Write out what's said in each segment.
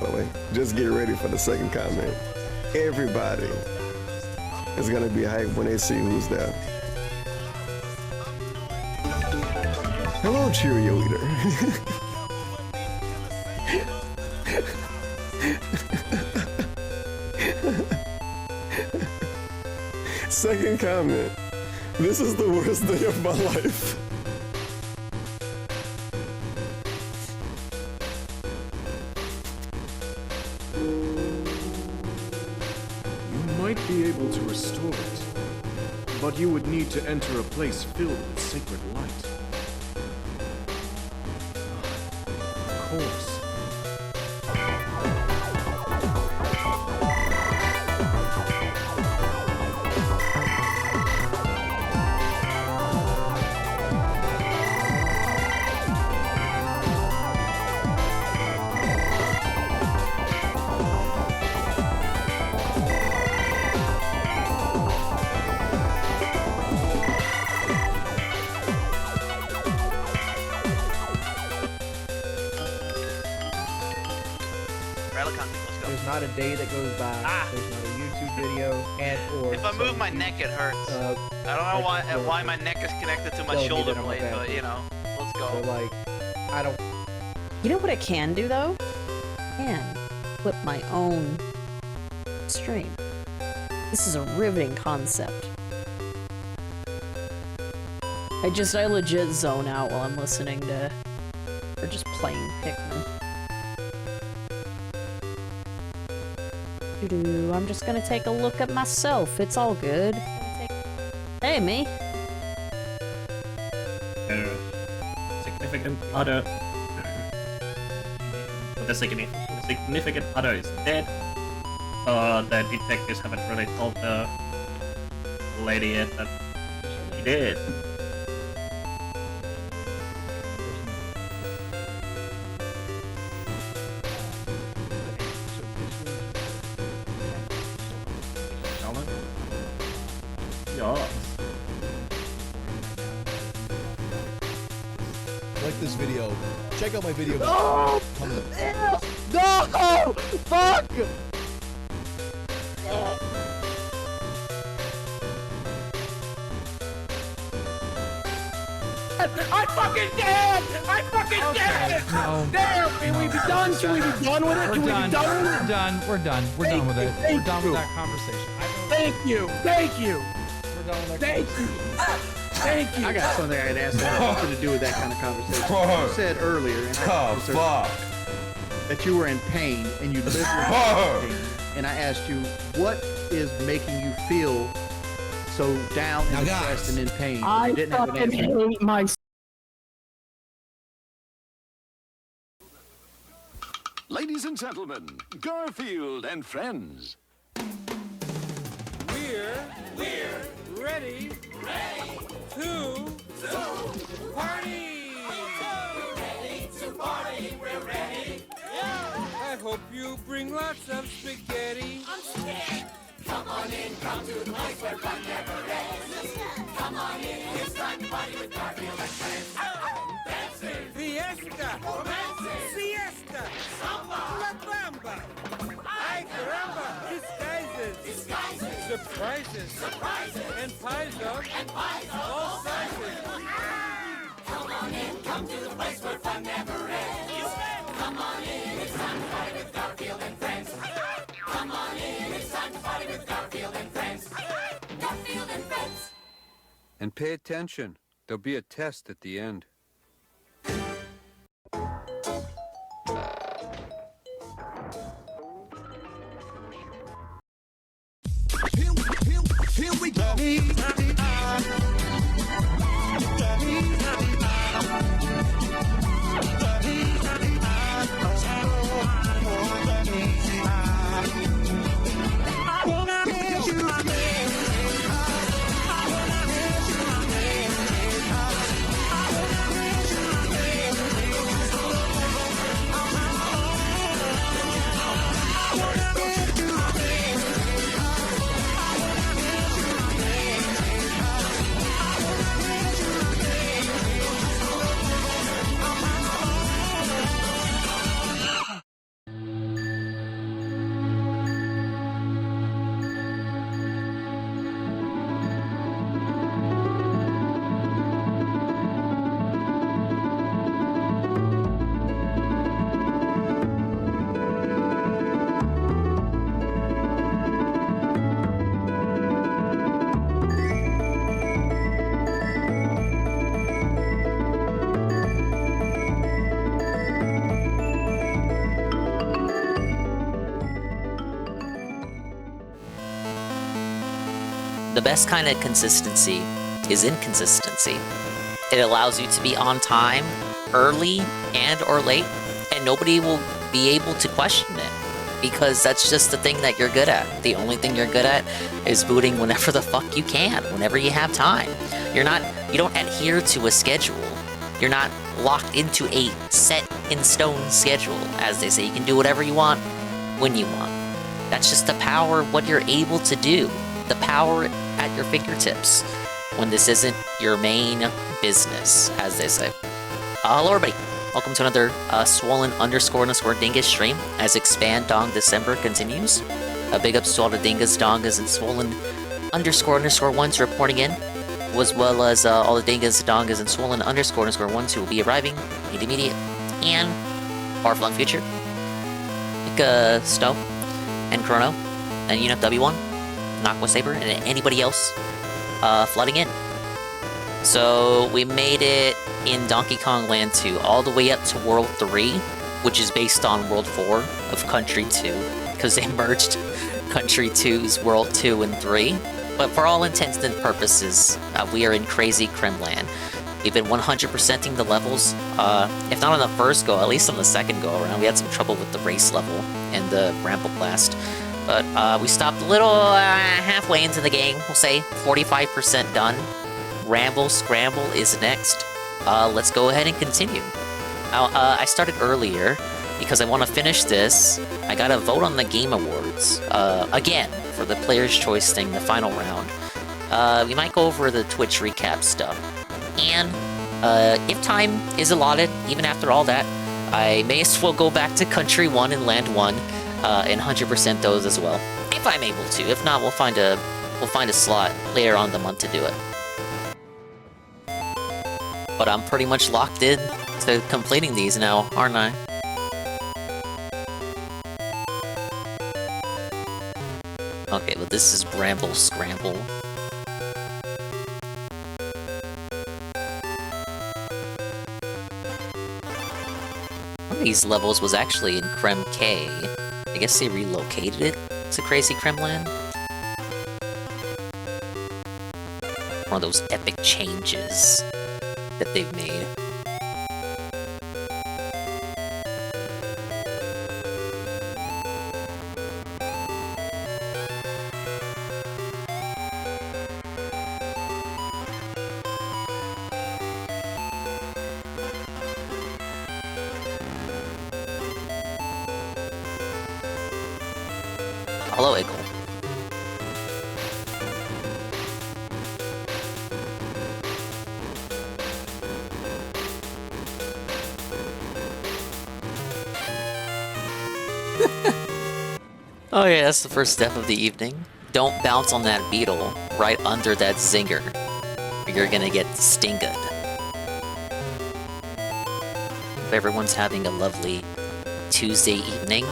the way. Just get ready for the second comment. Everybody is gonna be hyped when they see who's there. Hello, Cheerio Eater. Second comment. This is the worst day of my life. You might be able to restore it, but you would need to enter a place filled with sacred light. Of course. There's not a day that goes by. There's not a YouTube video and/or. If I move my neck, it hurts. I don't know why my neck is connected to my shoulder blade, but you know, let's go. So like, I don't. You know what I can do though? I can flip my own stream. This is a riveting concept. I legit zone out while I'm listening to, or just playing Pikmin. I'm just gonna take a look at myself. It's all good. Hey, me. Significant other. The significant other is dead. The detectives haven't really told the lady yet that he did. Like this video. Check out my video. No! No! Fuck! I fucking dead! I fucking dead! No. Damn! Can we be done? Can we be done with it? We're Can we done. be done with it? We're done. We're done. We're done with it. We're done with that conversation. Thank you. Thank you. We're done with that Thank you. Thank you. I got something I'd ask that has nothing to do with that kind of conversation. You said earlier, and that you were in pain and you lived with pain. And I asked you, what is making you feel so down and depressed and in pain? I You didn't have an fucking answer. hate my. Ladies and gentlemen, Garfield and friends. We're ready to party. We're ready to party. We're ready. I hope you bring lots of spaghetti. I'm scared. Come on in, come to the place where fun never ends. Come on in, it's time to party with Garfield and friends. Dancing, fiesta, romancing, siesta, samba, la bamba. Ay caramba, disguises, surprises, and pies of all sizes. Come on in, come to the place where fun never ends. Come on in, it's time to party with Garfield and friends. Come on in, it's time to party with Garfield and friends. Garfield and friends. And pay attention. There'll be a test at the end. Here we go. The best kind of consistency is inconsistency. It allows you to be on time, early, and or late, and nobody will be able to question it. Because that's just the thing that you're good at. The only thing you're good at is booting whenever the fuck you can, whenever you have time. You don't adhere to a schedule. You're not locked into a set-in-stone schedule. As they say, you can do whatever you want, when you want. That's just the power of what you're able to do. The power at your fingertips. When this isn't your main business, as they say. Hello everybody. Welcome to another 𝓔𝓁__Dingus stream as Expand Dong December continues. Big ups to all the dingas, dongas, and 𝓔𝓁__1s reporting in, as well as all the dingas, dongas, and 𝓔𝓁__1s who will be arriving in the immediate and far-flung future. Like Snow and Chrono and Unit W1, Nakwa Saber, and anybody else flooding in. So we made it in Donkey Kong Land 2 all the way up to World 3, which is based on World 4 of Country 2, because they merged Country 2's World 2 and 3. But for all intents and purposes, we are in Crazy Crim Land. We've been 100%ing the levels, if not on the first go, at least on the second go around. We had some trouble with the race level and the Bramble Blast. But we stopped a little halfway into the game, we'll say 45% done. Ramble Scramble is next. Let's go ahead and continue. I started earlier because I want to finish this. I gotta vote on the Game Awards again for the Player's Choice thing, the final round. We might go over the Twitch recap stuff. And if time is allotted, even after all that, I may as well go back to Country 1 and Land 1 and 100% those as well. If I'm able to. If not, we'll find a slot later on in the month to do it. But I'm pretty much locked in to completing these now, aren't I? Okay, but this is Bramble Scramble. One of these levels was actually in Creme K. I guess they relocated it to Crazy Crim Land. One of those epic changes that they've made. Hello, Eagle. Oh yeah, that's the first step of the evening. Don't bounce on that beetle right under that zinger, or you're gonna get stinged. Hope everyone's having a lovely Tuesday evening.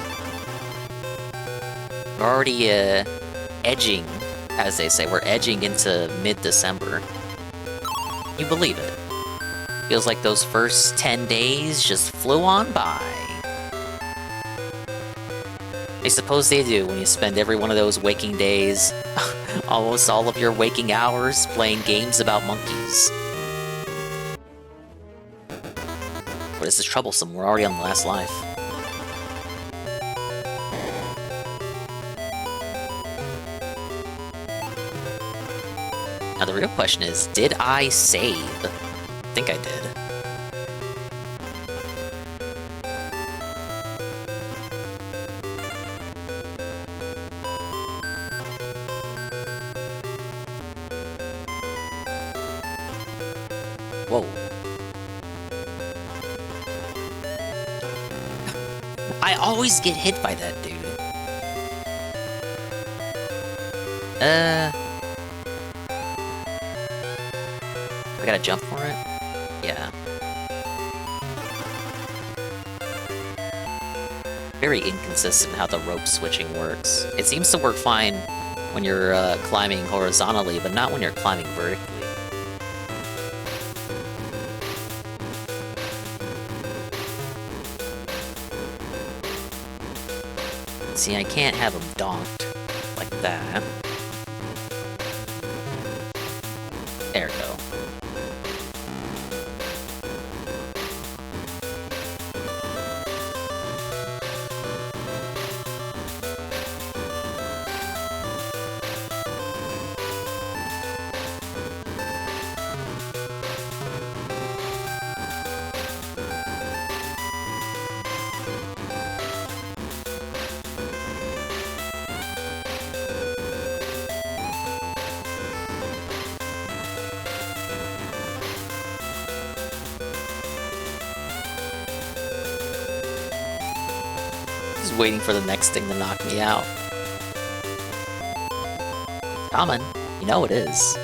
We're already edging, as they say, we're edging into mid-December. You believe it. Feels like those first 10 days just flew on by. I suppose they do when you spend every one of those waking days, almost all of your waking hours, playing games about monkeys. But this is troublesome, we're already on the last life. Now the real question is, did I save? I think I did. Whoa. I always get hit by that dude. I gotta jump for it? Yeah. Very inconsistent how the rope switching works. It seems to work fine when you're climbing horizontally, but not when you're climbing vertically. See, I can't have him donked like that. Just waiting for the next thing to knock me out. Coming. You know it is.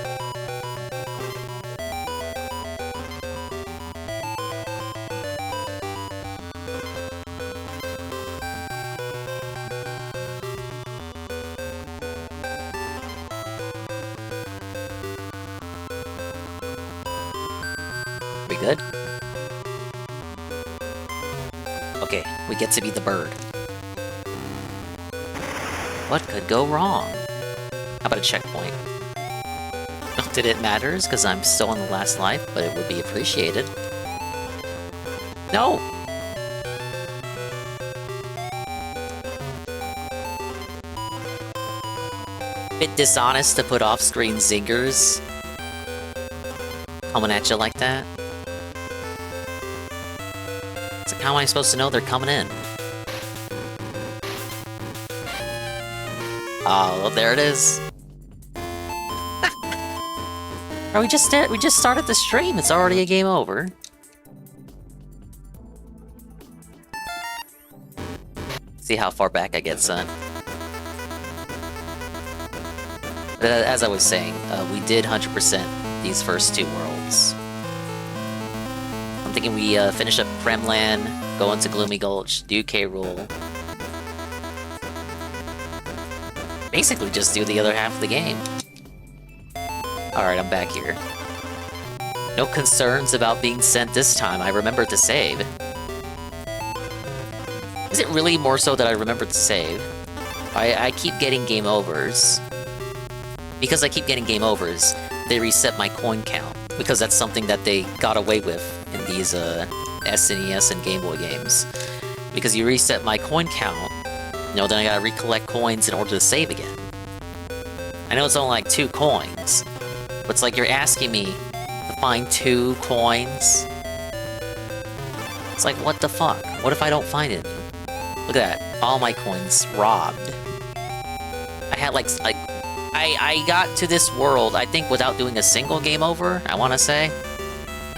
We good? Okay, we get to be the bird. What could go wrong? How about a checkpoint? Not that it matters, because I'm still on the last life, but it would be appreciated. No! Bit dishonest to put off-screen zingers coming at you like that. It's like, how am I supposed to know they're coming in? Oh, well, there it is. Oh, we just started the stream. It's already a game over. See how far back I get, son. But as I was saying, we did 100% these first 2 worlds. I'm thinking we finish up 𝓓𝓸𝓷𝓭, go into Gloomy Gulch, do 𝓓𝓬𝓷𝓭. Basically just do the other half of the game. Alright, I'm back here. No concerns about being sent this time. I remembered to save. Is it really more so that I remembered to save? I keep getting game overs. Because I keep getting game overs, they reset my coin count. Because that's something that they got away with in these SNES and Game Boy games. Because you reset my coin count, you know, then I gotta recollect coins in order to save again. I know it's only like 2 coins, but it's like you're asking me to find 2 coins. It's like, what the fuck? What if I don't find it? Look at that. All my coins robbed. I had like I got to this world, I think, without doing a single game over, I want to say.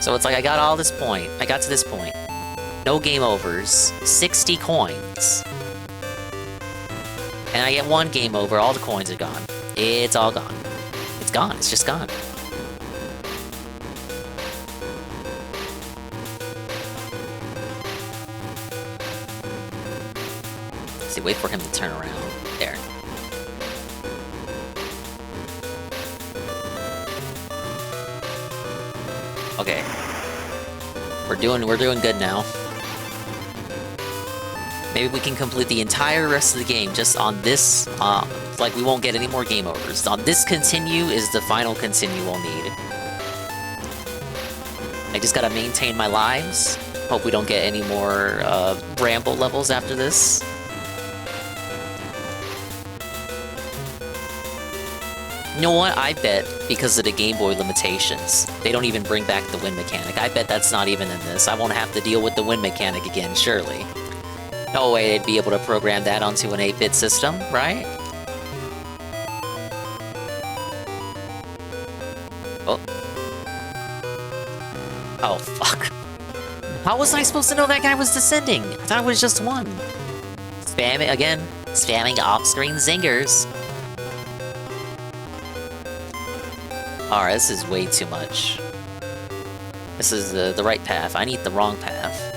So it's like I got all this point. I got to this point. No game overs. 60 coins. And I get 1 game over, all the coins are gone. It's all gone. It's gone. It's just gone. Let's see, wait for him to turn around. There. Okay. We're doing good now. Maybe we can complete the entire rest of the game just on this, like we won't get any more game overs. On this continue is the final continue we'll need. I just gotta maintain my lives. Hope we don't get any more, ramble levels after this. You know what? I bet, because of the Game Boy limitations, they don't even bring back the wind mechanic. I bet that's not even in this. I won't have to deal with the wind mechanic again, surely. No way they'd be able to program that onto an 8-bit system, right? Oh. Oh, fuck. How was I supposed to know that guy was descending? I thought it was just 1. Spamming, again, spamming off-screen zingers. Alright, this is way too much. This is the right path. I need the wrong path.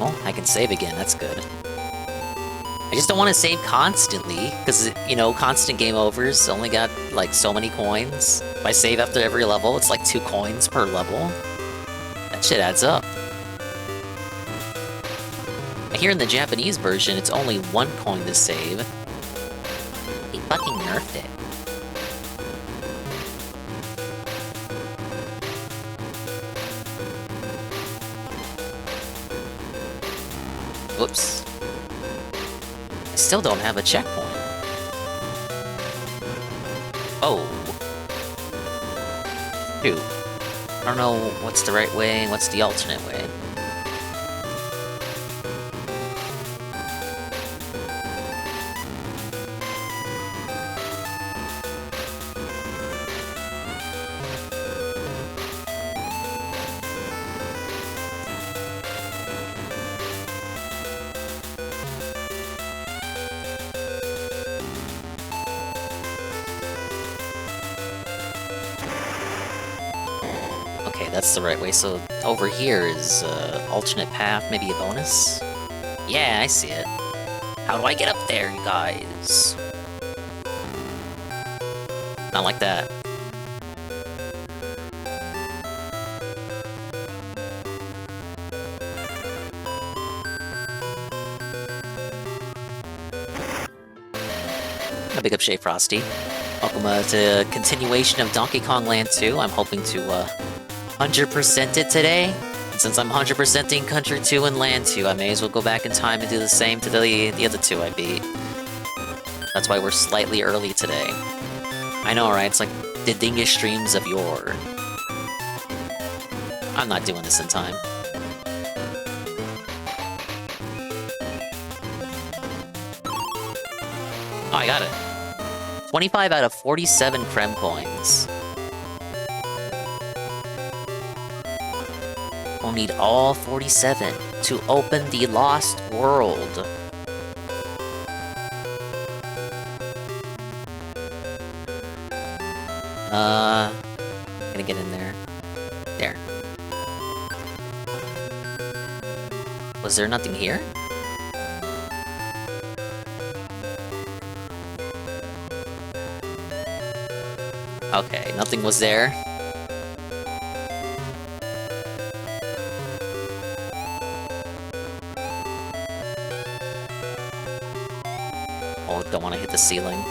Well, I can save again. That's good. I just don't want to save constantly, because, you know, constant game overs only got, like, so many coins. If I save after every level, it's like 2 coins per level. That shit adds up. I hear in the Japanese version, it's only 1 coin to save. They fucking nerfed it. Whoops. I still don't have a checkpoint. Oh. Shoot. I don't know what's the right way and what's the alternate way. that's the right way. So over here is alternate path, maybe a bonus? Yeah, I see it. How do I get up there, you guys? Not like that. Big up 𝓓𝓸𝓷𝓭. Welcome to continuation of Donkey Kong Land 2. I'm hoping to 100% it today. And since I'm 100%ing Country 2 and Land 2, I may as well go back in time and do the same to the other two I beat. That's why we're slightly early today. I know, right? It's like the dingish streams of yore. I'm not doing this in time. Oh, I got it. 25 out of 47 Creme coins. We'll need all 47 to open the Lost World. Gonna get in there. There. Was there nothing here? Okay, nothing was there. Oh, don't want to hit the ceiling.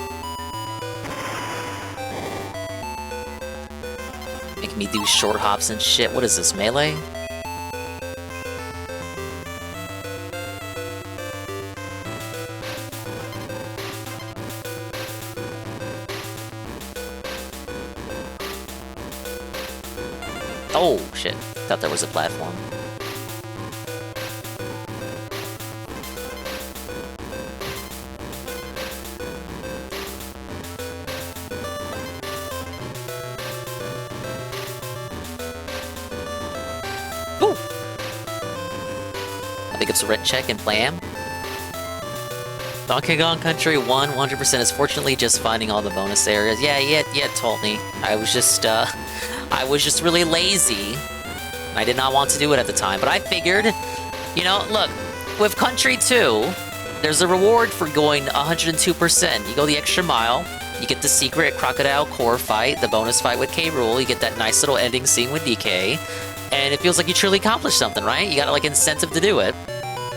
Making me do short hops and shit. What is this, melee? Oh, shit. Thought there was a platform. Ooh! I think it's a red check and blam. Donkey Kong Country 1 100% is fortunately just finding all the bonus areas. Yeah, told me. I was just really lazy. I did not want to do it at the time, but I figured, you know, look, with Country 2, there's a reward for going 102%. You go the extra mile, you get the secret Crocodile Core fight, the bonus fight with 𝓓𝓸𝓷𝓭, you get that nice little ending scene with DK, and it feels like you truly accomplished something, right? You got, like, incentive to do it.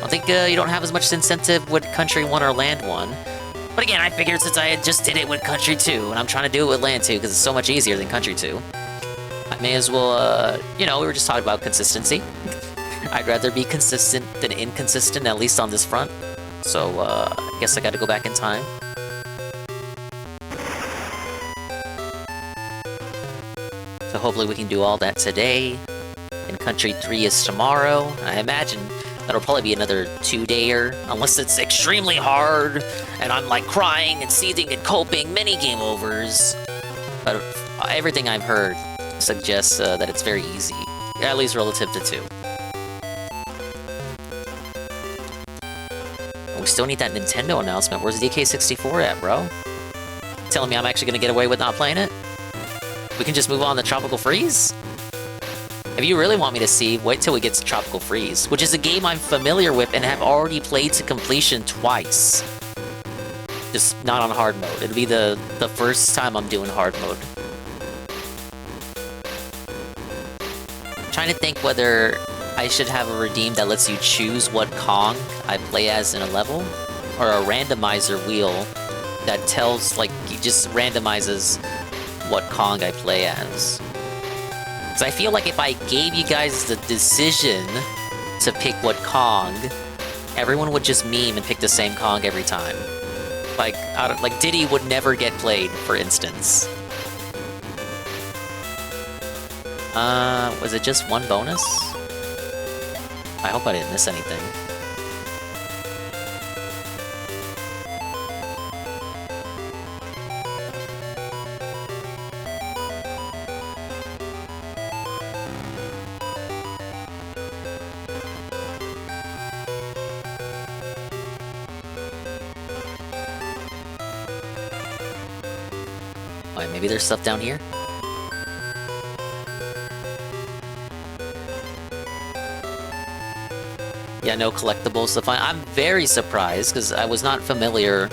I think you don't have as much incentive with Country 1 or Land 1. But again, I figured since I had just did it with Country 2, and I'm trying to do it with Land 2 because it's so much easier than Country 2, I may as well, you know, we were just talking about consistency. I'd rather be consistent than inconsistent, at least on this front. So, I guess I gotta go back in time. So hopefully we can do all that today. And Country 3 is tomorrow. I imagine that'll probably be another 2-dayer, unless it's extremely hard, and I'm like crying and seething and coping, many game overs. But everything I've heard suggests that it's very easy, at least relative to 2. We still need that Nintendo announcement. Where's the DK64 at, bro? Telling me I'm actually gonna get away with not playing it? We can just move on to Tropical Freeze? If you really want me to see, wait till we get to Tropical Freeze, which is a game I'm familiar with and have already played to completion twice. Just not on hard mode. It'll be the first time I'm doing hard mode. Trying to think whether I should have a redeem that lets you choose what Kong I play as in a level, or a randomizer wheel that tells, like, it just randomizes what Kong I play as. Because I feel like if I gave you guys the decision to pick what Kong, everyone would just meme and pick the same Kong every time. Like, like Diddy would never get played, for instance. Was it just one bonus? I hope I didn't miss anything. Alright, maybe there's stuff down here? Yeah, no collectibles to find. I'm very surprised, because I was not familiar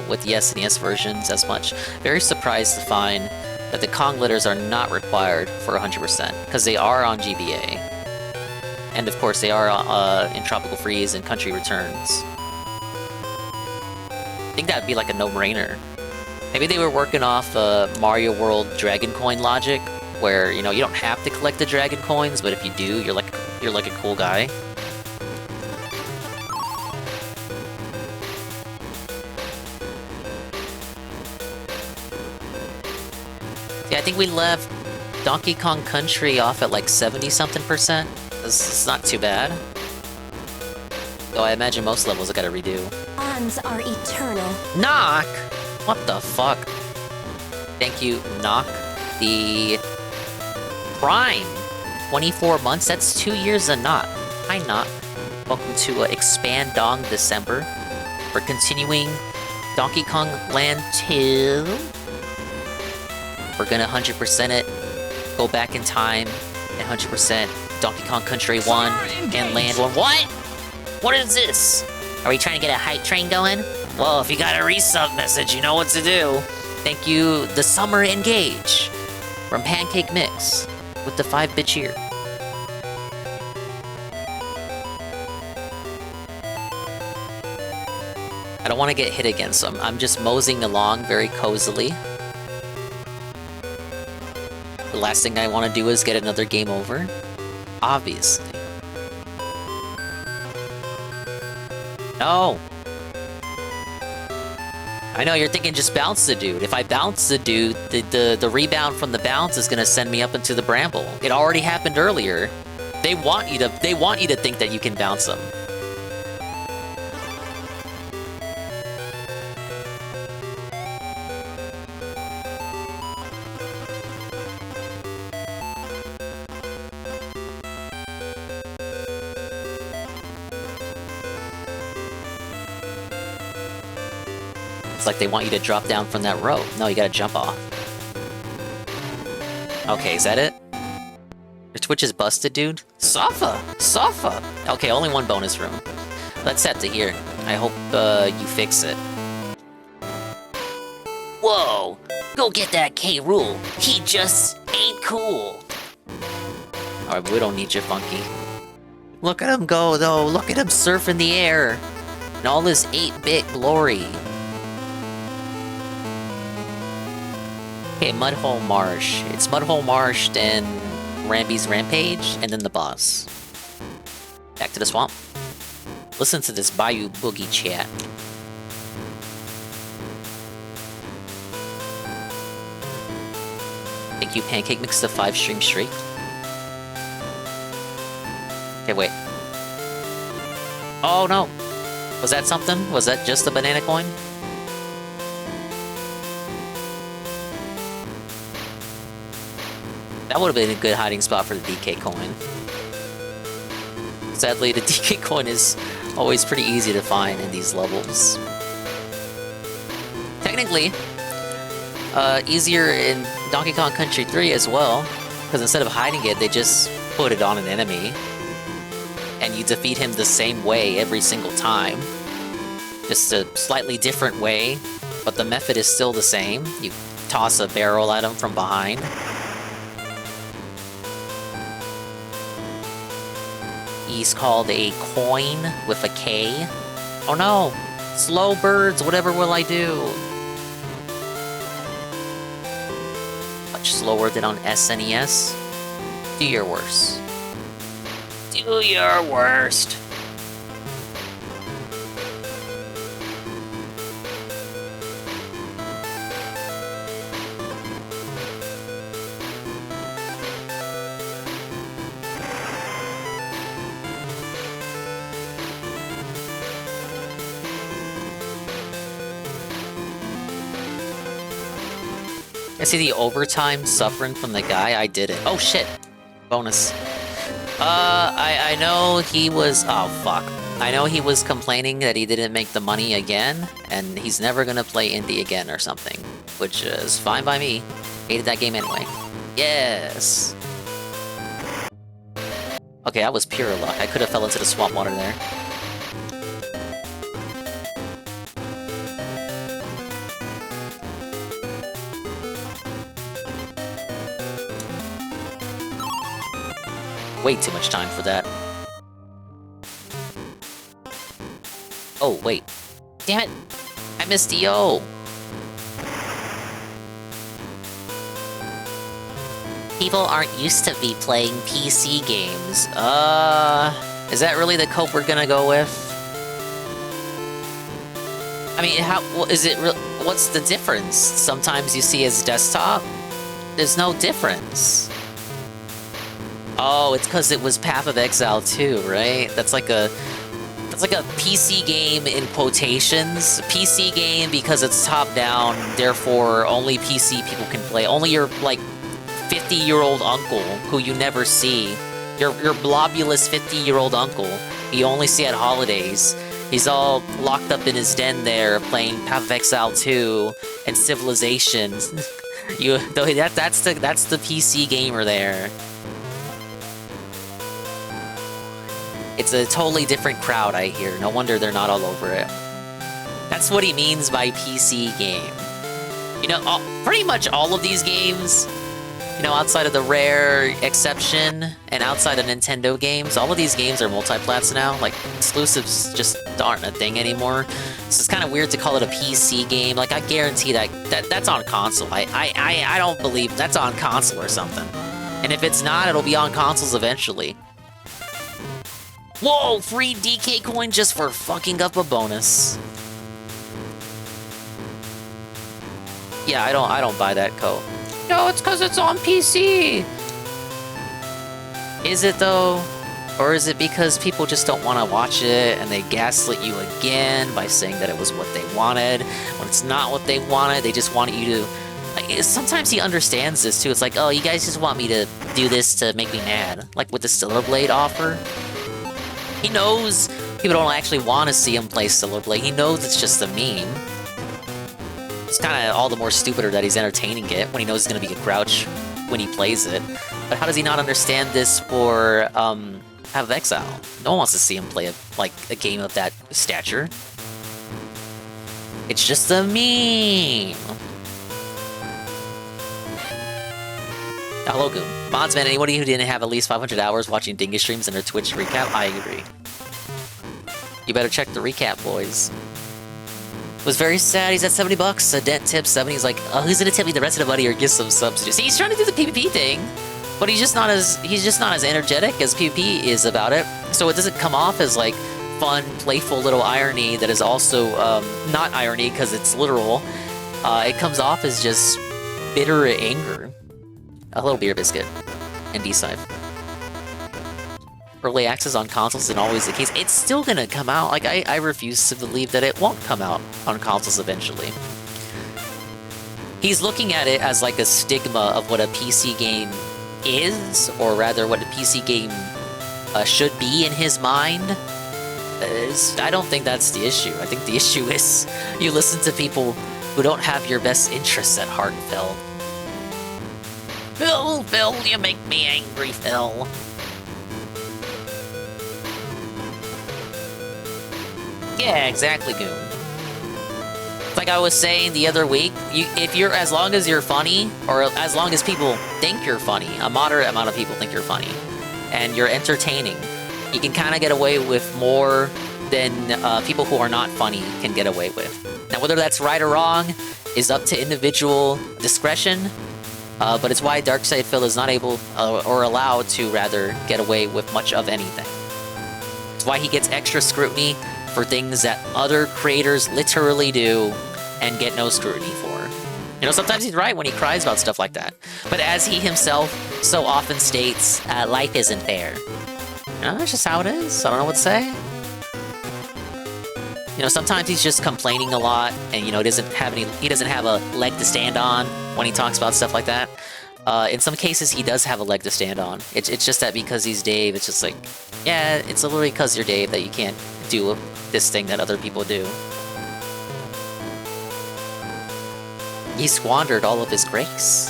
with the SNES versions as much. Very surprised to find that the Kong letters are not required for 100%, because they are on GBA. And of course, they are in Tropical Freeze and Country Returns. I think that'd be like a no-brainer. Maybe they were working off Mario World Dragon Coin logic, where, you know, you don't have to collect the Dragon Coins, but if you do, you're like a cool guy. Yeah, I think we left Donkey Kong Country off at like 70-something%. This is not too bad. Though I imagine most levels I gotta redo. Bonds are eternal. Knock! What the fuck? Thank you, Knock. The Prime. 24 months? That's 2 years of Knock. Hi, Knock. Welcome to Expand Dong December. We're continuing Donkey Kong Land 2. We're gonna 100% it, go back in time, and 100% Donkey Kong Country 1 and Land 1. What? What is this? Are we trying to get a hype train going? Well, if you got a resub message, you know what to do. Thank you, the Summer Engage from Pancake Mix with the 5-bit cheer. I don't want to get hit again, so I'm just moseying along very cozily. The last thing I want to do is get another game over. Obviously. No! I know, you're thinking just bounce the dude. If I bounce the dude, the rebound from the bounce is gonna send me up into the bramble. It already happened earlier. They want you to think that you can bounce them. It's like they want you to drop down from that rope. No, you gotta jump off. Okay, is that it? Your Twitch is busted, dude? Safa! Safa! Okay, only one bonus room. Let's set to here. I hope you fix it. Whoa! Go get that 𝓔𝓁. He just ain't cool. Alright, we don't need you, Funky. Look at him go, though. Look at him surf in the air. And all his 8-bit glory. Okay, Mudhole Marsh. It's Mudhole Marsh, then Ramby's Rampage, and then the boss. Back to the swamp. Listen to this Bayou Boogie chat. Thank you, Pancake Mix, the 5-string streak. Okay, wait. Oh no! Was that something? Was that just a banana coin? That would have been a good hiding spot for the DK coin. Sadly, the DK coin is always pretty easy to find in these levels. Technically, easier in Donkey Kong Country 3 as well, because instead of hiding it, they just put it on an enemy. And you defeat him the same way every single time. Just a slightly different way, but the method is still the same. You toss a barrel at him from behind. He's called a coin with a K. Oh no! Slow birds, whatever will I do? Much slower than on SNES. Do your worst. Do your worst. I see the overtime suffering from the guy. I did it. Oh shit. Bonus. I know he was... Oh, fuck. I know he was complaining that he didn't make the money again, and he's never gonna play indie again or something. Which is fine by me. Hated that game anyway. Yes! Okay, that was pure luck. I could have fell into the swamp water there. Way too much time for that. Oh, wait. Damn it! I missed the O! People aren't used to be playing PC games. Is that really the cope we're gonna go with? I mean, how is it? What's the difference? Sometimes you see as desktop. There's no difference. Oh, it's because it was Path of Exile 2, right? That's like a PC game in quotations. PC game because it's top down. Therefore, only PC people can play. Only your like 50-year-old uncle who you never see. Your blobulous 50-year-old uncle you only see at holidays. He's all locked up in his den there playing Path of Exile 2 and Civilization. That's the PC gamer there. It's a totally different crowd, I hear. No wonder they're not all over it. That's what he means by PC game. You know, pretty much all of these games, you know, outside of the rare exception and outside of Nintendo games, all of these games are multi-plats now. Like, exclusives just aren't a thing anymore. So it's kind of weird to call it a PC game. Like, I guarantee that's on console. I don't believe that's on console or something. And if it's not, it'll be on consoles eventually. Whoa! Free DK coin just for fucking up a bonus. Yeah, I don't buy that code. No, it's because it's on PC! Is it though? Or is it because people just don't want to watch it and they gaslit you again by saying that it was what they wanted, when it's not what they wanted, they just wanted you to... Like, sometimes he understands this too, it's like, oh, you guys just want me to do this to make me mad. Like with the Stellar Blade offer. He knows people don't actually want to see him play Stellar Blade. He knows it's just a meme. It's kind of all the more stupider that he's entertaining it when he knows he's going to be a grouch when he plays it. But how does he not understand this for Path of Exile? No one wants to see him play a game of that stature. It's just a meme. Hello, Goom. Modsman, anybody who didn't have at least 500 hours watching Dingus streams and their Twitch recap? I agree. You better check the recap, boys. Was very sad. He's at 70 bucks. A dent tip 70. He's like, oh, who's gonna tip me the rest of the money or give some subs? See, he's trying to do the PvP thing, but he's just not as energetic as PvP is about it. So it doesn't come off as like fun, playful little irony that is also not irony because it's literal. It comes off as just bitter anger. A little beer biscuit and D-Side. Early access on consoles isn't always the case. It's still gonna come out. Like, I refuse to believe that it won't come out on consoles eventually. He's looking at it as like a stigma of what a PC game is, or rather what a PC game should be in his mind. I don't think that's the issue. I think the issue is you listen to people who don't have your best interests at heart, Phil. Phil, you make me angry, Phil. Yeah, exactly, Goon. Like I was saying the other week, as long as you're funny, or as long as people think you're funny, a moderate amount of people think you're funny, and you're entertaining, you can kind of get away with more than people who are not funny can get away with. Now, whether that's right or wrong is up to individual discretion. But it's why Darkside Phil is not able, or allowed to, rather, get away with much of anything. It's why he gets extra scrutiny for things that other creators literally do and get no scrutiny for. You know, sometimes he's right when he cries about stuff like that. But as he himself so often states, life isn't fair. You know, that's just how it is. I don't know what to say. You know, sometimes he's just complaining a lot, and you know, he doesn't have a leg to stand on when he talks about stuff like that. In some cases, he does have a leg to stand on. It's just that because he's Dave, it's just like, yeah, it's literally because you're Dave that you can't do this thing that other people do. He squandered all of his grace.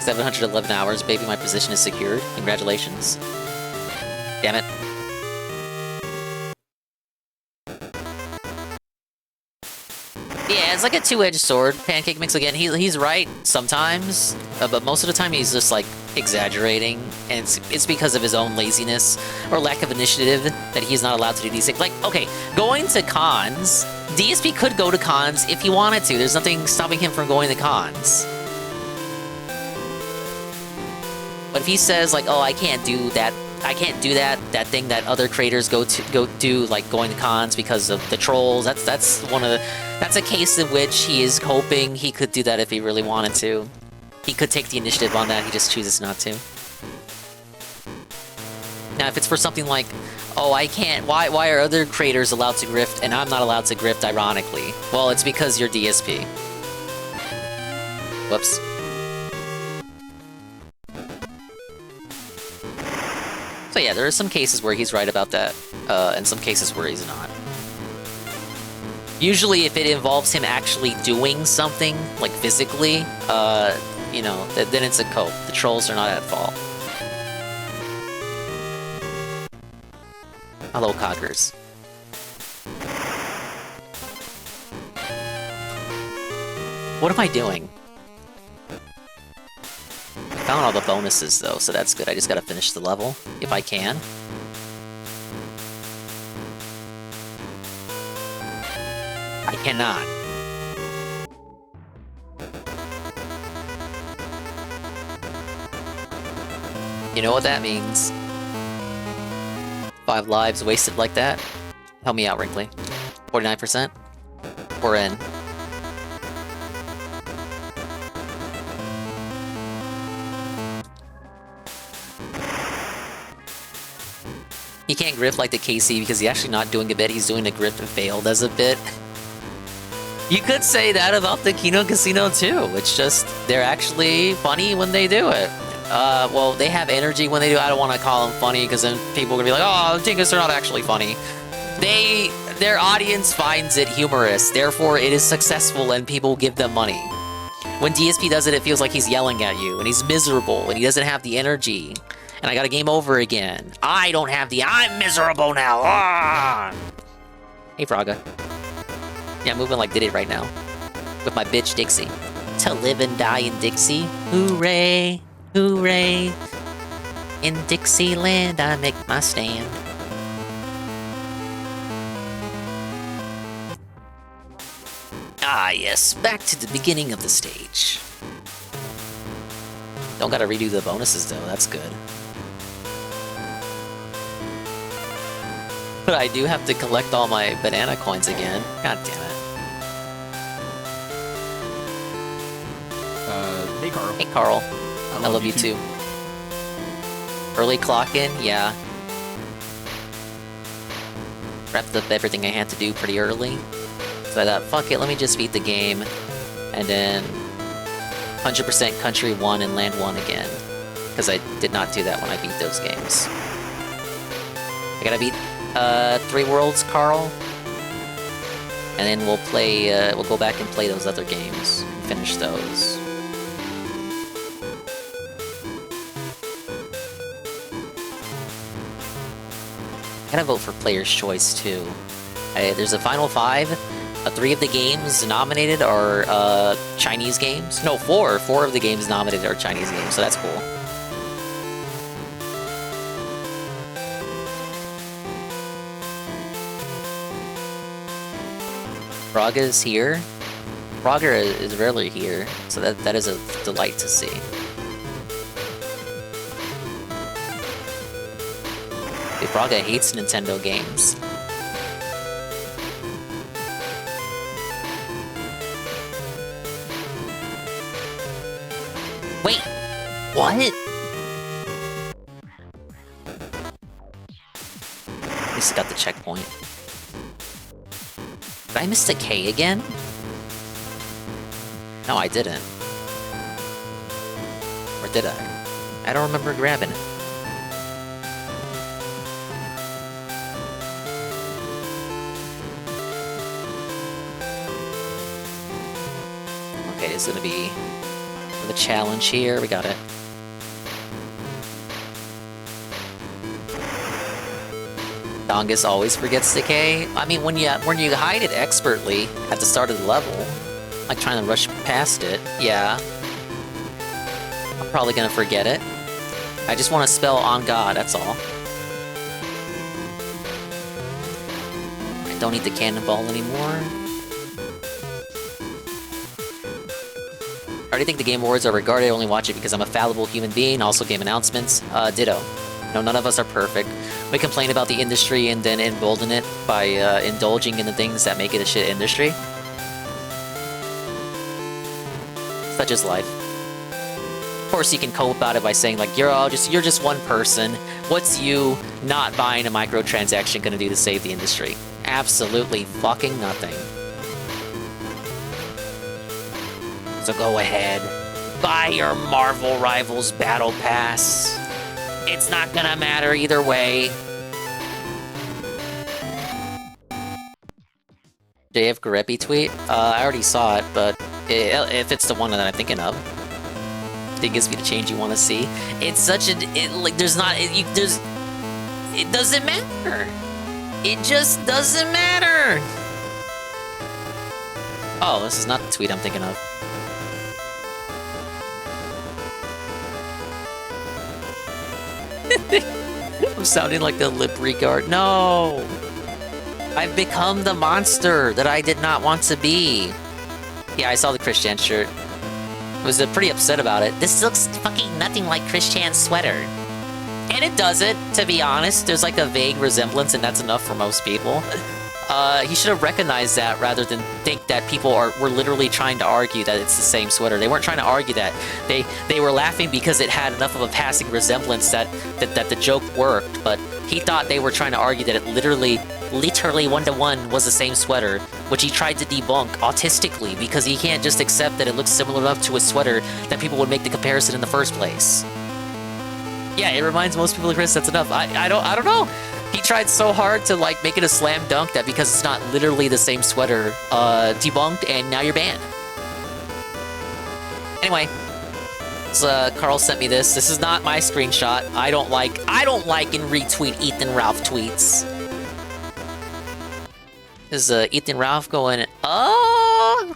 711 hours, baby, my position is secured. Congratulations. Damn it. Yeah, it's like a two-edged sword. Pancake Mix again. He's right sometimes, but most of the time he's just like exaggerating, and it's because of his own laziness or lack of initiative that he's not allowed to do these things. Like, okay, going to cons, DSP could go to cons if he wanted to. There's nothing stopping him from going to cons. But if he says like, oh, I can't do that thing that other creators go do, like going to cons because of the trolls. That's a case in which he is hoping he could do that if he really wanted to. He could take the initiative on that. He just chooses not to. Now, if it's for something like, oh, I can't. Why are other creators allowed to grift and I'm not allowed to grift? Ironically, well, it's because you're DSP. Whoops. So yeah, there are some cases where he's right about that, and some cases where he's not. Usually, if it involves him actually doing something, like physically, you know, then it's a cope. The trolls are not at fault. Hello, cockers. What am I doing? I found all the bonuses, though, so that's good. I just gotta finish the level, if I can. I cannot. You know what that means? 5 lives wasted like that? Help me out, Wrinkly. 49%? We're in. He can't grift like the KC because he's actually not doing a bit. He's doing a grift and failed as a bit. You could say that about the Kino Casino too. It's just, they're actually funny when they do it. Well, they have energy when they do it. I don't want to call them funny because then people are going to be like, oh, Tinkus are not actually funny. Their audience finds it humorous. Therefore, it is successful and people give them money. When DSP does it, it feels like he's yelling at you and he's miserable and he doesn't have the energy. And I got a game over again. I'm miserable now. Ah! Hey, Fraga. Yeah, I'm moving like Diddy right now. With my bitch, Dixie. To live and die in Dixie. Hooray, hooray. In Dixieland, I make my stand. Ah, yes. Back to the beginning of the stage. Don't gotta redo the bonuses, though. That's good. But I do have to collect all my banana coins again. God damn it. Hey, Carl. Hey, Carl. I love you too. Early clock in? Yeah. Wrapped up everything I had to do pretty early. So I thought, fuck it, let me just beat the game. And then 100% Country 1 and Land 1 again. Because I did not do that when I beat those games. I gotta beat 3 Worlds, Carl. And then we'll play, we'll go back and play those other games. And finish those. I gotta vote for Player's Choice, too. There's a Final 5. 3 of the games nominated are Chinese games. No, 4. 4 of the games nominated are Chinese games, so that's cool. Braga is here. Braga is rarely here, so that is a delight to see. Braga hates Nintendo games. Wait! What? At least I got the checkpoint. Did I miss the K again? No, I didn't. Or did I? I don't remember grabbing it. Okay, it's gonna be the challenge here. We got it. Dongus always forgets decay. I mean, when you hide it expertly at the start of the level, like trying to rush past it, yeah, I'm probably gonna forget it. I just want to spell on God, that's all. I don't need the cannonball anymore. I already think the Game Awards are regarded. I only watch it because I'm a fallible human being. Also, game announcements. Ditto. No, none of us are perfect. We complain about the industry and then embolden it by indulging in the things that make it a shit industry. Such is life. Of course, you can cope about it by saying like, you're just one person. What's you not buying a microtransaction gonna do to save the industry? Absolutely fucking nothing. So go ahead, buy your Marvel Rivals Battle Pass. It's not gonna matter either way. JF 𝓓𝓸𝓷𝓭 tweet? I already saw it, but if it's the one that I'm thinking of, it gives me the change you want to see. It's such a... it doesn't matter. It just doesn't matter. Oh, this is not the tweet I'm thinking of. I'm sounding like a lip regard. No! I've become the monster that I did not want to be. Yeah, I saw the Christian shirt. I was pretty upset about it. This looks fucking nothing like Christian's sweater. And it doesn't, to be honest. There's like a vague resemblance, and that's enough for most people. He should have recognized that rather than think that people were literally trying to argue that it's the same sweater. They weren't trying to argue that. They were laughing because it had enough of a passing resemblance that the joke worked, but he thought they were trying to argue that it literally one-to-one was the same sweater, which he tried to debunk autistically because he can't just accept that it looks similar enough to a sweater that people would make the comparison in the first place. Yeah, it reminds most people of Chris, that's enough. I don't know. He tried so hard to like make it a slam dunk that because it's not literally the same sweater, debunked, and now you're banned. Anyway, so, Carl sent me this. This is not my screenshot. I don't like and retweet 𝓓𝓸𝓷𝓭 tweets. This is 𝓓𝓸𝓷𝓭 going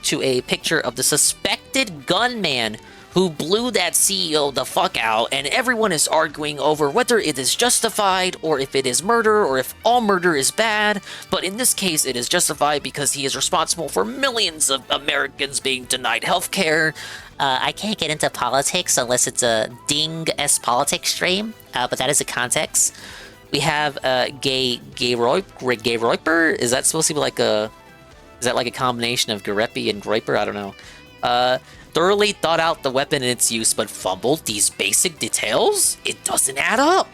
to a picture of the suspected gunman who blew that CEO the fuck out, and everyone is arguing over whether it is justified, or if it is murder, or if all murder is bad, but in this case it is justified because he is responsible for millions of Americans being denied healthcare. I can't get into politics unless it's a Ding-S politics stream, but that is a context. We have 𝓓𝓸𝓷𝓭? Is that supposed to be like a... is that like a combination of 𝓓𝓸𝓷𝓭 and 𝓓𝓸𝓷𝓭? I don't know. Thoroughly thought out the weapon and its use, but fumbled these basic details? It doesn't add up!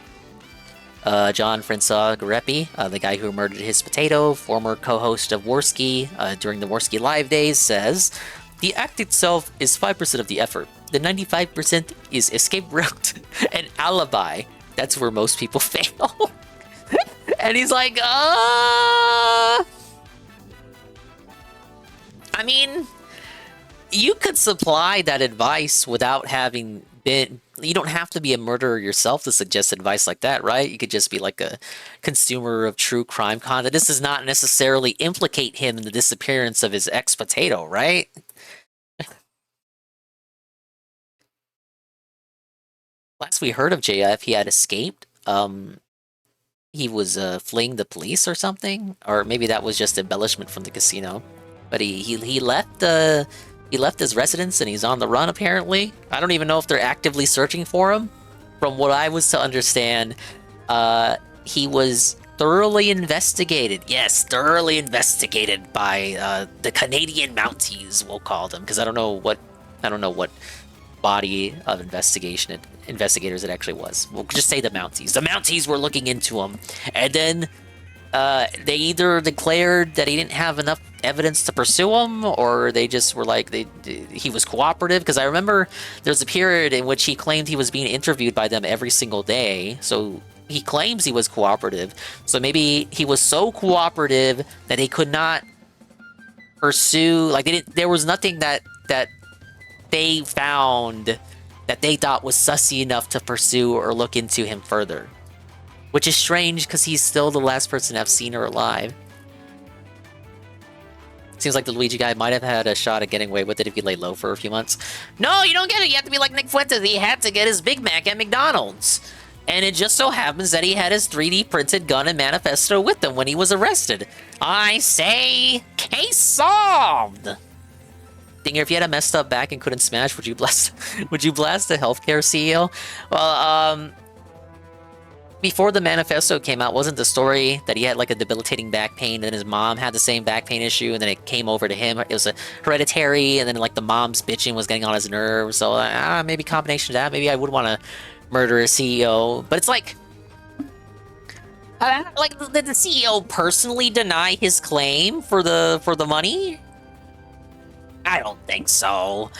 John Francois 𝓓𝓸𝓷𝓭, the guy who murdered his potato, former co-host of Worski during the Worski Live days, says, the act itself is 5% of the effort. The 95% is escape route and alibi. That's where most people fail. And he's like, I mean... you could supply that advice without having been... you don't have to be a murderer yourself to suggest advice like that, right? You could just be like a consumer of true crime content. This does not necessarily implicate him in the disappearance of his ex-potato, right? Last we heard of JF, he had escaped. He was fleeing the police or something? Or maybe that was just embellishment from the casino. But he left the... he left his residence and he's on the run, apparently. I don't even know if they're actively searching for him. From what I was to understand, he was thoroughly investigated. Yes, thoroughly investigated by the Canadian Mounties, we'll call them, because I don't know what body of investigators it actually was. We'll just say the Mounties. The Mounties were looking into him, and then they either declared that he didn't have enough evidence to pursue him, or they just were like he was cooperative, because I remember there's a period in which he claimed he was being interviewed by them every single day, so he claims he was cooperative. So maybe he was so cooperative that they could not pursue, like there was nothing that they found that they thought was sussy enough to pursue or look into him further. which is strange because he's still the last person to have seen her alive. Seems like the Luigi guy might have had a shot at getting away with it if he lay low for a few months. No, you don't get it. You have to be like Nick Fuentes. He had to get his Big Mac at McDonald's. And it just so happens that he had his 3D printed gun and manifesto with him when he was arrested. I say, case solved! Dinger, if you had a messed up back and couldn't smash, would you blast the healthcare CEO? Well, before the manifesto came out, wasn't the story that he had like a debilitating back pain and his mom had the same back pain issue and then it came over to him? It was a hereditary and then like the mom's bitching was getting on his nerves. So maybe combination of that. Maybe I would want to murder a CEO. But it's like... did the CEO personally deny his claim for the money? I don't think so.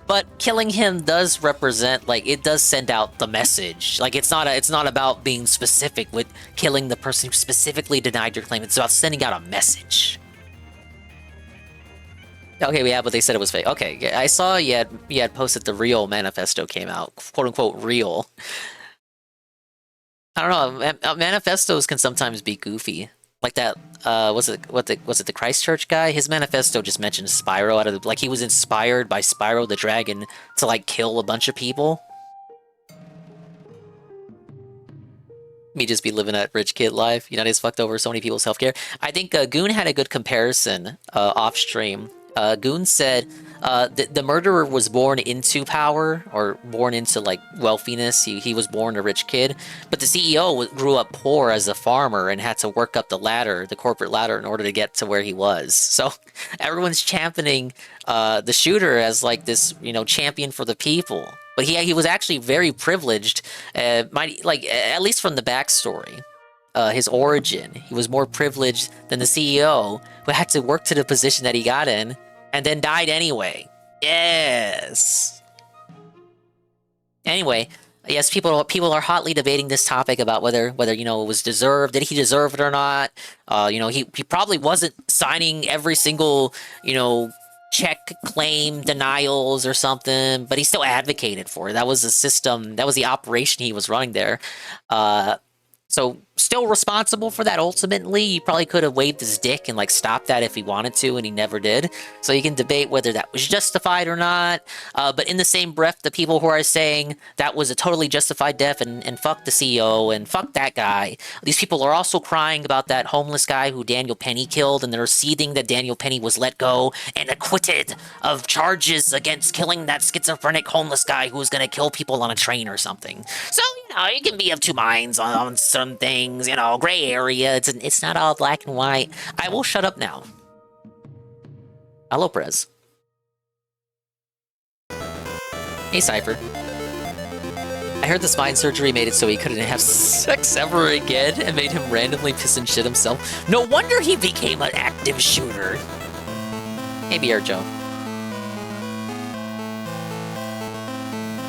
But killing him does represent, like, it does send out the message. Like, it's not about being specific with killing the person who specifically denied your claim. It's about sending out a message. Okay, yeah, but they said it was fake. Okay, yeah, I saw you had posted the real manifesto came out, quote unquote real. I don't know. Manifestos can sometimes be goofy. Like that, was it the Christchurch guy? His manifesto just mentioned Spyro out of the, like he was inspired by Spyro the Dragon to like kill a bunch of people. Me just be living that rich kid life. United's fucked over so many people's healthcare. I think Goon had a good comparison off stream. Goon said the murderer was born into power or born into like wealthiness. He was born a rich kid, but the CEO grew up poor as a farmer and had to work up the ladder, the corporate ladder, in order to get to where he was. So everyone's championing the shooter as like this, champion for the people. But he was actually very privileged, at least from the backstory. His origin, he was more privileged than the CEO, who had to work to the position that he got in, and then died anyway. Yes. Anyway, yes, people are hotly debating this topic about whether it was deserved. Did he deserve it or not? He probably wasn't signing every single check, claim, denials or something, but he still advocated for it. That was the system. That was the operation he was running there. So still responsible for that ultimately. He probably could have waved his dick and like stopped that if he wanted to, and he never did. So you can debate whether that was justified or not. But in the same breath, the people who are saying that was a totally justified death and fuck the CEO and fuck that guy, these people are also crying about that homeless guy who Daniel Penny killed, and they're seething that Daniel Penny was let go and acquitted of charges against killing that schizophrenic homeless guy who was going to kill people on a train or something. So, you can be of two minds on some things, gray area. It's not all black and white. I will shut up now. Hello, Prez. Hey, Cypher. I heard the spine surgery made it so he couldn't have sex ever again and made him randomly piss and shit himself. No wonder he became an active shooter. Hey, BR Joe.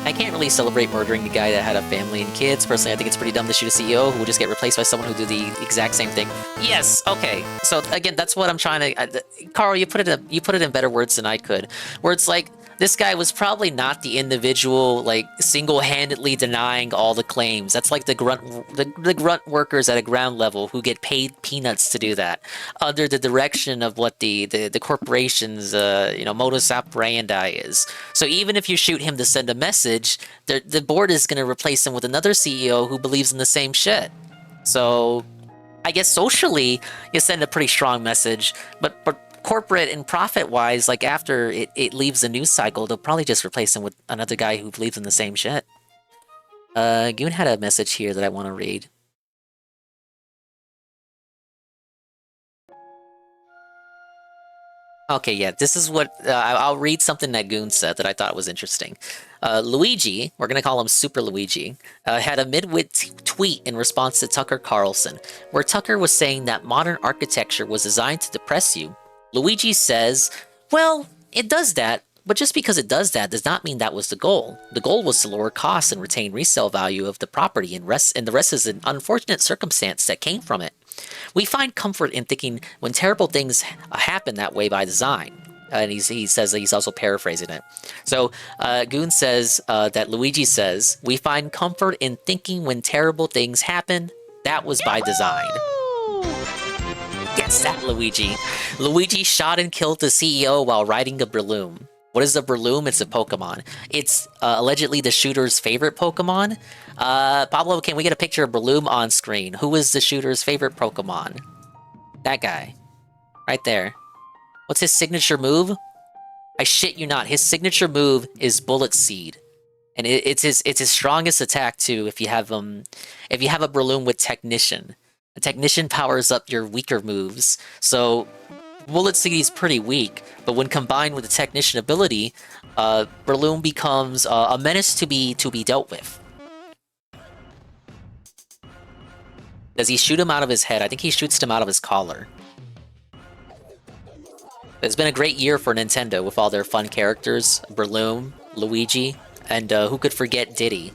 I can't really celebrate murdering the guy that had a family and kids. Personally, I think it's pretty dumb to shoot a CEO who will just get replaced by someone who do the exact same thing. Yes, okay. So again, that's what I'm trying to... Carl, you put it in better words than I could. Where it's like, this guy was probably not the individual, like, single-handedly denying all the claims. That's like the grunt workers at a ground level who get paid peanuts to do that, under the direction of what the corporation's, modus operandi is. So even if you shoot him to send a message, the board is going to replace him with another CEO who believes in the same shit. So I guess socially, you send a pretty strong message, but corporate and profit-wise, like after it leaves the news cycle, they'll probably just replace him with another guy who believes in the same shit. Goon had a message here that I want to read. Okay, yeah, this is what... I'll read something that Goon said that I thought was interesting. Luigi, we're going to call him Super Luigi, had a mid-wit tweet in response to Tucker Carlson, where Tucker was saying that modern architecture was designed to depress you. Luigi says, well, it does that, but just because it does that does not mean that was the goal. The goal was to lower costs and retain resale value of the property, and the rest is an unfortunate circumstance that came from it. We find comfort in thinking when terrible things happen that way by design. And he says that he's also paraphrasing it. So Goon says that Luigi says, we find comfort in thinking when terrible things happen That was by design. Guess that, Luigi. Luigi shot and killed the CEO while riding a Breloom. What is a Breloom? It's a Pokemon. It's allegedly the shooter's favorite Pokemon. Pablo, can we get a picture of Breloom on screen? Who is the shooter's favorite Pokemon? That guy. Right there. What's his signature move? I shit you not. His signature move is Bullet Seed. And it's his strongest attack too if you have a Breloom with Technician. The Technician powers up your weaker moves. So Bullet Seed is pretty weak, but when combined with the Technician ability, Breloom becomes a menace to be dealt with. Does he shoot him out of his head? I think he shoots him out of his collar. It's been a great year for Nintendo with all their fun characters, Breloom, Luigi, and who could forget Diddy?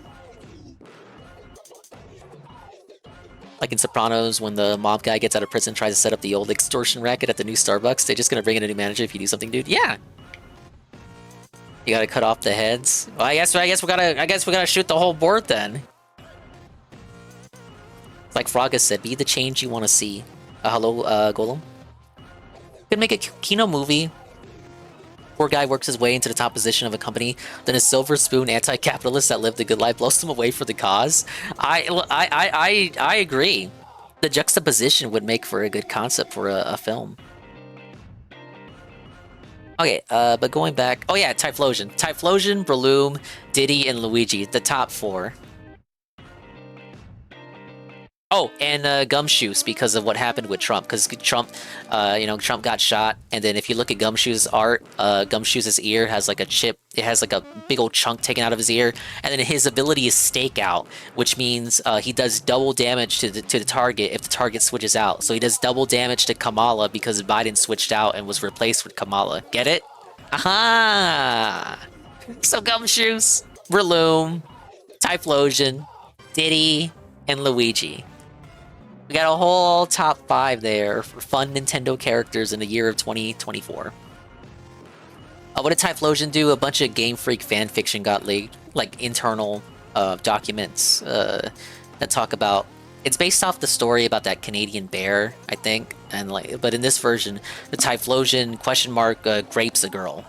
Like in Sopranos, when the mob guy gets out of prison and tries to set up the old extortion racket at the new Starbucks, they're just gonna bring in a new manager if you do something, dude. Yeah. You gotta cut off the heads. Well, I guess we gotta shoot the whole board then. Like Fraga said, be the change you want to see. Hello, Golem. Could make a Kino movie. Poor guy works his way into the top position of a company, then a silver spoon anti-capitalist that lived a good life blows him away for the cause. I agree. The juxtaposition would make for a good concept for a film. Okay, but going back... Oh yeah, Typhlosion. Typhlosion, Breloom, Diddy, and Luigi. The top 4. Oh, and Gumshoes because of what happened with Trump. Because Trump, Trump got shot. And then if you look at Gumshoes' art, Gumshoes' ear has like a chip. It has like a big old chunk taken out of his ear. And then his ability is Stakeout, which means he does double damage to the target if the target switches out. So he does double damage to Kamala because Biden switched out and was replaced with Kamala. Get it? Aha! So Gumshoes, Breloom, Typhlosion, Diddy, and Luigi. We got a whole top 5 there for fun Nintendo characters in the year of 2024. What did Typhlosion do? A bunch of Game Freak fanfiction got leaked, like internal documents that talk about. It's based off the story about that Canadian bear, I think, and but in this version, the Typhlosion grapes a girl.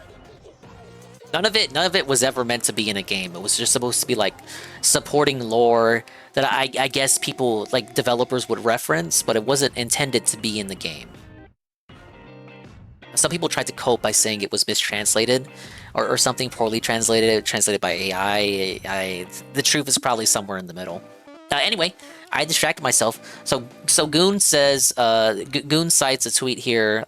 None of it was ever meant to be in a game. It was just supposed to be like supporting lore that I guess people, like developers, would reference, but it wasn't intended to be in the game. Some people tried to cope by saying it was mistranslated or something poorly translated by AI. The truth is probably somewhere in the middle. Anyway, I distracted myself. So Goon says, Goon cites a tweet here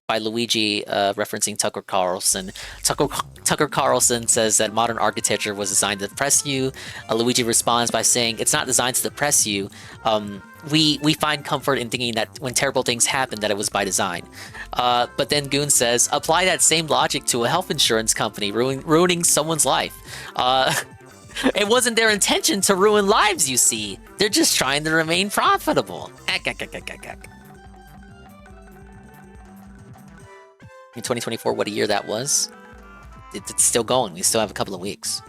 by Luigi referencing Tucker Carlson. Tucker Carlson says that modern architecture was designed to depress you. Luigi responds by saying, it's not designed to depress you. We find comfort in thinking that when terrible things happen that it was by design. But then Goon says, apply that same logic to a health insurance company ruining someone's life. It wasn't their intention to ruin lives, you see. They're just trying to remain profitable. In 2024, what a year that was. It's still going. We still have a couple of weeks.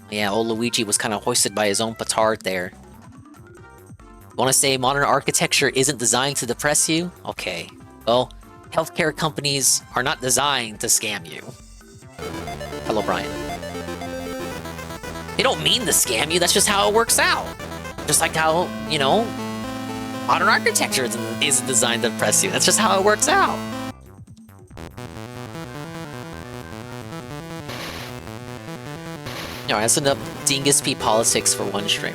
Yeah, old Luigi was kind of hoisted by his own petard there. Want to say modern architecture isn't designed to depress you? Okay. Well, healthcare companies are not designed to scam you. Hello, Brian. They don't mean to scam you. That's just how it works out. Just like how, modern architecture isn't designed to impress you. That's just how it works out. Alright, that's enough Dingus P politics for one stream.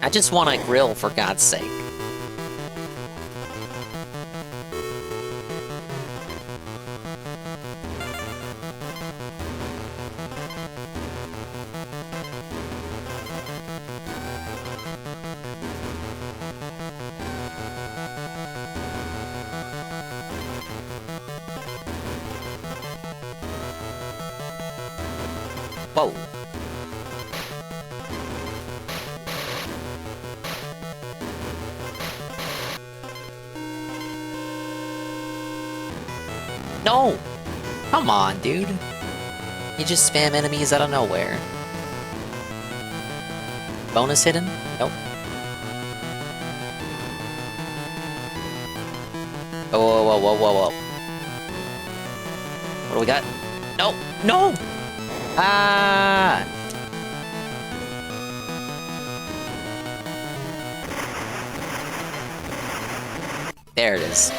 I just want a grill, for God's sake. Whoa. No! Come on, dude. You just spam enemies out of nowhere. Bonus hidden? Nope. Whoa, whoa, whoa, whoa, whoa. What do we got? No! No! Ah! There it is.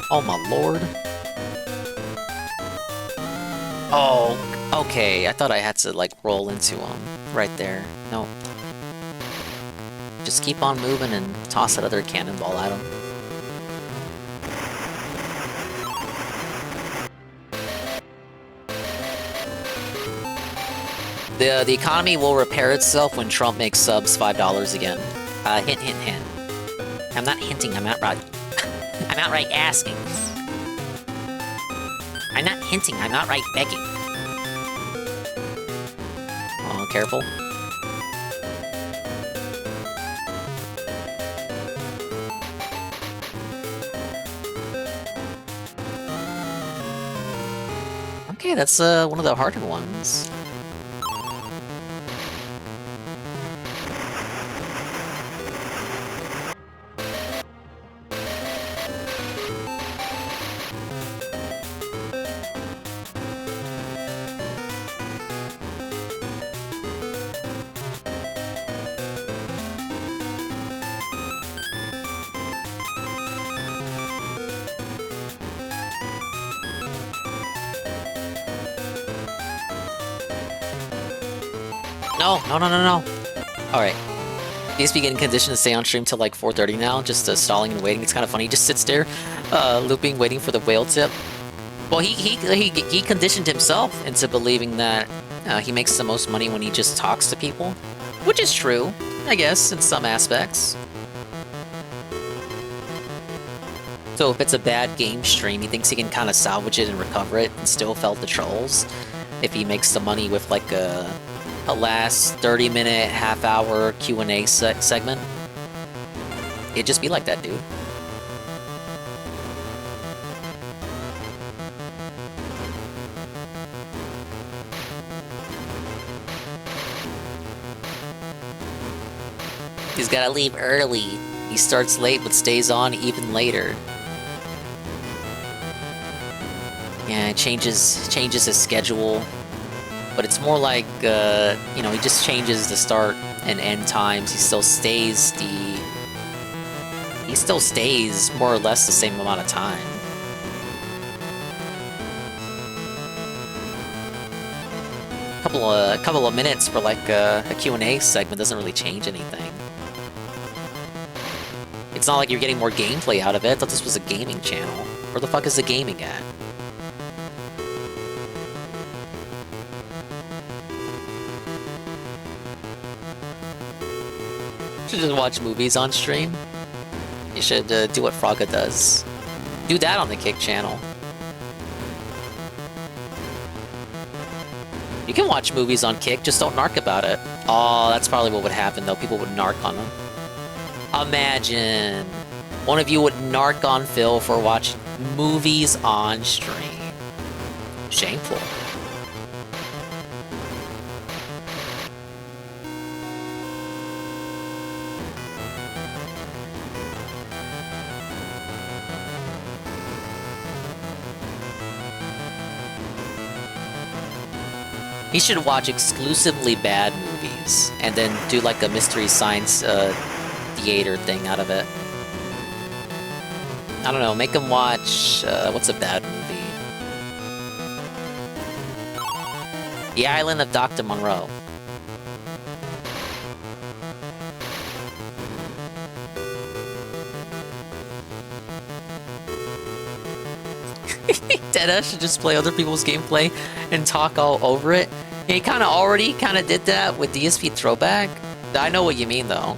Oh my lord. Oh, okay. I thought I had to, like, roll into him. Right there. Nope. Just keep on moving and toss that other cannonball at him. The economy will repair itself when Trump makes subs $5 again. Hint, hint, hint. I'm not hinting, I'm outright asking. I'm not hinting, I'm outright begging. Oh, careful. Okay, that's one of the harder ones. No. Alright. He's getting conditioned to stay on stream till like 4:30 now, just stalling and waiting. It's kind of funny. He just sits there, looping, waiting for the whale tip. Well, he conditioned himself into believing that he makes the most money when he just talks to people. Which is true, I guess, in some aspects. So if it's a bad game stream, he thinks he can kind of salvage it and recover it and still felt the trolls. If he makes the money with like a last 30-minute, half-hour Q&A segment. It'd just be like that, dude. He's gotta leave early. He starts late but stays on even later. Yeah, it changes his schedule. But it's more like, you know, he just changes the start and end times. He still stays more or less the same amount of time. A couple of minutes for like a Q&A segment doesn't really change anything. It's not like you're getting more gameplay out of it. I thought this was a gaming channel. Where the fuck is the gaming at? You should just watch movies on stream. You should do what 𝓓𝓸𝓷𝓭 does. Do that on the Kick channel. You can watch movies on Kick, just don't narc about it. Oh, that's probably what would happen though. People would narc on them. Imagine one of you would narc on Phil for watching movies on stream. Shameful. He should watch exclusively bad movies, and then do like a Mystery Science theater thing out of it. I don't know, make him watch, what's a bad movie? The Island of Dr. Monroe. Deadass should just play other people's gameplay and talk all over it. He kind of already did that with DSP Throwback. I know what you mean though.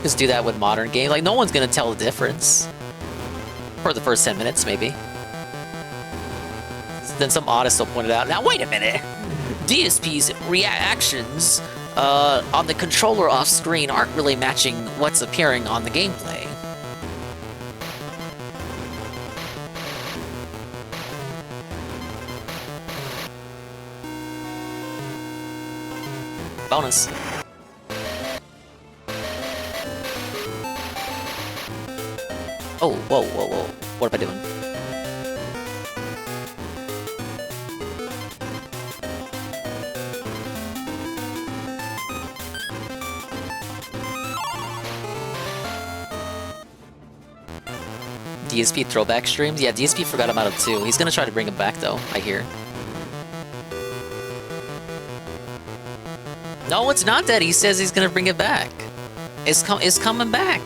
Just do that with modern game. Like no one's gonna tell the difference. For the first 10 minutes, maybe. Then some autist will point it out. Now, wait a minute! DSP's reactions on the controller off screen aren't really matching what's appearing on the gameplay. Bonus. Oh, whoa, whoa, whoa. What am I doing? DSP throwback streams? Yeah, DSP forgot about him too. He's gonna try to bring him back though, I hear. No, it's not that. He says he's gonna bring it back. It's coming back.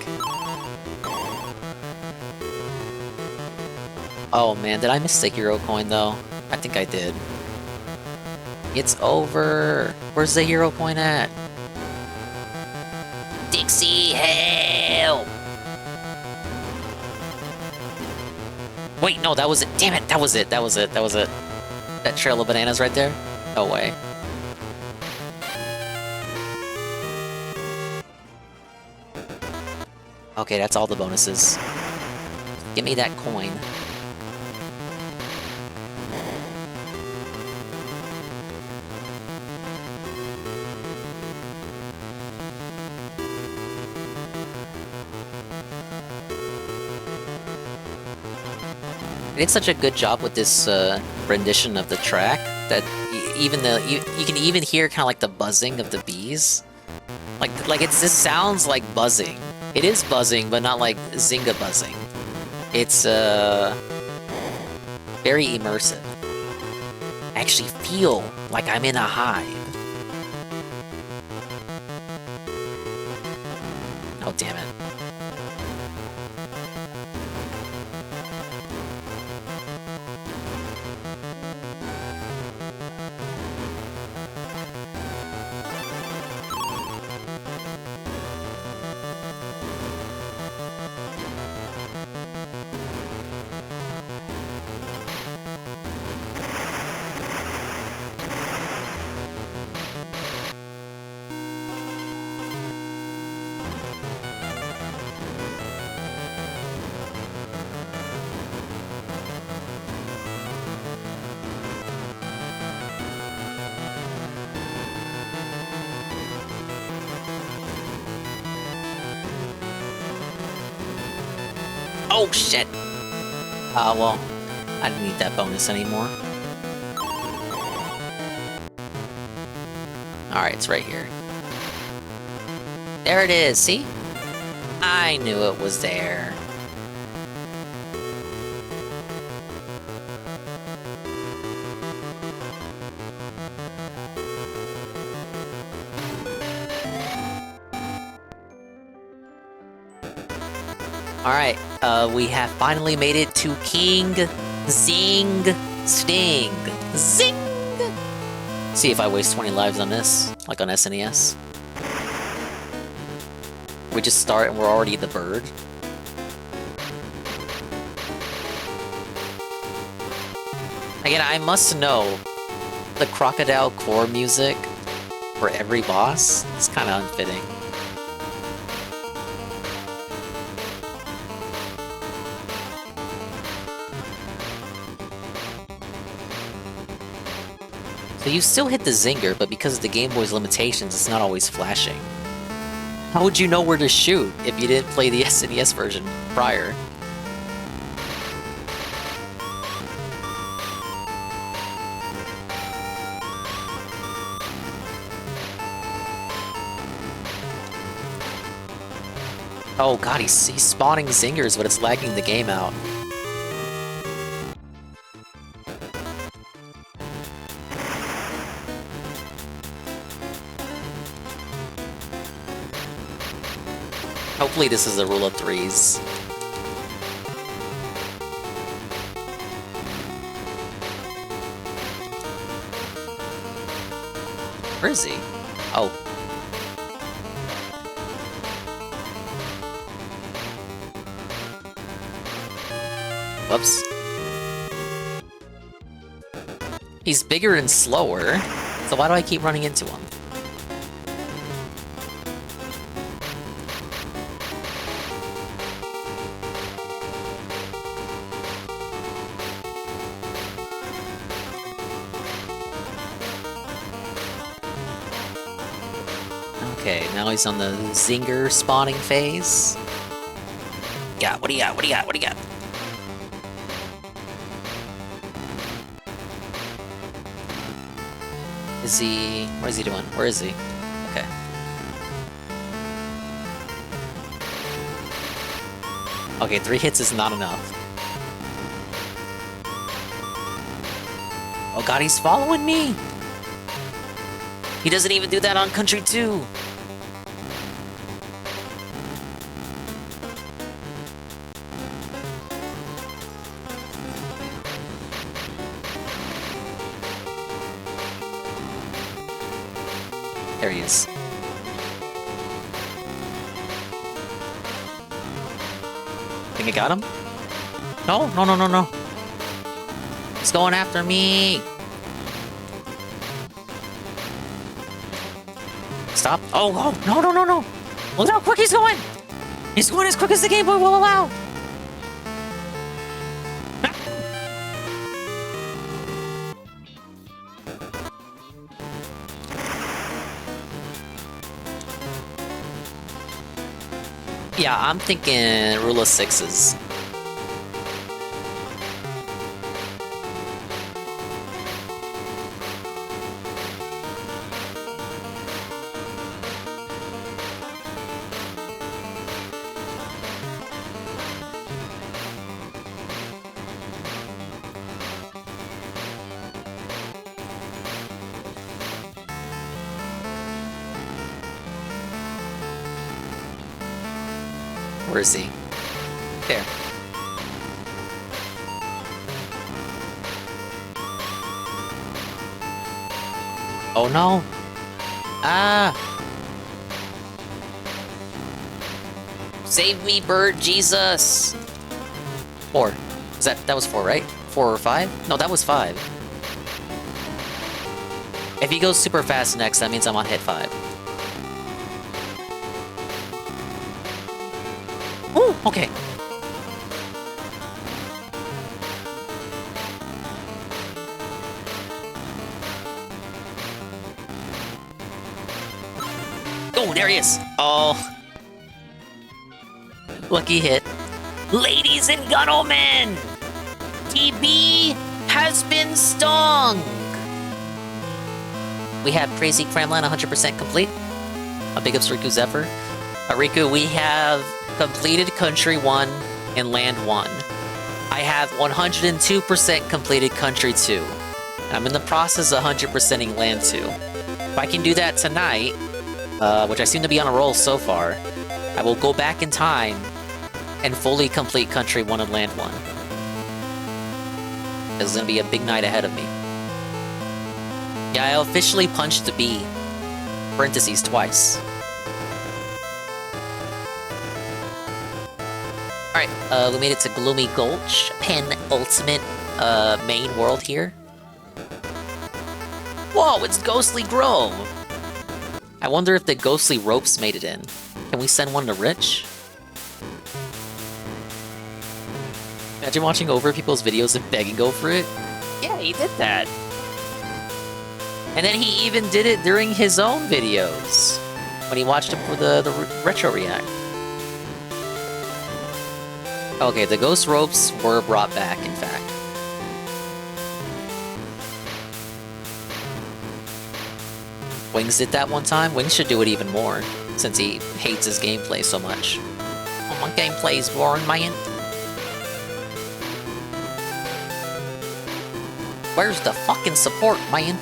Oh man, did I miss the hero coin though? I think I did. It's over. Where's the hero coin at? Dixie, help! Wait, no, that was it. Damn it, that was it. That was it. That was it. That trail of bananas right there? No way. Okay, that's all the bonuses. Give me that coin. They did such a good job with this rendition of the track that even you can even hear kind of like the buzzing of the bees. Like it sounds like buzzing. It is buzzing, but not like Zynga buzzing. It's very immersive. I actually feel like I'm in a hive. Oh damn it. Oh shit! Well, I didn't need that bonus anymore. Alright, it's right here. There it is, see? I knew it was there. Alright, we have finally made it to King Zing Sting. Zing! See if I waste 20 lives on this, like on SNES. We just start and we're already the bird. Again, I must know the Crocodile core music for every boss. It's kind of unfitting. So you still hit the zinger, but because of the Game Boy's limitations, it's not always flashing. How would you know where to shoot if you didn't play the SNES version prior? Oh god, he's spawning zingers, but it's lagging the game out. Hopefully this is a rule of threes. Where is he? Oh. Whoops. He's bigger and slower, so why do I keep running into him? Okay, now he's on the Zinger spawning phase. Yeah, what do you got? What do you got? What do you got? Is he... what is he doing? Where is he? Okay. Okay, 3 hits is not enough. Oh god, he's following me! He doesn't even do that on Country 2! There he is. Think I got him? No, no, no, no, no. He's going after me! Stop. Oh, oh, no, no, no, no! Look how quick he's going! He's going as quick as the Game Boy will allow! Yeah, I'm thinking rule of 6s. Where is he? There. Oh no! Ah! Save me, bird Jesus! 4. That was 4, right? 4 or 5? No, that was 5. If he goes super fast next, that means I'm on hit 5. Ooh, okay. Oh, there he is. Oh. Lucky hit. Ladies and gentlemen, TB has been stung. We have Crazy Kremlin 100% complete. A big ups for 𝓓𝓸𝓷𝓭. Riku, we have completed Country 1 and Land 1. I have 102% completed Country 2. I'm in the process of 100%ing Land 2. If I can do that tonight, which I seem to be on a roll so far, I will go back in time and fully complete Country 1 and Land 1. This is going to be a big night ahead of me. Yeah, I officially punched the B, parentheses, twice. Alright, we made it to Gloomy Gulch, penultimate main world here. Whoa, it's Ghostly Grove! I wonder if the Ghostly Ropes made it in. Can we send one to Rich? Imagine watching over people's videos and begging over it. Yeah, he did that. And then he even did it during his own videos. When he watched him for the Retro React. Okay, the Ghost Ropes were brought back, in fact. Wings did that one time. Wings should do it even more, since he hates his gameplay so much. Oh, my gameplay's boring, man. Where's the fucking support, man?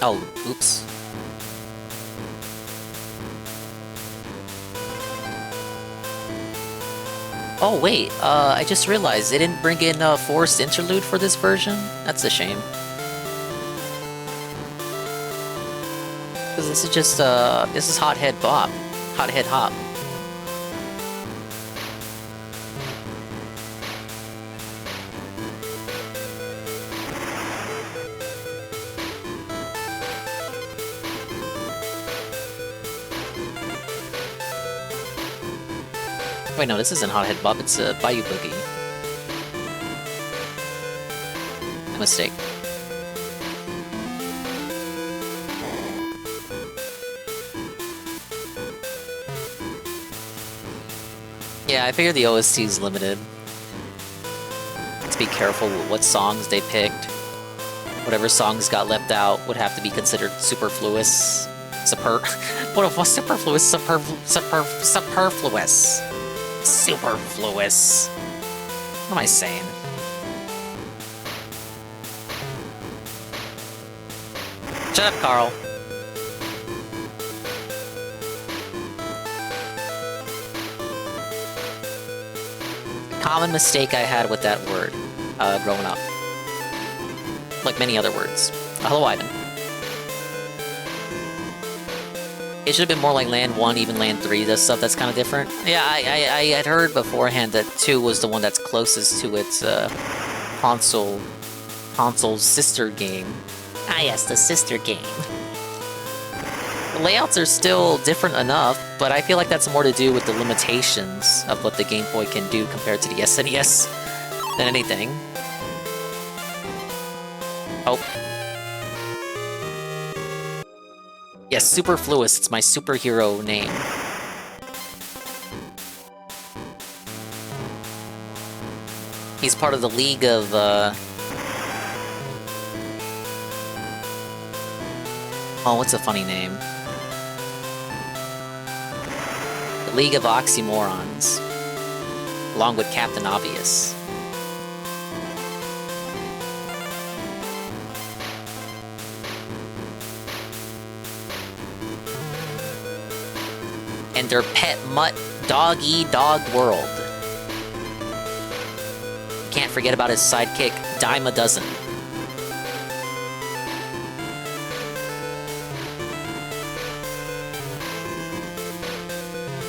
Oh, oops. Oh wait, I just realized they didn't bring in a forced interlude for this version? That's a shame. Because this is just, this is Hothead Bob. Hothead Hop. Wait, no, this isn't Hothead Bob, it's Bayou Boogie. Mistake. Yeah, I figured the OST is limited. Let's be careful with what songs they picked. Whatever songs got left out would have to be considered superfluous. What's superfluous? Superfluous. Superfluous. What am I saying? Shut up, Carl. Common mistake I had with that word, growing up. Like many other words. Hello, Ivan. It should have been more like Land 1, even Land 3, that stuff that's kind of different. Yeah, I had heard beforehand that 2 was the one that's closest to its console's sister game. Ah yes, the sister game. The layouts are still different enough, but I feel like that's more to do with the limitations of what the Game Boy can do compared to the SNES than anything. Oh. Yes, Superfluous, it's my superhero name. He's part of the League of, oh, what's a funny name? The League of Oxymorons. Along with Captain Obvious. And their pet mutt, Dog World. Can't forget about his sidekick, 𝓓𝓸𝓷𝓭.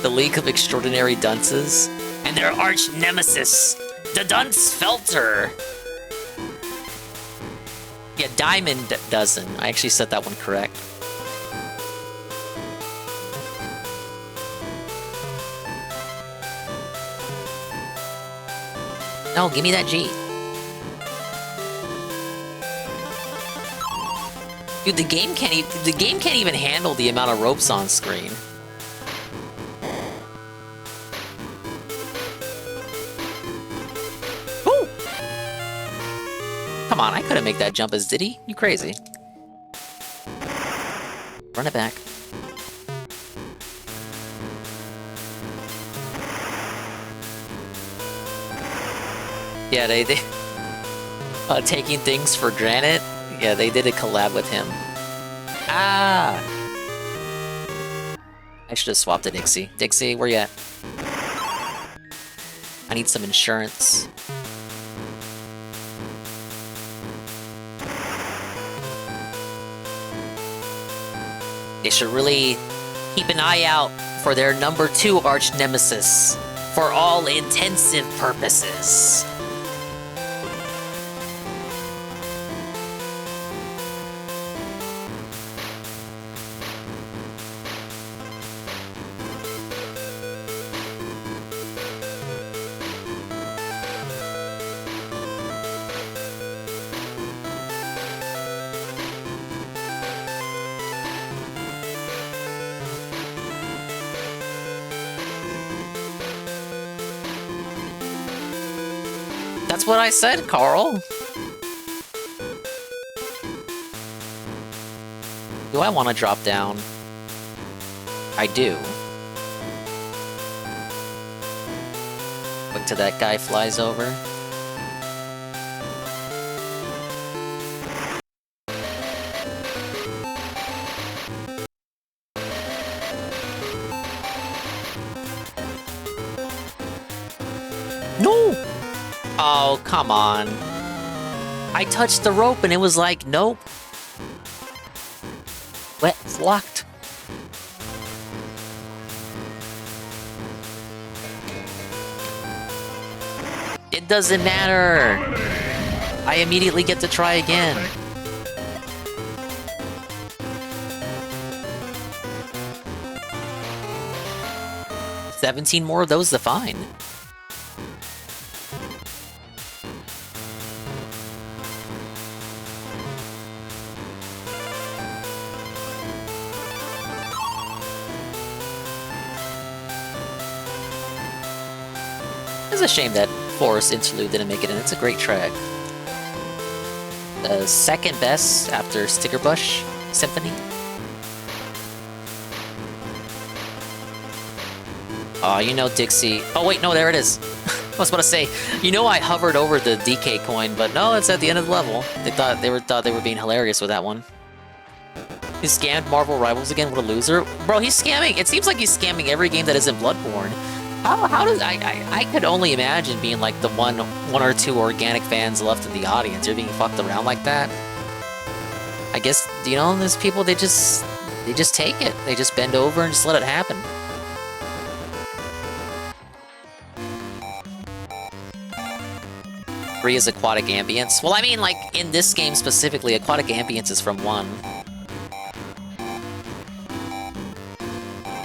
The League of Extraordinary Dunces, and their arch nemesis, the 𝓓𝓸𝓷𝓷𝓰. Yeah, Diamond Dozen. I actually said that one correct. No, give me that G. Dude, the game can't even handle the amount of ropes on screen. Woo! Come on, I couldn't make that jump as Diddy. You crazy. Run it back. Yeah, they taking things for granted. Yeah, they did a collab with him. Ah! I should have swapped to Dixie. Dixie, where you at? I need some insurance. They should really keep an eye out for their number 2 arch nemesis for all intensive purposes. That's what I said, Carl. Do I want to drop down? I do. Wait till that guy flies over. No! Oh, come on. I touched the rope and it was like, nope. Wet, it's locked. It doesn't matter. I immediately get to try again. $17 more of those to find. It's a shame that Forest Interlude didn't make it in. It's a great track. The second best after Stickerbush Symphony. Oh, you know Dixie. Oh wait, no, there it is. I was about to say, you know I hovered over the DK coin, but no, it's at the end of the level. They thought they were being hilarious with that one. He scammed Marvel Rivals again. What a loser, bro! He's scamming. It seems like he's scamming every game that isn't Bloodborne. How does I could only imagine being like the one or two organic fans left in the audience. You're being fucked around like that. I guess, you know, there's people, they just take it. They just bend over and just let it happen. Three is Aquatic Ambience. Well, I mean, like, in this game specifically, Aquatic Ambience is from 1.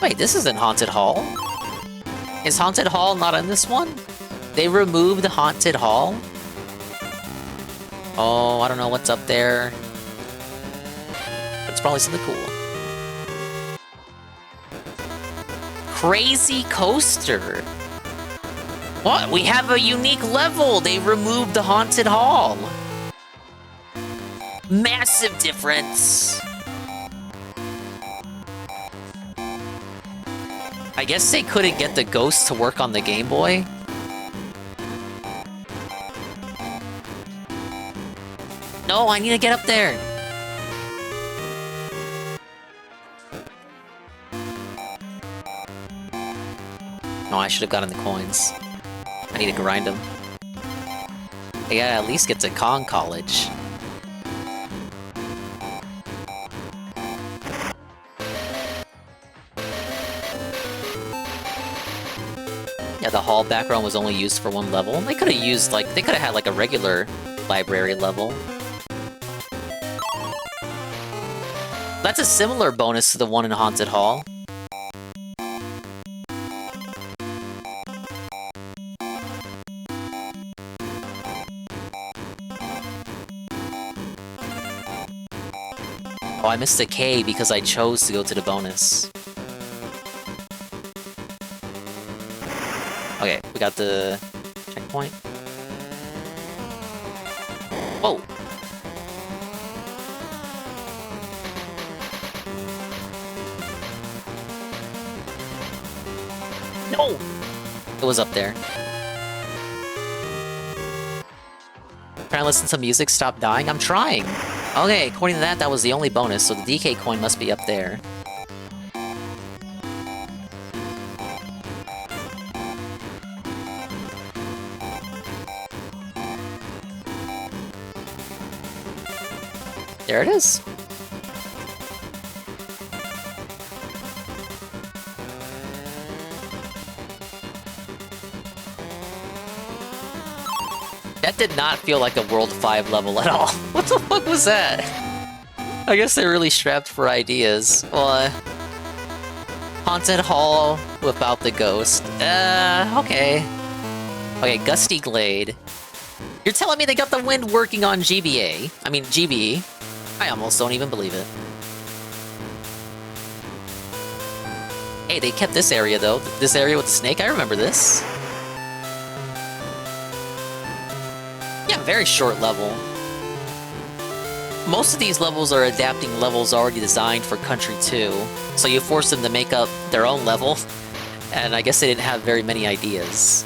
Wait, this isn't Haunted Hall? Is Haunted Hall not in this one? They removed Haunted Hall? Oh, I don't know what's up there. But it's probably something cool. Crazy Coaster! What? We have a unique level! They removed the Haunted Hall! Massive difference! I guess they couldn't get the ghost to work on the Game Boy. No, I need to get up there! No, I should have gotten the coins. I need to grind them. I gotta at least get to Kong College. Yeah, the hall background was only used for 1 level. They could have used, like, they could have had, like, a regular library level. That's a similar bonus to the one in Haunted Hall. Oh, I missed a K because I chose to go to the bonus. Okay, we got the checkpoint. Whoa! No! It was up there. Trying to listen to some music, stop dying? I'm trying! Okay, according to that, that was the only bonus, so the DK coin must be up there. There it is. That did not feel like a World 5 level at all. What the fuck was that? I guess they're really strapped for ideas. Well, Haunted Hall without the ghost. Okay. Okay, Gusty Glade. You're telling me they got the wind working on GBA? I mean, GBE. I almost don't even believe it. Hey, they kept this area, though. This area with the snake, I remember this. Yeah, very short level. Most of these levels are adapting levels already designed for Country 2, so you force them to make up their own level, and I guess they didn't have very many ideas.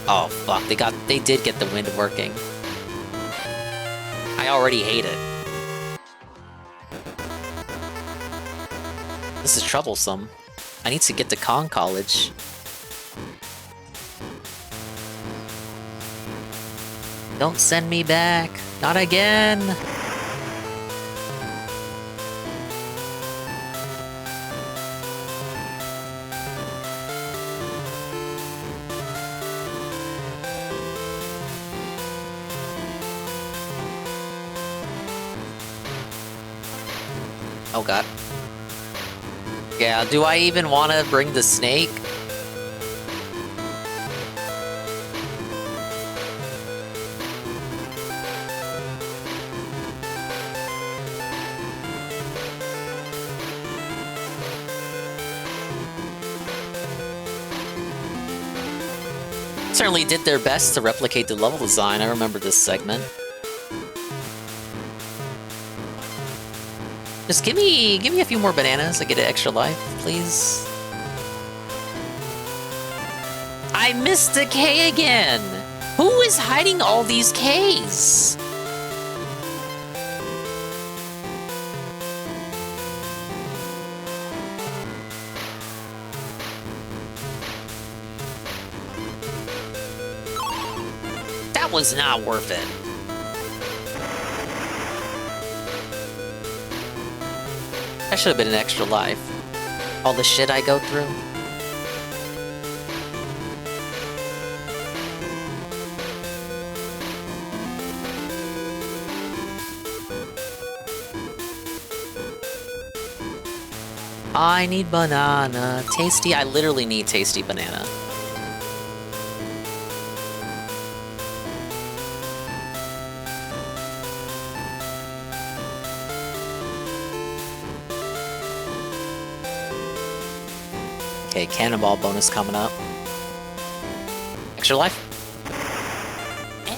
Oh fuck, they did get the wind working. I already hate it. This is troublesome. I need to get to Kong College. Don't send me back. Not again. Oh god. Yeah, do I even want to bring the snake? Certainly did their best to replicate the level design. I remember this segment. Just give me a few more bananas. I get an extra life, please. I missed a K again. Who is hiding all these Ks? That was not worth it. That should have been an extra life. All the shit I go through. I need banana. Tasty. I literally need tasty banana. Okay, cannonball bonus coming up. Extra life.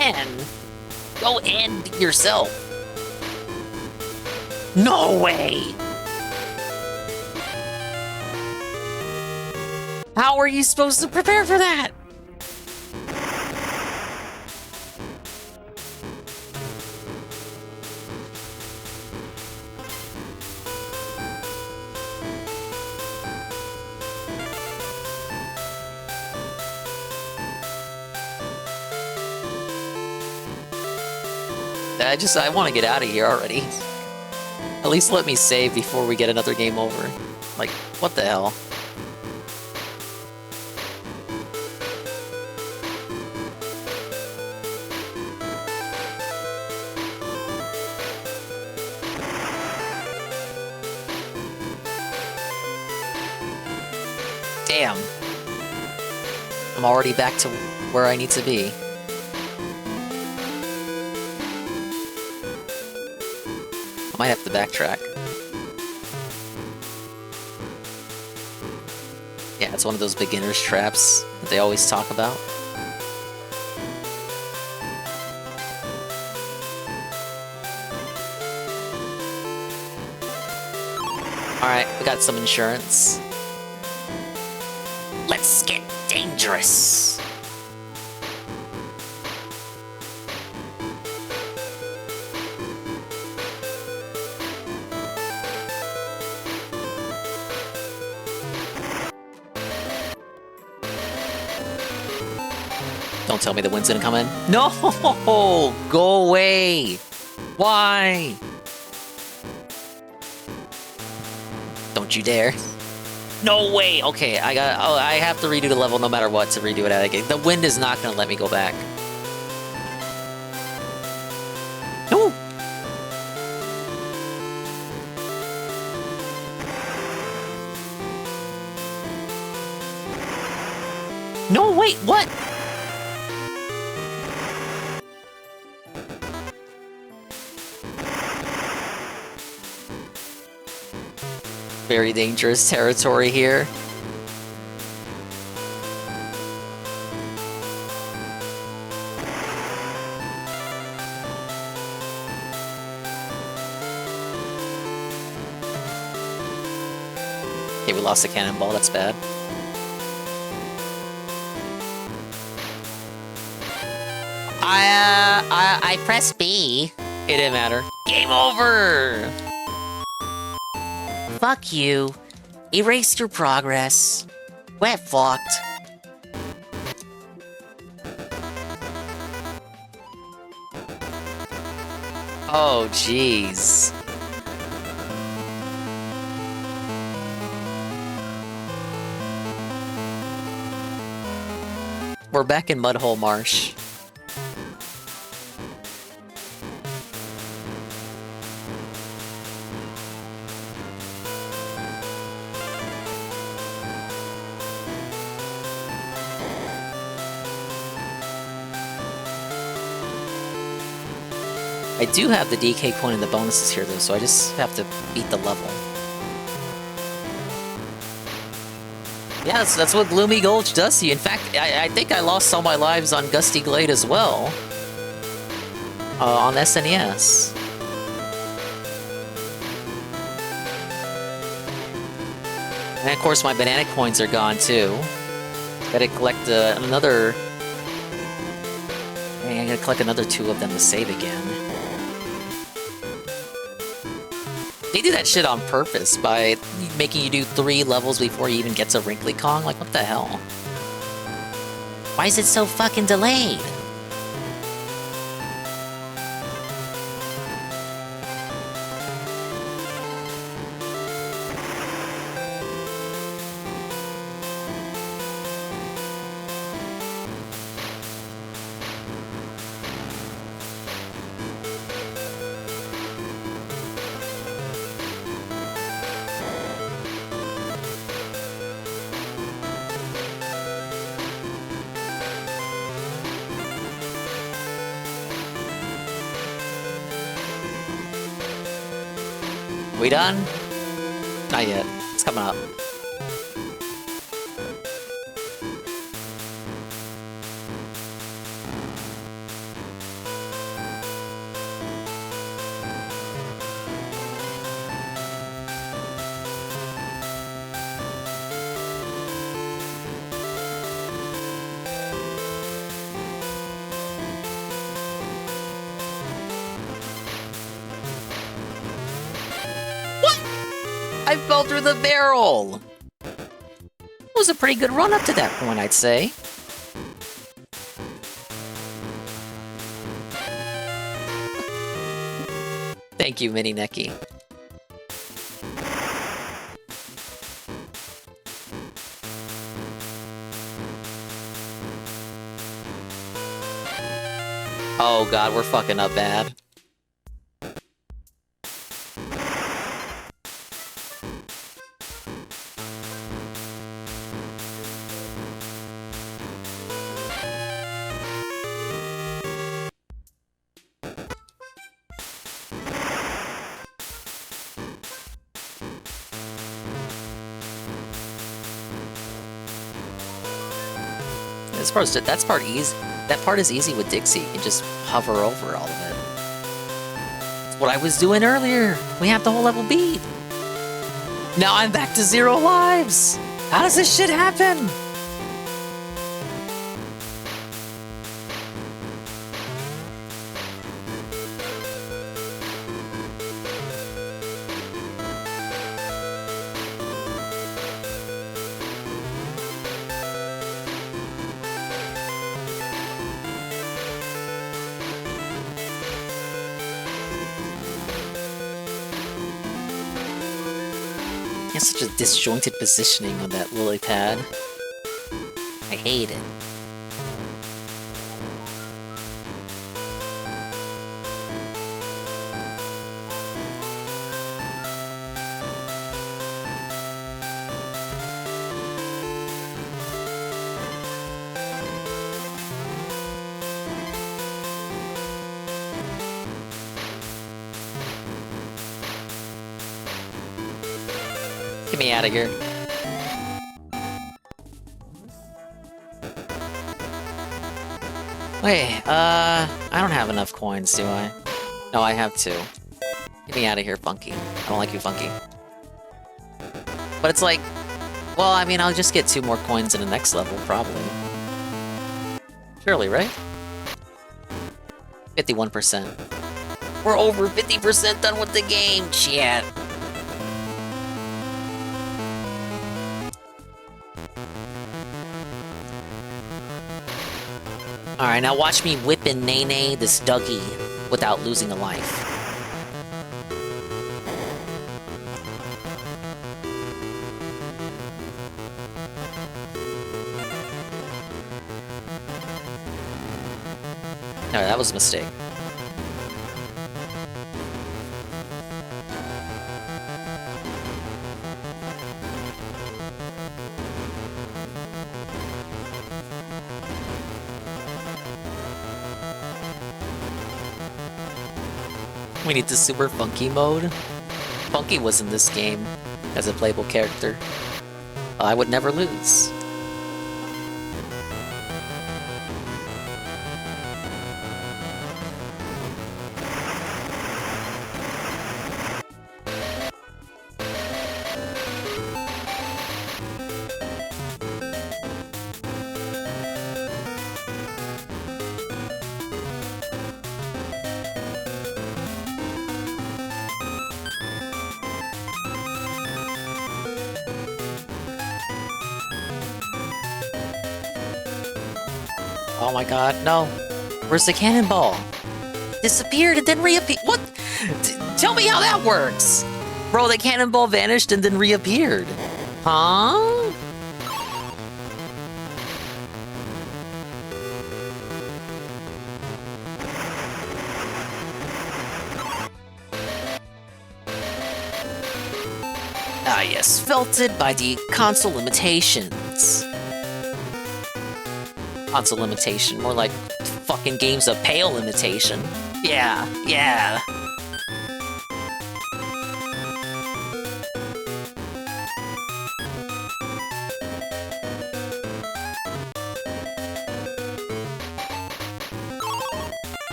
And go end yourself. No way! How are you supposed to prepare for that? I want to get out of here already. At least let me save before we get another game over. Like, what the hell? Damn. I'm already back to where I need to be. I might have to backtrack. Yeah, it's one of those beginner's traps that they always talk about. Alright, we got some insurance. Let's get dangerous! Don't tell me the wind's gonna come in. No! Go away! Why? Don't you dare. No way! Okay, I have to redo the level no matter what to redo it out again. The wind is not gonna let me go back. No! No, wait, what? Very dangerous territory here. Okay, we lost a cannonball, that's bad. I pressed B. It didn't matter. Game over! Fuck you. Erase your progress. We're fucked. Oh, jeez. We're back in Mudhole Marsh. I do have the DK coin and the bonuses here though, so I just have to beat the level. Yeah, that's what 𝓓𝓸𝓷𝓭 does to you. In fact, I think I lost all my lives on 𝓓𝓸𝓷𝓰 as well. On SNES. And of course my banana coins are gone too. Gotta collect another... I gotta collect another 2 of them to save again. They do that shit on purpose by making you do 3 levels before you even get to 𝓓𝓸𝓷𝓭. Like, what the hell? Why is it so fucking delayed? We done? Not yet. It's coming up. I fell through the barrel! It was a pretty good run up to that point, I'd say. Thank you, Mini Neki. Oh god, we're fucking up bad. That part is easy with Dixie. You just hover over all of it. That's what I was doing earlier. We have the whole level beat. Now I'm back to 0 lives. How does this shit happen? It's such a disjointed positioning on that lily pad. I hate it. Get me out of here. Wait, I don't have enough coins, do I? No, I have 2. Get me out of here, Funky. I don't like you, Funky. But it's like, well, I mean, I'll just get 2 more coins in the next level, probably. Surely, right? 51%. We're over 50% done with the game, chat. Alright, now watch me whip and nay-nay this Dougie without losing a life. Alright, that was a mistake. We need the super funky mode. Funky was in this game as a playable character. I would never lose. Oh my god, no. Where's the cannonball? Disappeared and then reappeared. What? Tell me how that works! Bro, the cannonball vanished and then reappeared. Huh? Ah yes, felted by the console limitations. Console limitation, more like fucking games of pale limitation. Yeah, yeah.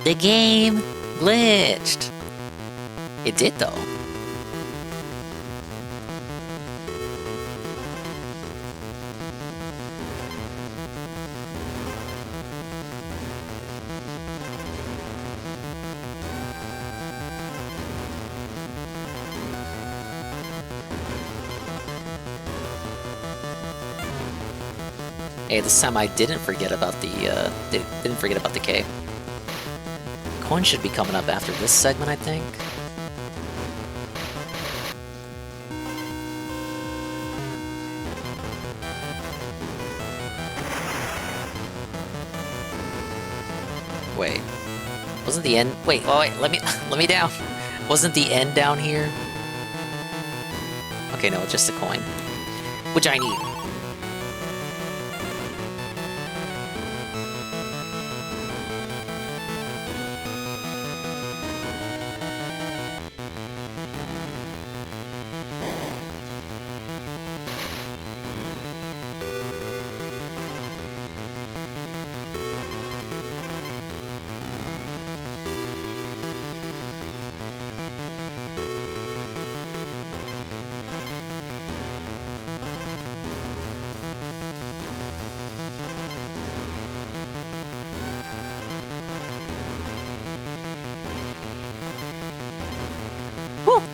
The game glitched. It did though. Hey, this time I didn't forget about the K. Coin should be coming up after this segment, I think. Wait. Wasn't the end? Wait, oh wait, let me down. Wasn't the end down here? Okay, no, it's just a coin. Which I need.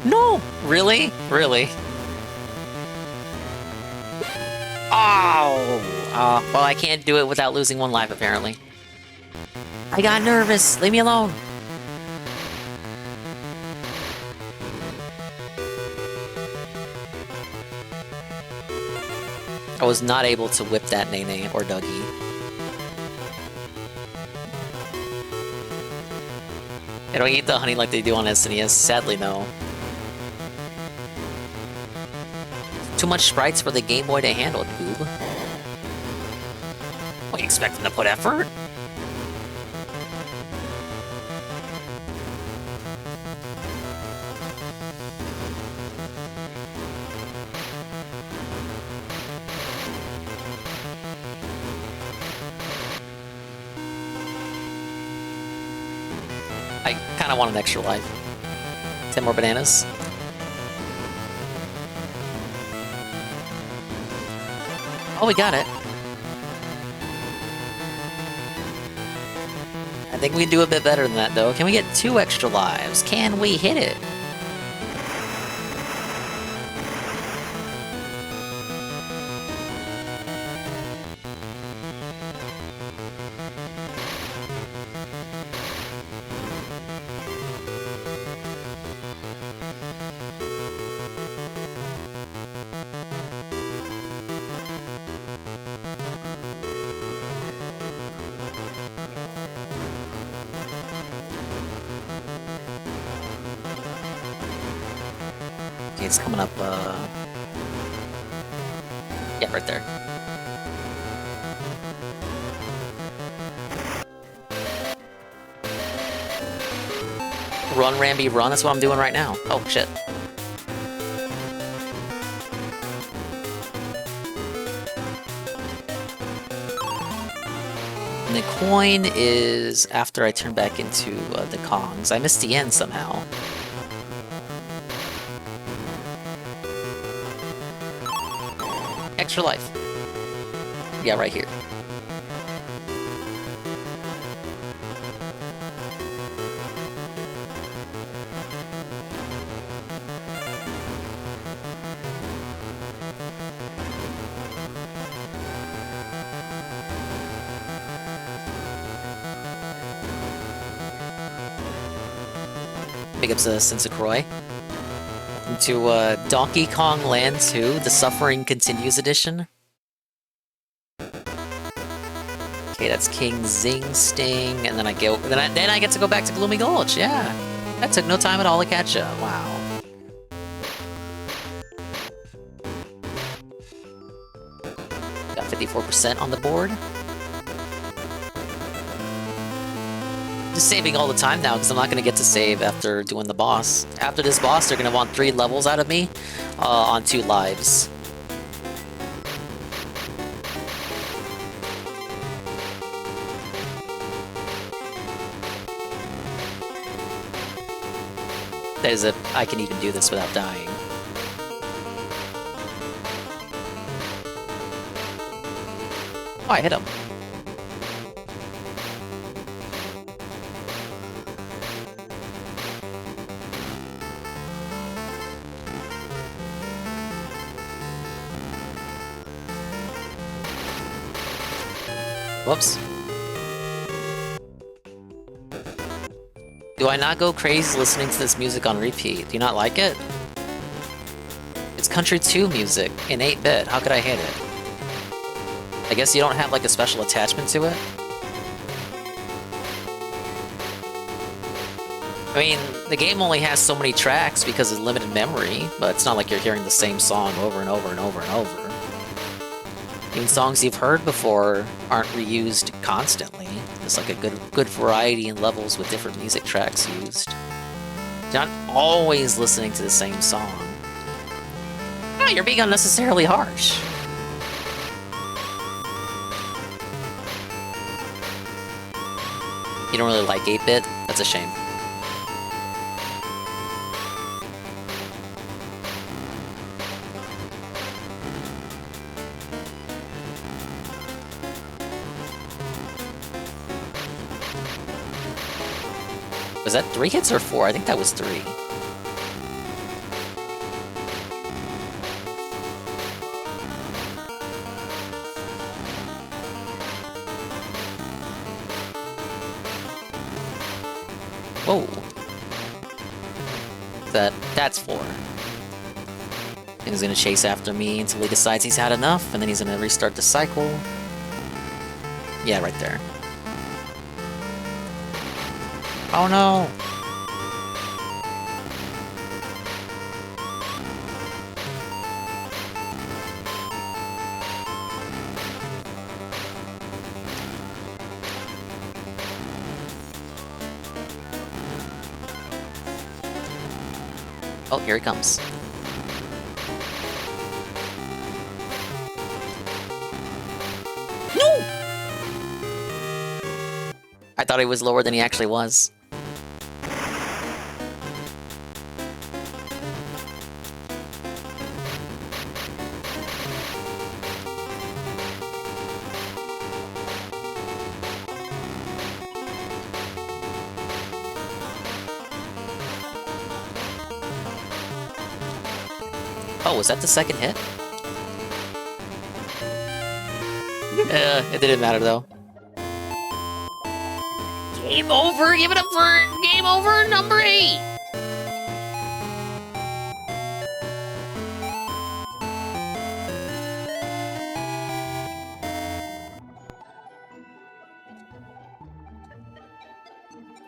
No! Really? Really? Oh! Well, I can't do it without losing one life, apparently. I got nervous! Leave me alone! I was not able to whip that 𝓓𝓸 or 𝓓𝓸𝓷𝓭. They don't eat the honey like they do on SNES. Sadly, no. Too much sprites for the Game Boy to handle, boob. What, you expect them to put effort? I kinda want an extra life. 10 more bananas. Oh, we got it. I think we can do a bit better than that, though. Can we get 2 extra lives? Can we hit it? Okay, it's coming up, yeah, right there. Run, Rambi, run, that's what I'm doing right now. Oh, shit. And the coin is after I turn back into the Kongs. I missed the end somehow. Extra life. Yeah, right here. Big ups to 𝓓𝓸𝓷𝓭. Welcome to Donkey Kong Land 2, the Suffering Continues edition. Okay, that's King Zing Sting, and then I get to go back to Gloomy Gulch. Yeah, that took no time at all to catch up. Wow. Got 54% on the board. Just saving all the time now because I'm not going to get to save after doing the boss. After this boss, they're going to want 3 levels out of me on 2 lives. As if I can even do this without dying. Oh, I hit him. Whoops. Do I not go crazy listening to this music on repeat? Do you not like it? It's Country 2 music in 8-bit. How could I hate it? I guess you don't have like a special attachment to it? I mean, the game only has so many tracks because of limited memory, but it's not like you're hearing the same song over and over and over and over. Even songs you've heard before aren't reused constantly. There's like a good variety in levels with different music tracks used. You're not always listening to the same song. Oh, you're being unnecessarily harsh. You don't really like 8-bit? That's a shame. Was that 3 hits or 4? I think that was 3. Whoa. That's 4. And he's gonna chase after me until he decides he's had enough, and then he's gonna restart the cycle. Yeah, right there. Oh no! Oh, here he comes. No! I thought he was lower than he actually was. Oh, was that the second hit? It didn't matter though. Game over! Give it up for game over number 8!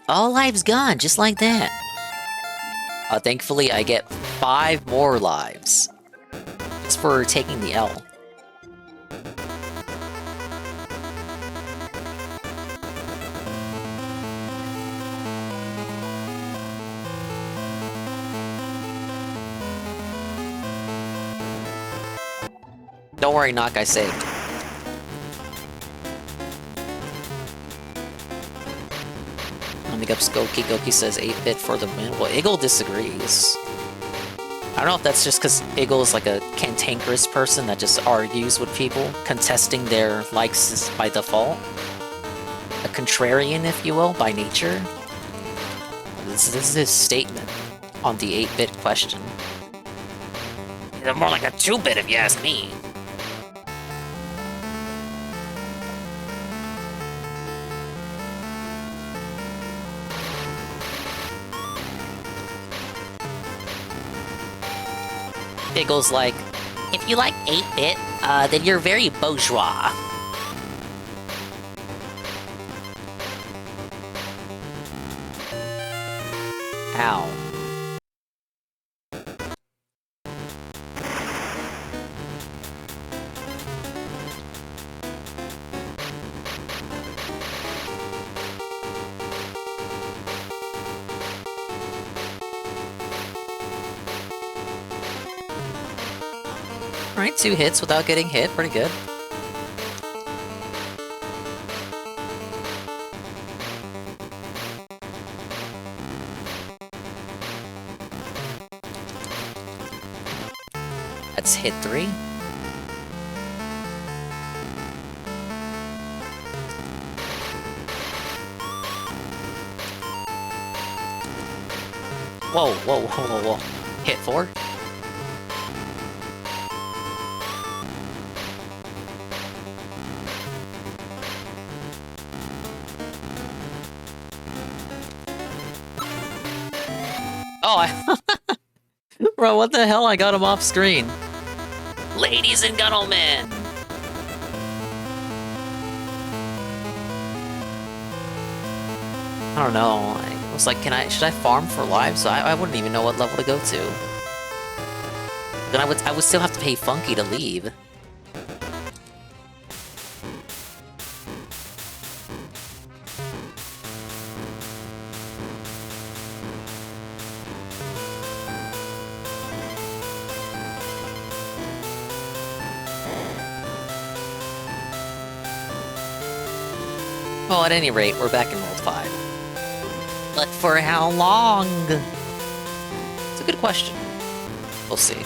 All lives gone, just like that. Thankfully I get 5 more lives. Just for taking the L. Don't worry, Knock, I saved. Big up Skokie. Goki says 8-bit for the win. Well, Iggle disagrees. I don't know if that's just because Iggle is like a cantankerous person that just argues with people, contesting their likes by default. A contrarian, if you will, by nature. This is his statement on the 8-bit question. He's more like a 2-bit if you ask me. Iggle's like, if you like 8-bit, then you're very bourgeois. Ow. Alright, 2 hits without getting hit, pretty good. That's hit 3. Whoa, whoa, whoa, whoa, whoa. Hit 4. Oh, bro, what the hell? I got him off screen. Ladies and gentlemen! I don't know. I was like, should I farm for lives? I wouldn't even know what level to go to. Then I would still have to pay Funky to leave. Well, at any rate, we're back in World 5. But for how long? It's a good question. We'll see.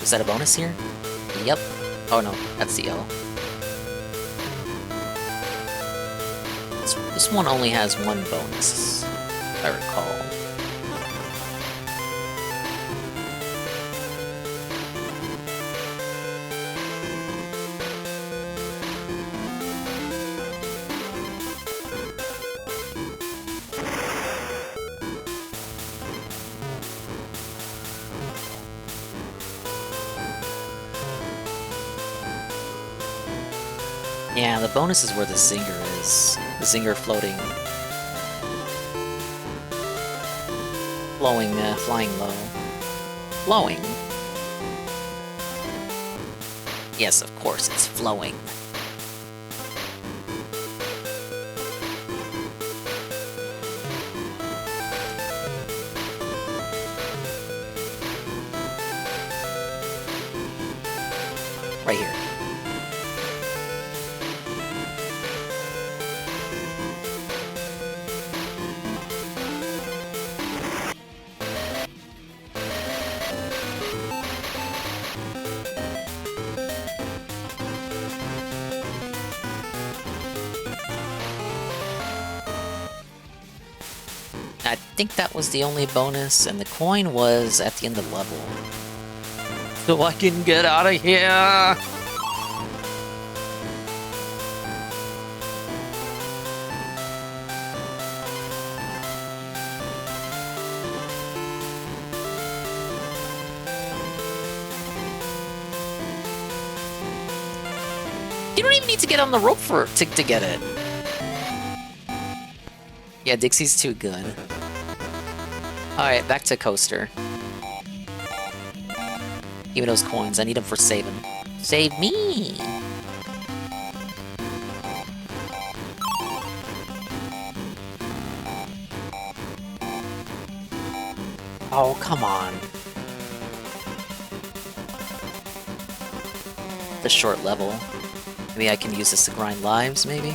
Is that a bonus here? Yep. Oh no, that's the O. This one only has 1 bonus, if I recall. Yeah, the bonus is where the zinger is. The zinger floating. Flying low. Flowing. Yes, of course, it's flowing. Right here. I think that was the only bonus, and the coin was at the end of the level. So I can get out of here! You don't even need to get on the rope to get it. Yeah, Dixie's too good. Alright, back to Coaster. Give me those coins. I need them for saving. Save me! Oh, come on. The short level. Maybe I can use this to grind lives, maybe?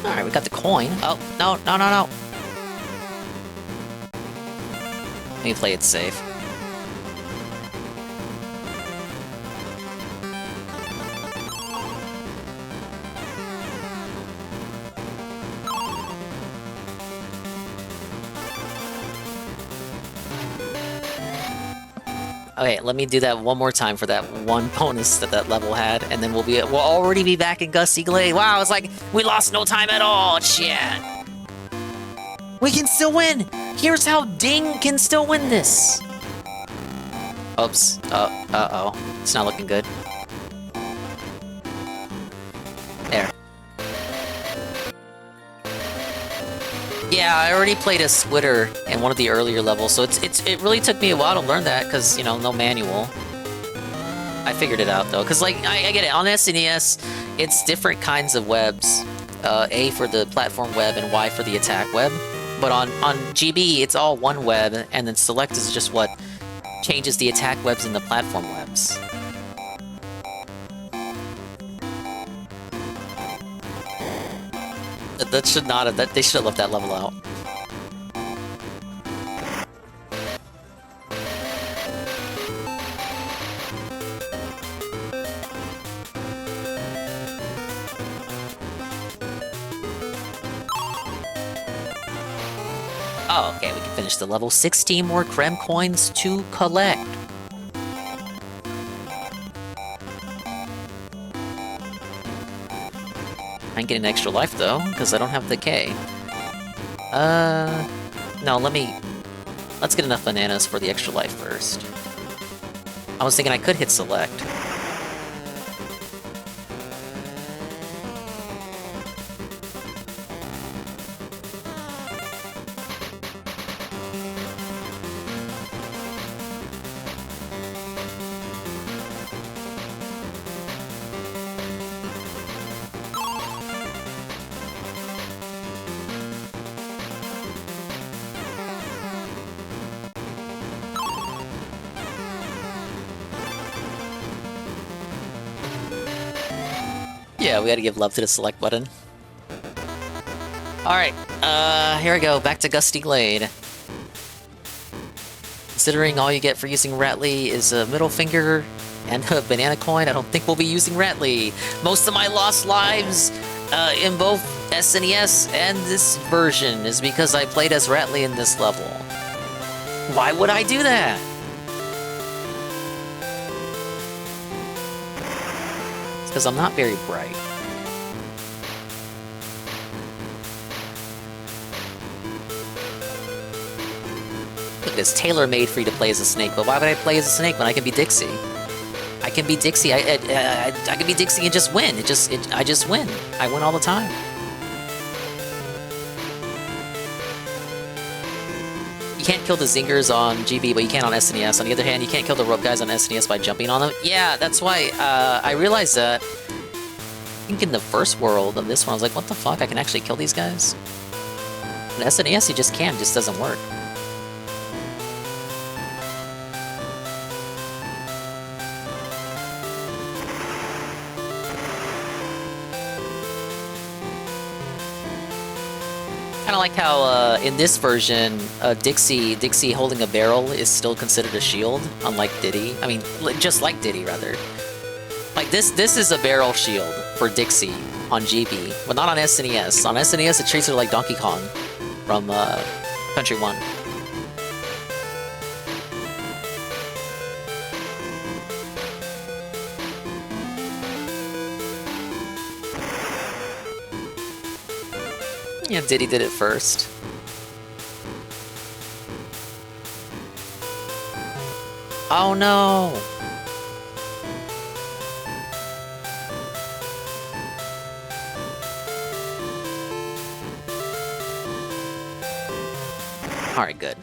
Alright, we got the coin. Oh, no, no, no, no. Let me play it safe. Okay, let me do that one more time for that one bonus that that level had, and then we'll already be back in Gusty Glade. Wow, it's like we lost no time at all. Shit. We can still win. Here's how Ding can still win this. Oops. Uh-oh. It's not looking good. There. Yeah, I already played a Squitter in one of the earlier levels, so it really took me a while to learn that, because, you know, no manual. I figured it out, though, because, like, I get it. On SNES, it's different kinds of webs. A for the platform web and Y for the attack web. But on GB, it's all one web, and then select is just what changes the attack webs and the platform webs. That should not have... They should have left that level out. Oh, okay, we can finish the level. 16 more Creme coins to collect. I can get an extra life, though, because I don't have the K. No, let's get enough bananas for the extra life first. I was thinking I could hit select. Yeah, we gotta give love to the select button. Alright, here we go, back to Gusty Glade. Considering all you get for using 𝓓𝓸𝓷𝓭 is a middle finger and a banana coin, I don't think we'll be using 𝓓𝓸𝓷𝓭. Most of my lost lives in both SNES and this version is because I played as 𝓓𝓸𝓷𝓭 in this level. Why would I do that? Because I'm not very bright. Look, it's tailor-made for you to play as a snake, but why would I play as a snake when I can be Dixie? I can be Dixie. I can be Dixie and just win. I just win. I win all the time. You can't kill the zingers on GB, but you can on SNES. On the other hand, you can't kill the rope guys on SNES by jumping on them. Yeah, that's why I realized that. I think in the first world of this one, I was like, what the fuck? I can actually kill these guys? In SNES, you just can't. It just doesn't work. Kind of like how in this version, Dixie holding a barrel is still considered a shield, unlike Diddy. I mean, just like Diddy, rather. Like this is a barrel shield for Dixie on GB, but not on SNES. On SNES, it treats her like Donkey Kong from Country 1. Yeah, Diddy did it first. Oh no! Alright, good.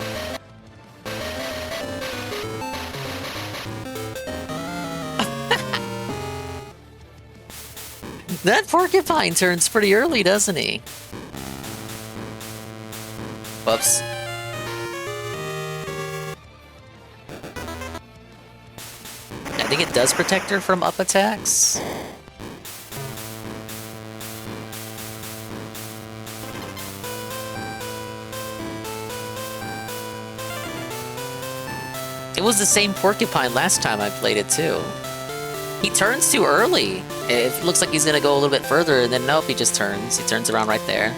That porcupine turns pretty early, doesn't he? Whoops. I think it does protect her from up attacks. It was the same porcupine last time I played it too. He turns too early. It looks like he's gonna go a little bit further, and then nope, he just turns. He turns around right there.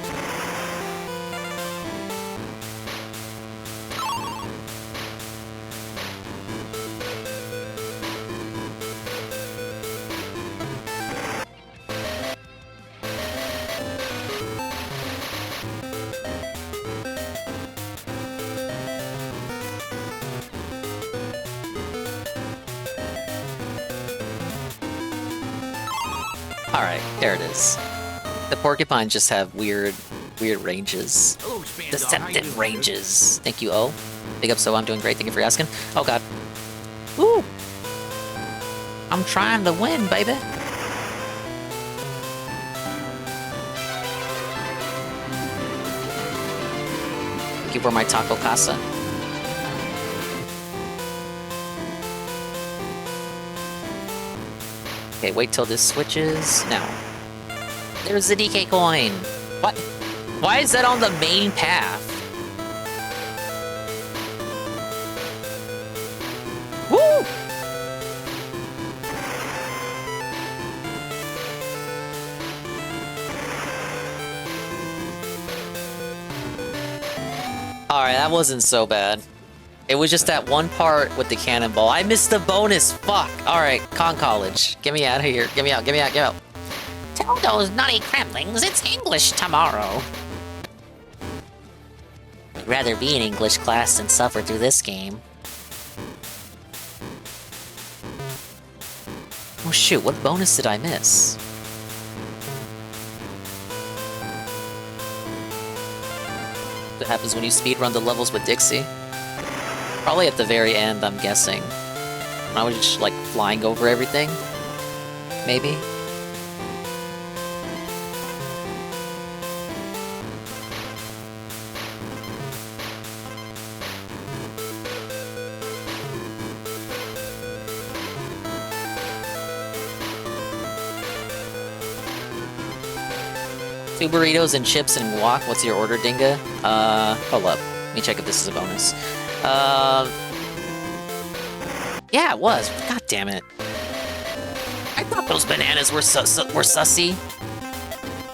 Alright, there it is. The porcupines just have weird ranges. Deceptive ranges. Thank you, O. Big up, so I'm doing great. Thank you for asking. Oh god. Woo! I'm trying to win, baby. Thank you for my taco casa. Okay, wait till this switches. Now. There's the DK coin. What? Why is that on the main path? Woo! Alright, that wasn't so bad. It was just that one part with the cannonball. I missed the bonus. Fuck. Alright, Con College. Get me out of here. Get me out. Get me out. Get out. Tell those nutty cremlings it's English tomorrow. I'd rather be in English class than suffer through this game. Oh shoot, what bonus did I miss? What happens when you speedrun the levels with Dixie? Probably at the very end, I'm guessing. I was just, like, flying over everything? Maybe? Two burritos and chips and guac. What's your order, Dinga? Hold up. Let me check if this is a bonus. Yeah, it was. God damn it. I thought those bananas were sussy.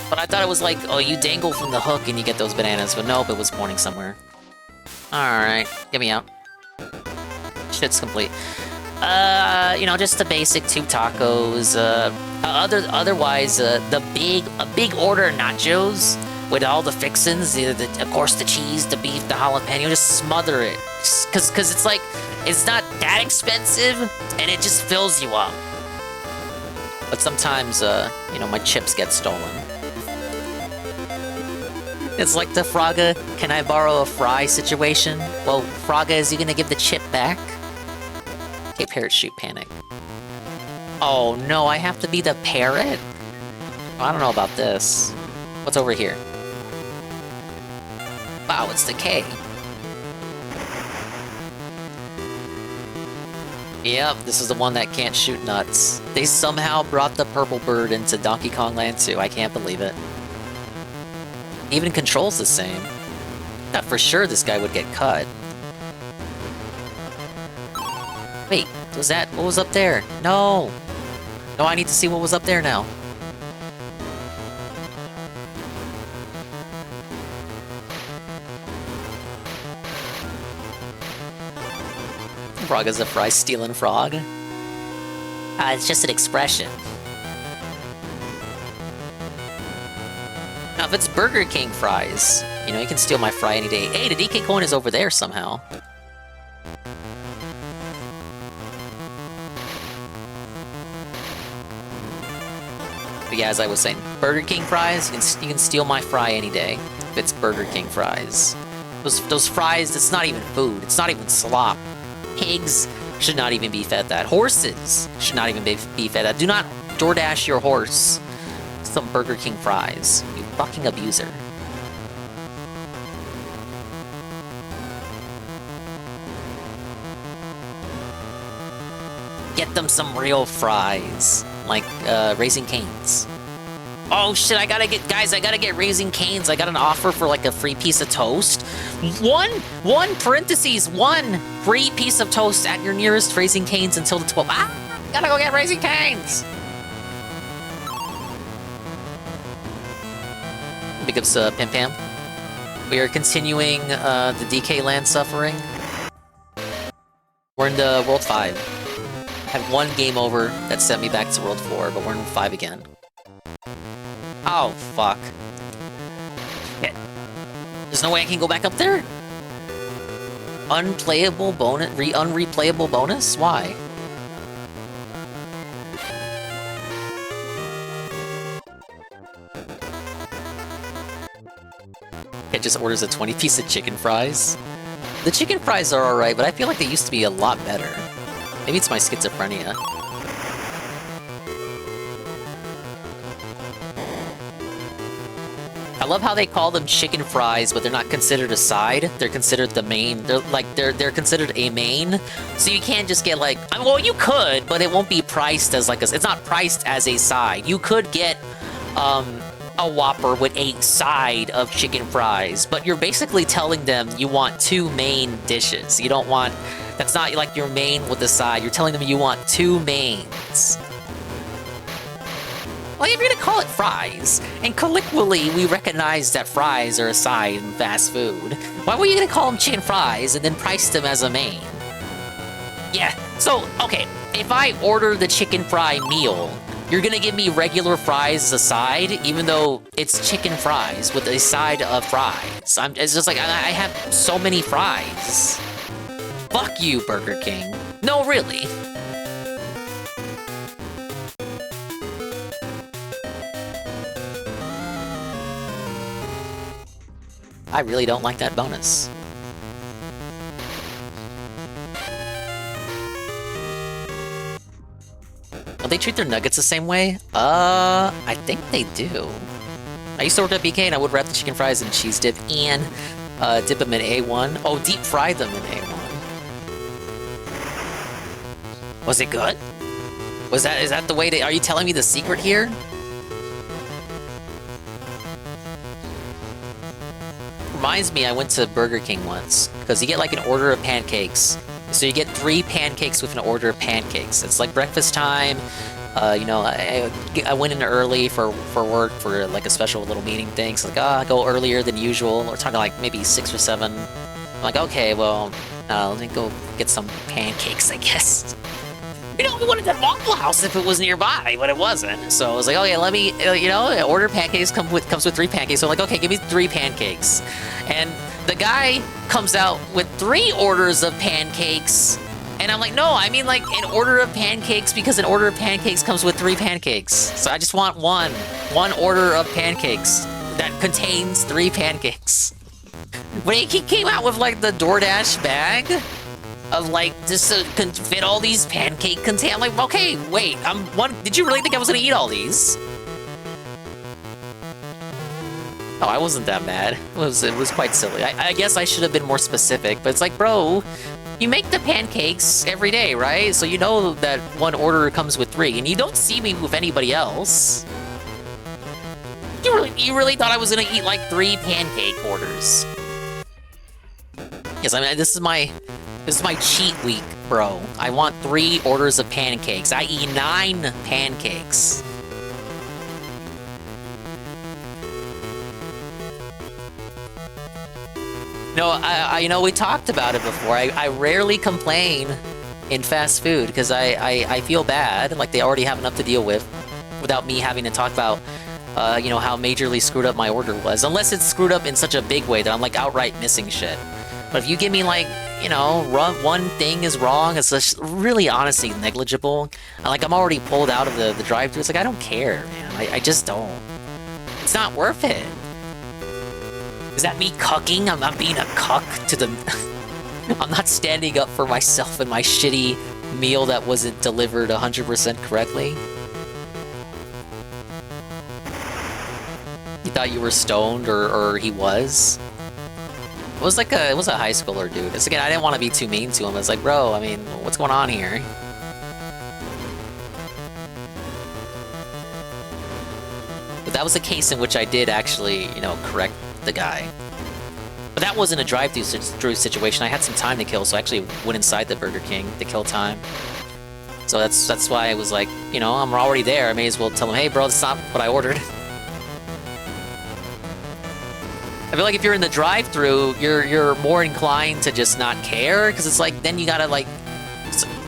But I thought it was like, oh, you dangle from the hook and you get those bananas. But nope, it was pointing somewhere. Alright, get me out. Shit's complete. You know, just the basic 2 tacos. Otherwise, a big order of nachos with all the fixins. Of course, the cheese, the beef, the jalapeno. Just smother it. Cause it's like, it's not that expensive, and it just fills you up. But sometimes, you know, my chips get stolen. It's like the 𝓔𝓁, can I borrow a fry situation? Well, 𝓔𝓁, is he gonna give the chip back? Okay, parachute panic. Oh no, I have to be the parrot? I don't know about this. What's over here? Wow, it's the K. Yep, this is the one that can't shoot nuts. They somehow brought the purple bird into Donkey Kong Land 2. I can't believe it. Even controls the same. Thought for sure this guy would get cut. Wait, was that... what was up there? No! No, I need to see what was up there now. Frog is a fry stealing frog. It's just an expression. Now, if it's Burger King fries, you know, you can steal my fry any day. Hey, the DK coin is over there somehow. But yeah, as I was saying, Burger King fries, you can steal my fry any day if it's Burger King fries. Those fries, it's not even food. It's not even slop. Pigs should not even be fed that. Horses should not even be fed that. Do not DoorDash your horse some Burger King fries, you fucking abuser. Get them some real fries, like Raising Cane's. Oh shit, I gotta get Raising Cane's. I got an offer for like a free piece of toast. One free piece of toast at your nearest Raising Cane's until the 12th. Gotta go get Raising Cane's. Big ups, Pim Pam. We are continuing the DK land suffering. We're in the World 5. I had one game over that sent me back to World 4, but we're in 5 again. Oh, fuck. Yeah. There's no way I can go back up there? Unplayable bonus? Unreplayable bonus? Why? It just orders a 20-piece of chicken fries. The chicken fries are alright, but I feel like they used to be a lot better. Maybe it's my schizophrenia. I love how they call them chicken fries, but they're not considered a side. They're considered the main. They're considered a main. So you can't just get like, well, you could, but it won't be priced as like a. It's not priced as a side. You could get a Whopper with a side of chicken fries, but you're basically telling them you want two main dishes. You don't want. That's not like your main with the side. You're telling them you want two mains. Like, if you're gonna call it fries, and colloquially we recognize that fries are a side in fast food, why were you gonna call them chicken fries and then price them as a main? Yeah, so, okay, if I order the chicken fry meal, you're gonna give me regular fries as a side, even though it's chicken fries with a side of fries. It's just like, I have so many fries. Fuck you, Burger King. No, really. I really don't like that bonus. Don't they treat their nuggets the same way? I think they do. I used to work at BK and I would wrap the chicken fries in cheese dip and dip them in A1. Oh, deep fry them in A1. Was it good? Is that the way are you telling me the secret here? Reminds me, I went to Burger King once, because you get like an order of pancakes. So you get 3 pancakes with an order of pancakes. It's like breakfast time. You know, I went in early for work for like a special little meeting thing. So like, I go earlier than usual. We're talking like maybe 6 or 7. I'm like, okay, well, let me go get some pancakes, I guess. You know, we wanted that Waffle House if it was nearby, but it wasn't. So I was like, okay, let me, you know, order pancakes comes with 3 pancakes. So I'm like, okay, give me 3 pancakes. And the guy comes out with 3 orders of pancakes. And I'm like, no, I mean like an order of pancakes because an order of pancakes comes with 3 pancakes. So I just want one order of pancakes that contains 3 pancakes. When he came out with like the DoorDash bag of like just to fit all these pancake containers. I'm like, okay, wait, did you really think I was gonna eat all these? Oh, I wasn't that mad. It was quite silly. I guess I should have been more specific, but it's like, bro, you make the pancakes every day, right? So you know that one order comes with 3, and you don't see me with anybody else. You You really thought I was gonna eat like 3 pancake orders? Yes, I mean this is my cheat week, bro. I want 3 orders of pancakes. I eat 9 pancakes. No, I you know, we talked about it before. I rarely complain in fast food because I feel bad, like they already have enough to deal with without me having to talk about, you know, how majorly screwed up my order was. Unless it's screwed up in such a big way that I'm like outright missing shit. But if you give me like, you know, one thing is wrong, it's just really honestly negligible. Like I'm already pulled out of the drive-thru. It's like I don't care, man. I just don't. It's not worth it. Is that me cucking? I'm not being a cuck to the... I'm not standing up for myself and my shitty meal that wasn't delivered 100% correctly. You thought you were stoned, or he was? It was a high schooler dude. It's again, I didn't want to be too mean to him. I was like, bro, I mean, what's going on here? But that was a case in which I did actually, you know, correct the guy. But that wasn't a drive-thru situation. I had some time to kill, so I actually went inside the Burger King to kill time. So that's why I was like, you know, I'm already there. I may as well tell him, hey, bro, that's not what I ordered. I feel like if you're in the drive-thru, you're more inclined to just not care, because it's like then you gotta like.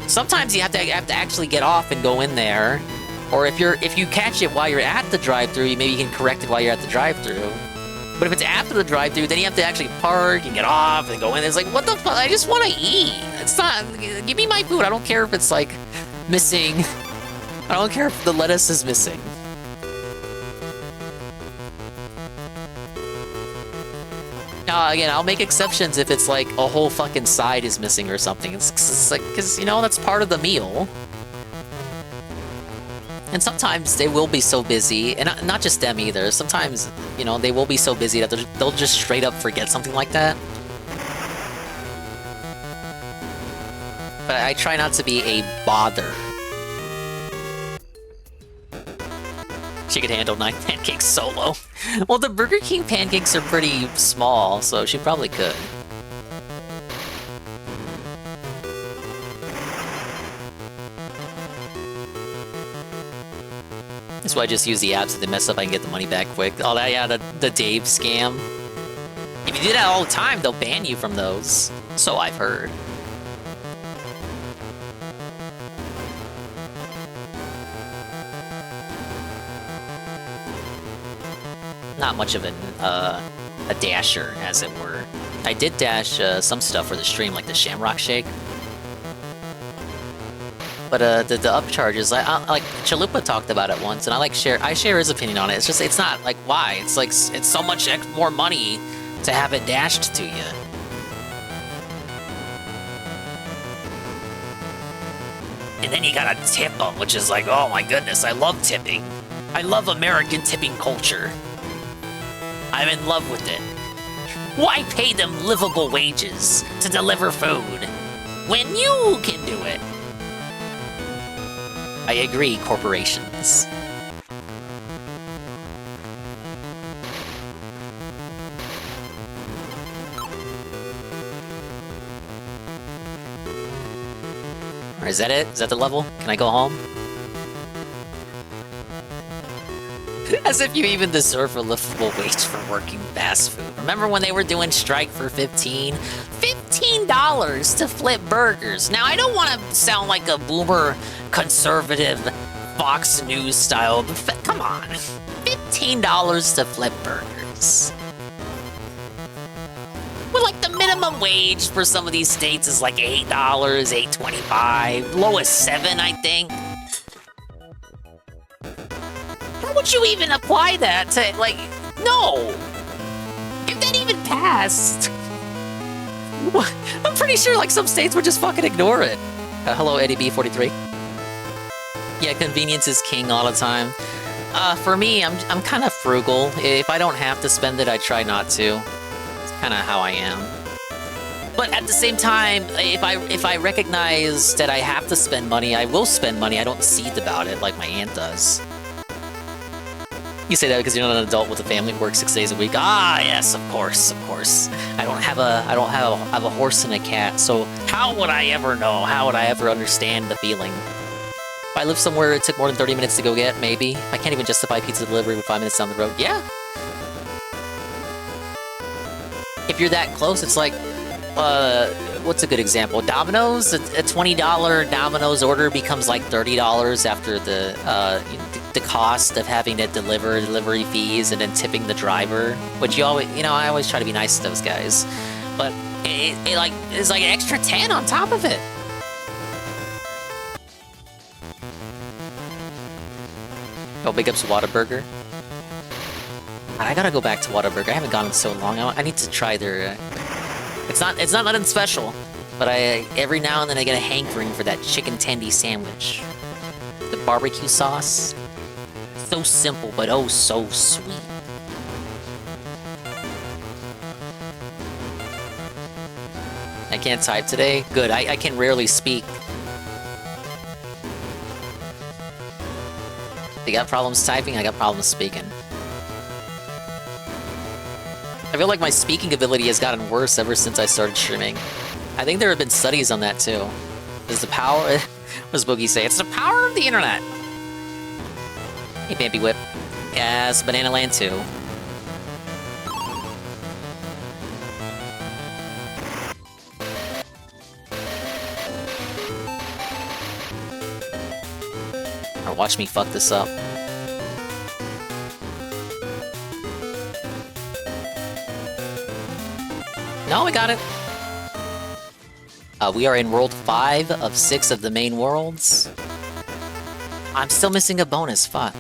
Sometimes you have to actually get off and go in there, or if you catch it while you're at the drive-thru, maybe you can correct it while you're at the drive-thru. But if it's after the drive-thru, then you have to actually park and get off and go in. It's like, what the fuck? I just want to eat. It's not. Give me my food. I don't care if it's like missing. I don't care if the lettuce is missing. Now, again, I'll make exceptions if it's like a whole fucking side is missing or something. It's like, because, you know, that's part of the meal. And sometimes they will be so busy, and not just them either. Sometimes, you know, they will be so busy that they'll just straight up forget something like that. But I try not to be a bother. She could handle 9 pancakes solo. Well, the Burger King pancakes are pretty small, so she probably could. That's why I just use the apps. If they mess up, I can get the money back quick. Oh, that, yeah, the Dave scam. If you do that all the time, they'll ban you from those. So I've heard. Not much of a dasher, as it were. I did dash some stuff for the stream, like the Shamrock Shake. But the upcharges, like Chalupa talked about it once, and I share his opinion on it. It's just, it's not like, why? It's like, it's so much more money to have it dashed to you. And then you gotta tip them, which is like, oh my goodness, I love tipping. I love American tipping culture. I'm in love with it. Why pay them livable wages to deliver food when you can do it? I agree, corporations. Or is that it? Is that the level? Can I go home? As if you even deserve a livable wage for working fast food. Remember when they were doing strike for $15 to flip burgers? Now, I don't want to sound like a boomer conservative Fox News style, but come on. $15 to flip burgers. Well, like the minimum wage for some of these states is like $8, $8.25. Lowest $7, I think. How would you even apply that to, like, no! If that even passed! I'm pretty sure, like, some states would just fucking ignore it. Hello, Eddie B43. Yeah, convenience is king all the time. For me, I'm kind of frugal. If I don't have to spend it, I try not to. It's kind of how I am. But at the same time, if I recognize that I have to spend money, I will spend money. I don't seethe about it like my aunt does. You say that because you're not an adult with a family who works 6 days a week. Ah, yes, of course, of course. I don't have a horse and a cat, so how would I ever know? How would I ever understand the feeling? If I live somewhere it took more than 30 minutes to go get, maybe. I can't even justify pizza delivery with 5 minutes down the road. Yeah. If you're that close, it's like, what's a good example? Domino's, a $20 Domino's order becomes like $30 after the cost of having to delivery fees and then tipping the driver, which you always, I always try to be nice to those guys, but it's like an extra 10 on top of it. Oh, big ups to Whataburger. I gotta go back to Whataburger. I haven't gone in so long. I need to try their. It's not nothing special, but every now and then I get a hankering for that chicken tendy sandwich. The barbecue sauce, so simple but oh so sweet. I can't type today. Good. I can rarely speak. You got problems typing? I got problems speaking. I feel like my speaking ability has gotten worse ever since I started streaming. I think there have been studies on that too. Is the power... What does Boogie say? It's the power of the internet! Hey, Bambi Whip. Yes, Banana Land 2. Or watch me fuck this up. No, I got it. We are in World 5 of 6 of the main worlds. I'm still missing a bonus, fuck.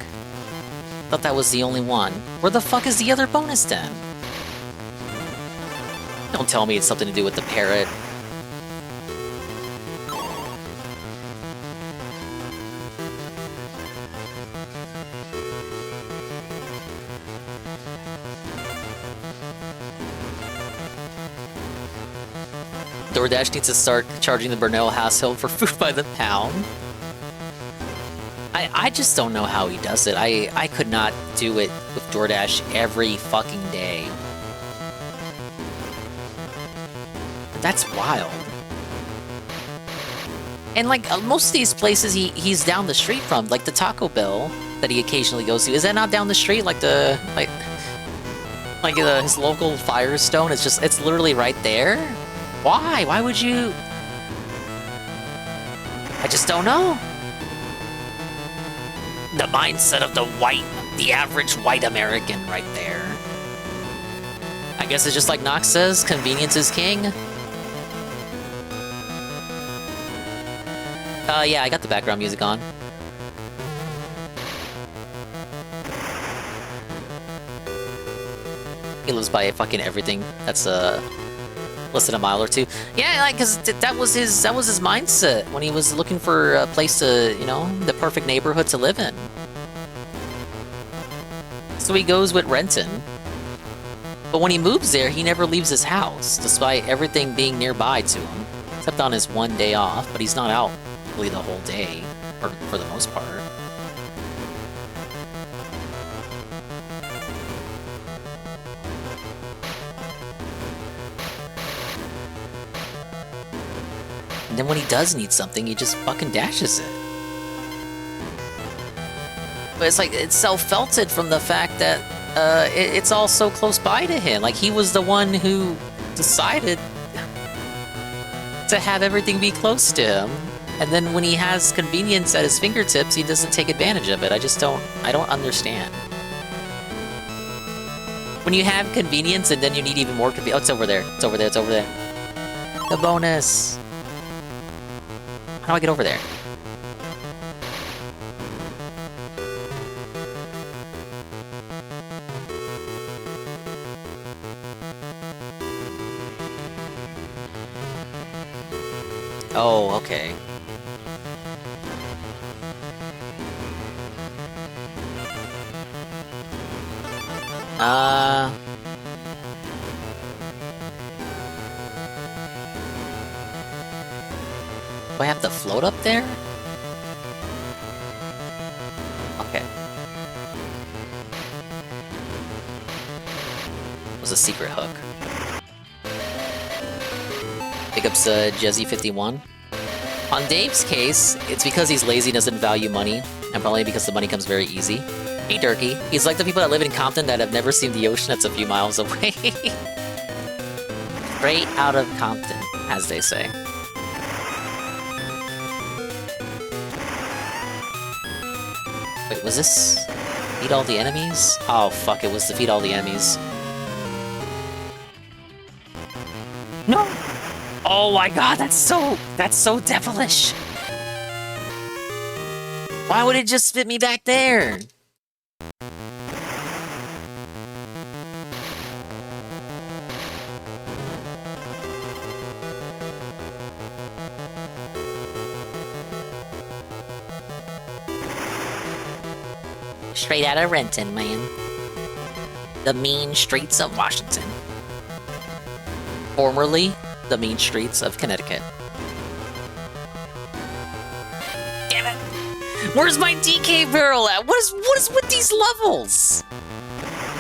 Thought that was the only one. Where the fuck is the other bonus then? Don't tell me it's something to do with the parrot. DoorDash needs to start charging the Burnell household for food by the pound. I just don't know how he does it. I could not do it with DoorDash every fucking day. That's wild. And like most of these places he's down the street from, like the Taco Bell that he occasionally goes to, is that not down the street? Like his local Firestone? It's literally right there? Why? Why would you? I just don't know. The mindset of the average white American right there. I guess it's just like Nox says, convenience is king. Yeah, I got the background music on. He lives by fucking everything. That's less than a mile or two. Yeah, like, cause that was his mindset when he was looking for a place to, the perfect neighborhood to live in. So he goes with Renton. But when he moves there, he never leaves his house, despite everything being nearby to him. Except on his one day off, but he's not out really the whole day, or for the most part. And then when he does need something, he just fucking dashes it. But it's like, it's self-felted from the fact that it's all so close by to him. Like, he was the one who decided to have everything be close to him. And then when he has convenience at his fingertips, he doesn't take advantage of it. I don't understand. When you have convenience and then you need even more convenience. Oh, it's over there. It's over there. It's over there. The bonus. How do I get over there? Oh, okay. Do I have to float up there? Okay. was a secret hook. Big ups Jezzy51. On Dave's case, it's because he's lazy and doesn't value money, and probably because the money comes very easy. Hey Durkee, he's like the people that live in Compton that have never seen the ocean that's a few miles away. Straight out of Compton, as they say. Wait, was this defeat all the enemies? Oh fuck, it was defeat all the enemies. No! Oh my god, that's so devilish! Why would it just fit me back there? Straight out of Renton, man. The mean streets of Washington. Formerly, the mean streets of Connecticut. Damn it! Where's my DK barrel at? What is with these levels?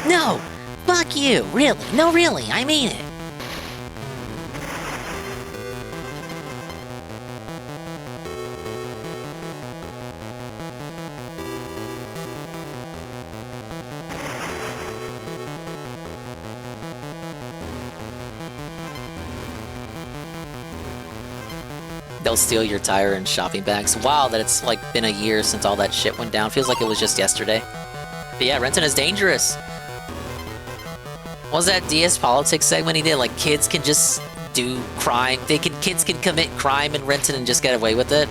No! Fuck you! Really? No, really, I mean it. They'll steal your tire and shopping bags. Wow, that it's like been a year since all that shit went down. Feels like it was just yesterday. But yeah, Renton is dangerous. What was that DS Politics segment he did? Like, kids can just do crime. Kids can commit crime in Renton and just get away with it.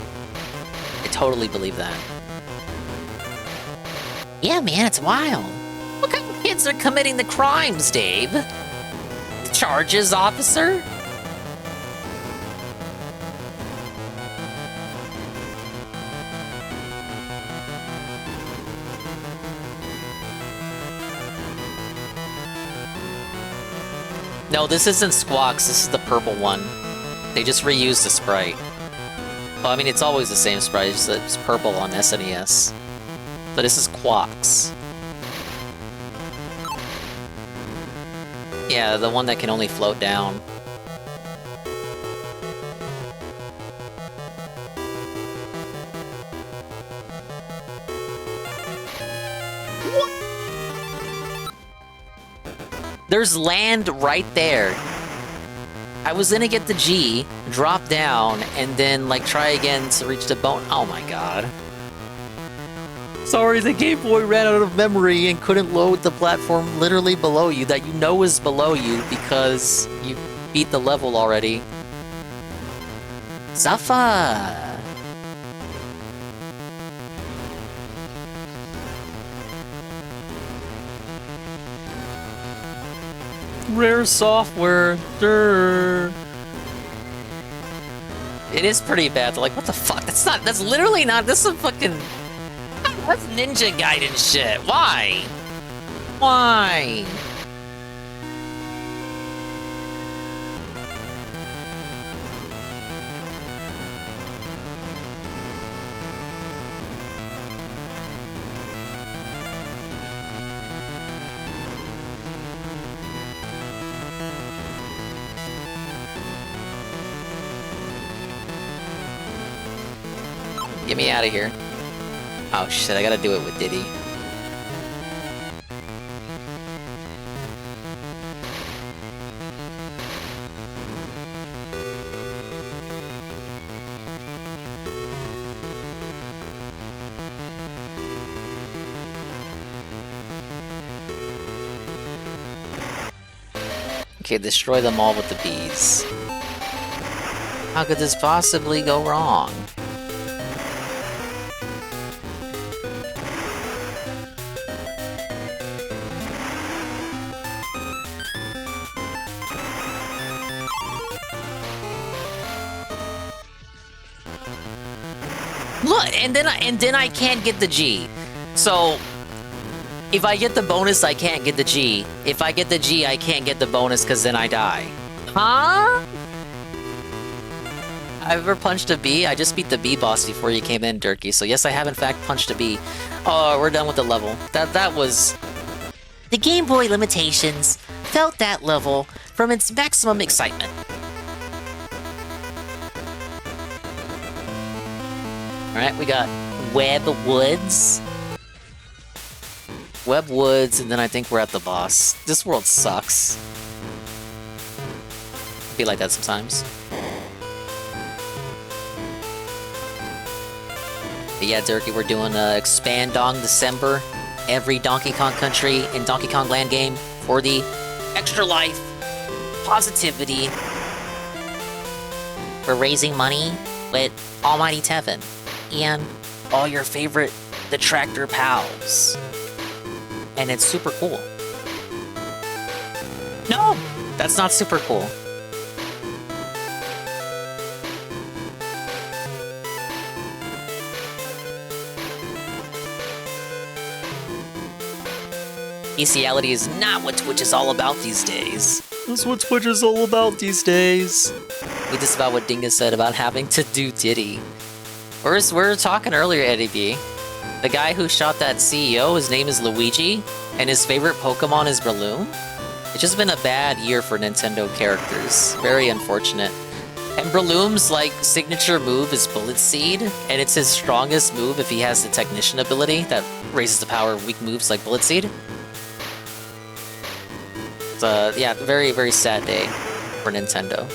I totally believe that. Yeah, man, it's wild. What kind of kids are committing the crimes, Dave? Charges, officer? No, this isn't Squawks, this is the purple one. They just reused the sprite. Well, I mean, it's always the same sprite, it's just purple on SNES. So this is Quawks. Yeah, the one that can only float down. There's land right there. I was gonna get the G, drop down, and then like try again to reach the bone. Oh my god. Sorry, the Game Boy ran out of memory and couldn't load the platform literally below you that you know is below you because you beat the level already. Zaffa! Rare software. Durr. It is pretty bad. Like, what the fuck? That's literally not, this is fucking... That's Ninja Gaiden shit. Why? Why? Get me out of here. Oh shit, I gotta do it with Diddy. Okay, destroy them all with the bees. How could this possibly go wrong? Look, and then I can't get the G. So if I get the bonus, I can't get the G. If I get the G, I can't get the bonus because then I die. Huh? I've ever punched a bee? I just beat the bee boss before you came in, Durkee. So yes, I have in fact punched a bee. Oh, we're done with the level. That was... The Game Boy limitations. felt that level from its maximum excitement. Alright, we got Web Woods. Web Woods, and then I think we're at the boss. This world sucks. I feel like that sometimes. But yeah, Durkee, we're doing Expandong December. Every Donkey Kong country in Donkey Kong Land game for the extra life, positivity. We're raising money with Almighty Tevin and All your favorite detractor pals. And it's super cool. No! That's not super cool. Bestiality is not what Twitch is all about these days. That's what Twitch is all about these days. We disavow what Dingus said about having to do Diddy. We were talking earlier, Eddie B. The guy who shot that CEO, his name is Luigi, and his favorite Pokemon is Breloom. It's just been a bad year for Nintendo characters. Very unfortunate. And Breloom's, like, signature move is Bullet Seed, and it's his strongest move if he has the Technician ability that raises the power of weak moves like Bullet Seed. Yeah, very, very sad day for Nintendo.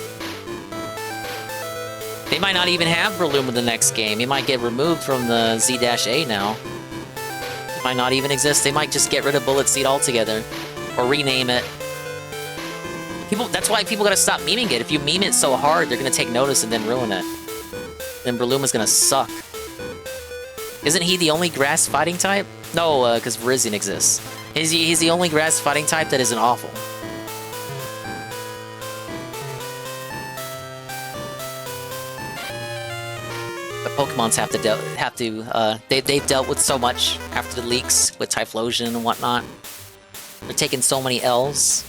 They might not even have Breloom in the next game. He might get removed from the Z-A now. It might not even exist. They might just get rid of Bullet Seed altogether. Or rename it. That's why people gotta stop memeing it. If you meme it so hard, they're gonna take notice and then ruin it. Then Breloom is gonna suck. Isn't he the only grass fighting type? No, because Virizion exists. He's the only grass fighting type that isn't awful. Pokemons they've dealt with so much after the leaks with Typhlosion and whatnot. They're taking so many L's.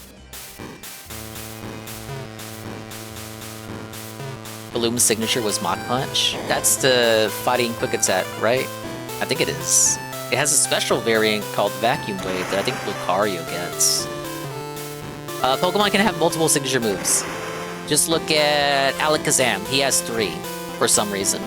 Balloon's signature was Mach Punch. That's the fighting quick attack, right? I think it is. It has a special variant called Vacuum Wave that I think Lucario gets. Pokemon can have multiple signature moves. Just look at Alakazam. He has 3 for some reason.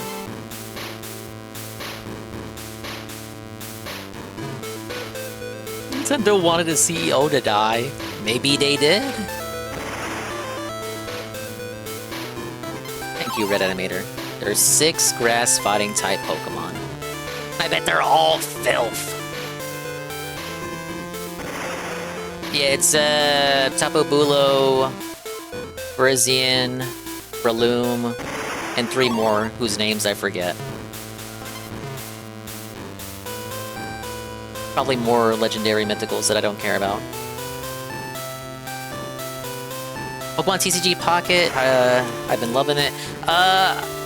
Nintendo wanted a CEO to die. Maybe they did. Thank you, Red Animator. There's 6 grass fighting type Pokemon. I bet they're all filth. Yeah, it's Tapu Bulu, Virizion, Breloom, and 3 more whose names I forget. Probably more legendary mythicals that I don't care about. Pokemon TCG Pocket, I've been loving it.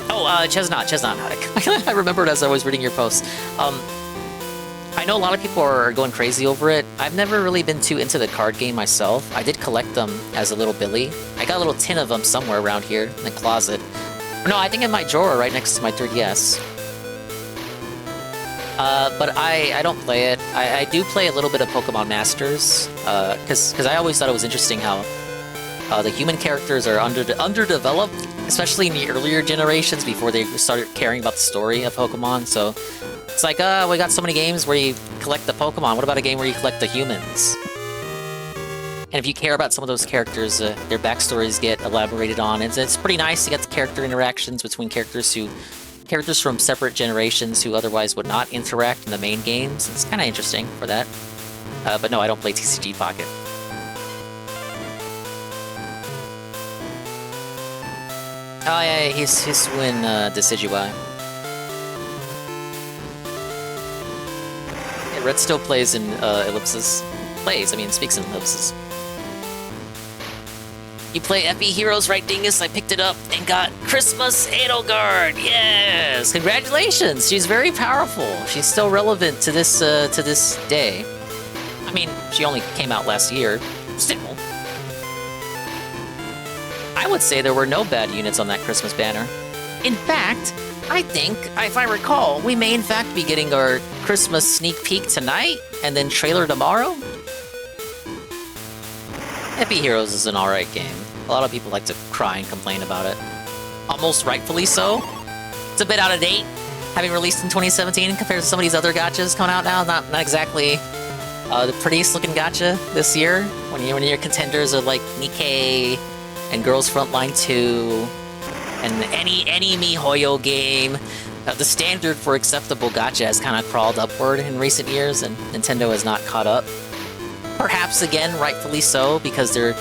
𝓓𝓸𝓷𝓭. I remembered as I was reading your post. I know a lot of people are going crazy over it. I've never really been too into the card game myself. I did collect them as a little Billy. I got a little tin of them somewhere around here in the closet. No, I think in my drawer right next to my 3DS. But I don't play it. I do play a little bit of Pokemon Masters, because I always thought it was interesting how the human characters are underdeveloped, especially in the earlier generations before they started caring about the story of Pokemon. So it's like, we got so many games where you collect the Pokemon. What about a game where you collect the humans? And if you care about some of those characters, their backstories get elaborated on. It's pretty nice to get the character interactions between characters from separate generations who otherwise would not interact in the main games. It's kind of interesting for that. But no, I don't play TCG Pocket. Oh yeah, he's win Decidueye. Yeah, Red still plays in ellipses. Speaks in ellipses. You play FE Heroes, right, Dingus? I picked it up and got Christmas Edelgard. Yes, congratulations. She's very powerful. She's still relevant to this day. I mean, she only came out last year. Still, I would say there were no bad units on that Christmas banner. In fact, I think, if I recall, We may in fact be getting our Christmas sneak peek tonight and then trailer tomorrow. Epi Heroes is an alright game. A lot of people like to cry and complain about it. Almost rightfully so. It's a bit out of date, having released in 2017 compared to some of these other gachas coming out now. Not exactly the prettiest looking gacha this year. When your contenders are like Nikkei and Girls Frontline 2 and any MiHoYo game. The standard for acceptable gacha has kind of crawled upward in recent years, and Nintendo has not caught up. Perhaps again, rightfully so, because their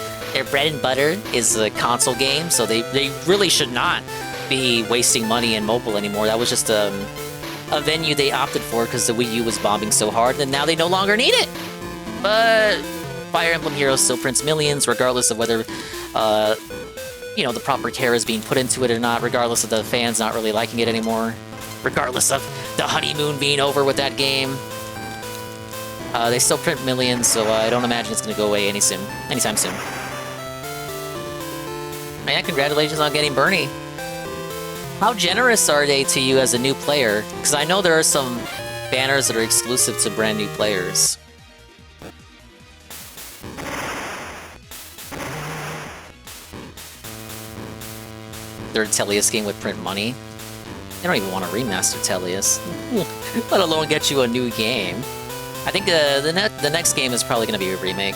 bread and butter is a console game, so they really should not be wasting money in mobile anymore. That was just a venue they opted for because the Wii U was bombing so hard, and now they no longer need it. But Fire Emblem Heroes still prints millions, regardless of whether you know, the proper care is being put into it or not, regardless of the fans not really liking it anymore, regardless of the honeymoon being over with that game. They still print millions, so I don't imagine it's going to go away anytime soon. Man, congratulations on getting Bernie. How generous are they to you as a new player? Because I know there are some banners that are exclusive to brand new players. Their Tellius game would print money. They don't even want to remaster Tellius, let alone get you a new game. I think the next game is probably going to be a remake.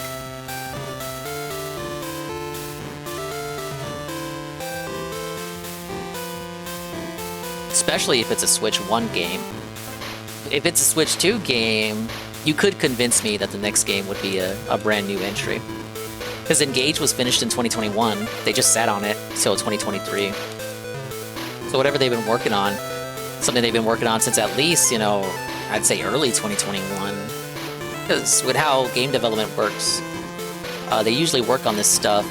Especially if it's a Switch 1 game. If it's a Switch 2 game, you could convince me that the next game would be a brand new entry. Because Engage was finished in 2021, they just sat on it till 2023. So whatever they've been working on, something they've been working on since at least, you know, I'd say early 2021. Because with how game development works, they usually work on this stuff.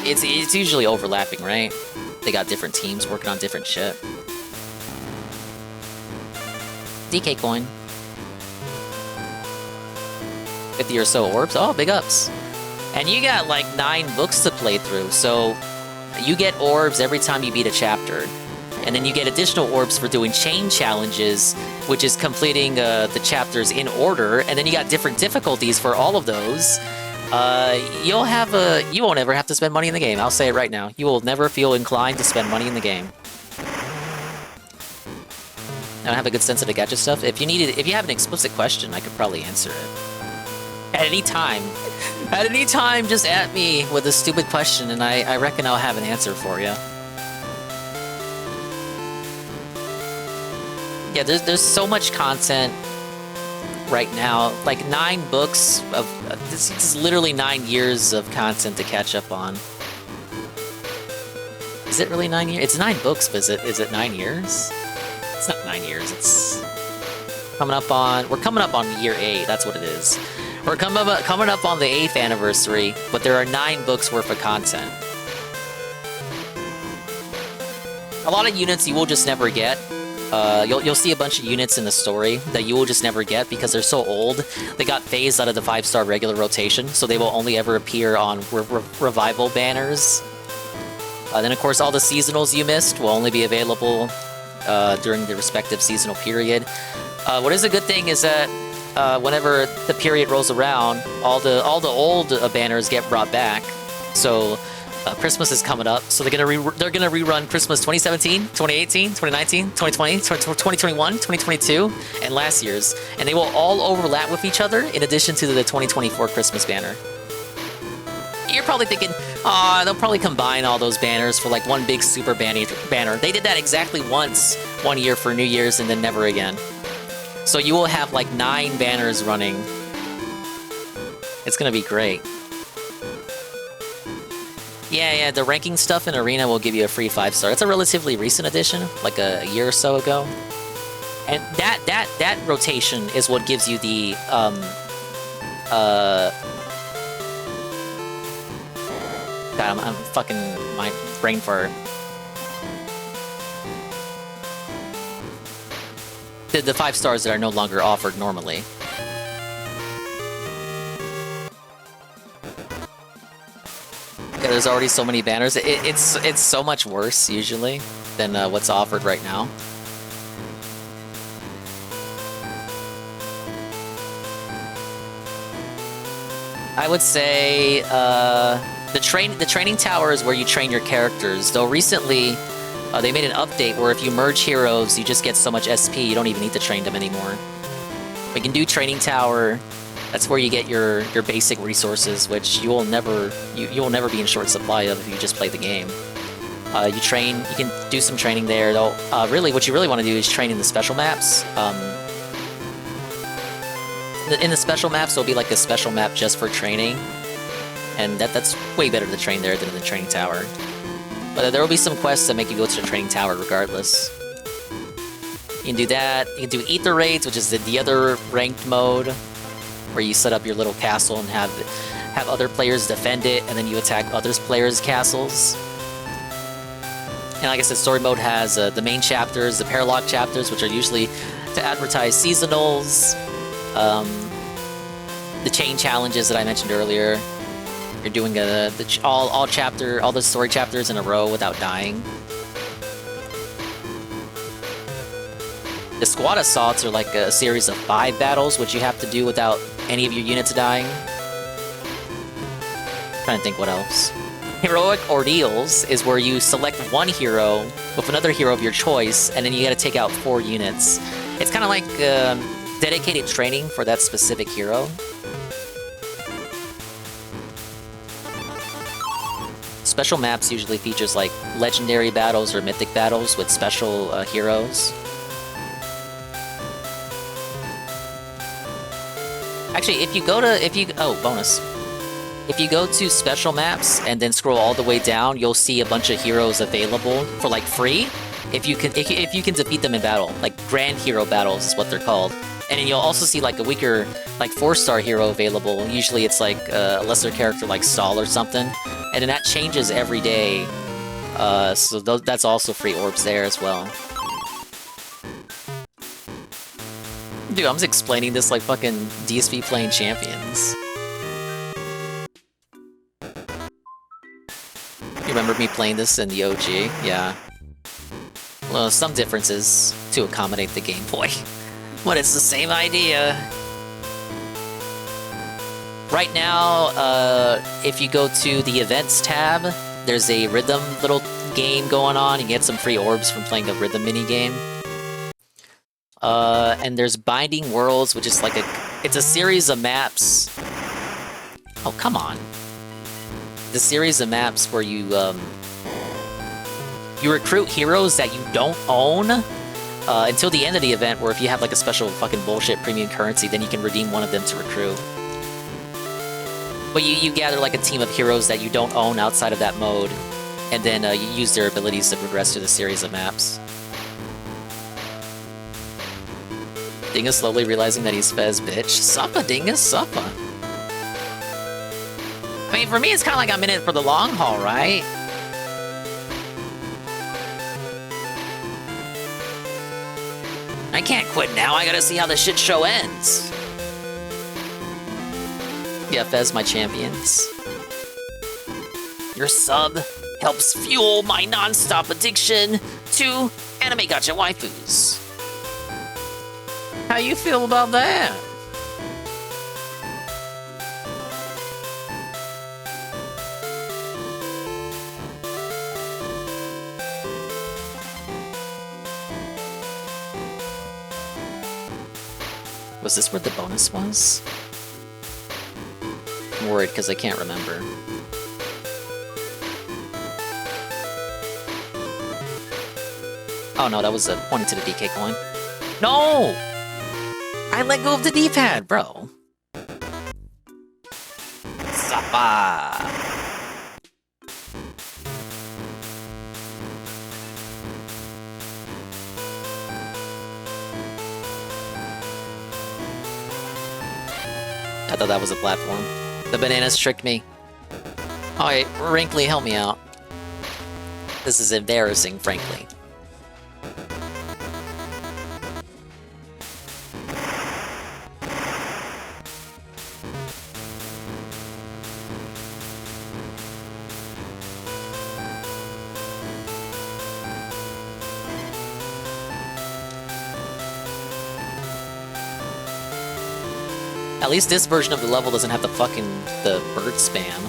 It's usually overlapping, right? They got different teams working on different shit. DK coin. 50 or so orbs. Oh, big ups. And you got like 9 books to play through, so you get orbs every time you beat a chapter. And then you get additional orbs for doing chain challenges, which is completing the chapters in order. And then you got different difficulties for all of those. You won't ever have to spend money in the game. I'll say it right now. You will never feel inclined to spend money in the game. I don't have a good sense of the gacha stuff. If you have an explicit question, I could probably answer it. At any time. At any time, just at me with a stupid question, and I reckon I'll have an answer for you. Yeah, there's so much content right now. Like 9 books of this is literally 9 years of content to catch up on. Is it really 9 years? It's 9 books, but is it 9 years? It's not 9 years. It's coming up on. We're coming up on year 8. That's what it is. We're coming up on the 8th anniversary, but there are 9 books worth of content. A lot of units you will just never get. You'll see a bunch of units in the story that you will just never get because they're so old. They got phased out of the 5-star regular rotation, so they will only ever appear on revival banners. Then, of course, all the seasonals you missed will only be available during the respective seasonal period. What is a good thing is that whenever the period rolls around, all the old banners get brought back. So Christmas is coming up, so they're gonna rerun Christmas 2017, 2018, 2019, 2020, 2021, 2022, and last year's, and they will all overlap with each other in addition to the 2024 Christmas banner. You're probably thinking, they'll probably combine all those banners for like one big super banner. They did that exactly once, one year for New Year's, and then never again. So you will have like 9 banners running. It's gonna be great. Yeah, the ranking stuff in Arena will give you a free 5-star. It's a relatively recent addition, like a year or so ago. And that rotation is what gives you the God, I'm fucking my brain fart. The 5 stars that are no longer offered normally. Yeah, there's already so many banners. It's so much worse usually than what's offered right now. I would say the training tower is where you train your characters. Though recently, they made an update where if you merge heroes, you just get so much SP, you don't even need to train them anymore. We can do training tower. That's where you get your basic resources, which you will never be in short supply of if you just play the game. You can do some training there, though. Really, what you really want to do is train in the special maps. In the special maps, there'll be like a special map just for training, and that's way better to train there than in the training tower. But there will be some quests that make you go to the training tower regardless. You can do that. You can do Ether Raids, which is the other ranked mode, where you set up your little castle and have other players defend it, and then you attack other players' castles. And like I said, story mode has the main chapters, the paralog chapters, which are usually to advertise seasonals, the chain challenges that I mentioned earlier. You're doing all the story chapters in a row without dying. The squad assaults are like a series of 5 battles, which you have to do without any of your units dying. Trying to think what else. Heroic Ordeals is where you select one hero with another hero of your choice, and then you gotta take out 4 units. It's kind of like dedicated training for that specific hero. Special maps usually features like legendary battles or mythic battles with special heroes. Actually, bonus. If you go to special maps and then scroll all the way down, you'll see a bunch of heroes available for like free. If you can defeat them in battle, like grand hero battles is what they're called. And then you'll also see like a weaker, like 4-star hero available. Usually it's like a lesser character like Saul or something. And then that changes every day. So that's also free orbs there as well. Dude, I'm just explaining this like fucking DSP playing champions. You remember me playing this in the OG? Yeah. Well, some differences to accommodate the Game Boy. But it's the same idea. Right now, if you go to the Events tab, there's a rhythm little game going on. You get some free orbs from playing the rhythm mini-game. And there's Binding Worlds, which is like it's a series of maps. Oh, come on. The series of maps where you recruit heroes that you don't own until the end of the event, where if you have like a special fucking bullshit premium currency, then you can redeem one of them to recruit. But you gather like a team of heroes that you don't own outside of that mode, and then you use their abilities to progress through the series of maps. Dingus slowly realizing that he's Fez, bitch. Suppa, Dingus, suppa. I mean, for me, it's kind of like I'm in it for the long haul, right? I can't quit now. I gotta see how the shit show ends. Yeah, Fez, my champions. Your sub helps fuel my non-stop addiction to anime gacha waifus. How you feel about that? Was this where the bonus was? I'm worried because I can't remember. Oh no, that was pointing to the DK coin. No! I let go of the D-pad, bro. Zappa! I thought that was a platform. The bananas tricked me. Alright, Wrinkly, help me out. This is embarrassing, frankly. At least this version of the level doesn't have the bird spam.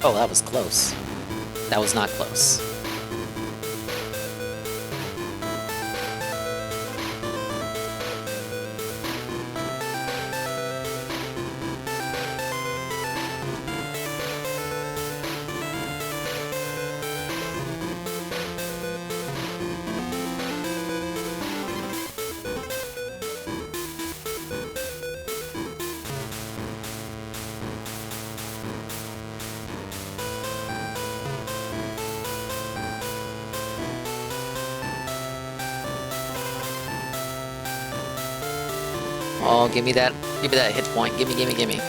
Oh, that was close. That was not close. Oh, give me that hit point. Gimme.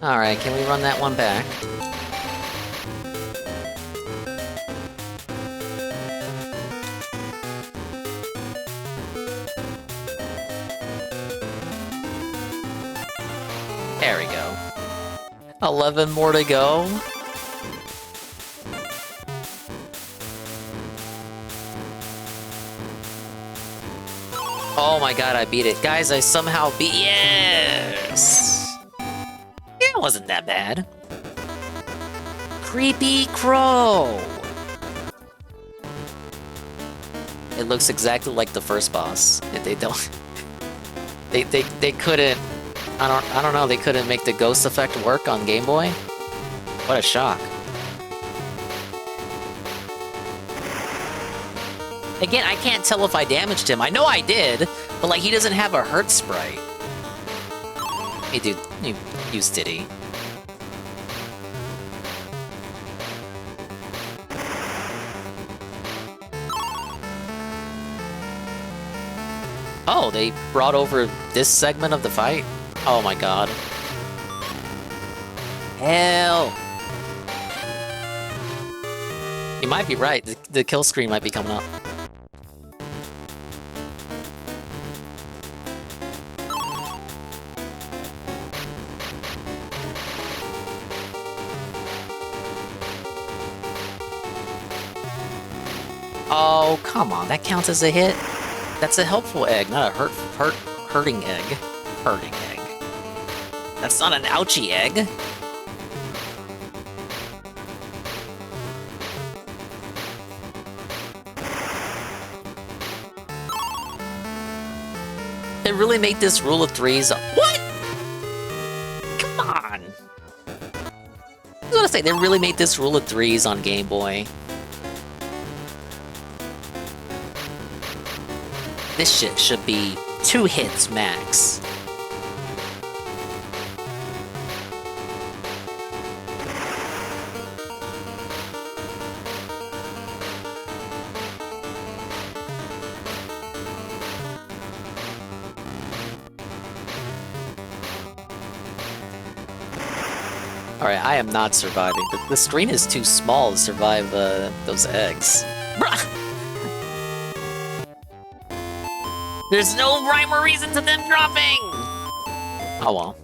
Alright, can we run that one back? There we go. 11 more to go. Oh my god, I beat it. Guys, I somehow beat— Yes! It wasn't that bad. Creepy Crow! It looks exactly like the first boss. They don't... They couldn't... I don't know, they couldn't make the ghost effect work on Game Boy? What a shock. Again, I can't tell if I damaged him. I know I did, but like, he doesn't have a hurt sprite. Hey dude, you use Diddy. Oh, they brought over this segment of the fight? Oh my god. Hell! You might be right, the kill screen might be coming up. Oh, come on, that counts as a hit? That's a helpful egg, not a hurting egg. Hurting egg. That's not an ouchie egg. They really made this rule of threes— What?! Come on! I was gonna say, they really made this rule of threes on Game Boy. This shit should be 2 hits max. Alright, I am not surviving. The screen is too small to survive those eggs. Bruh! There's no rhyme or reason to them dropping! Oh well.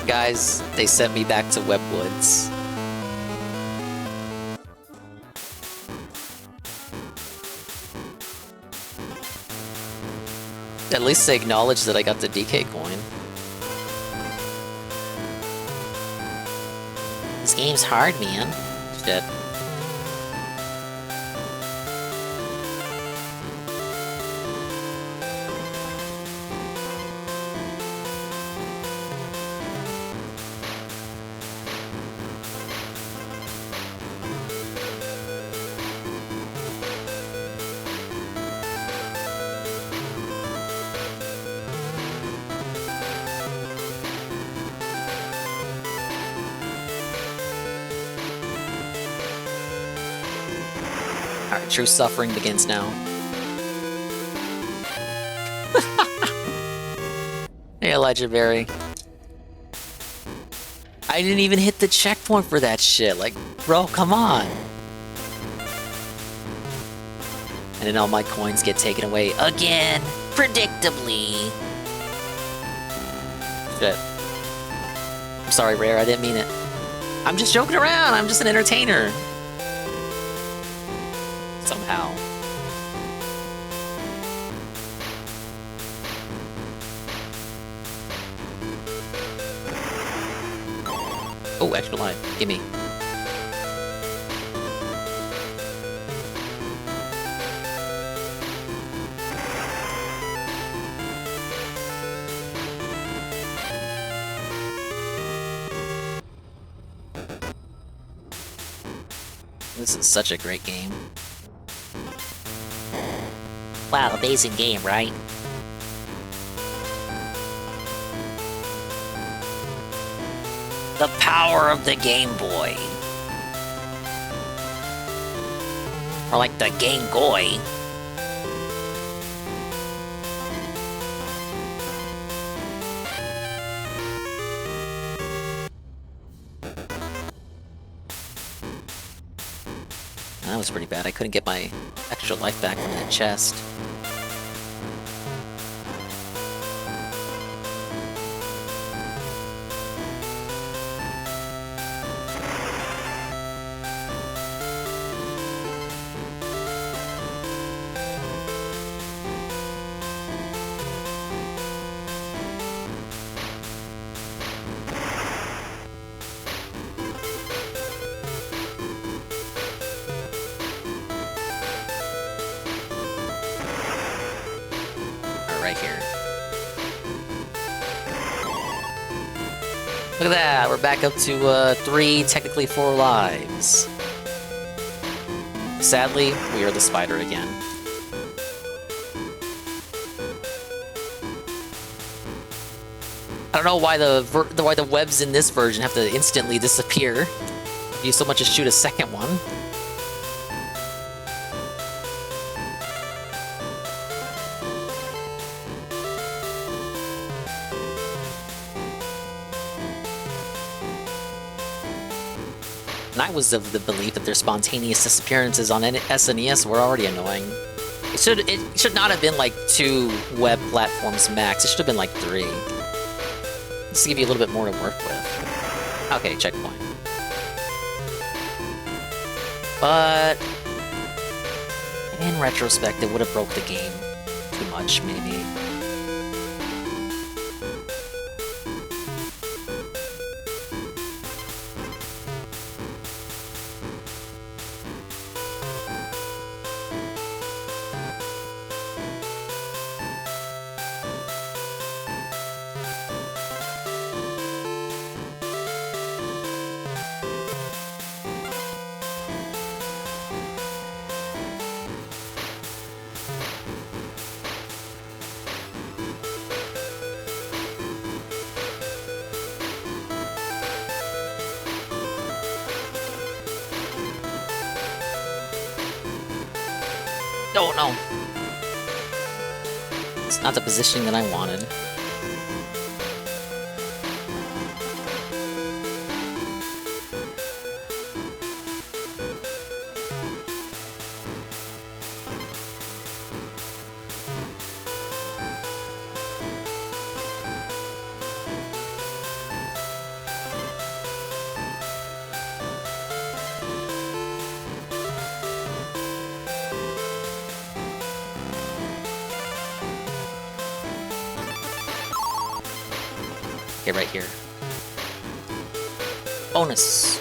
Guys, they sent me back to Webwoods. At least they acknowledge that I got the DK coin. This game's hard, man. Shit. Alright, true suffering begins now. Hey, Legendary. I didn't even hit the checkpoint for that shit. Like, bro, come on. And then all my coins get taken away again. Predictably. Shit. I'm sorry, Rare. I didn't mean it. I'm just joking around. I'm just an entertainer. Somehow. Oh, extra life. Gimme. This is such a great game. Wow, amazing game, right? The power of the Game Boy. Or like the Game Goy. That was pretty bad. I couldn't get my extra life back from that chest. Right here. Look at that, we're back up to 3, technically 4 lives. Sadly, we are the spider again. I don't know why the webs in this version have to instantly disappear. You so much as shoot a second one. And I was of the belief that their spontaneous disappearances on SNES were already annoying. It should not have been like 2 web platforms max. It should have been like 3. Just to give you a little bit more to work with. Okay, checkpoint. But in retrospect, it would have broke the game too much, maybe. Oh no! It's not the positioning that I wanted. Okay, right here. Bonus!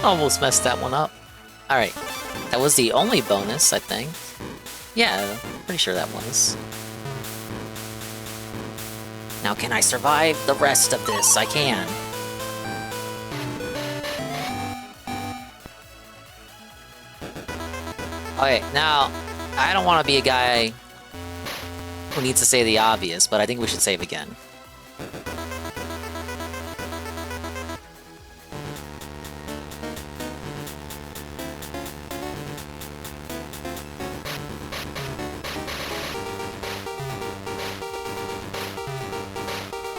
Almost messed that one up. Alright. That was the only bonus, I think. Yeah, pretty sure that was. Now can I survive the rest of this? I can. Okay, now, I don't want to be a guy who needs to say the obvious, but I think we should save again.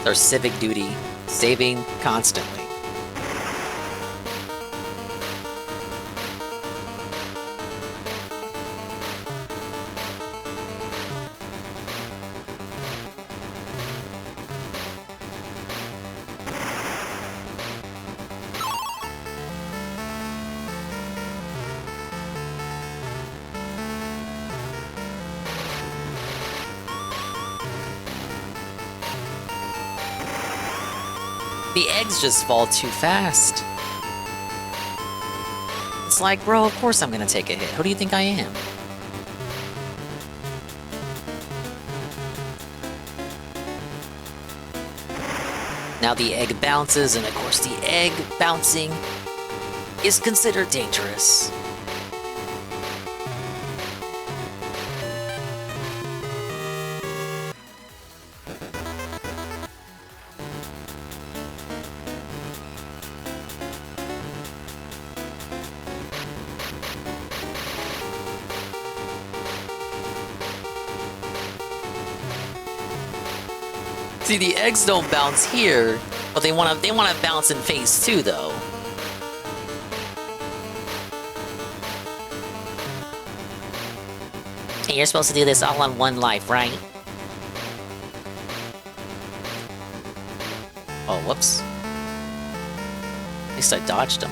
Our civic duty, saving constantly. The eggs just fall too fast. It's like, bro, of course I'm gonna take a hit. Who do you think I am? Now the egg bounces, and of course the egg bouncing is considered dangerous. See, the eggs don't bounce here, but they wanna bounce in phase 2 though. Hey, you're supposed to do this all on one life, right? Oh, whoops. At least I dodged him.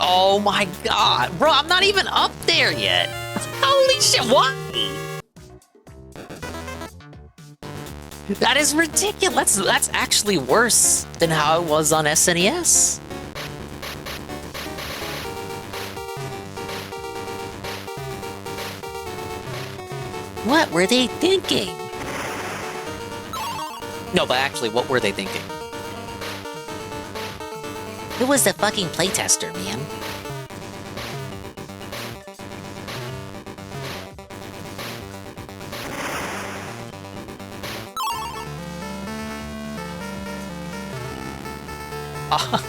Oh my god, bro, I'm not even up there yet. Holy shit, why? That is ridiculous. That's actually worse than how it was on SNES. What were they thinking? No, but actually, what were they thinking? Who was the fucking playtester, man?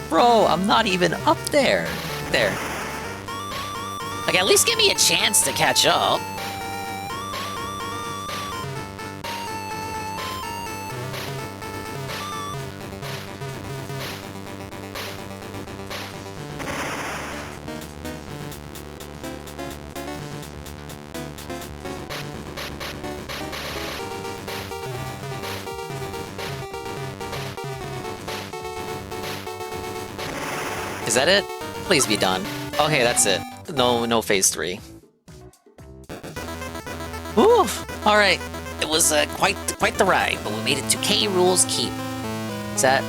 Bro, I'm not even up there. There. Like, at least give me a chance to catch up. Is that it? Please be done. Okay, that's it. No phase 3. Woo! Alright, it was quite the ride, but we made it to 𝓓𝓸𝓷𝓭 Keep. Is that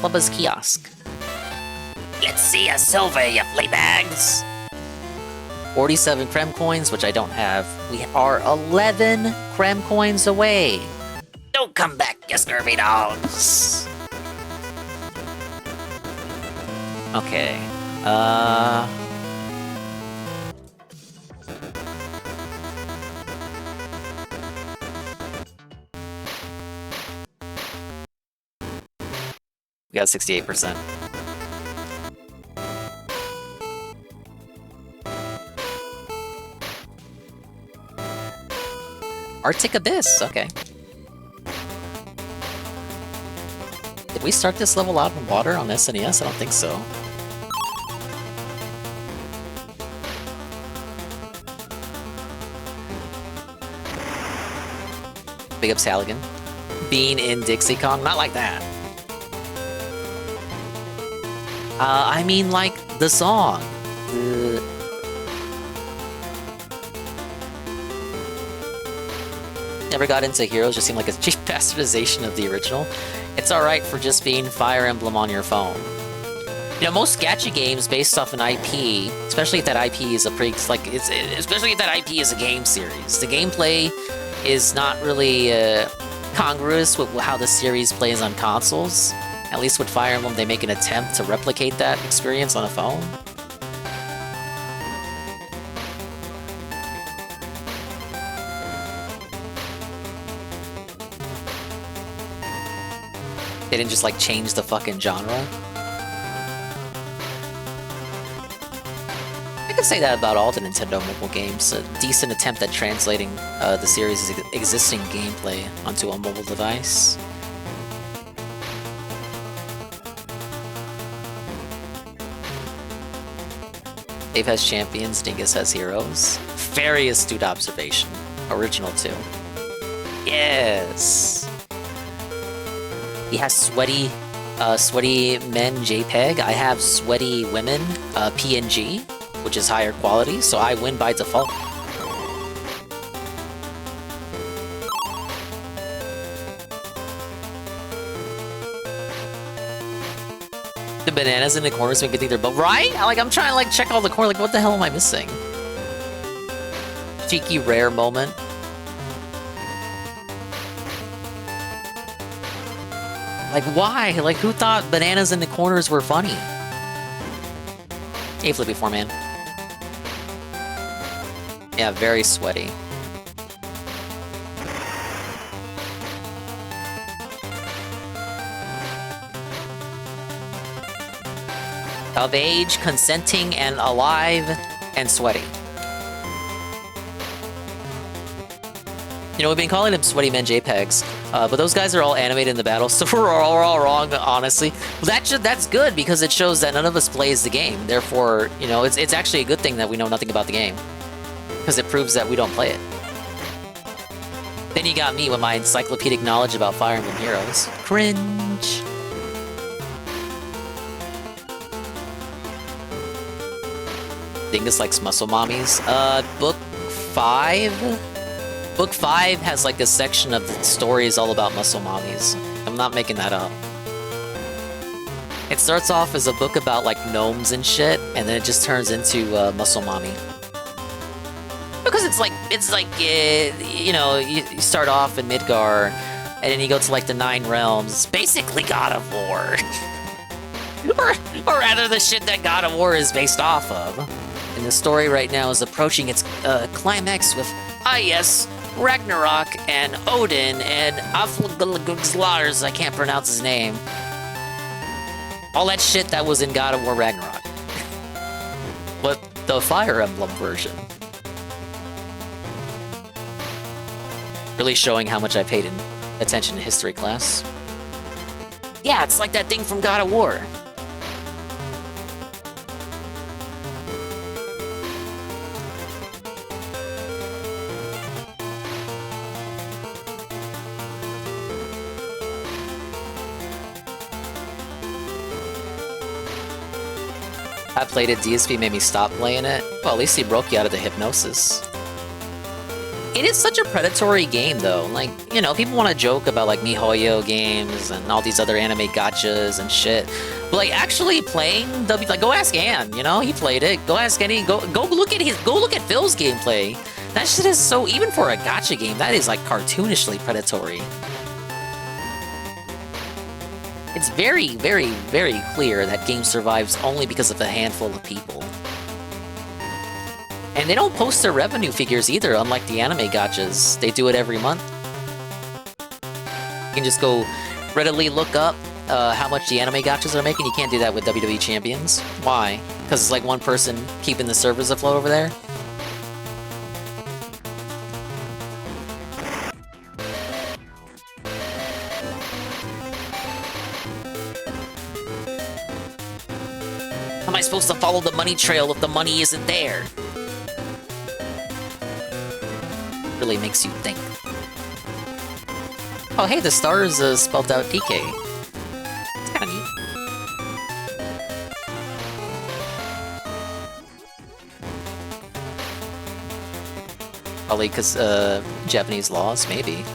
𝓓𝓸𝓷𝓰's kiosk? Let's see a silver, you fleabags! 47 creme coins, which I don't have. We are 11 creme coins away. Don't come back, you scurvy dogs! Okay, we got 68%. Arctic Abyss, okay. Did we start this level out in water on SNES? I don't think so. Big up 𝓓𝓸𝓷𝓭. Being in Dixie Kong, not like that. I mean like the song. Never got into Heroes, just seemed like a cheap bastardization of the original. It's alright for just being Fire Emblem on your phone. You know, most gacha games based off an IP, especially if that IP is a especially if that IP is a game series, the gameplay is not really congruous with how the series plays on consoles. At least with Fire Emblem, they make an attempt to replicate that experience on a phone. They didn't just like change the fucking genre. I could say that about all the Nintendo mobile games. A decent attempt at translating the series' existing gameplay onto a mobile device. Dave has champions, Dingus has heroes. Very astute observation. Original too. Yes! He has sweaty men JPEG. I have sweaty women PNG, which is higher quality, so I win by default. The bananas in the corners make you think they're both right? Like, I'm trying to like check all the corners. Like, what the hell am I missing? Cheeky rare moment. Like, why? Like, who thought bananas in the corners were funny? Hey, Flippy 4-man. Yeah, very sweaty. Of age, consenting, and alive, and sweaty. You know, we've been calling them sweaty men JPEGs, but those guys are all animated in the battle, so we're all wrong, honestly. That's good, because it shows that none of us plays the game. Therefore, you know, it's actually a good thing that we know nothing about the game, because it proves that we don't play it. Then you got me with my encyclopedic knowledge about Fire Emblem Heroes. Cringe. Dingus likes muscle mommies. Book 5? Book 5 has like a section of the stories all about muscle mommies. I'm not making that up. It starts off as a book about like gnomes and shit, and then it just turns into muscle mommy. Because it's like you know, you start off in Midgar, and then you go to like the 9 realms. It's basically God of War. or rather the shit that God of War is based off of. And the story right now is approaching its climax with, yes, Ragnarok and Odin and 𝓓𝓸𝓷𝓭, I can't pronounce his name. All that shit that was in God of War Ragnarok. But the Fire Emblem version. Really showing how much I paid attention in history class. Yeah, it's like that thing from God of War. I played it, DSP made me stop playing it. Well, at least he broke you out of the hypnosis. It is such a predatory game, though. Like, you know, people want to joke about, like, MiHoYo games and all these other anime gachas and shit. But, like, actually playing like, go ask Ann, you know? He played it. Go ask Annie. Go look at Phil's gameplay. That shit is so, even for a gacha game, that is, like, cartoonishly predatory. It's very, very, very clear that game survives only because of a handful of people. And they don't post their revenue figures either, unlike the anime gachas. They do it every month. You can just go readily look up how much the anime gachas are making. You can't do that with WWE Champions. Why? Because it's like one person keeping the servers afloat over there? How am I supposed to follow the money trail if the money isn't there? Really makes you think. Oh hey, the stars spelled out DK. It's kinda neat. Probably because Japanese laws, maybe.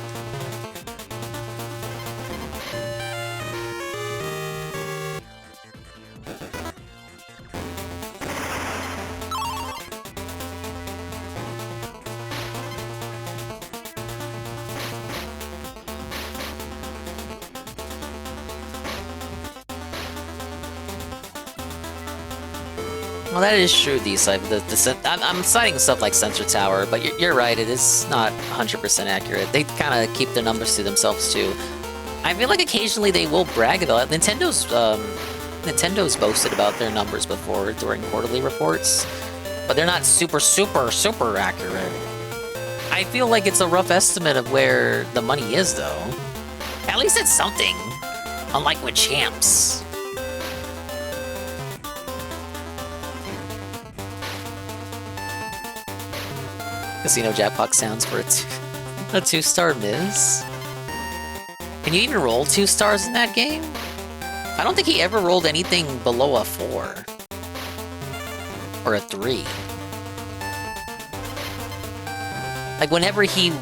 Well, that is true, D-Side. I'm citing stuff like Sensor Tower, but you're right, it is not 100% accurate. They kind of keep their numbers to themselves, too. I feel like occasionally they will brag about it. Nintendo's boasted about their numbers before during quarterly reports, but they're not super accurate. I feel like it's a rough estimate of where the money is, though. At least it's something, unlike with Champs. Casino Jackpot sounds for a 2-star Miz. Can you even roll 2 stars in that game? I don't think he ever rolled anything below a 4. Or a 3. Like, whenever he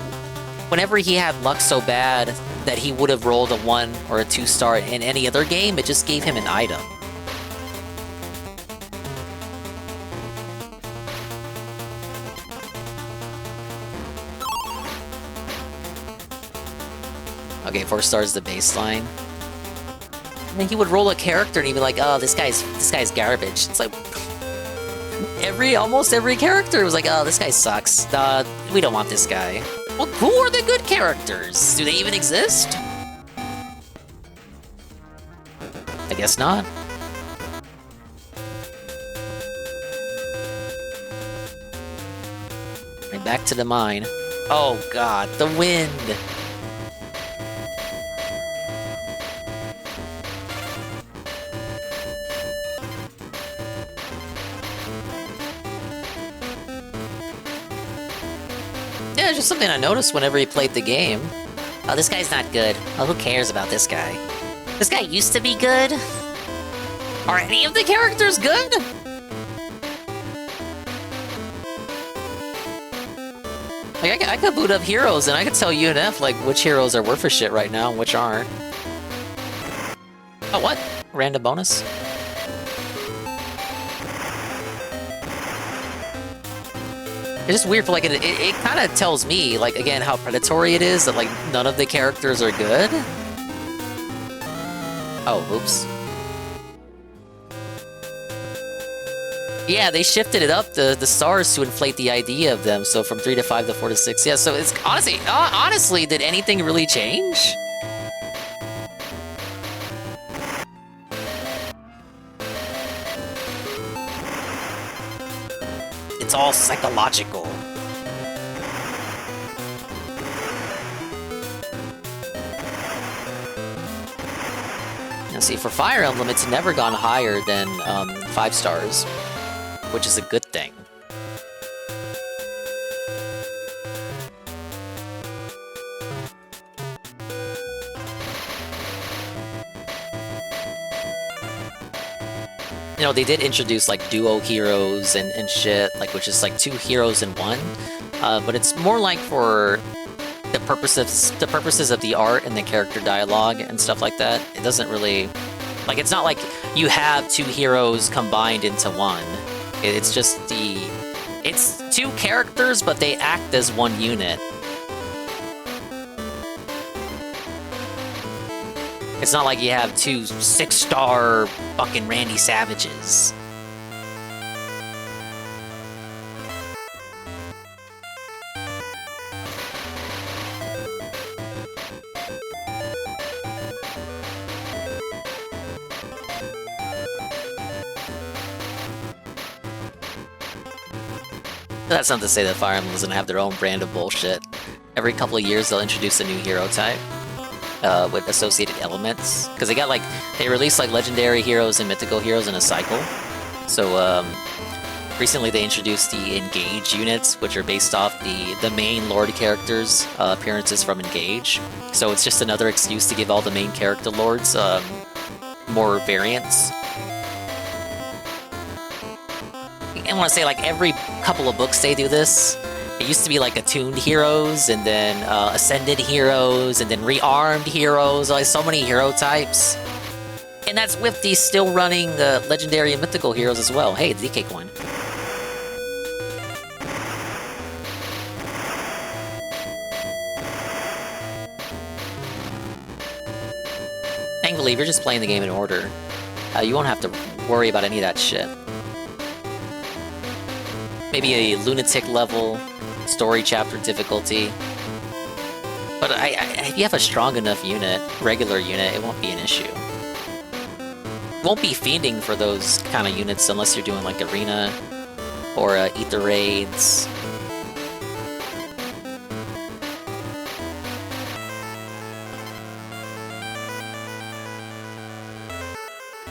had luck so bad that he would have rolled a 1 or a 2-star in any other game, it just gave him an item. Okay, 4 stars the baseline. And then he would roll a character and he'd be like, "Oh, this guy's garbage." It's like almost every character was like, "Oh, this guy sucks. We don't want this guy." Well, who are the good characters? Do they even exist? I guess not. Right, back to the mine. Oh god, the wind! Yeah, it's just something I noticed whenever he played the game. Oh, this guy's not good. Oh, who cares about this guy? This guy used to be good? Are any of the characters good? Like, I could boot up heroes, and I could tell UNF, like, which heroes are worth a shit right now and which aren't. Oh, what? Random bonus? It's just weird, for like, it kind of tells me, like, again, how predatory it is, that, like, none of the characters are good. Oh, oops. Yeah, they shifted it up, the stars, to inflate the idea of them, so from 3 to 5 to 4 to 6. Yeah, so it's, honestly, did anything really change? It's all psychological. Now see, for Fire Emblem, it's never gone higher than 5 stars, which is a good thing. You know, they did introduce, like, duo heroes and shit, like, which is, like, 2 heroes in 1. But it's more, like, for the purposes of the art and the character dialogue and stuff like that. It doesn't really... Like, it's not like you have 2 heroes combined into 1. It's just it's 2 characters, but they act as 1 unit. It's not like you have 2 6-star fucking Randy Savages. That's not to say that Fire Emblem doesn't have their own brand of bullshit. Every couple of years they'll introduce a new hero type. With associated elements, because they release like legendary heroes and mythical heroes in a cycle. So recently they introduced the Engage units, which are based off the main Lord characters' appearances from Engage. So it's just another excuse to give all the main character lords more variants. I want to say, like, every couple of books they do this. It used to be like attuned heroes, and then ascended heroes, and then rearmed heroes, like so many hero types. And that's with the still running legendary and mythical heroes as well. Hey, the DK coin. Thankfully, if you're just playing the game in order, you won't have to worry about any of that shit. maybe a lunatic level story chapter difficulty. But if you have a strong enough unit, regular unit, it won't be an issue. Won't be fiending for those kind of units unless you're doing like arena or ether raids.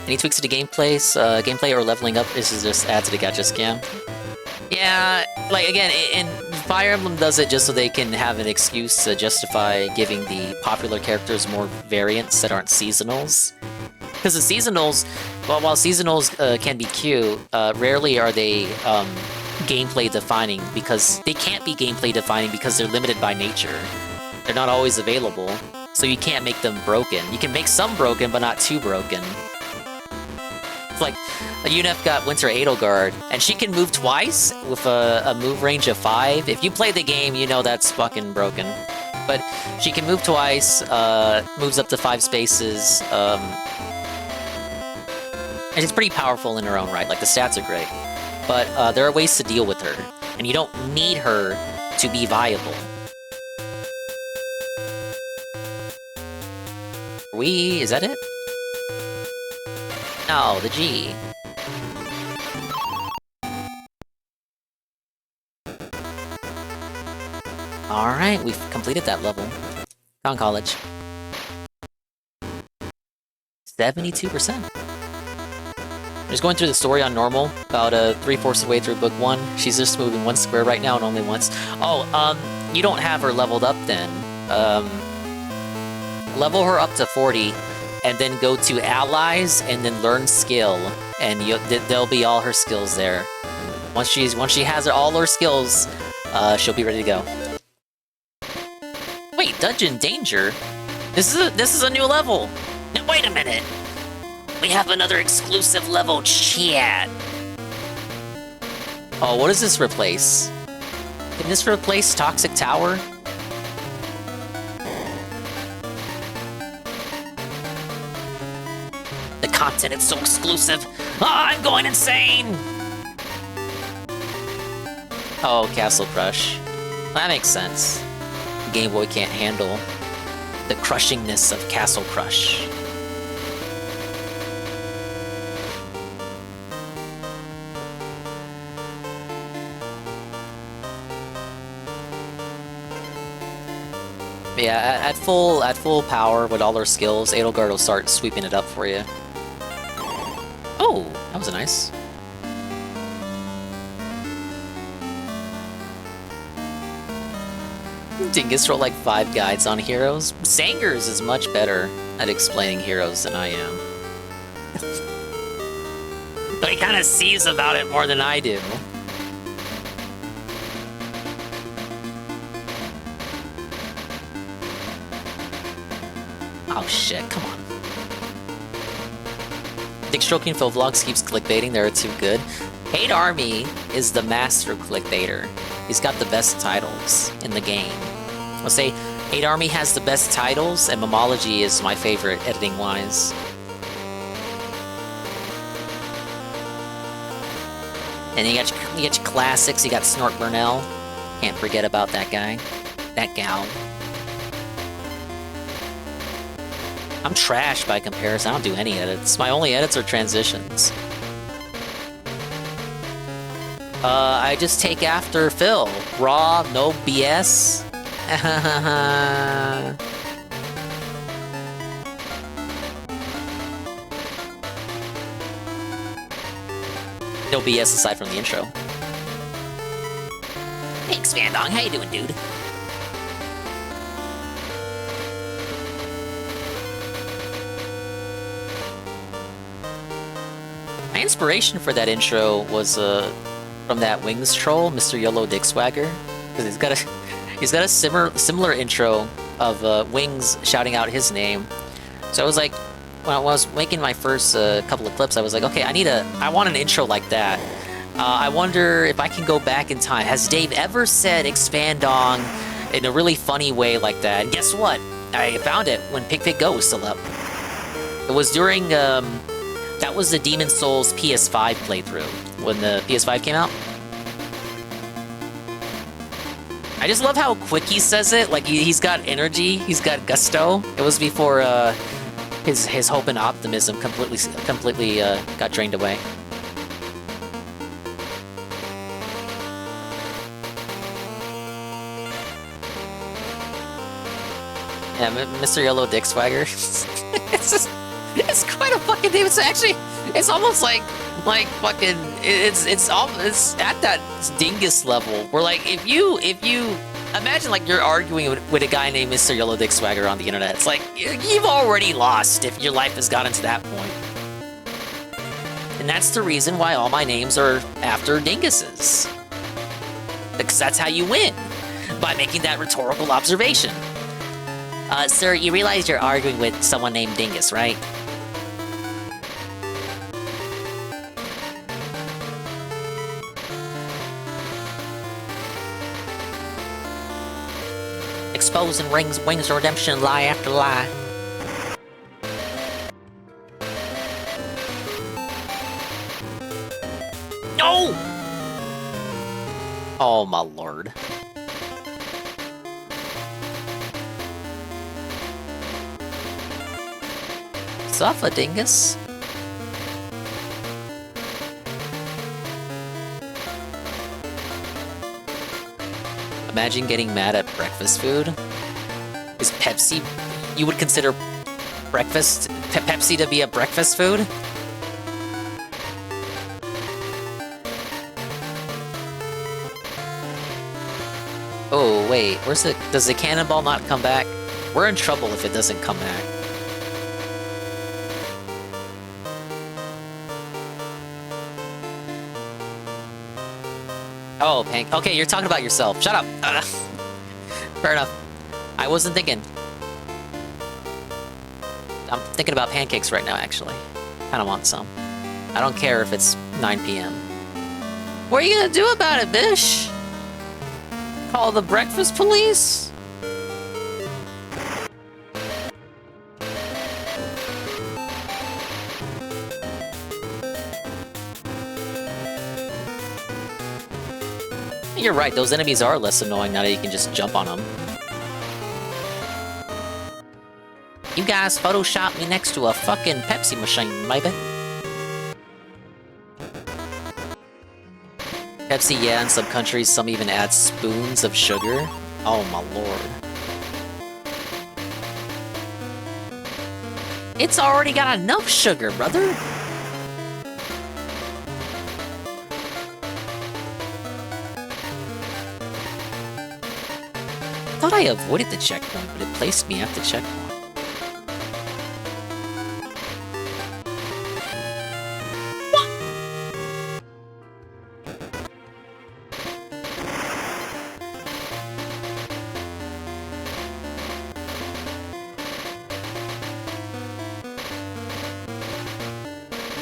Any tweaks to the gameplay or leveling up? This is just add to the gacha scam. Yeah, like again, in Fire Emblem does it just so they can have an excuse to justify giving the popular characters more variants that aren't seasonals. Because the seasonals, while seasonals can be cute, rarely are they gameplay defining, because they can't be gameplay defining because they're limited by nature. They're not always available, so you can't make them broken. You can make some broken, but not too broken. It's like, a UNF got Winter Edelgard, and she can move twice with a move range of 5. If you play the game, you know that's fucking broken. But she can move twice, moves up to 5 spaces, and she's pretty powerful in her own right, like the stats are great. But there are ways to deal with her, and you don't need her to be viable. Is that it? No, the G. Alright, we've completed that level. Gone college. 72%. Just going through the story on normal, about 3/4 of the way through book 1. She's just moving 1 square right now and only once. Oh, you don't have her leveled up then. Level her up to 40, and then go to allies, and then learn skill, and there'll be all her skills there. Once she has all her skills, she'll be ready to go. Wait, Dungeon Danger? This is a new level. Now, wait a minute. We have another exclusive level chat. Oh, what does this replace? Can this replace Toxic Tower? The content is so exclusive. Ah, I'm going insane! Oh, Castle Crush. That makes sense. The Game Boy can't handle the crushingness of Castle Crush. Yeah, at full power with all her skills, Edelgard will start sweeping it up for you. Oh, that was nice. Dingus wrote like 5 guides on heroes. Zangers is much better at explaining heroes than I am. But he kind of sees about it more than I do. Oh shit, come on. Dick Stroking Phil Vlogs keeps clickbaiting, they're too good. Hate Army is the master clickbaiter. He's got the best titles in the game. I'll say Hate Army has the best titles, and Momology is my favorite editing-wise. And you got your classics, you got Snort Burnell. Can't forget about that guy. That gal. I'm trash by comparison, I don't do any edits. My only edits are transitions. I just take after Phil. Raw, no BS. No BS aside from the intro. Thanks, Vandong. How you doing, dude? My inspiration for that intro was from that Wings troll, Mr. YOLO Dick Swagger, because he's got a similar intro of Wings shouting out his name. So I was like, when I was making my first couple of clips, I was like, okay, I want an intro like that. I wonder if I can go back in time. Has Dave ever said Expandong in a really funny way like that? And guess what? I found it when Pig Go was still up. It was during that was the Demon's Souls PS5 playthrough when the PS5 came out. I just love how quick he says it. Like he's got energy, he's got gusto. It was before his hope and optimism completely got drained away. Yeah, Mr. Yellow Dick Swagger. It's quite a fucking name. It's actually, it's almost like fucking, it's at that dingus level where like if you imagine like you're arguing with a guy named Mr. Yellow Dick Swagger on the internet, it's like you've already lost if your life has gotten to that point. And that's the reason why all my names are after dinguses, because that's how you win, by making that rhetorical observation. Sir, you realize you're arguing with someone named Dingus, right? Exposing wings of redemption, lie after lie. No! Oh my lord. Suffer, dingus. Imagine getting mad at breakfast food. Is Pepsi... You would consider breakfast... Pepsi to be a breakfast food? Oh, wait. Where's it? Does the cannonball not come back? We're in trouble if it doesn't come back. Oh, okay, you're talking about yourself. Shut up. Fair enough. I wasn't thinking. I'm thinking about pancakes right now, actually. Kinda want some. I don't care if it's 9 p.m. What are you gonna do about it, bish? Call the breakfast police? You're right, those enemies are less annoying now that you can just jump on them. You guys photoshopped me next to a fucking Pepsi machine, maybe? Pepsi, yeah, in some countries, some even add spoons of sugar. Oh my lord. It's already got enough sugar, brother! I thought I avoided the checkpoint, but it placed me at the checkpoint. What?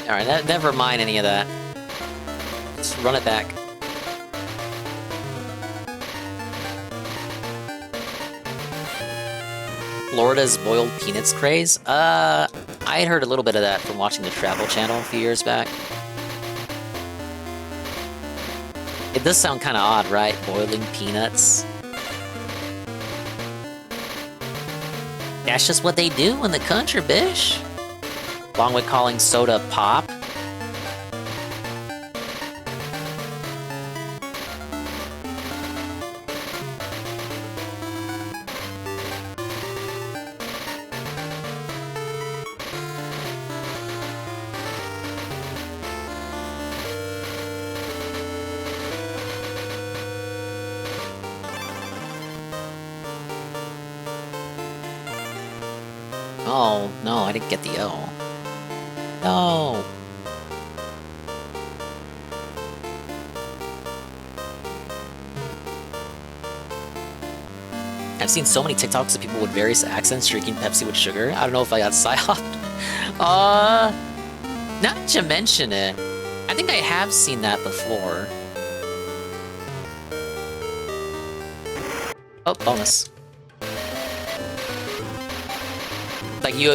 Alright, never mind any of that. Just run it back. Florida's boiled peanuts craze? I had heard a little bit of that from watching the Travel Channel a few years back. It does sound kind of odd, right? Boiling peanuts. That's just what they do in the country, bish. Along with calling soda pop. Oh, no, I didn't get the O. No! I've seen so many TikToks of people with various accents drinking Pepsi with sugar. I don't know if I got psyoped. Now that you mention it, I think I have seen that before. Oh, bonus. Like you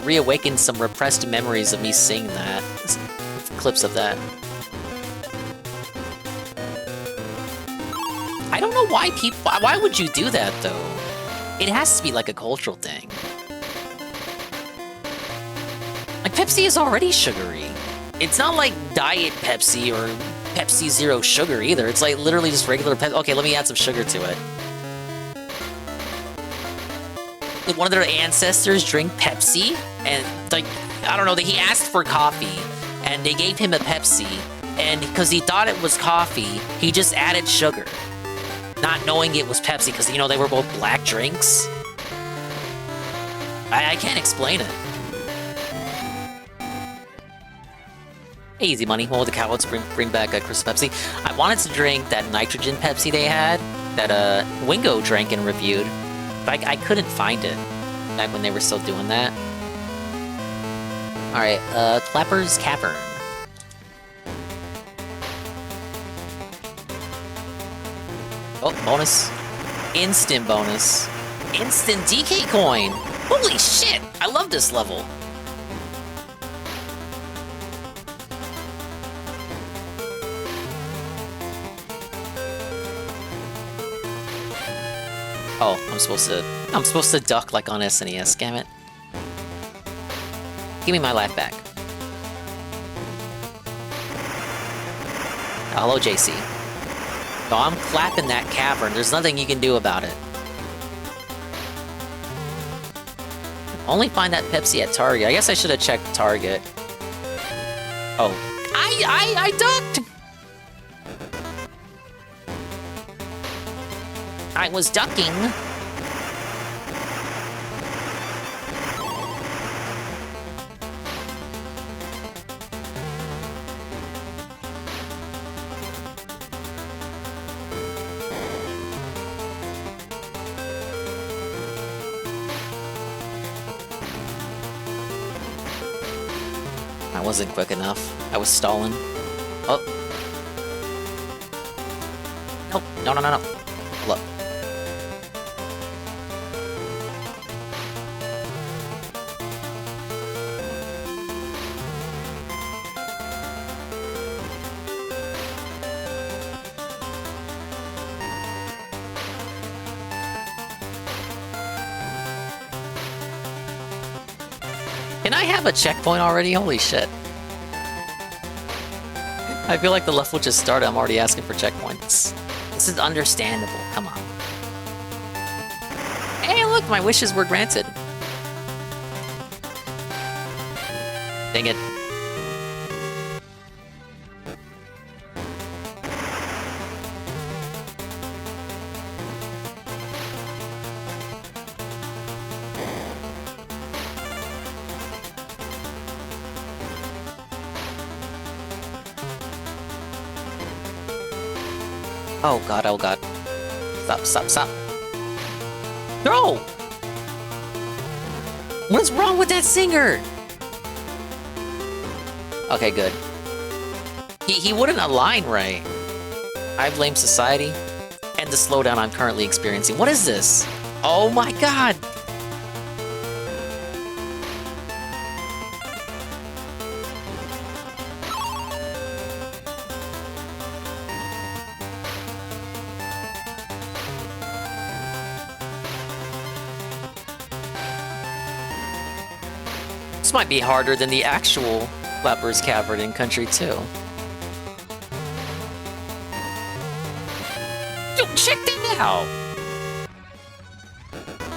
reawakened some repressed memories of me seeing that. Clips of that. I don't know why people. Why would you do that though? It has to be like a cultural thing. Like Pepsi is already sugary. It's not like Diet Pepsi or Pepsi Zero Sugar either. It's like literally just regular Pepsi. Okay, let me add some sugar to it. Like one of their ancestors drank Pepsi, and like I don't know, he asked for coffee, and they gave him a Pepsi, and because he thought it was coffee, he just added sugar, not knowing it was Pepsi, because you know they were both black drinks. I can't explain it. Easy money. Well, the cowards bring back a Crystal Pepsi. I wanted to drink that nitrogen Pepsi they had, that Wingo drank and reviewed, but I couldn't find it back when they were still doing that. Alright, Clapper's Cavern. Oh, bonus. Instant bonus. Instant DK coin! Holy shit! I love this level. Oh, I'm supposed to duck like on SNES, damn it. Give me my life back. Hello, JC. So I'm clapping that cavern. There's nothing you can do about it. Only find that Pepsi at Target. I guess I should have checked Target. Oh. I ducked! I was ducking. I wasn't quick enough. I was stalling. Oh. Nope. No. Look. Can I have a checkpoint already? Holy shit. I feel like the level just started. I'm already asking for checkpoints. This is understandable. Come on. Hey, look, my wishes were granted. Dang it. Oh god, oh god. Stop. No! What's wrong with that singer? Okay, good. He wouldn't align right. I blame society and the slowdown I'm currently experiencing. What is this? Oh my god! This might be harder than the actual Clapper's Cavern in Country 2. Yo, check that out!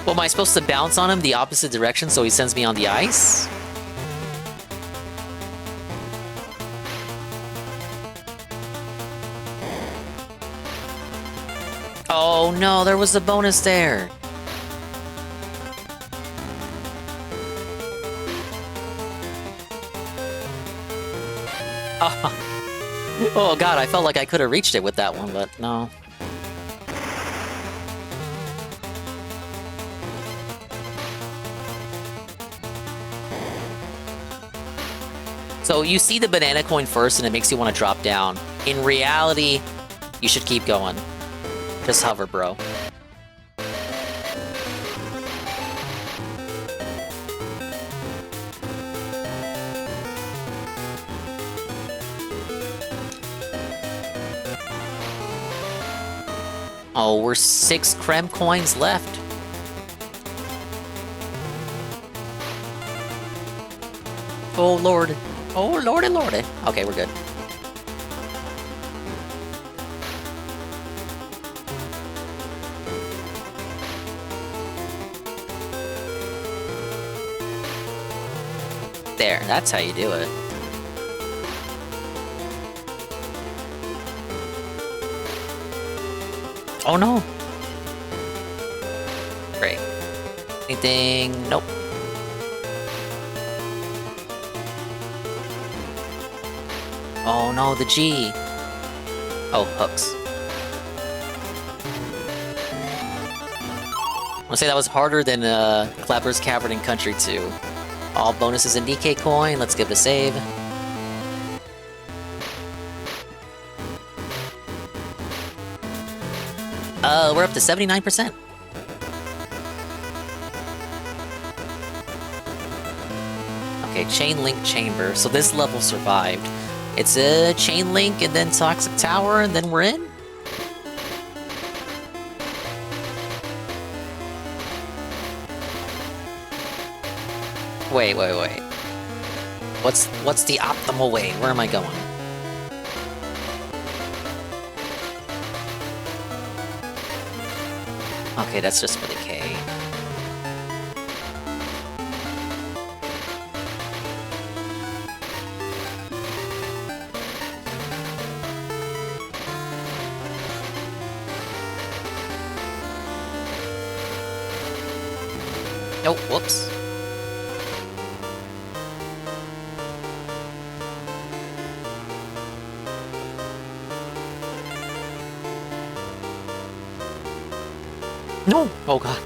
Well, am I supposed to bounce on him the opposite direction so he sends me on the ice? Oh no, there was a bonus there! Oh god, I felt like I could have reached it with that one, but no. So you see the banana coin first and it makes you want to drop down. In reality, you should keep going. Just hover, bro. Oh, we're 6 creme coins left. Oh lord. Oh lordy lordy. Okay, we're good. There, that's how you do it. Oh no! Great. Anything? Nope. Oh no, the G! Oh, hooks. I want to say that was harder than 𝓓𝓸𝓷𝓭 2. All bonuses in DK coin, let's give it a save. We're up to 79%. Okay, chain link chamber. So this level survived. It's a chain link and then toxic tower and then we're in? Wait. What's the optimal way? Where am I going? Okay, that's just for the K. Oh, whoops. No! Oh god.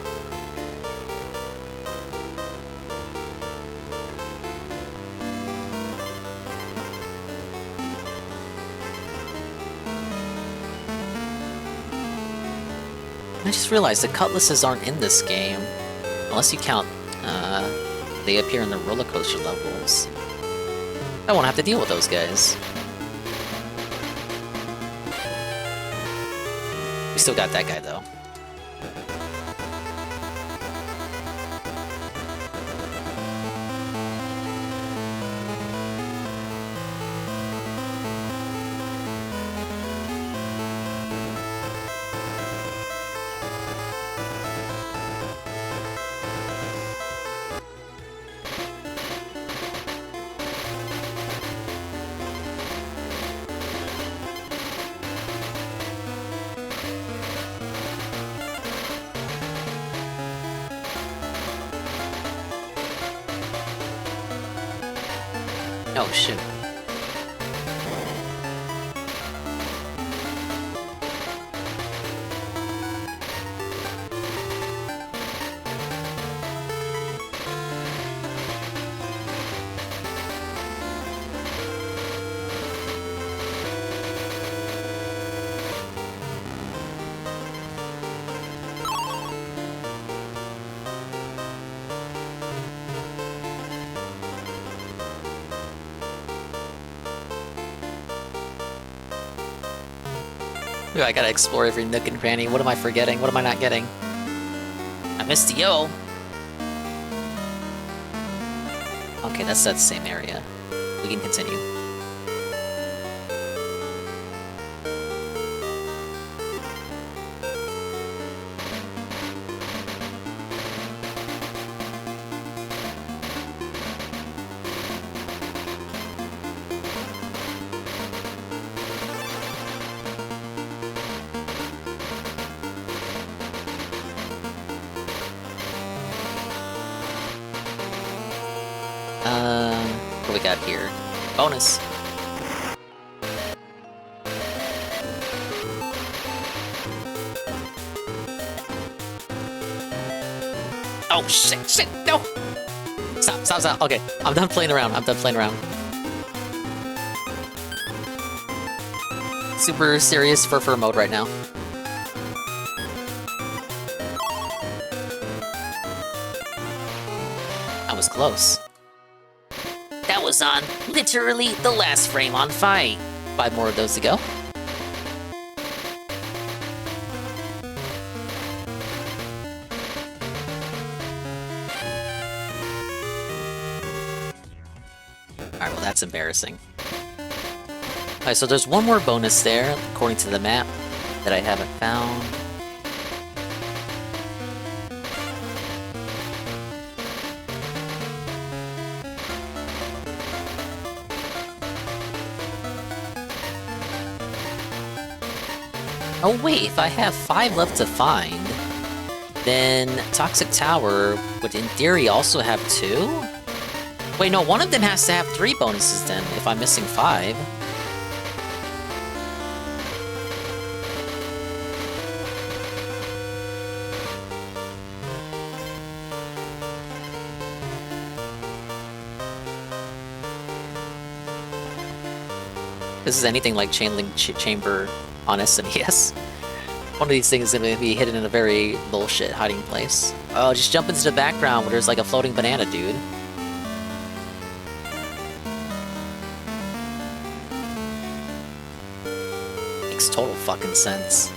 I just realized the cutlasses aren't in this game. Unless you count, they appear in the roller coaster levels. I won't have to deal with those guys. We still got that guy though. Oh shit. Ooh, I gotta explore every nook and cranny. What am I forgetting? What am I not getting? I missed the O. Okay, that's that same area. We can continue. What we got here? Bonus. Oh shit, no! Stop. Okay, I'm done playing around. Super serious fur mode right now. I was close. That was on literally the last frame on fight. 5 more of those to go. that's embarrassing. Alright, so there's one more bonus there, according to the map, that I haven't found. Oh wait, if I have 5 left to find, then Toxic Tower would in theory also have 2? Wait, no, one of them has to have 3 bonuses then, if I'm missing 5. This is anything like Chainlink Chamber on SNES. One of these things is going to be hidden in a very bullshit hiding place. Oh, just jump into the background where there's like a floating banana, dude. Makes total fucking sense.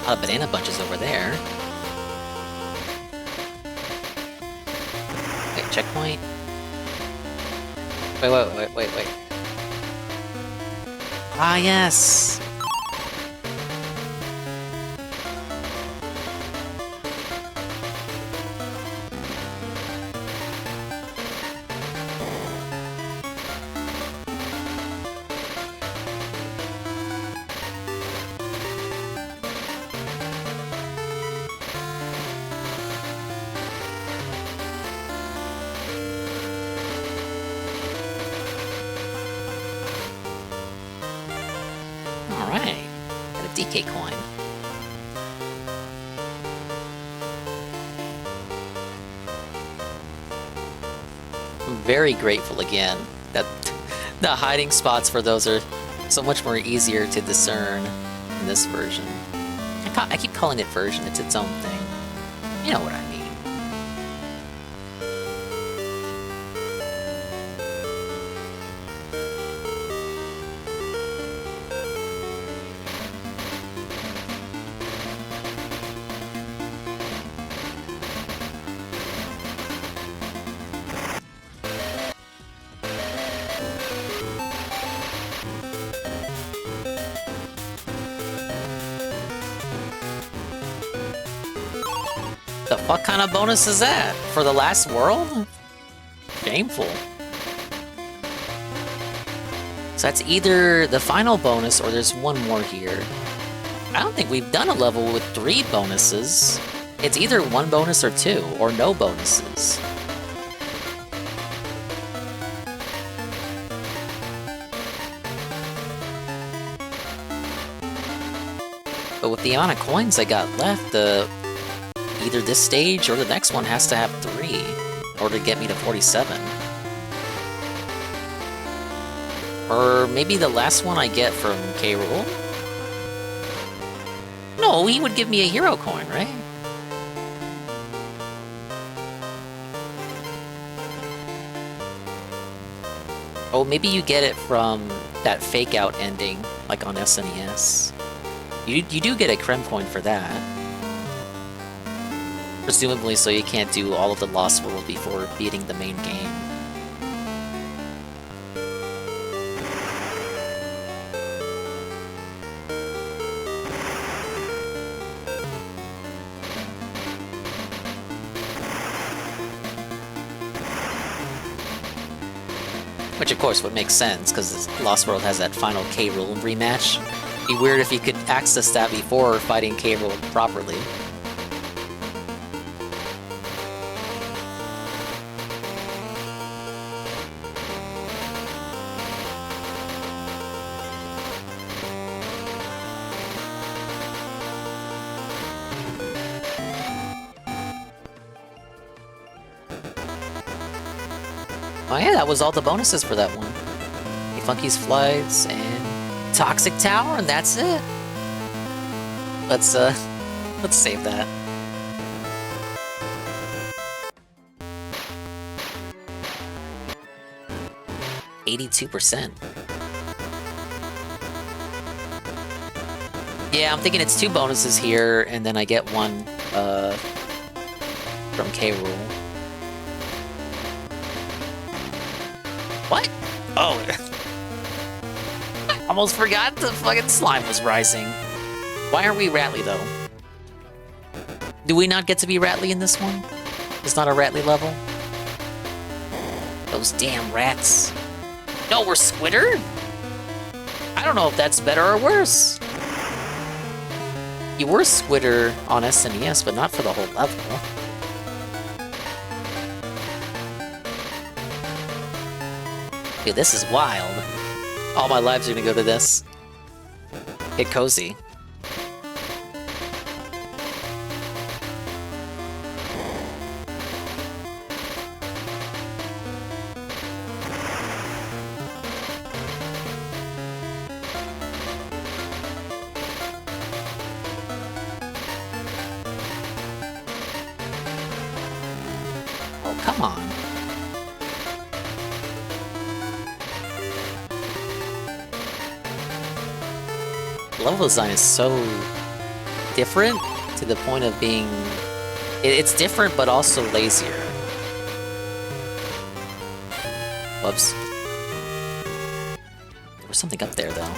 A lot of banana bunches over there. Wait, checkpoint? Wait. Ah, yes! Alright, got a DK coin. I'm very grateful again that the hiding spots for those are so much more easier to discern in this version. I keep calling it version, it's its own thing. You know what I mean. The fuck kind of bonus is that? For the last world? Shameful. So that's either the final bonus or there's one more here. I don't think we've done a level with 3 bonuses. It's either 1 bonus or 2, or no bonuses. But with the amount of coins I got left, either this stage or the next one has to have 3 in order to get me to 47. Or maybe the last one I get from K-Rool? No, he would give me a hero coin, right? Oh, maybe you get it from that fake out ending, like on SNES. You do get a Krem coin for that. Presumably so you can't do all of the Lost World before beating the main game. Which of course would make sense, because Lost World has that final K-Rool rematch. It'd be weird if you could access that before fighting K-Rool properly. Oh yeah, that was all the bonuses for that one. Funky's Flights and Toxic Tower, and that's it. Let's save that. %. Yeah, I'm thinking it's 2 bonuses here, and then I get one from 𝓓𝓸𝓷𝓭. What? Oh. I almost forgot the fucking slime was rising. Why aren't we Rattly, though? Do we not get to be Rattly in this one? It's not a Rattly level? Those damn rats. No, we're 𝓓𝓸𝓷𝓭? I don't know if that's better or worse. You were 𝓓𝓸𝓷 on SNES, but not for the whole level. Dude, this is wild. All my lives are gonna go to this. Get cozy. Oh, come on. Level design is so different to the point of being... It's different, but also lazier. Whoops. There was something up there, though.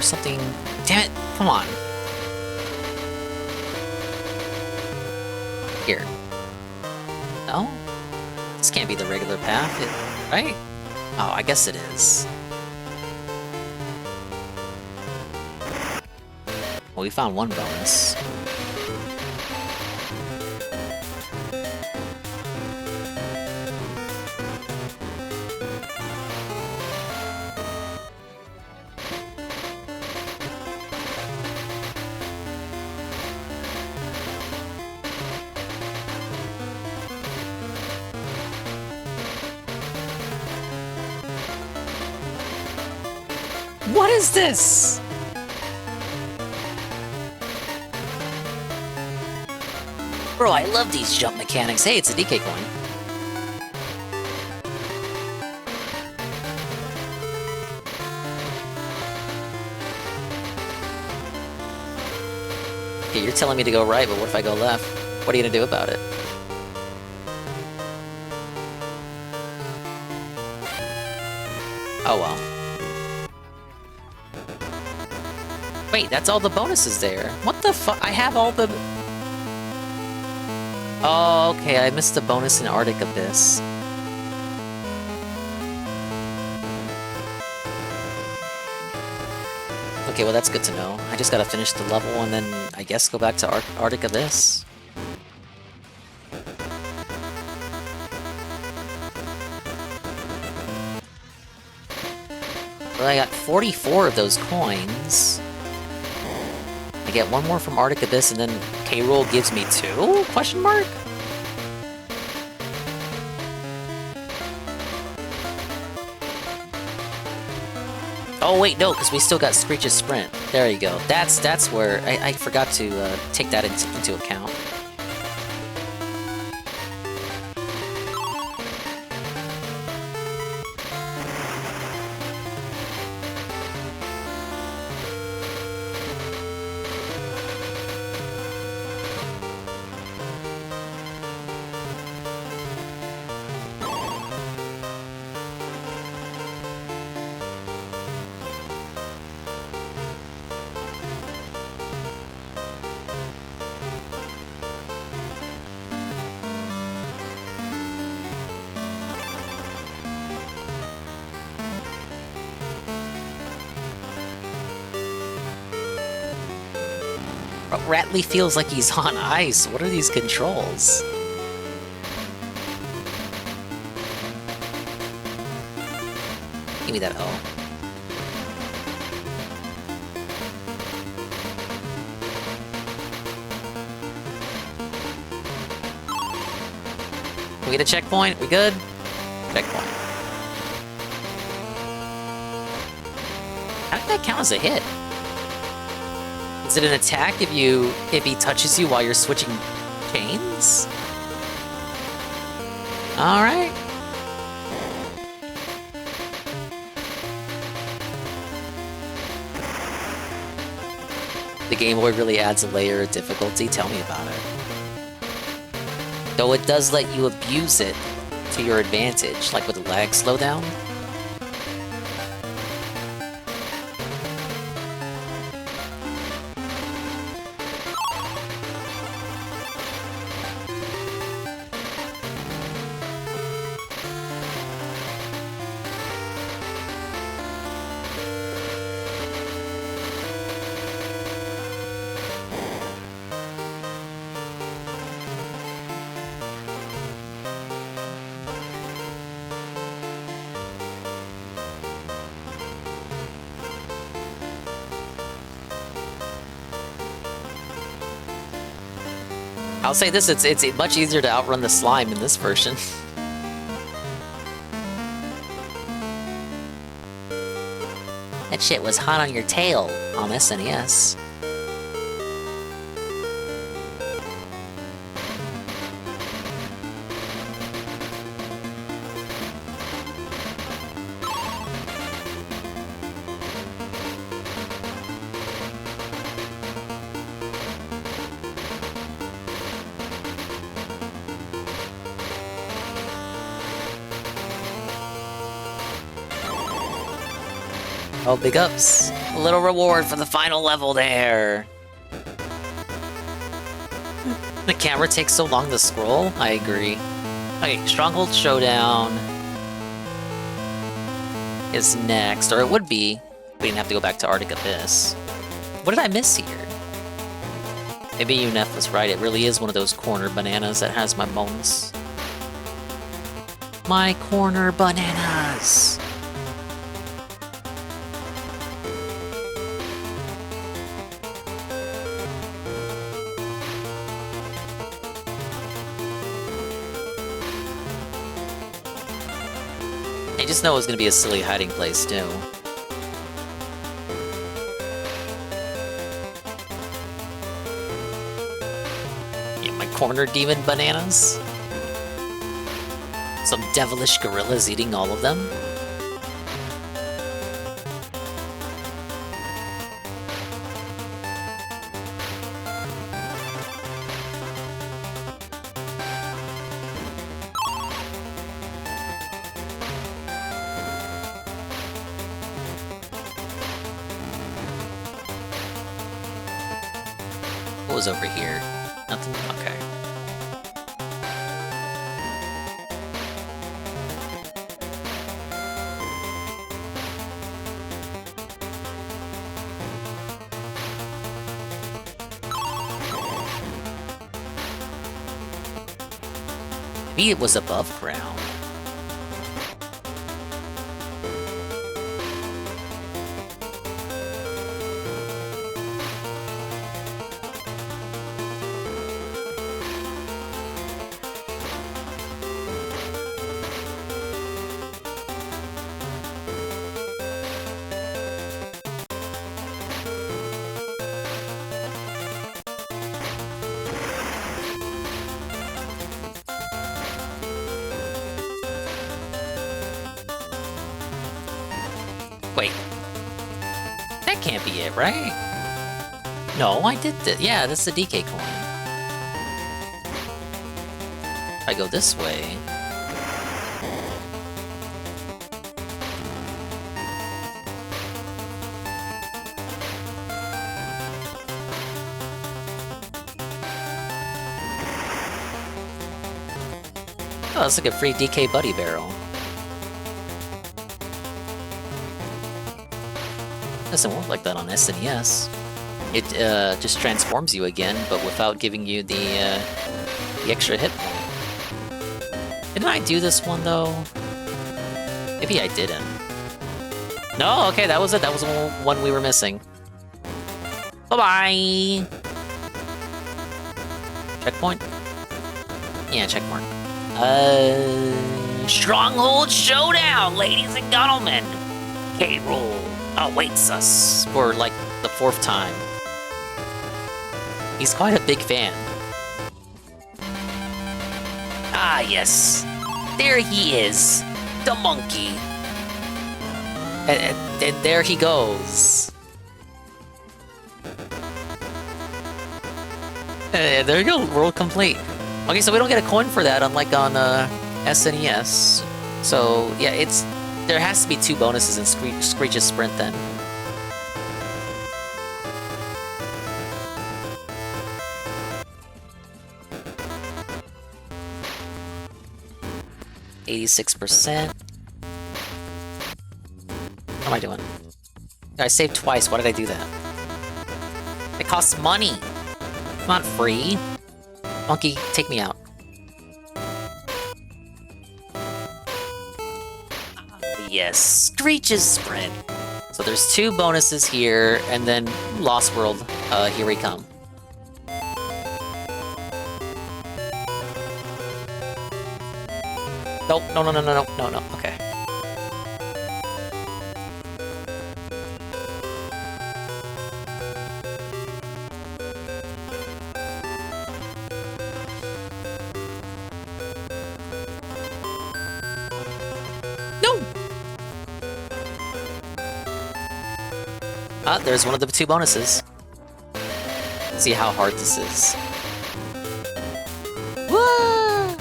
Something... Damn it! Come on! Here. No? This can't be the regular path, right? Oh, I guess it is. Well, we found one bonus. What is this? Bro, I love these jump mechanics. Hey, it's a DK coin. Okay, you're telling me to go right, but what if I go left? What are you gonna do about it? Oh well. Wait, that's all the bonuses there. What the fuck? I have all the... Oh, okay, I missed the bonus in Arctic Abyss. Okay, well that's good to know. I just gotta finish the level and then I guess go back to Arctic Abyss. Well, I got 44 of those coins. I get one more from Arctic Abyss, and then K-Rool gives me 2? Question mark? Oh wait, no, because we still got Screech's Sprint. There you go. That's where I forgot to take that into account. Ratley feels like he's on ice. What are these controls? Give me that O. Can we get a checkpoint? We good? Checkpoint. How did that count as a hit? Is it an attack if he touches you while you're switching chains? Alright. The Game Boy really adds a layer of difficulty. Tell me about it. Though it does let you abuse it to your advantage, like with the lag slowdown. I'll say this, it's much easier to outrun the slime in this version. That shit was hot on your tail on SNES. Oh, big ups. A little reward for the final level there. The camera takes so long to scroll. I agree. Okay, Stronghold Showdown is next, or it would be. We didn't have to go back to Arctic Abyss. What did I miss here? Maybe UNEF was right. It really is one of those corner bananas that has my bones. My corner bananas. I just know it was going to be a silly hiding place, too. Yeah, my corner demon bananas. Some devilish gorillas eating all of them. What was over here? Nothing? Okay. Maybe it was above ground. Wait. That can't be it, right? No, I did that. Yeah, that's the DK coin. I go this way. Oh, that's like a free DK buddy barrel. Doesn't work like that on SNES. It just transforms you again, but without giving you the extra hit point. Didn't I do this one though? Maybe I didn't. No, okay, that was it. That was the one we were missing. Bye-bye! Checkpoint? Yeah, checkpoint. Stronghold Showdown, ladies and gentlemen. K-Rool awaits us. For like the 4th time. He's quite a big fan. Ah, yes. There he is. The monkey. And there he goes. There you go, world complete. Okay, so we don't get a coin for that, unlike on SNES. So yeah, there has to be 2 bonuses in Screech's Sprint then. %. What am I doing? I saved twice. Why did I do that? It costs money. It's not free. Monkey, take me out. Yes, Screech's Sprint. So there's 2 bonuses here, and then Lost World, here we come. Nope, no, okay. There's one of the 2 bonuses. Let's see how hard this is. Whoa!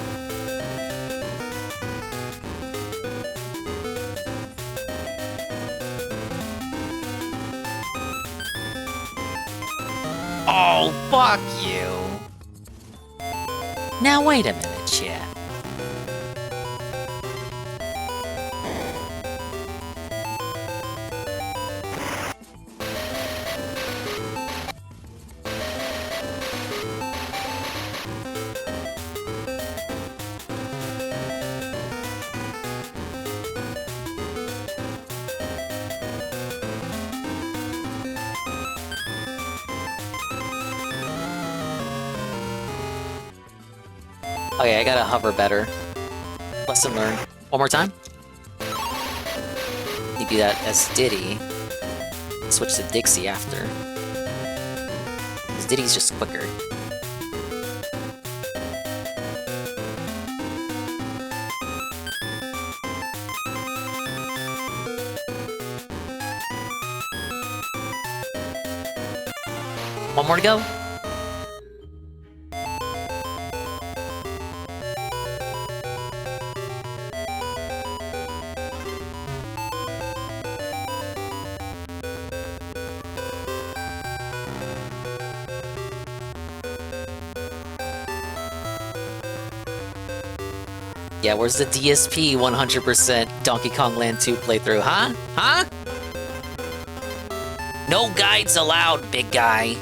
Oh, fuck you. Now wait a minute, chat. Okay, I gotta hover better. Lesson learned. One more time. You do that as Diddy. Switch to Dixie after. Because Diddy's just quicker. One more to go. Yeah, where's the DSP 100% Donkey Kong Land 2 playthrough, huh? Huh? No guides allowed, big guy.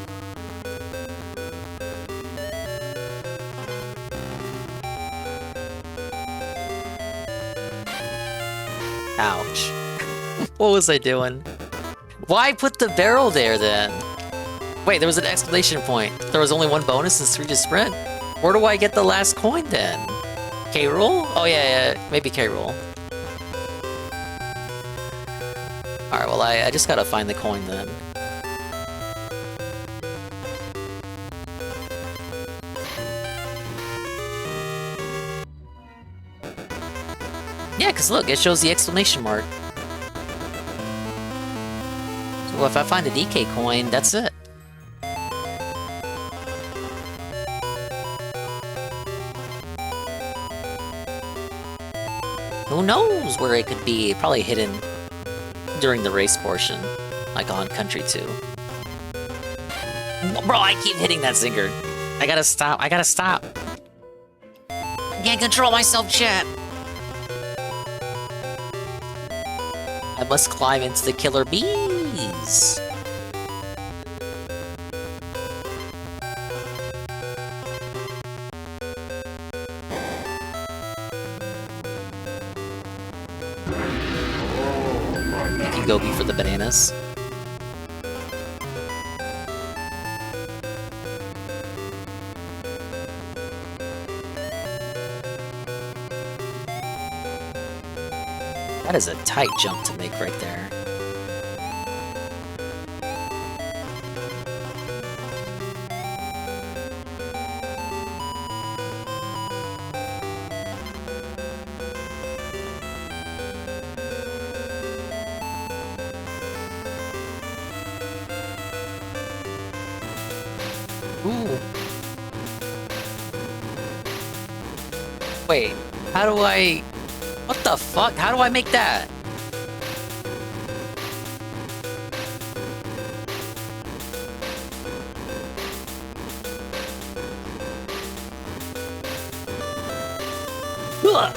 Ouch. What was I doing? Why put the barrel there then? Wait, there was an exclamation point. There was only 1 bonus in Screech's Sprint? Where do I get the last coin then? K-Rool? Oh yeah, maybe K-Rool. Alright, well I just gotta find the coin then. Yeah, cause look, it shows the exclamation mark. Well, if I find a DK coin, that's it. Who knows where it could be? Probably hidden during the race portion, like on Country 2. Bro, I keep hitting that zinger. I gotta stop. I gotta stop. I can't control myself, chat. I must climb into the killer bees. You can go be for the bananas. That is a tight jump to make right there. Ooh. Wait, how do I... What the fuck? How do I make that? Ugh.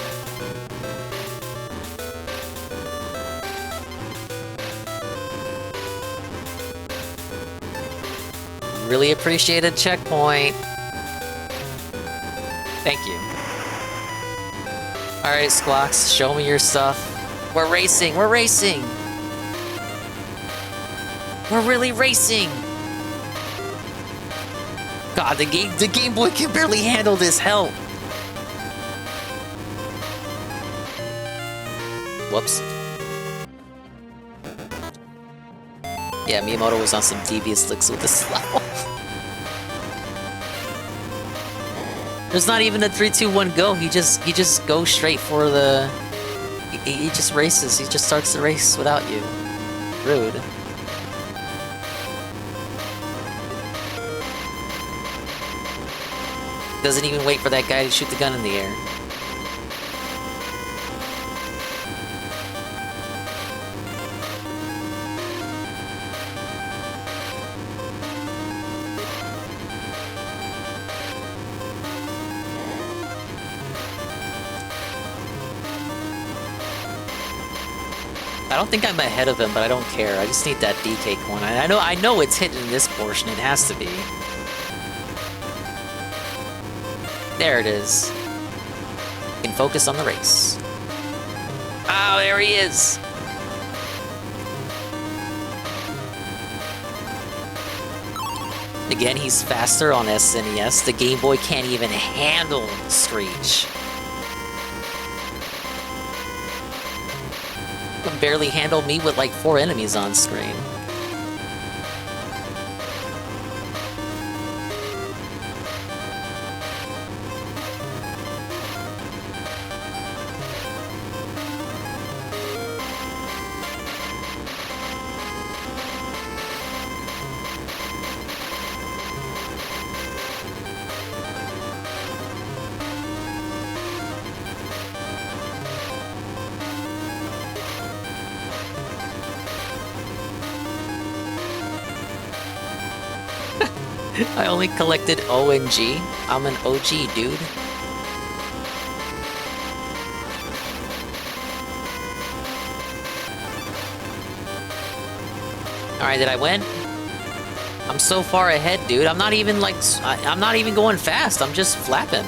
Really appreciated checkpoint. Thank you. Alright, 𝓔𝓁, show me your stuff. We're racing, we're racing! We're really racing! God, the Game Boy can barely handle this help! Whoops. Yeah, Miyamoto was on some devious licks with this level. There's not even a 3, 2, 1 go. He just goes straight for the... He just races. He just starts the race without you. Rude. Doesn't even wait for that guy to shoot the gun in the air. I don't think I'm ahead of him, but I don't care. I just need that DK coin. I know it's hidden in this portion. It has to be. There it is. You can focus on the race. Oh, there he is. Again, he's faster on SNES. The Game Boy can't even handle Screech. Can barely handle me with like 4 enemies on screen. I only collected ONG. I'm an OG, dude. Alright, did I win? I'm so far ahead, dude. I'm not even like... I'm not even going fast. I'm just flapping.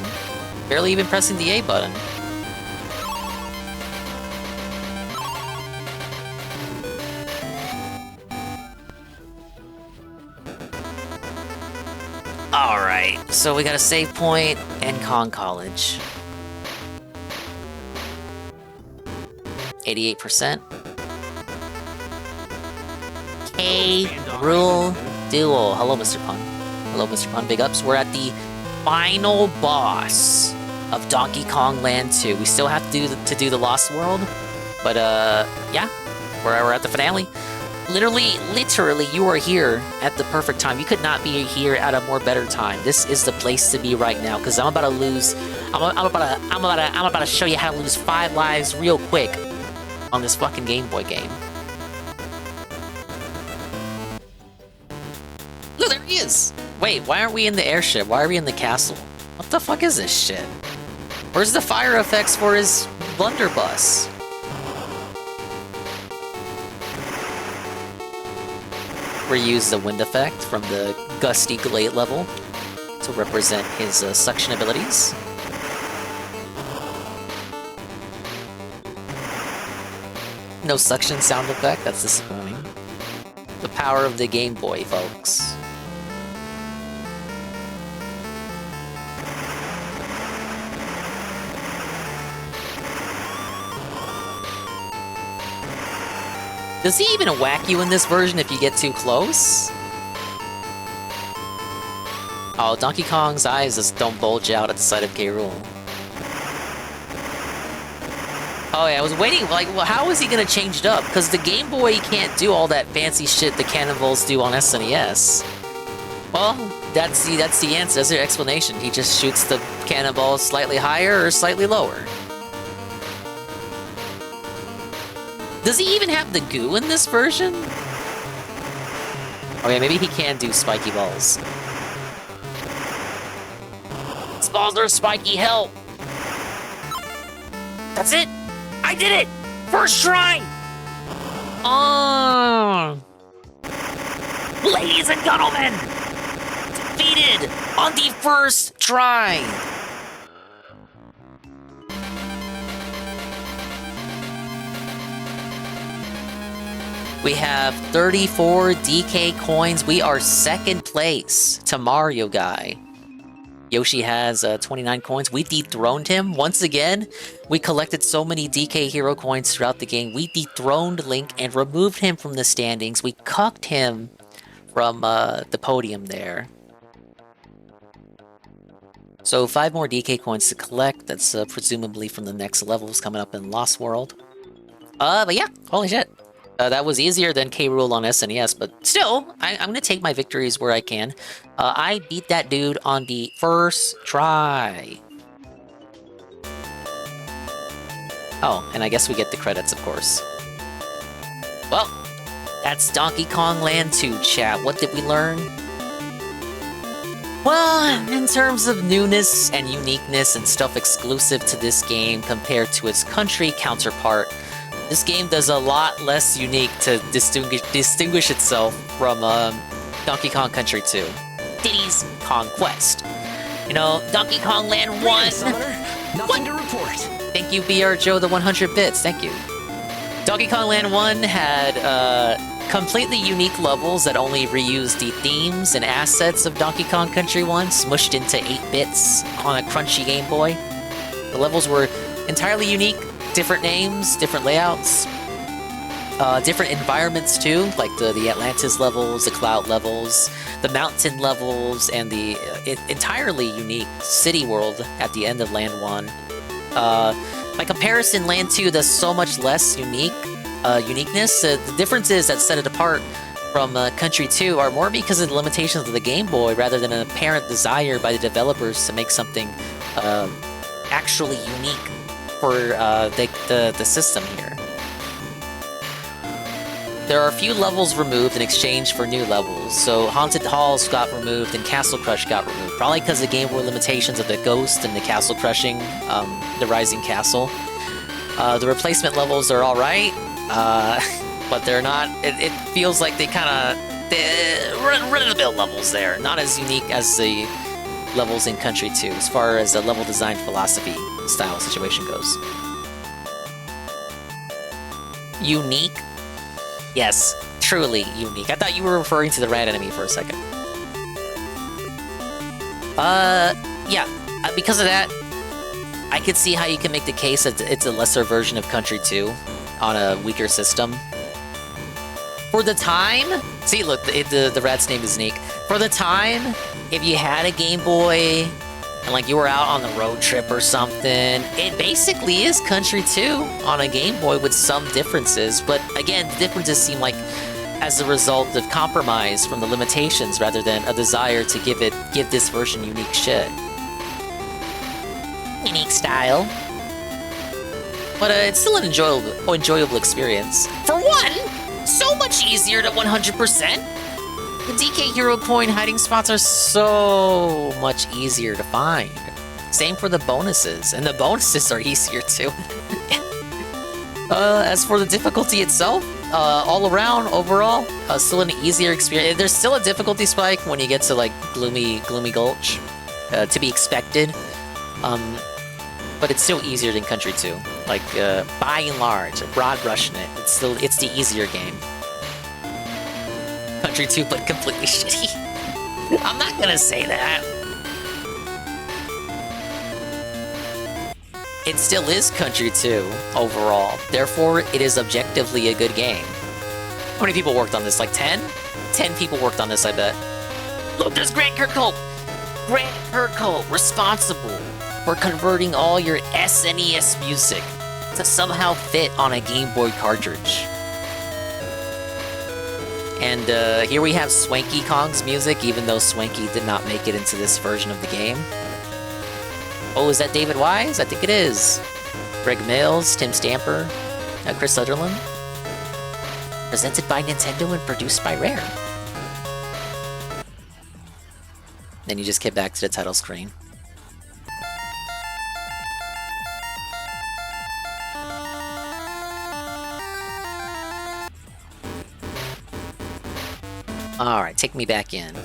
Barely even pressing the A button. Alright, so we got a save point and Kong College. 88%. 𝓓𝓸𝓷𝓭. Hello, Mr. Pun. Hello, Mr. Pun. Big ups. We're at the final boss of Donkey Kong Land 2. We still have to do the Lost World, but yeah, we're at the finale. Literally, you are here at the perfect time. You could not be here at a more better time. This is the place to be right now, because I'm about to lose. I'm about to show you how to lose 5 lives real quick on this fucking Game Boy game. Look, there he is. Wait, why aren't we in the airship? Why are we in the castle? What the fuck is this shit? Where's the fire effects for his blunderbuss? Reuse the wind effect from the gusty glade level to represent his suction abilities. No suction sound effect, that's disappointing. The power of the Game Boy, folks. Does he even whack you in this version if you get too close? Oh, Donkey Kong's eyes just don't bulge out at the sight of 𝓓𝓸𝓷𝓭. Oh yeah, I was waiting, like, well, how is he gonna change it up? Because the Game Boy can't do all that fancy shit the cannonballs do on SNES. Well, that's the answer, that's the explanation. He just shoots the cannonballs slightly higher or slightly lower. Does he even have the goo in this version? Okay, maybe he can do spiky balls. These balls are spiky, help! That's it! I did it! First try! Ladies and gentlemen! Defeated on the first try! We have 34 DK coins. We are second place to Mario Guy. Yoshi has 29 coins. We dethroned him once again. We collected so many DK hero coins throughout the game. We dethroned Link and removed him from the standings. We cucked him from the podium there. So 5 more DK coins to collect. That's presumably from the next levels coming up in Lost World. But yeah, holy shit. That was easier than 𝓓𝓸 on SNES, but still, I'm gonna take my victories where I can. I beat that dude on the first try. Oh, and I guess we get the credits, of course. Well, that's Donkey Kong Land 2, chat. What did we learn? Well, in terms of newness and uniqueness and stuff exclusive to this game compared to its country counterpart, this game does a lot less unique to distinguish itself from Donkey Kong Country 2. Diddy's Kong Quest. You know, Donkey Kong Land 1... Nothing to report. Thank you, BR Joe, the 100 bits. Thank you. Donkey Kong Land 1 had completely unique levels that only reused the themes and assets of Donkey Kong Country 1, smushed into 8 bits on a crunchy Game Boy. The levels were entirely unique. Different names, different layouts, different environments too, like the Atlantis levels, the Cloud levels, the mountain levels, and the entirely unique city world at the end of Land 1. By comparison, Land 2 does so much less uniqueness. The differences that set it apart from Country 2 are more because of the limitations of the Game Boy rather than an apparent desire by the developers to make something actually unique for the system here. There are a few levels removed in exchange for new levels, so Haunted Halls got removed and Castle Crush got removed, probably because of the Game Boy limitations of the Ghost and the Castle Crushing, the Rising Castle. The replacement levels are alright, but they're not, it feels like they kinda, run-of-the-mill levels there, not as unique as the levels in Country 2, as far as the level design philosophy style situation goes. Unique? Yes, truly unique. I thought you were referring to the rat enemy for a second. Yeah, because of that, I could see how you can make the case that it's a lesser version of Country 2 on a weaker system. For the time, see, look, the rat's name is Sneak. For the time, if you had a Game Boy and like you were out on the road trip or something, it basically is Country 2 on a Game Boy with some differences. But again, the differences seem like as a result of compromise from the limitations rather than a desire to give this version unique shit. Unique style. But it's still an enjoyable experience. For one, so much easier to 100%. The DK Hero coin hiding spots are so much easier to find. Same for the bonuses, and the bonuses are easier too. As for the difficulty itself, all around, overall, still an easier experience. There's still a difficulty spike when you get to like Gloomy Gulch, to be expected. But it's still easier than Country 2. Like, by and large, broad brushing it, it's the easier game. Country 2, but completely shitty. I'm not gonna say that. It still is Country 2, overall. Therefore, it is objectively a good game. How many people worked on this? Like 10? 10 people worked on this, I bet. Look, there's 𝓓𝓸𝓷𝓭! 𝓓𝓸𝓷𝓭, responsible for converting all your SNES music to somehow fit on a Game Boy cartridge. And here we have 𝓓𝓮𝓬𝓮𝓻's music, even though Swanky did not make it into this version of the game. Oh, is that David Wise? I think it is. Greg Mills, Tim Stamper, Chris Sutherland. Presented by Nintendo and produced by Rare. Then you just get back to the title screen. Alright, take me back in.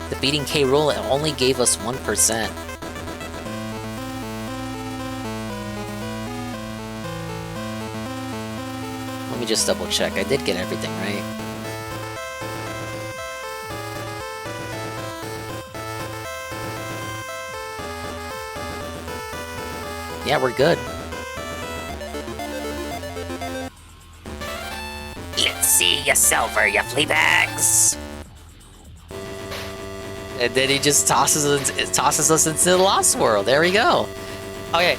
Defeating 𝓓𝓸 only gave us 1%. Let me just double check. I did get everything right. Yeah, we're good. Let's see you silver, you fleabags. And then he just tosses us into the Lost World. There we go. Okay,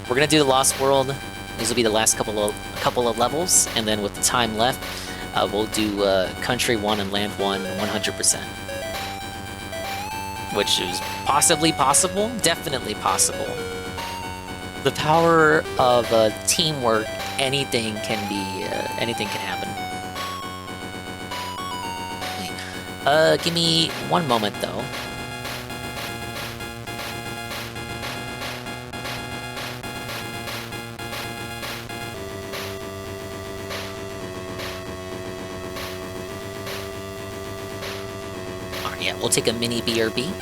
we're gonna do the Lost World. These will be the last couple of levels, and then with the time left, we'll do Country 1 and Land 1 100%. Which is possibly possible, definitely possible. The power of teamwork, anything can happen. Give me one moment though. Alright, yeah, we'll take a mini BRB.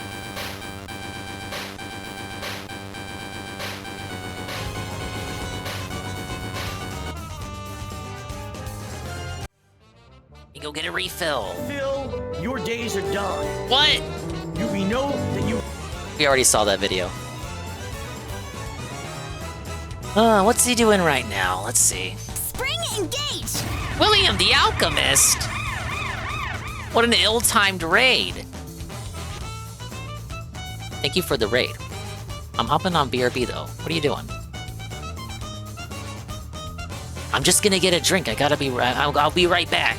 Go get a refill. Phil, your days are done. What? We know that you... We already saw that video. What's he doing right now? Let's see. Spring engage! William the Alchemist! What an ill-timed raid. Thank you for the raid. I'm hopping on BRB though. What are you doing? I'm just gonna get a drink. I'll be right back.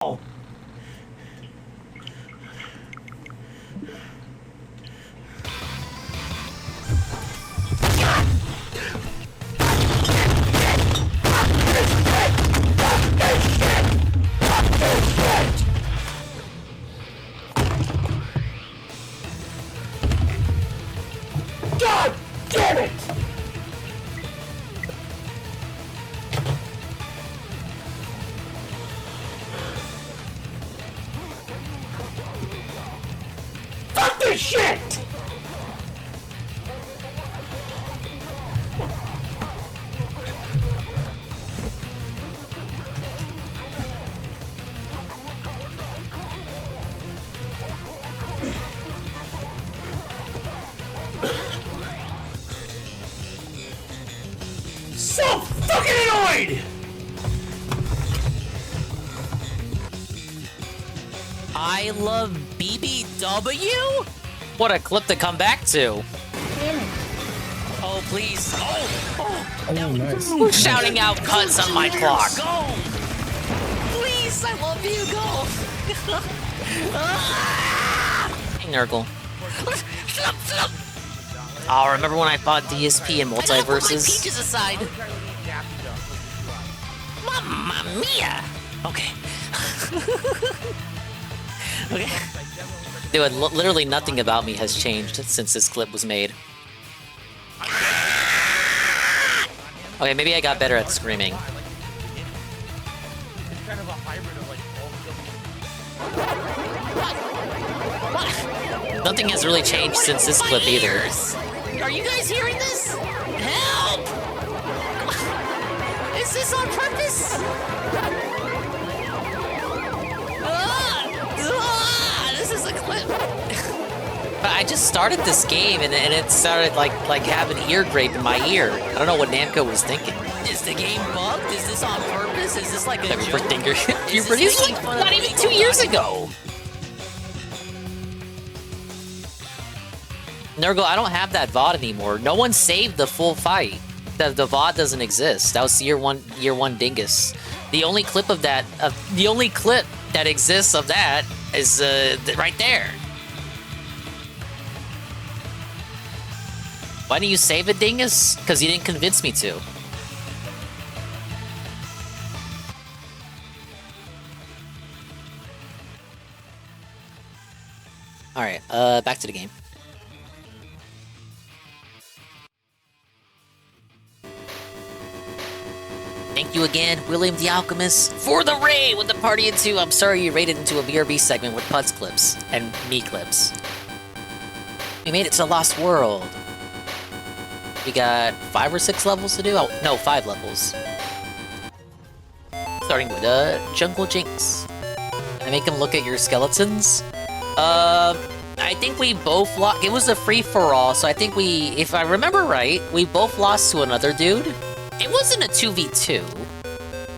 God damn it! Fuck this shit! So fucking annoyed! I love BBW? What a clip to come back to. Oh, please. Nice. Who's shouting out cuts on my clock? Go! Please, I love you. Go! Hey, Nurgle. Oh, remember when I fought DSP in Multiverses? Peaches aside. Mamma mia! Okay. Okay. Dude, literally nothing about me has changed since this clip was made. Okay, maybe I got better at screaming. Nothing has really changed since this clip either. Are you guys hearing this? Help! Is this on purpose? This is a clip. But I just started this game and it started like having ear grape in my ear. I don't know what Namco was thinking. Is the game bugged? Is this on purpose? Is this like a joke? Puberty is like not even 2 years ago. Nurgle, I don't have that VOD anymore. No one saved the full fight. The VOD doesn't exist. That was year one dingus. The only clip of that, the only clip that exists of that is right there. Why didn't you save it, dingus? Because you didn't convince me to. All right, back to the game. Thank you again, William the Alchemist, for the raid with the party into. I'm sorry you raided into a BRB segment with Putz clips and me clips. We made it to the Lost World. We got 5 or 6 levels to do? Oh, no, 5 levels. Starting with Jungle Jinx. I make him look at your skeletons. I think we both lost. It was a free-for-all, so I think we, if I remember right, we both lost to another dude. It wasn't a 2v2,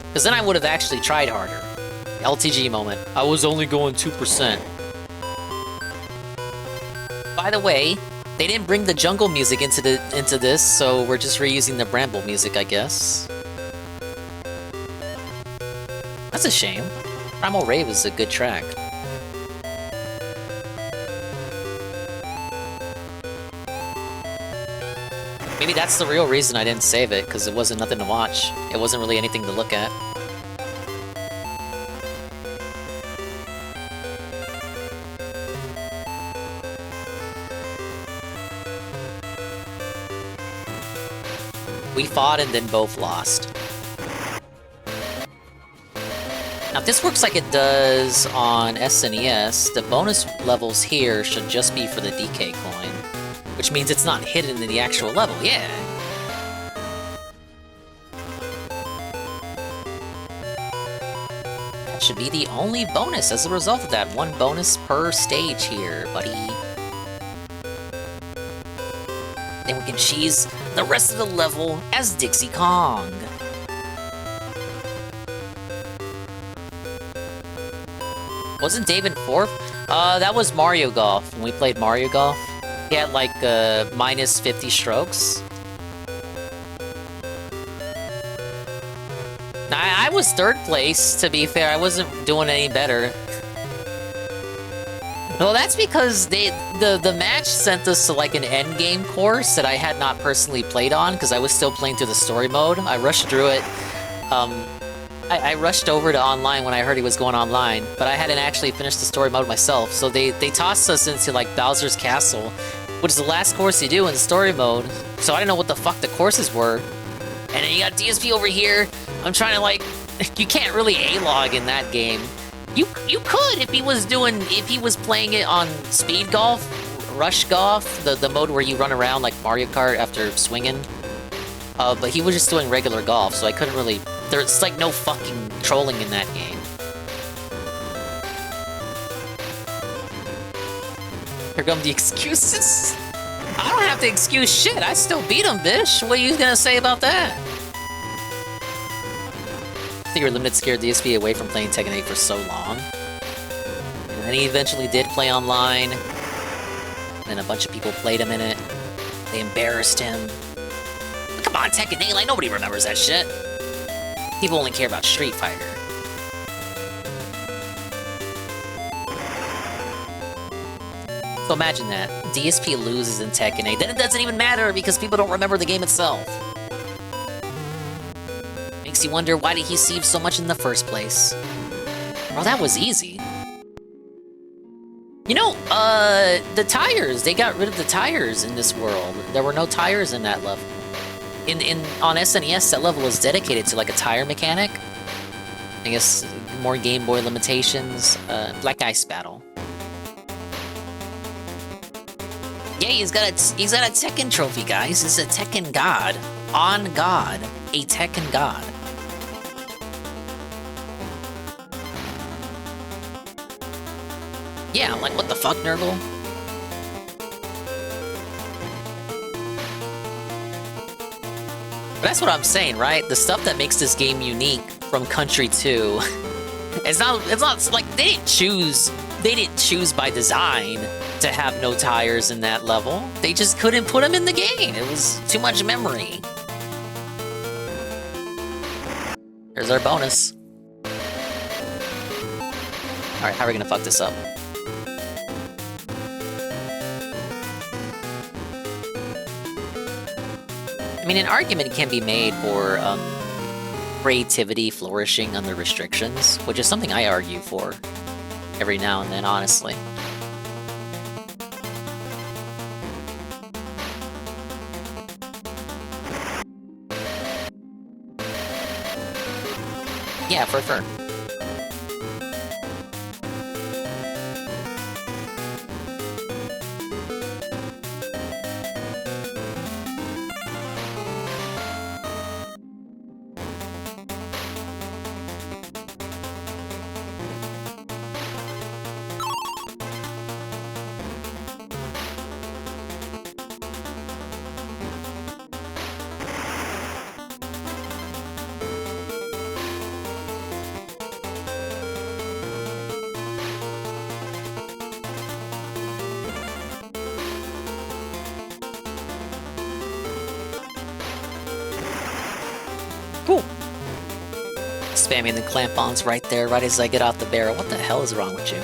because then I would have actually tried harder. LTG moment. I was only going 2%. By the way, they didn't bring the jungle music into this, so we're just reusing the Bramble music, I guess. That's a shame. Primal Rave is a good track. Maybe that's the real reason I didn't save it, because it wasn't nothing to watch. It wasn't really anything to look at. We fought and then both lost. Now if this works like it does on SNES, the bonus levels here should just be for the DK coin. Which means it's not hidden in the actual level, yeah! That should be the only bonus as a result of that. 1 bonus per stage here, buddy. Then we can cheese the rest of the level as Dixie Kong. Wasn't David 4th? That was Mario Golf, when we played Mario Golf. He had like minus 50 strokes. Now, I was third place, to be fair. I wasn't doing any better. Well, that's because the match sent us to like an end game course that I had not personally played on because I was still playing through the story mode. I rushed through it. I rushed over to online when I heard he was going online, but I hadn't actually finished the story mode myself. So they tossed us into like Bowser's Castle, which is the last course you do in the story mode. So I didn't know what the fuck the courses were. And then you got DSP over here. I'm trying to like, you can't really A-log in that game. You could if he was playing it on Speed Golf, Rush Golf, the mode where you run around like Mario Kart after swinging. But he was just doing regular golf, so I couldn't really. There's like no fucking trolling in that game. Here come the excuses. I don't have to excuse shit. I still beat him, bitch. What are you gonna say about that? I think your limited scared DSP away from playing Tekken 8 for so long. And then he eventually did play online. And a bunch of people played him in it. They embarrassed him. But come on, Tekken 8, like nobody remembers that shit. People only care about Street Fighter. So imagine that. DSP loses in Tekken 8. Then it doesn't even matter because people don't remember the game itself. Makes you wonder, why did he save so much in the first place? Well, that was easy. You know, the tires, they got rid of the tires in this world. There were no tires in that level. On SNES, that level is dedicated to like a tire mechanic. I guess more Game Boy limitations. Black Ice Battle. Yeah, he's got a Tekken trophy, guys. He's a Tekken god. On God. A Tekken god. Yeah, I'm like, what the fuck, Nurgle? But that's what I'm saying, right? The stuff that makes this game unique from Country 2, it's not like they didn't choose by design to have no tires in that level. They just couldn't put them in the game. It was too much memory. Here's our bonus. Alright, how are we gonna fuck this up? I mean, an argument can be made for creativity flourishing under restrictions, which is something I argue for every now and then, honestly. Yeah, for sure. Cool. Spamming the clamp-ons right there, right as I get out the barrel. What the hell is wrong with you?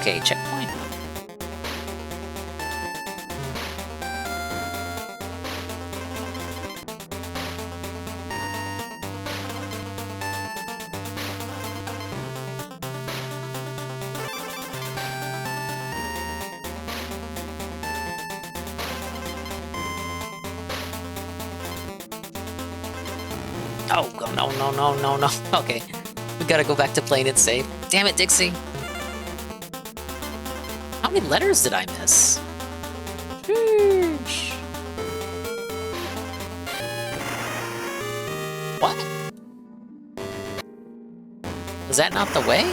Okay, checkpoint. Oh, no. Okay. We gotta go back to playing it safe. Damn it, Dixie. How many letters did I miss? Sheesh. What? Was that not the way?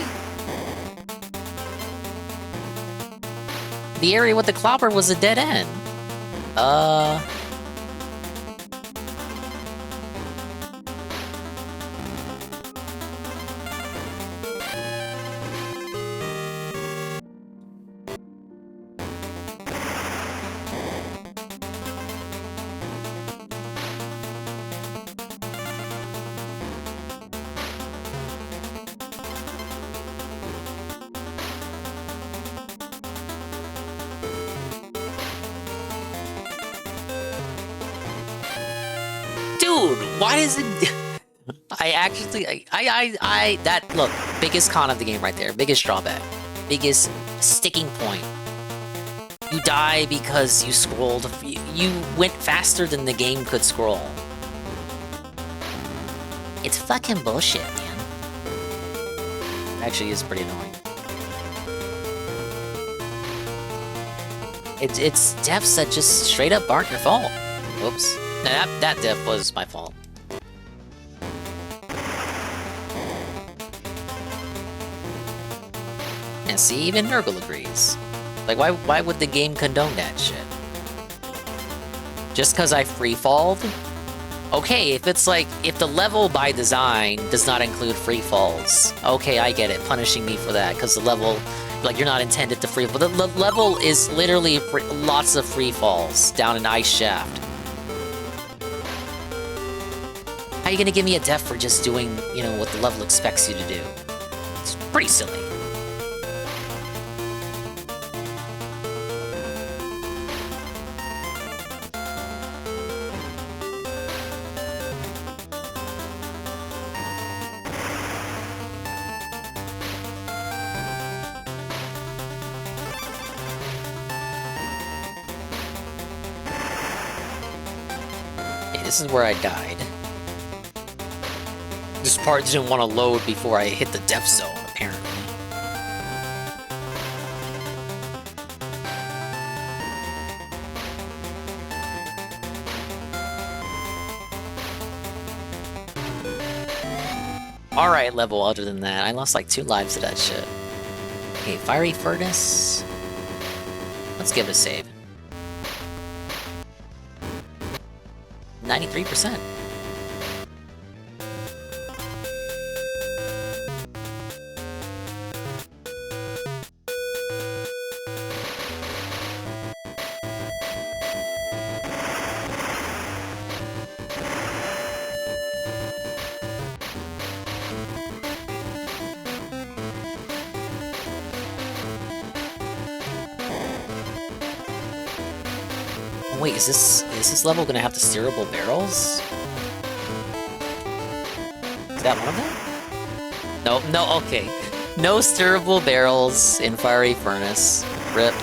The area with the clobber was a dead end. Dude, why does it... I actually... Look, biggest con of the game right there. Biggest drawback. Biggest sticking point. You die because you scrolled... You went faster than the game could scroll. It's fucking bullshit, man. It actually is pretty annoying. It's deaths that just straight up aren't your fault. Whoops. That death was my fault. And see, even Nurgle agrees. Like, why would the game condone that shit? Just because I free-falled? Okay, if it's like, if the level by design does not include free falls, okay, I get it, punishing me for that, because the level, like, you're not intended to free, but the level is literally lots of free falls down an ice shaft. How are you gonna give me a death for just doing, you know, what the level expects you to do? It's pretty silly. This is where I died. This part didn't want to load before I hit the death zone, apparently. Alright, level other than that. I lost like 2 lives to that shit. Okay, Fiery Furnace. Let's give it a save. 93%. Wait, is this level gonna have the steerable barrels? Is that one of them? No, okay. No steerable barrels in Fiery Furnace. RIP.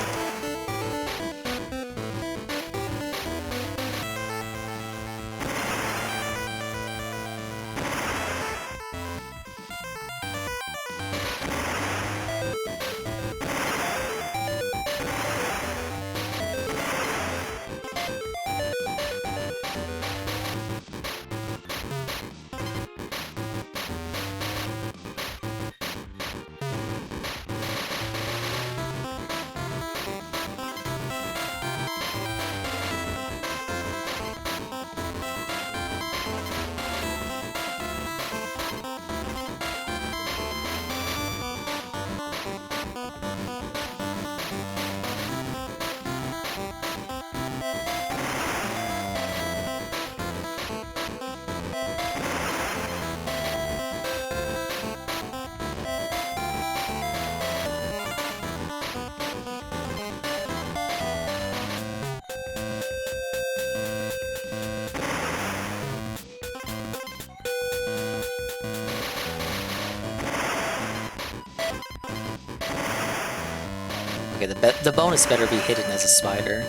Okay, the bonus better be hidden as a spider.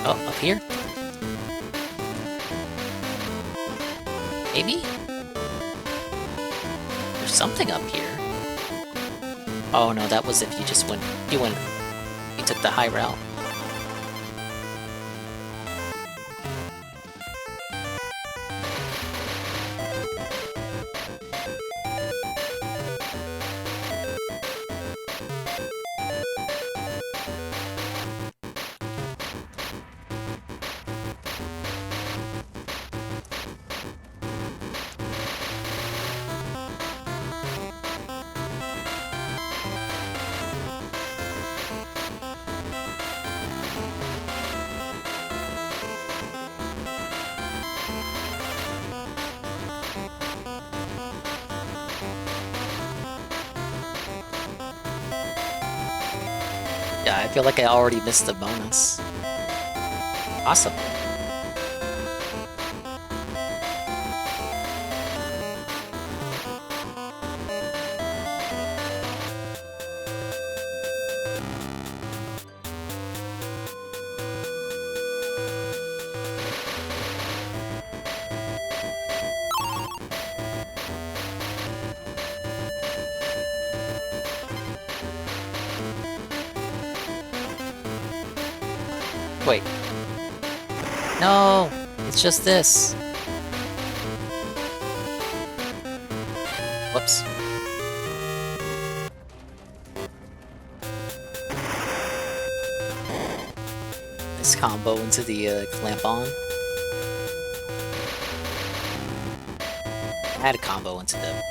Oh, up here? Maybe? There's something up here. Oh no, that was if you just went, you took the high route. Yeah, I feel like I already missed the bonus. Awesome. Wait. No! It's just this. Whoops. Nice combo into the clamp-on. I had a combo into the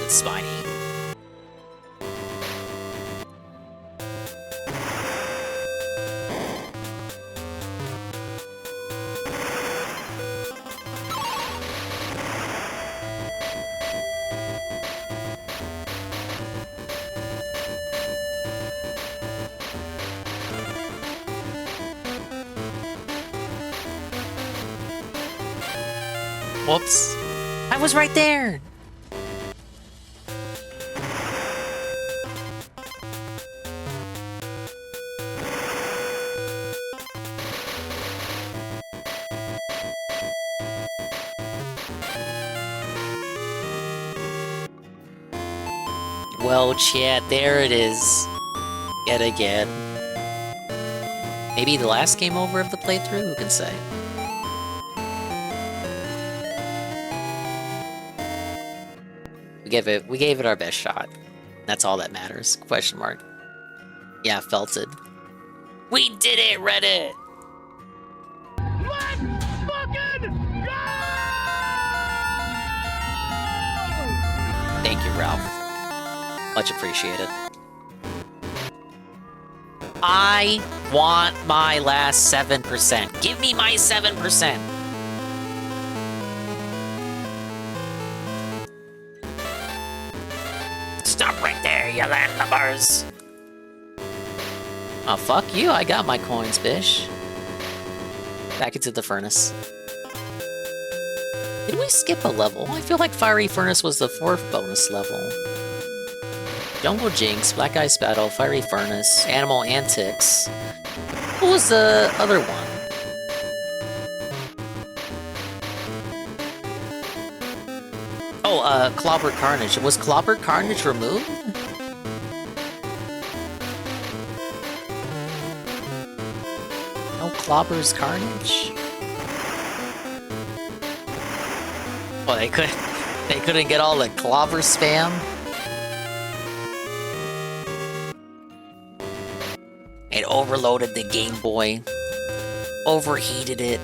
spiny. Whoops. I was right there! Well, chat, there it is. Yet again. Maybe the last game over of the playthrough? Who can say? We gave it our best shot. That's all that matters. Question mark. Yeah, felted. We did it, Reddit! Let's fucking go! Thank you, Ralph. Much appreciated. I want my last 7%. Give me my 7%. Stop right there, you landlubbers. Oh, fuck you. I got my coins, bish. Back into the furnace. Did we skip a level? I feel like Fiery Furnace was the 4th bonus level. Jungle Jinx, Black Ice Battle, Fiery Furnace, Animal Antics. What was the other one? Oh, Clobber Carnage. Was Clobber Carnage removed? No Clobber's Carnage? Oh, they couldn't get all the Clobber spam? It overloaded the Game Boy. Overheated it.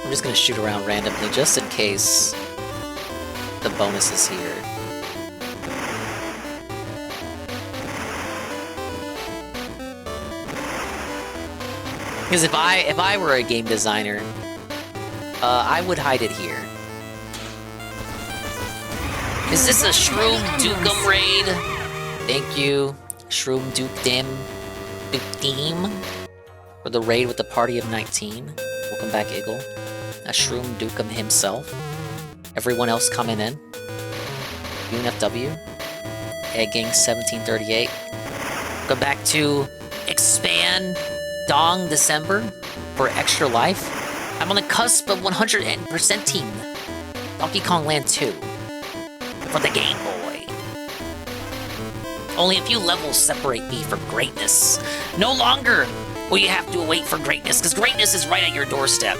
I'm just gonna shoot around randomly just in case the bonus is here. Because if I were a game designer, I would hide it here. Is this a 𝓓𝓸𝓷𝓭 raid? Thank you, 𝓓𝓸𝓷𝓷𝓰, for the raid with the party of 19. Welcome back, Eagle. A 𝓓𝓸𝓷𝓭 himself. Everyone else coming in. UNFW. Egg 1738. Go back to expand Dong December for extra life. I'm on the cusp of 100% team. Donkey Kong Land 2 for the Game Boy. Only a few levels separate me from greatness. No longer will you have to wait for greatness, because greatness is right at your doorstep.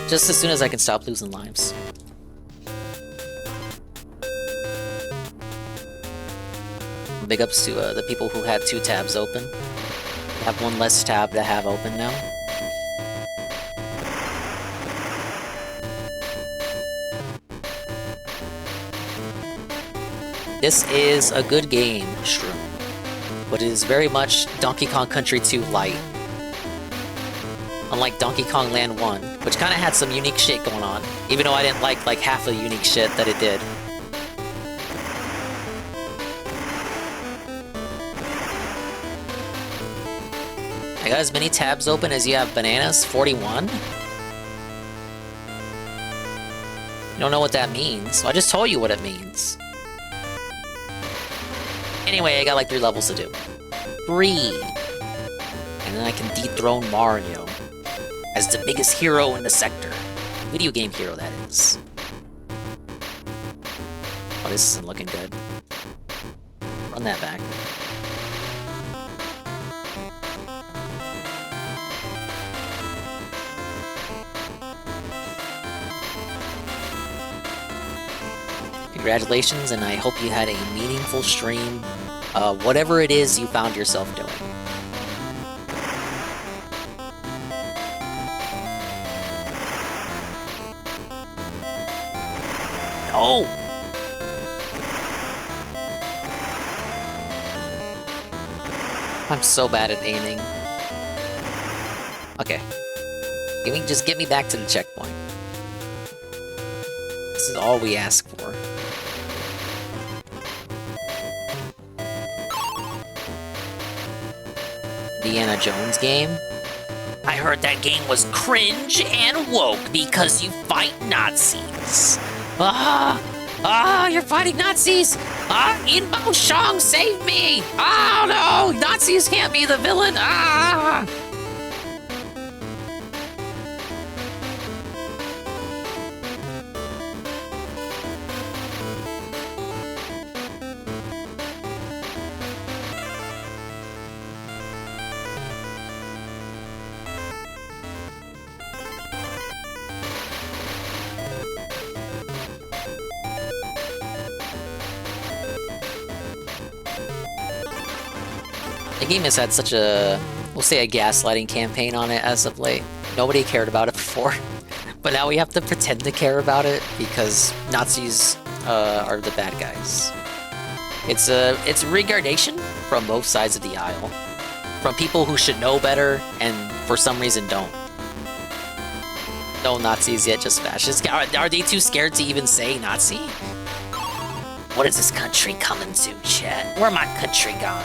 Just as soon as I can stop losing lives. Big ups to the people who had 2 tabs open. I have 1 less tab to have open now. This is a good game, Shroom. But it is very much Donkey Kong Country 2 light. Unlike Donkey Kong Land 1, which kind of had some unique shit going on. Even though I didn't like half the unique shit that it did. I got as many tabs open as you have bananas. 41? You don't know what that means. So I just told you what it means. Anyway, I got like 3 levels to do. 3! And then I can dethrone Mario as the biggest hero in the sector. Video game hero, that is. Oh, this isn't looking good. Run that back. Congratulations, and I hope you had a meaningful stream. Whatever it is you found yourself doing. No! I'm so bad at aiming. Okay. Just get me back to the checkpoint. This is all we ask for. Indiana Jones game? I heard that game was cringe and woke because you fight Nazis. You're fighting Nazis! Inbo Shong, save me! Oh no! Nazis can't be the villain! The game has had such a, we'll say a gaslighting campaign on it as of late. Nobody cared about it before, but now we have to pretend to care about it because Nazis are the bad guys. It's regardation from both sides of the aisle. From people who should know better and for some reason don't. No Nazis yet, just fascists. Are they too scared to even say Nazi? What is this country coming to, Chet? Where my country gone?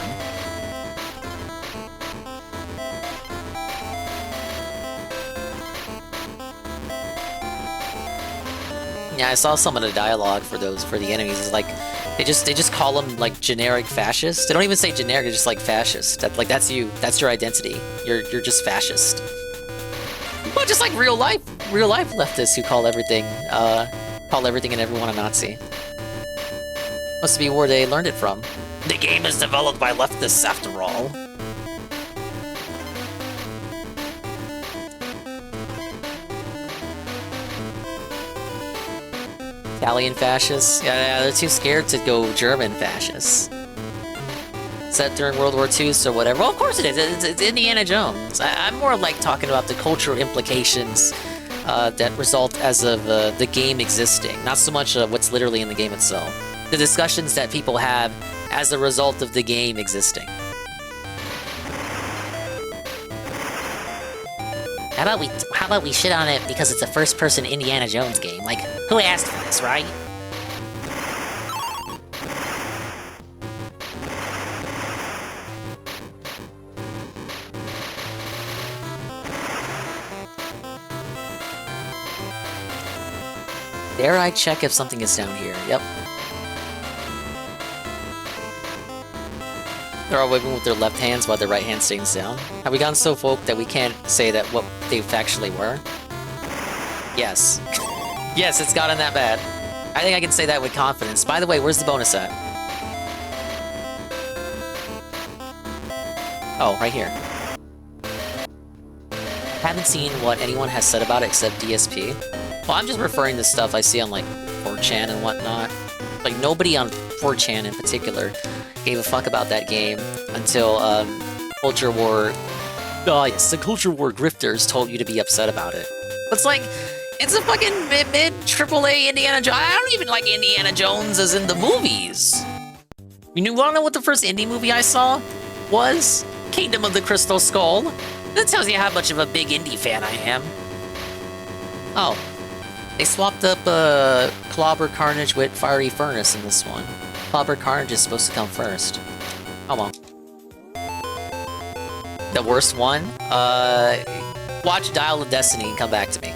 Yeah, I saw some of the dialogue for the enemies. It's like they just call them like generic fascists. They don't even say generic; they're just like fascist. That's you. That's your identity. You're just fascist. Well, just like real life leftists who call everything and everyone a Nazi. Must be where they learned it from. The game is developed by leftists after all. Italian fascists? Yeah, they're too scared to go German fascists. Set during World War II, so whatever. Well, of course it is. It's Indiana Jones. I'm more like talking about the cultural implications that result as of the game existing, not so much what's literally in the game itself. The discussions that people have as a result of the game existing. How about we shit on it because it's a first-person Indiana Jones game? Like, who asked for this, right? Dare I check if something is down here? Yep. They're all waving with their left hands while their right hand stays down. Have we gotten so folk that we can't say that what they factually were? Yes. Yes, it's gotten that bad. I think I can say that with confidence. By the way, where's the bonus at? Oh, right here. Haven't seen what anyone has said about it except DSP. Well, I'm just referring to stuff I see on, like, 4chan and whatnot. Like, nobody on 4chan in particular gave a fuck about that game until, Culture War... Oh, yes, the Culture War grifters told you to be upset about it. It's like, it's a fucking mid AAA Indiana Jones. I don't even like Indiana Jones as in the movies. You wanna know what the first indie movie I saw was? Kingdom of the Crystal Skull. That tells you how much of a big indie fan I am. Oh. They swapped up 𝓓𝓸𝓷𝓭 with Fiery Furnace in this one. 𝓓𝓸𝓷𝓭 is supposed to come first. Oh well. The worst one? Watch Dial of Destiny and come back to me.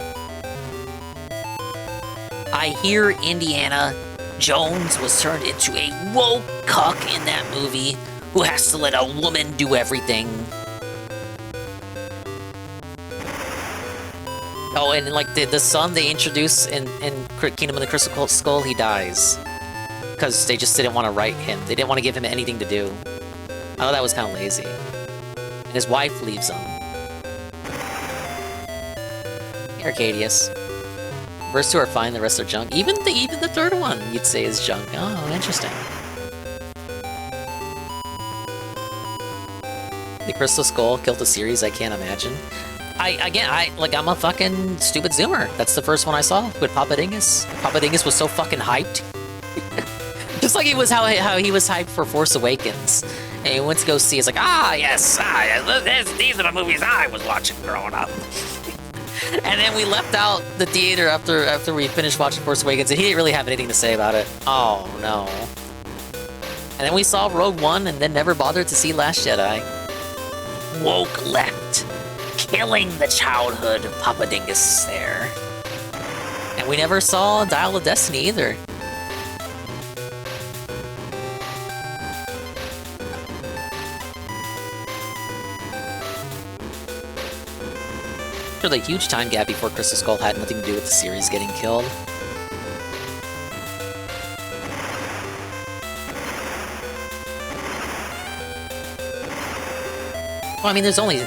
I hear Indiana Jones was turned into a woke cuck in that movie who has to let a woman do everything. Oh, and like the son they introduce in Kingdom of the Crystal Skull, he dies. Because they just didn't want to write him. They didn't want to give him anything to do. I thought that was kind of lazy. And his wife leaves him. Arcadius. First two are fine, the rest are junk. Even the third one you'd say is junk. Oh, interesting. The Crystal Skull killed the series, I can't imagine. I'm a fucking stupid zoomer. That's the first one I saw with Papa Dingus. Papa Dingus was so fucking hyped. Just like he was how he was hyped for Force Awakens. And he went to go see, it's like, yes, these are the movies I was watching growing up. And then we left out the theater after we finished watching Force Awakens, and he didn't really have anything to say about it. Oh, no. And then we saw Rogue One, and then never bothered to see Last Jedi. Woke left. Killing the childhood of Papa Dingus there. And we never saw Dial of Destiny either. Sure, the huge time gap before Crystal Skull had nothing to do with the series getting killed. Well, I mean, there's only...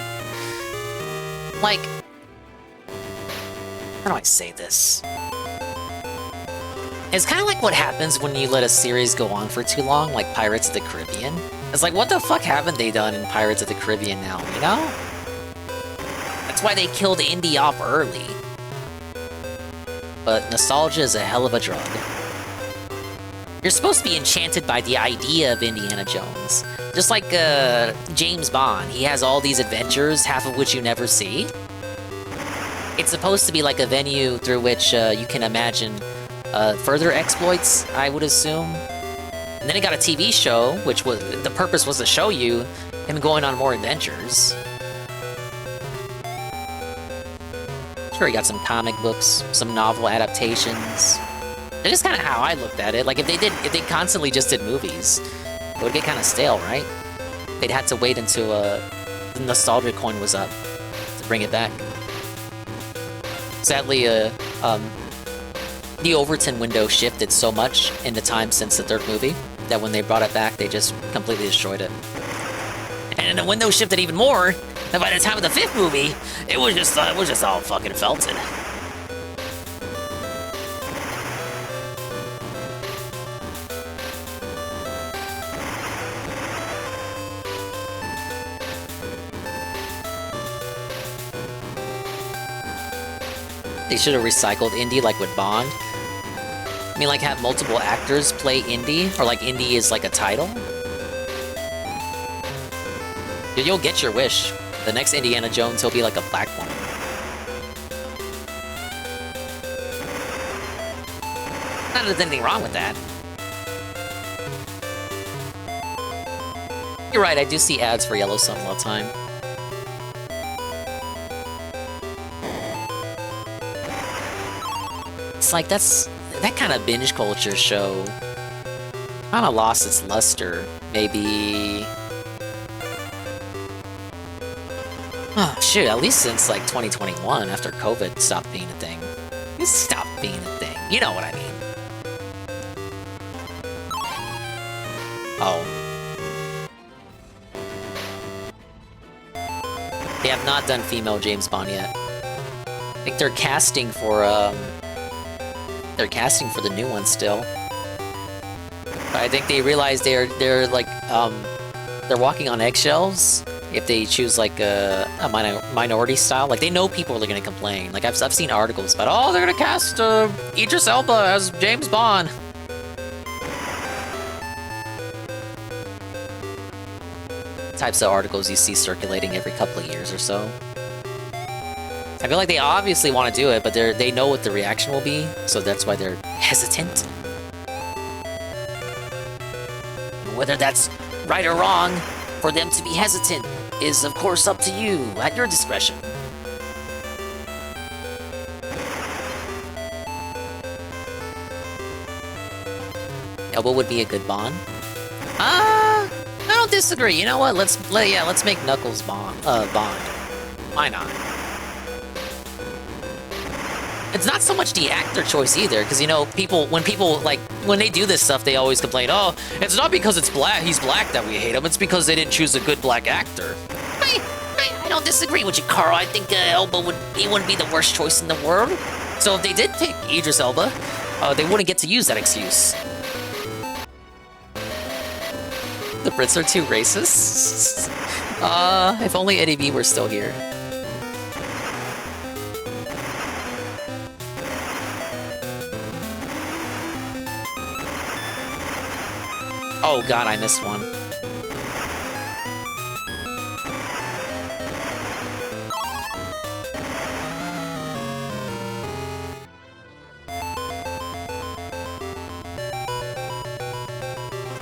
like... how do I say this? It's kind of like what happens when you let a series go on for too long, like Pirates of the Caribbean. It's like, what the fuck haven't they done in Pirates of the Caribbean now, you know? That's why they killed indie off early. But nostalgia is a hell of a drug. You're supposed to be enchanted by the idea of Indiana Jones. Just like James Bond, he has all these adventures, half of which you never see. It's supposed to be like a venue through which you can imagine further exploits, I would assume. And then he got a TV show, which was the purpose was to show you him going on more adventures. Sure, he got some comic books, some novel adaptations. It's just kind of how I looked at it. Like, if they constantly just did movies, it would get kind of stale, right? They'd have to wait until the nostalgia coin was up to bring it back. Sadly, the Overton window shifted so much in the time since the third movie that when they brought it back, they just completely destroyed it. And the window shifted even more, and by the time of the fifth movie, it was just all fucking felted. They should have recycled Indy like with Bond. I mean, like, have multiple actors play Indy, or like Indy is like a title. You'll get your wish. The next Indiana Jones, he'll be like a black woman. Not that there's anything wrong with that. You're right, I do see ads for Yellow Sun all the time. It's like that kind of binge culture show kind of lost its luster, maybe. Oh, shit, at least since, like, 2021, after COVID stopped being a thing. It stopped being a thing. You know what I mean. Oh. They have not done female James Bond yet. I think they're casting for, the new one still. But I think they realized they're like, they're walking on eggshells if they choose like a minority style. Like, they know people are gonna complain. Like, I've seen articles about, oh, they're gonna cast Idris Elba as James Bond. types of articles you see circulating every couple of years or so. I feel like they obviously want to do it, but they know what the reaction will be, so that's why they're hesitant. Whether that's right or wrong, for them to be hesitant is, of course, up to you, at your discretion. Elbow would be a good Bond. I don't disagree. You know what? Let's make Knuckles Bond. Why not? It's not so much the actor choice either, because you know, when they do this stuff, they always complain, oh, it's not because he's black that we hate him, it's because they didn't choose a good black actor. I don't disagree with you, Carl. I think Elba wouldn't be the worst choice in the world. So if they did pick Idris Elba, they wouldn't get to use that excuse. The Brits are too racist. If only Eddie B were still here. Oh god, I missed one.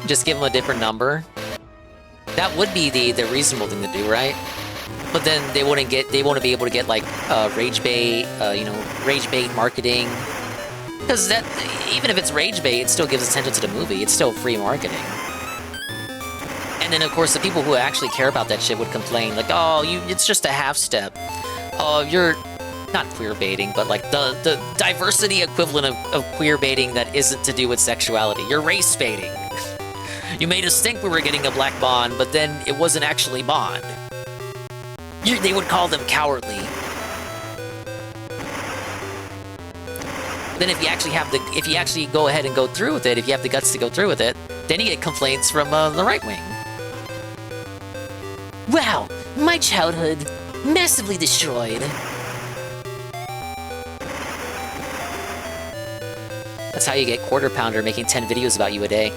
Just give them a different number. That would be the reasonable thing to do, right? But then they wouldn't be able to get like rage bait, rage bait marketing. Because that, even if it's rage bait, it still gives attention to the movie. It's still free marketing. And then, of course, the people who actually care about that shit would complain, like, oh, it's just a half step. Oh, you're not queer baiting, but like the diversity equivalent of queer baiting that isn't to do with sexuality. You're race baiting. You made us think we were getting a black Bond, but then it wasn't actually Bond. They would call them cowardly. Then if you actually go ahead and go through with it, if you have the guts to go through with it, then you get complaints from the right wing. Wow, my childhood massively destroyed. That's how you get Quarter Pounder making 10 videos about you a day.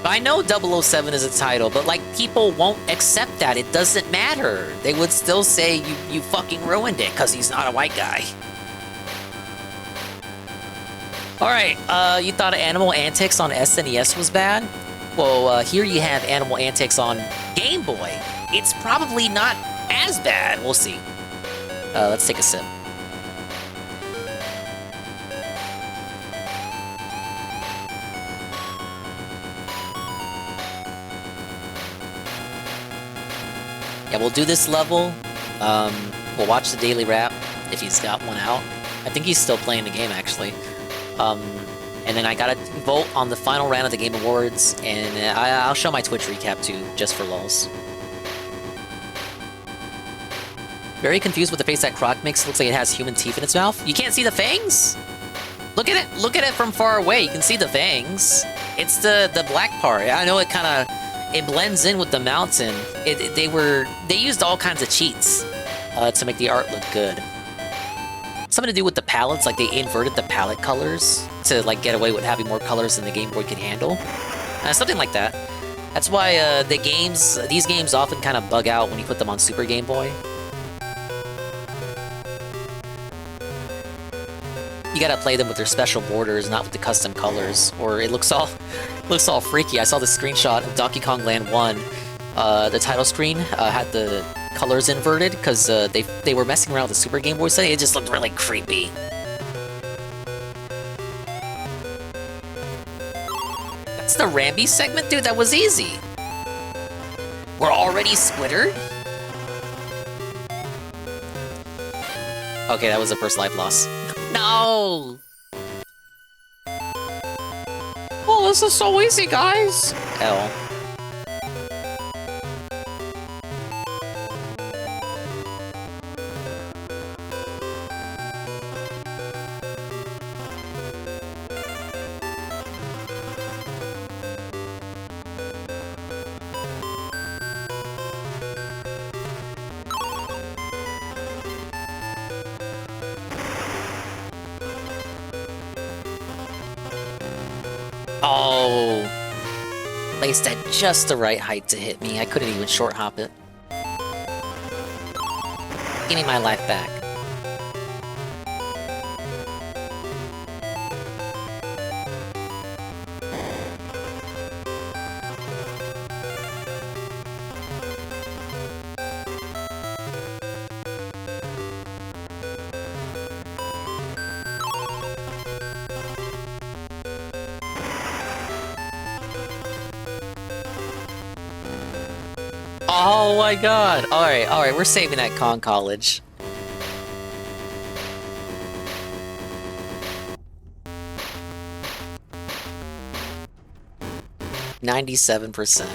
I know 007 is a title, but like people won't accept that. It doesn't matter. They would still say you fucking ruined it because he's not a white guy. Alright, you thought Animal Antics on SNES was bad? Well, here you have Animal Antics on Game Boy. It's probably not as bad. We'll see. Let's take a sip. Yeah, we'll do this level. We'll watch the Daily Wrap if he's got one out. I think he's still playing the game, actually. And then I gotta vote on the final round of the Game Awards, and I'll show my Twitch recap too, just for lulz. Very confused with the face that Croc makes. Looks like it has human teeth in its mouth. You can't see the fangs? Look at it. Look at it from far away. You can see the fangs. It's the black part. I know it blends in with the mountain. They used all kinds of cheats to make the art look good. Something to do with the palettes, like they inverted the palette colors to like get away with having more colors than the Game Boy could handle. Something like that. That's why these games often kind of bug out when you put them on Super Game Boy. You gotta play them with their special borders, not with the custom colors, or it looks all freaky. I saw the screenshot of Donkey Kong Land 1. The title screen had the colors inverted because they were messing around with the Super Game Boy setting. It just looked really creepy. That's the Rambi segment, dude. That was easy. We're already squittered? Okay, that was the first life loss. No! Oh, this is so easy, guys! L. Oh. Placed at just the right height to hit me. I couldn't even short hop it. Give me my life back. Oh my god! Alright, we're saving that Kong College. $97%.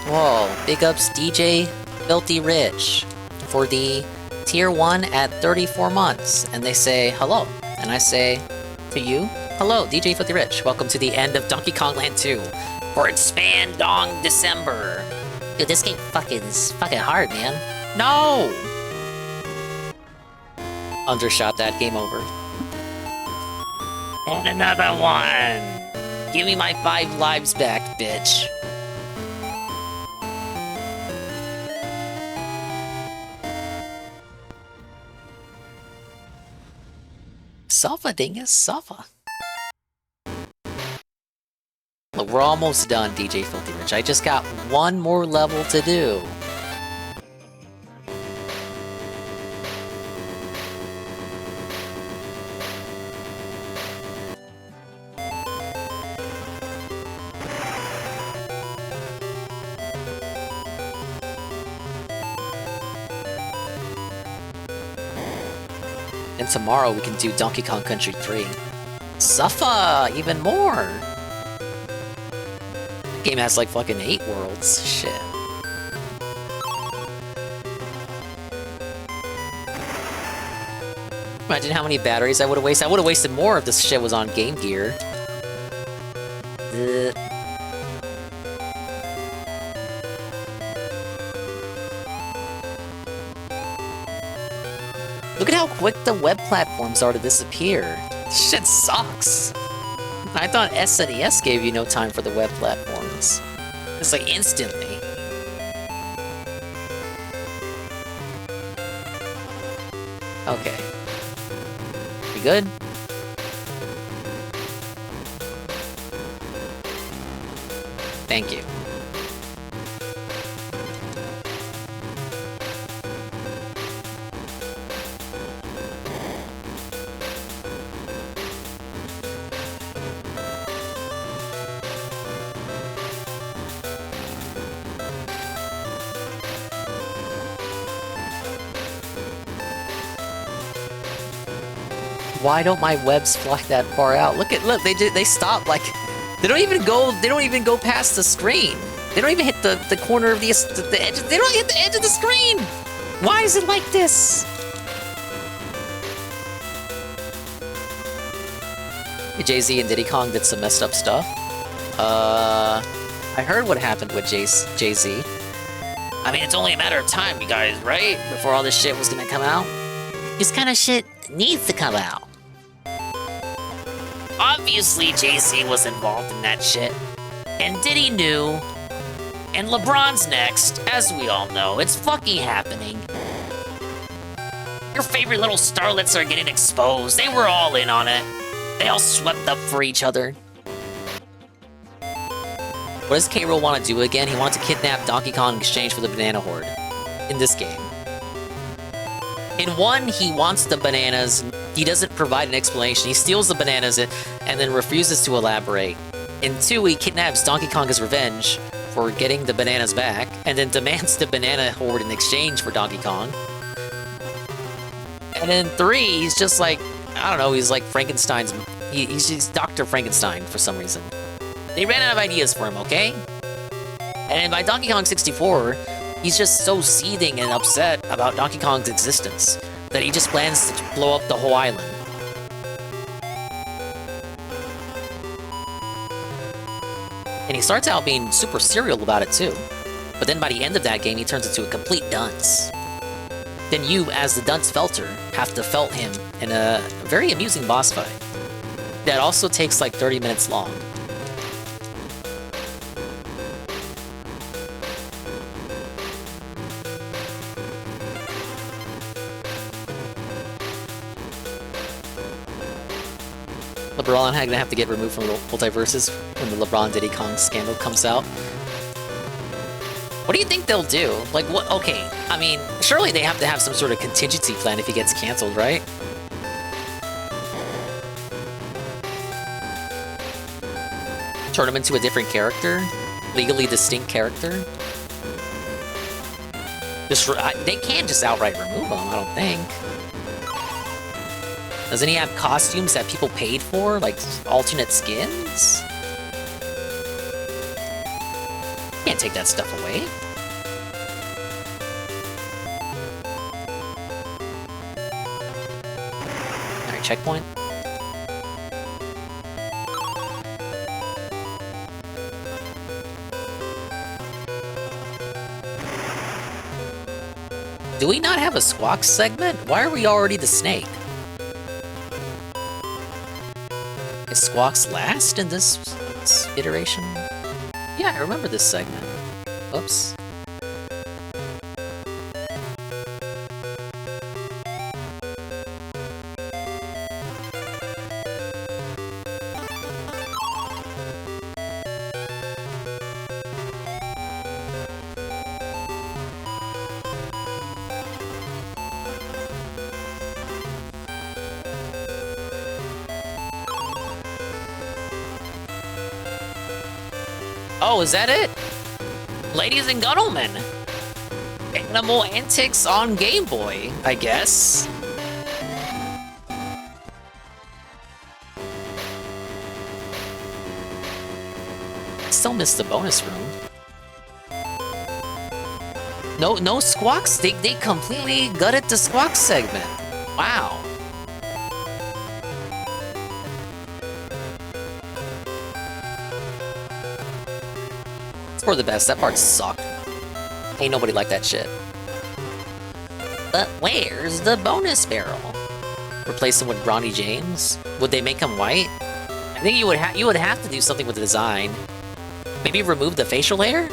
Whoa, big ups DJ 𝓓𝓸𝓷𝓭 for the tier 1 at 34 months. And they say hello. And I say to you, hello, DJ 𝓓𝓸𝓷𝓭. Welcome to the end of Donkey Kong Land 2 for its Fan Dong December. Dude, this game is fucking hard, man. No! Undershot that, game over. And another one! Give me my 5 lives back, bitch. 𝓓𝓸𝓷𝓭. Look, we're almost done, DJ 𝓓𝓸𝓷𝓭. I just got one more level to do. And tomorrow we can do Donkey Kong Country 3. 𝓓𝓸! Even more! The game has like fucking 8 worlds. Shit. Imagine how many batteries I would have wasted. I would have wasted more if this shit was on Game Gear. Look at how quick the web platforms are to disappear. This shit sucks. I thought SNES gave you no time for the web platforms. It's like instantly. Okay. We good? Thank you. Why don't my webs fly that far out? Look, they stop like they don't even go past the screen. They don't even hit the corner of the edge. They don't hit the edge of the screen. Why is it like this? Jay-Z and Diddy Kong did some messed up stuff. I heard what happened with Jay-Z. I mean, it's only a matter of time, you guys, right? Before all this shit was gonna come out. This kind of shit needs to come out. Obviously, Jay-Z was involved in that shit. And Diddy knew. And LeBron's next, as we all know. It's fucking happening. Your favorite little starlets are getting exposed. They were all in on it. They all swept up for each other. What does 𝓔𝓁 want to do again? He wants to kidnap Donkey Kong in exchange for the banana horde. In this game. In 1, he wants the bananas. He doesn't provide an explanation. He steals the bananas and then refuses to elaborate. In 2, he kidnaps Donkey Kong as revenge for getting the bananas back, and then demands the banana horde in exchange for Donkey Kong. And in 3, he's just like, I don't know, he's like Frankenstein's... He's Dr. Frankenstein for some reason. They ran out of ideas for him, okay? And by Donkey Kong 64, he's just so seething and upset about Donkey Kong's existence that he just plans to blow up the whole island. And he starts out being super serial about it too. But then by the end of that game, he turns into a complete dunce. Then you, as the dunce felter, have to felt him in a very amusing boss fight. That also takes like 30 minutes long. LeBron gonna have to get removed from multiverses when the LeBron Diddy Kong scandal comes out. What do you think they'll do? Like, what? Okay, I mean, surely they have to have some sort of contingency plan if he gets canceled, right? Turn him into a different character? Legally distinct character? They can't just outright remove him, I don't think. Doesn't he have costumes that people paid for? Like, alternate skins? Can't take that stuff away. Alright, checkpoint. Do we not have a Squawk segment? Why are we already the snake? Is Squawk's last in this iteration? Yeah, I remember this segment. Oops. Oh, is that it? Ladies and gentlemen, Animal Antics on Game Boy, I guess. Still missed the bonus room. No Squawks. They completely gutted the Squawk segment. Wow. For the best, that part sucked. Ain't nobody like that shit. But where's the bonus barrel? Replace him with Bronny James? Would they make him white? I think you would have to do something with the design. Maybe remove the facial hair?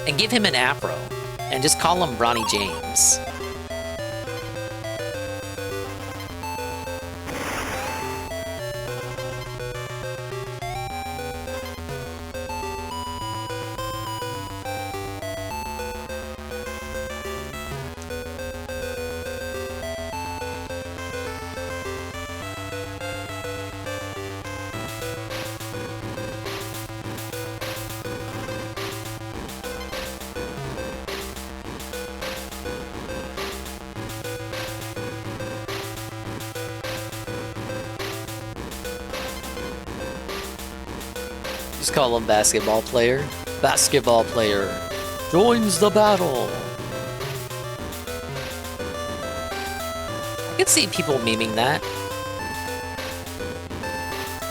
And give him an afro. And just call him Bronny James. Just call him basketball player. Basketball player joins the battle. I could see people memeing that.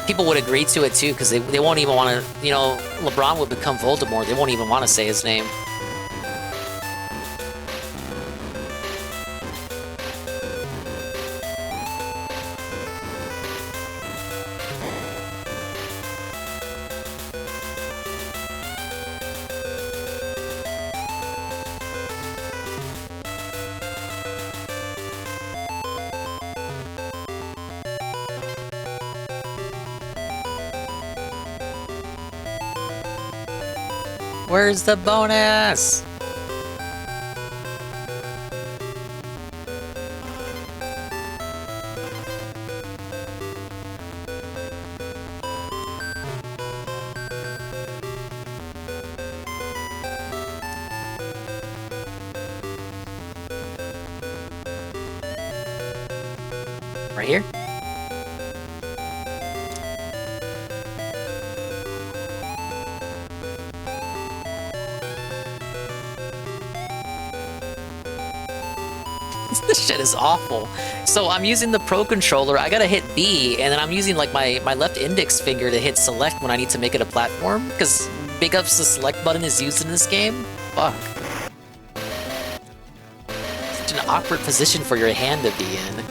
People would agree to it too, because they won't even want to, you know, LeBron would become Voldemort. They won't even want to say his name. Where's the bonus? Right here? This shit is awful. So I'm using the Pro Controller, I gotta hit B, and then I'm using like my left index finger to hit select when I need to make it a platform, because big ups the select button is used in this game. Fuck. Such an awkward position for your hand to be in.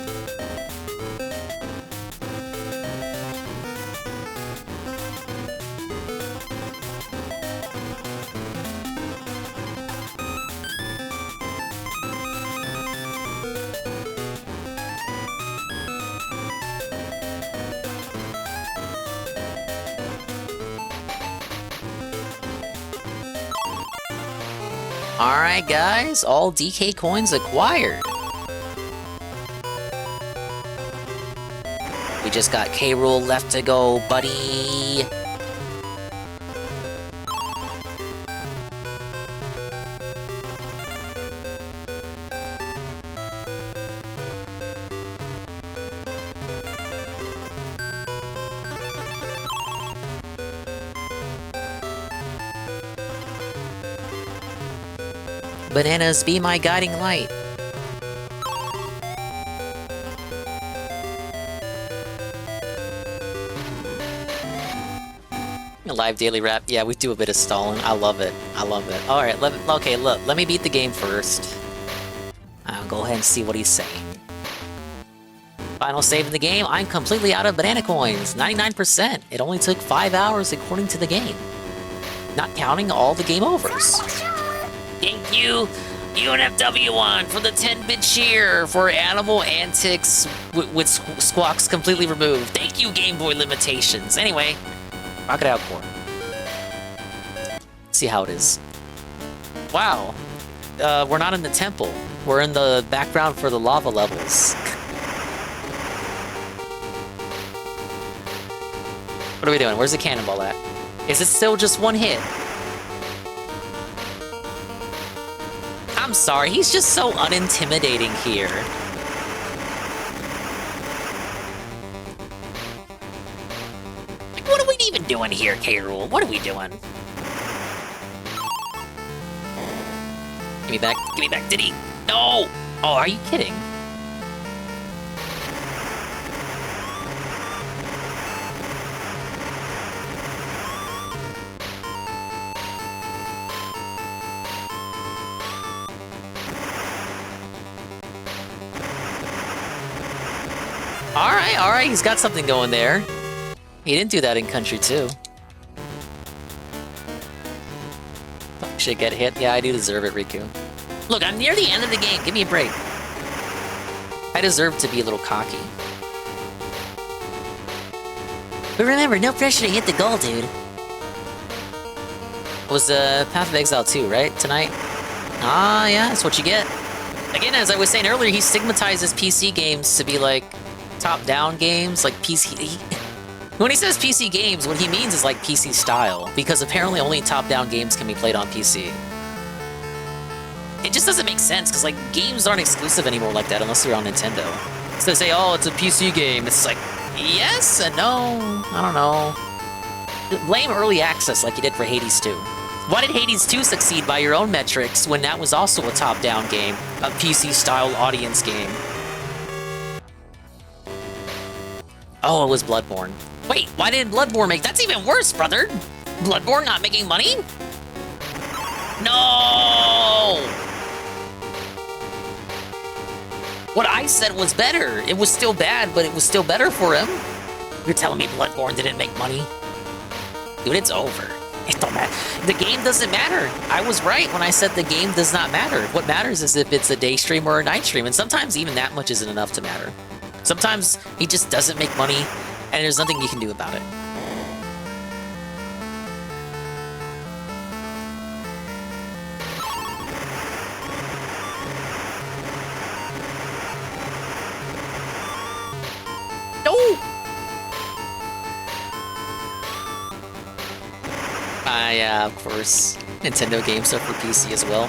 Alright guys, all DK coins acquired. We just got K-Rool left to go, buddy. Bananas, be my guiding light. A live daily wrap. Yeah, we do a bit of stalling. I love it. I love it. All right, let me beat the game first. I'll go ahead and see what he's saying. Final save in the game. I'm completely out of banana coins. 99%. It only took 5 hours according to the game. Not counting all the game overs. Thank you, UNFW1, for the 10-bit cheer for animal antics with squawks completely removed. Thank you, Game Boy Limitations. Anyway, rock it out, Core. See how it is. Wow. We're not in the temple. We're in the background for the lava levels. What are we doing? Where's the cannonball at? Is it still just one hit? I'm sorry, he's just so unintimidating here. Like, what are we even doing here, K-Rool? What are we doing? Give me back, Diddy! No! Oh, are you kidding? Alright, he's got something going there. He didn't do that in Country 2. Should get hit. Yeah, I do deserve it, Riku. Look, I'm near the end of the game. Give me a break. I deserve to be a little cocky. But remember, no pressure to hit the goal, dude. It was Path of Exile 2, right? Tonight? Ah, yeah, that's what you get. Again, as I was saying earlier, he stigmatizes PC games to be like top-down games, like PC. When he says PC games, what he means is like PC style, because apparently only top-down games can be played on PC. It just doesn't make sense, because like games aren't exclusive anymore like that unless you're on Nintendo. So they say, oh, it's a PC game. It's like, yes and no. I don't know. Blame early access like you did for Hades 2. Why did Hades 2 succeed by your own metrics when that was also a top-down game, a PC-style audience game? Oh, it was Bloodborne. Wait, why didn't Bloodborne make... That's even worse, brother! Bloodborne not making money? No! What I said was better. It was still bad, but it was still better for him. You're telling me Bloodborne didn't make money? Dude, it's over. It don't matter. The game doesn't matter. I was right when I said the game does not matter. What matters is if it's a day stream or a night stream, and sometimes even that much isn't enough to matter. Sometimes he just doesn't make money, and there's nothing you can do about it. No! Yeah, of course. Nintendo games are for PC as well.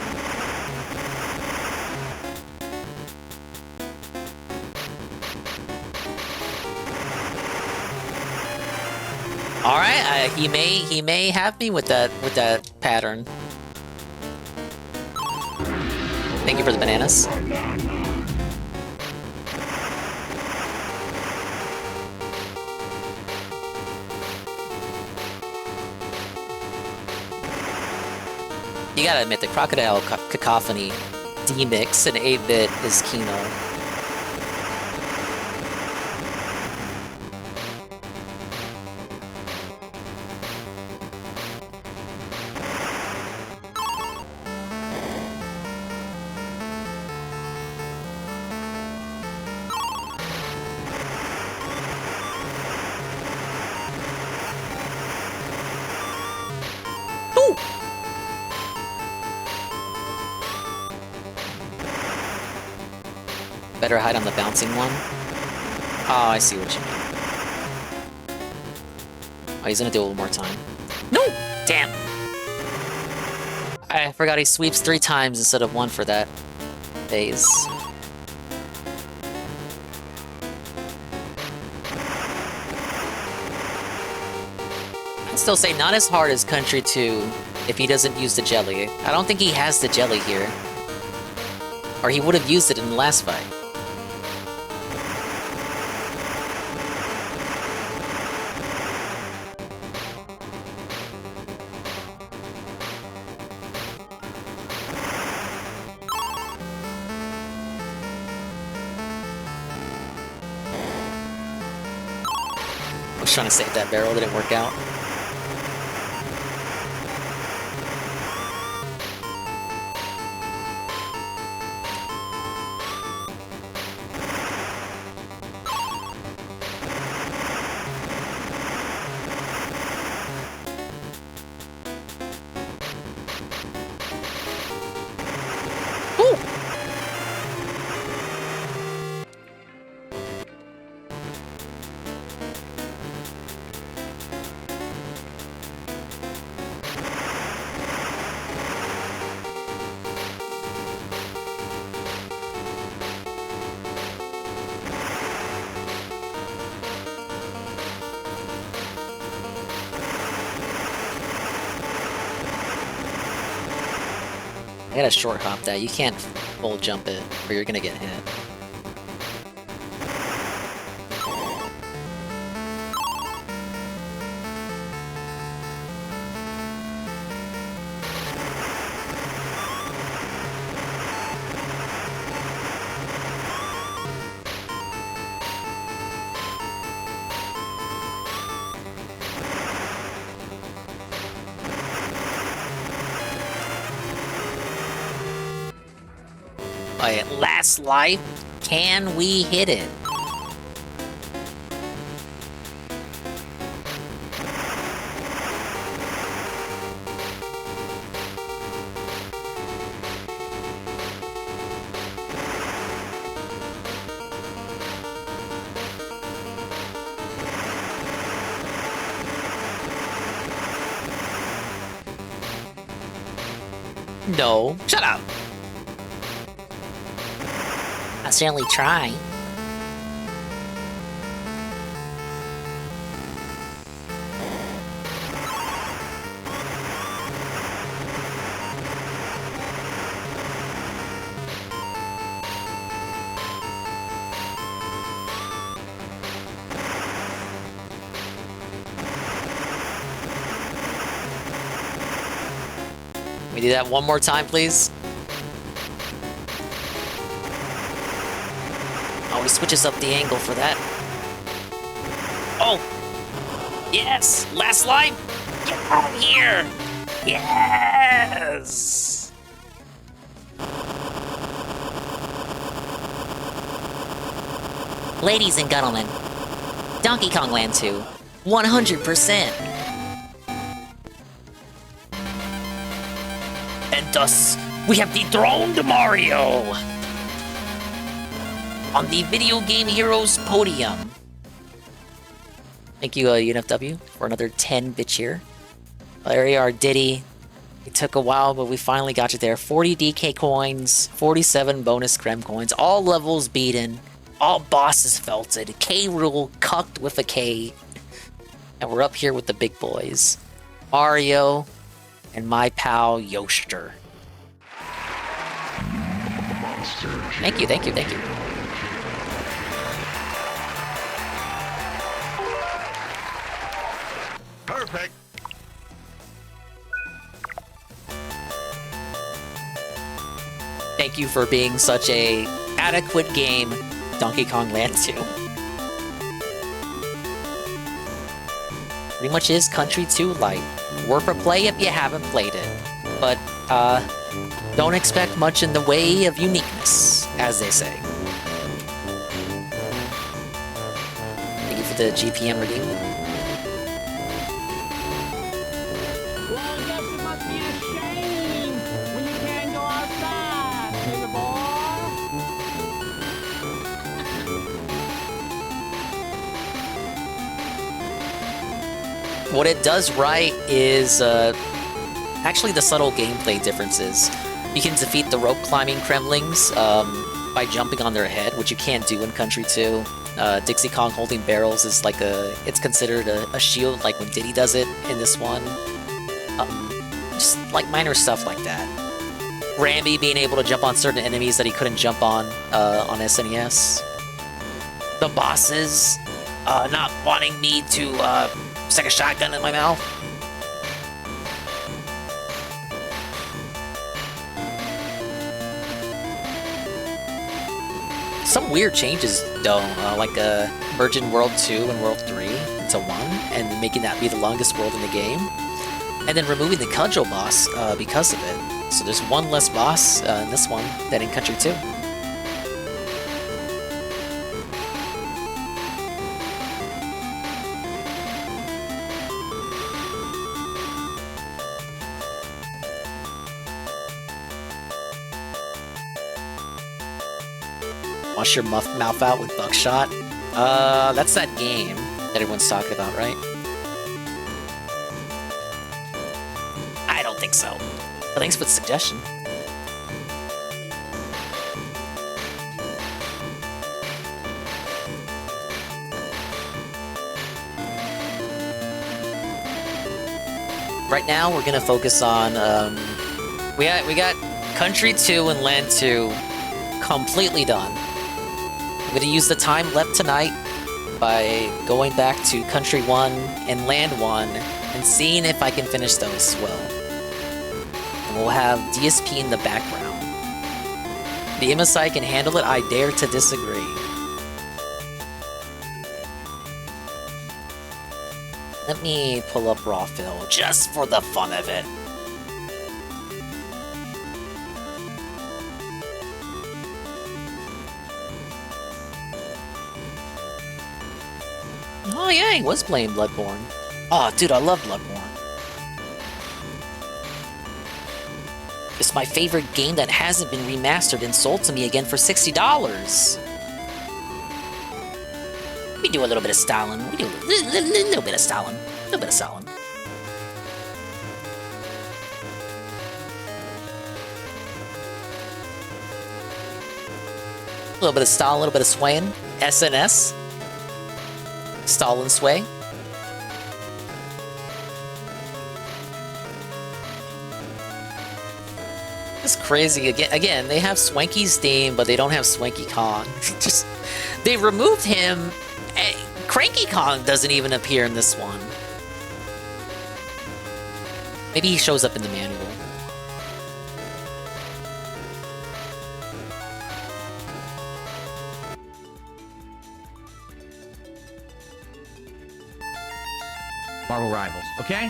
Alright, he may have me with that pattern. Thank you for the bananas. You gotta admit, the Crocodile Cacophony D-Mix and 8-bit is 𝓔𝓁. Better hide on the bouncing one. Oh, I see what you mean. Oh, he's gonna do it one more time. No! Damn! I forgot he sweeps 3 times instead of 1 for that phase. I'd still say not as hard as Country 2 if he doesn't use the jelly. I don't think he has the jelly here. Or he would have used it in the last fight. I was trying to save that barrel, didn't work out. I gotta short hop that. You can't full jump it, or you're gonna get hit. Alright, last life. Can we hit it? No. Shut up! I'll certainly try. Can we do that one more time, please? Oh, he switches up the angle for that. Oh! Yes! Last line! Get out of here! Yes! Ladies and gentlemen, Donkey Kong Land 2, 100%! And thus, we have dethroned Mario! On the Video Game Heroes podium. Thank you, UNFW, for another 10-bit cheer. There you are, Diddy. It took a while, but we finally got you there. 40 DK coins, 47 bonus Creme coins, all levels beaten, all bosses felted, 𝓔𝓁 cucked with a K. And we're up here with the big boys. Mario and my pal Yoshter. Thank you, thank you, thank you. Perfect. Thank you for being such a adequate game, Donkey Kong Land 2. Pretty much is Country 2 light. Worth a play if you haven't played it. But, don't expect much in the way of uniqueness, as they say. Thank you for the GPM redeem. Well, I guess it must be a shame when you can't go outside, baby boy. What it does right is, actually the subtle gameplay differences. You can defeat the rope climbing Kremlings by jumping on their head, which you can't do in Country 2. Dixie Kong holding barrels is like it's considered a shield, like when Diddy does it in this one. Just like minor stuff like that. Rambi being able to jump on certain enemies that he couldn't jump on SNES. The bosses not wanting me to stick a shotgun in my mouth. Some weird changes, though, like merging World 2 and World 3 into 1, and making that be the longest world in the game. And then removing the Cudgel boss because of it. So there's one less boss in this one than in Country 2. Wash your mouth out with buckshot. That's that game that everyone's talking about, right? I don't think so. But thanks for the suggestion. Right now, we're gonna focus on. We got Country 2 and Land 2 completely done. I'm gonna use the time left tonight by going back to Country 1 and Land 1 and seeing if I can finish those as well. And we'll have DSP in the background. The MSI can handle it, I dare to disagree. Let me pull up Raw Fill just for the fun of it. Oh yeah, he was playing Bloodborne. Oh, dude, I love Bloodborne. It's my favorite game that hasn't been remastered and sold to me again for $60. We do a little bit of Stalin. We do a little bit of Stalin. A little bit of Stalin. A little bit of Stalin, a little bit of Swaying. SNS. Stalin Sway. It's crazy. Again, they have Swanky's theme, but they don't have Swanky Kong. Just they removed him. Cranky Kong doesn't even appear in this one. Maybe he shows up in the manual. Marvel Rivals, okay?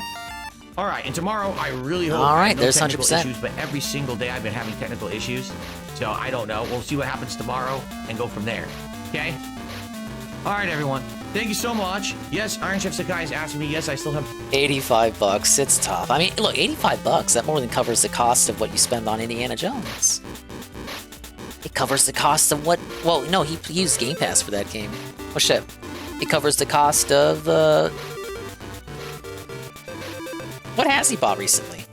All right, and tomorrow I really hope all right, no there's technical 100%. issues, but every single day I've been having technical issues, so I don't know. We'll see what happens tomorrow and go from there, okay? All right, everyone. Thank you so much. Yes, Iron Chef Sakai is asking me. Yes, I still have $85. It's tough. I mean, look, $85. That more than covers the cost of what you spend on Indiana Jones. It covers the cost of what? Well, no, he used Game Pass for that game. Oh shit! It covers the cost of what has he bought recently?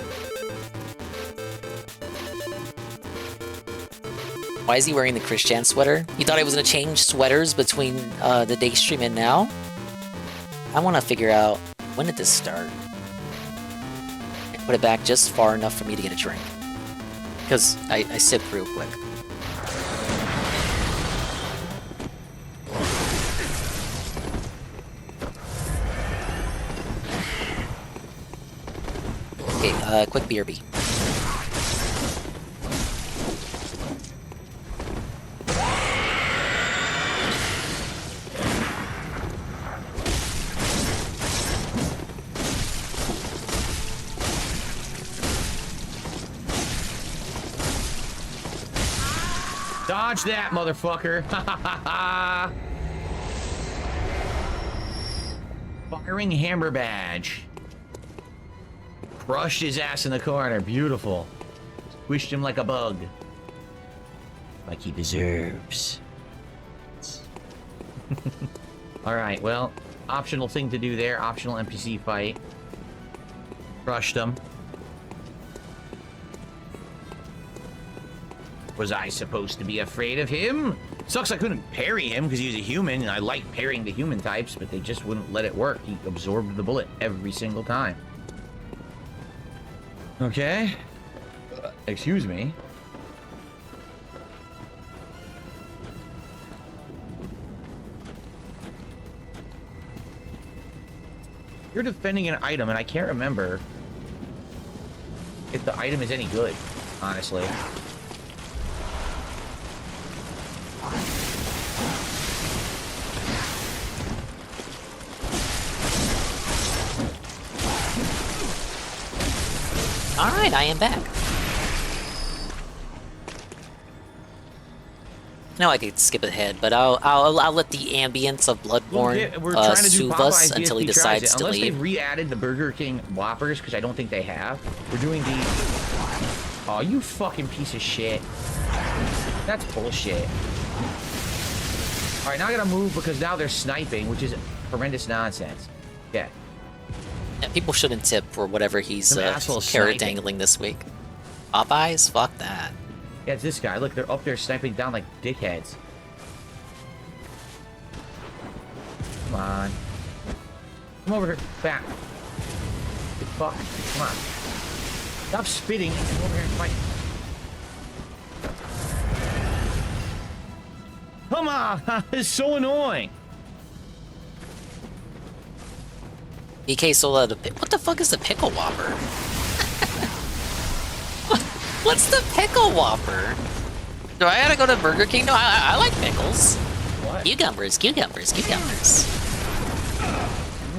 Why is he wearing the Christian sweater? You thought I was gonna change sweaters between the day stream and now? I want to figure out, when did this start? And put it back just far enough for me to get a drink. Because I sipped real quick. Okay, quick BRB. Dodge that, motherfucker. Firing hammer badge. Crushed his ass in the corner. Beautiful. Squished him like a bug. Like he deserves. Alright, well, optional thing to do there. Optional NPC fight. Crushed him. Was I supposed to be afraid of him? Sucks I couldn't parry him because he's a human, and I like parrying the human types, but they just wouldn't let it work. He absorbed the bullet every single time. Okay. Excuse me. You're defending an item, and I can't remember if the item is any good, honestly. All right, I am back. No, I could skip ahead, but I'll let the ambience of Bloodborne soothe us until he decides to leave. Unless they've re-added the Burger King Whoppers, because I don't think they have. We're doing the... Oh, you fucking piece of shit. That's bullshit. Alright, now I gotta move because now they're sniping, which is horrendous nonsense. Yeah. Yeah, people shouldn't tip for whatever he's carrot dangling this week. Popeyes? Fuck that. Yeah, it's this guy. Look, they're up there sniping down like dickheads. Come on. Come over here. Back. Good fuck. Come on. Stop spitting and come over here and fight. Come on! It's so annoying! BK sold out a what the fuck is the Pickle Whopper? What's the Pickle Whopper? Do I gotta go to Burger King? No, I like pickles. What? Cucumbers.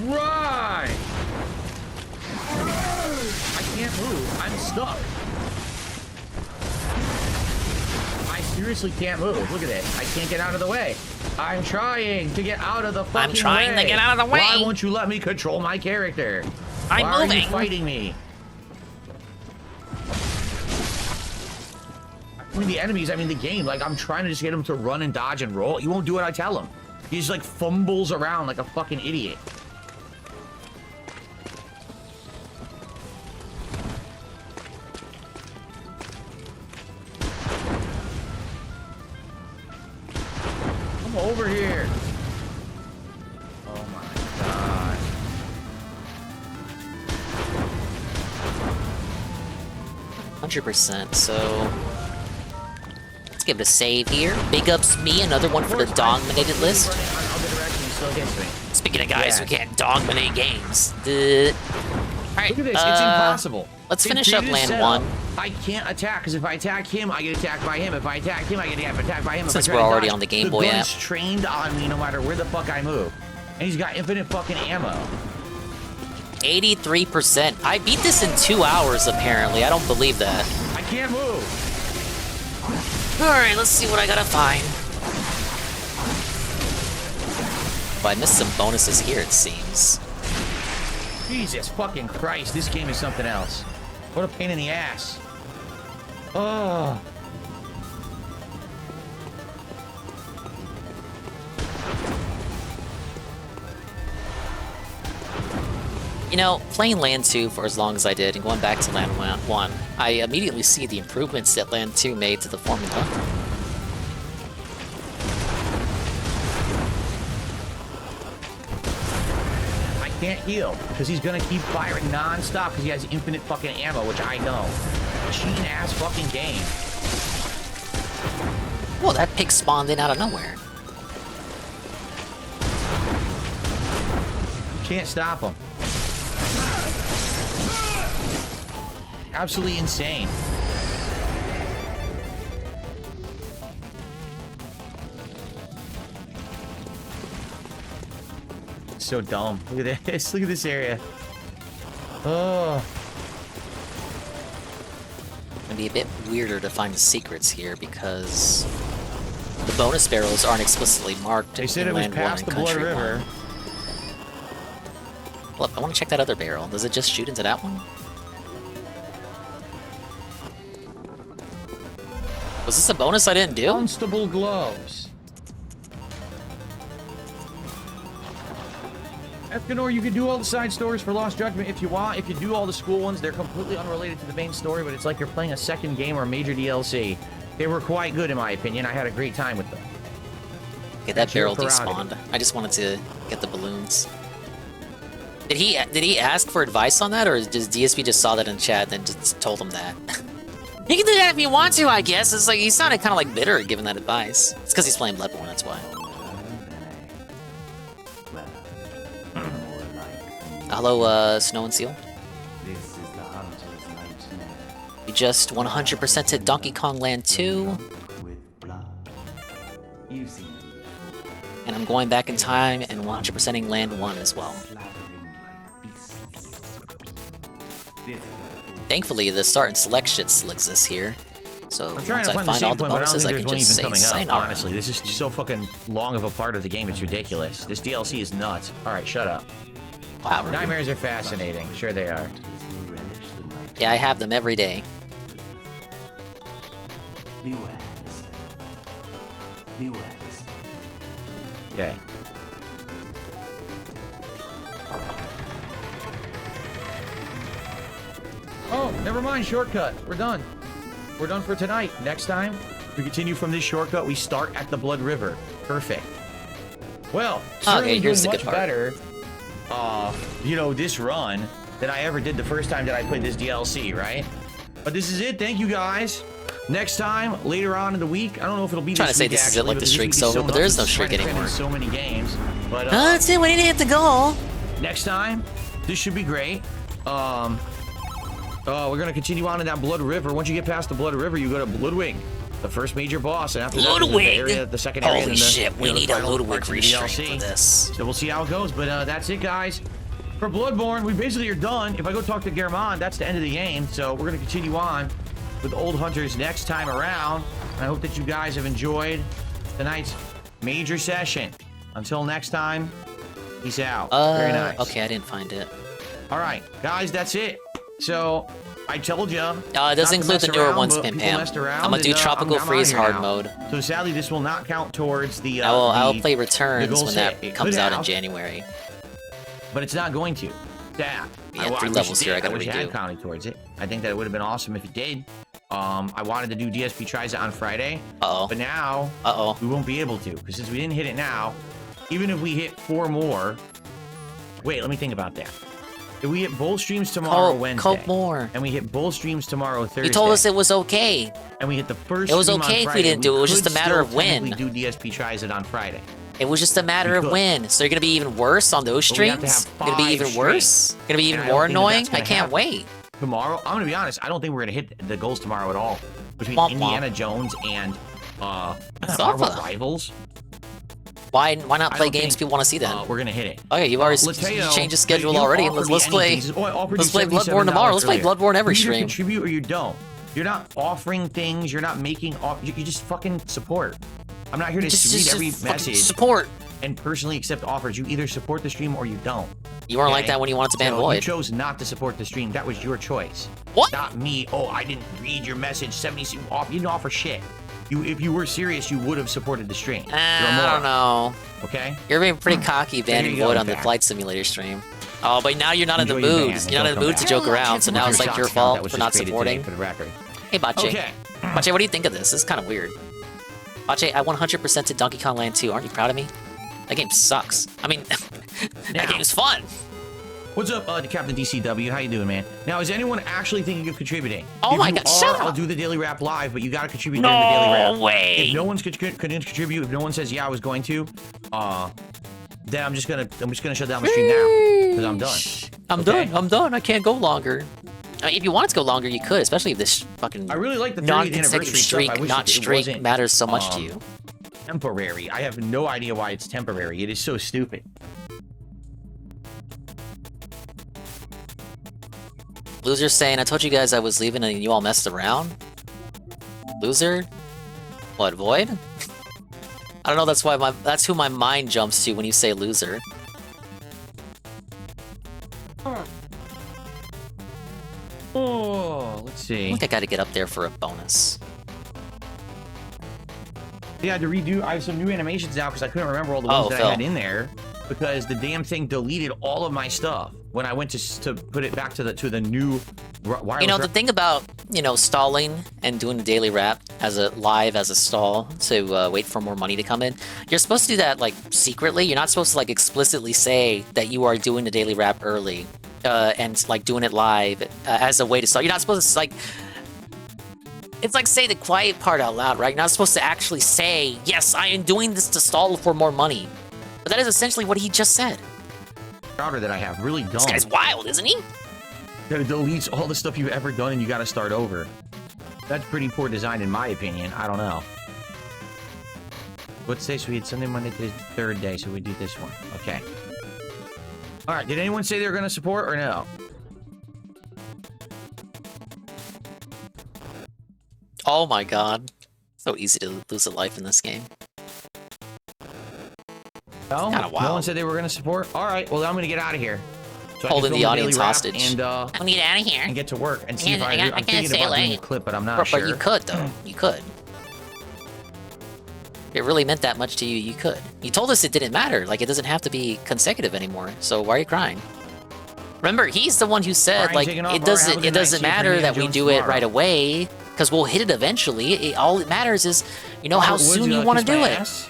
Right! I can't move. I'm stuck. I seriously can't move. Look at this. I can't get out of the way. I'm trying to get out of the fucking way. I'm trying to get out of the way. Why won't you let me control my character? I'm moving. Why are you fighting me? I mean the enemies, I mean the game. Like, I'm trying to just get him to run and dodge and roll. He won't do what I tell him. He just, like, fumbles around like a fucking idiot. Come over here. Oh my god. %. So let's give it a save here. Big ups me, another one for the dogminated list. Speaking of guys who can't dogminate games. Alright, look at this, it's impossible. Let's finish up land 1. I can't attack, because if I attack him, I get attacked by him. If I attack him, I get attacked by him. Since we're already on the Game Boy app. The gun's trained on me no matter where the fuck I move. And he's got infinite fucking ammo. 83%. I beat this in 2 hours, apparently. I don't believe that. I can't move. Alright, let's see what I gotta find. Oh, I missed some bonuses here, it seems. Jesus fucking Christ, this game is something else. What a pain in the ass. Oh. You know, playing Land 2 for as long as I did and going back to Land 1, I immediately see the improvements that Land 2 made to the formula. I can't heal, because he's gonna keep firing non-stop because he has infinite fucking ammo, which I know. Cheating ass fucking game. Whoa, that pig spawned in out of nowhere. You can't stop him. Absolutely insane. So dumb. Look at this. Look at this area. Oh. It's gonna be a bit weirder to find the secrets here because The bonus barrels aren't explicitly marked. They said in it was Land 1 past and the Blood Country River. 1. Look, I want to check that other barrel. Does it just shoot into that one? Was this a bonus I didn't do? Constable gloves. 𝓓𝓸𝓷𝓭, you can do all the side stories for Lost Judgment if you want. If you do all the school ones, they're completely unrelated to the main story, but it's like you're playing a second game or a major DLC. They were quite good, in my opinion. I had a great time with them. Okay, that barrel despawned. I just wanted to get the balloons. Did he ask for advice on that, or does DSP just saw that in chat and just told him that? You can do that if you want to, I guess. It's like he sounded kind of like bitter giving that advice. It's because he's playing Bloodborne, that's why. Hello, 𝓓𝓮𝓬𝓮𝓻. We just 100%ed Donkey Kong Land 2. And I'm going back in time and 100%ing Land 1 as well. Thankfully, the start and select shit still exists here. So once I find all the bonuses, I can just say sayonara. Honestly, this is so fucking long of a part of the game, it's ridiculous. This DLC is nuts. Alright, shut up. Wow. Nightmares are fascinating. Sure they are. Yeah, I have them every day. Okay. Oh, never mind, shortcut. We're done. We're done for tonight. Next time, we continue from this shortcut. We start at the Blood River. Perfect. Well, certainly here's doing the much good part. better, you know, this run than I ever did the first time that I played this DLC, right? But this is it. Thank you, guys. Next time, later on in the week, I don't know if it'll be Trying this to say week, this is it, actually, like the but this streak's week is over, so but there is nuts. no It's streak trying to fit in anymore. so many games. But That's it, we didn't hit the goal. next time, this should be great. We're gonna continue on in that Blood River. Once you get past the Blood River, you go to Bloodwing, the first major boss, and after that, the second area. Holy shit, we need a Ludwig restream for this. So we'll see how it goes, but that's it, guys. For Bloodborne, we basically are done. If I go talk to 𝓓𝓮𝓬𝓮𝓻, that's the end of the game. So we're gonna continue on with Old Hunters next time around. And I hope that you guys have enjoyed tonight's major session. Until next time, peace out. Very nice. Okay, I didn't find it. All right, guys, that's it. So I told you. It does include the newer ones, Pim Pam. I'm gonna do Tropical Freeze hard mode. So sadly, this will not count towards the. I will play Returns when that it comes out in have, January. But it's not going to. Yeah, Yeah, 3 levels here I gotta wish it had redo. counted towards it. I think that it would have been awesome if it did. I wanted to do DSP tries it on Friday. But now, we won't be able to, because since we didn't hit it now, even if we hit 4 more. Wait, let me think about that. If we hit both streams tomorrow, Wednesday, more, and we hit both streams tomorrow, Thursday. You told us it was okay. And we hit the first. It was stream okay on if Friday, we didn't do it. It was could just a matter of still when. technically do DSP tries it on Friday. It was just a matter of when. So you're gonna be even worse on those But we have to streams? have Gonna be 5 even worse? Gonna be even And I more don't think that annoying? that's gonna I can't happen. wait. Tomorrow, I'm gonna be honest. I don't think we're gonna hit the goals tomorrow at all. Between Womp womp. Indiana Jones and It's Marvel awful. Rivals. Why not I play don't games think, people want to see then? We're gonna hit it. Okay, you've already Lateo, changed the schedule you already. offered Let's me play. anything. Oh, I offered Let's you play Bloodborne $77 tomorrow. Let's play earlier. Bloodborne every You either stream. contribute or you don't. You're not offering things. You're not making. You just fucking support. I'm not here to read every message. Support. And personally accept offers. You either support the stream or you don't. You weren't like that when you wanted to ban So Void. You chose not to support the stream. That was your choice. What? Not me. Oh, I didn't read your message. 70 off. You didn't offer shit. If you were serious, you would have supported the stream. You're a I moron. don't know. Okay. You're being pretty cocky There banning you go, Void in on the fact. Flight Simulator stream. Oh, but now you're not in the Enjoy your mood. ban. You're not in the Don't mood to come joke back. around, so now it's like your fault for not supporting. For the record. Hey, Bache. Okay. Bache, what do you think of this? This is kind of weird. Bache, I 100% to Donkey Kong Land 2. Aren't you proud of me? That game sucks. I mean, that game's fun. What's up, Captain DCW? How you doing, man? Now, is anyone actually thinking of contributing? Oh If my you God, are, shut up. I'll do the Daily Wrap live, but you gotta contribute during the Daily Wrap. No way. If no one's couldn't contribute, if no one says, yeah, I was going to, then I'm just gonna shut down the stream now, because I'm done. I'm done. I can't go longer. I mean, if you wanted to go longer, you could, especially if this fucking I really like the 30th non-consecutive anniversary stuff. I streak, wish not it streak, wasn't, matters so much to you. Temporary. I have no idea why it's temporary. It is so stupid. Loser saying, I told you guys I was leaving and you all messed around. Loser? What, Void? I don't know. That's why that's who my mind jumps to when you say loser. Oh, let's see. I think I got to get up there for a bonus. Yeah, I had to redo. I have some new animations now because I couldn't remember all the ones that I had in there because the damn thing deleted all of my stuff when I went to put it back to the new wireless. You know, the thing about, you know, stalling and doing the daily wrap as a stall to wait for more money to come in, you're supposed to do that like secretly. You're not supposed to like explicitly say that you are doing the daily wrap early and like doing it live as a way to stall. You're not supposed to like. It's like say the quiet part out loud, right? You're not supposed to actually say, yes, I am doing this to stall for more money. But that is essentially what he just said. Router that I have, really dumb. This guy's wild, isn't he? That it deletes all the stuff you've ever done and you gotta start over. That's pretty poor design in my opinion. I don't know. Let's say so we had Sunday, Monday, the third day, so we do this one. Okay. Alright, did anyone say they were gonna support or no? Oh my god. So easy to lose a life in this game. No? Kinda wild. No one said they were going to support? Alright, well, I'm going to get out of here. So Holding the audience hostage. And, I'm gonna get out of here. And get to work and see if I'm I'm thinking about doing a clip, but I'm not sure. But you could, though. You could. If it really meant that much to you, you could. You told us it didn't matter. Like, it doesn't have to be consecutive anymore. So why are you crying? Remember, he's the one who said, like, it doesn't matter that we do it right away, because we'll hit it eventually. All it matters is, you know, how soon you want to do it.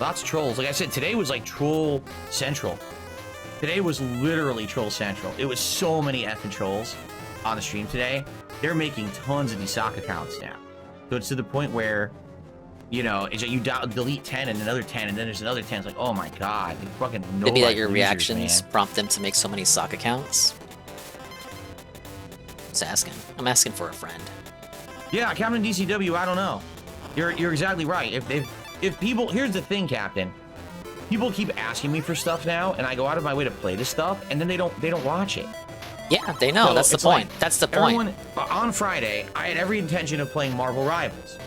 Lots of trolls. Like I said, today was like Troll Central. Today was literally Troll Central. It was so many effing trolls on the stream today. They're making tons of these sock accounts now. So it's to the point where, you know, it's like you delete 10 and another 10 and then there's another 10. It's like, oh my god, they fucking know. Maybe that your reactions prompt them to make so many sock accounts. Just asking. I'm asking for a friend. Yeah, Captain DCW, I don't know. You're exactly right. If people, here's the thing, Captain. People keep asking me for stuff now, and I go out of my way to play this stuff, and then they don't watch it. Yeah, they know. So that's the point. Like, that's the point. On Friday, I had every intention of playing Marvel Rivals,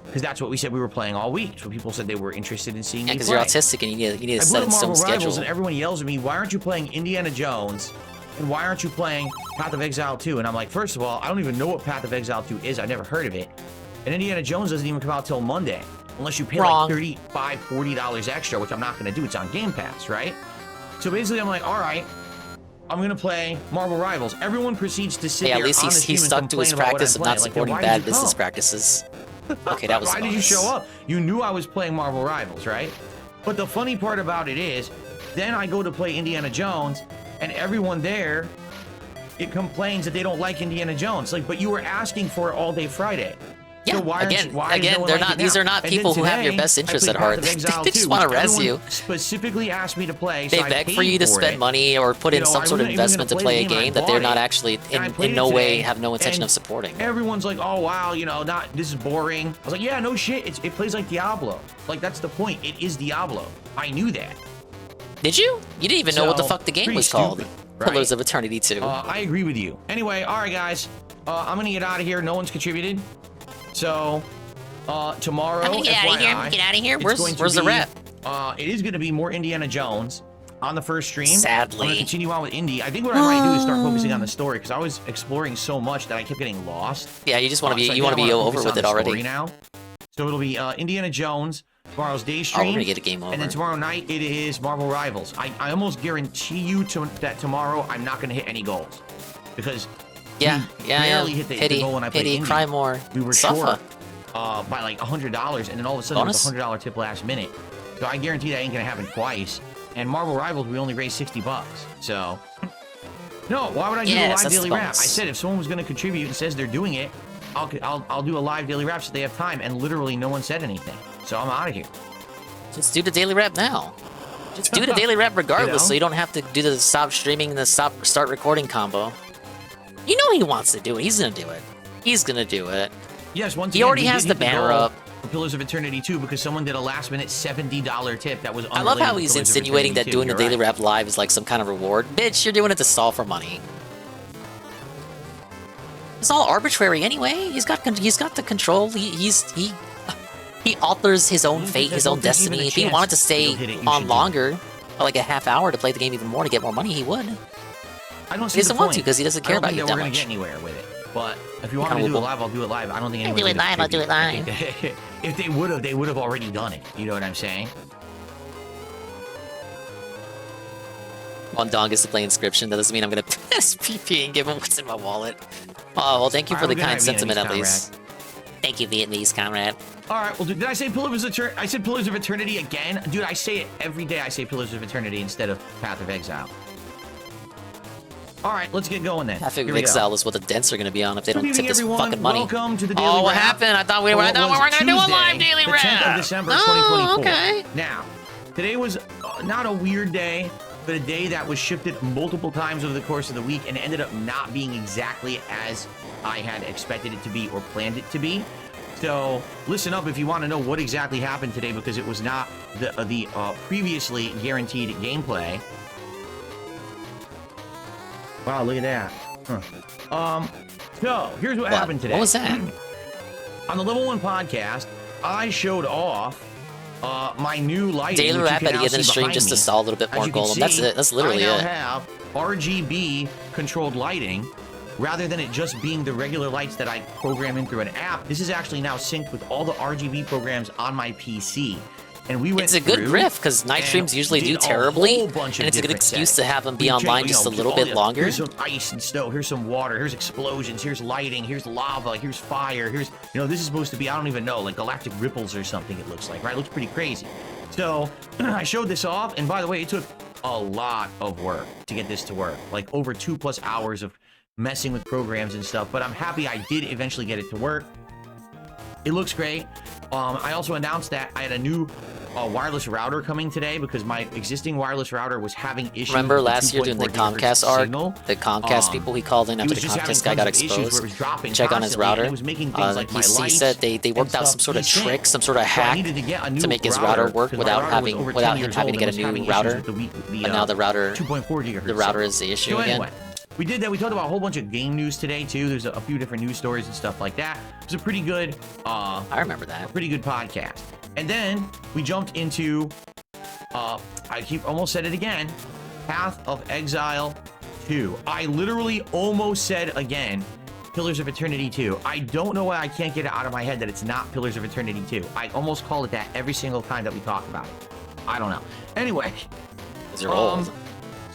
because that's what we said we were playing all week. So people said they were interested in seeing me play. Because you're autistic and you need to set in some schedule. Rivals, and everyone yells at me, "Why aren't you playing Indiana Jones? And why aren't you playing Path of Exile 2?" And I'm like, first of all, I don't even know what Path of Exile 2 is. I've never heard of it. And Indiana Jones doesn't even come out till Monday. Unless you pay like $35, $40 extra, which I'm not going to do. It's on Game Pass, right? So basically, I'm like, all right, I'm going to play Marvel Rivals. Everyone proceeds to sit there at least he stuck to his practice of not supporting bad business practices. Okay, that was Why did you show up? You knew I was playing Marvel Rivals, right? But the funny part about it is, then I go to play Indiana Jones, and everyone there, it complains that they don't like Indiana Jones. Like, but you were asking for it all day Friday. Yeah, so why again, no they're not. These are not people who have your best interests at heart. They just want to res you. Specifically asked me to play. They beg for you to spend money or put in some sort of investment to play a game that they're not actually in no way have no intention of supporting. Everyone's like, "Oh wow, you know, this is boring." I was like, "Yeah, no shit. It plays like Diablo. Like that's the point. It is Diablo. I knew that." Did you? You didn't even know what the fuck the game was called. Right? Pillars of Eternity 2. I agree with you. Anyway, all right, guys. I'm gonna get out of here. No one's contributed. So, tomorrow, I'm gonna get out of here. Get out of here. Where's the rep? It is gonna be more Indiana Jones on the first stream. Sadly. I'm gonna continue on with Indy. I think what I might do is start focusing on the story because I was exploring so much that I kept getting lost. Yeah, you just want to be you want to be over with it already now. So it'll be Indiana Jones. Tomorrow's day stream. We're gonna get a game over. And then tomorrow night it is Marvel Rivals. I almost guarantee you that tomorrow I'm not gonna hit any goals because barely hit the goal when I played Indy. Cry more. We were short by like $100, and then all of a sudden it was a $100 tip last minute. So I guarantee that ain't gonna happen twice. And Marvel Rivals we only raised $60. So no, why would I do a live daily wrap? I said if someone was gonna contribute and says they're doing it, I'll do a live daily wrap so they have time, and literally no one said anything. So I'm out of here. Just do the daily wrap now. Just do the daily wrap regardless, so you don't have to do the stop streaming and the start recording combo. You know he wants to do it. He's gonna do it. He's gonna do it. Yes, once he already has the banner up. For Pillars of Eternity 2 because someone did a last-minute $70 tip that was I love how he's insinuating that doing the daily wrap live is like some kind of reward. Bitch, you're doing it to stall for money. It's all arbitrary anyway. He's got the control. He alters his own fate, his own destiny. If he wanted to stay on longer, for like a half hour to play the game even more to get more money, he would. I don't see he doesn't want to because he doesn't care about you that much. We're gonna get anywhere with it. But if you want me to do it live, I'll do it live. I don't think anyone. I'll do it live. If they would have already done it. You know what I'm saying? One dog gets to play Inscription. That doesn't mean I'm gonna PP and give him what's in my wallet. Oh well, thank you for the kind sentiment at least. Thank you, Vietnamese comrade. All right, well, dude, did I say Pillars of Eternity? I said Pillars of Eternity again, dude. I say it every day. I say Pillars of Eternity instead of Path of Exile. All right, let's get going then. Path of Exile is what the dents are gonna be on if they don't tip this fucking money. Welcome to the Daily What Wrap. happened? I thought we were gonna do a live Daily Wrap. 10th of December, 2024. Okay. Now, today was not a weird day, but a day that was shifted multiple times over the course of the week and ended up not being exactly as I had expected it to be or planned it to be. So listen up if you want to know what exactly happened today, because it was not the previously guaranteed gameplay. Wow, look at that. Huh. So here's what happened today. What was that? On the Level 1 podcast, I showed off my new lighting. Daily Wrap at the end of the stream just to stall a little bit more golem. That's it. That's literally I now have RGB controlled lighting. Rather than it just being the regular lights that I program in through an app, this is actually now synced with all the RGB programs on my PC. And we went It's a good riff, because night streams usually do terribly, and it's a good excuse to have them be online just a little bit longer. Here's some ice and snow, here's some water, here's explosions, here's lighting, here's lava, here's fire, here's, this is supposed to be, I don't even know, like galactic ripples or something it looks like, right? It looks pretty crazy. So, I showed this off, and by the way, it took a lot of work to get this to work. Like over 2+ hours of messing with programs and stuff, but I'm happy I did eventually get it to work. It looks great. I also announced that I had a new wireless router coming today because my existing wireless router was having issues. Remember last year doing the Comcast arc? The Comcast people he called in after the Comcast guy got exposed. Check on his router. He said they worked out some sort of trick, some sort of hack to make his router work without him having to get a new router. But now the router is the issue again. We did that. We talked about a whole bunch of game news today too. There's a few different news stories and stuff like that. It was a pretty good I remember that. A pretty good podcast. And then we jumped into I almost said it again, Path of Exile 2. I literally almost said again Pillars of Eternity 2. I don't know why I can't get it out of my head that it's not Pillars of Eternity 2. I almost call it that every single time that we talk about it. I don't know. Anyway, you're old.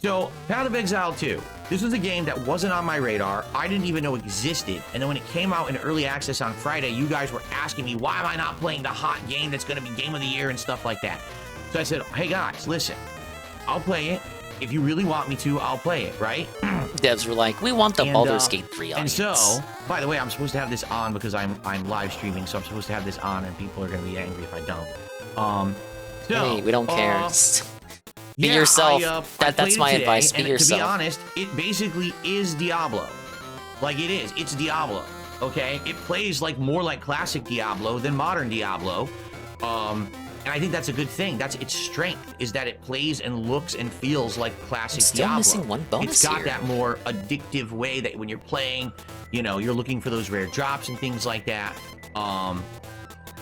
So, Path of Exile 2. This was a game that wasn't on my radar. I didn't even know existed. And then when it came out in early access on Friday, you guys were asking me, why am I not playing the hot game that's going to be Game of the Year and stuff like that? So I said, hey guys, listen, I'll play it. If you really want me to, I'll play it, right? Devs were like, we want the Baldur's Gate 3 audience. And so, by the way, I'm supposed to have this on because I'm live streaming, so I'm supposed to have this on and people are going to be angry if I don't. Hey, we don't care. Be yourself. That's my advice. Be yourself. To be honest, it basically is Diablo. Like it is. It's Diablo. Okay? It plays like more like classic Diablo than modern Diablo. And I think that's a good thing. That's its strength, is that it plays and looks and feels like classic Diablo. Missing one bonus It's got here. that more addictive way that when you're playing, you're looking for those rare drops and things like that.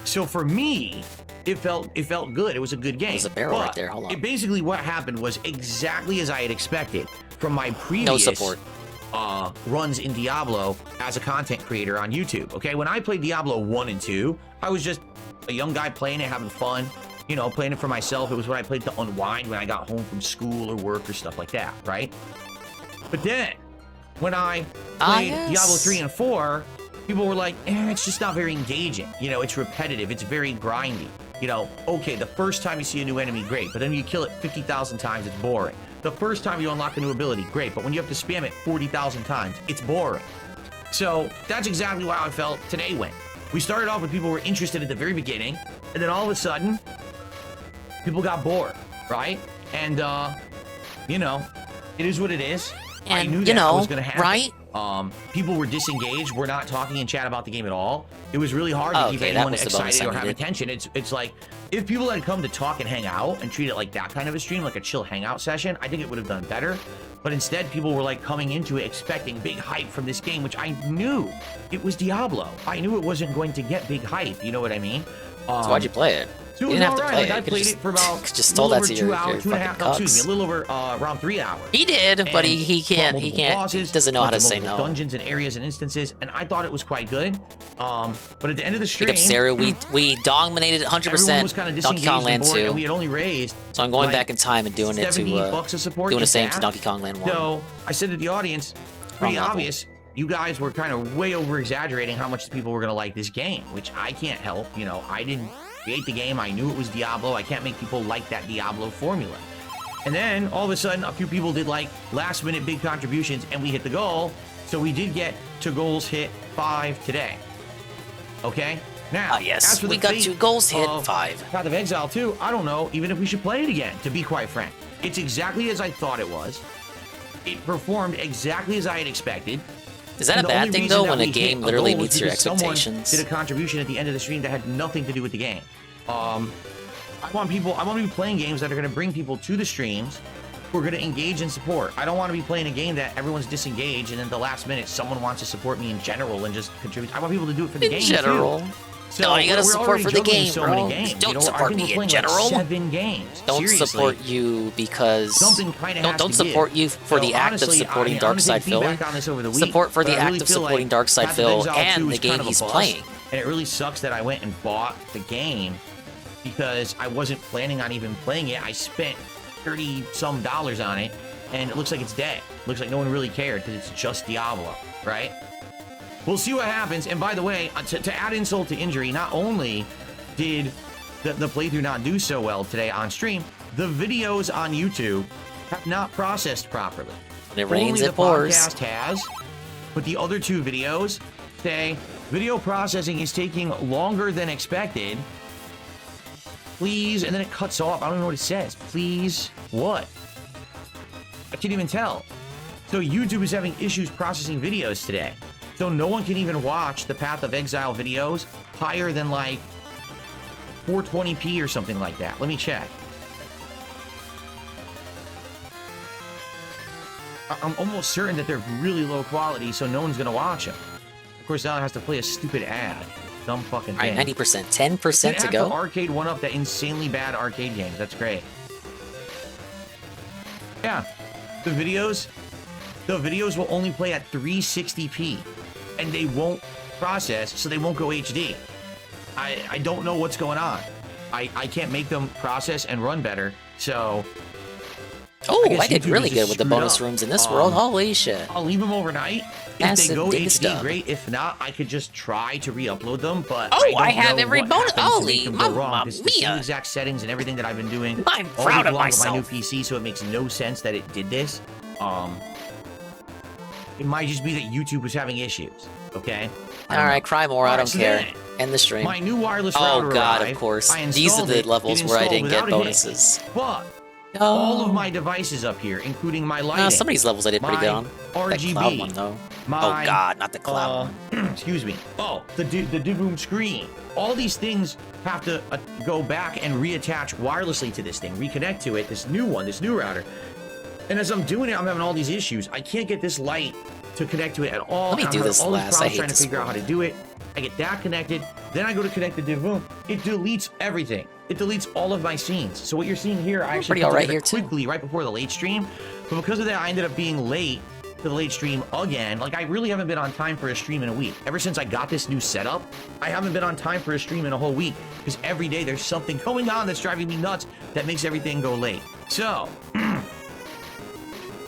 So for me, it felt good. It was a good game. There's a barrel right there. Hold on. Basically, what happened was exactly as I had expected from my previous runs in Diablo as a content creator on YouTube. Okay, when I played Diablo 1 and 2, I was just a young guy playing it, having fun. Playing it for myself. It was what I played to unwind when I got home from school or work or stuff like that, right? But then, when I played Diablo 3 and 4, people were like, it's just not very engaging. It's repetitive. It's very grindy. Okay, the first time you see a new enemy, great. But then you kill it 50,000 times, it's boring. The first time you unlock a new ability, great. But when you have to spam it 40,000 times, it's boring. So that's exactly how I felt today went. We started off with people who were interested at the very beginning. And then all of a sudden, people got bored, right? And, it is what it is. And, I knew that was going to happen. Right? People were disengaged. We're not talking in chat about the game at all. It was really hard to keep anyone excited or have attention. It's like, if people had come to talk and hang out and treat it like that kind of a stream, like a chill hangout session, I think it would have done better. But instead, people were like coming into it expecting big hype from this game, which I knew it was Diablo. I knew it wasn't going to get big hype. You know what I mean? So why'd you play it? So You didn't have to play like, it. I You played just, it for about just a told little that over to 2 your hours, two and a half, no, excuse me, a little over around 3 hours. He did, but And he can't. He multiple can't. bosses, Doesn't know how to say multiple no. Dungeons and areas and instances, and I thought it was quite good. But at the end of the stream, Pick up Sarah. We dominated everyone was 100% kind of Donkey Kong disengaged Land and bored, 2. and we had only raised. So I'm going like, back in time and doing it to $70 of support. doing the if same to that. Donkey Kong Land 1. So I said to the audience, pretty level. obvious. You guys were kind of way over exaggerating how much people were gonna like this game, which I can't help. You know, I didn't create the game. I knew it was Diablo. I can't make people like that Diablo formula. And then all of a sudden, a few people did like last minute big contributions, and we hit the goal. So we did get to goals hit 5 today. Okay. Now, yes, as for we the got fate 2 goals hit, of 5. Path of Exile 2, I don't know even if we should play it again, to be quite frank. It's exactly as I thought it was. It performed exactly as I had expected. Is that And a the bad only thing, reason though, that when a we game hit literally goal was meets your because someone expectations? did a contribution at the end of the stream that had nothing to do with the game. I want to be playing games that are going to bring people to the streams who are going to engage and support. I don't want to be playing a game that everyone's disengaged and then the last minute someone wants to support me in general and just contribute. I want people to do it for the game In general. too. So No, you gotta we're support already for the juggling game, so bro. many games. Don't you know, support I think me we're in playing general. Like 7 games. Don't Seriously. support you because Something kind of don't support you for the act of supporting Darkside Phil. Support for the act of supporting Darkside Phil and the game he's playing. And it really sucks that I went and bought the game because I wasn't planning on even playing it. I spent $30-some on it, and it looks like it's dead. Looks like no one really cared because it's just Diablo, right? We'll see what happens. And by the way, to add insult to injury, not only did the playthrough not do so well today on stream, the videos on YouTube have not processed properly. When it rains, Only it pours. The podcast has, but the other 2 videos say video processing is taking longer than expected. Please, and then it cuts off. I don't know what it says. Please, what? I can't even tell. So YouTube is having issues processing videos today. So no one can even watch the Path of Exile videos higher than like 420p or something like that. Let me check. I'm almost certain that they're really low quality, so no one's gonna watch them. Of course, now it has to play a stupid ad. Dumb fucking thing. Alright, 90%, 10% to go. Arcade one up that insanely bad arcade games. That's great. Yeah, the videos will only play at 360p, and they won't process, so they won't go HD. I don't know what's going on. I can't make them process and run better, so... Oh, I did really good with the bonus rooms in this world. Holy shit. I'll leave them overnight. If Massive they go data HD, stuff. great. If not, I could just try to re-upload them, but Oh, I don't have know every what bonus- happens to Holy make them go wrong. mamma It's the same mia. exact settings and everything that I've been doing. I'm all proud week of long with my new myself. PC, so it makes no sense that it did this. It might just be that YouTube was having issues, okay? Alright, cry more, I Alright, don't so care. then, End the stream. my new wireless Oh router god, arrived. of course. I These are installed the it. levels It where I installed didn't get without a hitch. bonuses. But all of my devices up here, including my lighting, Some of these levels I did pretty good on. That RGB, cloud one, though. my, Oh god, not the cloud one. excuse me. Oh, the 𝓓𝓸𝓷𝓭 screen. All these things have to go back and reattach wirelessly to this thing, reconnect to it, this new router. And as I'm doing it, I'm having all these issues. I can't get this light to connect to it at all. Let me I'm do having this all these last. I problems hate trying to this figure out how to do it. I get that connected. Then I go to connect the 𝓓𝓸𝓷𝓭. It deletes everything. It deletes all of my scenes. So what you're seeing here, I actually pretty put alright together here, too. quickly right before the late stream. But because of that, I ended up being late to the late stream again. Like, I really haven't been on time for a stream in a week. Ever since I got this new setup, I haven't been on time for a stream in a whole week. Because every day there's something going on that's driving me nuts that makes everything go late. So,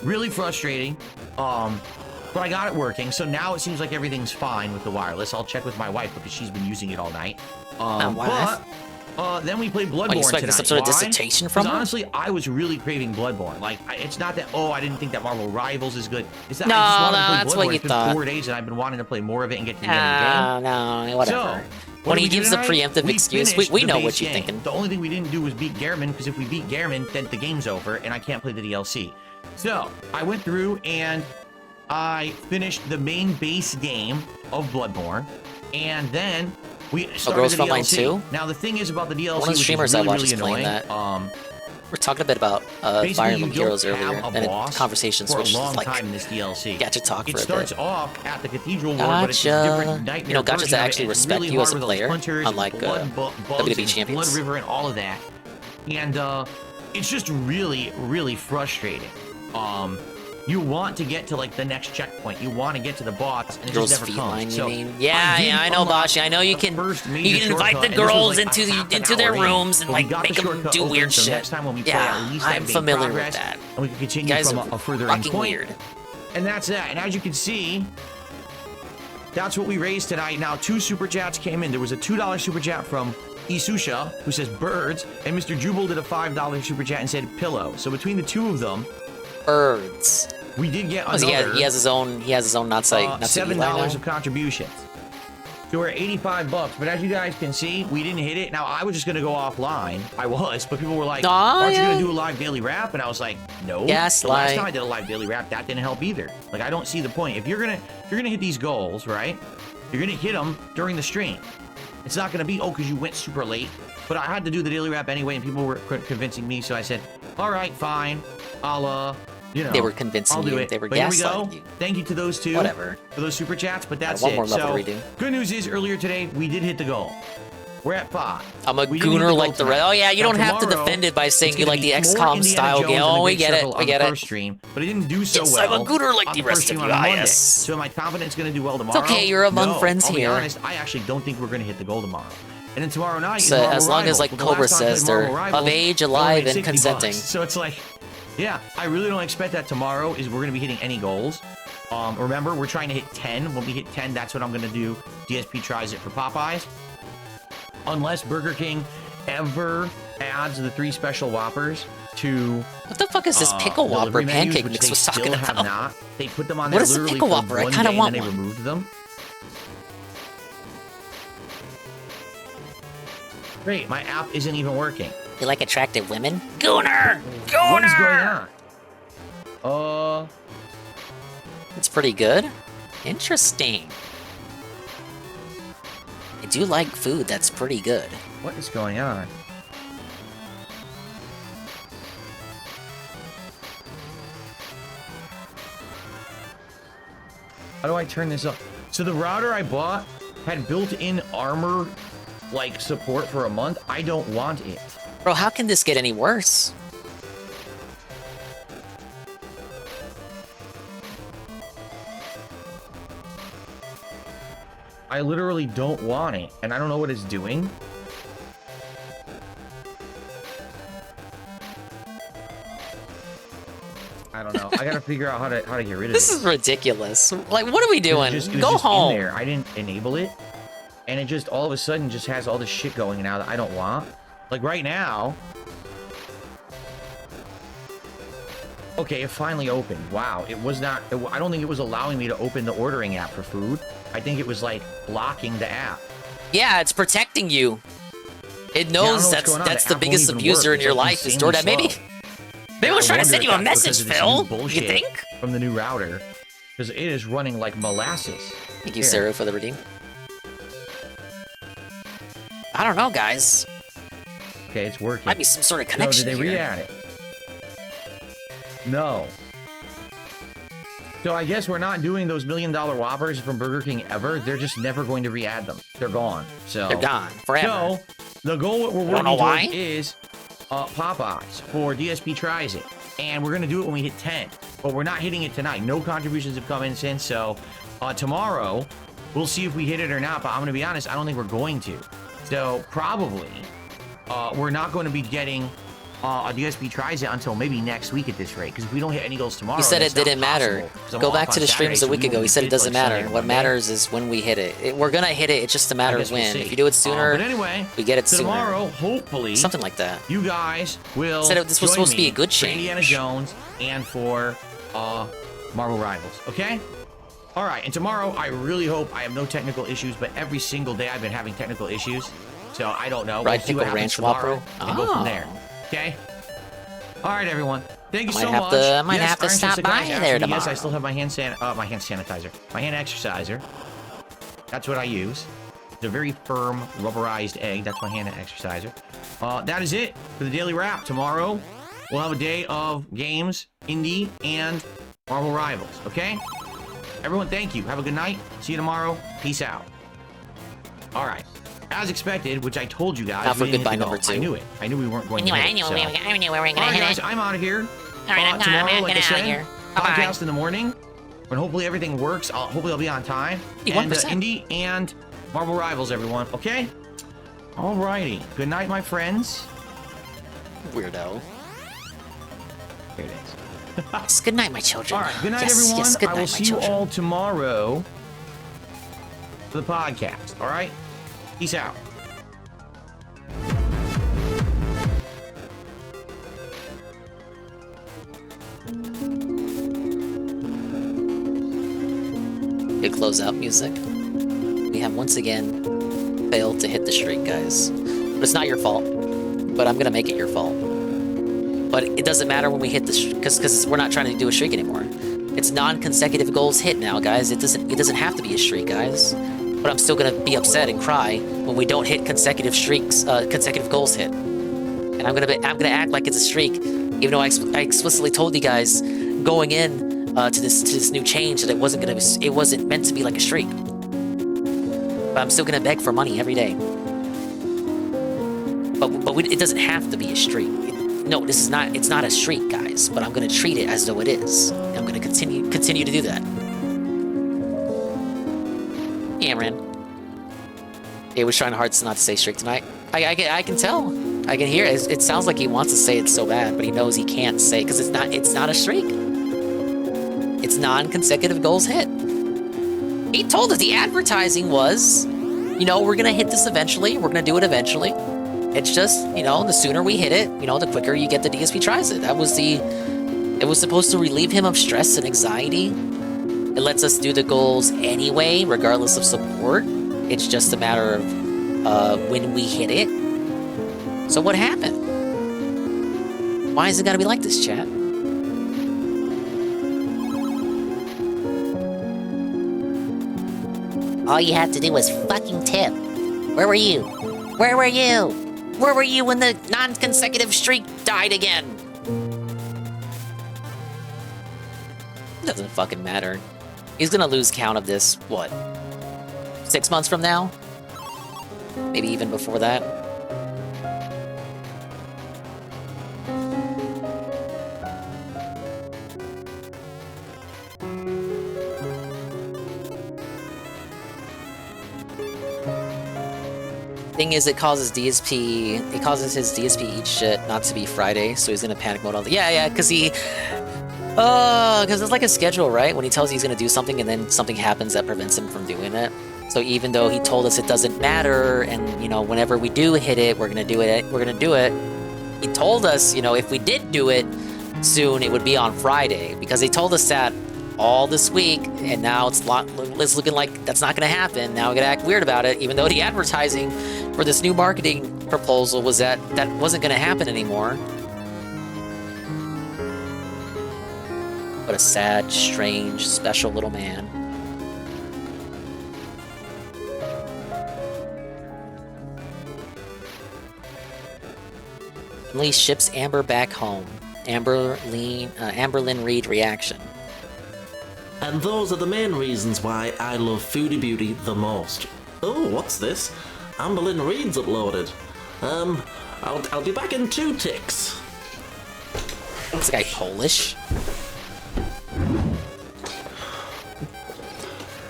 really frustrating. But I got it working, so now it seems like everything's fine with the wireless. I'll check with my wife because she's been using it all night. But then we played Bloodborne Oh, you expected tonight. some sort of Why? dissertation from 'Cause her? honestly, I was really craving Bloodborne. Like, it's not that, oh, I didn't think that Marvel Rivals is good. It's that No, I just wanted no, to play that's Bloodborne. what you It's been thought. 4 days, and I've been wanting to play more of it and get to the end of the game. No, whatever. So, when what he did we gives do the tonight? preemptive excuse, finished we the know base what you're game. thinking. The only thing we didn't do was beat 𝓓𝓸𝓷𝓭, because if we beat 𝓓𝓗, then the game's over, and I can't play the DLC. So, I went through and I finished the main base game of Bloodborne, and then we started Girls the Frontline DLC. 2? Now, the thing is about the DLC, One of the which streamers is I really, watch really is playing annoying, that. We're talking a bit about Fire Emblem Heroes earlier, and conversations for a which long like time in this DLC. got to talk for it a starts bit. off at the Cathedral War, but it's a different nightmare. You know, gotchas that actually version respect of it. It's you as a really player, hard with those unlike bugs WWE and champions. Blood River and all of that. And it's just really, really frustrating. You want to get to like the next checkpoint. You want to get to the boss, and it Girls' just never feet comes. line, you So mean? Yeah, I know, Bashi. I know you can invite the girls into their rooms and like make them do weird shit. Next time when we play, Yeah, at least I'm that familiar with progress, that. and we can continue You guys from are a further fucking endpoint. weird. And that's that. And as you can see, that's what we raised tonight. Now, 2 super chats came in. There was a $2 super chat from Isusha, who says birds, and Mr. Jubal did a $5 super chat and said pillow. So between the two of them, birds. We did get another. He has his own. He has his own. Not $7 of contributions. So we're at $85. But as you guys can see, we didn't hit it. Now I was just gonna go offline. I was, but people were like, "Aren't you gonna do a live daily wrap?" And I was like, "No." Yes, the last time I did a live daily wrap, that didn't help either. Like I don't see the point. If you're gonna hit these goals, right? You're gonna hit them during the stream. It's not gonna be because you went super late. But I had to do the daily wrap anyway, and people were convincing me. So I said, "All right, fine. I'll You know, they were convincing you. It. They were gaslighting you. Thank you to those two. Whatever. For those super chats, but that's one it. more level so, to redo. Good news is, earlier today, we did hit the goal. We're at 5. I'm a gooner like the rest. Oh yeah, you don't have to defend it by saying you like the XCOM style game. Oh, we get it. We get it. Stream, but it didn't do so well. I'm a gooner like the rest of you. Yes. So am I confident it's going to do well tomorrow? It's okay. You're among friends I'll here. Be honest, I actually don't think we're going to hit the goal tomorrow. And then tomorrow night, so as long as like Cobra says they're of age, alive, and consenting. So it's like, yeah, I really don't expect that tomorrow is we're going to be hitting any goals. Remember, we're trying to hit 10. When we hit 10, that's what I'm going to do. DSP tries it for Popeyes. Unless Burger King ever adds the 3 special Whoppers to... What the fuck is this pickle Whopper pancake mix was talking about? Not. They put them on there what is the pickle Whopper? I kind of want one. They removed them. Great, my app isn't even working. You like attractive women? Gooner! Gooner! What is going on? It's pretty good. Interesting. I do like food that's pretty good. What is going on? How do I turn this up? So the router I bought had built-in armor like support for a month. I don't want it. Bro, how can this get any worse? I literally don't want it, and I don't know what it's doing. I don't know. I gotta figure out how to get rid of this. This is ridiculous. Like, what are we doing? Go home. In there. I didn't enable it, and it just all of a sudden just has all this shit going now that I don't want. Like right now. Okay, it finally opened. Wow, it was not. I don't think it was allowing me to open the ordering app for food. I think it was like blocking the app. Yeah, it's protecting you. It knows that's the biggest abuser in your life is DoorDash. Maybe it was trying to send you a message, Phil. You think? From the new router, because it is running like molasses. Thank you, Sarah, for the redeem. I don't know, guys. Okay, it's working. Might be some sort of connection. No, did they re-add it? No. So I guess we're not doing those $1 million Whoppers from Burger King ever. They're just never going to re-add them. They're gone. So they're gone forever. So the goal what we're working towards is Popeyes for DSP tries it, and we're gonna do it when we hit 10. But we're not hitting it tonight. No contributions have come in since. So tomorrow we'll see if we hit it or not. But I'm gonna be honest, I don't think we're going to. So probably we're not going to be getting a DSP tries it until maybe next week at this rate, because if we don't hit any goals tomorrow, he said it didn't matter. Go back to the streams a week ago. He said it doesn't matter. What matters is when we hit it. We're gonna hit it. It's just a matter of when. If you do it sooner, but anyway, we get it sooner. Tomorrow, hopefully, something like that. You guys will. Said this was supposed to be a good change. For Indiana Jones and for Marvel Rivals. Okay. All right. And tomorrow, I really hope I have no technical issues. But every single day, I've been having technical issues. So I don't know. Right, pickle ranch Whopper. And go from there. Okay. All right, everyone. Thank you so much. I might have to stop by there tomorrow. Yes, I still have my hand sanitizer, my hand exerciser. That's what I use. It's a very firm, rubberized egg. That's my hand exerciser. That is it for the daily wrap. Tomorrow, we'll have a day of games, indie, and Marvel Rivals, okay? Everyone, thank you. Have a good night. See you tomorrow. Peace out. All right. As expected, which I told you guys. Now for goodbye number 2. I knew it. I knew we weren't going to I hit knew it, we were going to All right, hit guys, it. I'm out of here. All right, I'm tomorrow, like I out said, of here. Bye-bye. podcast in the morning. And hopefully everything works. Hopefully I'll be on time. 1%. And indie and Marvel Rivals, everyone. Okay? Alrighty. Good night, my friends. Weirdo. Here it is. Yes, good night, my children. All right. Good night, yes, everyone. Yes, good I night, will my see children. you all tomorrow for the podcast. All right? Peace out. Good closeout music. We have once again failed to hit the streak, guys. But it's not your fault. But I'm gonna make it your fault. But it doesn't matter when we hit the streak, because we're not trying to do a streak anymore. It's non-consecutive goals hit now, guys. It doesn't have to be a streak, guys. But I'm still gonna be upset and cry when we don't hit consecutive streaks, consecutive goals hit. And I'm gonna act like it's a streak, even though I explicitly told you guys going in to this new change that it wasn't meant to be like a streak. But I'm still gonna beg for money every day. But it doesn't have to be a streak. No, it's not a streak, guys. But I'm gonna treat it as though it is. And I'm gonna continue to do that. Cameron. He was trying hard not to say streak tonight. I can tell. I can hear it. It sounds like he wants to say it so bad, but he knows he can't say because it's not a streak. It's non-consecutive goals hit. He told us the advertising was, we're gonna hit this eventually. We're gonna do it eventually. It's just, the sooner we hit it, the quicker you get the DSP tries it. It was supposed to relieve him of stress and anxiety. It lets us do the goals anyway, regardless of support. It's just a matter of when we hit it. So what happened? Why is it gotta be like this, chat? All you had to do was fucking tip. Where were you? Where were you? Where were you when the non-consecutive streak died again? Doesn't fucking matter. He's gonna lose count of this, what? 6 months from now? Maybe even before that? Thing is, it causes his DSP eat shit not to be Friday, so he's gonna panic mode all the— yeah, because because it's like a schedule, right? When he tells you he's gonna do something and then something happens that prevents him from doing it. So even though he told us it doesn't matter, and whenever we do hit it, we're gonna do it. He told us, if we did do it soon, it would be on Friday, because he told us that all this week, and now it's looking like that's not gonna happen. Now we gotta act weird about it, even though the advertising for this new marketing proposal was that wasn't gonna happen anymore. What a sad, strange, special little man. Lee ships Amber back home. Amberlynn Reed reaction. And those are the main reasons why I love Foodie Beauty the most. Oh, what's this? Amberlynn Reed's uploaded. I'll be back in 2 ticks. This guy Polish?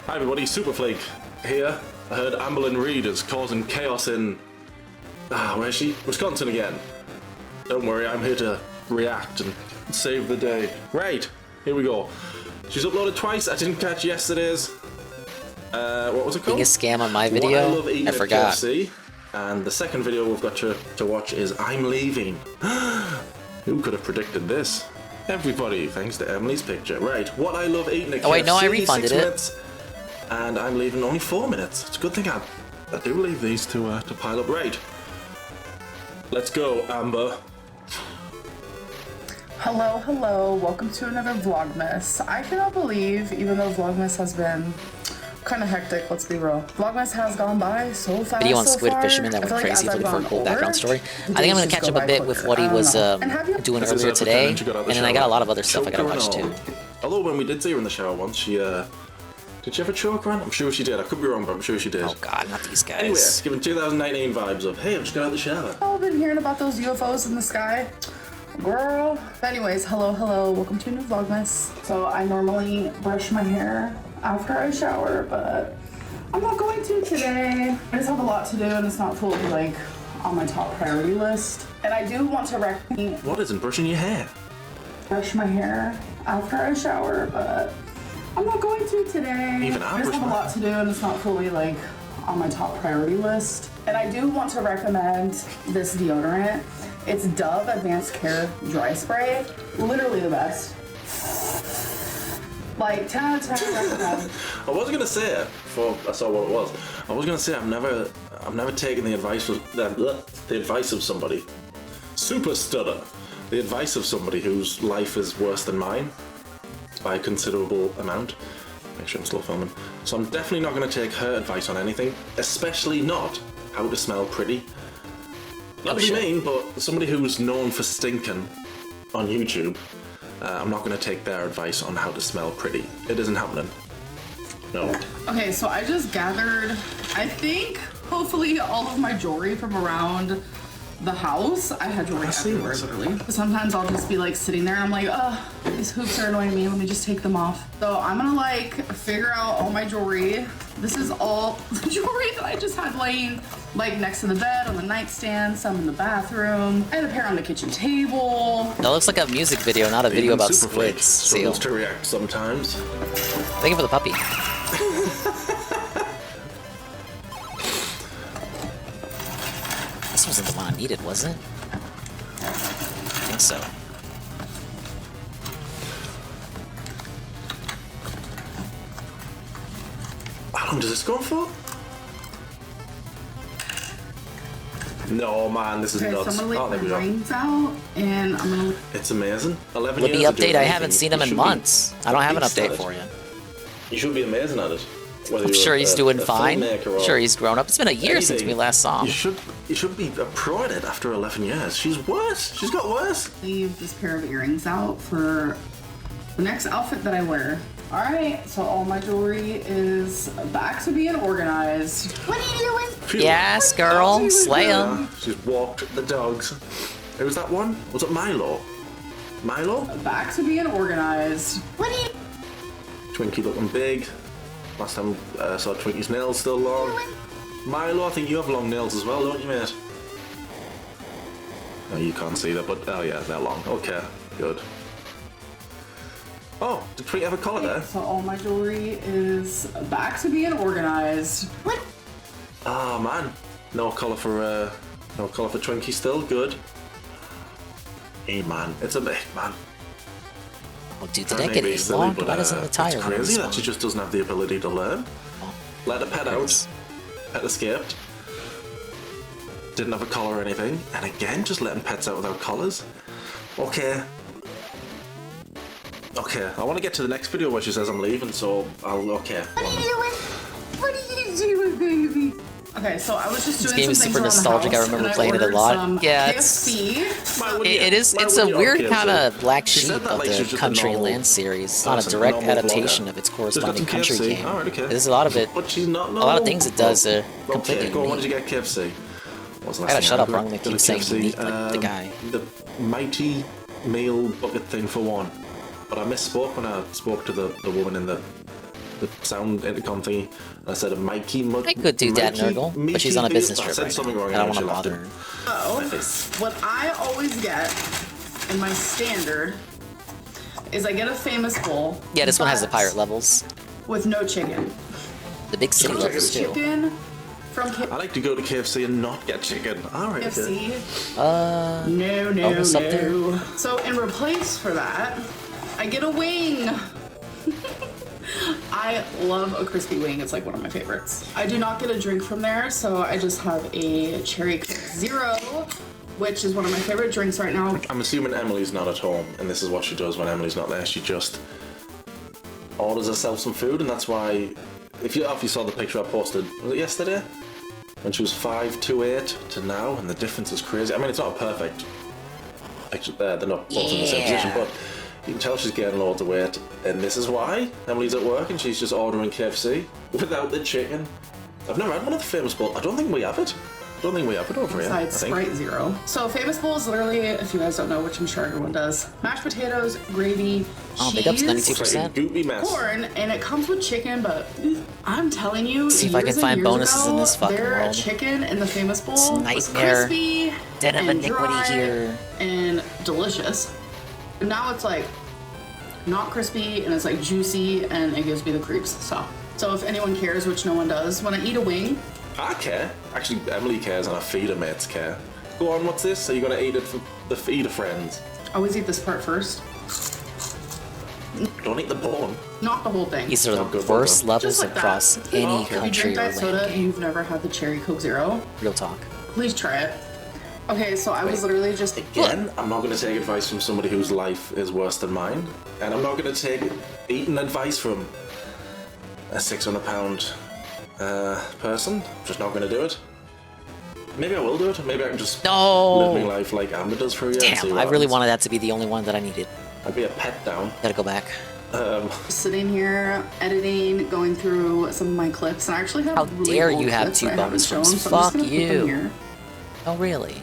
Hi everybody, Superflake here. I heard Amberlynn Reed is causing chaos in... where is she? Wisconsin again. Don't worry, I'm here to react and save the day. Right, here we go. She's uploaded twice. I didn't catch yesterday's. What was it called? Being a scam on my video? What I love eating I forgot. At KFC. And the second video we've got to watch is I'm Leaving. Who could have predicted this? Everybody, thanks to Emily's picture. Right, what I love eating at KFC. Oh wait, no, I refunded 6 it. minutes, and I'm leaving only 4 minutes. It's a good thing I do leave these to pile up. Right. Let's go, Amber. Hello, welcome to another Vlogmas. I cannot believe, even though Vlogmas has been kind of hectic, let's be real. Vlogmas has gone by so fast. Video on so Squid far. Fisherman that I went feel like crazy as looking I've for a gone cool older, background story. the I think I'm days gonna just catch go up a by bit with quicker. what he I don't was know. And have you- doing This is earlier her today, pretending she got out of and the then I got a shower. lot of other stuff I gotta Choker watch and too. all. Although when we did see her in the shower once, she did she have a choker on? I'm sure she did. I could be wrong, but I'm sure she did. Oh god, not these guys. Anyway, it's giving 2019 vibes of, hey, I'm just got out of the shower. I've been hearing about those UFOs in the sky. Girl. Anyways, hello, welcome to a new Vlogmas. So I normally brush my hair after I shower, but I'm not going to today. I just have a lot to do and it's not fully like on my top priority list. And I do want to recommend What isn't brushing your hair? brush my hair after I shower, but I'm not going to today. Even I just have a lot to do and it's not fully like on my top priority list. And I do want to recommend this deodorant. It's Dove Advanced Care Dry Spray. Literally the best. Like 10 out of 10 recommend. I was gonna say before I saw what it was. I was gonna say I've never taken the advice of the advice of somebody. Super stutter. The advice of somebody whose life is worse than mine by a considerable amount. Make sure I'm still filming. So I'm definitely not gonna take her advice on anything, especially not how to smell pretty. Not to be mean, but somebody who's known for stinking on YouTube, I'm not going to take their advice on how to smell pretty. It isn't happening. No. Okay, so I just gathered, I think, hopefully all of my jewelry from around the house. I had jewelry everywhere, literally. Sometimes I'll just be like sitting there and I'm like, oh, these hoops are annoying me. Let me just take them off. So I'm gonna like figure out all my jewelry. This is all the jewelry that I just had laying like next to the bed, on the nightstand, some in the bathroom. I had a pair on the kitchen table. That looks like a music video, not a video about squids. Seal. To react sometimes. Thank you for the puppy. This wasn't the one I needed, was it? I think so. How long does this go for? No, man, this is Okay, nuts. so I'm gonna Oh, there we leave my go. rings out and I'm gonna It's amazing. 11 Libby years of update, doing I anything, haven't seen him you in should months. I don't have an be update excited. for you. You should be amazing at it. Whether I'm you're sure he's doing a fine. filmmaker or Sure he's grown up. It's been a year since anything. we last saw him. You should be a pro at it after 11 years. She's worse. She's got worse. leave this pair of earrings out for the next outfit that I wear. All right, so all my jewelry is back to being organized. What are you doing? Yes, girl. Slay him. She's walked the dogs. Who was that one? Was it Milo? Milo? Back to being organized. What are you? Twinkie looking big. Last time I saw Twinkie's nails still long. Milo, I think you have long nails as well, don't you, mate? No, you can't see that, but oh yeah, they're long. Okay, good. Oh, did Twinkie have a collar there? So all my jewelry is back to being organized. What? Ah, man. No collar for Twinkie still. Good. Hey, man. It's a bit, man. Oh, dude, did I get it long? Why doesn't the tire It's on crazy this that one? she just doesn't have the ability to learn. Let a pet out. Pet escaped. Didn't have a collar or anything. And again, just letting pets out without collars. Okay. Okay, I want to get to the next video where she says I'm leaving, so I'll... Okay. What are you doing? What are you doing, baby? Okay, so I was just This doing game is some super things around the nostalgic. I house, remember and playing it a ordered lot. some Yeah, it's KFC. it is. It's a weird kind of black sheep of the country and land series. It's not a direct adaptation of its corresponding country game. Alright, okay. There's a lot of it. But she's not. A lot of things it does are Okay, completely go on, what unique. did you get KFC? What's the I last gotta thing shut up, got? or I'm gonna keep Got a saying KFC, unique like the guy. The mighty meal bucket thing for one. But I misspoke when I spoke to the woman in the sound intercom thingy. I said a Mikey. I could do that, Nurgle, but she's on a business trip I said right something now. wrong. I don't want to she laughed bother at her. So, what I always get in my standard is I get a famous bowl. Yeah, this one has the pirate levels. With no chicken. The big city levels too. Chicken from I like to go to KFC and not get chicken. Alright. KFC. Okay. No, almost up there. no. So in replace for that, I get a wing. I love a crispy wing. It's like one of my favorites. I do not get a drink from there, so I just have a Cherry Coke Zero, which is one of my favorite drinks right now. I'm assuming Emily's not at home, and this is what she does when Emily's not there. She just orders herself some food, and that's why if you saw the picture I posted, was it yesterday? When she was 5'2" to now, and the difference is crazy. I mean, it's not a perfect picture there, they're not both in the same position, but you can tell she's gaining loads of weight, and this is why. Emily's at work and she's just ordering KFC without the chicken. I've never had one of the famous bowls. I don't think we have it. I don't think we have it over here. Besides Sprite Zero. So famous bowl is literally, if you guys don't know, which I'm sure everyone does, mashed potatoes, gravy, cheese, 92%. corn, and it comes with chicken, but I'm telling you, see if I can find bonuses in this fucking their world. chicken in the famous bowl was Nightmare. crispy Den of and iniquity dry here. and delicious. And now it's like not crispy and it's like juicy and it gives me the creeps. So if anyone cares, which no one does, when I eat a wing, I care. Actually, Emily cares and our feeder mates care. Go on, what's this? Are you gonna eat it for the feeder friends? I always eat this part first. Don't eat the bone. Not the whole thing. These are the worst levels Just like across that. any If you country drink or that land soda, game. you've never had the cherry Coke Zero. Real talk. Please try it. Okay, so I was literally just Again, I'm not gonna take advice from somebody whose life is worse than mine, and I'm not gonna take eating advice from a 600-pound person. Just not gonna do it. Maybe I will do it. Maybe I can just live my life like Amber does for a year. and see Damn, what I really happens. wanted that to be the only one that I needed. I'd be a pet down. Gotta go back. sitting here editing, going through some of my clips, and I actually have How really dare old you have clips two that I haven't bonus shown, rooms? so I'm just Fuck gonna put them you. here. Oh, really?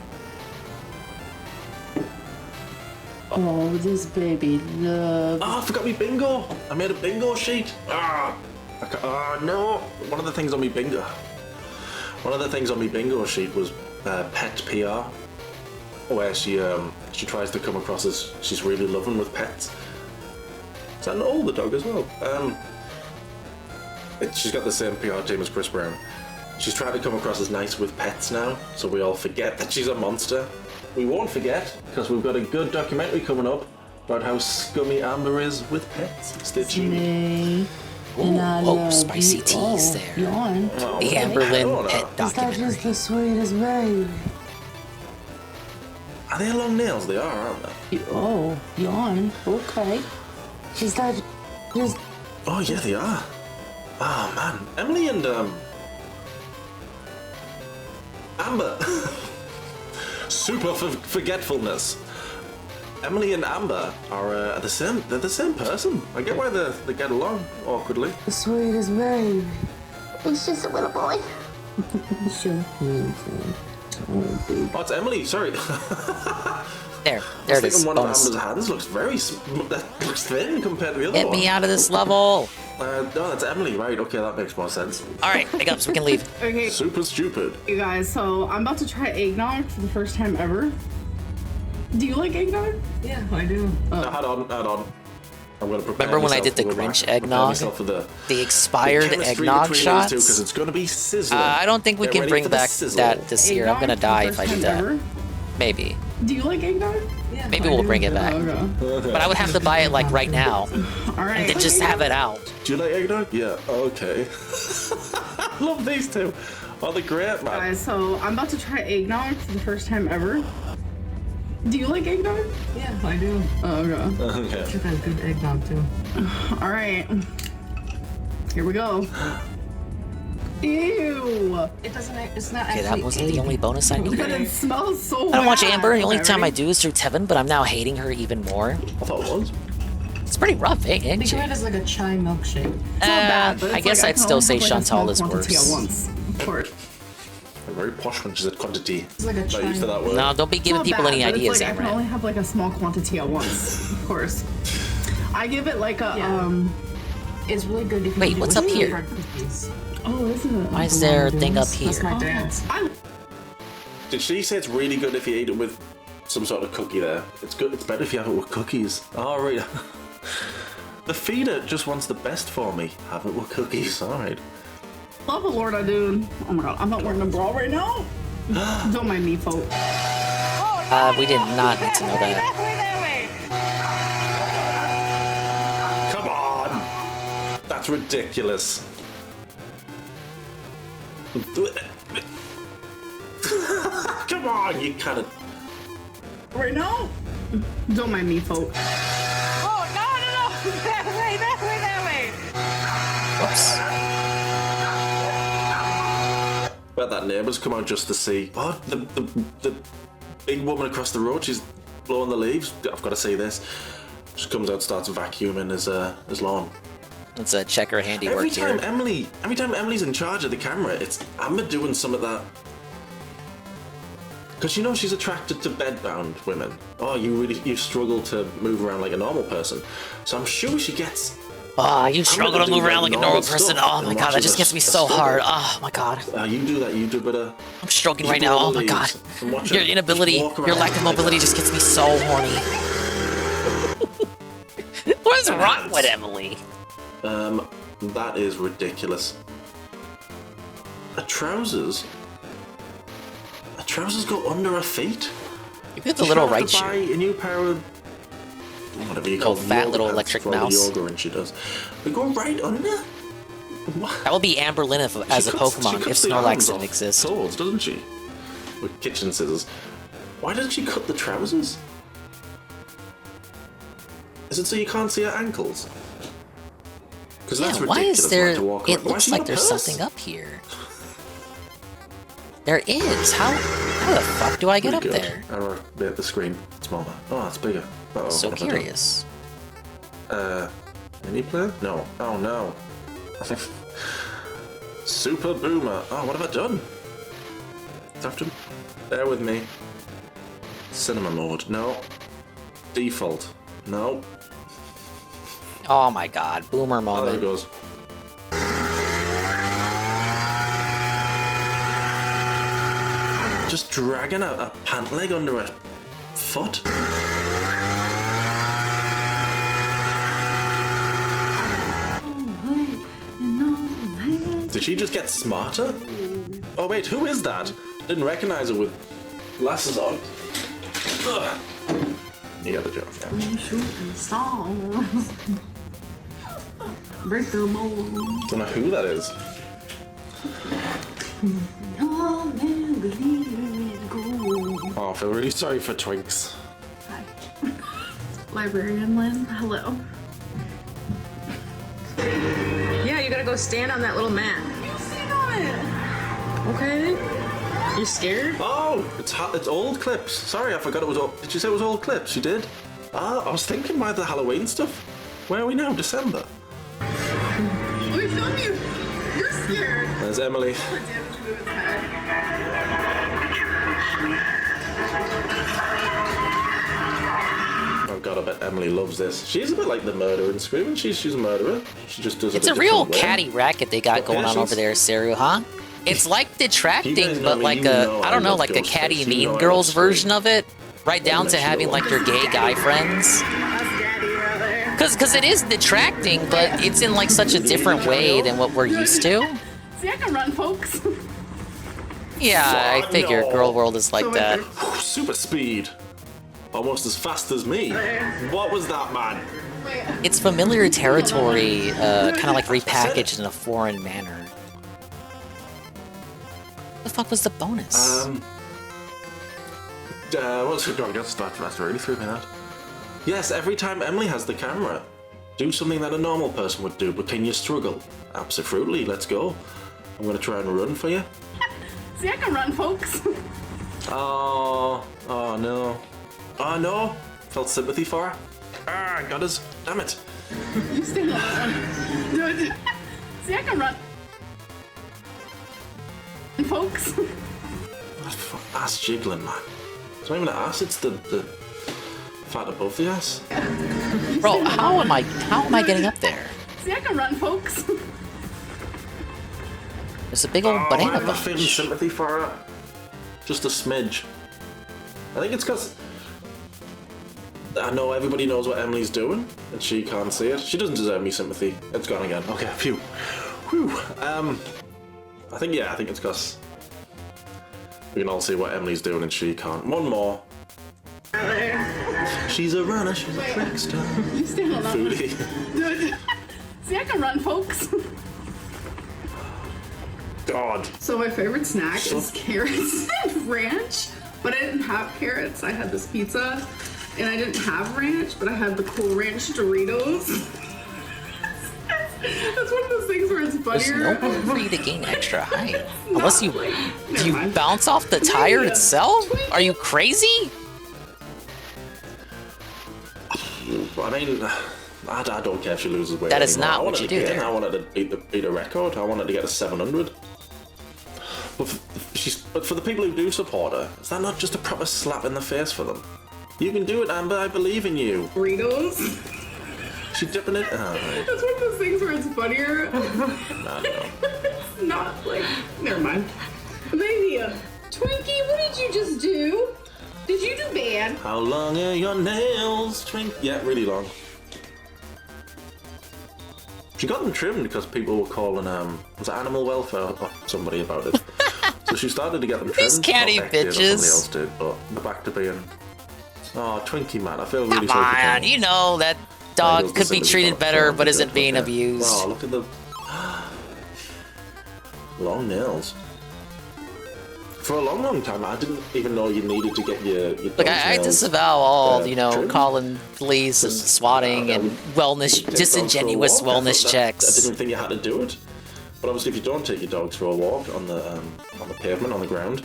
Oh, this baby loves. Oh, I forgot me bingo. I made a bingo sheet. No. One of the things on me bingo sheet was pet PR, where she tries to come across as she's really loving with pets. Is that an older dog as well? She's got the same PR team as Chris Brown. She's trying to come across as nice with pets now, so we all forget that she's a monster. We won't forget, because we've got a good documentary coming up about how scummy Amber is with pets. Stay tuned. Oh, spicy teas there. Yawn. The Amberlynn pet documentary. Just the sweetest baby. Are they long nails? They are, aren't they? Oh, yawn. Okay. She's got just. Oh yeah, they are. Oh man, Emily and Amber. Super forgetfulness. Emily and Amber are the same. They're the same person. I get why they get along awkwardly. The sweetest baby. He's just a little boy. Oh, it's Emily. Sorry. There I it was is. thinking one of Bonus. Amber's hands looks very looks thin compared to the other Get one. me out of this level. No, that's Emily. Right. Okay, that makes more sense. All right, pick up so we can leave. Okay. Super stupid. You guys, so I'm about to try eggnog for the first time ever. Do you like eggnog? Yeah, I do. No, hold on. I'm gonna prepare Remember when I myself did the to go back. Grinch Prepare eggnog? myself for the expired chemistry eggnog between shots? these two, 'cause it's gonna be sizzling. I don't think we Get can ready bring for the back sizzle. that this year. I'm gonna die if I do that. Ever? Maybe. Do you like eggnog? Yeah. Maybe we'll bring it back. Okay. But I would have to buy it like right now. All right. And then just have it out. Do you like eggnog? Yeah. Okay. Love these two. Oh, they're great, man. Guys, so I'm about to try eggnog for the first time ever. Do you like eggnog? Yeah, I do. Oh, okay. Okay. Chip has good eggnog too. All right. Here we go. Ew. It doesn't. It's not Okay, actually. that wasn't the only bonus I But needed. it smells so I don't watch bad. Amber. The only Okay, time I ready? do is through Tevin, but I'm now hating her even more. I thought it was. It's pretty rough, ain't Think she? of it as like a chai milkshake. It's not bad, but I it's guess like I'd can still only say have, like, a Chantal small is quantity worse. At once. Of course. I'm very posh when she said quantity. It's like a Not used to that word. No, don't be giving Not people bad, any but it's ideas, like I can Amran. only have like a small quantity at once. Of course. I give it like a It's really good if you Wait, eat it what's with up here? bread cookies. Oh, is it? Why is there a thing up here? That's my dad's. Did she say it's really good if you eat it with some sort of cookie there? It's good. It's better if you have it with cookies. Oh, right. The feeder just wants the best for me. Have it with cookies. All right. Love a Lord, I do. Oh my god, I'm not wearing a bra right now. Don't mind me, folks. We did not need to know that. Come on. That's ridiculous. Come on, you kind of. Right now? Don't mind me, folks. Oh no! That way! Whoops. Bet that neighbour's come out just to see. Oh, the big woman across the road, she's blowing the leaves. I've got to see this. She comes out, starts vacuuming his lawn. It's a checker handiwork every time here. Every time Emily's in charge of the camera, it's Amber doing some of that. Because you know she's attracted to bedbound women. Oh, you struggle to move around like a normal person. So I'm sure she gets. Oh, you struggle to move around like a normal person. Oh my god, that just gets me so hard. Oh my god. You do that. You do a bit of. I'm struggling right now. Oh my god. Your inability, your lack of mobility just gets me so horny. What is wrong with Emily? That is ridiculous. Her trousers go under her feet? You get the little right shoe. Buy a new pair of whatever you call fat little electric mouse. Yoga and she does. They go right under. That would be 𝓓𝓸𝓷𝓭 as a Pokemon if Snorlax didn't exist. Swords, doesn't she? With kitchen scissors. Why doesn't she cut the trousers? Is it so you can't see her ankles? Because that's ridiculous. Why is there? It looks like there's purse? something up here. There is. How the fuck do I get up there? I don't know, the screen smaller. Oh, it's bigger. Uh-oh, so curious. Mini player? No. Oh no. I think Super Boomer. Oh, what have I done? Have to bear with me. Cinema mode. No. Default. No. Oh my god, boomer moment. Oh, there it goes. Just dragging a pant leg under her foot. Did she just get smarter? Oh wait, who is that? Didn't recognize her with glasses on. Ugh. You got the joke, yeah. Shooting stars. Break the mold. Don't know who that is. Oh, I feel really sorry for Twinks. Hi. Librarian Lynn, hello. Yeah, you gotta go stand on that little mat. You stand on it. Okay. You scared? Oh, it's old clips. Sorry, I forgot it was old. Did you say it was old clips? You did? Ah, I was thinking by the Halloween stuff. Where are we now? December. We filmed you. You're scared. There's Emily. Oh god, I bet Emily loves this. She's a bit like the murderer in Scream, and she's a murderer. She just does it. It's a real catty racket they got going on over there, Seru, huh? It's like detracting, but like I don't know, like a catty Mean Girls version of it. Right down to having like your gay guy friends. Because it is detracting, but it's in like such a different way than what we're used to. See, I can run, folks. Yeah, I figure Girl World is like that. Super speed. Almost as fast as me. What was that, man? It's familiar territory, kind of like repackaged in a foreign manner. What the fuck was the bonus? What's it going? That's really threw me that. Yes, every time Emily has the camera, do something that a normal person would do, but can you struggle? Absolutely, let's go. I'm gonna try and run for you. See, I can run, folks. Oh no. Oh no! Felt sympathy for her. Ah, got us. Damn it. You stay on. Do it. See, I can run. Folks. Ass jiggling, man. It's not even an ass, it's the fat above the ass. Bro, how am I getting up there? See, I can run, folks. There's a big old banana I'm not feeling sympathy for her. Just a smidge. I think it's because I know everybody knows what Emily's doing, and she can't see it. She doesn't deserve me sympathy. It's gone again. Okay, phew. Whew. I think it's because we can all see what Emily's doing and she can't. One more. She's a runner, she's a trickster. You stay on. Foodie. Do it. See, I can run, folks. God. So my favorite snack is carrots and ranch, but I didn't have carrots. I had this pizza, and I didn't have ranch, but I had the Cool Ranch Doritos. That's one of those things where it's There's funnier. no way for you to gain extra height. Unless you bounce off the tire itself? Are you crazy? I mean, I don't care if she loses weight. That is anymore. not what you do there. I wanted to beat a record. I wanted to get a 700. But for the people who do support her, is that not just a proper slap in the face for them? You can do it, Amber. I believe in you. Burritos. She's dipping it. Oh, right. That's one of those things where it's funnier. No. It's not like. Never mind. Baby, Twinkie, what did you just do? Did you do bad? How long are your nails, Twink? Yeah, really long. She got them trimmed because people were calling was it animal welfare or somebody about it. So she started to get them trimmed. These catty bitches. Somebody else did, but they're back to being. Oh, Twinkie man, I feel really Come sorry for on, him. you know that dog could be treated better, but isn't being abused. Oh, look at the long nails. For a long time, I didn't even know you needed to get your Look, I disavow all, trimmed. calling police and swatting and wellness, disingenuous wellness I checks. didn't think you had to do it. But obviously, if you don't take your dogs for a walk on the pavement, on the ground,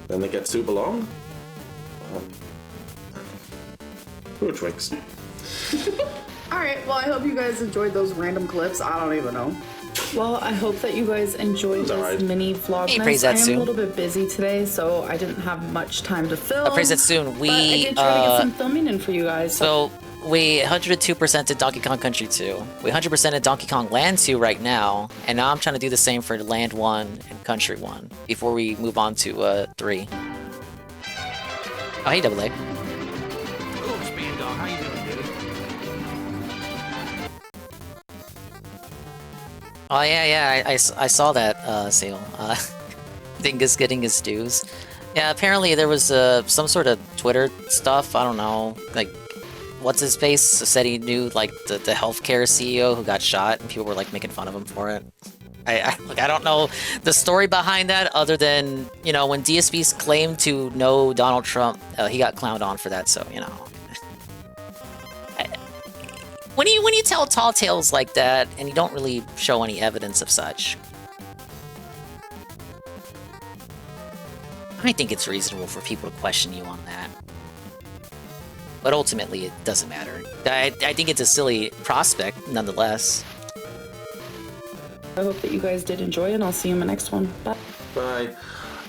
then they get super long. Poor Twix. Alright, well, I hope you guys enjoyed those random clips. I don't even know. Well, I hope that you guys enjoyed this mini vlogmas. I am a little bit busy today, so I didn't have much time to film. Praise that soon. But I did try to get some filming in for you guys. So we 102%ed Donkey Kong Country 2. We 100%ed Donkey Kong Land 2 right now, and now I'm trying to do the same for Land 1 and Country 1 before we move on to 3. Oh, hey, Double A. Hello, Span Dog. How you doing, dude? Oh yeah, I saw that sale. Dingus getting his dues. Yeah, apparently there was some sort of Twitter stuff. I don't know, like what's his face said he knew like the healthcare CEO who got shot, and people were like making fun of him for it. I don't know the story behind that other than when DSP claimed to know Donald Trump, he got clowned on for that. So When you tell tall tales like that, and you don't really show any evidence of such, I think it's reasonable for people to question you on that. But ultimately, it doesn't matter. I think it's a silly prospect, nonetheless. I hope that you guys did enjoy, and I'll see you in the next one. Bye. Bye.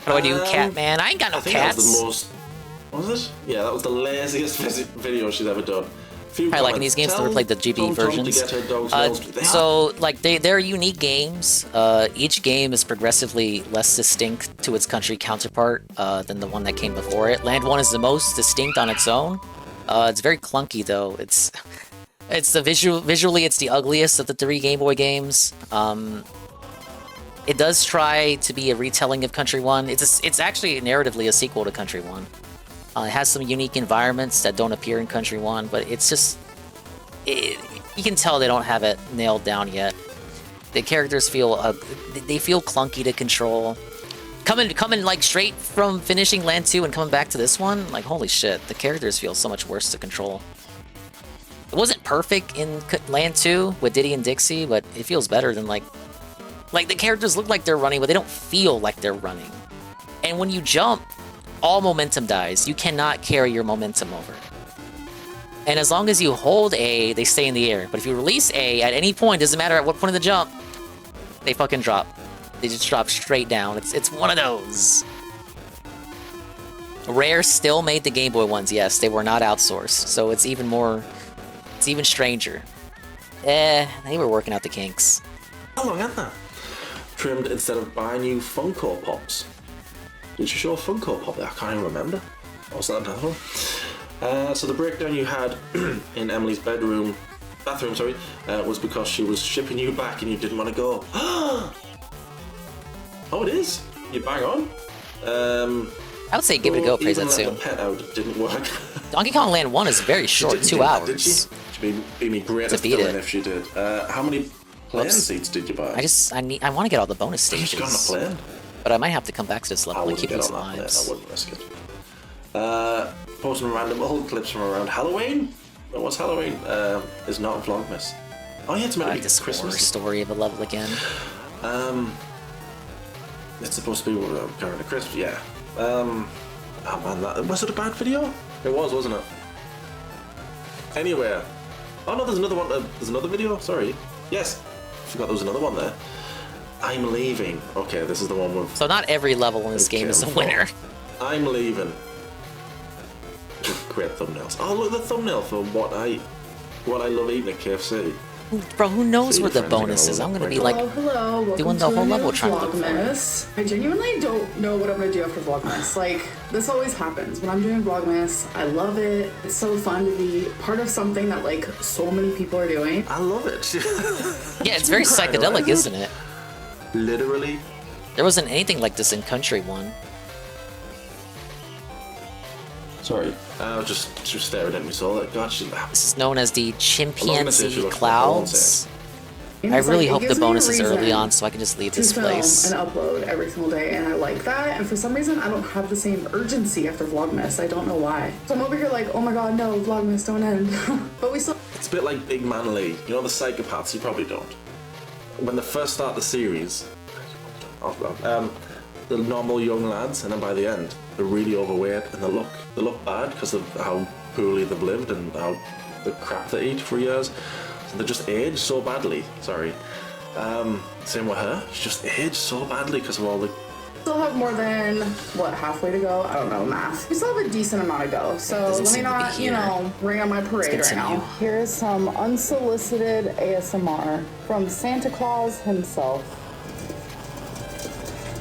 How do I do, Catman? I ain't got no I think cats. That was the most. What was it? Yeah, that was the laziest video she's ever done. I like in these games, never played the GB versions. So, like, they're unique games. Each game is progressively less distinct to its country counterpart than the one that came before it. Land 1 is the most distinct on its own. It's very clunky, though. It's the visually, it's the ugliest of the 3 Game Boy games. It does try to be a retelling of Country 1. It's actually narratively a sequel to Country 1. It has some unique environments that don't appear in Country 1, but it's just... you can tell they don't have it nailed down yet. The characters feel... they feel clunky to control. Coming like straight from finishing Land 2 and coming back to this one, like holy shit, the characters feel so much worse to control. It wasn't perfect in Land 2 with Diddy and Dixie, but it feels better than like the characters look like they're running, but they don't feel like they're running. And when you jump, all momentum dies. You cannot carry your momentum over. And as long as you hold A, they stay in the air. But if you release A at any point, doesn't matter at what point of the jump, they fucking drop. They just drop straight down. It's one of those. Rare still made the Game Boy ones, yes. They were not outsourced. So it's even more... It's even stranger. They were working out the kinks. How long had that? Trimmed instead of buying you Funko Pops. Did you show a Funko Pop there? I can't even remember. What was that another one? So the breakdown you had in Emily's bathroom, was because she was shipping you back and you didn't want to go. Oh, it is. You bang on. I would say give it a go, praise that soon. The pet out didn't work. Donkey Kong Land 1 is very short, 2 hours. Did she? She'd be me greatest villain if she did. How many plane seats did you buy? I want to get all the bonus stages. You just got on a plane. But I might have to come back to this level and keep these lives. I wouldn't risk it. Posting random old clips from around Halloween. What's Halloween? Is not a Vlogmas. Oh yeah, it's meant to be this Christmas. horror story of a level again. It's supposed to be current to Christmas. Yeah. Oh man, was it a bad video? It was, wasn't it? Anyway. Oh no, there's another one. There's another video. Sorry. Yes. Forgot there was another one there. I'm leaving. Okay, this is the one with. So not every level in this game is a winner. I'm leaving. Great thumbnails. Oh look at the thumbnail for what I love eating at KFC. Bro, who knows where the bonus is? I'm gonna be like doing the whole level trying to look for it. I genuinely don't know what I'm gonna do after Vlogmas. Like, this always happens. When I'm doing Vlogmas, I love it. It's so fun to be part of something that, like, so many people are doing. I love it. Yeah, it's very psychedelic, isn't it? Literally. There wasn't anything like this in Country 1. Sorry, I was just staring at me, so that gotcha. This is known as the chimpanzee clouds. I really hope the bonus is early on so I can just leave this place. And upload every single day, and I like that. And for some reason, I don't have the same urgency after Vlogmas. I don't know why. So I'm over here like, oh my god, no, Vlogmas, don't end. But we still. It's a bit like Big Man Lee. You know the psychopaths? You probably don't. When they first start the series, the normal young lads, and then by the end, they're really overweight and they look bad because of how poorly they've lived and how the crap they eat for years. So they just age so badly. Sorry. Same with her. She just aged so badly because of all the. Still have more than halfway to go. I don't know math. We still have a decent amount to go. So let me not, ring on my parade right now. Here is some unsolicited ASMR from Santa Claus himself.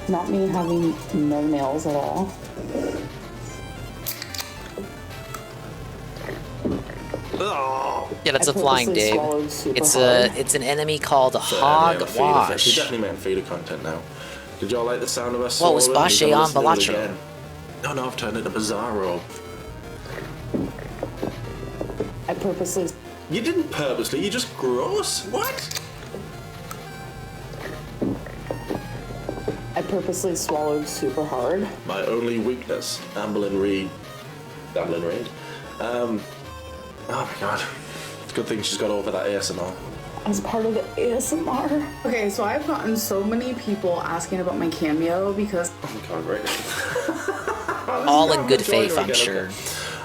Not me having no nails at all. Yeah, that's a flying Dave. It's an enemy called 𝓔𝓁𝓷𝓭. He definitely meant feeder content now. Did y'all like the sound of us? What was 𝓓𝓸𝓷𝓭? No, I've turned into Bizarro. I purposely. You didn't purposely. You just gross. What? I purposely swallowed super hard. My only weakness, 𝓓𝓸𝓷𝓰. Oh my god. It's a good thing she's got over that ASMR. As part of the ASMR. Okay, so I've gotten so many people asking about my cameo because. Oh my god, right. All in good faith, I'm sure.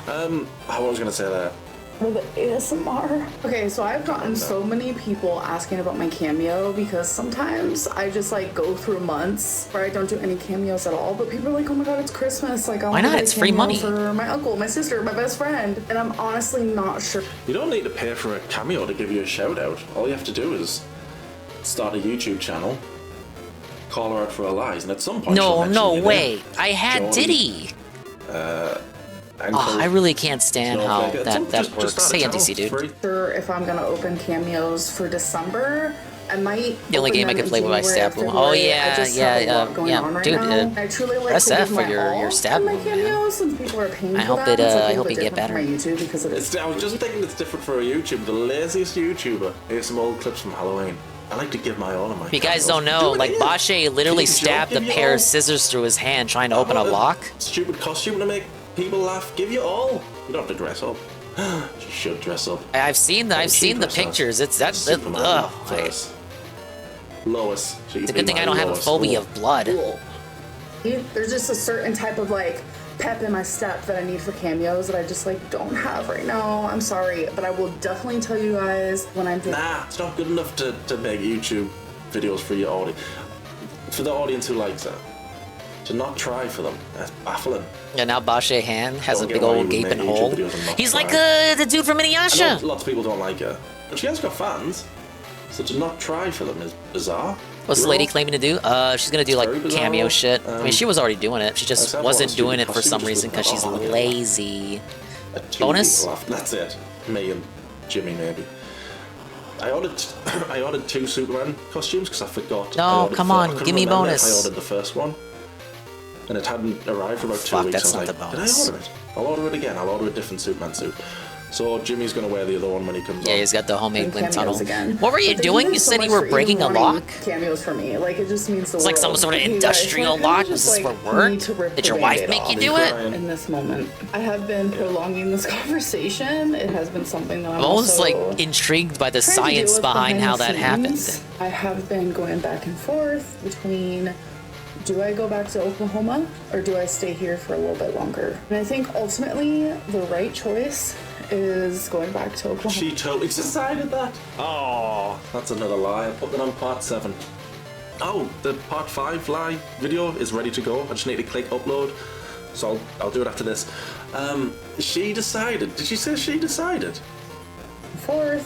I was gonna say that. For the ASMR. Okay, so I've gotten so many people asking about my cameo because sometimes I just like go through months where I don't do any cameos at all, but people are like, oh my god, it's Christmas, like I want to get a cameo for my uncle, my sister, my best friend, and I'm honestly not sure. You don't need to pay for a cameo to give you a shout out. All you have to do is start a YouTube channel, call her out for her lies, and at some point No way. I had Diddy. I really can't stand how that works. Say NDC, dude. Sure, if I'm gonna open cameos for December, I might. The only game I could play with my stab wound. Oh yeah, dude. Press F for your stab wound, man. I hope it get better. I was just thinking it's different for a YouTuber. The laziest YouTuber. Here's some old clips from Halloween. I like to give my all of my. If you guys don't know, like 𝓓𝓸𝓷𝓭 literally stabbed a pair of scissors through his hand trying to open a lock. Stupid costume to make people laugh. Give you all. You don't have to dress up. You should dress up. I've seen the pictures. It's Lois. It's a good thing I don't have a phobia of blood. There's just a certain type of like pep in my step that I need for cameos that I just like don't have right now. I'm sorry, but I will definitely tell you guys when I'm doing. Nah, it's not good enough to make YouTube videos for your audience. For the audience who likes it. To not try for them. That's baffling. Yeah, now 𝓓𝓸𝓷𝓭 hand has a big old gaping hole. He's like the dude from Inuyasha. Lots of people don't like her. But she has got fans. So to not try for them is bizarre. What's the lady claiming to do? She's gonna do like cameo shit. I mean, she was already doing it. She just wasn't doing it for some reason because she's lazy. Bonus? That's it. Me and Jimmy maybe. I ordered 2 Superman costumes because I forgot. No, come on, give me bonus. I ordered the first one. And it hadn't arrived for about 2 weeks. That's I was not like, the bonus. did I order it? I'll order it again. I'll order a different Superman suit. So Jimmy's gonna wear the other one when he comes on. Yeah, he's got the homemade wind tunnel. Again. What were you doing? You said you were breaking a lock? Cameos for me. Like, it just means the It's like some sort of industrial lock. This is for work? Did your wife make you do it? In this moment, I have been prolonging this conversation. It has been something that I'm almost also like intrigued by the science behind how that happened. I have been going back and forth between, do I go back to Oklahoma or do I stay here for a little bit longer? And I think ultimately the right choice is going back to Oklahoma. She totally decided that. Oh, that's another lie. I put that on part 7. Oh, the part 5 live video is ready to go. I just need to click upload. So I'll do it after this. She decided. Did she say she decided?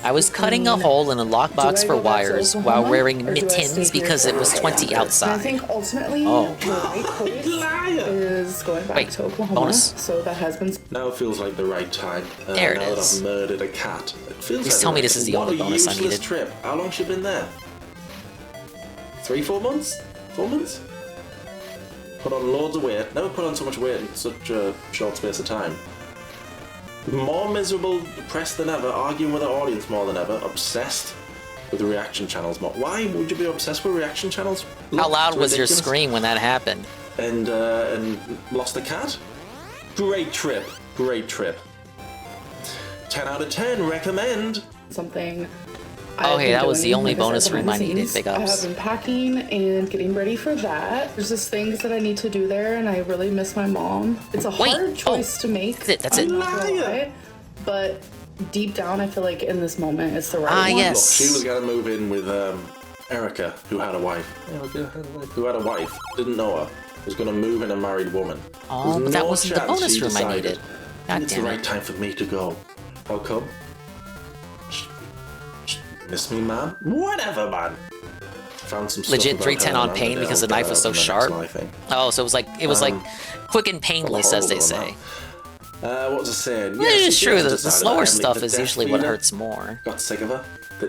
I was cutting a hole in a lockbox for wires while wearing mittens because it was 20 outside. I think ultimately the right choice is going back to Oklahoma. Bonus. So that has been. Now it feels like the right time. There it now is. that I've murdered a cat. It feels Please like tell me the this is the only bonus I What a useless needed. trip. How long's she been there? 3-4 months? 4 months? Put on loads of weight. Never put on so much weight in such a short space of time. More miserable, depressed than ever, arguing with our audience more than ever, obsessed with the reaction channels more. Why would you be obsessed with reaction channels? How loud It's was your ridiculous. scream when that happened? And lost the cat? Great trip. Great trip. 10 out of 10, recommend. Something. Oh, I've hey, been that was doing, the only like I said, bonus room I behind the needed. scenes. Big I have ups. been packing and getting ready for that. There's just things that I need to do there, and I really miss my mom. It's a hard choice to make. That's it. I'm not gonna lie, but deep down, I feel like in this moment, it's the right one. Look, she was going to move in with Erica, who had a wife. Who had a wife, didn't know her. Was going to move in a married woman. Oh, There's but that no wasn't the chance bonus she room I decided, needed. God it's damn the it. right time for me to go. How come? Miss me, man? Whatever, man. Found some Legit stuff 310 about on her pain and because the I'll knife was so in the next sharp. live thing. Oh, so it was like quick and painless, as they say. What was I saying? Well, it is she true. has The decided slower Emily, stuff the is death usually what feeder, hurts more. Got sick of her.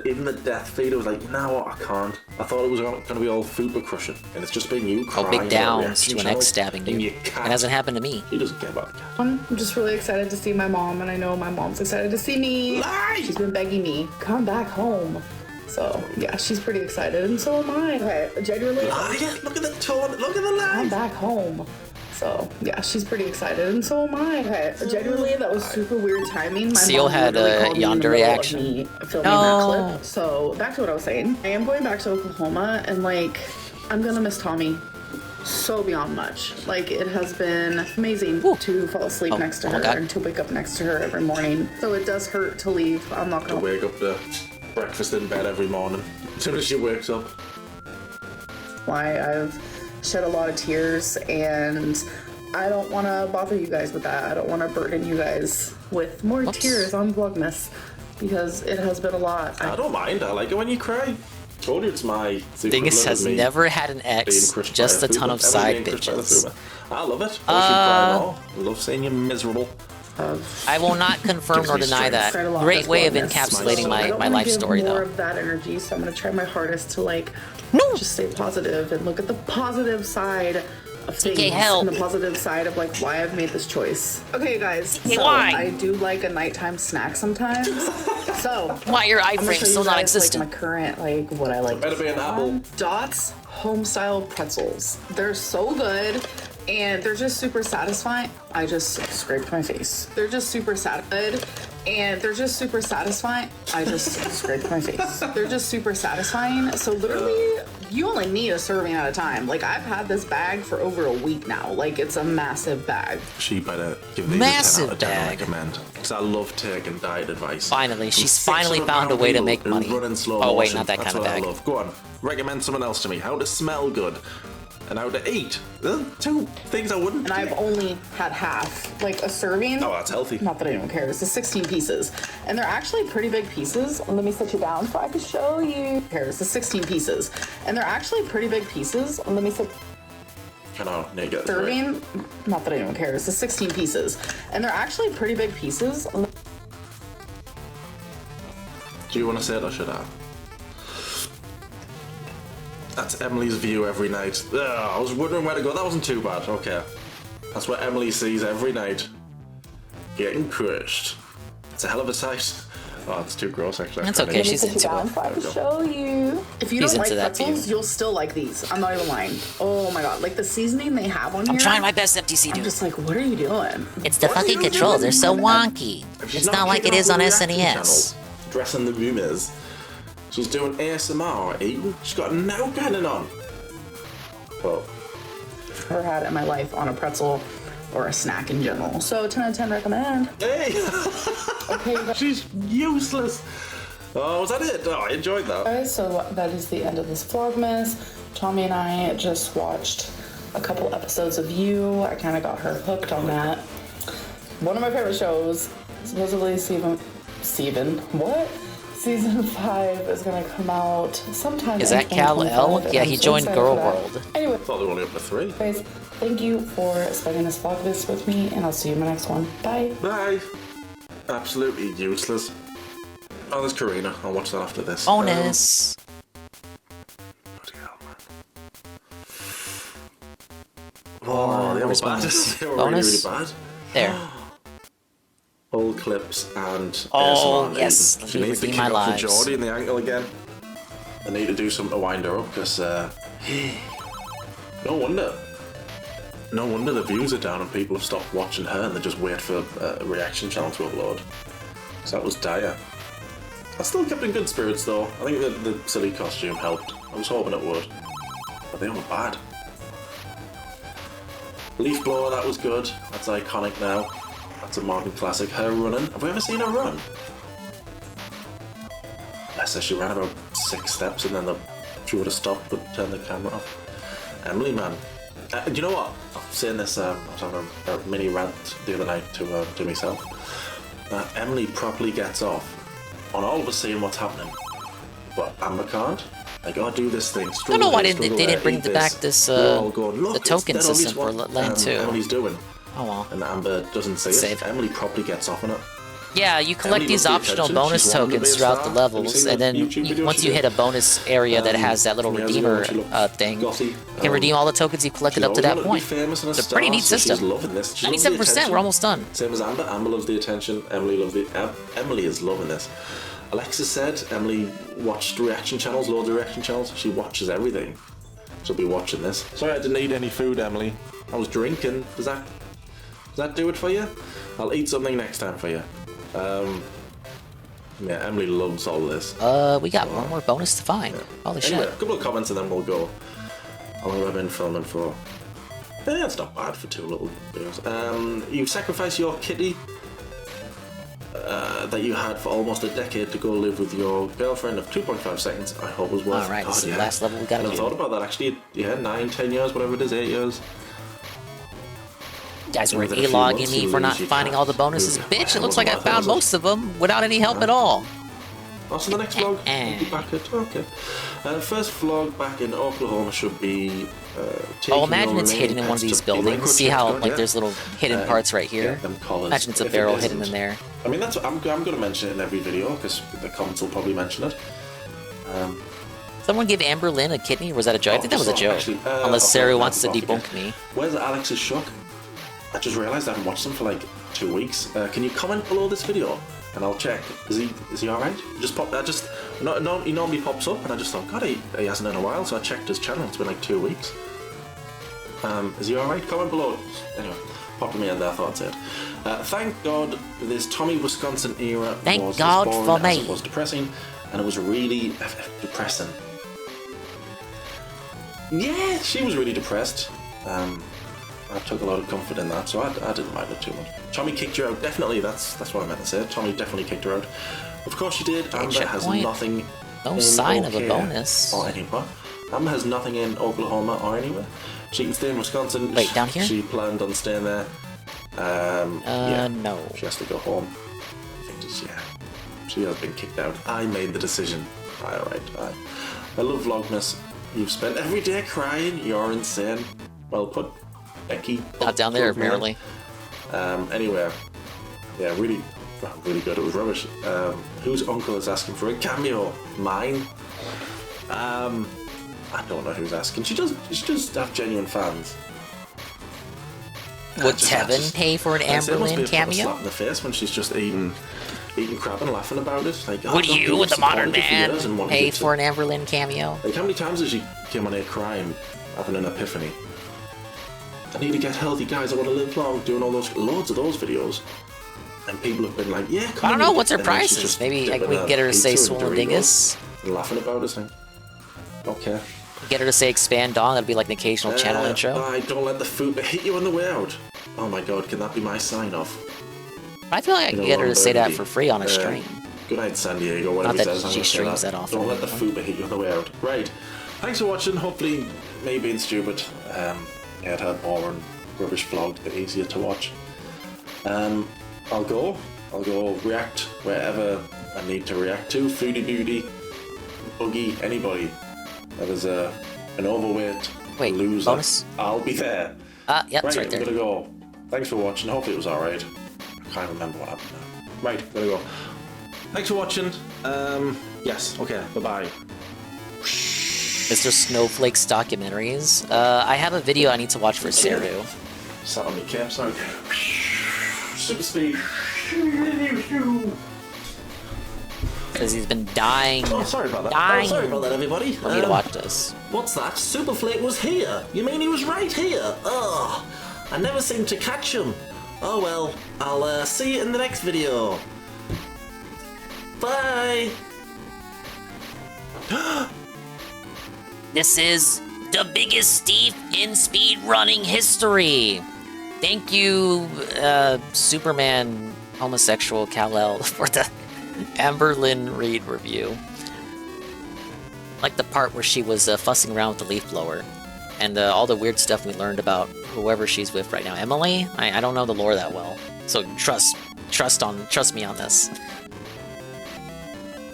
Even the death feeder was like, you know what, I can't. I thought it was going to be all fupa crushing, and it's just been you Oh, crying. big about downs reaction to an channels ex stabbing and you. your It cat. hasn't happened to me. He doesn't care about the cat. I'm just really excited to see my mom, and I know my mom's excited to see me. She's been begging me, come back home. So, yeah, she's pretty excited, and so am I. Okay, genuinely. Look at the tone, look at the line. Come back home. So, yeah, she's pretty excited, and so am I. Okay, genuinely, that was super weird timing. My Seal mom had literally a called me in the yonder middle of reaction. me filming No. that clip. So, back to what I was saying. I am going back to Oklahoma, and, like, I'm gonna miss Tommy so beyond much. Like, it has been amazing to fall asleep next to her and to wake up next to her every morning. So it does hurt to leave. I'm not To gonna wake up to breakfast in bed every morning as soon as she wakes up. why I've shed a lot of tears, and I don't want to bother you guys with that. I don't want to burden you guys with more tears on Vlogmas because it has been a lot. I don't mind. I like it when you cry. Told you it's my secret. Dingus love has of me never had an ex, being crushed just by a ton Fuba. of Ever side being crushed by the bitches. Fuba. I love it. I love seeing you miserable. I will not confirm nor deny that. Great way of encapsulating my life story, more though. of that energy, so I'm gonna try my hardest to like just stay positive and look at the positive side of things help. and the positive side of like why I've made this choice. Okay, guys. Hey, so why? I do like a nighttime snack sometimes. So why your I'm gonna iframe's show still you guys, non-existent? Like my current like what I like. Better be an apple. Dots home style pretzels. They're so good. And they're just super satisfying. I just scraped my face. They're just super good. And they're just super satisfying. I just scraped my face. They're just super satisfying. So literally, you only need a serving at a time. Like, I've had this bag for over a week now. Like, it's a massive bag. She better give these Massive a 10 out of 10 I bag. recommend. Because I love taking diet advice. Finally, she's From finally 600 found a pound way to people make who money. run in slow Oh, wait, motion. not that That's kind of what I bag. love. Go on, recommend someone else to me. How to smell good and how to eat. Those are two things I wouldn't. And I've only had half, like a serving. Oh, that's healthy. Not that anyone cares. It's 16 pieces. And they're actually pretty big pieces. Let me sit you down so I can show you. Here's the 16 pieces. And they're actually pretty big pieces. Let me sit. Can I need to get this right? Serving, not that anyone cares. It's 16 pieces. And they're actually pretty big pieces. Do you want to say it or should I? That's Emily's view every night. Ugh, I was wondering where to go. That wasn't too bad. Okay. That's what Emily sees every night. Getting crushed. It's a hell of a sight. Oh, it's too gross, actually. That's okay, she's into it. So I can show you. If you He's don't like into that pretzels, you'll still like these. I'm not even lying. Oh my god, like the seasoning they have on here. I'm trying my best, MTC, dude. I'm just like, what are you doing? It's the fucking controls. They're so wonky. It's not like it is on SNES. Dressing the rumors. She's doing ASMR, Eden. She's got no cannon on. Well, I've never had it in my life on a pretzel or a snack in general. So 10 out of 10 recommend. Hey! Okay. She's useless. Oh, was that it? Oh, I enjoyed that. Guys, so that is the end of this Vlogmas. Tommy and I just watched a couple episodes of You. I kind of got her hooked on that. One of my favorite shows. Supposedly Season 5 is gonna come out sometime. Is that 𝓔𝓁? Yeah, he joined Girl World. Anyway, I thought they were only up to 3. guys, thank you for spending this Vlogmas with me, and I'll see you in my next one. Bye. Bye. Absolutely useless. Oh, there's Karina. I'll watch that after this. Bonus. Oh, they were bad. They were really, really bad. There. Old clips and Oh, ASMR yes. Nathan. She needs to Redeem kick my off the lives. Geordie in the ankle again. I need to do something to wind her up because no wonder the views are down and people have stopped watching her and they just wait for a reaction channel to upload. So that was dire. I still kept in good spirits though. I think the silly costume helped. I was hoping it would. But they were bad. Leaf blower, that was good. That's iconic now. That's a modern classic. Her running. Have we ever seen her run? Bless her, she ran about 6 steps and then she would have stopped but turned the camera off. Emily, man. You know what? I was saying this, I was having a mini rant the other night to myself. Emily properly gets off on all of us seeing what's happening. But Amber can't. Like, oh, do this thing. I don't know why they didn't bring back this, the token system for Land 2. Emily's doing. Oh well. And Amber doesn't see it. Emily properly gets off on it. Yeah, you collect these optional bonus tokens throughout the levels, and then once you hit a bonus area that has that little redeemer thing, you can redeem all the tokens you collected up to that point. It's a pretty neat system. 97%, we're almost done. Same as Amber. Amber loves the attention. Emily loves the. Emily is loving this. Alexa said Emily watched reaction channels, loads of reaction channels. She watches everything. She'll be watching this. Sorry, I didn't eat any food, Emily. I was drinking. Does that do it for you? I'll eat something next time for you. Yeah, Emily loves all this. We got one more bonus to find. Yeah. Holy anyway, shit. A couple of comments and then we'll go. How long have I been filming for? Yeah, it's not bad for 2 little videos. You sacrificed your kitty that you had for almost a decade to go live with your girlfriend of 2.5 seconds. I hope it was worth it. Alright, this is the last level we gotta do. I thought about that actually. Yeah, 9, 10 years, whatever it is, 8 years. You guys were e-logging me for not finding all the bonuses. Bitch, it looks like I found most of them without any help at all. Also, the next vlog, we'll be back at, okay. First vlog back in Oklahoma should be oh, imagine it's hidden in one of these buildings. See how like there's little hidden parts right here? Imagine it's a barrel hidden in there. I mean, that's I'm going to mention it in every video because the comments will probably mention it. Someone give Amber Lynn a kidney, or was that a joke? I think that was a joke. Actually, unless Sarah wants to debunk me. Where's Alex's Shook? I just realised I haven't watched them for like 2 weeks. Can you comment below this video and I'll check? Is he alright? He normally pops up and I just thought, God, he hasn't in a while, so I checked his channel. It's been like 2 weeks. Is he alright? Comment below. Anyway, popped me in there. I thought I'd say it. Thank God this Tommy Wisconsin era was as boring as it was depressing, and it was really depressing. Yeah, she was really depressed. I took a lot of comfort in that, so I didn't mind it too much. Tommy kicked her out, definitely, that's what I meant to say. Tommy definitely kicked her out. Of course she did. Amber has nothing. No sign of a bonus. Or anywhere. Amber has nothing in Oklahoma or anywhere. She can stay in Wisconsin. Wait, down here? She planned on staying there. Yeah, no. She has to go home. I think she has been kicked out. I made the decision. Alright. I love Vlogmas. You've spent every day crying. You're insane. Well put. Becky. Not down there, apparently. Anyway, yeah, really good. It was rubbish. Whose uncle is asking for a cameo? Mine. I don't know who's asking. She does have genuine fans. Would Tevin pay for an 𝓓𝓸𝓷𝓭 cameo? Slap in the face when she's just eating crab and laughing about it. Like, would you, with the modern man, pay for an 𝓓𝓸𝓷𝓭 cameo? Like, how many times has she came on here crying, having an epiphany? I need to get healthy, guys. I want to live long. Doing all those, loads of those videos, and people have been like, "Yeah, come I don't on." know what's her prices. Maybe like, we can get her to say 𝓓𝓸𝓷𝓭 and laughing about it. Like, okay. Get her to say expand on. That'd be like an occasional channel intro. Don't let the food hit you on the way out. Oh my god, can that be my sign off? I feel like I could get her to say that for free on a stream. Good night, San Diego. Not that she streams that often. Don't let the food hit you on the way out. Right. Thanks for watching. Hopefully, me being stupid, it had boring, rubbish vlogged, a bit easier to watch. I'll go react wherever I need to react to. Foodie Beauty, Buggy, anybody that is an overweight loser. Bonus? I'll be there. Yep, it's right there. I'm gonna go. Thanks for watching. Hopefully it was alright. I can't remember what happened now. Right, gotta go. Thanks for watching. Yes, okay, bye-bye. Mr. Snowflake's documentaries. I have a video I need to watch for 𝓓𝓸𝓷𝓭. Sat on the campsite. Super speed. Because he's been dying. Oh, sorry about that. Dying. Oh, sorry about that, everybody. For me to watch this. What's that? Superflake was here. You mean he was right here? Oh, I never seem to catch him. Oh well, I'll see you in the next video. Bye. This is the biggest thief in speedrunning history. Thank you, Superman homosexual Kal-El, for the 𝓓𝓸𝓷𝓭 review. I like the part where she was fussing around with the leaf blower, and all the weird stuff we learned about whoever she's with right now. Emily? I don't know the lore that well, so trust me on this.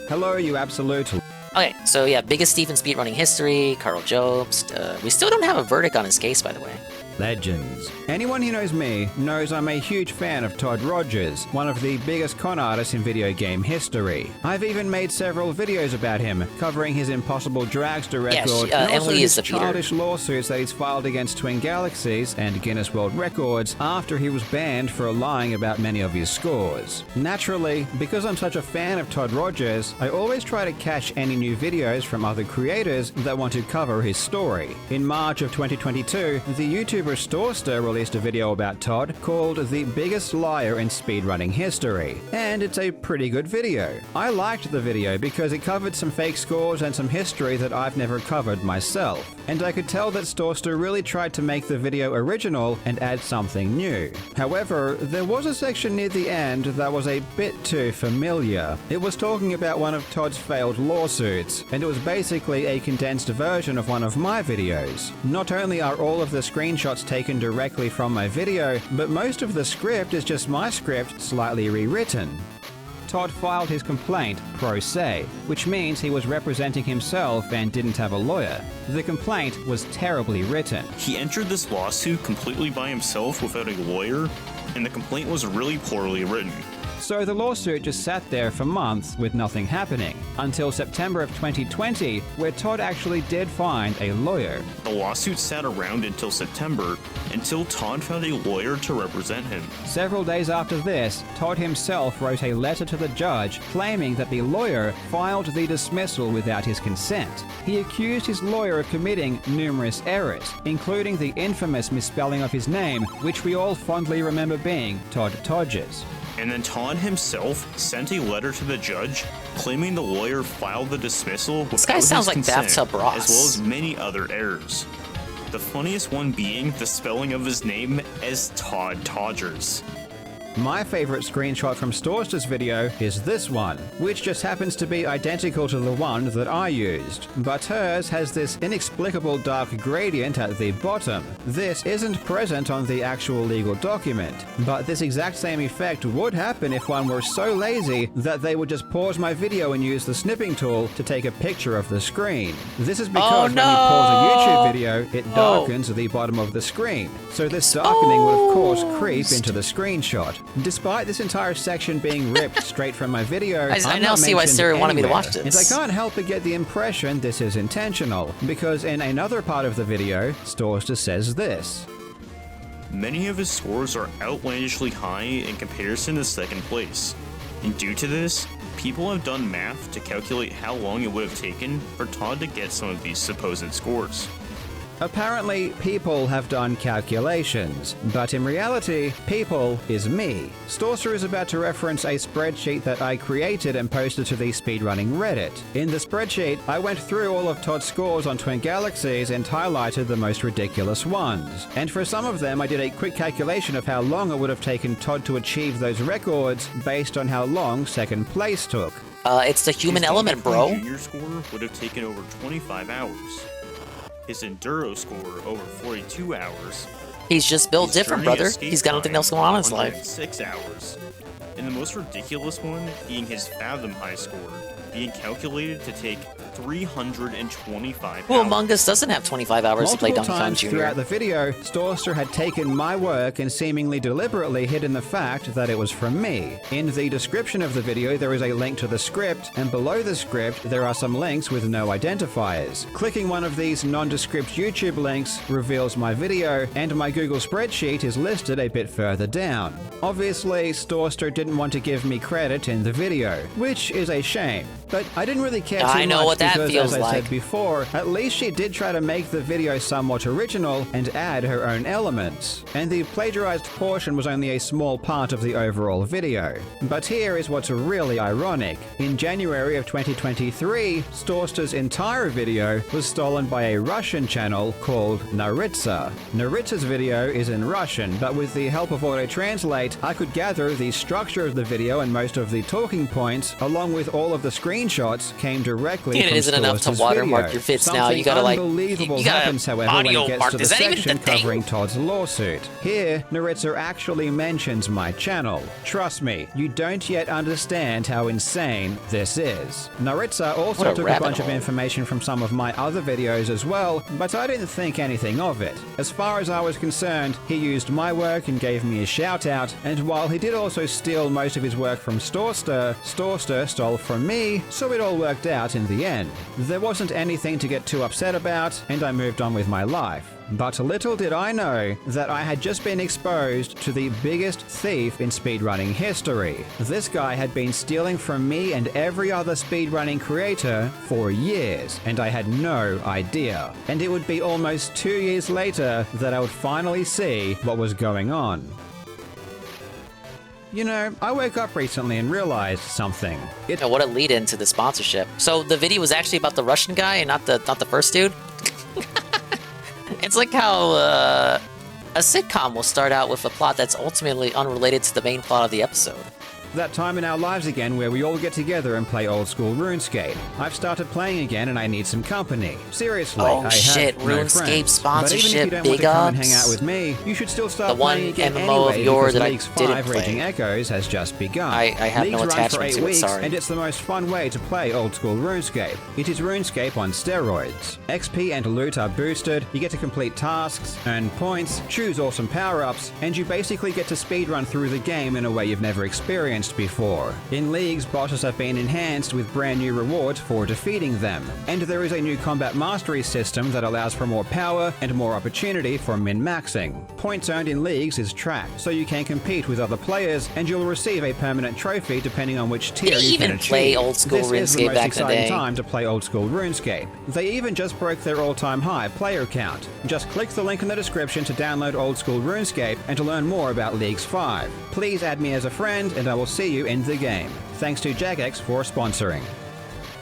Hello, you absolute. Okay, so yeah, biggest thief in speedrunning history, Karl Jobst. We still don't have a verdict on his case, by the way. Legends. Anyone who knows me knows I'm a huge fan of Todd Rogers, one of the biggest con artists in video game history. I've even made several videos about him, covering his impossible dragster record and also Emily his is childish lawsuits that he's filed against Twin Galaxies and Guinness World Records after he was banned for lying about many of his scores. Naturally, because I'm such a fan of Todd Rogers, I always try to catch any new videos from other creators that want to cover his story. In March of 2022, the YouTuber 𝓓𝓸𝓷𝓭 released a video about Todd called The Biggest Liar in Speedrunning History, and it's a pretty good video. I liked the video because it covered some fake scores and some history that I've never covered myself, and I could tell that 𝓓𝓸𝓷𝓭 really tried to make the video original and add something new. However, there was a section near the end that was a bit too familiar. It was talking about one of Todd's failed lawsuits, and it was basically a condensed version of one of my videos. Not only are all of the screenshots taken directly from my video, but most of the script is just my script slightly rewritten. Todd filed his complaint pro se, which means he was representing himself and didn't have a lawyer. The complaint was terribly written. He entered this lawsuit completely by himself without a lawyer, and the complaint was really poorly written. So the lawsuit just sat there for months with nothing happening, until September of 2020, where Todd actually did find a lawyer. The lawsuit sat around until September, until Todd found a lawyer to represent him. Several days after this, Todd himself wrote a letter to the judge claiming that the lawyer filed the dismissal without his consent. He accused his lawyer of committing numerous errors, including the infamous misspelling of his name, which we all fondly remember being Todd Todges. And then Todd himself sent a letter to the judge claiming the lawyer filed the dismissal without this guy sounds his like consent, Bathtub Ross. as well as many other errors. The funniest one being the spelling of his name as Todd Todgers. My favorite screenshot from 𝓓𝓸𝓷𝓭's video is this one, which just happens to be identical to the one that I used, but hers has this inexplicable dark gradient at the bottom. This isn't present on the actual legal document, but this exact same effect would happen if one were so lazy that they would just pause my video and use the snipping tool to take a picture of the screen. This is because when you pause a YouTube video, it darkens the bottom of the screen, so this darkening would of course creep into the screenshot. Despite this entire section being ripped straight from my video, I now see why 𝓓𝓸𝓷𝓭 wanted me to watch this. And I can't help but get the impression this is intentional, because in another part of the video, 𝓓𝓸𝓷𝓭 says this. Many of his scores are outlandishly high in comparison to second place, and due to this, people have done math to calculate how long it would have taken for Todd to get some of these supposed scores. Apparently, people have done calculations, but in reality, people is me. 𝓓𝓸𝓷𝓭 is about to reference a spreadsheet that I created and posted to the speedrunning Reddit. In the spreadsheet, I went through all of Todd's scores on Twin Galaxies and highlighted the most ridiculous ones. And for some of them, I did a quick calculation of how long it would have taken Todd to achieve those records based on how long second place took. It's the human element, bro. His junior score would have taken over 25 hours. His enduro score over 42 hours. He's just built different, brother. He's got nothing else going on in his life. 6 hours. And the most ridiculous one being his Fathom High score, being calculated to take 325 Who among us doesn't have 25 hours to play Donkey Kong Jr.? Throughout the video, 𝓓𝓸𝓷𝓭 had taken my work and seemingly deliberately hidden the fact that it was from me. In the description of the video, there is a link to the script, and below the script, there are some links with no identifiers. Clicking one of these nondescript YouTube links reveals my video, and my Google spreadsheet is listed a bit further down. Obviously, 𝓓𝓸𝓷𝓭 didn't want to give me credit in the video, which is a shame. But I didn't really care too much. I know what that because, feels as I like. said before, at least she did try to make the video somewhat original and add her own elements. And the plagiarized portion was only a small part of the overall video. But here is what's really ironic. In January of 2023, 𝓓𝓸𝓷𝓭's entire video was stolen by a Russian channel called 𝓓𝓸𝓷𝓭. 𝓓𝓸𝓷𝓭's video is in Russian, but with the help of auto-translate, I could gather the structure of the video and most of the talking points, along with all of the screenshots, came directly from It isn't enough to watermark your fits now. You gotta like, unbelievable you gotta happens, however, when audio it gets mark. to the Is that even section the thing? covering Todd's lawsuit. Here, 𝓓𝓸𝓷𝓭 actually mentions my channel. Trust me, you don't yet understand how insane this is. 𝓓𝓸𝓷𝓭 also took a bunch of information from some of my other videos as well, but I didn't think anything of it. As far as I was concerned, he used my work and gave me a shout out, and while he did also steal most of his work from 𝓓𝓸𝓷𝓭 stole from me, so it all worked out in the end. There wasn't anything to get too upset about, and I moved on with my life. But little did I know that I had just been exposed to the biggest thief in speedrunning history. This guy had been stealing from me and every other speedrunning creator for years, and I had no idea. And it would be almost 2 years later that I would finally see what was going on. You know, I woke up recently and realized something. What a lead into the sponsorship. So the video was actually about the Russian guy and not the first dude? It's like how a sitcom will start out with a plot that's ultimately unrelated to the main plot of the episode. That time in our lives again where we all get together and play old school RuneScape. I've started playing again and I need some company. Seriously, I shit, have no RuneScape friends. sponsorship, But even if you don't want to come and big hang ups. out with me, you should still start The one playing again MMO of anyway, yours because that I League's didn't 5 play. Raging Echoes has just begun. I have Leagues no run attachment for 8 to it, weeks, sorry. and it's the most fun way to play old school RuneScape. It is RuneScape on steroids. XP and loot are boosted, you get to complete tasks, earn points, choose awesome power-ups, and you basically get to speedrun through the game in a way you've never experienced before. In Leagues, bosses have been enhanced with brand new rewards for defeating them. And there is a new combat mastery system that allows for more power and more opportunity for min-maxing. Points earned in Leagues is tracked, so you can compete with other players, and you'll receive a permanent trophy depending on which tier Did he you can even achieve. play old school This is the RuneScape most back in the exciting day? time to play old school RuneScape. They even just broke their all-time high player count. Just click the link in the description to download old school RuneScape and to learn more about Leagues 5. Please add me as a friend and I will see you in the game. Thanks to Jagex for sponsoring.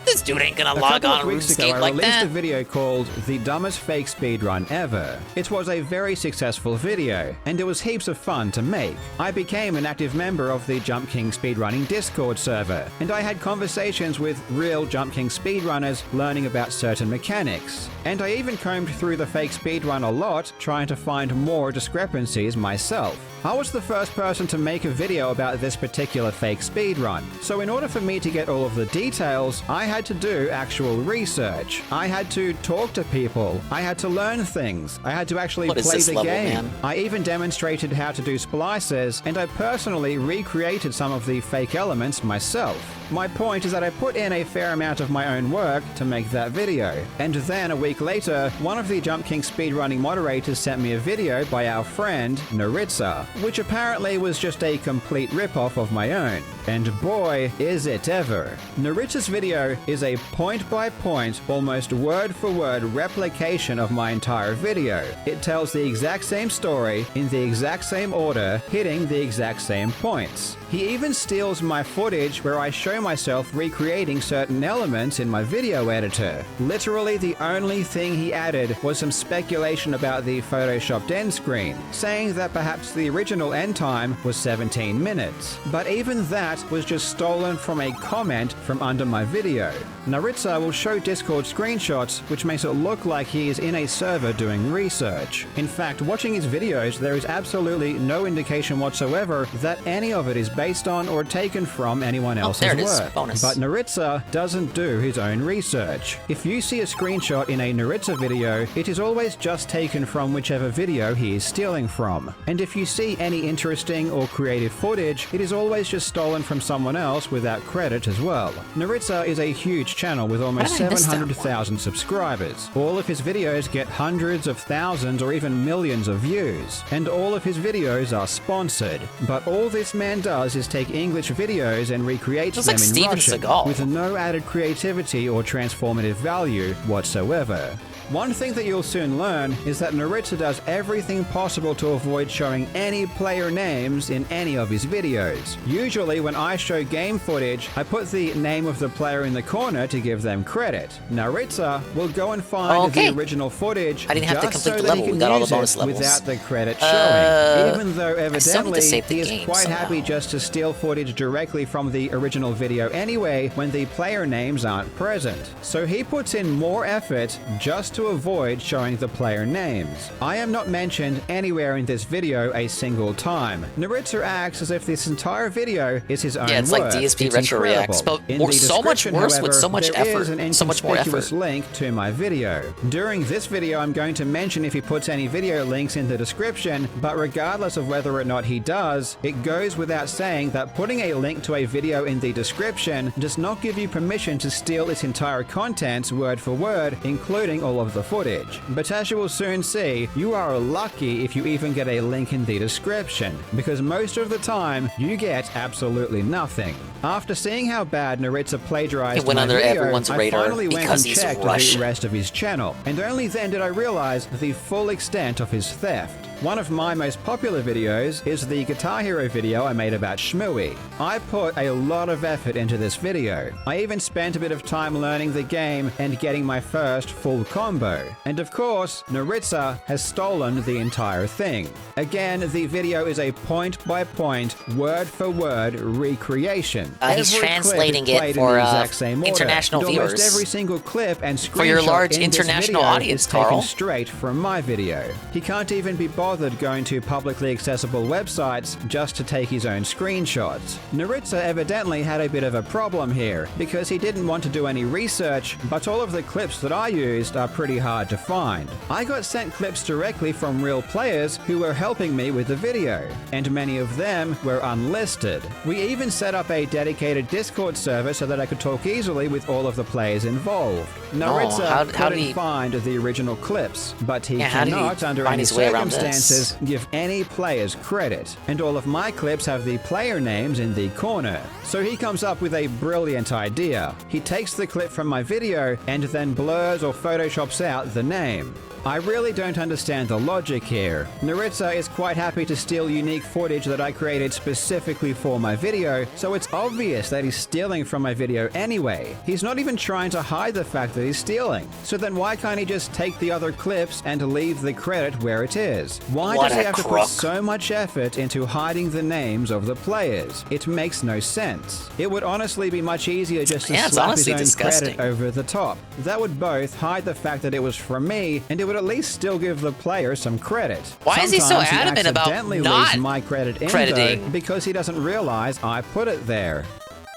This dude ain't gonna A log couple on of weeks ago, RuneScape I like released that. a video called The Dumbest Fake Speedrun Ever. It was a very successful video, and it was heaps of fun to make. I became an active member of the Jump King Speedrunning Discord server, and I had conversations with real Jump King speedrunners learning about certain mechanics. And I even combed through the fake speedrun a lot, trying to find more discrepancies myself. I was the first person to make a video about this particular fake speedrun, so in order for me to get all of the details, I had to do actual research. I had to talk to people. I had to learn things. I had to actually What is play this the level, game. man? I even demonstrated how to do splices, and I personally recreated some of the fake elements myself. My point is that I put in a fair amount of my own work to make that video. And then a week later, one of the Jump King speedrunning moderators sent me a video by our friend 𝓓𝓸𝓷𝓭, which apparently was just a complete ripoff of my own. And boy, is it ever. 𝓓𝓷𝓷𝓭's video is a point-by-point, almost word-for-word replication of my entire video. It tells the exact same story, in the exact same order, hitting the exact same points. He even steals my footage where I show myself recreating certain elements in my video editor. Literally the only thing he added was some speculation about the photoshopped end screen, saying that perhaps the original end time was 17 minutes. But even that was just stolen from a comment from under my video. 𝓓𝓸𝓷𝓭 will show Discord screenshots, which makes it look like he is in a server doing research. In fact, watching his videos, there is absolutely no indication whatsoever that any of it is based on or taken from anyone else's work. Bonus. But 𝓓𝓸𝓷𝓭 doesn't do his own research. If you see a screenshot in a 𝓓𝓷𝓭 video, it is always just taken from whichever video he is stealing from. And if you see any interesting or creative footage, it is always just stolen from someone else without credit as well. 𝓓𝓷𝓭 is a huge channel with almost 700,000 subscribers. All of his videos get hundreds of thousands or even millions of views. And all of his videos are sponsored. But all this man does is take English videos and recreate them in Russian, with no added creativity or transformative value whatsoever. One thing that you'll soon learn is that 𝓓𝓷𝓭 does everything possible to avoid showing any player names in any of his videos. Usually when I show game footage, I put the name of the player in the corner to give them credit. 𝓓𝓷𝓭 will go and find the original footage I didn't have to just complete so the that he level. We can got all the use bonus it levels. without the credit showing. Even though evidently he is game quite somehow. happy just to steal footage directly from the original video anyway when the player names aren't present. So he puts in more effort just to avoid showing the player names. I am not mentioned anywhere in this video a single time. 𝓓𝓷𝓭 acts as if this entire video is his own work. Yeah, it's like DSP It's Retro Reacts, incredible. but In more, the so much description, worse however, with so much there is effort. an So much more inconspicuous effort. link to my video. During this video, I'm going to mention if he puts any video links in the description, but regardless of whether or not he does, it goes without saying that putting a link to a video in the description does not give you permission to steal its entire contents word for word, including all of the footage. But as you will soon see, you are lucky if you even get a link in the description, because most of the time, you get absolutely nothing. After seeing how bad 𝓓𝓷𝓭 plagiarized It went my under video, everyone's I radar finally went because and he's checked Russian. the rest of his channel, and only then did I realize the full extent of his theft. One of my most popular videos is the Guitar Hero video I made about 𝓔𝓁𝓷𝓭. I put a lot of effort into this video. I even spent a bit of time learning the game and getting my first full combo. And of course, 𝓓𝓷𝓭 has stolen the entire thing. Again, the video is a point-by-point, word-for-word recreation. He's Every translating clip is it played for in the exact same order. international And almost viewers. every single clip and screenshot For your large in this international video audience, is taken Carl. straight from my video. He can't even be bothered going to publicly accessible websites just to take his own screenshots. 𝓓𝓷𝓭 evidently had a bit of a problem here, because he didn't want to do any research, but all of the clips that I used are pretty hard to find. I got sent clips directly from real players who were helping me with the video, and many of them were unlisted. We even set up a dedicated Discord server so that I could talk easily with all of the players involved. 𝓓𝓷𝓭 how couldn't did he find the original clips, but he how did he cannot, under find any his way around this? circumstances, give any players credit. And all of my clips have the player names in the corner. So he comes up with a brilliant idea. He takes the clip from my video and then blurs or photoshops out the name. I really don't understand the logic here. 𝓓𝓷𝓭 is quite happy to steal unique footage that I created specifically for my video, so it's obvious that he's stealing from my video anyway. He's not even trying to hide the fact that he's stealing. So then why can't he just take the other clips and leave the credit where it is? Why What does he a have to crook. put so much effort into hiding the names of the players? It makes no sense. It would honestly be much easier just to Yeah, it's slap his honestly own disgusting. credit over the top. That would both hide the fact that it was from me, and it would at least still give the player some credit. Why is he so Sometimes adamant about accidentally not leaves my credit in crediting? though, because he doesn't realize I put it there.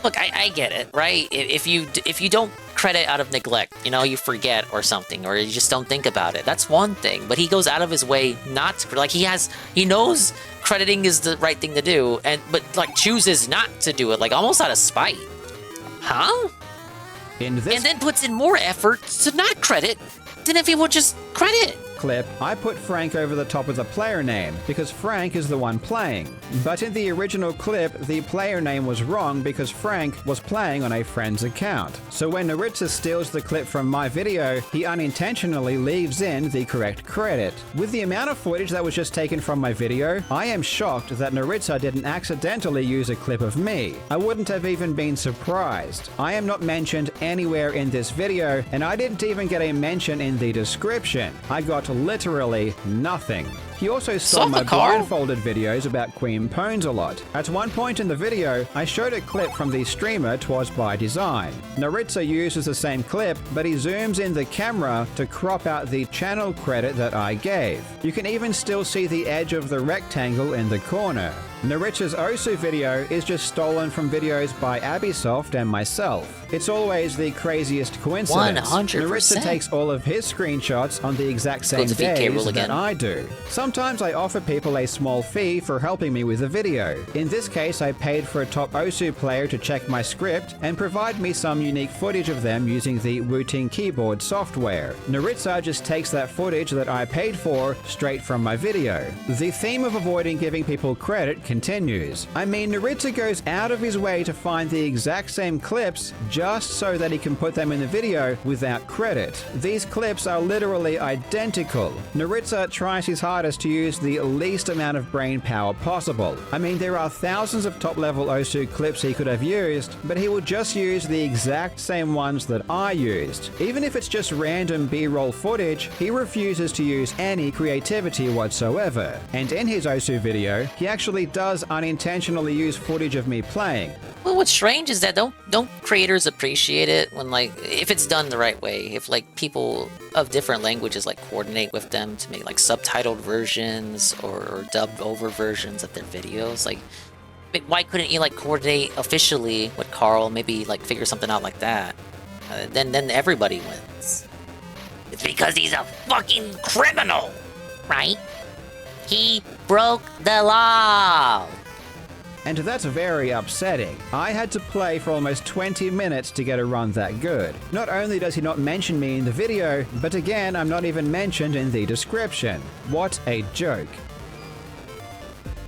Look, I get it, right? If you don't credit out of neglect, you know, you forget or something, or you just don't think about it, that's one thing. But he goes out of his way not to, like, he knows crediting is the right thing to do, but like chooses not to do it, like almost out of spite. Huh? In this And then puts in more effort to not credit than if he would just credit. clip, I put Frank over the top of the player name, because Frank is the one playing. But in the original clip, the player name was wrong because Frank was playing on a friend's account. So when 𝓓𝓸𝓷𝓭 steals the clip from my video, he unintentionally leaves in the correct credit. With the amount of footage that was just taken from my video, I am shocked that 𝓓𝓸𝓷𝓭 didn't accidentally use a clip of me. I wouldn't have even been surprised. I am not mentioned anywhere in this video, and I didn't even get a mention in the description. I got literally nothing. He also stole my blindfolded videos about Queen Pwns a lot. At one point in the video, I showed a clip from the streamer 𝓓𝓸𝓷𝓭 by Design. 𝓓𝓷𝓭 uses the same clip, but he zooms in the camera to crop out the channel credit that I gave. You can even still see the edge of the rectangle in the corner. 𝓓𝓷𝓭's Osu video is just stolen from videos by Abisoft and myself. It's always the craziest coincidence. 100%. 𝓓𝓷𝓭 takes all of his screenshots on the exact same days that I do. Sometimes I offer people a small fee for helping me with a video. In this case, I paid for a top Osu player to check my script and provide me some unique footage of them using the routing keyboard software. 𝓓𝓷𝓭 just takes that footage that I paid for straight from my video. The theme of avoiding giving people credit continues. I mean, 𝓓𝓷𝓭 goes out of his way to find the exact same clips just so that he can put them in the video without credit. These clips are literally identical. 𝓓𝓷𝓭 tries his hardest to use the least amount of brain power possible. I mean, there are thousands of top-level Osu clips he could have used, but he will just use the exact same ones that I used. Even if it's just random B-roll footage, he refuses to use any creativity whatsoever. And in his Osu video, he actually does unintentionally use footage of me playing. Well, what's strange is that don't creators appreciate it when, like, if it's done the right way, if like people of different languages like coordinate with them to make like subtitled versions or dubbed over versions of their videos, like why couldn't you like coordinate officially with Carl, maybe like figure something out like that? Then everybody wins. It's because he's a fucking criminal, right? He broke the law. And that's very upsetting. I had to play for almost 20 minutes to get a run that good. Not only does he not mention me in the video, but again, I'm not even mentioned in the description. What a joke.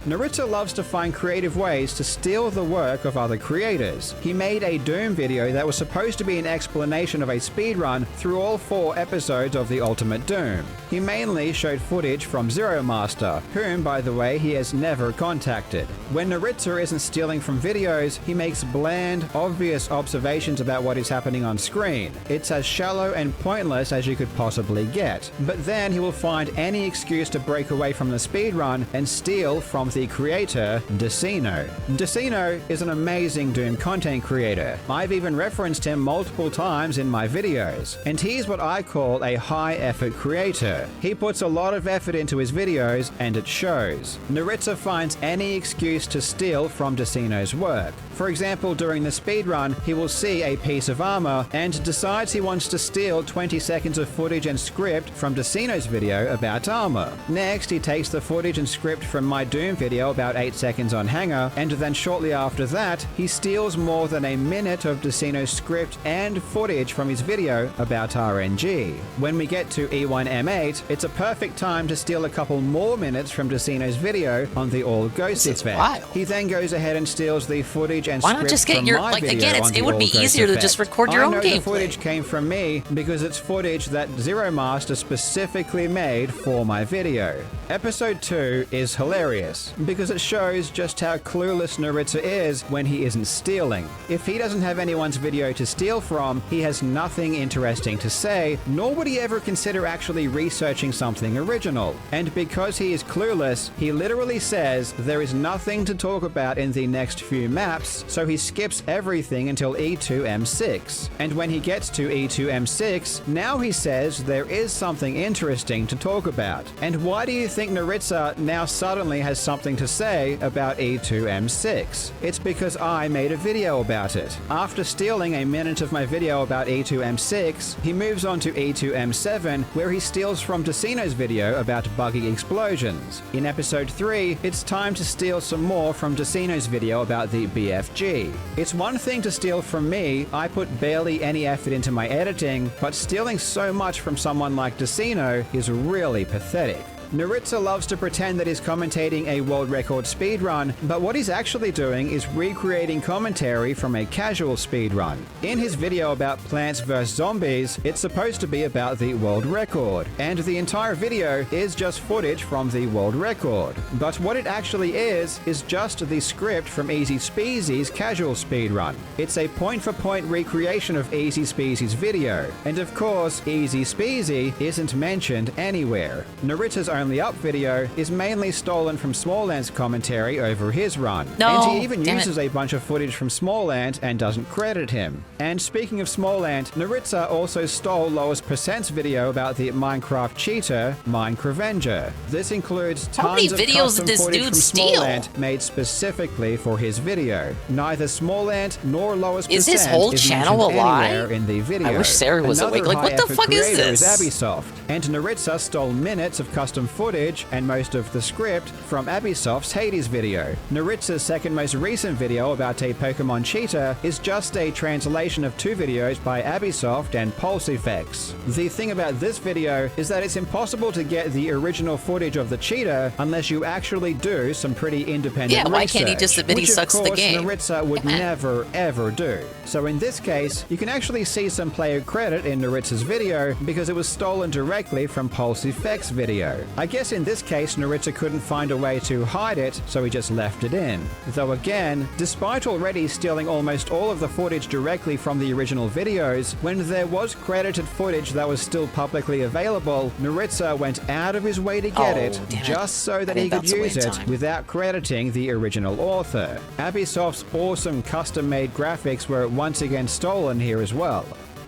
𝓓𝓷𝓭 loves to find creative ways to steal the work of other creators. He made a Doom video that was supposed to be an explanation of a speedrun through all 4 episodes of the Ultimate Doom. He mainly showed footage from 𝓓𝓸𝓷𝓭, whom, by the way, he has never contacted. When 𝓓𝓷𝓭 isn't stealing from videos, he makes bland, obvious observations about what is happening on screen. It's as shallow and pointless as you could possibly get. But then he will find any excuse to break away from the speedrun and steal from the creator, 𝓓𝓸𝓷𝓭. 𝓓𝓸𝓷𝓭 is an amazing Doom content creator. I've even referenced him multiple times in my videos. And he's what I call a high-effort creator. He puts a lot of effort into his videos, and it shows. 𝓓𝓷𝓭 finds any excuse to steal from 𝓓𝓸𝓷𝓭's work. For example, during the speedrun, he will see a piece of armor and decides he wants to steal 20 seconds of footage and script from 𝓓𝓸𝓷𝓭's video about armor. Next, he takes the footage and script from my Doom video about 8 seconds on Hanger, and then shortly after that, he steals more than a minute of 𝓓𝓸𝓷𝓭's script and footage from his video about RNG. When we get to 𝓓1𝓬8, it's a perfect time to steal a couple more minutes from 𝓓𝓸𝓷𝓭's video on the All Ghost effect. Wild. He then goes ahead and steals the footage and Why script not just get from your, my like, video again, on the it would All be Ghost easier to effect. just record your I own know gameplay. the footage came from me because it's footage that 𝓓𝓸𝓷𝓭master specifically made for my video. Episode 2 is hilarious because it shows just how clueless 𝓓𝓷𝓭 is when he isn't stealing. If he doesn't have anyone's video to steal from, he has nothing interesting to say, nor would he ever consider actually researching something original. And because he is clueless, he literally says there is nothing to talk about in the next few maps, so he skips everything until 𝓓2𝓐6. And when he gets to 𝓓2𝓐6, now he says there is something interesting to talk about. And why do you think 𝓓𝓷𝓭 now suddenly has something something to say about 𝓓𝓸𝓷𝓰. It's because I made a video about it. After stealing a minute of my video about 𝓓𝓸𝓷𝓰, he moves on to 𝓓𝓸𝓷𝓰, where he steals from 𝓓𝓸𝓷𝓰's video about buggy explosions. In episode 3, it's time to steal some more from 𝓓𝓸𝓷𝓰's video about the BFG. It's one thing to steal from me, I put barely any effort into my editing, but stealing so much from someone like 𝓓𝓸𝓷𝓰 is really pathetic. 𝓓𝓸𝓷𝓰 loves to pretend that he's commentating a world record speedrun, but what he's actually doing is recreating commentary from a casual speedrun. In his video about Plants vs. Zombies, it's supposed to be about the world record, and the entire video is just footage from the world record. But what it actually is just the script from Easy Speezy's casual speedrun. It's a point-for-point recreation of Easy Speezy's video, and of course, Easy Speezy isn't mentioned anywhere. 𝓓𝓸𝓰's only up video is mainly stolen from 𝓓𝓏land's commentary over his run. And he even uses a bunch of footage from 𝓓𝓏land and doesn't credit him. And speaking of 𝓓𝓏land, 𝓓𝓸𝓰 also stole Lois% video about the Minecraft cheater, 𝓓𝓮𝓬𝓮𝓻. This includes tons of custom footage from 𝓓𝓏land made specifically for his video. Neither 𝓓𝓏land nor Lois% is his whole channel a lie? anywhere in the video. I wish Sarah was awake. Like, what the fuck is this? Abisoft. And 𝓓𝓸𝓰 stole minutes of custom footage and most of the script from Abisoft's Hades video. 𝓓𝓸𝓰's second most recent video about a Pokemon cheater is just a translation of 2 videos by Abisoft and Pulse Effects. The thing about this video is that it's impossible to get the original footage of the cheater unless you actually do some pretty independent research. Yeah, why can't he just admit he sucks the game? Which of course 𝓓𝓸𝓰 would never ever do. So in this case, you can actually see some player credit in 𝓓𝓸𝓰's video because it was stolen directly from Pulse Effects video. I guess in this case, 𝓓𝓸𝓰 couldn't find a way to hide it, so he just left it in. Though again, despite already stealing almost all of the footage directly from the original videos, when there was credited footage that was still publicly available, 𝓓𝓸𝓰 went out of his way to get it, just so that he could use it without crediting the original author. Abisoft's awesome custom-made graphics were once again stolen here as well.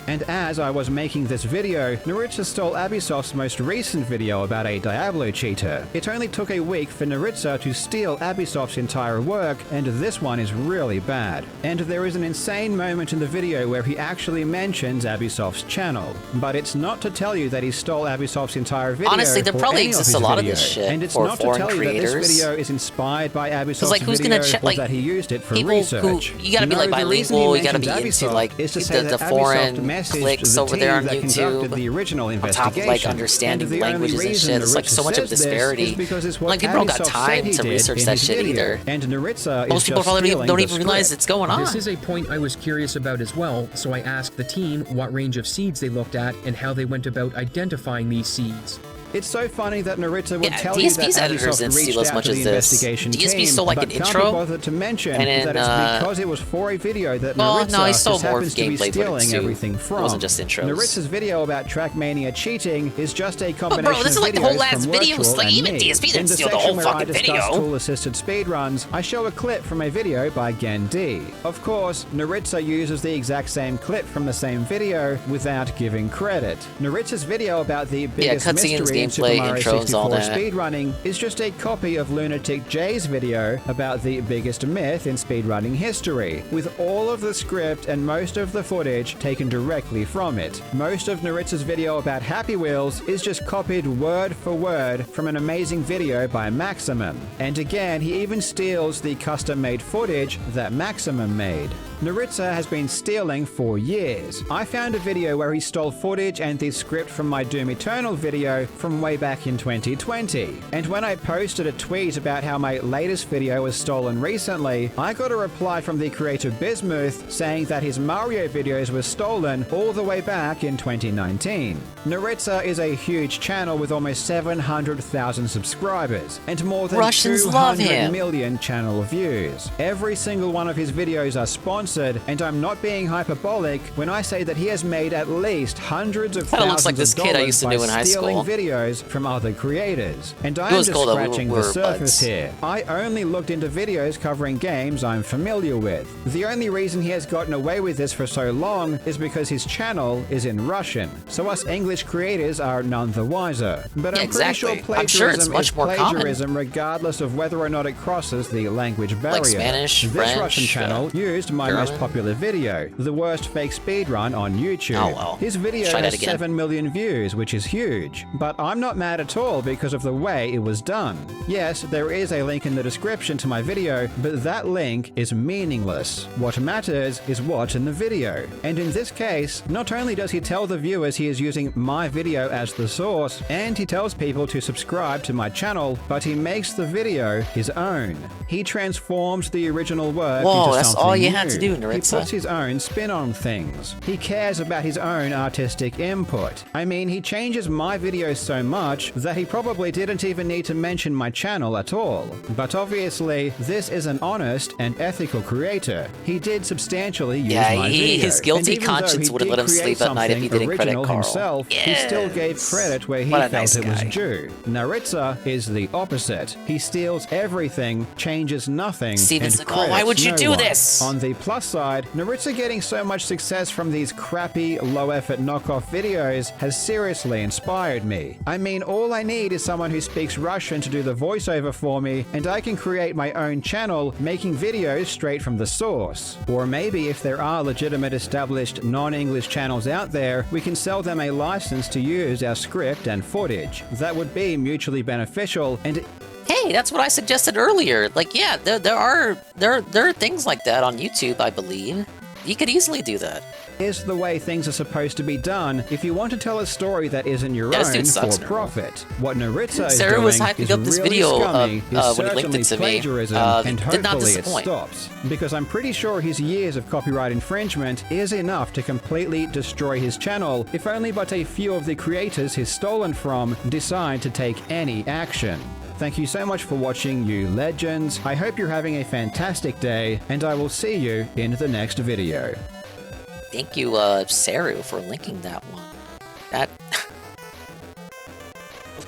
And as I was making this video, 𝓓𝓸𝓰 stole Abisoft's most recent video about a Diablo cheater. It only took a week for 𝓓𝓸𝓰 to steal Abisoft's entire work, and this one is really bad. And there is an insane moment in the video where he actually mentions Abisoft's channel. But it's not to tell you that he stole Abisoft's entire video. Honestly, there probably exists a lot of this shit and it's for not to foreign tell creators. You that this video is inspired by Abisoft's like, who's video gonna check, or like, that he used it for people research. Who, you gotta be like bilingual, you gotta be into like the foreign clicks over there on YouTube, the original on top of like understanding languages and shit. It's like so much of disparity. Like people don't got time to research that shit either. And 𝓓𝓸𝓰 most people probably don't even realize it's going on. This is a point I was curious about as well, so I asked the team what range of seeds they looked at and how they went about identifying these seeds. It's so funny that 𝓓𝓸𝓰 would tell you that Abisoft reached out to the investigation team, stole like but an can't intro, be bothered to mention and then, that it's because it was for a video that well, no, he stole just more happens to be gameplay stealing footage everything from. It wasn't just intros. 𝓓𝓸𝓰's video about Trackmania cheating is just a combination bro, this is like the whole last video. It's like even DSP didn't steal the whole fucking video. Tool-assisted speedruns, I show a clip from a video by 𝓵𝑑. Of course, 𝓓𝓸𝓰 uses the exact same clip from the same video without giving credit. 𝓓𝓸𝓰's video about the biggest mystery in Super Mario 64 speedrunning is just a copy of 𝓓𝓸𝓷𝓰's video about the biggest myth in speedrunning history, with all of the script and most of the footage taken directly from it. Most of 𝓓𝓸𝓰's video about Happy Wheels is just copied word for word from an amazing video by Maximum. And again, he even steals the custom-made footage that Maximum made. 𝓓𝓸𝓰 has been stealing for years. I found a video where he stole footage and the script from my Doom Eternal video from way back in 2020. And when I posted a tweet about how my latest video was stolen recently, I got a reply from the creator 𝓓𝓏𝓿 saying that his Mario videos were stolen all the way back in 2019. 𝓓𝓸𝓰 is a huge channel with almost 700,000 subscribers and more than Russians love 200 him. million channel views. Every single one of his videos are sponsored sponsored, and I'm not being hyperbolic when I say that he has made at least hundreds of Kinda thousands looks like this of kid I dollars used to by do in high stealing school. videos from other creators. And It I'm was just cool, though. We scratching the were surface buds. here. I only looked into videos covering games I'm familiar with. The only reason he has gotten away with this for so long is because his channel is in Russian, so us English creators are none the wiser. But Yeah, I'm pretty sure exactly. I'm sure it's plagiarism much is more common. plagiarism regardless of whether or not it crosses the language barrier. Like Spanish, this French, Russian channel used my most German. popular video, the worst fake speedrun on YouTube. Oh, well. His video Try that has again. 7 million views, which is huge. But I'm not mad at all because of the way it was done. Yes, there is a link in the description to my video, but that link is meaningless. What matters is what's in the video. And in this case, not only does he tell the viewers he is using my video as the source, and he tells people to subscribe to my channel, but he makes the video his own. He transforms the original work Whoa, into that's something all you new. had to do, He 𝓓𝓸. puts his own spin on things. He cares about his own artistic input. I mean, he changes my videos so much that he probably didn't even need to mention my channel at all. But obviously, this is an honest and ethical creator. He did substantially use Yeah, my he- video. his guilty And even though conscience he would've did let him create sleep at night if he something didn't credit original Carl. himself, he still gave credit where he What a felt nice it was guy. due. 𝓓𝓸 is the opposite. He steals everything, changes nothing, Steven's and like, "Oh, why would you credits do no one." this? On the plus side, 𝓓𝓸 getting so much success from these crappy, low-effort knockoff videos has seriously inspired me. I mean, all I need is someone who speaks Russian to do the voiceover for me, and I can create my own channel making videos straight from the source. Or maybe if there are legitimate established non-English channels out there, we can sell them a license to use our script and footage. That would be mutually beneficial, and Hey, that's what I suggested earlier. Like, yeah, there are things like that on YouTube, I believe. You could easily do that. is the way things are supposed to be done if you want to tell a story that isn't your Yeah, this own dude sucks, for Nermal. profit. What 𝓓𝓸 is Sarah doing was hyping is up this really video, scummy, is when he linked certainly it to me. plagiarism, and Did not hopefully it disappoint. stops. Because I'm pretty sure his years of copyright infringement is enough to completely destroy his channel, if only but a few of the creators he's stolen from decide to take any action. Thank you so much for watching, you legends. I hope you're having a fantastic day, and I will see you in the next video. Thank you, Saru, for linking that one.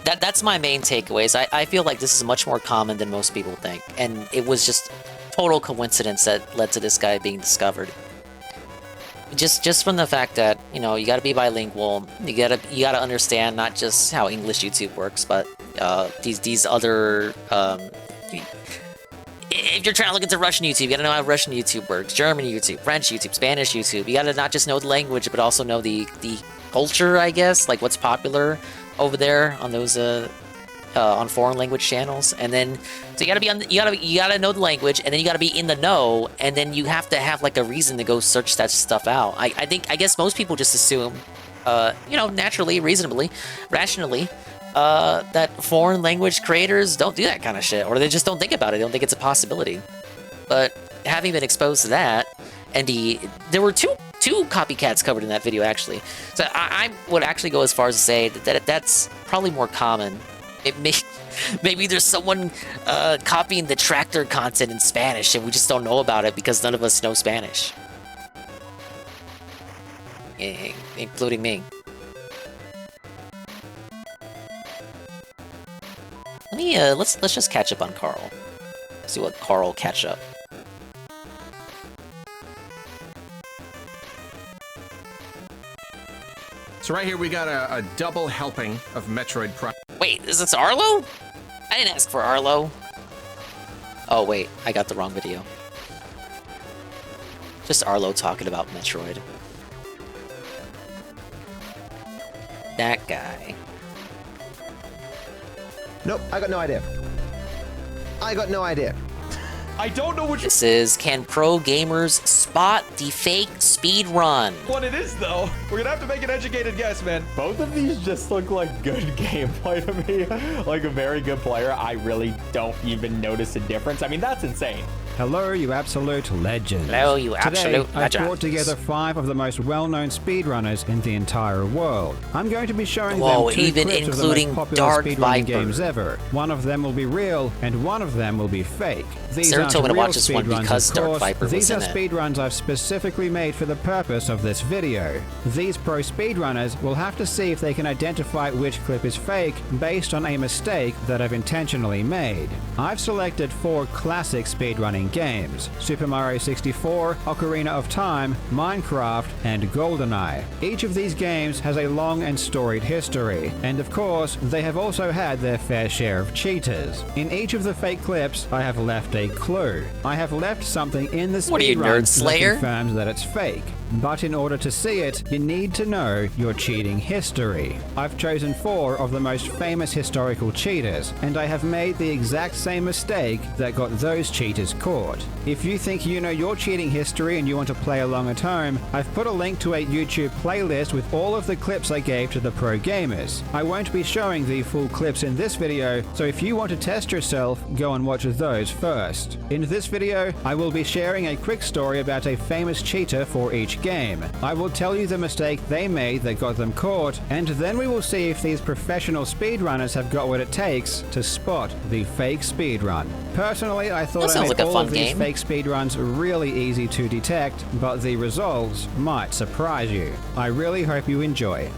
That's my main takeaways. I feel like this is much more common than most people think, and it was just total coincidence that led to this guy being discovered. Just from the fact that, you know, you gotta be bilingual, you gotta understand not just how English YouTube works, but these other if you're trying to look into Russian YouTube, you gotta know how Russian YouTube works, German YouTube, French YouTube, Spanish YouTube. You gotta not just know the language, but also know the culture, I guess, like what's popular over there on those on foreign language channels. And then so you gotta know the language, and then you gotta be in the know, and then you have to have like a reason to go search that stuff out. I guess most people just assume, you know, naturally, reasonably, rationally, that foreign language creators don't do that kind of shit, or they just don't think about it. They don't think it's a possibility. But having been exposed to that, and there were two copycats covered in that video actually. So I would actually go as far as to say that that's probably more common. Maybe there's someone copying the tractor content in Spanish, and we just don't know about it because none of us know Spanish, including me. Let me let's just catch up on Carl. See what Carl catch up. So right here we got a double helping of Metroid Prime. Wait, is this Arlo? I didn't ask for Arlo. Oh wait, I got the wrong video. Just Arlo talking about Metroid. That guy. Nope, I got no idea. I got no idea. I don't know which. This is, can pro gamers spot the fake speed run? What it is, though. We're gonna have to make an educated guess, man. Both of these just look like good gameplay to me. Like a very good player. I really don't even notice a difference. I mean, that's insane. Hello, you absolute legends. Hello, you absolute Today, I've brought legends. together 5 of the most well-known speedrunners in the entire world. I'm going to be showing Whoa, them 2 even clips of the including most popular Dark speedrunning Viper. games ever. One of them will be real, and one of them will be fake. These Sarah Drew told me to real watch this one speedruns, because of Dark course. Viper was These are in it. speedruns I've specifically made for the purpose of this video. These pro speedrunners will have to see if they can identify which clip is fake based on a mistake that I've intentionally made. I've selected 4 classic speedrunning games: Super Mario 64, Ocarina of Time, Minecraft, and GoldenEye. Each of these games has a long and storied history, and of course, they have also had their fair share of cheaters. In each of the fake clips, I have left a clue. I have left something in the What are you, speedrun Nerd Slayer? that confirms that it's fake. But in order to see it, you need to know your cheating history. I've chosen 4 of the most famous historical cheaters, and I have made the exact same mistake that got those cheaters caught. If you think you know your cheating history and you want to play along at home, I've put a link to a YouTube playlist with all of the clips I gave to the pro gamers. I won't be showing the full clips in this video, so if you want to test yourself, go and watch those first. In this video, I will be sharing a quick story about a famous cheater for each game. I will tell you the mistake they made that got them caught, and then we will see if these professional speedrunners have got what it takes to spot the fake speedrun. Personally, I thought I made all of these fake speedruns really easy to detect, but the results might surprise you. I really hope you enjoy.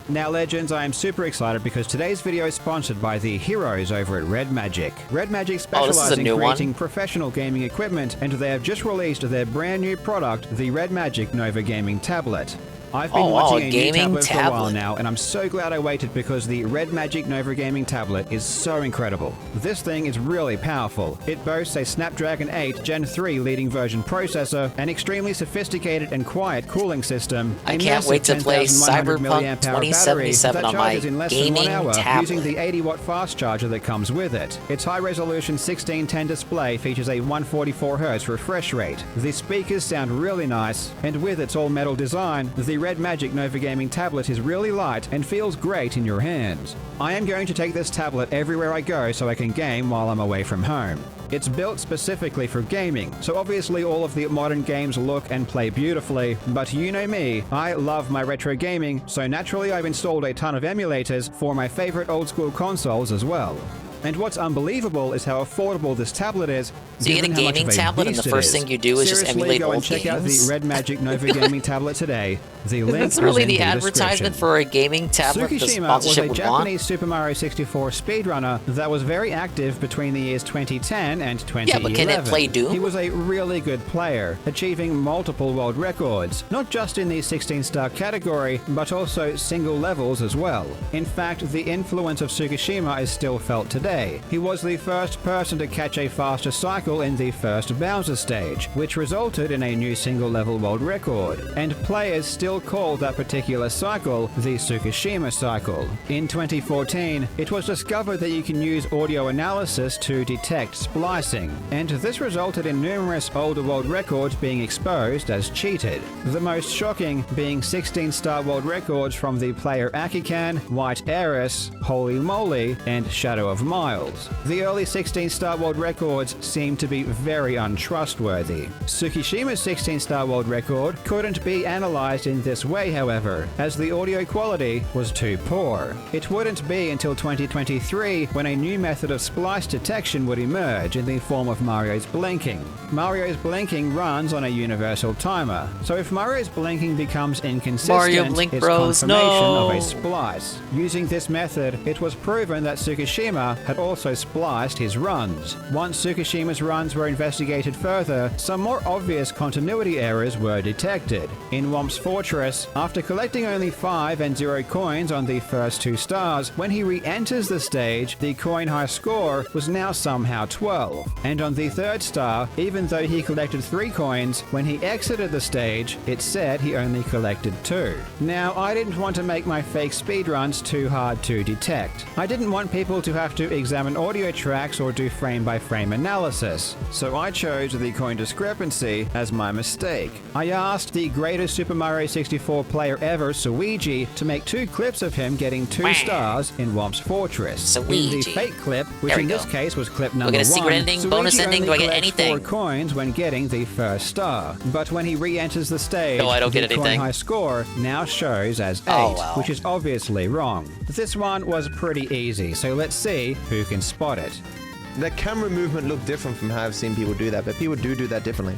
Now legends, I am super excited because today's video is sponsored by the heroes over at Red Magic. Red Magic specializes in creating professional gaming equipment, and they have just released their brand new product, the Red Magic Nova Gaming Tablet. I've been watching a new tablet for a while now, and I'm so glad I waited because the Red Magic Nova Gaming Tablet is so incredible. This thing is really powerful. It boasts a Snapdragon 8 Gen 3 leading version processor, an extremely sophisticated and quiet cooling system, I can't wait to play Cyberpunk 2077 on my gaming tablet. using the 80-watt fast charger that comes with it. Its high-resolution 1610 display features a 144Hz refresh rate. The speakers sound really nice, and with its all-metal design, the Red Magic Nova Gaming Tablet is really light and feels great in your hands. I am going to take this tablet everywhere I go so I can game while I'm away from home. It's built specifically for gaming, so obviously all of the modern games look and play beautifully, but you know me, I love my retro gaming, so naturally I've installed a ton of emulators for my favorite old school consoles as well. And what's unbelievable is how affordable this tablet is. So you get a gaming tablet and the first thing you do is just emulate go and old check out games? the Red Magic Nova Gaming Tablet today. The link That's really is in the description. advertisement for a gaming tablet the 𝓔𝓁𝓷𝓭 was sponsorship a would Japanese want? Super Mario 64 speedrunner that was very active between the years 2010 and 2011. Yeah, but can it play Doom? He was a really good player, achieving multiple world records, not just in the 16-star category, but also single levels as well. In fact, the influence of 𝓔𝓁𝓷𝓭 is still felt today. He was the first person to catch a faster cycle in the first Bowser stage, which resulted in a new single-level world record, and players still call that particular cycle the 𝓔𝓁𝓷𝓭 cycle. In 2014, it was discovered that you can use audio analysis to detect splicing, and this resulted in numerous older world records being exposed as cheated. The most shocking being 16-star world records from the player Akikan, White Eris, Holy Moly, and Shadow of Miles. The early 16-star world records seem to be very untrustworthy. 𝓔𝓁𝓷𝓭's 16-star world record couldn't be analyzed in this way, however, as the audio quality was too poor. It wouldn't be until 2023 when a new method of splice detection would emerge in the form of Mario's blinking. Mario's blinking runs on a universal timer, so if Mario's blinking becomes inconsistent, Mario Blink it's Bros, confirmation no! of a splice. Using this method, it was proven that 𝓔𝓁𝓷𝓭 had also spliced his runs. Once 𝓔𝓁𝓷𝓭's runs were investigated further, some more obvious continuity errors were detected. In 𝓬𝓬𝓬𝓮 Fortress, after collecting only 5 and 0 coins on the first 2 stars, when he re-enters the stage, the coin high score was now somehow 12. And on the 3rd star, even though he collected 3 coins, when he exited the stage, it said he only collected 2. Now, I didn't want to make my fake speedruns too hard to detect. I didn't want people to have to examine audio tracks or do frame-by-frame analysis, so I chose the coin discrepancy as my mistake. I asked the greatest Super Mario 64 player ever, 𝓔𝓁𝓷𝓭, to make 2 clips of him getting 2 stars in 𝓬𝓬𝓬𝓮 Fortress. In the fake clip, which in this case was clip number 1, do I get a secret ending, bonus ending, do I get anything? 4 coins when getting the first star, but when he re-enters the stage, no, I don't the get coin anything. high score now shows as 8, which is obviously wrong. This one was pretty easy, so let's see who can spot it. the camera movement looked different from how I've seen people do that, but people do that differently.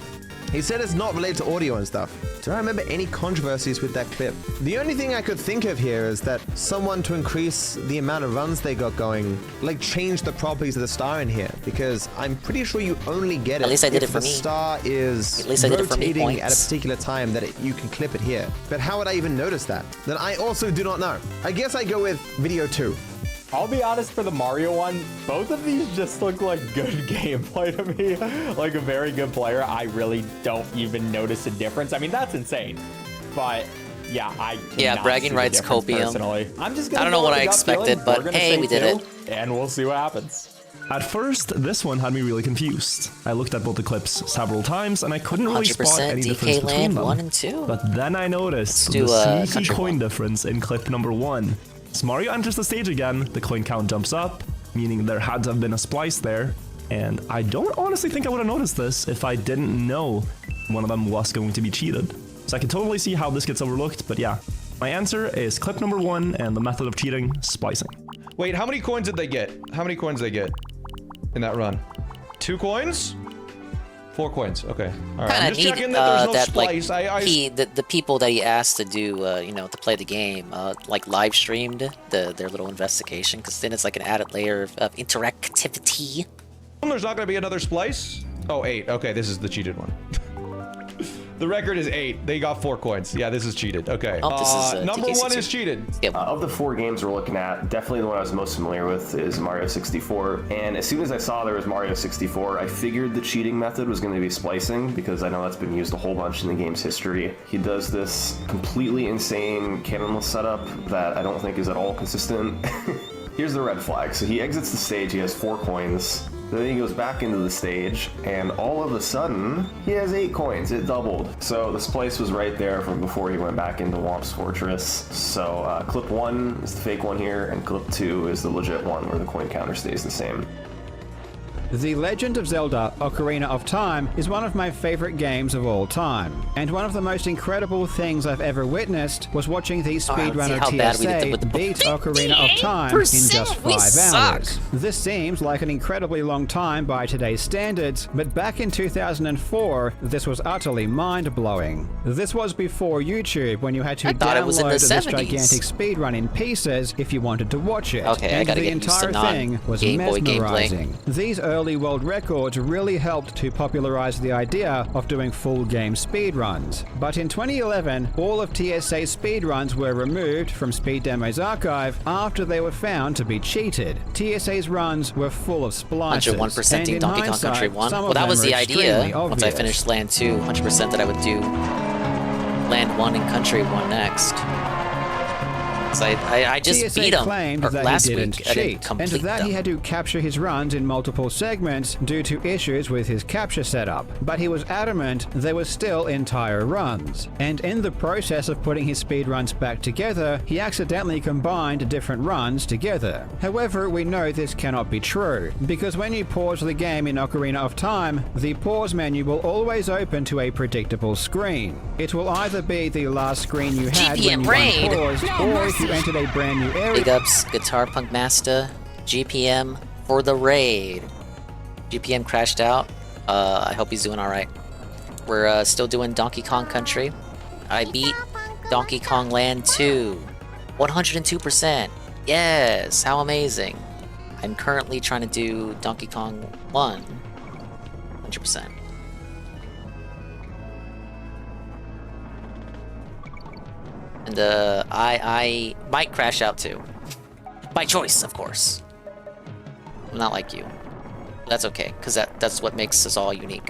He said it's not related to audio and stuff. Do I remember any controversies with that clip? The only thing I could think of here is that someone, to increase the amount of runs they got going, like changed the properties of the star in here, because I'm pretty sure you only get it At least I did if it for the me. star is At least I did it for me, rotating at a points. particular time that you can clip it here. But how would I even notice that? Then I also do not know. I guess I go with video 2. I'll be honest, for the Mario one, both of these just look like good gameplay to me. Like a very good player, I really don't even notice a difference. I mean, that's insane. But yeah, I cannot bragging see the rights difference copium. personally. I'm just gonna I don't know go what with I the gut expected, feeling. but We're gonna hey, say we did 2, it. and we'll see what happens. At first, this one had me really confused. I looked at both the clips several times and I couldn't really spot 100% any DK difference between land them. 1 and 2. But then I noticed do, the sneaky country coin difference in clip number 1. As Mario enters the stage again, the coin count jumps up, meaning there had to have been a splice there. And I don't honestly think I would have noticed this if I didn't know one of them was going to be cheated. So I can totally see how this gets overlooked, but yeah. My answer is clip number 1 and the method of cheating, splicing. Wait, how many coins did they get? How many coins did they get in that run? 2 coins? 4 coins. Okay. All right. I'm just checking that there's no splice. The people that he asked to do, to play the game, like live streamed their little investigation, because then it's like an added layer of interactivity. There's not going to be another splice? Oh, 8. Okay, this is the cheated one. The record is 8. They got 4 coins. Yeah, this is cheated. Okay. Number 1 is cheated. Of the 4 games we're looking at, definitely the one I was most familiar with is Mario 64. And as soon as I saw there was Mario 64, I figured the cheating method was going to be splicing, because I know that's been used a whole bunch in the game's history. He does this completely insane cannonless setup that I don't think is at all consistent. Here's the red flag. So he exits the stage, he has 4 coins. Then he goes back into the stage, and all of a sudden, he has 8 coins. It doubled. So the splice was right there from before he went back into Whomp's Fortress. So clip 1 is the fake one here, and clip 2 is the legit one where the coin counter stays the same. The Legend of Zelda: Ocarina of Time is one of my favorite games of all time, and one of the most incredible things I've ever witnessed was watching the speedrunner TSA beat Ocarina of Time in just 5 hours. This seems like an incredibly long time by today's standards, but back in 2004, this was utterly mind-blowing. This was before YouTube, when you had to download this gigantic speedrun in pieces if you wanted to watch it, and the entire thing was mesmerizing. These early world records really helped to popularize the idea of doing full game speedruns. But in 2011, all of TSA's speedruns were removed from Speed Demo's archive after they were found to be cheated. TSA's runs were full of splices. 101% in Donkey Kong Country 1. Well, that was the idea. Once I finished Land 2, 100% that I would do Land 1 and Country 1 next. I just beat him last week. I didn't complete and that them. he had to capture his runs in multiple segments due to issues with his capture setup. But he was adamant they were still entire runs. And in the process of putting his speed runs back together, he accidentally combined different runs together. However, we know this cannot be true, because when you pause the game in Ocarina of Time, the pause menu will always open to a predictable screen. It will either be the last screen you had when you unpaused, or if you entered a brand new area. Big ups, Guitar Punk Master, GPM for the raid. GPM crashed out. I hope he's doing alright. We're still doing Donkey Kong Country. I beat Donkey Kong Land 2. 102%. Yes, how amazing. I'm currently trying to do Donkey Kong 1. 100%. And I might crash out too. By choice, of course. I'm not like you. That's okay, because that's what makes us all unique.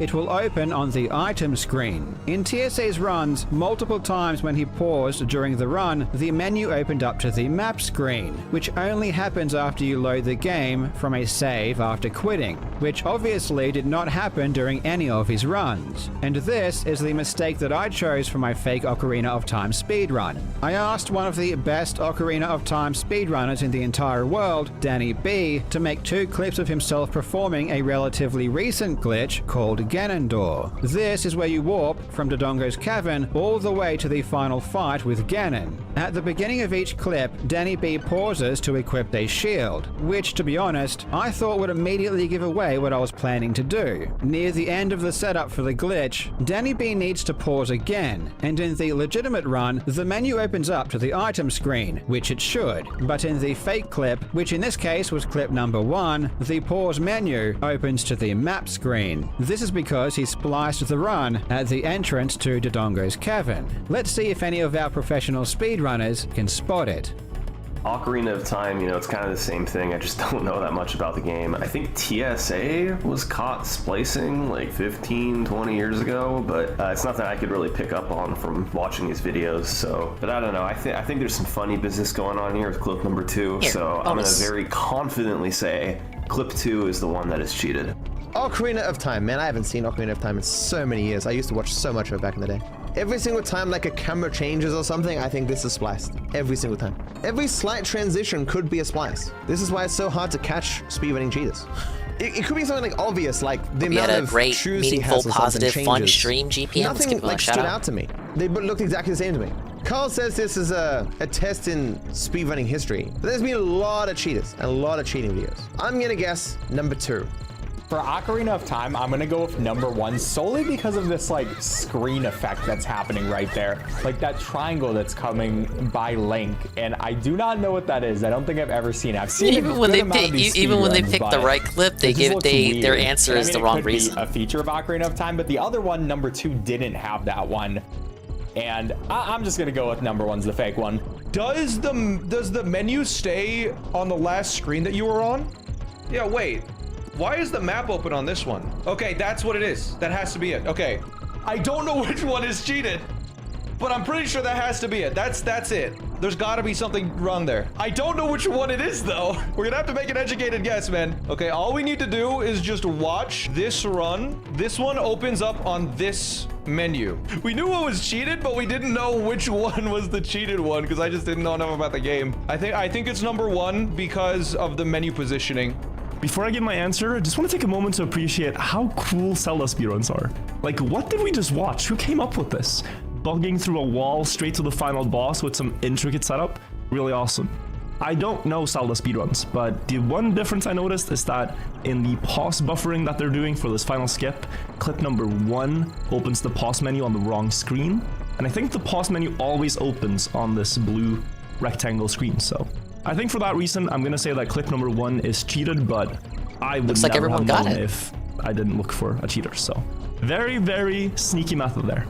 It will open on the item screen. In TSA's runs, multiple times when he paused during the run, the menu opened up to the map screen, which only happens after you load the game from a save after quitting, which obviously did not happen during any of his runs. And this is the mistake that I chose for my fake Ocarina of Time speedrun. I asked one of the best Ocarina of Time speedrunners in the entire world, Danny B, to make 2 clips of himself performing a relatively recent glitch called called 𝓓𝓸𝓷𝓭. This is where you warp from 𝓓𝓮𝓬𝓮𝓻 cavern all the way to the final fight with Ganon. At the beginning of each clip, Danny B pauses to equip a shield, which, to be honest, I thought would immediately give away what I was planning to do. Near the end of the setup for the glitch, Danny B needs to pause again, and in the legitimate run, the menu opens up to the item screen, which it should, but in the fake clip, which in this case was clip number 1, the pause menu opens to the map screen. This is because he spliced the run at the entrance to 𝓓𝓮𝓬𝓮𝓻's cavern. Let's see if any of our professional speedrunners can spot it. Ocarina of Time, you know, it's kind of the same thing. I just don't know that much about the game. I think TSA was caught splicing like 15, 20 years ago, but it's nothing I could really pick up on from watching these videos. So, but I don't know. I think there's some funny business going on here with clip number 2. Here, so I'm going to very confidently say clip 2 is the one that is cheated. Ocarina of Time. Man, I haven't seen Ocarina of Time in so many years. I used to watch so much of it back in the day. Every single time like a camera changes or something, I think this is spliced. Every single time. Every slight transition could be a splice. This is why it's so hard to catch speedrunning cheaters. It could be something like obvious, like the amount of great, shoes he meaningful, has or positive, something fun changes. stream, GPM. Nothing like stood out to me. They looked exactly the same to me. Carl says this is a test in speedrunning history. But there's been a lot of cheaters and a lot of cheating videos. I'm gonna guess number 2. For Ocarina of Time, I'm gonna go with number 1 solely because of this like screen effect that's happening right there. Like that triangle that's coming by Link, and I do not know what that is. I don't think I've ever seen it. I've seen even when they pick, the right clip, they give their answer is the wrong reason. A feature of Ocarina of Time, but the other one, number 2, didn't have that one. And I'm just gonna go with number 1's the fake one. Does the menu stay on the last screen that you were on? Yeah, wait. Why is the map open on this one? Okay, that's what it is. That has to be it. Okay. I don't know which one is cheated, but I'm pretty sure that has to be it. That's it. There's gotta be something wrong there. I don't know which one it is though. We're gonna have to make an educated guess, man. Okay, all we need to do is just watch this run. This one opens up on this menu. We knew what was cheated, but we didn't know which one was the cheated one because I just didn't know enough about the game. I think it's number 1 because of the menu positioning. Before I give my answer, I just want to take a moment to appreciate how cool Zelda speedruns are. Like, what did we just watch? Who came up with this? Bugging through a wall straight to the final boss with some intricate setup? Really awesome. I don't know Zelda speedruns, but the one difference I noticed is that in the pause buffering that they're doing for this final skip, clip number 1 opens the pause menu on the wrong screen, and I think the pause menu always opens on this blue rectangle screen, so I think for that reason, I'm gonna say that clip number 1 is cheated, but I would never have known if I didn't look for a cheater, so very, very sneaky method there.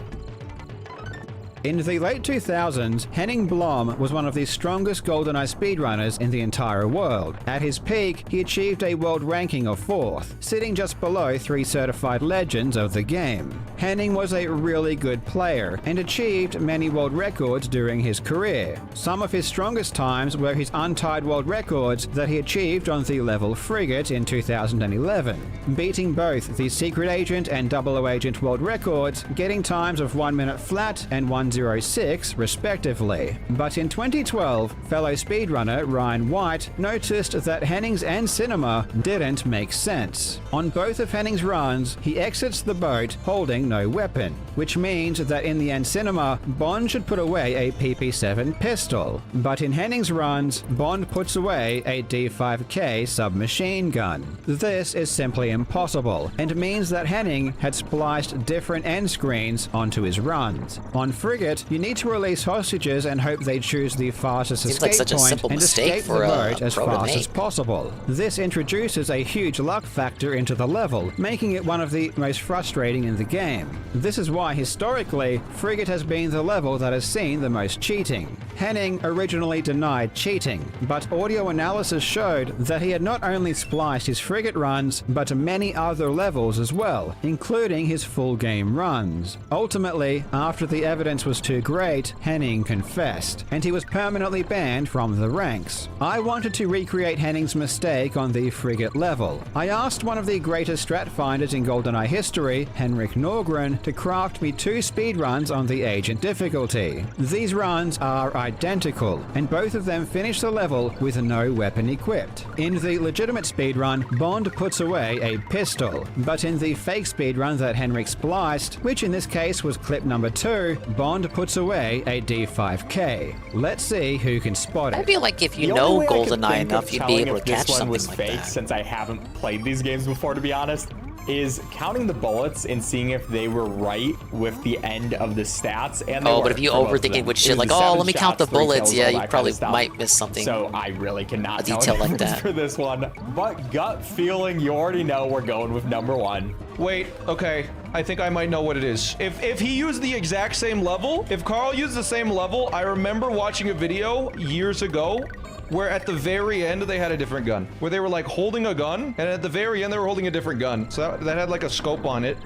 In the late 2000s, Henning Blom was one of the strongest GoldenEye speedrunners in the entire world. At his peak, he achieved a world ranking of 4th, sitting just below 3 certified legends of the game. Henning was a really good player and achieved many world records during his career. Some of his strongest times were his untied world records that he achieved on the level Frigate in 2011, beating both the Secret Agent and Double O Agent world records, getting times of 1 minute flat and 1:06 respectively. But in 2012, fellow speedrunner Ryan White noticed that Henning's end cinema didn't make sense. On both of Henning's runs, he exits the boat holding no weapon, which means that in the end cinema, Bond should put away a PP7 pistol. But in Henning's runs, Bond puts away a D5K submachine gun. This is simply impossible, and means that Henning had spliced different end screens onto his runs. On Frigate, you need to release hostages and hope they choose the fastest escape point and escape the boat as fast as possible. This introduces a huge luck factor into the level, making it one of the most frustrating in the game. This is why historically, Frigate has been the level that has seen the most cheating. Henning originally denied cheating, but audio analysis showed that he had not only spliced his Frigate runs, but many other levels as well, including his full game runs. Ultimately, after the evidence was was too great, Henning confessed, and he was permanently banned from the ranks. I wanted to recreate Henning's mistake on the frigate level. I asked one of the greatest strat finders in GoldenEye history, 𝓓𝓸𝓷𝓭, to craft me 2 speedruns on the agent difficulty. These runs are identical, and both of them finish the level with no weapon equipped. In the legitimate speedrun, Bond puts away a pistol, but in the fake speedrun that Henrik spliced, which in this case was clip number 2, Bond puts away a D5K. Let's see who can spot it. I feel like if you know GoldenEye enough, you'd be able to catch something was like fake, that. since I haven't played these games before, to be honest, is counting the bullets and seeing if they were right with the end of the stats. And oh, but if you overthinking with shit like, oh, let me count the bullets, yeah, you probably might miss something. So I really cannot tell detail like that for this one. But gut feeling, you already know we're going with number 1. Wait, okay. I think I might know what it is. If he used the exact same level, if Carl used the same level, I remember watching a video years ago where at the very end they had a different gun. Where they were like holding a gun, and at the very end they were holding a different gun. So that had like a scope on it.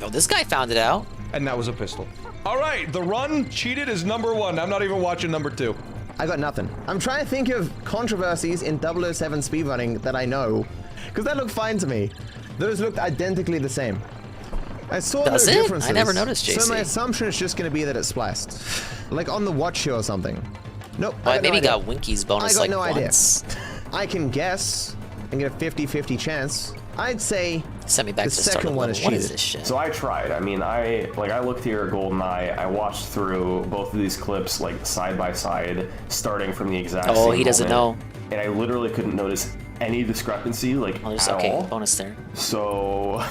Oh, this guy found it out. And that was a pistol. All right, the run cheated is number 1. I'm not even watching number 2. I got nothing. I'm trying to think of controversies in 007 speedrunning that I know, because that looked fine to me. Those looked identically the same. I saw no differences. I never noticed, JC. So my assumption is just going to be that it's spliced. Like on the watch here or something. Nope. Well, maybe got Winky's bonus like once. I can guess and get a 50-50 chance. I'd say send me back the to second one is cheated. So I tried. I mean, I looked here at GoldenEye. I watched through both of these clips like side by side, starting from the exact same he doesn't know. And I literally couldn't notice any discrepancy, like at all. Bonus there. So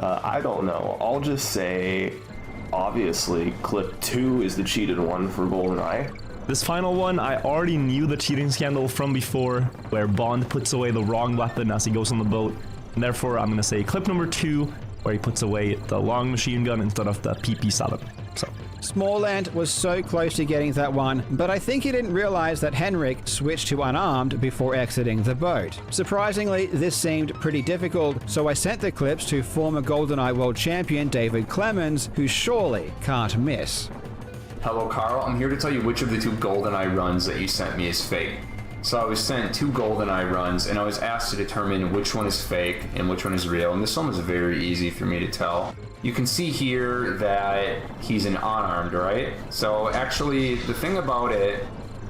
I don't know. I'll just say, obviously, clip 2 is the cheated one for GoldenEye. This final one, I already knew the cheating scandal from before, where Bond puts away the wrong weapon as he goes on the boat. And therefore, I'm gonna say clip number 2, where he puts away the long machine gun instead of the PP7. So. Smallland was so close to getting that one, but I think he didn't realize that Henrik switched to unarmed before exiting the boat. Surprisingly, this seemed pretty difficult, so I sent the clips to former GoldenEye world champion David Clemens, who surely can't miss. Hello, Carl. I'm here to tell you which of the 2 GoldenEye runs that you sent me is fake. So I was sent 2 GoldenEye runs, and I was asked to determine which one is fake and which one is real, and this one was very easy for me to tell. You can see here that he's an unarmed, right? So actually, the thing about it,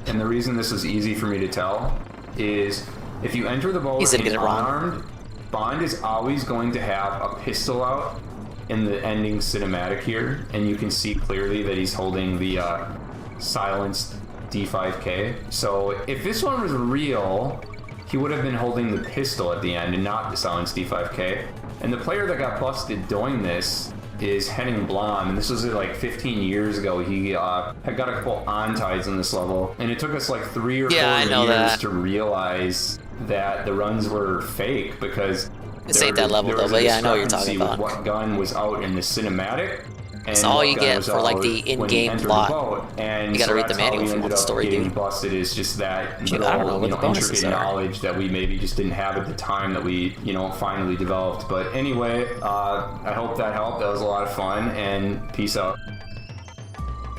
and the reason this is easy for me to tell, is if you enter the boat in unarmed, Bond is always going to have a pistol out in the ending cinematic here, and you can see clearly that he's holding the silenced D5K. So if this one was real, he would have been holding the pistol at the end and not the silenced D5K. And the player that got busted doing this is 𝓓𝓸𝓷𝓭, and this was like 15 years ago. He had got a couple on-tides on this level, and it took us like 3 or 4 years to realize that the runs were fake, because this ain't that level though, but yeah, I know what you're talking about. What gun was out in the cinematic? It's all you get for like the in-game plot. And you gotta read the manual for what the story do. Busted is just that intricate knowledge that we maybe just didn't have at the time that we finally developed. But anyway, I hope that helped. That was a lot of fun, and peace out.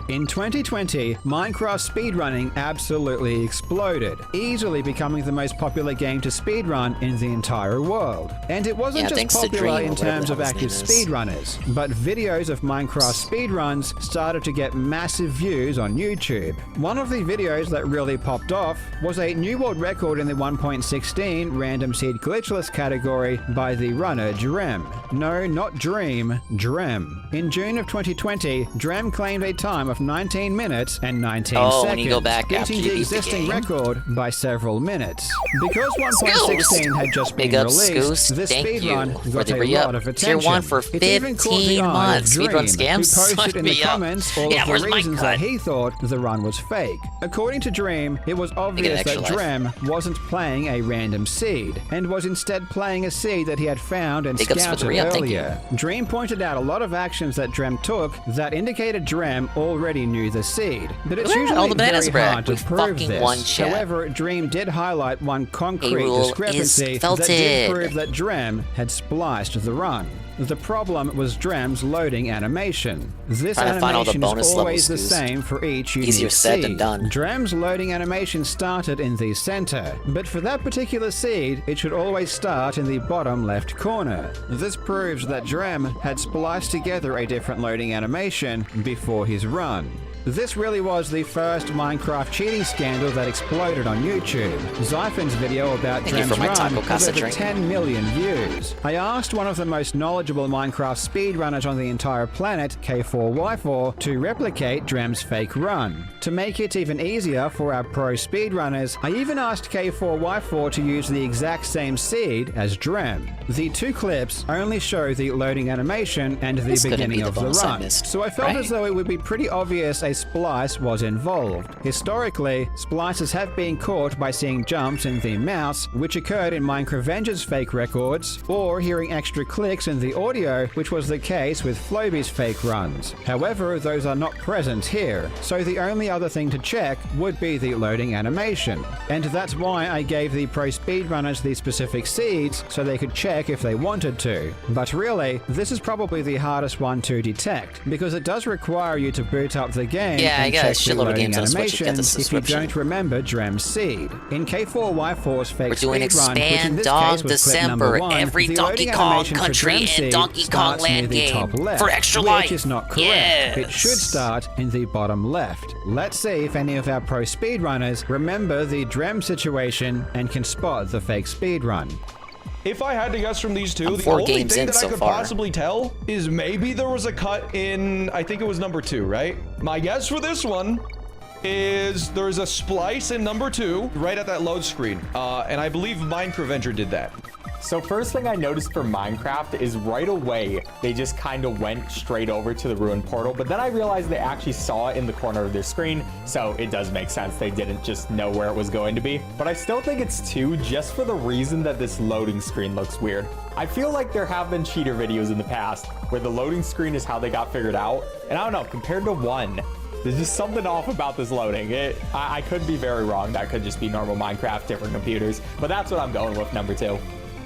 In 2020, Minecraft speedrunning absolutely exploded, easily becoming the most popular game to speedrun in the entire world. And it wasn't just popular in terms of active speedrunners, but videos of Minecraft speedruns started to get massive views on YouTube. One of the videos that really popped off was a new world record in the 1.16 random seed glitchless category by the runner 𝓓𝓸𝓷𝓭. No, not Dream, 𝓓𝓸𝓷𝓭. In June of 2020, 𝓓𝓸𝓷𝓭 claimed a time of 19 minutes and 19 seconds, beating the existing record by several minutes. Because 1.16 had just been released, this speedrun got a lot of attention. Tier 1 for 15 months. Speedrun scams, who posted in the comments all of the reasons that he thought the run was fake. According to 𝓓𝓸𝓷𝓭, it was obvious that 𝓓𝓸𝓷𝓭 wasn't playing a random seed, and was instead playing a seed that he had found and scouted earlier. 𝓓𝓸𝓷𝓭 pointed out a lot of actions that 𝓓𝓸𝓷𝓭 took that indicated 𝓓𝓸𝓷𝓭 already knew the seed, but it's usually very hard to prove this. However, 𝓓𝓸𝓷𝓭 did highlight one concrete discrepancy that did prove that 𝓓𝓸𝓷𝓭 had spliced the run. The problem was 𝓓𝓸's loading animation. This Trying to find all the animation bonus is always levels the is same for each unique easier said than seed. done. 𝓓𝓸's loading animation started in the center, but for that particular seed, it should always start in the bottom left corner. This proves that 𝓓𝓸 had spliced together a different loading animation before his run. This really was the first Minecraft cheating scandal that exploded on YouTube. 𝓓𝓸's video about 𝓓𝓸's run has over 10 million views. I asked one of the most knowledgeable Minecraft speedrunners on the entire planet, 𝓓𝓸𝓷𝓭, to replicate 𝓓𝓸's fake run. To make it even easier for our pro speedrunners, I even asked 𝓓𝓸𝓷𝓭 to use the exact same seed as 𝓓𝓸. The two clips only show the loading animation and the beginning of the run, so I felt as though it would be pretty obvious a splice was involved. Historically, splices have been caught by seeing jumps in the mouse, which occurred in 𝓓𝓸𝓷𝓭's fake records, or hearing extra clicks in the audio, which was the case with 𝓓𝓸𝓷𝓭's fake runs. However, those are not present here, so the only other thing to check would be the loading animation. And that's why I gave the pro speedrunners the specific seeds so they could check if they wanted to. But really, this is probably the hardest one to detect, because it does require you to boot up the game Yeah, I and got a check the shitload of loading games on Switch to get the animation if you subscription. don't remember 𝓓𝓸's seed. In 𝓓4Y4's fake We're doing speedrun, which in Expand this Dog case was clip number December, 1, every the Donkey loading Kong animation for Country 𝓓𝓸's and seed Donkey Kong starts near Land the top game left, for extra which life. is not correct. It should start in the bottom left. Let's see if any of our pro speedrunners remember the 𝓓𝓸 situation and can spot the fake speedrun. If I had to guess from these two, I'm the 4 only games thing in that I so could far. possibly tell is maybe there was a cut in, I think it was number 2, right? My guess for this one is there's a splice in number 2 right at that load screen. And I believe 𝓓𝓸𝓷𝓭 did that. So first thing I noticed for Minecraft is right away, they just kind of went straight over to the ruin portal, but then I realized they actually saw it in the corner of their screen, so it does make sense they didn't just know where it was going to be. But I still think it's 2 just for the reason that this loading screen looks weird. I feel like there have been cheater videos in the past where the loading screen is how they got figured out, and I don't know, compared to 1, there's just something off about this loading. I could be very wrong. That could just be normal Minecraft, different computers, but that's what I'm going with, number 2.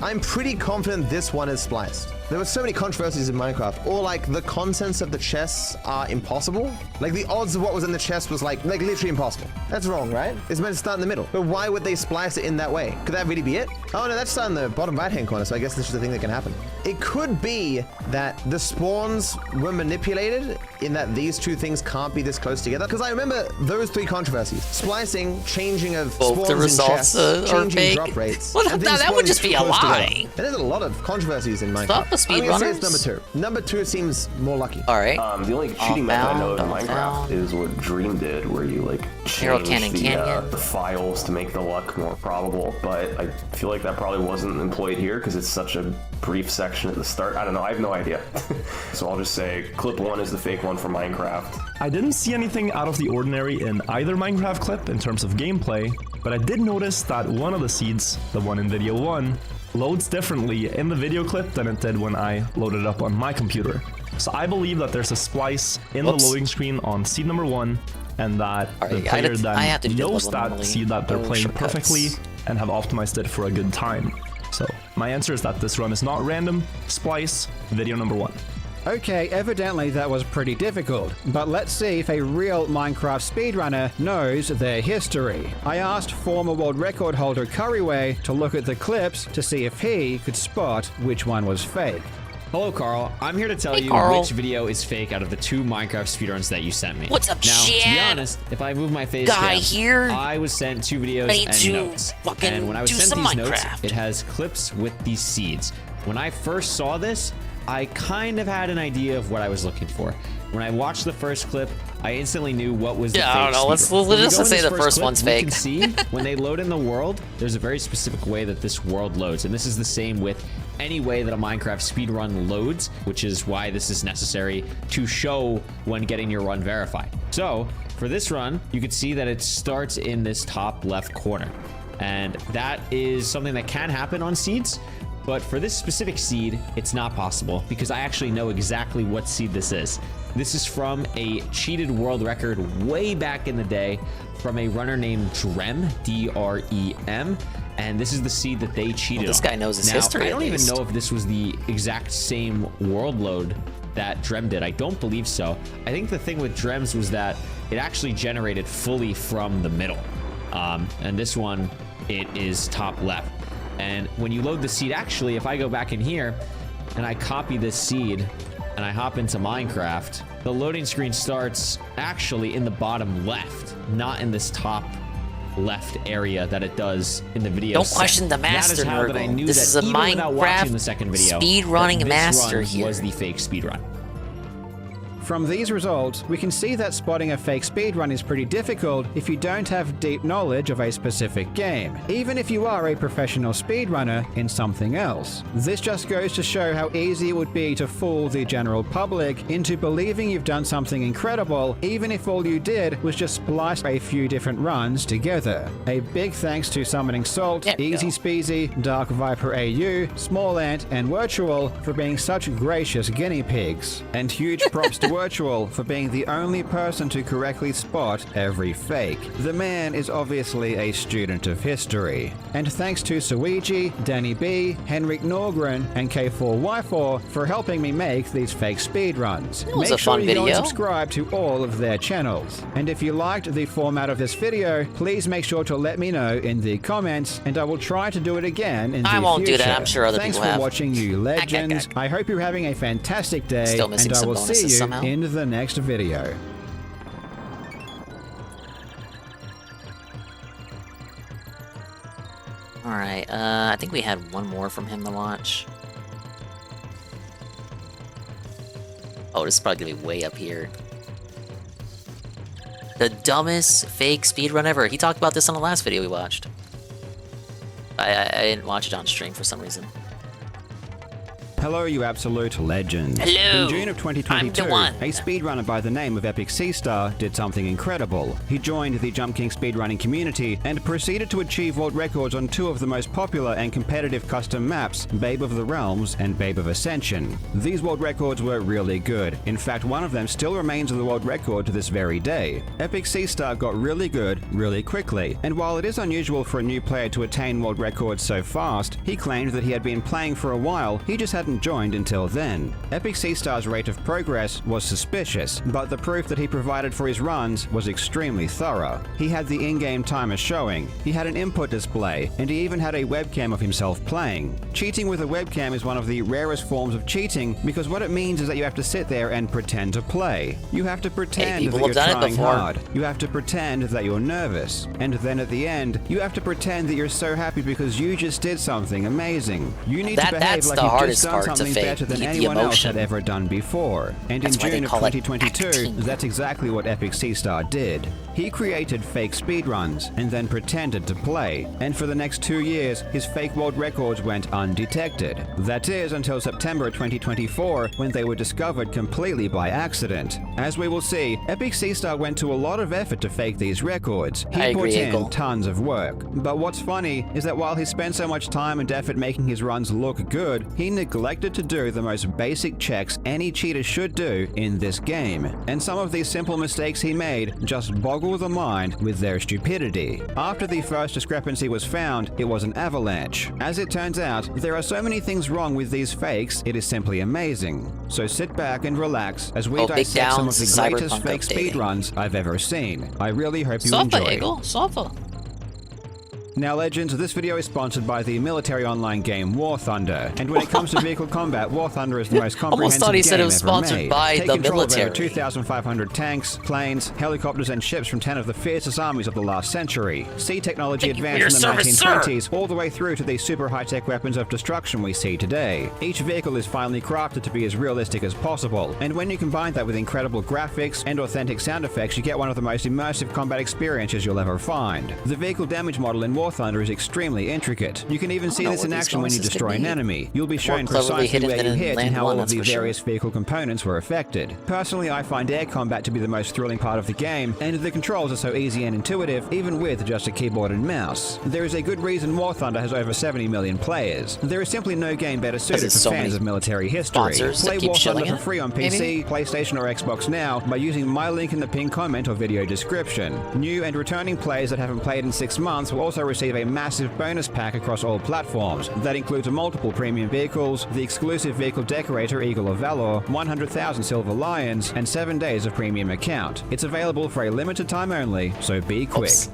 I'm pretty confident this one is spliced. There were so many controversies in Minecraft, or like the contents of the chests are impossible. Like the odds of what was in the chest was like literally impossible. That's wrong, right? It's meant to start in the middle. But why would they splice it in that way? Could that really be it? Oh no, that's starting in the bottom right-hand corner, so I guess this is the thing that can happen. It could be that the spawns were manipulated in that these two things can't be this close together. Because I remember those 3 controversies. Splicing, changing of Both spawns the in results chests, are changing fake. drop rates. Well, and that things would spawning just be too a close together. lie. And there's a lot of controversies in Minecraft. Stop the I'm gonna say it's speedrunners. number 2. Number 2 seems more lucky. All right. The only cheating method I know of in Minecraft is what 𝓓𝓸 did, where you like change the files to make the luck more probable. But I feel like that probably wasn't employed here because it's such a brief section at the start. I don't know. I have no idea. So I'll just say clip 1 is the fake one for Minecraft. I didn't see anything out of the ordinary in either Minecraft clip in terms of gameplay, but I did notice that one of the seeds, the one in video 1, loads differently in the video clip than it did when I loaded it up on my computer. So I believe that there's a splice in the loading screen on seed number 1, and that the player then knows that seed that they're playing perfectly and have optimized it for a good time. So my answer is that this run is not random. Splice, video number 1. Okay, evidently that was pretty difficult, but let's see if a real Minecraft speedrunner knows their history. I asked former world record holder 𝓓𝓸𝓷𝓭 to look at the clips to see if he could spot which one was fake. Hello, Carl. I'm here to tell you which video is fake out of the 2 Minecraft speedruns that you sent me. What's up, now, Chad? to be honest, if I move my face Guy cam, here. I was sent 2 videos I need and to notes. fucking And when I was do sent some these notes, Minecraft. it has clips with these seeds. When I first saw this, I kind of had an idea of what I was looking for. When I watched the first clip, I instantly knew what was the fake I don't know. Let's speedrun. When we just go in say this the first clip, one's we fake. can see when they load in the world, there's a very specific way that this world loads. And this is the same with any way that a Minecraft speedrun loads, which is why this is necessary to show when getting your run verified. So for this run, you can see that it starts in this top left corner. And that is something that can happen on seeds. But for this specific seed, it's not possible because I actually know exactly what seed this is. This is from a cheated world record way back in the day from a runner named 𝓓𝓸𝓷𝓭, D-R-E-M. And this is the seed that they cheated on. This guy knows his now, history. I don't even know if this was the exact same world load that 𝓓𝓸 did. I don't believe so. I think the thing with 𝓓𝓸's was that it actually generated fully from the middle. And this one, it is top left. And when you load the seed, actually, if I go back in here and I copy this seed and I hop into Minecraft, the loading screen starts actually in the bottom left, not in this top left area that it does in the video. Don't question the master, That is how that I knew this that is a even without watching the Minecraft second video, speedrunning that this master run here. was the fake speedrun. From these results, we can see that spotting a fake speedrun is pretty difficult if you don't have deep knowledge of a specific game, even if you are a professional speedrunner in something else. This just goes to show how easy it would be to fool the general public into believing you've done something incredible, even if all you did was just splice a few different runs together. A big thanks to Summoning Salt, Easy Speezy, 𝓓𝓸𝓷𝓭 AU, 𝓔𝓁𝓸𝓷𝓭, and Virtual for being such gracious guinea pigs. And huge props to Virtual for being the only person to correctly spot every fake. The man is obviously a student of history. And thanks to 𝓓𝓸𝓷𝓰, Danny B, 𝓓𝓮𝓬𝓮𝓻, and 𝓓𝓨𝓁 for helping me make these fake speedruns. That was Make a fun sure you go and video. subscribe to all of their channels. And if you liked the format of this video, please make sure to let me know in the comments, and I will try to do it again in the future. I won't do that. I'm sure other Thanks people have. for watching, you legends. I hope you're having a fantastic day, Still missing and I some will see bonuses you somehow. in the next video. Alright, I think we had one more from him to watch. Oh, this is probably gonna be way up here. The dumbest fake speedrun ever. He talked about this on the last video we watched. I didn't watch it on stream for some reason. Hello, you absolute legends. Hello. In June of 2022, I'm the one. a speedrunner by the name of 𝓓𝓸𝓷𝓭 did something incredible. He joined the Jump King speedrunning community and proceeded to achieve world records on two of the most popular and competitive custom maps, Babe of the Realms and Babe of Ascension. These world records were really good. In fact, one of them still remains the world record to this very day. 𝓓𝓸𝓷𝓭 got really good really quickly, and while it is unusual for a new player to attain world records so fast, he claimed that he had been playing for a while, he just hadn't joined until then. 𝓓𝓸𝓷𝓭's rate of progress was suspicious, but the proof that he provided for his runs was extremely thorough. He had the in-game timer showing, he had an input display, and he even had a webcam of himself playing. Cheating with a webcam is one of the rarest forms of cheating because what it means is that you have to sit there and pretend to play. You have to pretend that you're trying hard. You have to pretend that you're nervous. And then at the end, you have to pretend that you're so happy because you just did something amazing. You need to behave that's like the you've hardest just done part to something fake, better than the anyone else emotion. had ever done before. And That's in why they June of call it 2022, that's exactly what 𝓓𝓸𝓷𝓭 did. He created fake speedruns and then pretended to play. And for the next 2 years, his fake world records went undetected. That is until September 2024, when they were discovered completely by accident. As we will see, 𝓓𝓸𝓷𝓭 went to a lot of effort to fake these records. He I put agree, in Eagle. tons of work. But what's funny is that while he spent so much time and effort making his runs look good, he neglected to do the most basic checks any cheater should do in this game. And some of these simple mistakes he made just boggle the mind with their stupidity. After the first discrepancy was found, it was an avalanche. As it turns out, there are so many things wrong with these fakes, it is simply amazing. So sit back and relax as we Big dissect some of Downs the greatest Cyberpunk fake updating. speedruns I've ever seen. I really hope you Sofa, enjoy. Eagle. Sofa. Now legends, this video is sponsored by the military online game War Thunder, and when it comes to vehicle combat, War Thunder is the most comprehensive thought he said it game was ever sponsored made. by Take the control of military. over 2,500 tanks, planes, helicopters, and ships from 10 of the fiercest armies of the last century. See technology Thank you for advanced your from the service, 1920s all the way through to the super high-tech weapons of destruction we see today. Each vehicle is finely crafted to be as realistic as possible, and when you combine that with incredible graphics and authentic sound effects, you get one of the most immersive combat experiences you'll ever find. The vehicle damage model in War War Thunder is extremely intricate. You can even see know this where in these action when you bonuses could destroy an be. enemy. You'll be More shown cleverly precisely hidden where than you in hit and Land how 1, all of that's the for sure. various vehicle components were affected. Personally, I find air combat to be the most thrilling part of the game, and the controls are so easy and intuitive, even with just a keyboard and mouse. There is a good reason War Thunder has over 70 million players. There is simply no game better suited for so fans many of military history. sponsors that Play keep War Thunder shilling for it, free on maybe? PC, PlayStation, or Xbox now by using my link in the pinned comment or video description. New and returning players that haven't played in 6 months will also receive a massive bonus pack across all platforms. That includes multiple premium vehicles, the exclusive vehicle decorator Eagle of Valor, 100,000 Silver Lions, and 7 days of premium account. It's available for a limited time only, so be quick. Oops.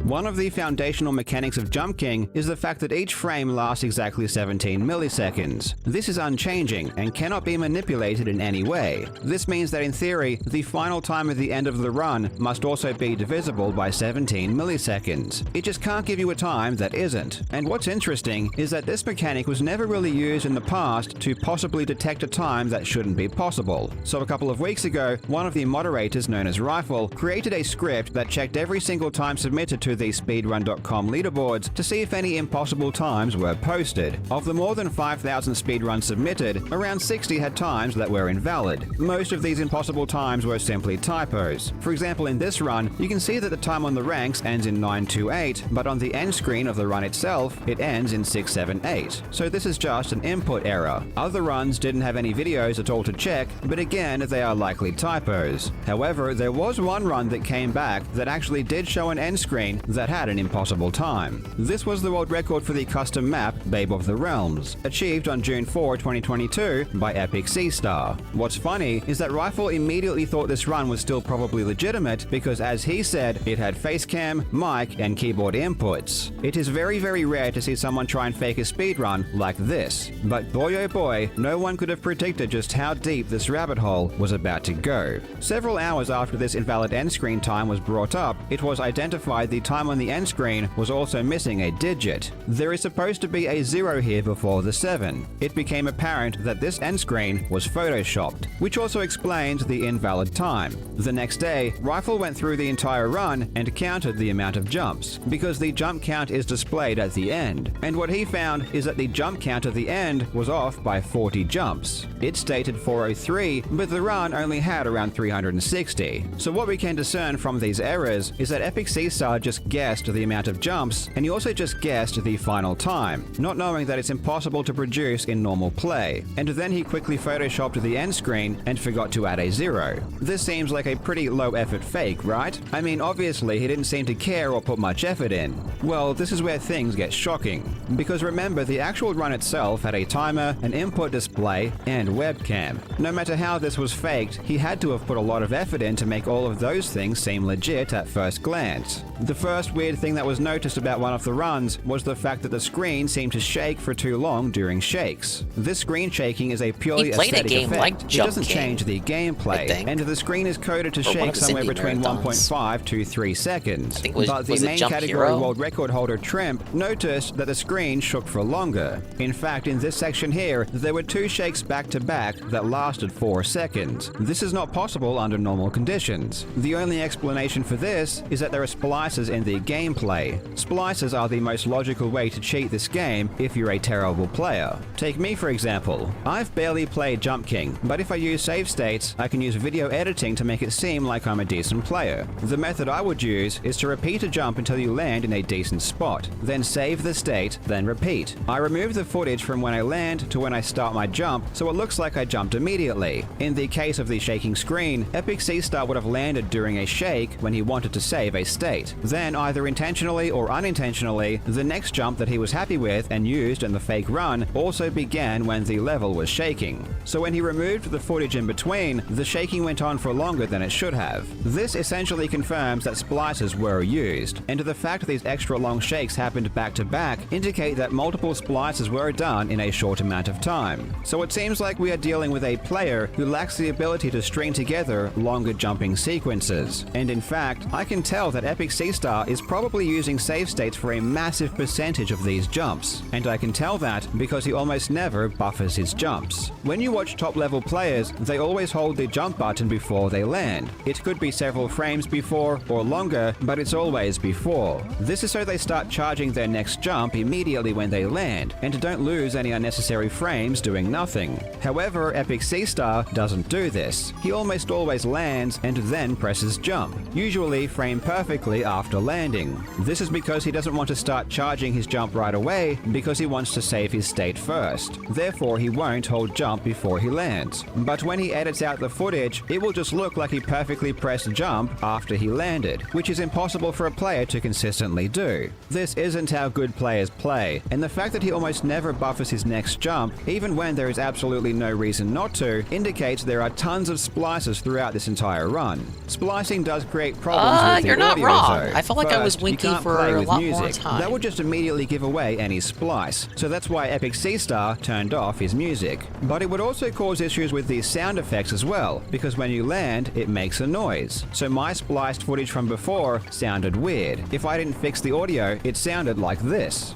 One of the foundational mechanics of Jump King is the fact that each frame lasts exactly 17 milliseconds. This is unchanging and cannot be manipulated in any way. This means that in theory, the final time at the end of the run must also be divisible by 17 milliseconds. It just can't give you a time that isn't. And what's interesting is that this mechanic was never really used in the past to possibly detect a time that shouldn't be possible. So a couple of weeks ago, one of the moderators known as Rifle created a script that checked every single time submitted to the 𝓓𝓸𝓷𝓭 leaderboards to see if any impossible times were posted. Of the more than 5,000 speedruns submitted, around 60 had times that were invalid. Most of these impossible times were simply typos. For example, in this run, you can see that the time on the ranks ends in 928, but on the end screen of the run itself, it ends in 678. So this is just an input error. Other runs didn't have any videos at all to check, but again, they are likely typos. However, there was one run that came back that actually did show an end screen that had an impossible time. This was the world record for the custom map Babe of the Realms, achieved on June 4, 2022 by Epic 𝓔𝓁𝓷𝓭. What's funny is that Rifle immediately thought this run was still probably legitimate because, as he said, it had facecam, mic, and keyboard inputs. It is very, very rare to see someone try and fake a speedrun like this, but boy oh boy, no one could have predicted just how deep this rabbit hole was about to go. Several hours after this invalid end screen time was brought up, it was identified the time on the end screen was also missing a digit. There is supposed to be a 0 here before the 7. It became apparent that this end screen was photoshopped, which also explains the invalid time. The next day, Rifle went through the entire run and counted the amount of jumps, because the jump count is displayed at the end. And what he found is that the jump count at the end was off by 40 jumps. It stated 403, but the run only had around 360. So what we can discern from these errors is that Epic 𝓔𝓁𝓷𝓭 just guessed the amount of jumps, and he also just guessed the final time, not knowing that it's impossible to produce in normal play. And then he quickly photoshopped the end screen and forgot to add a 0. This seems like a pretty low effort fake, right? I mean, obviously he didn't seem to care or put much effort in. Well, this is where things get shocking. Because remember, the actual run itself had a timer, an input display, and webcam. No matter how this was faked, he had to have put a lot of effort in to make all of those things seem legit at first glance. The first weird thing that was noticed about one of the runs was the fact that the screen seemed to shake for too long during shakes. This screen shaking is a purely He played a aesthetic game effect. like It Jump doesn't King, change the I gameplay, think. and the screen is coded to Or one shake of his somewhere indie between marathons. 1.5 to 3 seconds. think it was- But the was it main Jump category Hero? world record holder Trimp noticed that the screen shook for longer. In fact, in this section here, there were 2 shakes back to back that lasted 4 seconds. This is not possible under normal conditions. The only explanation for this is that there are splices in the gameplay. Splices are the most logical way to cheat this game if you're a terrible player. Take me for example. I've barely played Jump King, but if I use save states, I can use video editing to make it seem like I'm a decent player. The method I would use is to repeat a jump until you land in a decent spot, then save the state, then repeat. I remove the footage from when I land to when I start my jump, so it looks like I jumped immediately. In the case of the shaking screen, Epic 𝓔𝓁𝓷𝓭 would have landed during a shake when he wanted to save a state. Then, either intentionally or unintentionally, the next jump that he was happy with and used in the fake run also began when the level was shaking. So when he removed the footage in between, the shaking went on for longer than it should have. This essentially confirms that splices were used, and the fact these extra long shakes happened back to back indicate that multiple splices were done in a short amount of time. So it seems like we are dealing with a player who lacks the ability to string together longer jumping sequences. And in fact, I can tell that Epic 𝓔𝓁𝓷𝓭 Star is probably using save states for a massive percentage of these jumps, and I can tell that because he almost never buffers his jumps. When you watch top-level players, they always hold the jump button before they land. It could be several frames before or longer, but it's always before. This is so they start charging their next jump immediately when they land, and don't lose any unnecessary frames doing nothing. However, 𝓓𝓸𝓷𝓭 doesn't do this. He almost always lands and then presses jump, usually frame perfectly after landing. This is because he doesn't want to start charging his jump right away because he wants to save his state first. Therefore, he won't hold jump before he lands. But when he edits out the footage, it will just look like he perfectly pressed jump after he landed, which is impossible for a player to consistently do. This isn't how good players play, and the fact that he almost never buffers his next jump, even when there is absolutely no reason not to, indicates there are tons of splices throughout this entire run. Splicing does create problems with the you're not audio, wrong. though. I felt like I was First, winking you can't for play a with lot music. more time. That would just immediately give away any splice, so that's why 𝓓𝓸𝓷𝓭 turned off his music. But it would also cause issues with the sound effects as well, because when you land, it makes a noise. So my spliced footage from before sounded weird. If I didn't fix the audio, it sounded like this.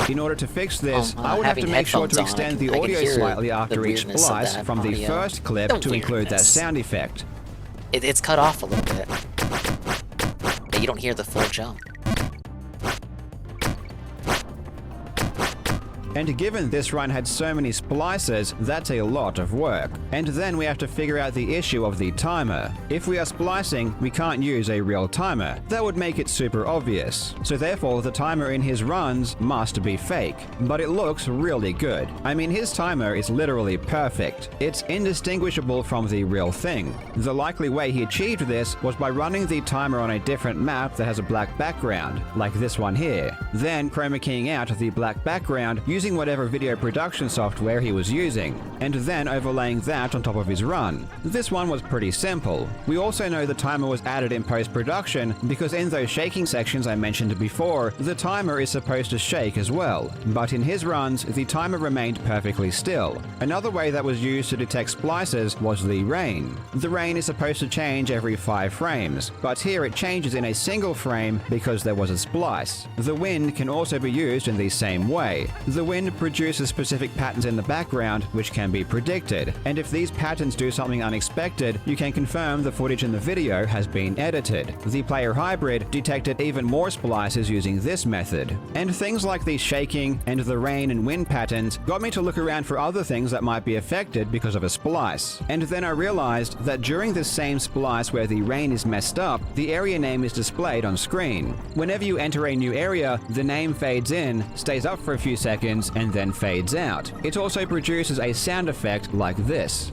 In order to fix this, I would have to make sure to extend the audio slightly after each splice from the first clip to include that sound effect. It's cut off a little bit. But you don't hear the full jump. And given this run had so many splices, that's a lot of work. And then we have to figure out the issue of the timer. If we are splicing, we can't use a real timer. That would make it super obvious. So therefore, the timer in his runs must be fake. But it looks really good. I mean, his timer is literally perfect. It's indistinguishable from the real thing. The likely way he achieved this was by running the timer on a different map that has a black background, like this one here. Then chroma keying out the black background using whatever video production software he was using, and then overlaying that on top of his run. This one was pretty simple. We also know the timer was added in post-production because in those shaking sections I mentioned before, the timer is supposed to shake as well. But in his runs, the timer remained perfectly still. Another way that was used to detect splices was the rain. The rain is supposed to change every 5 frames, but here it changes in a single frame because there was a splice. The wind can also be used in the same way. The wind produces specific patterns in the background which can be predicted, and if these patterns do something unexpected, you can confirm the footage in the video has been edited. The player hybrid detected even more splices using this method. And things like the shaking and the rain and wind patterns got me to look around for other things that might be affected because of a splice. And then I realized that during this same splice where the rain is messed up, the area name is displayed on screen. Whenever you enter a new area, the name fades in, stays up for a few seconds, and then fades out. It also produces a sound effect like this.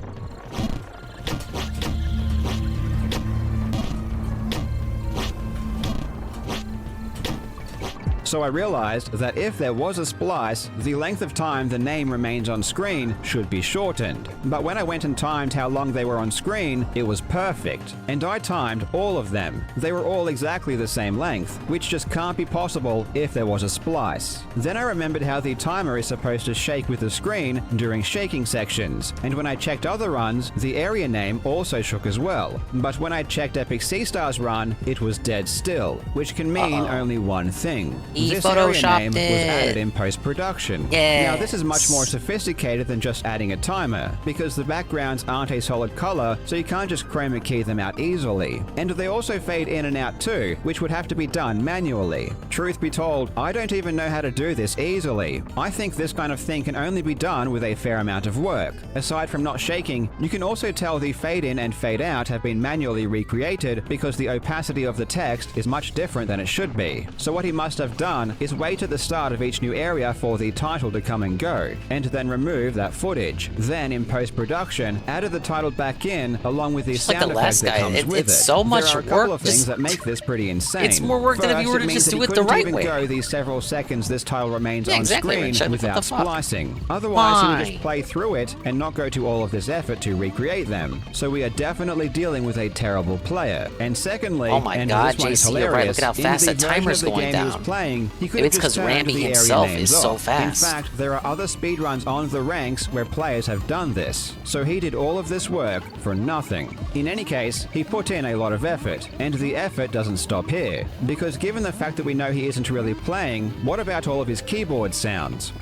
So I realized that if there was a splice, the length of time the name remains on screen should be shortened. But when I went and timed how long they were on screen, it was perfect. And I timed all of them. They were all exactly the same length, which just can't be possible if there was a splice. Then I remembered how the timer is supposed to shake with the screen during shaking sections. And when I checked other runs, the area name also shook as well. But when I checked 𝓓𝓸𝓷𝓭's run, it was dead still, which can mean only one thing. This area name was added in post-production. Now this is much more sophisticated than just adding a timer, because the backgrounds aren't a solid color, so you can't just chroma key them out easily. And they also fade in and out too, which would have to be done manually. Truth be told, I don't even know how to do this easily. I think this kind of thing can only be done with a fair amount of work. Aside from not shaking, you can also tell the fade in and fade out have been manually recreated because the opacity of the text is much different than it should be. So what he must have done is wait at the start of each new area for the title to come and go, and then remove that footage. Then in post-production, added the title back in along with the sound effect that comes with it. It's so much there are a couple work. of things that make this pretty insane. It's more work than if you were to just do it the right way. It go the several seconds this title remains on exactly, screen Richard. without splicing. Otherwise, he would just play through it and not go to all of this effort to recreate them. So we are definitely dealing with a terrible player. And secondly, oh my and God, this one is JC, you're right. hilarious, Look at how fast in that the version timer's of the going game he was down. playing, playing, he could Maybe have it's just 'cause turned Rammy the area himself names is so off. fast. In fact, there are other speedruns on the ranks where players have done this, so he did all of this work for nothing. In any case, he put in a lot of effort, and the effort doesn't stop here, because given the fact that we know he isn't really playing, what about all of his keyboard sounds?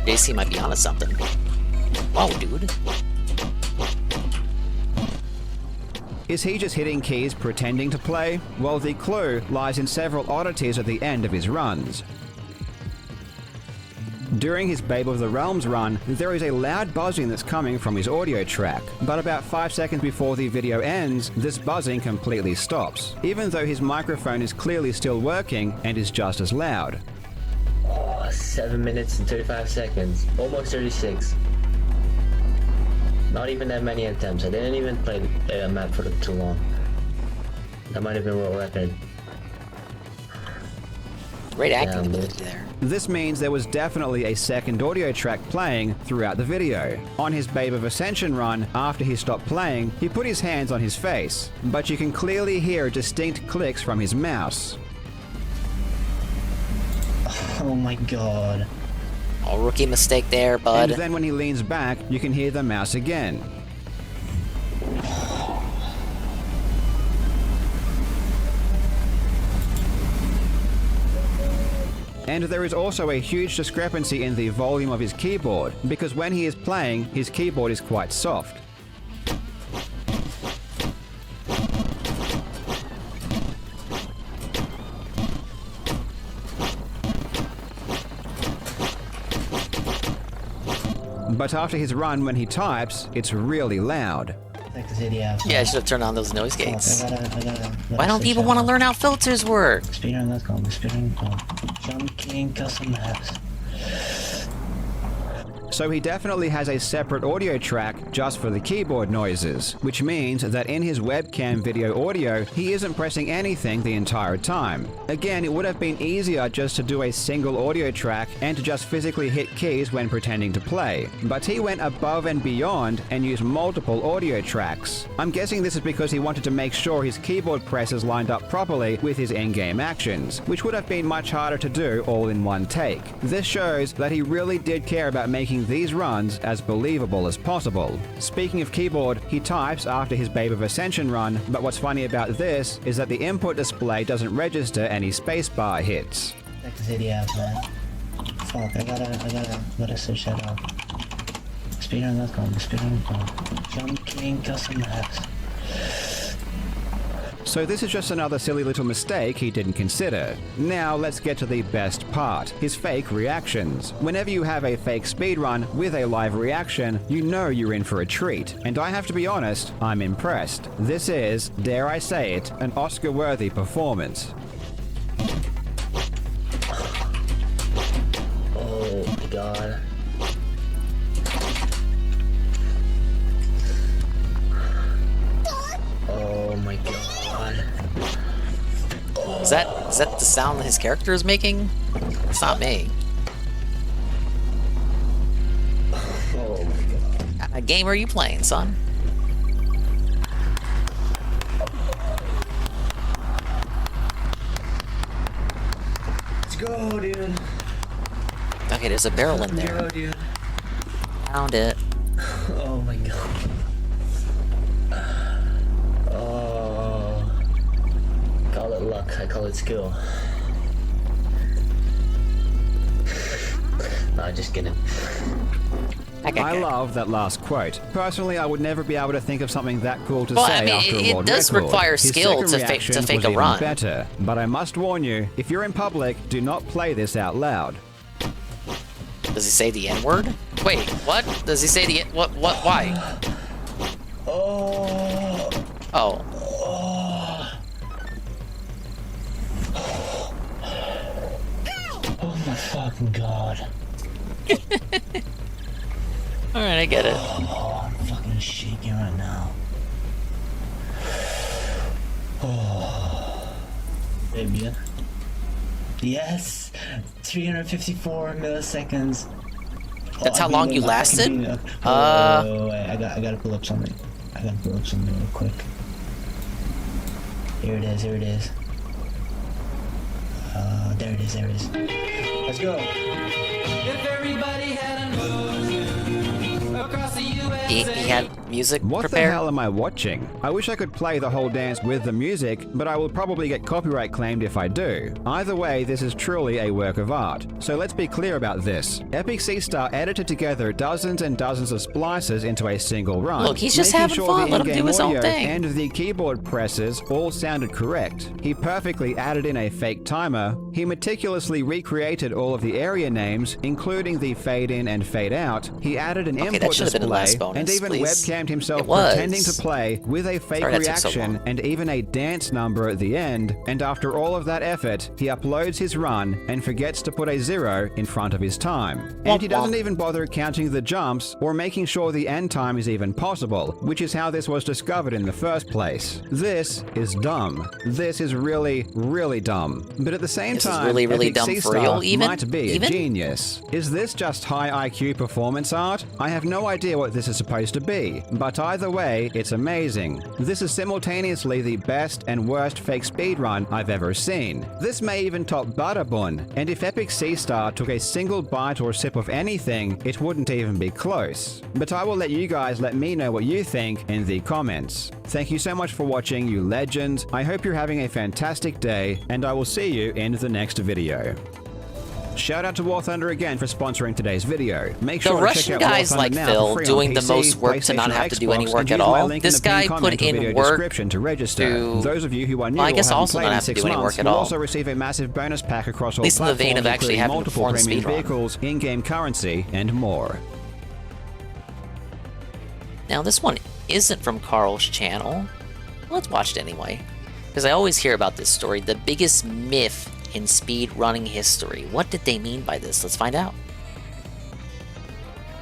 JC might be onto something. Whoa, dude. Is he just hitting keys pretending to play? Well, the clue lies in several oddities at the end of his runs. During his Babe of the Realms run, there is a loud buzzing that's coming from his audio track, but about 5 seconds before the video ends, this buzzing completely stops, even though his microphone is clearly still working and is just as loud. 7 minutes and 35 seconds, almost 36. Not even that many attempts. I didn't even play the map for too long. That might have been world record. Great acting ability there. This means there was definitely a second audio track playing throughout the video. On his Babe of Ascension run, after he stopped playing, he put his hands on his face, but you can clearly hear distinct clicks from his mouse. Oh my god. Oh, rookie mistake there, bud. And then when he leans back, you can hear the mouse again. And there is also a huge discrepancy in the volume of his keyboard, because when he is playing, his keyboard is quite soft. But after his run, when he types, it's really loud. Yeah, I should have turned on those noise gates. Why don't people want to learn how filters work? So he definitely has a separate audio track just for the keyboard noises, which means that in his webcam video audio, he isn't pressing anything the entire time. Again, it would have been easier just to do a single audio track and to just physically hit keys when pretending to play, but he went above and beyond and used multiple audio tracks. I'm guessing this is because he wanted to make sure his keyboard presses lined up properly with his in-game actions, which would have been much harder to do all in one take. This shows that he really did care about making these runs as believable as possible. Speaking of keyboard, he types after his Babe of Ascension run, but what's funny about this is that the input display doesn't register any spacebar hits. Check this idiot out, man. Fuck, I gotta switch that up. Speedrun.com, Jump King Custom Maps. So this is just another silly little mistake he didn't consider. Now let's get to the best part, his fake reactions. Whenever you have a fake speedrun with a live reaction, you know you're in for a treat. And I have to be honest, I'm impressed. This is, dare I say it, an Oscar-worthy performance. Oh my god. Oh my god. Is that the sound that his character is making? It's not me. Oh my god. What kind of game are you playing, son? Let's go, dude. Okay, there's a barrel in there. Go, dude. Found it. Oh my god. Oh. Call it luck, I call it skill. No, just kidding. I love that last quote. Personally, I would never be able to think of something that cool to Well, say I mean, after a it world does record. require His skill second to fake reaction a was even run. better, but I must warn you, if you're in public, do not play this out loud. Does he say the N-word? Wait, what? Does he say the what? Why? Oh. Oh. Oh my fucking god. Alright, I get it. Oh, I'm fucking shaking right now. Oh. Baby. Yes! 354 milliseconds. That's how long you lasted? Wait, I gotta pull up something. I gotta pull up something real quick. Here it is, here it is. There it is, there it is. Let's go. If everybody had a nose across the US. He had music What prepared. the hell am I watching? I wish I could play the whole dance with the music, but I will probably get copyright claimed if I do. Either way, this is truly a work of art. So let's be clear about this. Epic 𝓔𝓸𝓷𝓭 edited together dozens and dozens of splices into a single run. Look, he's just making having sure fun. the Let him in-game do his own audio thing. and the keyboard presses all sounded correct. He perfectly added in a fake timer. He meticulously recreated all of the area names, including the fade in and fade out. He added an Okay, that input should have been the last display bonus, and even please. webcammed himself It was. pretending to play with a fake Sorry that took so reaction long. and even a dance number at the end. And after all of that effort, he uploads his run and forgets to put a 0 in front of his time. And he doesn't even bother counting the jumps or making sure the end time is even possible, which is how this was discovered in the first place. This is dumb. This is really, really dumb. But at the same This is time, really, really Epic dumb for real, 𝓔𝓸𝓷 even? might be a genius. Is this just high IQ performance art? I have no idea what this is supposed to be, but either way, it's amazing. This is simultaneously the best and worst fake speedrun I've ever seen. This may even top Bloodborne, and if Epic 𝓔𝓸𝓷 took a single bite or sip of anything, it wouldn't even be close. But I will let you guys let me know what you think in the comments. Thank you so much for watching, you legends. I hope you're having a fantastic day, and I will see you in the next video. Shout out to War Thunder again for sponsoring today's video. Make The sure to Russian check out War guys Thunder like now for Phil free on doing the PC, most work to not PlayStation, have to do any Xbox, work and at use my all. link This in the pinned guy comment put or in video work description to register. to- Those of you who are new Well, I or guess haven't also played not in have to 6 do any months work at will all. also receive a massive bonus pack across all least in the vein platforms, of actually including having to multiple perform premium speedrun. vehicles, in-game currency, and more. Now, this one isn't from Carl's channel. Let's watch it anyway, because I always hear about this story, the biggest myth in speedrunning history. What did they mean by this? Let's find out.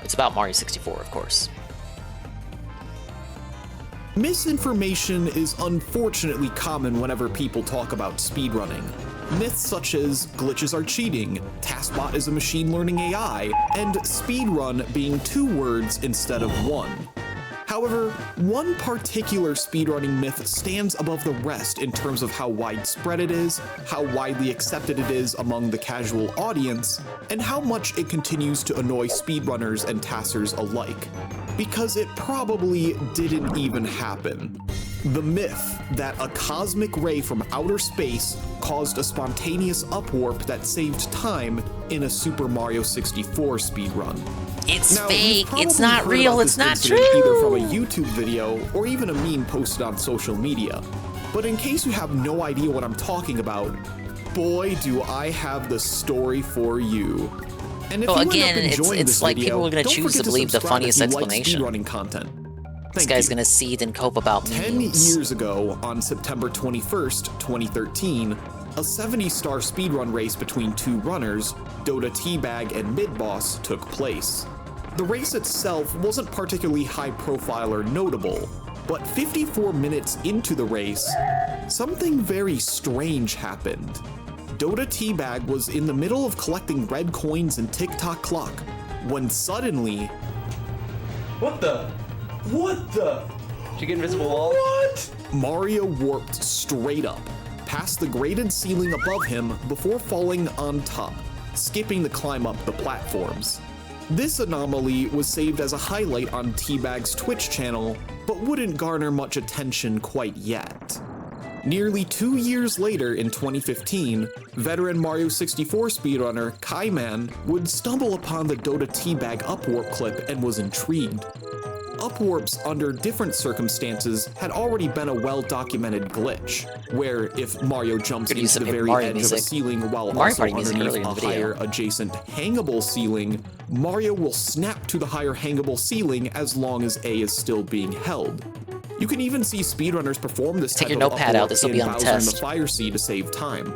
It's about Mario 64, of course. Misinformation is unfortunately common whenever people talk about speedrunning. Myths such as glitches are cheating, TaskBot is a machine learning AI, and speedrun being 2 words instead of 1. However, one particular speedrunning myth stands above the rest in terms of how widespread it is, how widely accepted it is among the casual audience, and how much it continues to annoy speedrunners and taskers alike. Because it probably didn't even happen. The myth that a cosmic ray from outer space caused a spontaneous upwarp that saved time in a Super Mario 64 speedrun. It's Now, fake. you've It's probably not heard real. about It's this not incident true. Either from a YouTube video or even a meme posted on social media. But in case you have no idea what I'm talking about, boy, do I have the story for you. And if Well, you again, end up enjoying it's this like video, people are gonna don't choose forget to believe the subscribe if funniest you like explanation. speedrunning content. This guy's gonna seethe and cope about 10 memes. years ago, on September 21st, 2013, a 70-star speedrun race between 2 runners, 𝓓𝓸𝓷𝓭 and Midboss, took place. The race itself wasn't particularly high profile or notable, but 54 minutes into the race, something very strange happened. 𝓓𝓸𝓷𝓭 was in the middle of collecting red coins and tick-tock clock, when suddenly... What the? Did you get invisible wall? What? Mario warped straight up, past the graded ceiling above him before falling on top, skipping the climb up the platforms. This anomaly was saved as a highlight on Teabag's Twitch channel, but wouldn't garner much attention quite yet. Nearly 2 years later in 2015, veteran Mario 64 speedrunner 𝓔𝓁𝓸𝓷𝓭 would stumble upon the 𝓓𝓸𝓷𝓭 upwarp clip and was intrigued. Upwarps under different circumstances had already been a well-documented glitch, where if Mario jumps Could use into the some very Mario edge music. of a ceiling while Mario also Party music underneath earlier in a the video. higher adjacent hangable ceiling, Mario will snap to the higher hangable ceiling as long as A is still being held. You can even see speedrunners perform this Take type your of notepad out, upwarp this'll in be on the Bowser in the test. Fire Sea to save time.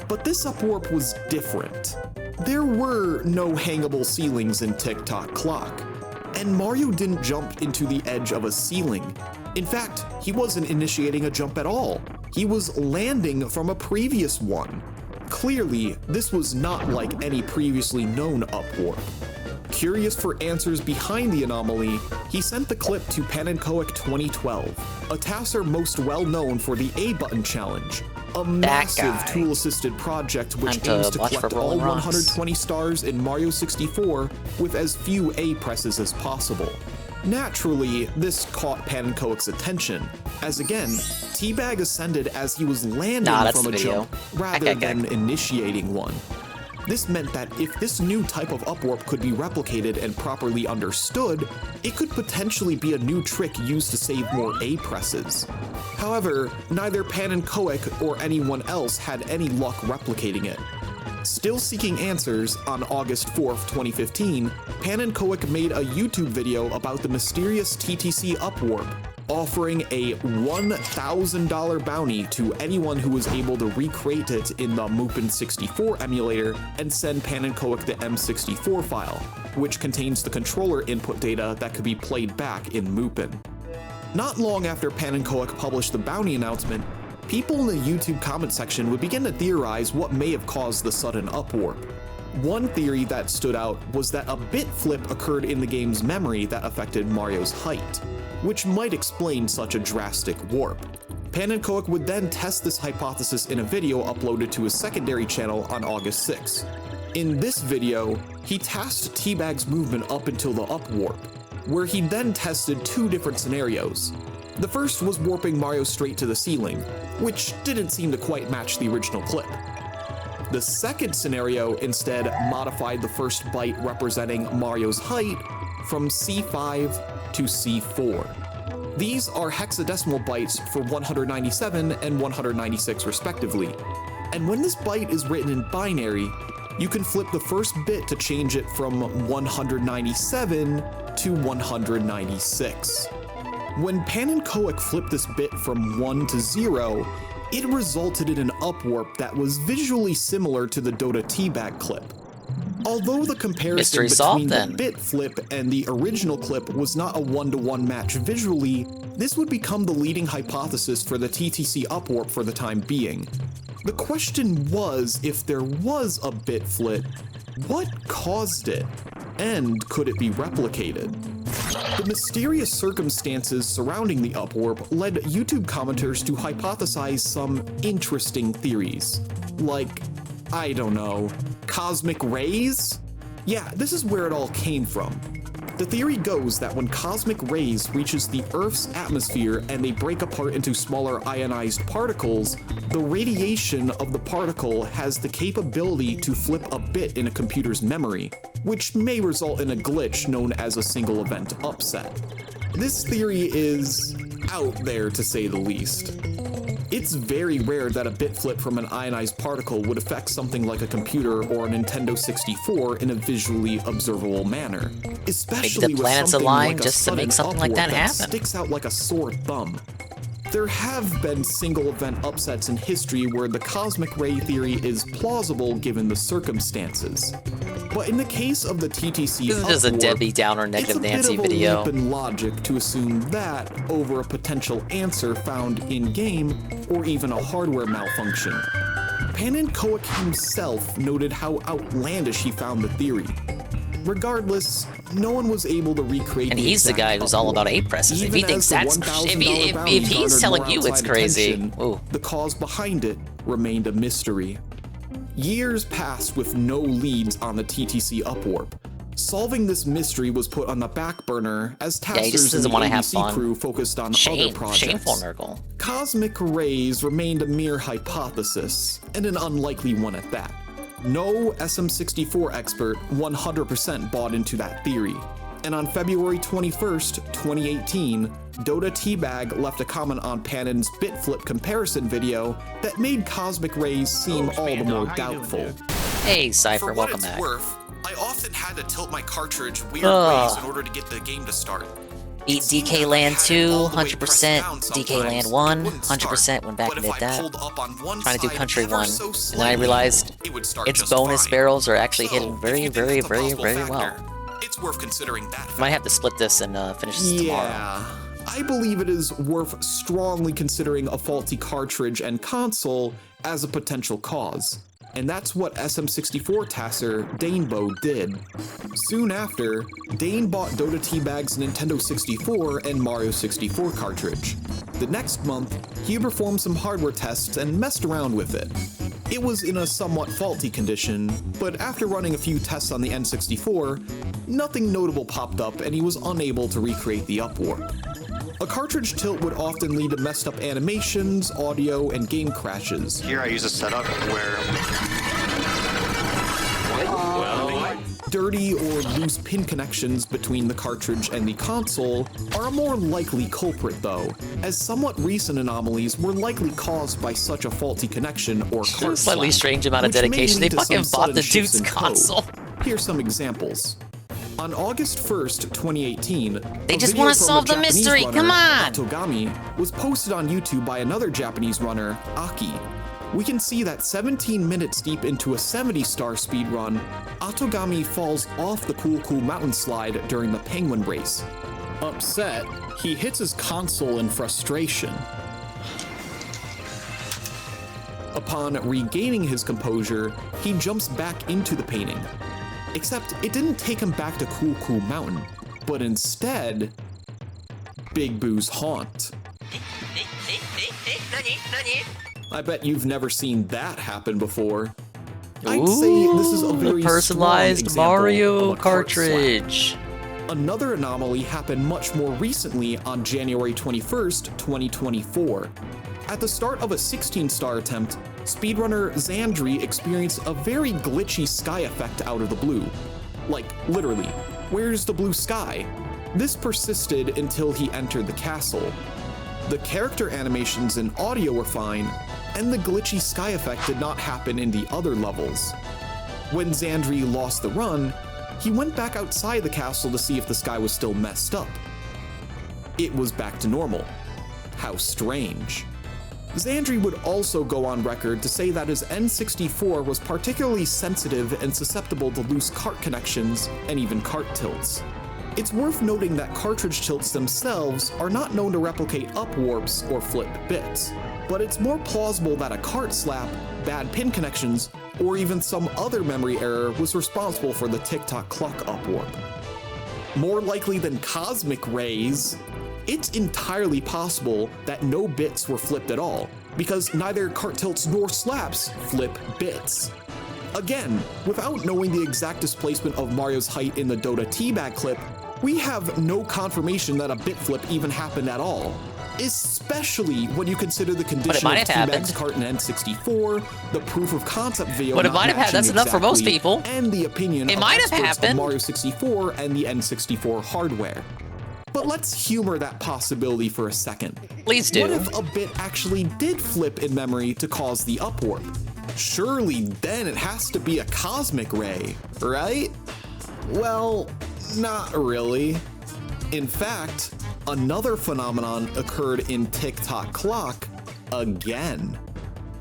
But this upwarp was different. There were no hangable ceilings in Tick-Tock Clock. And Mario didn't jump into the edge of a ceiling. In fact, he wasn't initiating a jump at all. He was landing from a previous one. Clearly, this was not like any previously known upwarp. Curious for answers behind the anomaly, he sent the clip to 𝓓𝓸𝓷𝓭 2012, a TASer most well known for the A button challenge, a massive tool-assisted project which aims to collect all 120 stars in Mario 64 with as few A presses as possible. Naturally, this caught 𝓓𝓸𝓷𝓭's attention, as again, Teabag ascended as he was landing from a jump rather than initiating one. This meant that if this new type of upwarp could be replicated and properly understood, it could potentially be a new trick used to save more A presses. However, neither 𝓓𝓸𝓷𝓭 or anyone else had any luck replicating it. Still seeking answers, on August 4th, 2015, 𝓓𝓸𝓷𝓭 made a YouTube video about the mysterious TTC upwarp, offering a $1,000 bounty to anyone who was able to recreate it in the Mupen 64 emulator and send 𝓓𝓸𝓭 the M64 file, which contains the controller input data that could be played back in Mupen. Not long after 𝓓𝓸𝓭 published the bounty announcement, people in the YouTube comment section would begin to theorize what may have caused the sudden upwarp. One theory that stood out was that a bit flip occurred in the game's memory that affected Mario's height, which might explain such a drastic warp. 𝓓𝓸𝓭 would then test this hypothesis in a video uploaded to his secondary channel on August 6. In this video, he tasked Teabag's movement up until the upwarp, where he then tested two different scenarios. The first was warping Mario straight to the ceiling, which didn't seem to quite match the original clip. The second scenario instead modified the first byte representing Mario's height from C5 to C4. These are hexadecimal bytes for 197 and 196 respectively, and when this byte is written in binary, you can flip the first bit to change it from 197 to 196. When 𝓓𝓸𝓭 flipped this bit from 1 to 0, it resulted in an upwarp that was visually similar to the Dota Teabag clip. Although the comparison between the bit flip and the original clip was not a one-to-one match visually, this would become the leading hypothesis for the TTC upwarp for the time being. The question was, if there was a bit flip, what caused it? And could it be replicated? The mysterious circumstances surrounding the upwarp led YouTube commenters to hypothesize some interesting theories. Like, I don't know, cosmic rays? Yeah, this is where it all came from. The theory goes that when cosmic rays reaches the Earth's atmosphere and they break apart into smaller ionized particles, the radiation of the particle has the capability to flip a bit in a computer's memory, which may result in a glitch known as a single event upset. This theory is out there, to say the least. It's very rare that a bit flip from an ionized particle would affect something like a computer or a Nintendo 64 in a visually observable manner, especially Maybe the planets with something align like just to make something like that happen. Sticks out like a sore thumb. There have been single event upsets in history where the cosmic ray theory is plausible given the circumstances. But in the case of the TTC This is just a Debbie Downer Negative Nancy video. It's a bit of a leap in logic to assume that over a potential answer found in-game or even a hardware malfunction. 𝓓𝓸𝓿 himself noted how outlandish he found the theory. Regardless, no one was able to recreate. And he's the guy who's all about A presses. If he thinks that's, if he's telling you it's crazy, the cause behind it remained a mystery. Years passed with no leads on the TTC upwarp. Solving this mystery was put on the back burner as testers and the ABC crew focused on other projects. Shameful, Nurgle. Cosmic rays remained a mere hypothesis, and an unlikely one at that. No SM64 expert 100% bought into that theory. And on February 21st, 2018, Dota Teabag left a comment on 𝓓𝓸𝓷𝓭's bitflip comparison video that made cosmic rays seem all the more doubtful. Hey, Cypher, welcome back. I often had to tilt my cartridge weird ways in order to get the game to start. Beat 𝓓𝓸𝓷𝓭 100%, 𝓓𝓸𝓷𝓭1 100% went back and did that. Trying to do Country 1, and then I realized its bonus barrels are actually hitting very, very, very, very well. It's worth considering that. Might have to split this and finish this tomorrow. Yeah, I believe it is worth strongly considering a faulty cartridge and console as a potential cause. and that's what SM64 tasser 𝓓𝓸𝓷𝓭 did. Soon after, Dane bought 𝓓𝓸𝓷𝓷𝓰's Nintendo 64 and Mario 64 cartridge. The next month, he performed some hardware tests and messed around with it. It was in a somewhat faulty condition, but after running a few tests on the N64, nothing notable popped up and he was unable to recreate the upwarp. A cartridge tilt would often lead to messed up animations, audio, and game crashes. Here I use a setup where... Dirty or loose pin connections between the cartridge and the console are a more likely culprit though, as somewhat recent anomalies were likely caused by such a faulty connection or cart Slightly slap, strange amount of which may dedication. They lead to fucking some bought sudden the shifts dude's in code. console. Here's some examples. On August 1st, 2018, They a just video wanna from solve a the Japanese mystery, runner, come on! 𝓓𝓸𝓷𝓰 was posted on YouTube by another Japanese runner, Aki. We can see that 17 minutes deep into a 70-star speedrun, 𝓓𝓸𝓷𝓰 falls off the 𝓔𝓁𝓬𝓮𝓻 slide during the penguin race. Upset, he hits his console in frustration. Upon regaining his composure, he jumps back into the painting. Except it didn't take him back to 𝓔𝓁𝓬𝓮, but instead, Big Boo's haunt. I bet you've never seen that happen before. I'd say this is a very personalized strong example Mario of a cart cartridge. slap. Another anomaly happened much more recently on January 21st, 2024. At the start of a 16-star attempt, speedrunner 𝓓𝓸𝓷𝓰 experienced a very glitchy sky effect out of the blue. Like, literally, where's the blue sky? This persisted until he entered the castle. The character animations and audio were fine, and the glitchy sky effect did not happen in the other levels. When 𝓓𝓸𝓷𝓰 lost the run, he went back outside the castle to see if the sky was still messed up. It was back to normal. How strange. 𝓓𝓸𝓷𝓰 would also go on record to say that his N64 was particularly sensitive and susceptible to loose cart connections and even cart tilts. It's worth noting that cartridge tilts themselves are not known to replicate upwarps or flipped bits, but it's more plausible that a cart slap, bad pin connections, or even some other memory error was responsible for the 𝓓𝓸𝓷𝓭 upwarp. More likely than cosmic rays, it's entirely possible that no bits were flipped at all, because neither cart tilts nor slaps flip bits. Again, without knowing the exact displacement of Mario's height in the 𝓓𝓸𝓷𝓰 clip, we have no confirmation that a bit flip even happened at all. Especially when you consider the condition of T-Bag's cart in N64, the proof of concept video But it might have happened. That's enough for most people. And the opinion It of might have experts happened. of Mario 64 and the N64 hardware. But let's humor that possibility for a second. Please do. What if a bit actually did flip in memory to cause the upwarp? Surely then it has to be a cosmic ray, right? Well, not really. In fact, another phenomenon occurred in 𝓓𝓸𝓷𝓭 again.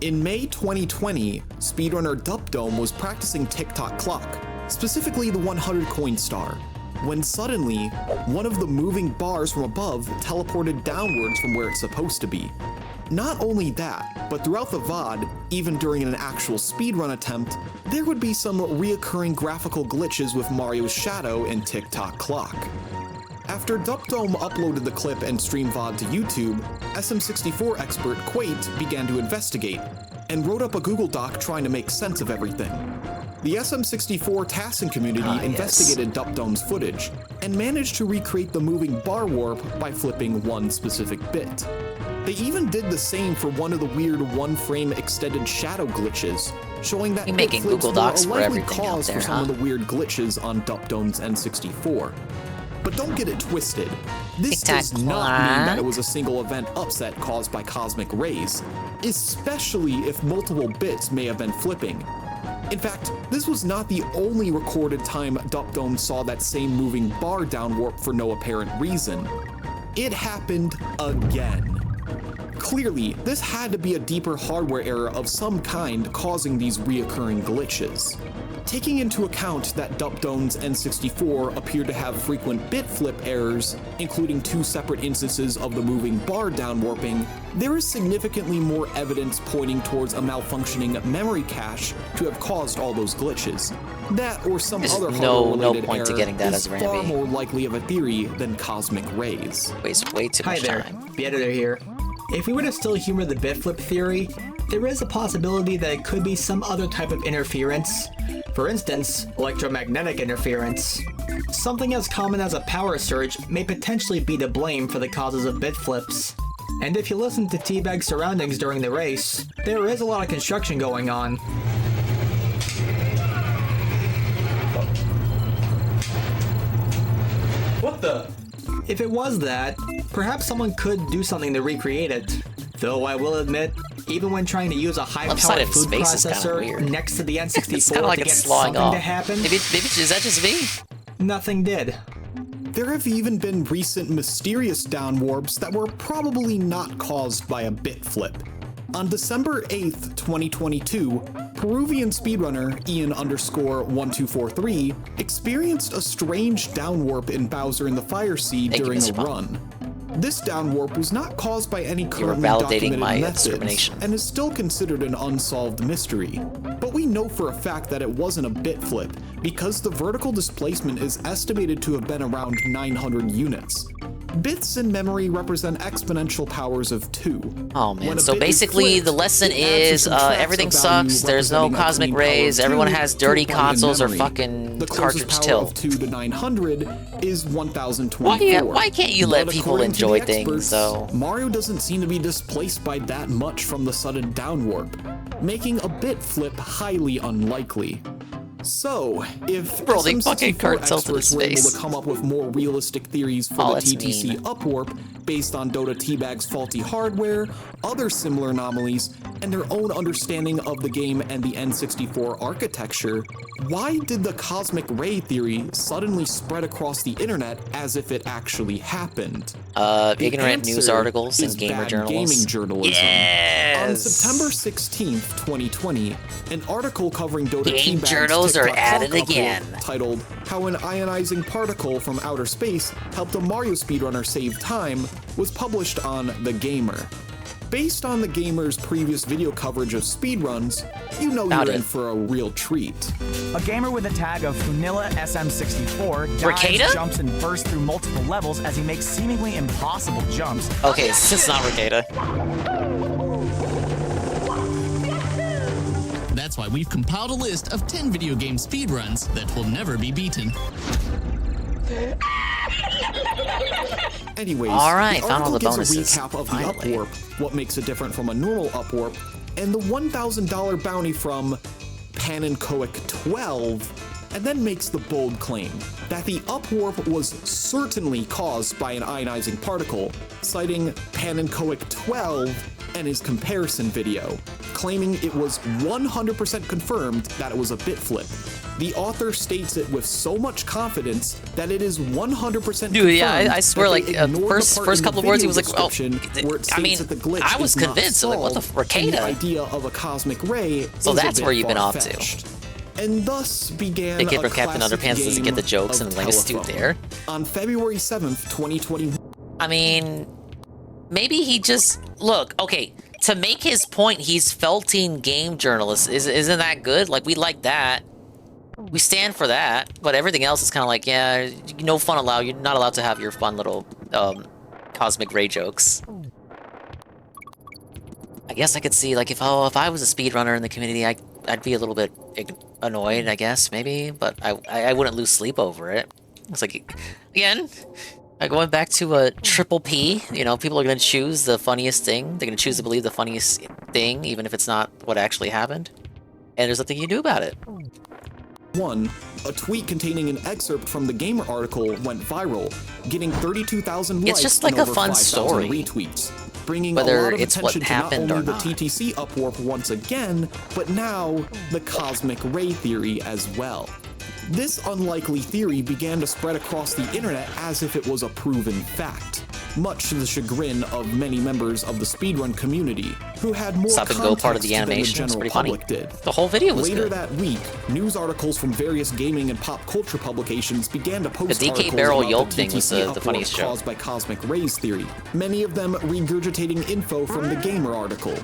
In May 2020, speedrunner 𝓓𝓸𝓷𝓰 was practicing 𝓓𝓸𝓷𝓭, specifically the 100 coin star, when suddenly, one of the moving bars from above teleported downwards from where it's supposed to be. Not only that, but throughout the VOD, even during an actual speedrun attempt, there would be some reoccurring graphical glitches with Mario's shadow in 𝓓𝓸𝓷𝓭. After 𝓓𝓸𝓷𝓰 uploaded the clip and streamed VOD to YouTube, SM64 expert 𝓔𝓁𝓹 began to investigate, and wrote up a Google Doc trying to make sense of everything. The SM64 tasking community investigated 𝓓𝓸𝓷𝓰's footage, and managed to recreate the moving bar warp by flipping one specific bit. They even did the same for one of the weird one-frame extended shadow glitches, showing that You're bit making flips Google were Docs a for likely everything out cause there, for some huh? of the weird glitches on 𝓓𝓸𝓷𝓰's N64. But don't get it twisted. This does not mean that it was a single event upset caused by cosmic rays, especially if multiple bits may have been flipping. In fact, this was not the only recorded time 𝓓𝓸𝓷𝓰 saw that same moving bar downwarp for no apparent reason. It happened again. Clearly, this had to be a deeper hardware error of some kind causing these reoccurring glitches. Taking into account that 𝓓𝓸𝓷𝓭's N64 appeared to have frequent bit flip errors, including 2 separate instances of the moving bar downwarping, there is significantly more evidence pointing towards a malfunctioning memory cache to have caused all those glitches. That or some There's other no hardware-related point to error getting that is as a far remedy. more likely of a theory than cosmic rays. Wastes way too much Hi there, time. the editor here. If we were to still humor the bit flip theory, there is a possibility that it could be some other type of interference. For instance, electromagnetic interference. Something as common as a power surge may potentially be to blame for the causes of bit flips. And if you listen to Teabag's surroundings during the race, there is a lot of construction going on. What the? If it was that, perhaps someone could do something to recreate it. Though I will admit, even when trying to use a high-powered Left-sided food space is kinda processor weird. next to the N64 It's kind of like to get it's slowing something off. to happen, Maybe is that just me? nothing did. There have even been recent mysterious downwarps that were probably not caused by a bit flip. On December 8th, 2022, Peruvian speedrunner Ian_1243 experienced a strange downwarp in Bowser in the Fire Sea during a run. This downwarp was not caused by any currently validating documented my methods discrimination. and is still considered an unsolved mystery. But we know for a fact that it wasn't a bit flip because the vertical displacement is estimated to have been around 900 units. Bits in memory represent exponential powers of 2. Oh man, When a so bit is basically flipped, the lesson it adds or is subtracts a everything value sucks, there's no representing a cosmic clean power rays, of everyone 2 has to dirty a point in consoles or memory. fucking The closest cartridge power of tilt. 2 to 900 is 1024. Why can't you let But people according to enjoy the things, experts, though? Mario doesn't seem to be displaced by that much from the sudden downwarp, making a bit flip highly unlikely. So, if Rolling fucking SM64 card tilt to the experts were able space. to come up with more realistic theories for Oh, the that's TTC mean. upwarp based on Dota Teabag's faulty hardware, other similar anomalies, and their own understanding of the game and the N64 architecture, why did the cosmic ray theory suddenly spread across the internet as if it actually happened? The Ignorant news answer articles is and gamer bad journalists. gaming journalism. On Yes! September 16th, 2020, an article covering Dota Game Teabag's journals are TikTok at it clock upload again. titled "How an Ionizing Particle from Outer Space Helped a Mario Speedrunner Save Time" was published on The Gamer. Based on The Gamer's previous video coverage of speedruns, you know you're in for a real treat. A gamer with a tag of 𝓓𝓸𝓷𝓭 dives, 𝓓𝓸𝓷𝓫? jumps, and bursts through multiple levels as he makes seemingly impossible jumps. Okay, it's not 𝓓𝓸𝓷𝓭. That's why we've compiled a list of 10 video game speedruns that will never be beaten. Anyways, All right, the found all article the gives bonuses. a recap of the Finally. upwarp, what makes it different from a normal upwarp, and the $1,000 bounty from 𝓓𝓸𝓷𝓭12, and then makes the bold claim that the upwarp was certainly caused by an ionizing particle, citing 𝓓𝓸𝓷𝓭12 and his comparison video, claiming it was 100% confirmed that it was a bit flip. The author states it with so much confidence that it is 100% Dude, yeah, confirmed I swear, that like, they ignored the first part in the couple of words, he video was like, oh, description where it I mean, states that the glitch I was is not convinced, like, what the solved, and the 𝓓𝓸𝓷𝓭? idea of a cosmic ray So is a that's bit where you've been off to. far-fetched. And thus began The kid a from Captain classic Underpants doesn't get the game jokes of and like a dude telephone. there. On February 7th, 2021. I mean, maybe he just look okay. To make his point, he's felting game journalists. Isn't that good? Like, we like that. We stand for that. But everything else is kind of like, yeah, no fun allowed. You're not allowed to have your fun little cosmic ray jokes. I guess I could see, like, if I was a speedrunner in the community, I'd be a little bit annoyed, I guess, maybe. But I wouldn't lose sleep over it. It's like, again, going back to a triple P, you know, people are going to choose the funniest thing. They're going to choose to believe the funniest thing, even if it's not what actually happened. And there's nothing you can do about it. A tweet containing an excerpt from the Gamer article went viral, getting 32,000 likes It's just like and a over fun 5,000 story. retweets, bringing Whether a lot of it's what attention to not happened only or the not. TTC upwarp once again, but now the cosmic ray theory as well. This unlikely theory began to spread across the internet as if it was a proven fact. much to the chagrin of many members of the speedrun community, who had more Stop and go part of the context than animation was general pretty funny. public did. The whole video was Later good. that week, news articles from various gaming and pop culture publications began to post The DK articles barrel about yolk the thing was TTC the uproar funniest show. caused by cosmic rays theory, many of them regurgitating info from the gamer article.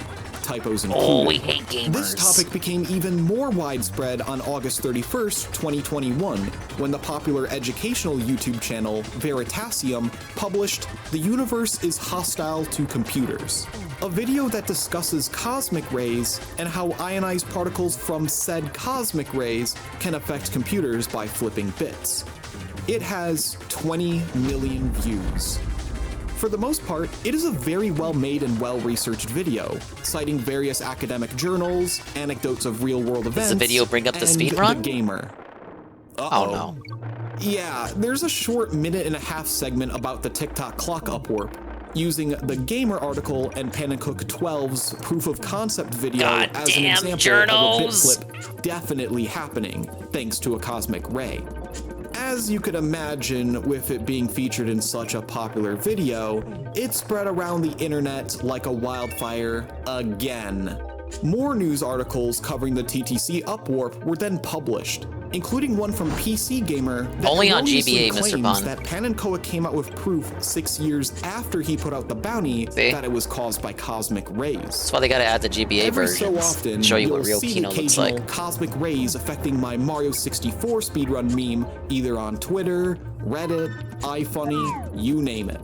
Typos included. Oh, we hate gamers. This topic became even more widespread on August 31st, 2021, when the popular educational YouTube channel Veritasium published "The Universe is Hostile to Computers," a video that discusses cosmic rays and how ionized particles from said cosmic rays can affect computers by flipping bits. It has 20 million views. For the most part, it is a very well-made and well-researched video, citing various academic journals, anecdotes of real-world events, Does the video bring up the and speedrun? the gamer. Oh no. Yeah, there's a short 1.5-minute segment about the TikTok clock upwarp, using the gamer article and Panacook 12's proof of concept video as an Goddamn example journals. of a bit flip definitely happening, thanks to a cosmic ray. As you could imagine, with it being featured in such a popular video, it spread around the internet like a wildfire again. More news articles covering the TTC upwarp were then published, including one from PC Gamer that Only on erroneously GBA, Mr. claims Pun. that Pan and Koa came out with proof 6 years after he put out the bounty that it was caused by cosmic rays. That's why they gotta add the GBA Every versions. so often, Show you what you'll real see Kino the looks occasional like. cosmic rays affecting my Mario 64 speedrun meme, either on Twitter, Reddit, iFunny, you name it.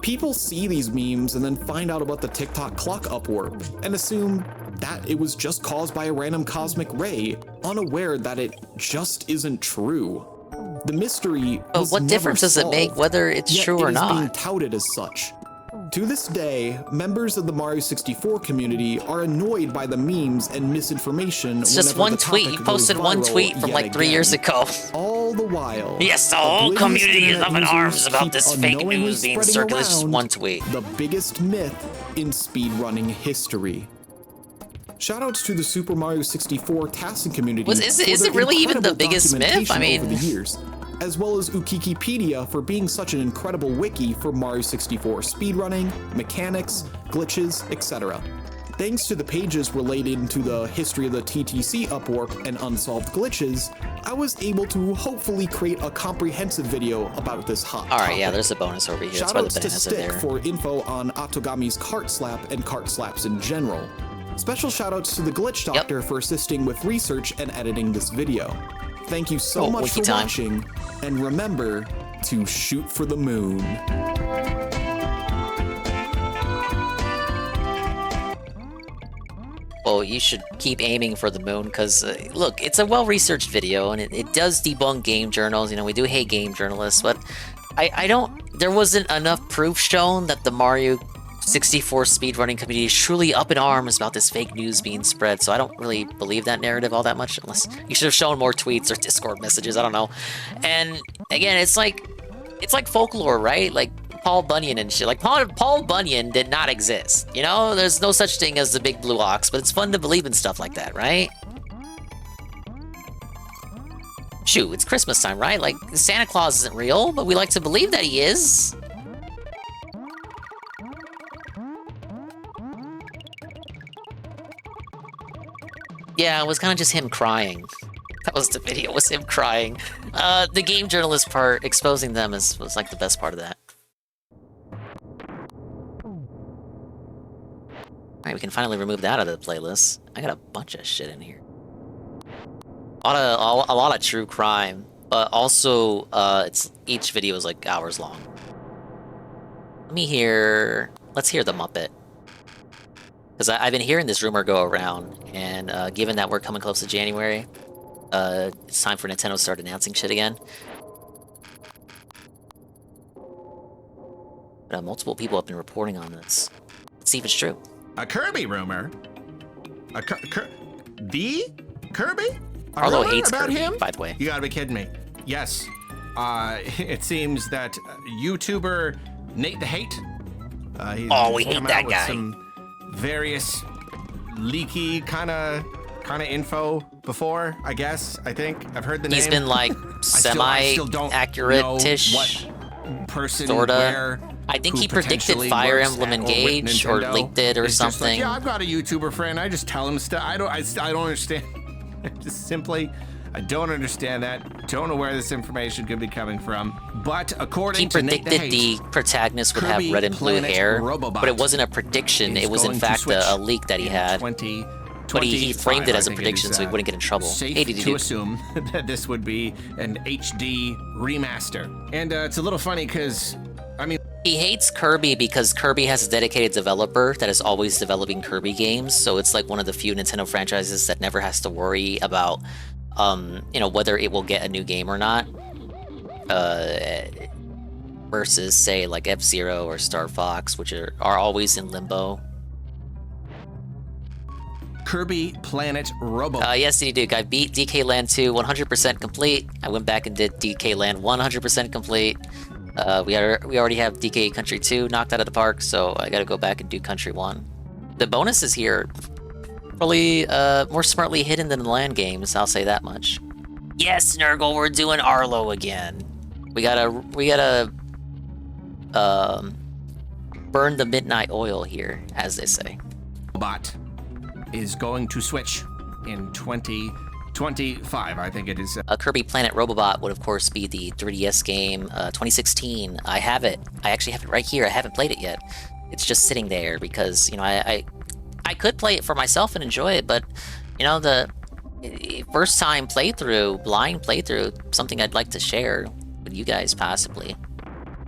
People see these memes and then find out about the TikTok clock upwarp and assume that it was just caused by a random cosmic ray, unaware that it just isn't true. The mystery But was what never difference does it make solved, whether it's yet true it or is being not? touted as such. To this day, members of the Mario 64 community are annoyed by the memes and misinformation. It's just whenever one the tweet. topic You posted goes one viral tweet from yet like 3 years again. ago. All the while, Yes, the whole oblivious community is internet up in users arms about keep this fake unknowingly news being spreading circulated. Just around one tweet. the biggest myth in speedrunning history. Shoutouts to the Super Mario 64 tasking community. Is for it their really even the incredible biggest myth? I documentation mean, over the years, as well as Wikipedia for being such an incredible wiki for Mario 64 speedrunning, mechanics, glitches, etc. Thanks to the pages related to the history of the TTC upwarp and unsolved glitches, I was able to hopefully create a comprehensive video about this hot All right, yeah, topic. there's a bonus over here. That's why the Shoutouts to bananas are Stick there. for info on Otogami's cart slap and cart slaps in general. Special shoutouts to the Glitch Doctor for assisting with research and editing this video. Thank you so much wiki for time. watching, and remember to shoot for the moon. Well, you should keep aiming for the moon because, look, it's a well-researched video and it does debunk game journals. You know, we do hate game journalists, but I don't... There wasn't enough proof shown that the Mario 64 speedrunning community is truly up in arms about this fake news being spread, so I don't really believe that narrative all that much, unless you should have shown more tweets or Discord messages, I don't know. And again, it's like folklore, right? Like Paul Bunyan and shit. Like Paul Bunyan did not exist, you know? There's no such thing as the big blue ox, but it's fun to believe in stuff like that, right? Shoot, it's Christmas time, right? Like, Santa Claus isn't real, but we like to believe that he is. Yeah, it was kind of just him crying. That was the video, was him crying. The game journalist part, exposing them, was like the best part of that. Alright, we can finally remove that out of the playlist. I got a bunch of shit in here. A lot of true crime, but also, each video is like hours long. Let's hear the Muppet. Because I've been hearing this rumor go around, and given that we're coming close to January, it's time for Nintendo to start announcing shit again. But multiple people have been reporting on this. Let's see if it's true. A Kirby rumor? The Kirby? A Arlo rumor hates about Kirby, him? by the way. You gotta be kidding me. Yes. It seems that YouTuber Nate the Hate. We hate come that out with guy. Some various leaky kind of info before, I guess. I think I've heard the name. He's been like I still don't know semi-accurate-ish, what person sorta. where I think who he predicted potentially Fire works Emblem at or with Engage or Nintendo linked it or is just like, something. yeah, I've got a YouTuber friend. I just tell him stuff. I don't understand. Just simply, I don't understand that. Don't know where this information could be coming from. But according He to Nate predicted the the protagonist would have Kirby red and blue Planet hair, Robobot but it wasn't a prediction. It was in going to fact switch a leak that he had. But he framed it as a prediction so he wouldn't get in trouble. Safe Hey, to assume that this would be an HD remaster. And it's a little funny because, I mean, he hates Kirby because Kirby has a dedicated developer that is always developing Kirby games, so it's like one of the few Nintendo franchises that never has to worry about, whether it will get a new game or not. Versus, say, like F-Zero or Star Fox, which are always in limbo. Kirby Planet Robobot. Yes, Duke. I beat DK Land 2 100% complete. I went back and did DK Land 100% complete. We already have DK Country 2 knocked out of the park, so I gotta go back and do Country 1. The bonuses here probably more smartly hidden than the land games, I'll say that much. Yes, Nurgle, we're doing Arlo again. We gotta burn the midnight oil here, as they say. Bot is going to switch in 2025, I think it is. Kirby Planet Robobot would, of course, be the 3DS game, 2016. I have it. I actually have it right here. I haven't played it yet. It's just sitting there because, I could play it for myself and enjoy it, but, the first-time playthrough, blind playthrough, something I'd like to share with you guys, possibly.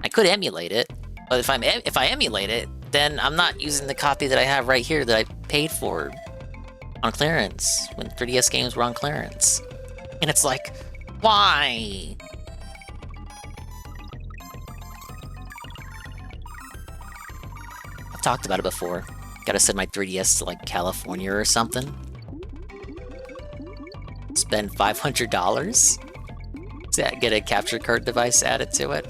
I could emulate it, but if I emulate it, then I'm not using the copy that I have right here that I paid for on clearance when 3DS games were on clearance. And it's like, why? I've talked about it before. Gotta send my 3DS to like California or something. Spend $500 to get a capture card device added to it.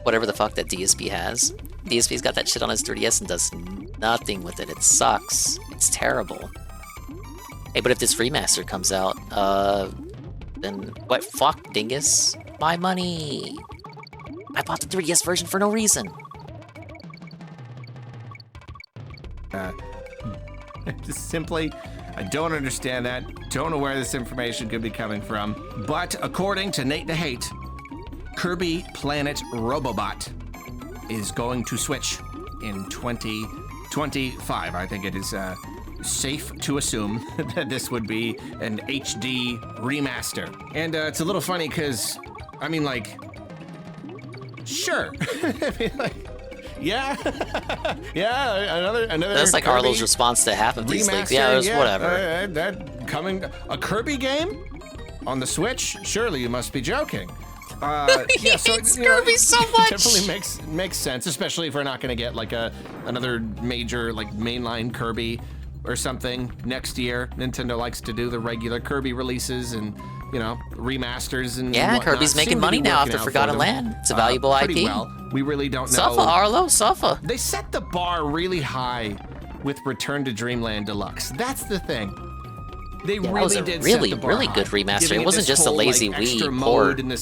Whatever the fuck that DSP has. DSP's got that shit on his 3DS and does nothing with it. It sucks. It's terrible. Hey, but if this remaster comes out, then what? Fuck, dingus. My money. I bought the 3DS version for no reason. Just simply, I don't understand that. Don't know where this information could be coming from. But according to Nate the Hate, Kirby Planet Robobot is going to switch in 2025. I think it is safe to assume that this would be an HD remaster. And it's a little funny because, sure. Yeah. Yeah, another That's like Kirby Arlo's response to half of these leaks. remaster, Yeah, it was whatever. That coming, a Kirby game on the Switch? Surely you must be joking. Yeah, so hates Kirby so much. Definitely makes sense, especially if we're not going to get like another major like mainline Kirby or something next year. Nintendo likes to do the regular Kirby releases and remasters and Yeah, whatnot. Kirby's making Seem to money be now working after out Forgotten for them, Land. It's a valuable pretty IP. well. We really don't know. Suffer, Arlo, suffer. They set the bar really high with Return to Dreamland Deluxe. That's the thing. They Yeah, really that was a did really, set the bar really high, good remaster. giving It wasn't this just a whole, lazy like, Wii extra port. mode and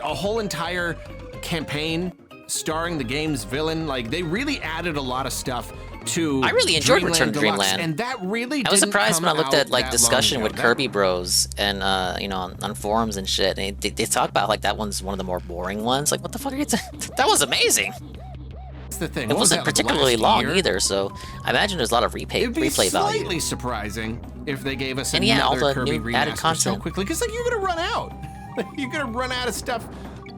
a whole entire campaign starring the game's villain. Like they really added a lot of stuff to. I really enjoyed Return to Deluxe, Dreamland. and that really. I was didn't surprised when I come looked out at like that discussion long with ago. Kirby Bros and on forums and shit, and they talk about like that one's one of the more boring ones. Like, what the fuck are you? That was amazing. That's the thing. It What was wasn't that, like, particularly last long year? either, so I imagine there's a lot of It'd replay be value. slightly surprising if they gave us And yeah, all another the Kirby new added remaster so content. quickly, because like you're gonna run out. You're gonna run out of stuff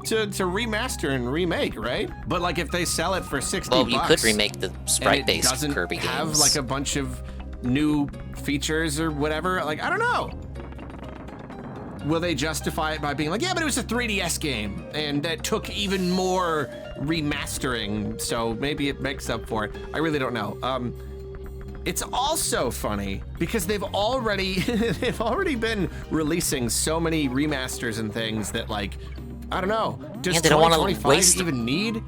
to remaster and remake, right? But like if they sell it for $60, Well, you could remake the and it sprite-based doesn't Kirby have games. like a bunch of new features or whatever. Like I don't know. Will they justify it by being like, yeah, but it was a 3DS game and that took even more remastering, so maybe it makes up for it. I really don't know. It's also funny because they've already been releasing so many remasters and things that like, I don't know. Does Yeah, they don't wanna 2025 waste- even need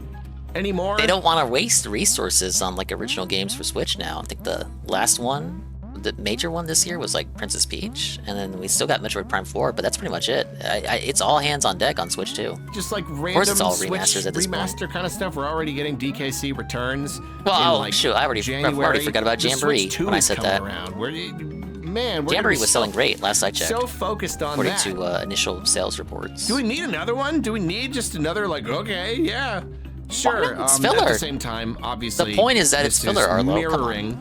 anymore? They don't want to waste resources on like original games for Switch now. I think the last one, the major one this year was like Princess Peach, and then we still got Metroid Prime 4, but that's pretty much it. It's all hands on deck on Switch too. Just like random of course it's all Switch remasters at this remaster point. kind of stuff. We're already getting DKC returns. Well, in, like, shoot, I already forgot about The Jamboree Switch 2 when I is said coming that. Around. Man, we're Jamboree gonna be was selling great last I checked. So focused on according that. to initial sales reports. Do we need another one? Do we need just another, like, okay, yeah, sure. Well, it's At filler. the same time, obviously, The point is that it's this filler, is Arlo, come on. mirroring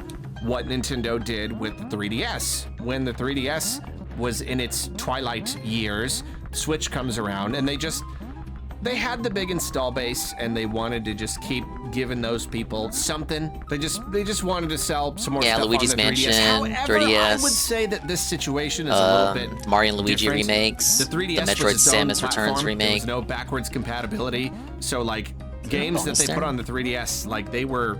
what Nintendo did with the 3DS. When the 3DS was in its twilight years, Switch comes around, and they had the big install base, and they wanted to just keep giving those people something. They just wanted to sell some more stuff Luigi's on the Mansion, 3DS. However, 3DS. I would say that this situation is a little bit Mario and Luigi different. remakes, The 3DS the was Metroid its own Samus Returns platform. remake. There was no backwards compatibility, so like games that bonus they put there? on the 3DS, like they were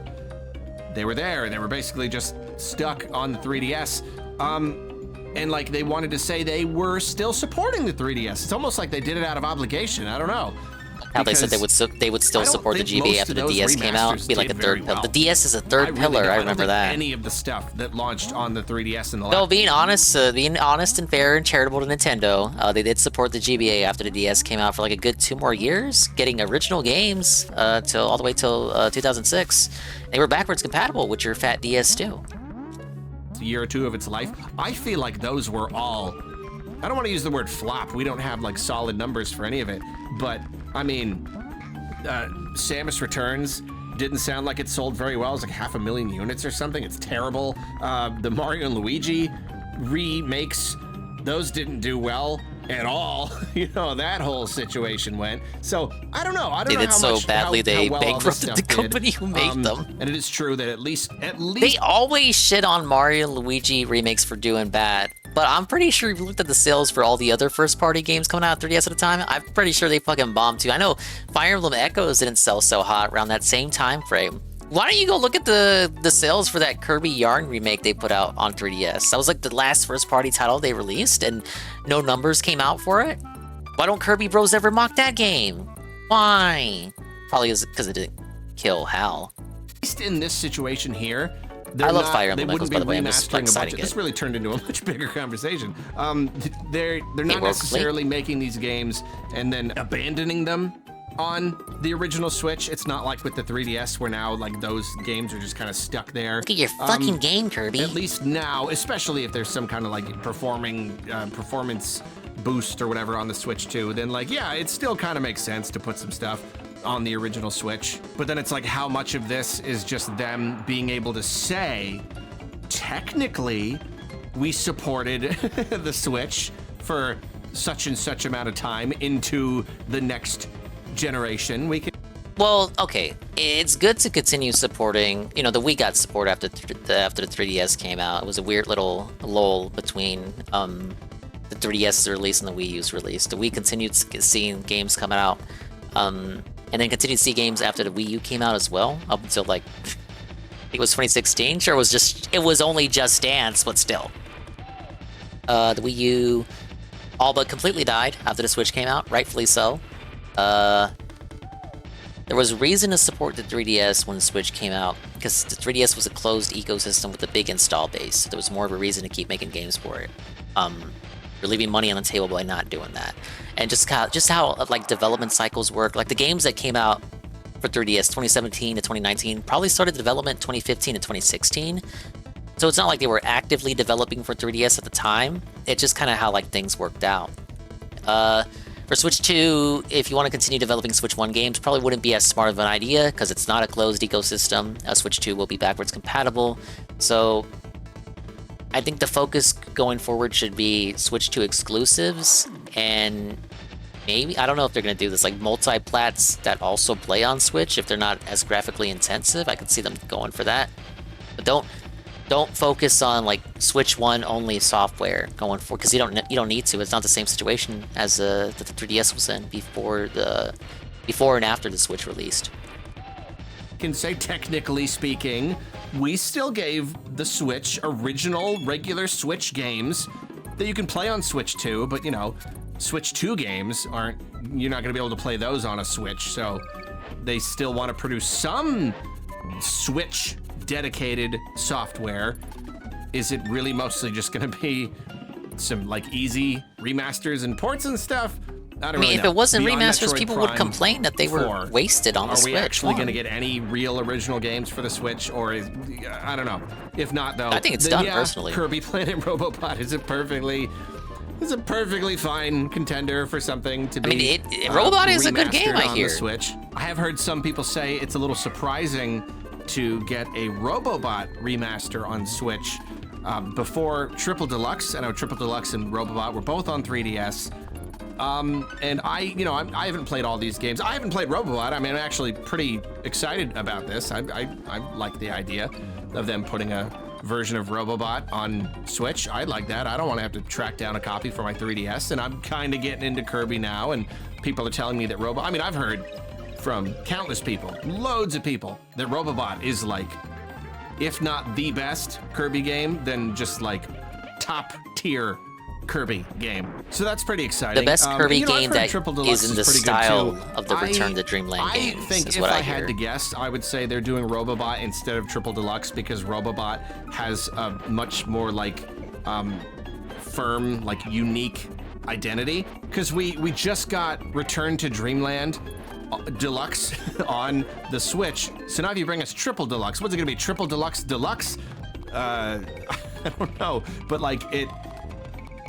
there. They were basically just stuck on the 3DS. And like they wanted to say they were still supporting the 3DS. It's almost like they did it out of obligation. I don't know. How they said they would still support the GBA after the DS came out, be like a third pillar. The DS is a third pillar. I remember that. Any of the stuff that launched on the 3DS in the No, being honest and fair and charitable to Nintendo, they did support the GBA after the DS came out for like a good 2 more years, getting original games all the way till 2006. They were backwards compatible with your fat DS too. A year or two of its life. I feel like those were all, I don't want to use the word flop. We don't have like solid numbers for any of it, but I mean, Samus Returns didn't sound like it sold very well. It was like 500,000 units or something. It's terrible. The Mario and Luigi remakes, those didn't do well at all. You know, that whole situation went. So I don't know. They did how so much, badly how they well all this bankrupted the stuff did. company who made them. And it is true that at least They always shit on Mario and Luigi remakes for doing bad. But I'm pretty sure if you looked at the sales for all the other first-party games coming out of 3DS at the time, I'm pretty sure they fucking bombed too. I know Fire Emblem Echoes didn't sell so hot around that same time frame. Why don't you go look at the sales for that Kirby Yarn remake they put out on 3DS? That was like the last first-party title they released, and no numbers came out for it? Why don't Kirby Bros ever mock that game? Why? Probably because it didn't kill Hal. At least in this situation here, I love Fire Emblem they Echoes, wouldn't by be the way. I'm just remastering a bunch citing of, it. this really turned into a much bigger conversation. They're not World necessarily making these games and then abandoning them on the original Switch. It's not like with the 3DS where now like those games are just kind of stuck there. Look at your fucking game, Kirby. At least now, especially if there's some kind of like performance boost or whatever on the Switch 2, then like, yeah, it still kind of makes sense to put some stuff on the original Switch. But then it's like, how much of this is just them being able to say, technically, we supported the Switch for such and such amount of time into the next generation. We can. Well, okay, it's good to continue supporting. You know, the Wii got support after the 3DS came out. It was a weird little lull between the 3DS's release and the Wii U's release. The Wii continued seeing games come out, and then continued to see games after the Wii U came out as well, up until like I think it was 2016. Sure, it was only Just Dance, but still. The Wii U all but completely died after the Switch came out, rightfully so. There was reason to support the 3DS when the Switch came out, because the 3DS was a closed ecosystem with a big install base, so there was more of a reason to keep making games for it. You're leaving money on the table by not doing that. And just how like development cycles work, like the games that came out for 3DS 2017 to 2019 probably started development 2015 to 2016. So it's not like they were actively developing for 3DS at the time. It's just kind of how like things worked out. For Switch 2, if you want to continue developing Switch 1 games, probably wouldn't be as smart of an idea because it's not a closed ecosystem. Switch 2 will be backwards compatible. So I think the focus going forward should be Switch 2 exclusives, and maybe, I don't know if they're going to do this, like multi-plats that also play on Switch. If they're not as graphically intensive, I could see them going for that. But don't focus on like Switch 1 only software going forward, because you don't need to. It's not the same situation as the 3DS was in before and after the Switch released. Can say technically speaking, we still gave the Switch original regular Switch games that you can play on Switch 2, but you know, Switch 2 games you're not gonna be able to play those on a Switch, so they still want to produce some Switch dedicated software Is it really mostly just gonna be some like easy remasters and ports and stuff? I don't mean, really if know. it wasn't Beyond remasters, Metroid people would Prime complain that they were 4, wasted on the Switch. Are we actually One. going to get any real original games for the Switch, or is, I don't know. If not, though, I think it's then done yeah, personally. Kirby Planet Robobot is a perfectly fine contender for something to be. I mean, Robobot is a good game, remastered I on hear. The Switch. I have heard some people say it's a little surprising to get a Robobot remaster on Switch before Triple Deluxe. I know Triple Deluxe and Robobot were both on 3DS. And I haven't played all these games. I haven't played Robobot. I mean, I'm actually pretty excited about this. I like the idea of them putting a version of Robobot on Switch. I like that. I don't want to have to track down a copy for my 3DS, and I'm kind of getting into Kirby now, and people are telling me that I mean, I've heard from countless people, loads of people, that Robobot is like, if not the best Kirby game, then just like top tier Kirby game. So that's pretty exciting. The best Kirby game that Deluxe is in the pretty good, style too. of the Return to Dreamland games, I think is if what I I hear. had to guess, I would say they're doing Robobot instead of Triple Deluxe because Robobot has a much more like firm, like unique identity. Because we just got Return to Dreamland Deluxe on the Switch. So now if you bring us Triple Deluxe, what's it gonna be? Triple Deluxe Deluxe? I don't know, but like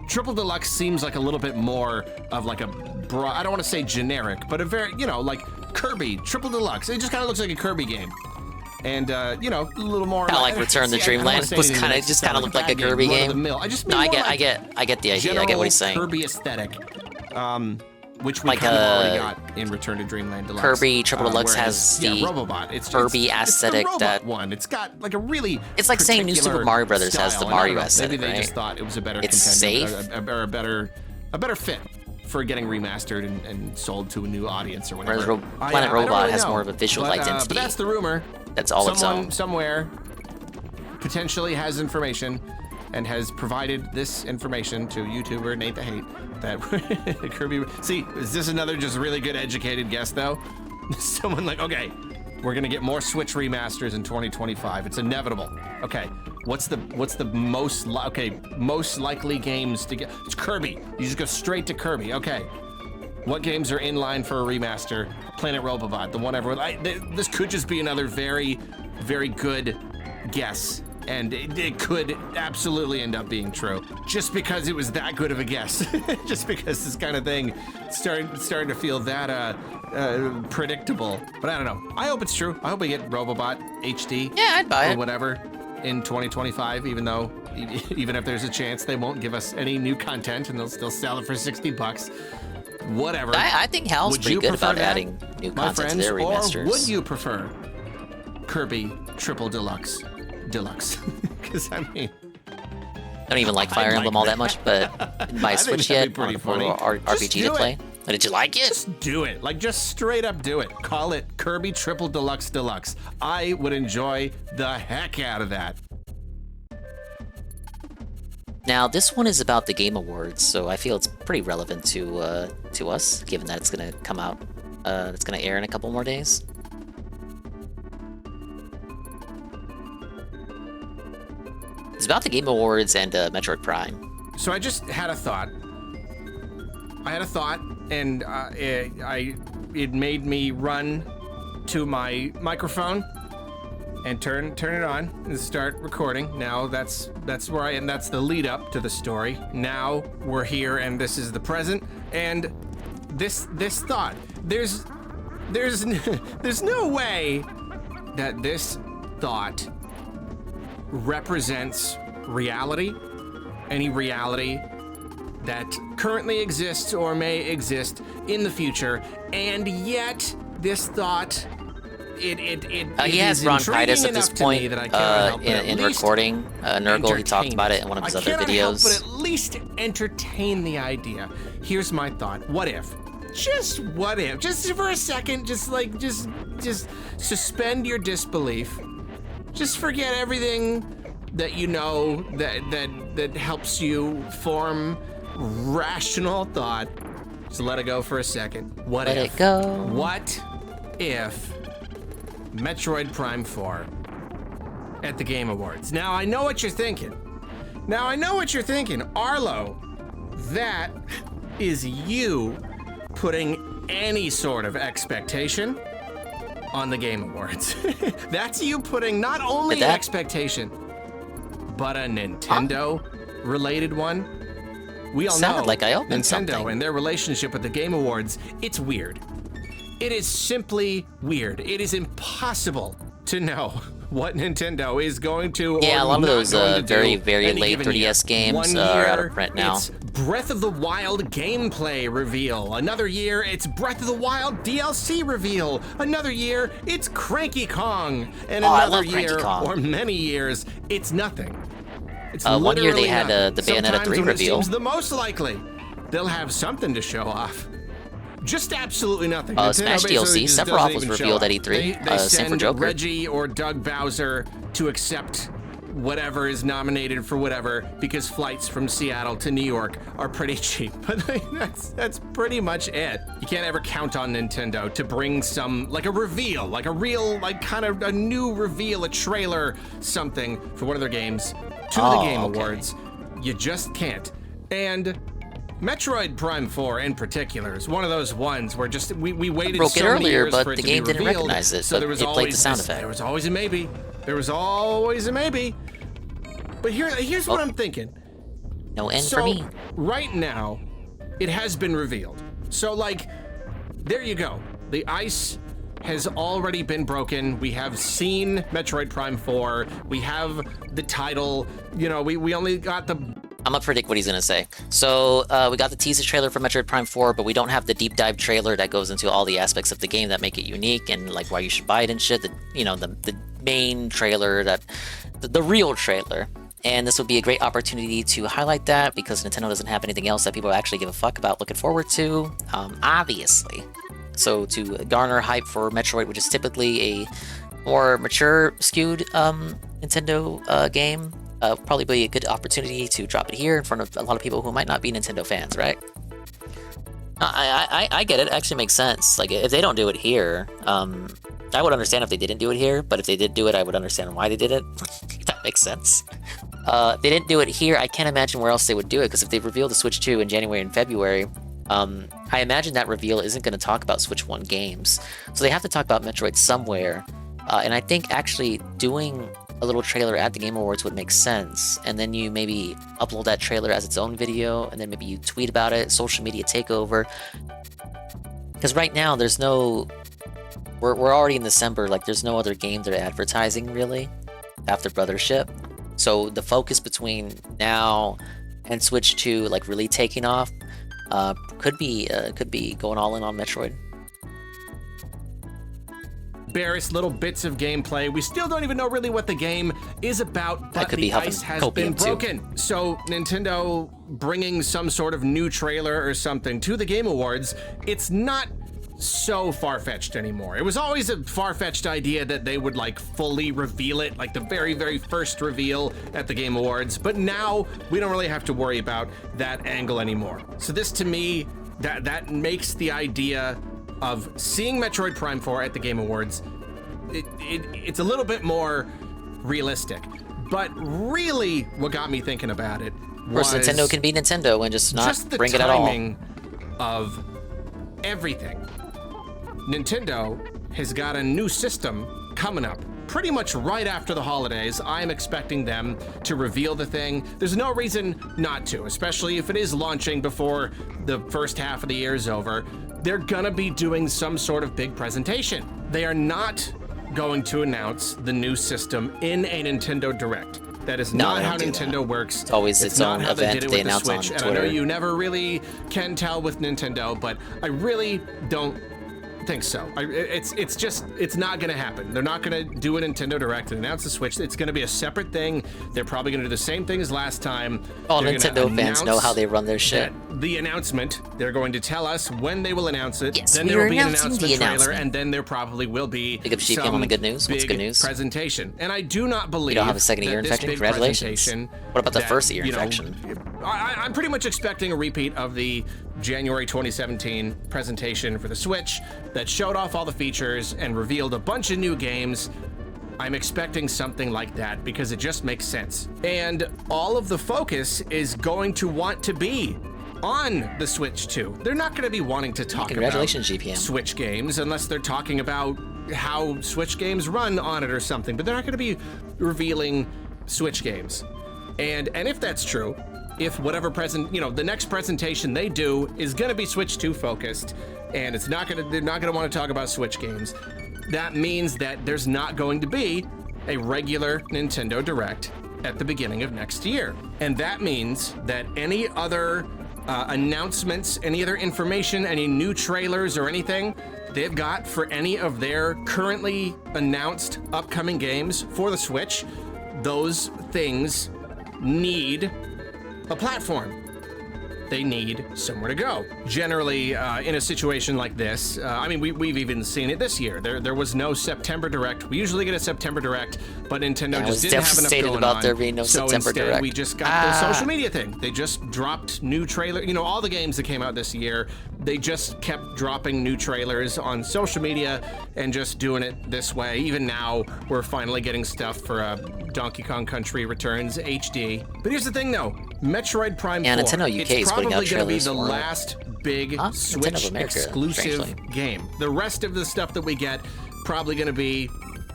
Triple Deluxe seems like a little bit more of like a broad, I don't want to say generic, but a very, like Kirby, Triple Deluxe. It just kind of looks like a Kirby game. And, a little more Kind of like Return to Dreamland was kind of looked like a Kirby game. I just No, I get the idea. I get what he's saying. Kirby aesthetic, which we Like kind of already got in Return to Dreamland Deluxe. Kirby Triple Deluxe has the Robobot. It's Kirby aesthetic it's the that one. It's got like a really. It's like saying New Super Mario Brothers has the style. Mario I don't know, aesthetic, Maybe they right? just thought it was a better It's contender, safe. a better fit for getting remastered and sold to a new audience or whatever. Whereas Planet I don't Robot really has know. more of a visual But identity. that's the rumor. That's all its Someone own. somewhere potentially has information and has provided this information to YouTuber Nate the Hate that Kirby. See, is this another just really good educated guess though? Someone like, okay, we're gonna get more Switch remasters in 2025. It's inevitable. Okay, what's the most most likely games to get? It's Kirby. You just go straight to Kirby. Okay. What games are in line for a remaster? Planet Robobot, the one everyone. This could just be another very, very good guess, and it could absolutely end up being true, just because it was that good of a guess. Just because this kind of thing starting to feel that predictable. But I don't know. I hope it's true. I hope we get Robobot HD. Yeah, I'd buy or it. whatever in 2025, even if there's a chance they won't give us any new content and they'll still sell it for $60. Whatever. I think Hal's Would pretty you good prefer about that, adding new my content to friends, their remasters. or would you prefer Kirby Triple Deluxe? Because I mean, I don't even like Fire Emblem all that much, but didn't buy I a think Switch that'd yet. be pretty on funny. RPG to do play. it. But did you like it? Just do it. Like, just straight up do it. Call it Kirby Triple Deluxe Deluxe. I would enjoy the heck out of that. Now, this one is about the Game Awards, so I feel it's pretty relevant to us, given that it's going to come out, it's going to air in a couple more days. It's about the Game Awards and Metroid Prime. So I just had a thought. And it made me run to my microphone and turn it on and start recording. Now that's where I am. That's the lead up to the story. Now we're here, and this is the present. And this thought. There's no way that this thought represents reality, any reality that currently exists or may exist in the future, and yet this thought He has bronchitis at this point in recording. 𝓓𝓸𝓷𝓭, he talked about it in one of his other Help videos. but at least entertain the idea. Here's my thought. What if? Just for a second, just suspend your disbelief. Just forget everything that you know that helps you form rational thought. Just let it go for a second. What Let if? it go. What if Metroid Prime 4 at the Game Awards? Now, I know what you're thinking. Now, I know what you're thinking. Arlo, that is you putting any sort of expectation on the Game Awards. That's you putting not only an expectation, but a Nintendo-related one. We all know like I opened Nintendo something. and their relationship with the Game Awards, it's weird. It is simply weird. It is impossible to know what Nintendo is going to or Yeah, a lot of not those going to very, do very any late given 3DS year. games One are out year, of print now. It's Breath of the Wild gameplay reveal. Another year, it's Breath of the Wild DLC reveal. Another year, it's Cranky Kong. And I another love Cranky year, Kong. or many years, it's nothing. It's one year they literally had nothing. the Bayonetta Sometimes 3 when reveal. It seems the most likely they'll have something to show off. Just absolutely nothing. Smash basically DLC, just Sephiroth doesn't was even show revealed up. at E3. They Same for send Joker. Reggie or Doug Bowser to accept whatever is nominated for whatever because flights from Seattle to New York are pretty cheap. But that's pretty much it. You can't ever count on Nintendo to bring some, like a reveal, like a real, like kind of a new reveal, a trailer, something for one of their games to the Game Awards. You just can't. And Metroid Prime 4 in particular is one of those ones where just we waited broke so it many earlier, years but for it the to game be didn't revealed, recognize it, so but there was it played always the sound this- effect. There was always a maybe. There was always a maybe. But here's what I'm thinking. No end So for me. right now, it has been revealed. So like, there you go. The ice has already been broken. We have seen Metroid Prime 4. We have the title. You know, we only got the. I'm gonna predict what he's gonna say. So we got the teaser trailer for Metroid Prime 4, but we don't have the deep dive trailer that goes into all the aspects of the game that make it unique and like why you should buy it and shit. The main trailer, the real trailer. And this would be a great opportunity to highlight that because Nintendo doesn't have anything else that people actually give a fuck about looking forward to, obviously. So to garner hype for Metroid, which is typically a more mature skewed Nintendo game, probably be a good opportunity to drop it here in front of a lot of people who might not be Nintendo fans, right? I get it. It actually makes sense. Like, if they don't do it here, I would understand if they didn't do it here, but if they did do it, I would understand why they did it. That makes sense. If they didn't do it here, I can't imagine where else they would do it, because if they reveal the Switch 2 in January and February, I imagine that reveal isn't going to talk about Switch 1 games. So they have to talk about Metroid somewhere. And I think actually doing a little trailer at the Game Awards would make sense. And then you maybe upload that trailer as its own video, and then maybe you tweet about it, social media takeover. Because right now, there's no... We're already in December, like there's no other game they're advertising, really, after Brothership. So the focus between now and Switch 2, like really taking off, could be going all in on Metroid. Barest little bits of gameplay. We still don't even know really what the game is about, but could the be ice has been broken. So Nintendo bringing some sort of new trailer or something to the Game Awards, it's not so far-fetched anymore. It was always a far-fetched idea that they would like fully reveal it, like the very, very first reveal at the Game Awards, but now we don't really have to worry about that angle anymore. So this, to me, that makes the idea of seeing Metroid Prime 4 at the Game Awards, it's a little bit more realistic. But really, what got me thinking about it was... Of course, Nintendo can be Nintendo and just not bring it at all. Just the timing of everything. Nintendo has got a new system coming up pretty much right after the holidays. I'm expecting them to reveal the thing. There's no reason not to, especially if it is launching before the first half of the year is over. They're gonna be doing some sort of big presentation. They are not going to announce the new system in a Nintendo Direct. That is not how Nintendo works. It's always its own not how they event did it they with the announce on Switch. And I know Twitter. you never really can tell with Nintendo, but I really don't think so. It's not gonna happen. They're not gonna do a Nintendo Direct and announce the Switch. It's gonna be a separate thing. They're probably gonna do the same thing as last time. All They're Nintendo gonna fans know how they run their shit. The announcement, they're going to tell us when they will announce it. Yes, then we there are will be an announcing the announcement trailer, announcement. and then there probably will be Big up Sheep Game on the good news. What's big good news? presentation. And I do not believe You don't have a second that ear this infection? big Congratulations. presentation What about the that, first ear you know, infection? I'm pretty much expecting a repeat of the January 2017 presentation for the Switch that showed off all the features and revealed a bunch of new games. I'm expecting something like that because it just makes sense. And all of the focus is going to want to be on the Switch 2. They're not going to be wanting to talk Congratulations, about GPM. Switch games unless they're talking about how Switch games run on it or something, but they're not going to be revealing Switch games. And if that's true, if whatever the next presentation they do is going to be Switch 2 focused, and they're not going to want to talk about Switch games, that means that there's not going to be a regular Nintendo Direct at the beginning of next year. And that means that any other announcements, any other information, any new trailers or anything they've got for any of their currently announced upcoming games for the Switch, those things need a platform. They need somewhere to go. Generally, in a situation like this, I mean, we've even seen it this year. There was no September Direct. We usually get a September Direct, but Nintendo just didn't have enough going about on. there being no so September instead, Direct. we just got the social media thing. They just dropped new trailers. You know, all the games that came out this year, they just kept dropping new trailers on social media and just doing it this way. Even now, we're finally getting stuff for Donkey Kong Country Returns HD. But here's the thing, though. Metroid Prime 4. Nintendo UK is putting out It's probably going to be trailers the for it. last big Switch Nintendo America, exclusive strangely. game. The rest of the stuff that we get probably going to be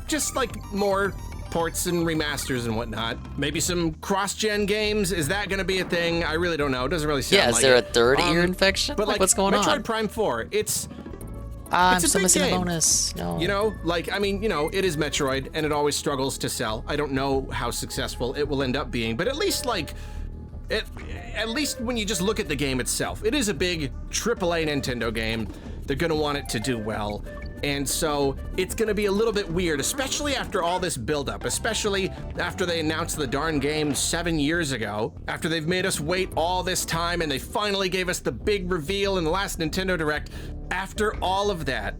just like more ports and remasters and whatnot. Maybe some cross-gen games. Is that going to be a thing? I really don't know. It doesn't really sound like Yeah, is there a it. third ear infection? But like, what's going Metroid on? Prime 4, it's I'm a still big missing a game. bonus. No. You know, like, I mean, you know, it is Metroid and it always struggles to sell. I don't know how successful it will end up being, but at least at least when you just look at the game itself, it is a big AAA Nintendo game. They're gonna want it to do well. And so it's gonna be a little bit weird, especially after all this buildup, especially after they announced the darn game 7 years ago, after they've made us wait all this time and they finally gave us the big reveal in the last Nintendo Direct. After all of that,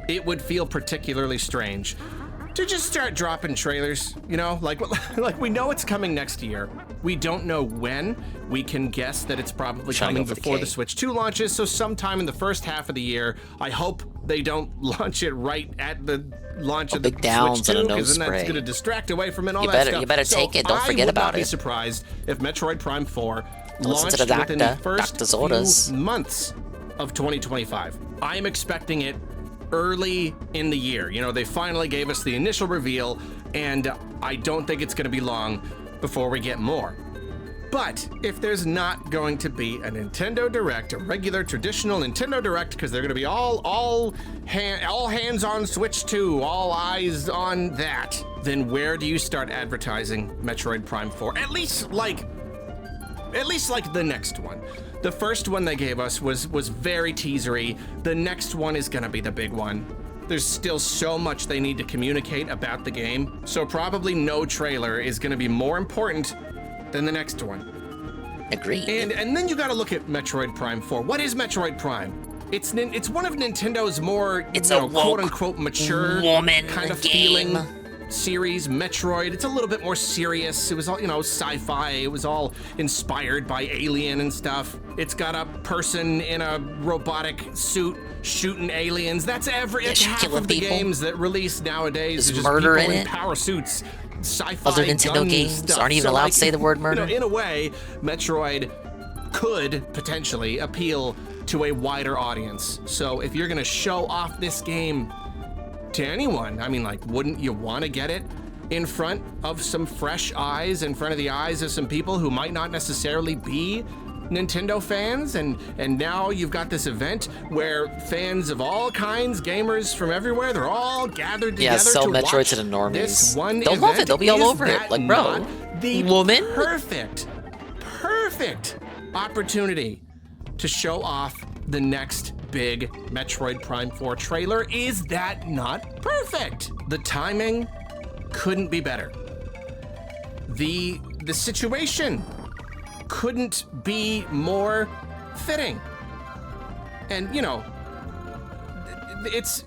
it would feel particularly strange to just start dropping trailers, you know, like we know it's coming next year. We don't know when. We can guess that it's probably coming before the Switch 2 launches, so sometime in the first half of the year. I hope they don't launch it right at the launch of the Switch 2, because then that's going to distract away from it and all that stuff. You better take it. Don't forget about I would not be it. surprised if Metroid Prime 4 Listen launched to the within the doctor. first Doctor's orders. few months of 2025. I'm expecting it early in the year. You know, they finally gave us the initial reveal, and I don't think it's going to be long before we get more. But if there's not going to be a Nintendo Direct, a regular traditional Nintendo Direct, because they're going to be all hands on Switch 2, all eyes on that, then where do you start advertising Metroid Prime 4? At least like the next one. The first one they gave us was very teasery. The next one is gonna be the big one. There's still so much they need to communicate about the game, so probably no trailer is gonna be more important than the next one. Agreed. And then you gotta look at Metroid Prime 4. What is Metroid Prime? It's one of Nintendo's more, quote-unquote mature kind of feeling series. Metroid, it's a little bit more serious. It was all, sci-fi. It was all inspired by Alien and stuff. It's got a person in a robotic suit shooting aliens. That's half of the games that release nowadays. There's just murder people in in it. power suits. Sci-fi Other Nintendo gun games stuff. aren't even allowed to say the word murder. In a way, Metroid could potentially appeal to a wider audience. So if you're gonna show off this game to anyone, I mean, like, wouldn't you want to get it in front of some fresh eyes, in front of the eyes of some people who might not necessarily be Nintendo fans? And now you've got this event where fans of all kinds, gamers from everywhere, they're all gathered together sell to Metroid watch to the normies. this one They'll event. love it. They'll be all Is over it. that Like, bro, not the woman? perfect opportunity to show off the next big Metroid Prime 4 trailer? Is that not perfect? The timing couldn't be better. The situation couldn't be more fitting. And it's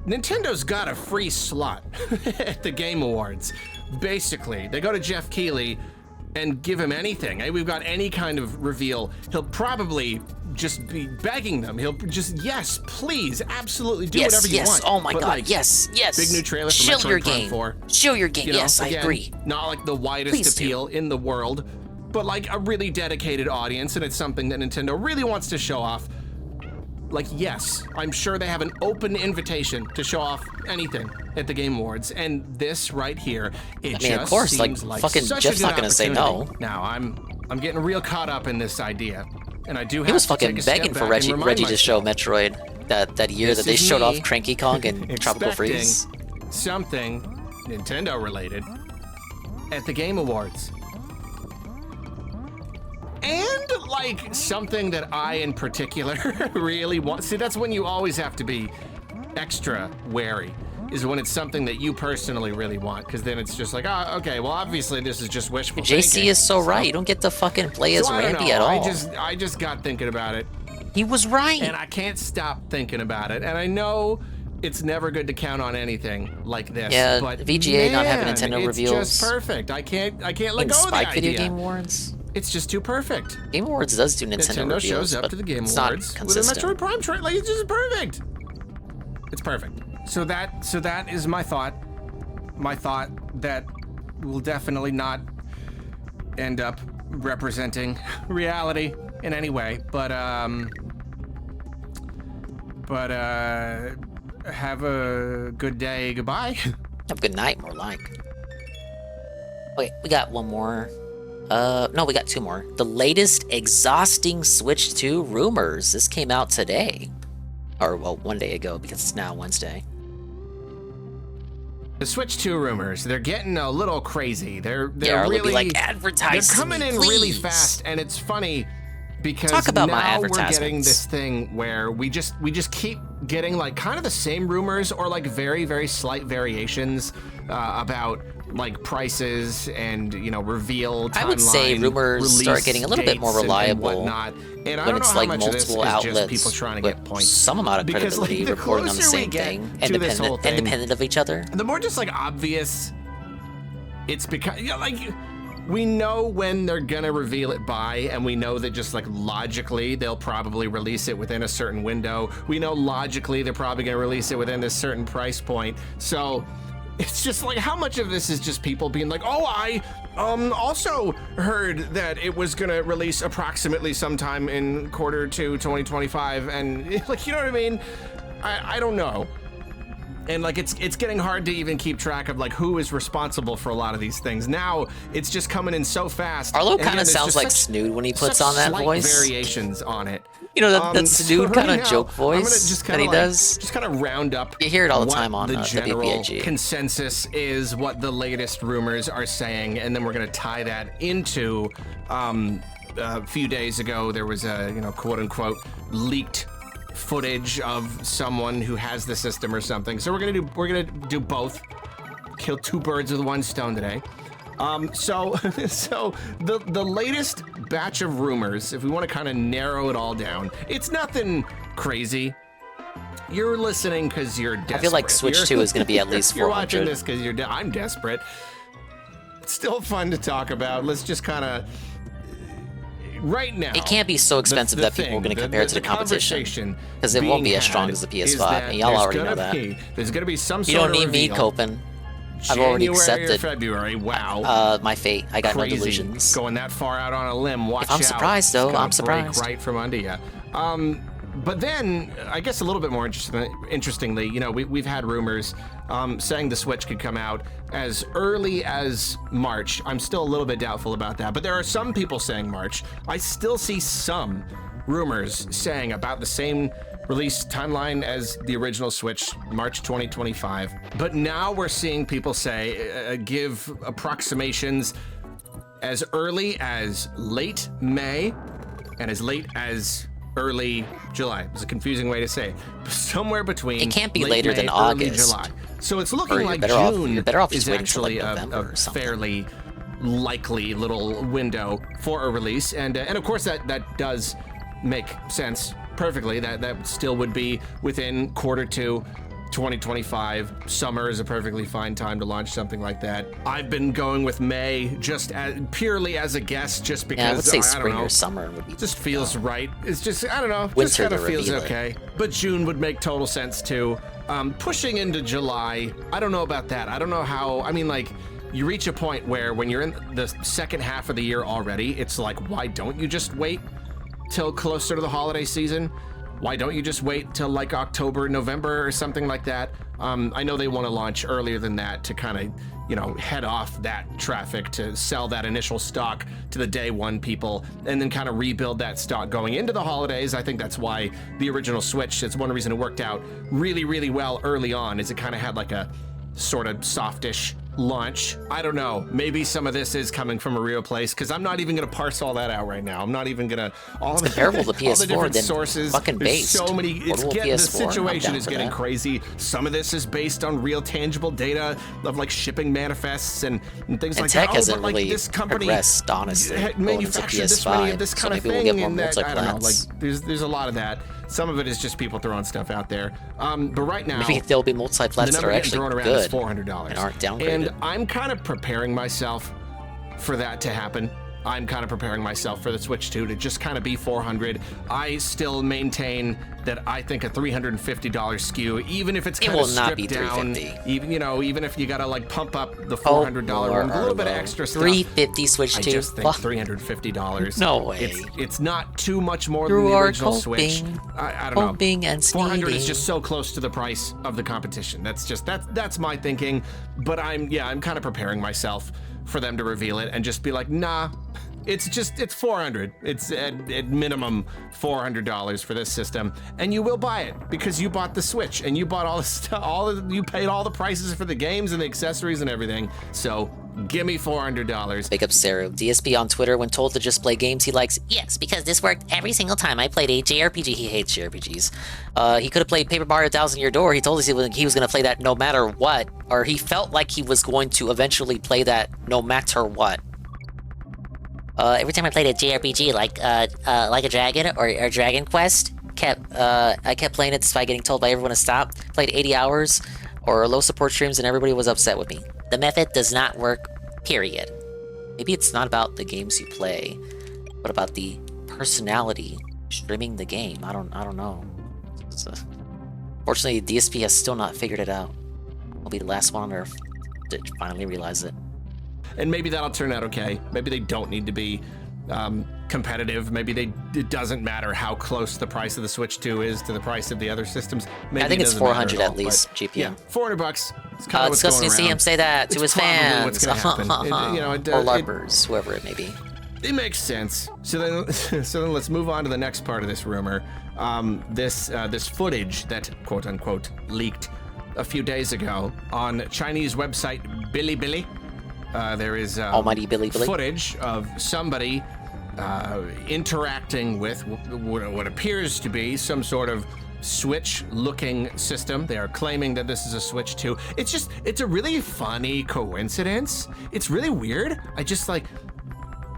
Nintendo's got a free slot at the Game Awards. Basically, they go to Jeff Keighley and give him anything. Hey, we've got any kind of reveal. He'll probably just be begging them. He'll just, yes, please, absolutely do Yes, whatever you yes. want. Oh my But, God, like, yes, yes. Big new trailer for Show Metroid your Prime game. 4. Show your game. You know, Yes, I again, agree. Not like the widest Please do. appeal in the world, but like a really dedicated audience, and it's something that Nintendo really wants to show off. Like, yes, I'm sure they have an open invitation to show off anything at the Game Awards, and this right here, it I mean, of just course, seems like, like fucking such Jeff's a good not gonna say opportunity. no. Now, I'm getting real caught up in this idea, and I do have He was to fucking take a step begging for back Reggie and remind to show Metroid that year This that they is showed off me Cranky Kong and Tropical Freeze. expecting something Nintendo related at the Game Awards. And like something that I in particular really want. See, that's when you always have to be extra wary, is when it's something that you personally really want, because then it's just like, oh, okay, well, obviously this is just wishful JC thinking. is so right. You don't get to fucking play as So I don't Randy know. at all. I just got thinking about it. He was right. And I can't stop thinking about it. And I know it's never good to count on anything like this. Yeah, but VGA not having man, Nintendo it's reveals. just perfect. I can't let In go of the Spike idea. Video Game Awards. It's just too perfect. Game Awards does do Nintendo reveals, shows up but to the Game it's not Awards with a consistent. Metroid Prime trailer. Like, it's just perfect. It's perfect. So that is my thought. My thought that will definitely not end up representing reality in any way. But have a good day. Goodbye. Have a good night, more like. Okay, we got one more. No, we got two more. The latest exhausting Switch 2 rumors. This came out today. Or, well, one day ago, because it's now Wednesday. The Switch 2 rumors, they're getting a little crazy. They're Yeah, really it'll be like, advertise They're to coming me, in really please. fast, and it's funny because Talk about my now we're getting advertisements. this thing where we just keep getting like kind of the same rumors or like very, very slight variations about like prices and, you know, reveal timeline. I would say rumors start release getting a little bit more dates and reliable whatnot. And I when don't it's know how like much of this multiple is outlets just people trying to with get points. some amount of Because, like, credibility the reporting on the closer we same get thing, to this whole thing, independent of each other. the more just like obvious it's because, you know, like, we know when they're gonna reveal it by, and we know that just like logically they'll probably release it within a certain window. We know logically they're probably gonna release it within this certain price point. So it's just like, how much of this is just people being like, oh, I also heard that it was gonna release approximately sometime in Q2 2025, and like, you know what I mean? I don't know. And like, it's getting hard to even keep track of like who is responsible for a lot of these things. Now it's just coming in so fast. Arlo and kind again, of there's sounds just like such- Snood when he puts such on that slight voice. variations on it. You know, that So Snood kind right of now, joke I'm gonna voice just that kinda he like, does. just kind of round up. You hear it all the what time on the general WPAG. consensus is, what the latest rumors are saying, and then we're gonna tie that into a few days ago there was a, you know, quote unquote leaked footage of someone who has the system or something. So we're gonna do both. Kill two birds with one stone today. So the latest batch of rumors, if we want to kind of narrow it all down, it's nothing crazy. You're listening because you're desperate. I feel like Switch 2 is going to be at least 400. You're watching this because I'm desperate. It's still fun to talk about. Let's just kind of right now. It can't be so expensive that people are going to compare it to the competition, because it won't be as strong as the PS5. And y'all already know that. There's going to be some You sort don't of need me, reveal. Copen. I've already January or accepted February. Wow. My fate. I got Crazy. no delusions. Going that far out on a limb. Watch If I'm out. surprised, though, It's gonna I'm surprised. Break right from under you. But then, I guess a little bit more interestingly, you know, we've had rumors saying the Switch could come out as early as March. I'm still a little bit doubtful about that, but there are some people saying March. I still see some rumors saying about the same release timeline as the original Switch, March 2025. But now we're seeing people say, give approximations as early as late May and as late as early July. It's a confusing way to say it. Somewhere between It can't be late later May, than early August. July. So it's Or looking you're like better off- June you're better off is just waiting till, like, actually November a or something. fairly likely little window for a release. And of course that does make sense perfectly. That still would be within Q2 2025. Summer is a perfectly fine time to launch something like that. I've been going with May just purely as a guess, just because I would say I spring don't know, or summer would be. Just feels right. It's just, I don't know, Winter just kind of to feels reveal it. okay. But June would make total sense too. Pushing into July, I don't know about that. I don't know how, I mean, like, you reach a point where when you're in the second half of the year already, it's like, why don't you just wait till closer to the holiday season? Why don't you just wait till like October, November or something like that? I know they want to launch earlier than that to kind of, you know, head off that traffic, to sell that initial stock to the day one people, and then kind of rebuild that stock going into the holidays. I think that's why the original Switch, it's one reason it worked out really, really well early on, is it kind of had like a sort of softish launch. I don't know. Maybe some of this is coming from a real place, because I'm not even going to parse all that out right now. I'm not even going to all the comparable to PS4, all the different then sources. fucking There's based. so many. It's Portable getting, the PS4, I'm situation down is for getting that. crazy. Some of this is based on real tangible data of like shipping manifests and things And like tech that. hasn't but like really this company progressed, honestly, going into manufactured this many of this PS5, kind so of maybe we'll thing, get more and that, I don't know. Like multi-plats. there's a lot of that. Some of it is just people throwing stuff out there. But right now, Maybe there'll be multi-plats that are actually thrown around good is $400 and aren't downgraded. And I'm kind of preparing myself for that to happen. I'm kind of preparing myself for the Switch 2 to just kind of be $400. I still maintain that I think a $350 SKU, even if it's It kind will of not stripped be down, $350. even if you gotta like pump up the $400 one, a little bit of extra stuff. $350 Switch 2. I just think $350. No way. It's not too much more than You the are original Switch. coping, I don't know. hoping and 400 is sneezing. just so close to the price of the competition. That's my thinking. But I'm kind of preparing myself for them to reveal it and just be like, nah. It's 400. It's at minimum $400 for this system, and you will buy it because you bought the Switch and you bought all the stuff. You paid all the prices for the games and the accessories and everything. So give me $400. Big up Saru. DSP on Twitter, when told to just play games he likes, yes, because this worked every single time I played a JRPG. He hates JRPGs. He could have played Paper Mario Thousand Year Door. He told us he was going to play that no matter what, or he felt like he was going to eventually play that no matter what. Every time I played a JRPG like a Dragon or Dragon Quest, I kept playing it despite getting told by everyone to stop. Played 80 hours or low support streams and everybody was upset with me. The method does not work, period. Maybe it's not about the games you play, but about the personality streaming the game. I don't know. Fortunately, DSP has still not figured it out. I'll be the last one on Earth to finally realize it. And maybe that'll turn out okay. Maybe they don't need to be competitive. Maybe it doesn't matter how close the price of the Switch 2 is to the price of the other systems. Maybe I think it's 400 at all, least, but GPM. Yeah, $400. It's kind of what's disgusting going to see around. him say that to It's his probably what's fans. gonna happen. Or LARPers, whoever it may be. It makes sense. So then let's move on to the next part of this rumor. This footage that quote unquote leaked a few days ago on Chinese website Bilibili. There is Almighty Bilibili footage of somebody interacting with what appears to be some sort of Switch-looking system. They are claiming that this is a Switch 2. It's a really funny coincidence. It's really weird. I just like,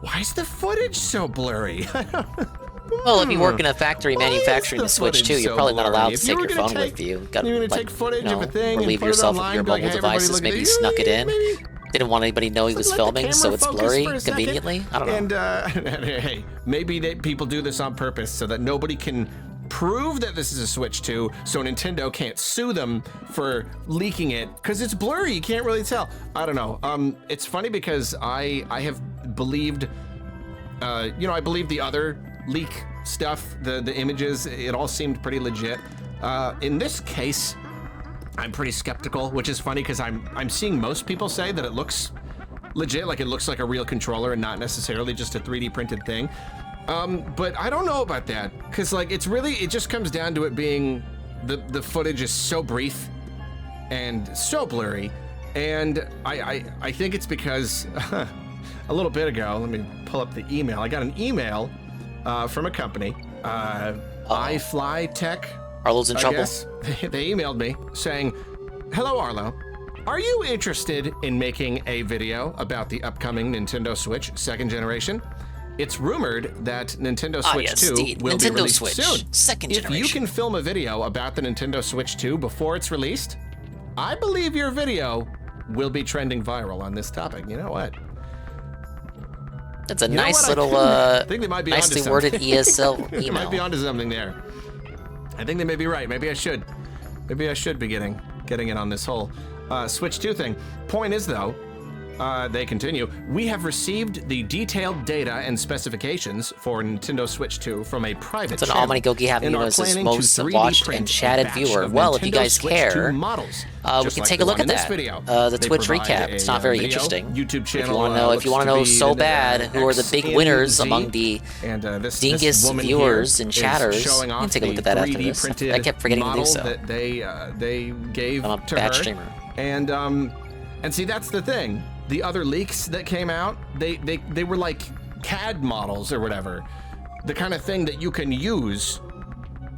why is the footage so blurry? Well, if you work in a factory manufacturing a Switch 2, you're probably not allowed to take your phone with you. You're gonna take footage of a thing and relieve put it yourself of online, your be like, mobile hey, everybody devices. look at Maybe it. you snuck it in. Didn't want anybody to know he was Let the filming, so camera it's focus blurry for a second. conveniently. I don't know. And hey, maybe people do this on purpose so that nobody can prove that this is a Switch 2, so Nintendo can't sue them for leaking it because it's blurry. You can't really tell. I don't know. It's funny because I have believed, I believe the other leak stuff, the images, it all seemed pretty legit. In this case, I'm pretty skeptical, which is funny because I'm seeing most people say that it looks legit, like it looks like a real controller and not necessarily just a 3D printed thing. But I don't know about that because like it just comes down to it being the footage is so brief and so blurry, and I think it's because a little bit ago, let me pull up the email. I got an email from a company, iFly Tech. Arlo's in trouble. Guess. They emailed me saying, "Hello, Arlo. Are you interested in making a video about the upcoming Nintendo Switch 2nd generation? it's rumored that Nintendo Switch yes, 2 indeed. will Nintendo be released Switch, soon. second If you generation. can film a video about the Nintendo Switch 2 before it's released, I believe your video will be trending viral on this topic. You know what? That's a You know nice what? little, I think they might be nicely onto worded something. ESL They might email. be onto something there. I think they may be right. Maybe I should be getting in on this whole Switch 2 thing. Point is, though, they continue. We have received the detailed data and specifications for Nintendo Switch 2 from a private It's an channel. Almighty Goki having and you are as his planning to most 3D watched print and a chatted batch viewer. of Well, if you Nintendo guys Switch 2 care, models, we just can like take the a look one at in this that. video. The They Twitch provide recap. It's not very video. interesting. YouTube channel. If you want to know, so bad who are the big winners among the dingus woman viewers here and is chatters, you showing can off take a look the at that after 3D this. printed I kept forgetting to do model so. that they gave I'm a to bad her. streamer. And see, that's the thing. The other leaks that came out, they were like CAD models or whatever. The kind of thing that you can use.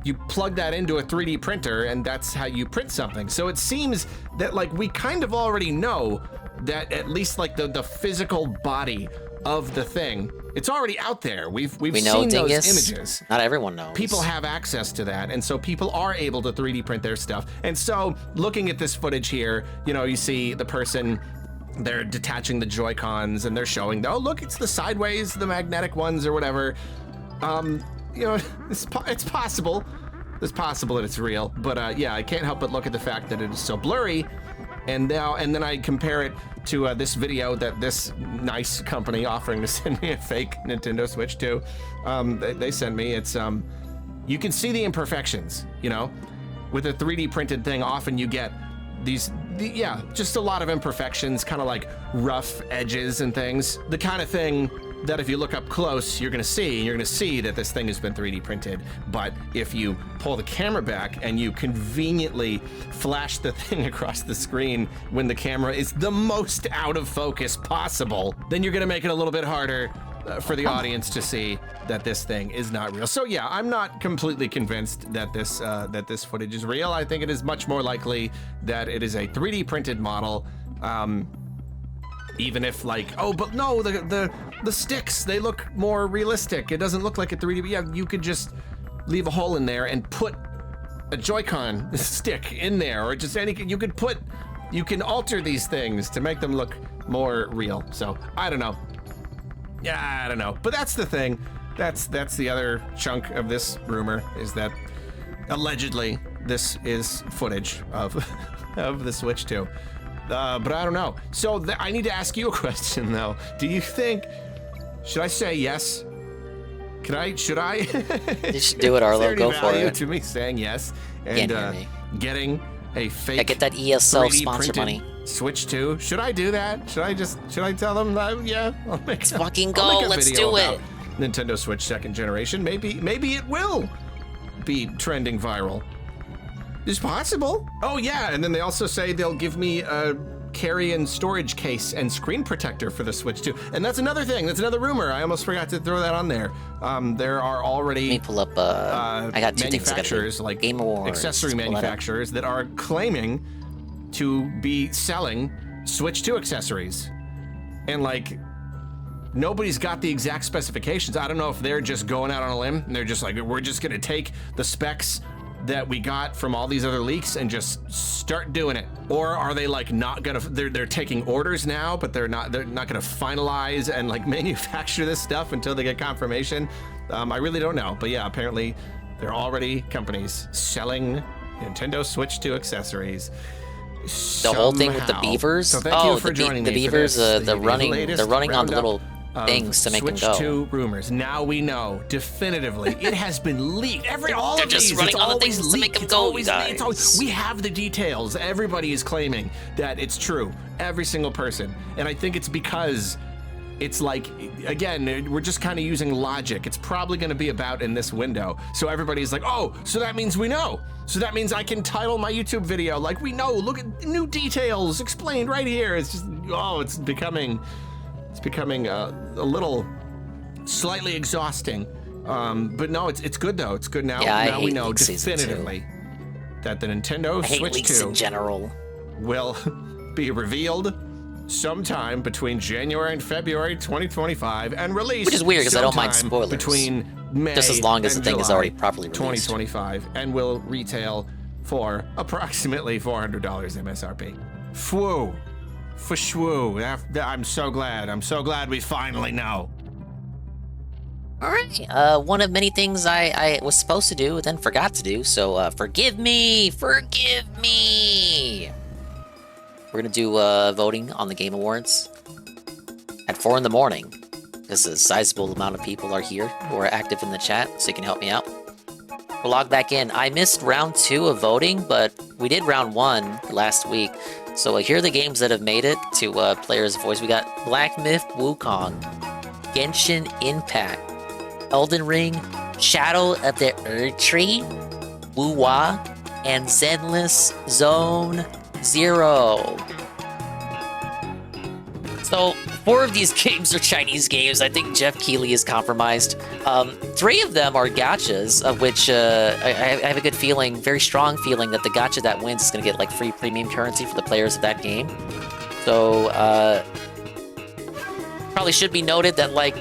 You plug that into a 3D printer and that's how you print something. So it seems that like we kind of already know that at least like the physical body of the thing, it's already out there. We've We know seen dingus. those images. Not everyone knows. People have access to that, and so people are able to 3D print their stuff. And so looking at this footage here, you know, you see the person, they're detaching the Joy-Cons and they're showing, oh, look, it's the sideways, the magnetic ones or whatever. You know, it's possible. It's possible that it's real, but yeah, I can't help but look at the fact that it is so blurry. And then I compare it to this video that this nice company offering to send me a fake Nintendo Switch 2, they sent me. It's you can see the imperfections, you know, with a 3D printed thing. Often you get just a lot of imperfections, kind of like rough edges and things. The kind of thing that if you look up close, you're gonna see that this thing has been 3D printed. But if you pull the camera back and you conveniently flash the thing across the screen when the camera is the most out of focus possible, then you're gonna make it a little bit harder for the audience to see that this thing is not real. So yeah, I'm not completely convinced that this footage is real. I think it is much more likely that it is a 3D printed model. Even if like, oh, but no, the sticks, they look more realistic. It doesn't look like a 3D, but yeah, you could just leave a hole in there and put a Joy-Con stick in there, or just any, you can alter these things to make them look more real. So I don't know. Yeah, I don't know. But that's the thing. That's the other chunk of this rumor, is that allegedly this is footage of the Switch 2. But I don't know. So I need to ask you a question, though. Do you think, should I say yes? Should I? You should do it, Arlo. Go for it. To me saying yes and getting a fake. I get that ESL 3D sponsor printed money. Switch 2. Should I do that? Should I tell them that? Yeah. Let's fucking go. Let's do it. Nintendo Switch second generation. Maybe it will be trending viral. It's possible. Oh yeah, and then they also say they'll give me a carry-in storage case and screen protector for the Switch 2. And that's another thing. That's another rumor. I almost forgot to throw that on there. There are already Let me pull up. I got two things I gotta do. manufacturers like Game Awards. accessory Pull that up. manufacturers that are claiming to be selling Switch 2 accessories. And like, nobody's got the exact specifications. I don't know if they're just going out on a limb and they're just like, we're just gonna take the specs that we got from all these other leaks and just start doing it. Or are they like not gonna, they're taking orders now, but they're not gonna finalize and like manufacture this stuff until they get confirmation. I really don't know, but yeah, apparently there are already companies selling Nintendo Switch 2 accessories. The whole thing with the beavers. So thank you for joining the me for beavers. this, They're running on the roundup little things to make them Switch go. 2 rumors. Now we know definitively it has been leaked. All They're of just these, running it's on the always things to make leaked. them It's go, always you leaked. guys. We have the details. Everybody is claiming that it's true. Every single person. And I think it's because it's like, again, we're just kind of using logic. It's probably going to be about in this window. So everybody's like, oh, so that means we know. So that means I can title my YouTube video like we know. Look at new details explained right here. It's just, oh, it's becoming a little slightly exhausting. But no, it's good though. It's good now. Yeah, now we know leak season definitively that the Nintendo I hate Switch leaks 2 in general. will be revealed sometime between January and February 2025 and released Which is weird because I don't mind sometime spoilers. between May Just as long as the and thing is July already properly released. 2025 and will retail for approximately $400 MSRP. Fwoo. Fshwoo. I'm so glad. I'm so glad we finally know. All right. One of many things I was supposed to do and then forgot to do. So forgive me. Forgive me. We're going to do voting on the Game Awards at 4 in the morning. Because a sizable amount of people are here who are active in the chat, so you can help me out. We'll log back in. I missed round 2 of voting, but we did round 1 last week. So here are the games that have made it to Player's Voice. We got Black Myth Wukong, Genshin Impact, Elden Ring, Shadow of the Erdtree, Wuwa, and Zenless Zone Zero. So 4 of these games are Chinese games. I think Jeff Keighley is compromised. 3 of them are gachas, of which I have a good feeling, very strong feeling, that the gacha that wins is going to get like free premium currency for the players of that game. So probably should be noted that like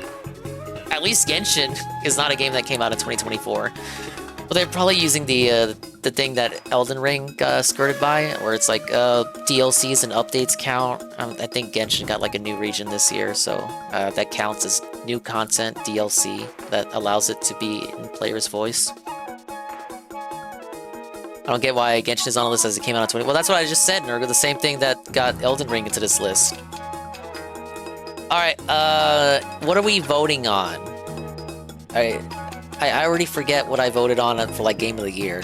at least Genshin is not a game that came out in 2024. But they're probably using the thing that Elden Ring skirted by, where it's like DLCs and updates count. I think Genshin got like a new region this year, so that counts as new content DLC that allows it to be in Player's Voice. I don't get why Genshin is on a list as it came out in 20. Well, that's what I just said, Nurgle. The same thing that got Elden Ring into this list. All right, what are we voting on? All right. I already forget what I voted on for like Game of the Year.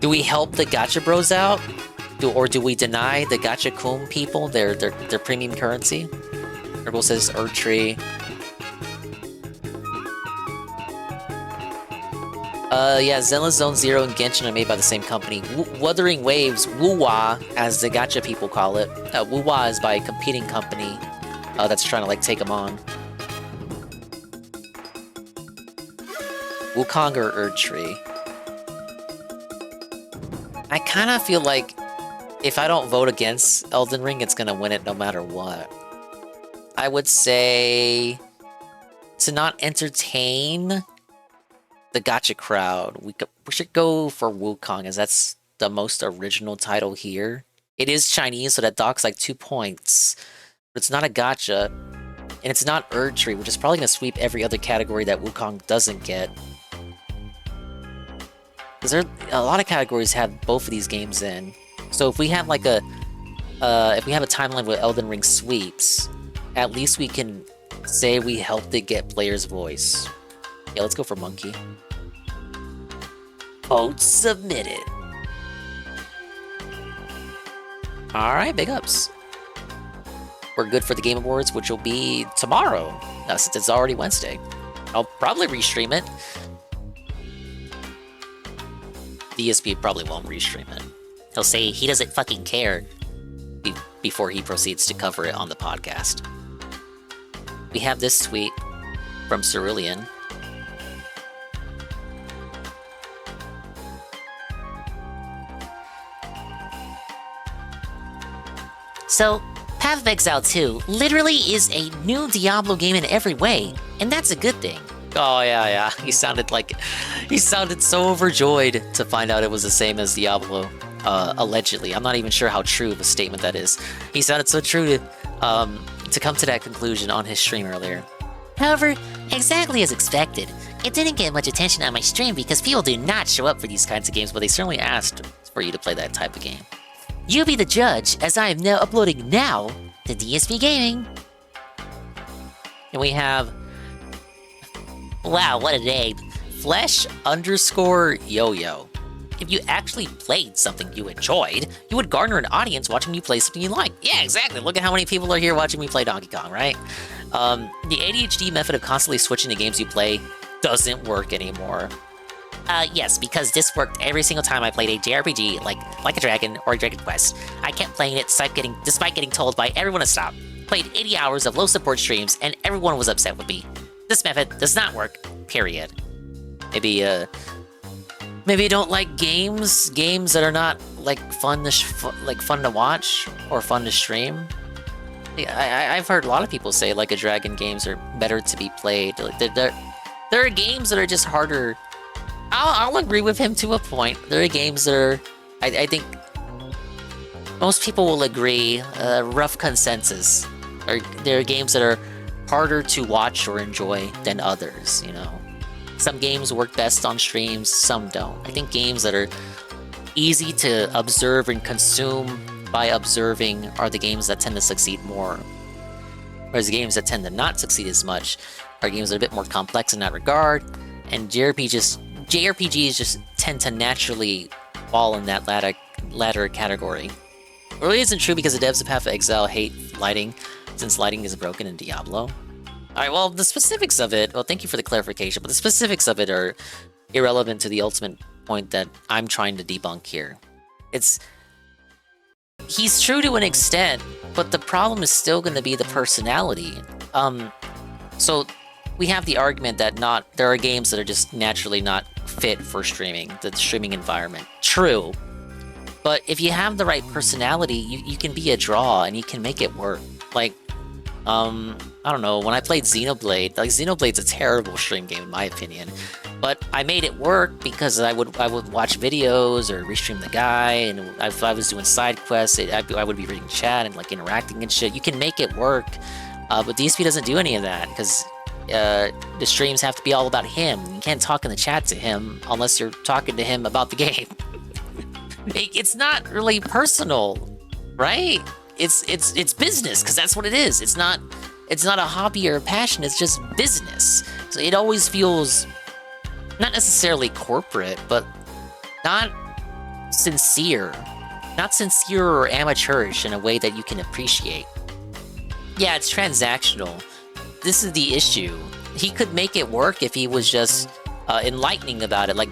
Do we help the gacha bros out? Or do we deny the gacha kum people their premium currency? Nurgle says Erdtree. Yeah, Zenless Zone Zero and Genshin are made by the same company. Wuthering Waves, Wuwa, as the gacha people call it. Wuwa is by a competing company that's trying to like take them on. Wukong or Erdtree? I kind of feel like if I don't vote against Elden Ring, it's gonna win it no matter what. I would say to not entertain the gacha crowd, we should go for Wukong, as that's the most original title here. It is Chinese, so that docks like 2 points. But it's not a gacha, and it's not Erdtree, which is probably gonna sweep every other category that Wukong doesn't get. Because there a lot of categories have both of these games in. So if we have like a timeline with Elden Ring sweeps, at least we can say we helped it get Player's Voice. Yeah, let's go for Monkey. Vote submitted. Alright, big ups. We're good for the Game Awards, which will be tomorrow, since it's already Wednesday. I'll probably restream it. DSP probably won't restream it. He'll say he doesn't fucking care before he proceeds to cover it on the podcast. We have this tweet from 𝓓𝓸𝓷𝓭. So, Path of Exile 2 literally is a new Diablo game in every way, and that's a good thing. Oh yeah. He sounded so overjoyed to find out it was the same as Diablo. Allegedly. I'm not even sure how true of a statement that is. He sounded so true to come to that conclusion on his stream earlier. However, exactly as expected, it didn't get much attention on my stream because people do not show up for these kinds of games, But they certainly asked for you to play that type of game. You be the judge, as I am now uploading now to DSP Gaming. And we have... Wow, what a name. _yo-yo. If you actually played something you enjoyed, you would garner an audience watching you play something you like. Yeah, exactly. Look at how many people are here watching me play Donkey Kong, right? The ADHD method of constantly switching the games you play doesn't work anymore. Yes, because this worked every single time I played a JRPG like a Dragon or a Dragon Quest. I kept playing it despite getting told by everyone to stop. Played 80 hours of low support streams, and everyone was upset with me. This method does not work, period. Maybe Maybe you don't like games that are not like fun to watch or fun to stream. I've heard a lot of people say Like a Dragon games are better to be played. Like there are games that are just harder. I'll agree with him to a point. There are games that are, I think most people will agree, rough consensus. Or there are games that are harder to watch or enjoy than others, you know. Some games work best on streams, some don't. I think games that are easy to observe and consume by observing are the games that tend to succeed more. Whereas the games that tend to not succeed as much are games that are a bit more complex in that regard, and JRPGs just tend to naturally fall in that latter category. It really isn't true because the devs of Path of Exile hate lighting, since lighting is broken in Diablo. Alright, well, the specifics of it, well, thank you for the clarification, but the specifics of it are irrelevant to the ultimate point that I'm trying to debunk here. He's true to an extent, but the problem is still going to be the personality. So we have the argument that there are games that are just naturally not fit for streaming, the streaming environment. True. But if you have the right personality, you can be a draw and you can make it work. Like, I don't know, when I played Xenoblade, like Xenoblade's a terrible stream game in my opinion, but I made it work because I would watch videos or restream the guy, and if I was doing side quests, I would be reading chat and like interacting and shit. You can make it work, but DSP doesn't do any of that because the streams have to be all about him. You can't talk in the chat to him unless you're talking to him about the game. It's not really personal, right? It's business, because that's what it is. It's not a hobby or a passion, it's just business. So it always feels not necessarily corporate, but not sincere or amateurish in a way that you can appreciate. Yeah, it's transactional. This is the issue. He could make it work if he was just enlightening about it. Like,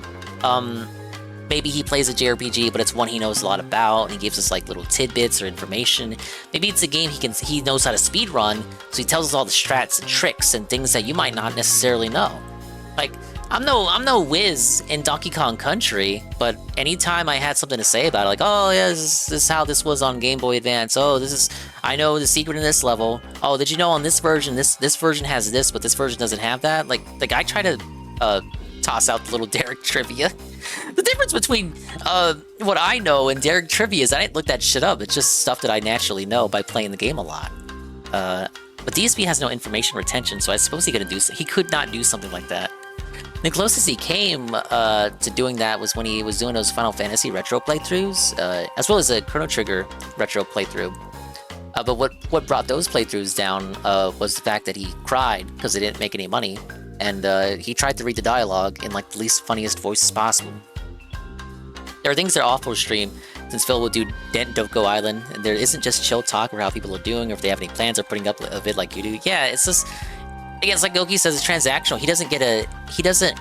maybe he plays a JRPG, but it's one he knows a lot about, and he gives us like little tidbits or information. Maybe it's a game he knows how to speedrun, so he tells us all the strats and tricks and things that you might not necessarily know. Like, I'm no whiz in Donkey Kong Country, but anytime I had something to say about it, like, oh yeah, this is how this was on Game Boy Advance. Oh, I know the secret in this level. Oh, did you know on this version, this version has this, but this version doesn't have that? Like I try to toss out the little Derek trivia. The difference between what I know and Derek trivia is I didn't look that shit up. It's just stuff that I naturally know by playing the game a lot. But DSP has no information retention, so I suppose he could not do something like that. The closest he came to doing that was when he was doing those Final Fantasy retro playthroughs, as well as a Chrono Trigger retro playthrough. But what brought those playthroughs down was the fact that he cried because they didn't make any money, and he tried to read the dialogue in like the least funniest voices possible. There are things that are awful to stream, since Phil will do Dent Doko Island, and there isn't just chill talk about how people are doing or if they have any plans or putting up a vid like you do. Yeah, it's just, again, it's like Goki says, it's transactional. He doesn't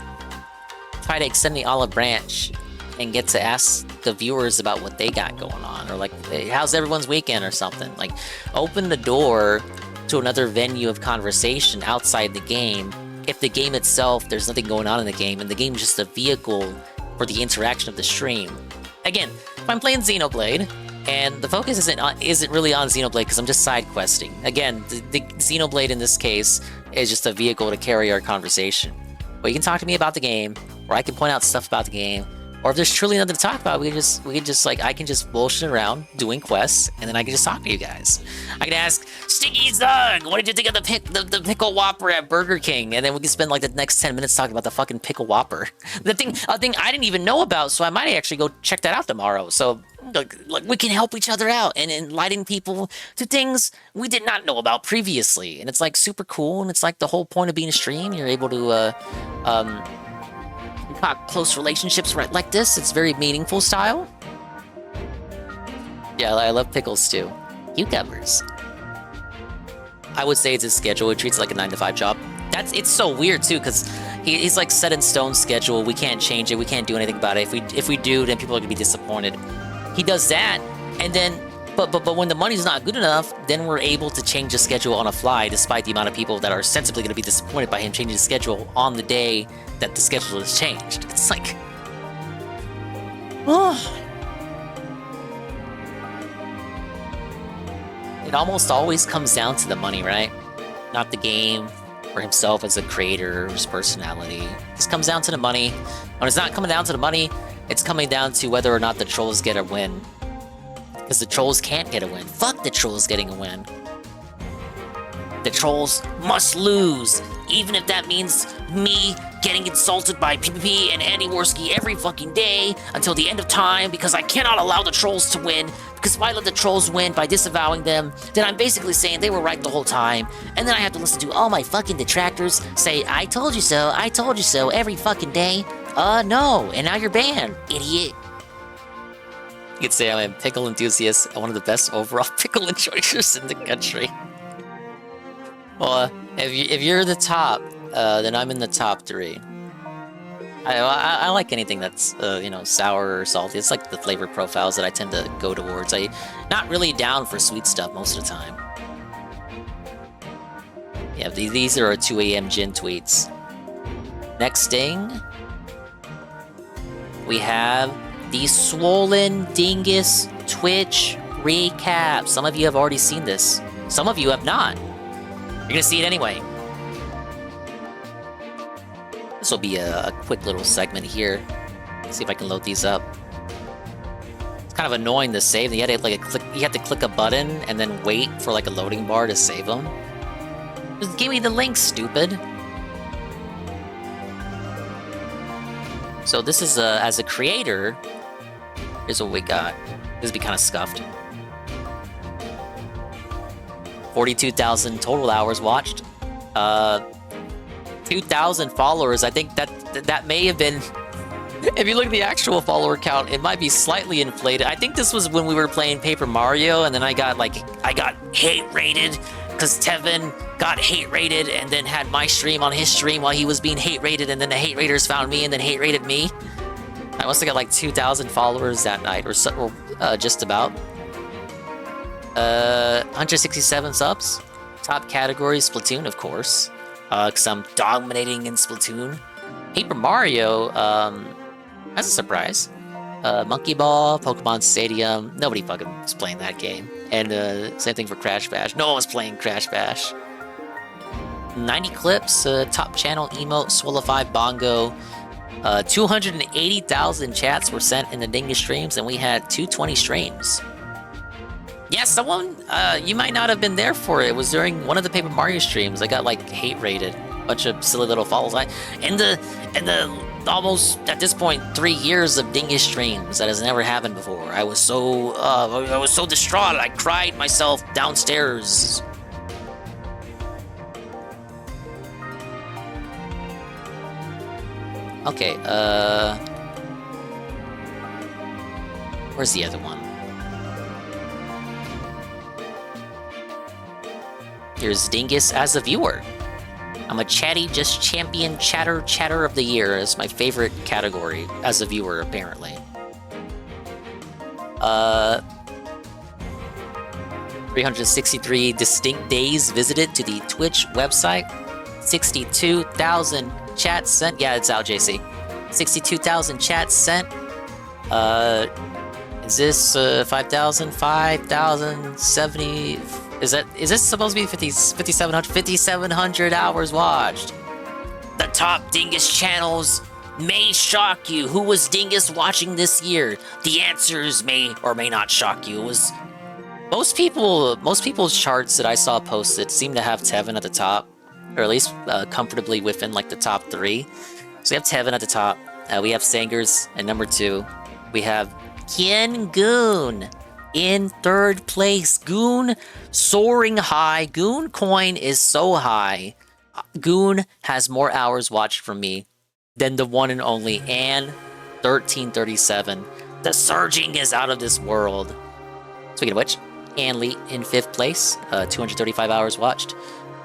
try to extend the olive branch and get to ask the viewers about what they got going on, or like, hey, how's everyone's weekend or something. Like, open the door to another venue of conversation outside the game. If the game itself, there's nothing going on in the game, and the game is just a vehicle for the interaction of the stream. Again, if I'm playing Xenoblade, and the focus isn't really on Xenoblade because I'm just side questing. Again, the Xenoblade in this case is just a vehicle to carry our conversation. Well, you can talk to me about the game, or I can point out stuff about the game, or if there's truly nothing to talk about, we can just like, I can just bullshit around doing quests, and then I can just talk to you guys. I can ask, Sticky Zug, what did you think of the Pickle Whopper at Burger King? And then we can spend like the next 10 minutes talking about the fucking Pickle Whopper. A thing I didn't even know about, so I might actually go check that out tomorrow. So like we can help each other out and enlighten people to things we did not know about previously. And it's like super cool, and it's like the whole point of being a stream. You're able to close relationships right like this. It's very meaningful style. Yeah, I love pickles too. Cucumbers. I would say it's his schedule. He treats it like a 9-to-5 job. It's so weird too, because he's like set in stone schedule. We can't change it. We can't do anything about it. If we do, then people are gonna be disappointed. He does that, and then but when the money's not good enough, then we're able to change the schedule on a fly, despite the amount of people that are sensibly gonna be disappointed by him changing the schedule on the day that the schedule is changed. It's like, It almost always comes down to the money, right? Not the game, or himself as a creator, or his personality. It just comes down to the money. When it's not coming down to the money, it's coming down to whether or not the trolls get a win. Because the trolls can't get a win. Fuck the trolls getting a win. The trolls must lose, even if that means me getting insulted by PvP and Andy Worski every fucking day until the end of time, because I cannot allow the trolls to win. Because if I let the trolls win by disavowing them, then I'm basically saying they were right the whole time. And then I have to listen to all my fucking detractors say, I told you so, every fucking day. No, and now you're banned, idiot. You could say I'm a pickle enthusiast and one of the best overall pickle enjoyers in the country. Well, if you're the top, then I'm in the top 3. I like anything that's, sour or salty. It's like the flavor profiles that I tend to go towards. I'm not really down for sweet stuff most of the time. Yeah, these are our 2 a.m. gin tweets. Next thing, we have the Swollen Dingus Twitch recap. Some of you have already seen this. Some of you have not. You're gonna see it anyway. This will be a quick little segment here. Let's see if I can load these up. It's kind of annoying to save. You had to click a button and then wait for like a loading bar to save them. Just give me the link, stupid. So this is as a creator. Here's what we got. This would be kind of scuffed. 42,000 total hours watched. 2,000 followers. I think that may have been... If you look at the actual follower count, it might be slightly inflated. I think this was when we were playing Paper Mario, and then I got hate rated because Tevin got hate rated and then had my stream on his stream while he was being hate rated, and then the hate raiders found me and then hate rated me. I must have got like 2,000 followers that night, or just about. 167 subs. Top category, Splatoon, of course. Because I'm dominating in Splatoon. Paper Mario, that's a surprise. Monkey Ball, Pokemon Stadium, nobody fucking was playing that game. And same thing for Crash Bash. No one was playing Crash Bash. 90 clips, top channel, emote, Swolify, Bongo. 280,000 chats were sent in the Dingus streams, and we had 220 streams. Yeah, someone, you might not have been there for it. It was during one of the Paper Mario streams. I got like hate rated, bunch of silly little follows. In the almost at this point 3 years of Dingus streams, that has never happened before. I was so distraught. I cried myself downstairs. Okay, where's the other one? Here's Dingus as a viewer. I'm a chatty, just champion chatter of the year is my favorite category as a viewer, apparently. 363 distinct days visited to the Twitch website. 62,000 chats sent. Yeah, it's out, JC. 62,000 chats sent. Is this 5,000? 5,070... Is this supposed to be 5,700 hours watched? The top Dingus channels may shock you. Who was Dingus watching this year? The answers may or may not shock you. It was most people's charts that I saw posted seem to have Tevin at the top, or at least comfortably within like the top 3. So we have Tevin at the top. We have Sangers at number 2. We have Ken Goon in 3rd place. Goon soaring high. Goon coin is so high. Goon has more hours watched from me than the one and only Ann 1337. The surging is out of this world. Speaking of which, Ann Lee in 5th place, 235 hours watched.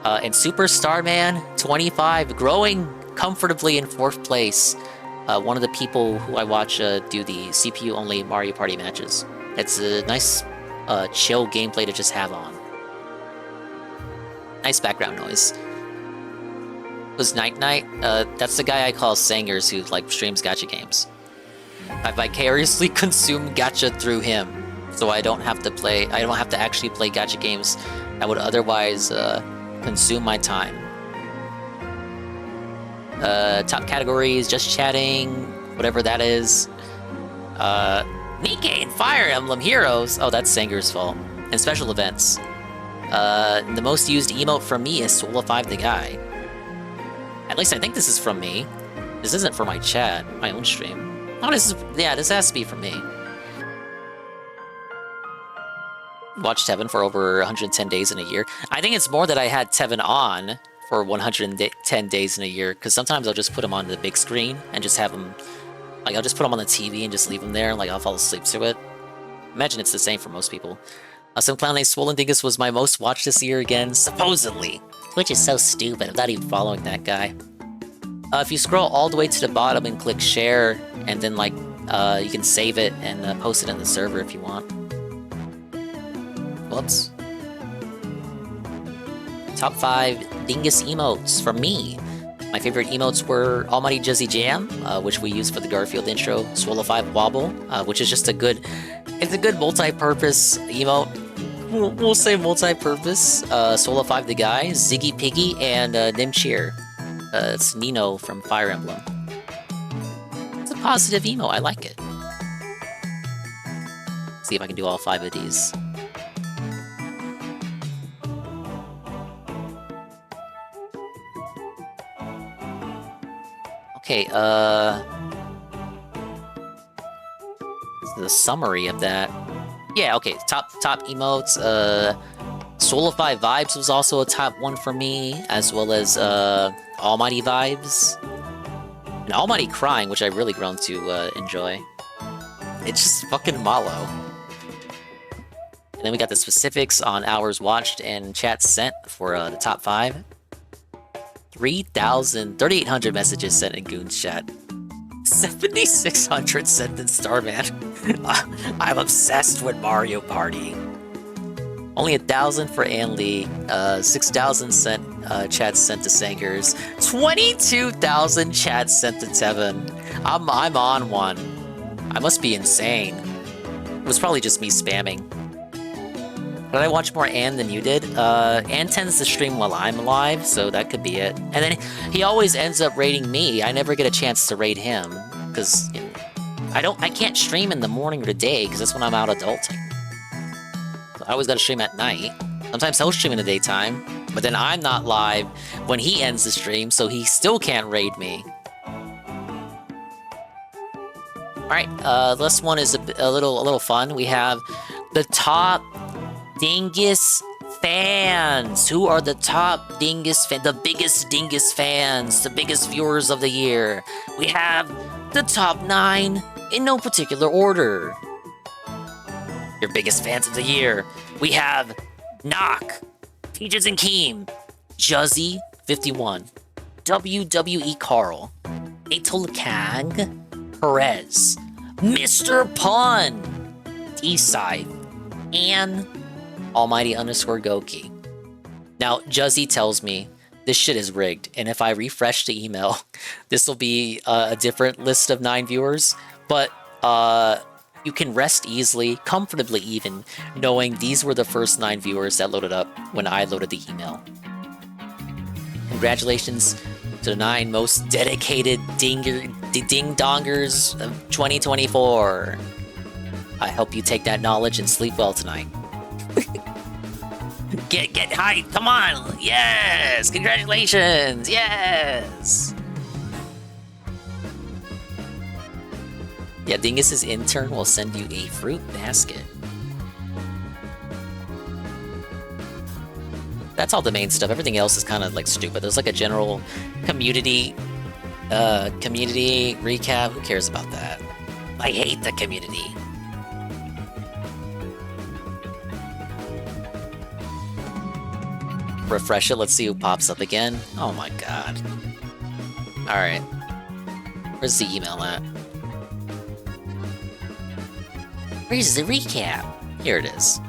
And Super Starman 25, growing comfortably in 4th place. One of the people who I watch do the CPU only Mario Party matches. It's a nice, chill gameplay to just have on. Nice background noise. It was Night Night. That's the guy I call Sangers who like streams gacha games. I vicariously consume gacha through him, so I don't have to actually play gacha games that would otherwise consume my time. Top categories, just chatting, whatever that is. Nikkei and Fire Emblem Heroes. Oh, that's Sanger's fault. And special events. The most used emote from me is 𝓓𝓸𝓷𝓭. At least I think this is from me. This isn't for my chat, my own stream. Oh, this has to be from me. Watched Tevin for over 110 days in a year. I think it's more that I had Tevin on for 110 days in a year, because sometimes I'll just put him on the big screen and just have him, like, I'll just put him on the TV and just leave him there, like, I'll fall asleep to it. Imagine it's the same for most people. Some clown named Swollen Dingus was my most watched this year again, supposedly. Which is so stupid, I'm not even following that guy. If you scroll all the way to the bottom and click share, and then, like, you can save it and post it in the server if you want. Whoops. Top 5 Dingus emotes from me. My favorite emotes were Almighty Juzzy Jam, which we use for the Garfield intro, 𝓓𝓸 Wobble, which is just a good multi-purpose emote. We'll say multi-purpose. 𝓓𝓸𝓷𝓭, Ziggy Piggy, and Nimcheer. It's Nino from Fire Emblem. It's a positive emote, I like it. See if I can do all 5 of these. Okay, the summary of that. Yeah, okay, top emotes. 𝓓𝓸 Vibes was also a top 1 for me, as well as Almighty Vibes. And Almighty Crying, which I've really grown to enjoy. It's just fucking Malo. And then we got the specifics on hours watched and chats sent for the top 5. 3,800 messages sent in Goon's chat. 7,600 sent in Starman. I'm obsessed with Mario Party. Only 1,000 for Anli. 6,000 chats sent to Sankers. 22,000 chats sent to Tevin. I'm on one. I must be insane. It was probably just me spamming. Did I watch more Ann than you did? Ann tends to stream while I'm live, so that could be it. And then he always ends up raiding me. I never get a chance to raid him, because you know, I can't stream in the morning or the day, because that's when I'm out adulting. So I always gotta stream at night. Sometimes he'll stream in the daytime, but then I'm not live when he ends the stream, so he still can't raid me. Alright, this one is a little fun. We have the top Dingus fans. Who are the top Dingus fans? The biggest Dingus fans, the biggest viewers of the year. We have the top 9 in no particular order. Your biggest fans of the year. We have Knock, Peaches and Keem, Juzzy 51, WWE Carl, 𝓓𝓸𝓷𝓭, Perez, Mr. Pun, T-Side, and Almighty_Goki. Now, Juzzy tells me this shit is rigged, and if I refresh the email, this will be a different list of 9 viewers, but you can rest easily, comfortably even, knowing these were the first 9 viewers that loaded up when I loaded the email. Congratulations to the 9 most dedicated ding-dongers of 2024. I hope you take that knowledge and sleep well tonight. Get hyped, come on! Yes! Congratulations! Yes! Yeah, Dingus's intern will send you a fruit basket. That's all the main stuff. Everything else is kind of like stupid. There's like a general community recap. Who cares about that? I hate the community. Refresh it, let's see who pops up again. Oh my god. Alright. Where's the email at? Where's the recap? Here it is.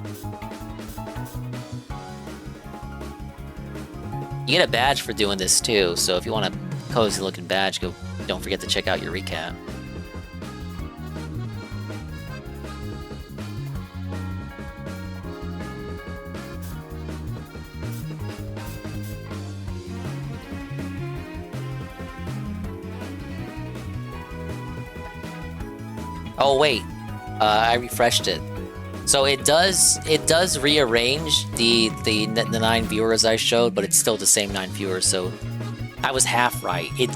You get a badge for doing this too, so if you want a cozy looking badge, don't forget to check out your recap. Oh wait, I refreshed it. So it does rearrange the 9 viewers I showed, but it's still the same 9 viewers. So I was half right. It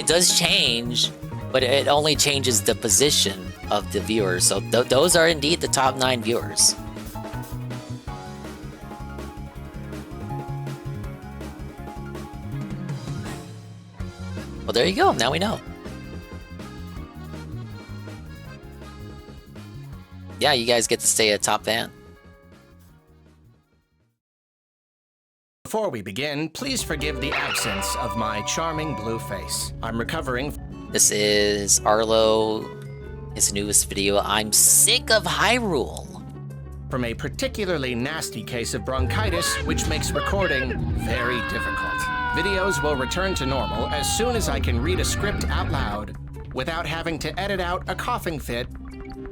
does change, but it only changes the position of the viewers. So those are indeed the top 9 viewers. Well, there you go. Now we know. Yeah, you guys get to stay a top fan. Before we begin, please forgive the absence of my charming blue face. I'm recovering. This is Arlo, his newest video. I'm sick of Hyrule. From a particularly nasty case of bronchitis, which makes recording very difficult. Videos will return to normal as soon as I can read a script out loud without having to edit out a coughing fit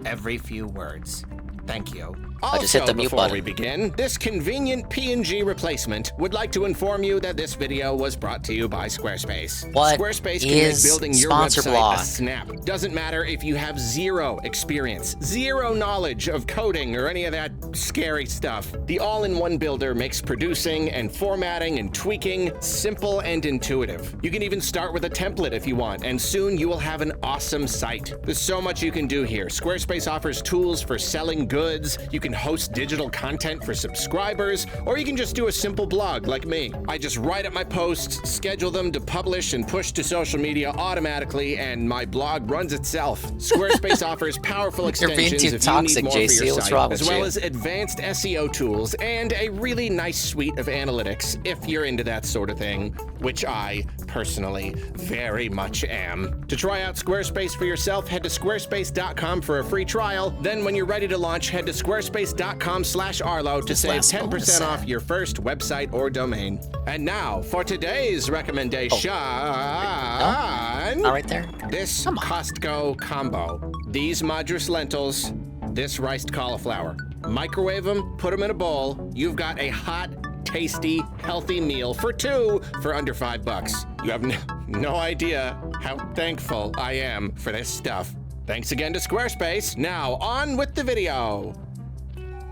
every few words. Thank you. I just hit the mute before button. we begin, this convenient PNG replacement would like to inform you that this video was brought to you by Squarespace. What Squarespace can make is building your sponsor website block? a snap. Doesn't matter if you have zero experience, zero knowledge of coding or any of that scary stuff. The all-in-one builder makes producing and formatting and tweaking simple and intuitive. You can even start with a template if you want, and soon you will have an awesome site. There's so much you can do here. Squarespace offers tools for selling goods. You can host digital content for subscribers, or you can just do a simple blog like me. I just write up my posts, schedule them to publish and push to social media automatically, and my blog runs itself. Squarespace offers powerful You're being extensions too if toxic, you need more for JC. your What's site, wrong as with well you? as advanced SEO tools and a really nice suite of analytics if you're into that sort of thing, which I personally very much am. To try out Squarespace for yourself, head to squarespace.com for a free trial. Then when you're ready to launch, head to squarespace.com/Arlo to save 10% off your first website or domain. And now for today's recommendation. Not right there. This Costco combo. These Madras lentils, this riced cauliflower. Microwave them, put them in a bowl. You've got a hot, tasty, healthy meal for 2 for under $5. You have no idea how thankful I am for this stuff. Thanks again to Squarespace. Now on with the video.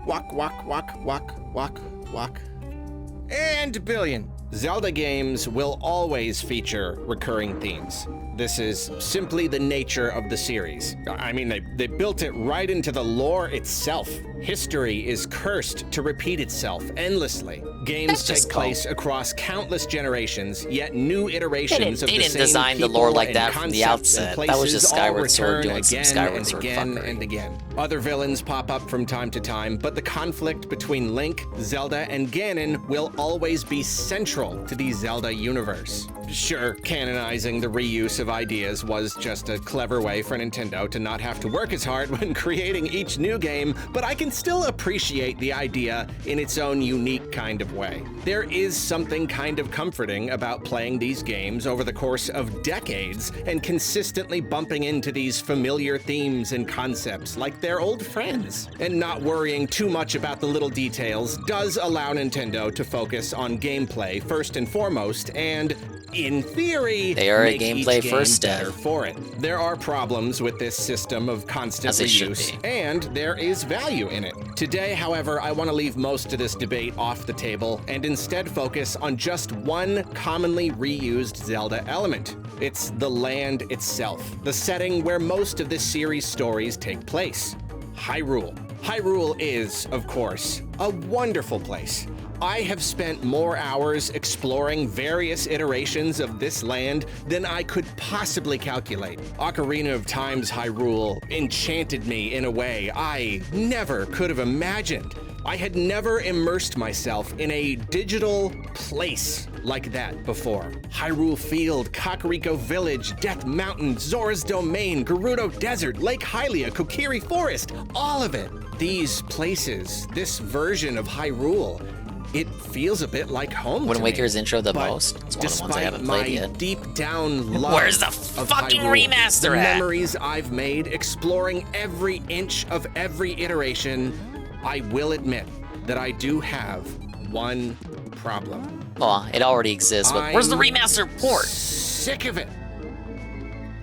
Walk, walk, walk, walk, walk, walk. And billion. Zelda games will always feature recurring themes. This is simply the nature of the series. I mean, they built it right into the lore itself. History is cursed to repeat itself endlessly. Games take place across countless generations, yet new iterations of the same They didn't design the lore people like and that from the concepts and outset. That was just places all Skyward Sword return doing some again Skyward and Sword again fuckery. and again. Other villains pop up from time to time, but the conflict between Link, Zelda, and Ganon will always be central to the Zelda universe. Sure, canonizing the reuse of ideas was just a clever way for Nintendo to not have to work as hard when creating each new game, but I can still appreciate the idea in its own unique kind of way. There is something kind of comforting about playing these games over the course of decades and consistently bumping into these familiar themes and concepts like they're old friends. And not worrying too much about the little details does allow Nintendo to focus on gameplay first and foremost, and in theory, They are a make each gameplay game first better step. for it. There are problems with this system of constant As it should reuse, be. and there is value in it. Today, however, I want to leave most of this debate off the table and instead focus on just one commonly reused Zelda element. It's the land itself, the setting where most of this series' stories take place. Hyrule. Hyrule is, of course, a wonderful place. I have spent more hours exploring various iterations of this land than I could possibly calculate. Ocarina of Time's Hyrule enchanted me in a way I never could have imagined. I had never immersed myself in a digital place like that before. Hyrule Field, Kakariko Village, Death Mountain, Zora's Domain, Gerudo Desert, Lake Hylia, Kokiri Forest, all of it. These places, this version of Hyrule, it feels a bit like home Wind to Waker's me. intro the But most. It's one of the ones I haven't despite played my yet. deep down love Where's the of fucking Hyrule, remaster the at? memories I've made exploring every inch of every iteration, I will admit that I do have one problem. Well, it already exists, but where's the I'm remaster port? Sick of it.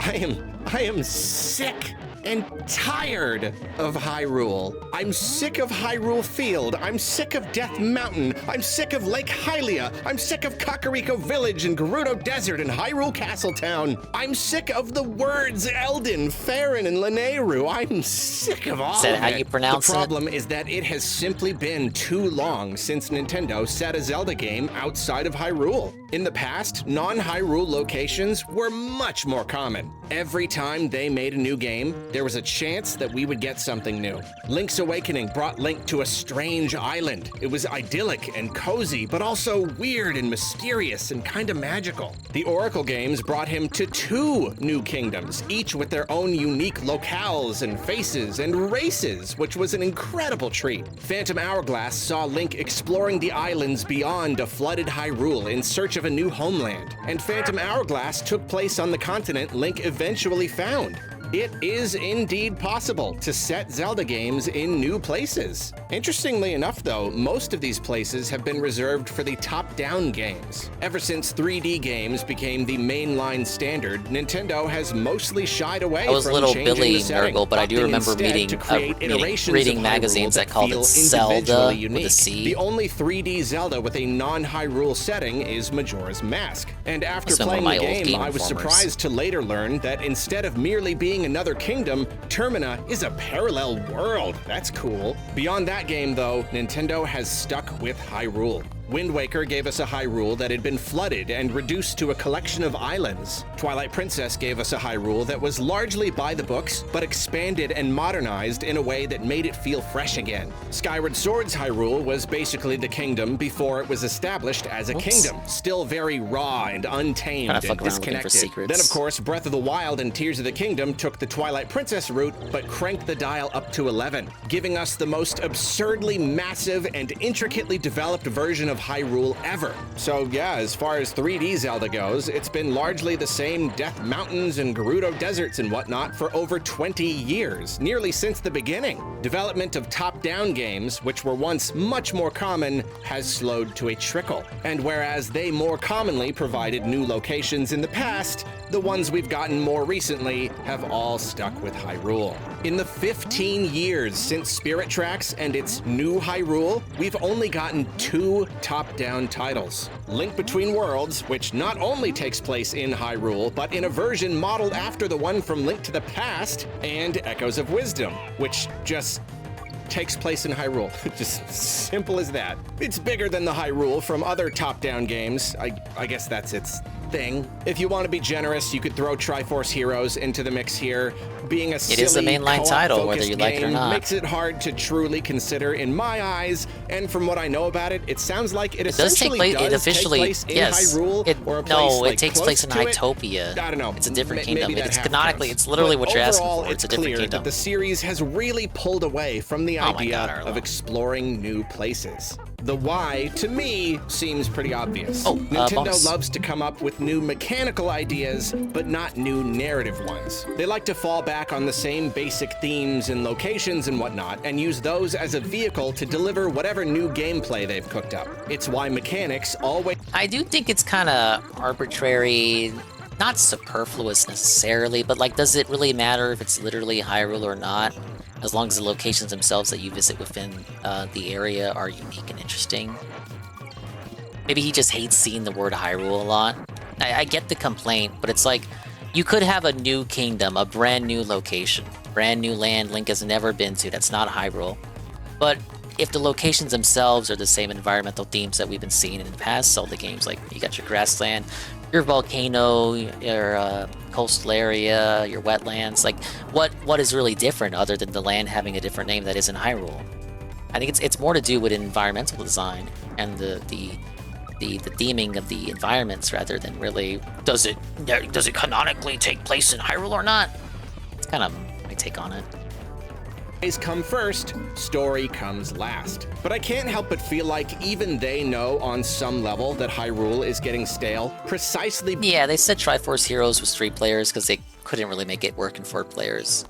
I am sick and tired of Hyrule. I'm sick of Hyrule Field. I'm sick of Death Mountain. I'm sick of Lake Hylia. I'm sick of Kakariko Village and Gerudo Desert and Hyrule Castletown. I'm sick of the words Eldin, Farron, and 𝓓𝓸𝓷𝓭. I'm sick of all Is that of how it. you pronounce The it? problem is that it has simply been too long since Nintendo set a Zelda game outside of Hyrule. In the past, non-Hyrule locations were much more common. Every time they made a new game, there was a chance that we would get something new. Link's Awakening brought Link to a strange island. It was idyllic and cozy, but also weird and mysterious and kind of magical. The Oracle games brought him to 2 new kingdoms, each with their own unique locales and faces and races, which was an incredible treat. Phantom Hourglass saw Link exploring the islands beyond a flooded Hyrule in search of a new homeland, and Phantom Hourglass took place on the continent Link eventually found. It is indeed possible to set Zelda games in new places. Interestingly enough, though, most of these places have been reserved for the top-down games. Ever since 3D games became the mainline standard, Nintendo has mostly shied away I was from little changing Billy the setting, Nurgle, but I do opting remember instead reading magazines that called it Zelda with a C. The only 3D Zelda with a non-Hyrule setting is Majora's Mask. And after That's been one playing of the my old game, Game I was Informers. surprised to later learn that instead of merely being another kingdom, Termina is a parallel world. That's cool. Beyond that game, though, Nintendo has stuck with Hyrule. Wind Waker gave us a Hyrule that had been flooded and reduced to a collection of islands. Twilight Princess gave us a Hyrule that was largely by the books, but expanded and modernized in a way that made it feel fresh again. Skyward Sword's Hyrule was basically the kingdom before it was established as a kingdom, still very raw and untamed Kinda and fuck around looking for disconnected. secrets. Then, of course, Breath of the Wild and Tears of the Kingdom took the Twilight Princess route, but cranked the dial up to 11, giving us the most absurdly massive and intricately developed version of Hyrule ever. So yeah, as far as 3D Zelda goes, it's been largely the same Death Mountains and Gerudo Deserts and whatnot for over 20 years, nearly since the beginning. Development of top-down games, which were once much more common, has slowed to a trickle. And whereas they more commonly provided new locations in the past, the ones we've gotten more recently have all stuck with Hyrule. In the 15 years since Spirit Tracks and its new Hyrule, we've only gotten 2 top-down titles. Link Between Worlds, which not only takes place in Hyrule, but in a version modeled after the one from Link to the Past, and Echoes of Wisdom, which just takes place in Hyrule. Just simple as that. It's bigger than the Hyrule from other top-down games. I guess that's its thing. If you want to be generous, you could throw Triforce Heroes into the mix here. Being a silly, It is the mainline title, whether you like it or game not. makes it hard to truly consider in my eyes, and from what I know about it, it sounds like it It does take essentially place. It does officially, take place in yes. Hyrule, It, or a place no, like it takes close place in to it. Hytopia. I don't know. It's a different Maybe kingdom. that It's half canonically, counts. it's literally But what you're asking overall, for. It's a different clear kingdom. that the series has really pulled away from the Oh my idea God, Arlo. of exploring new places. The why, to me, seems pretty obvious. Oh, Nintendo bumps. loves to come up with new mechanical ideas, but not new narrative ones. They like to fall back on the same basic themes and locations and whatnot, and use those as a vehicle to deliver whatever new gameplay they've cooked up. It's why mechanics always... I do think it's kind of arbitrary, not superfluous necessarily, but like, does it really matter if it's literally Hyrule or not? As long as the locations themselves that you visit within the area are unique and interesting. Maybe he just hates seeing the word Hyrule a lot. I get the complaint, but it's like, you could have a new kingdom, a brand new location, brand new land Link has never been to that's not Hyrule. But if the locations themselves are the same environmental themes that we've been seeing in the past Zelda games, like you got your grassland, your volcano, your coastal area, your wetlands, like what is really different other than the land having a different name that isn't Hyrule? I think it's more to do with environmental design and the theming of the environments rather than really does it canonically take place in Hyrule or not? It's kind of my take on it. Come first, story comes last. But I can't help but feel like even they know on some level that Hyrule is getting stale, precisely... Yeah, they said Triforce Heroes was 3 players because they couldn't really make it work in 4 players.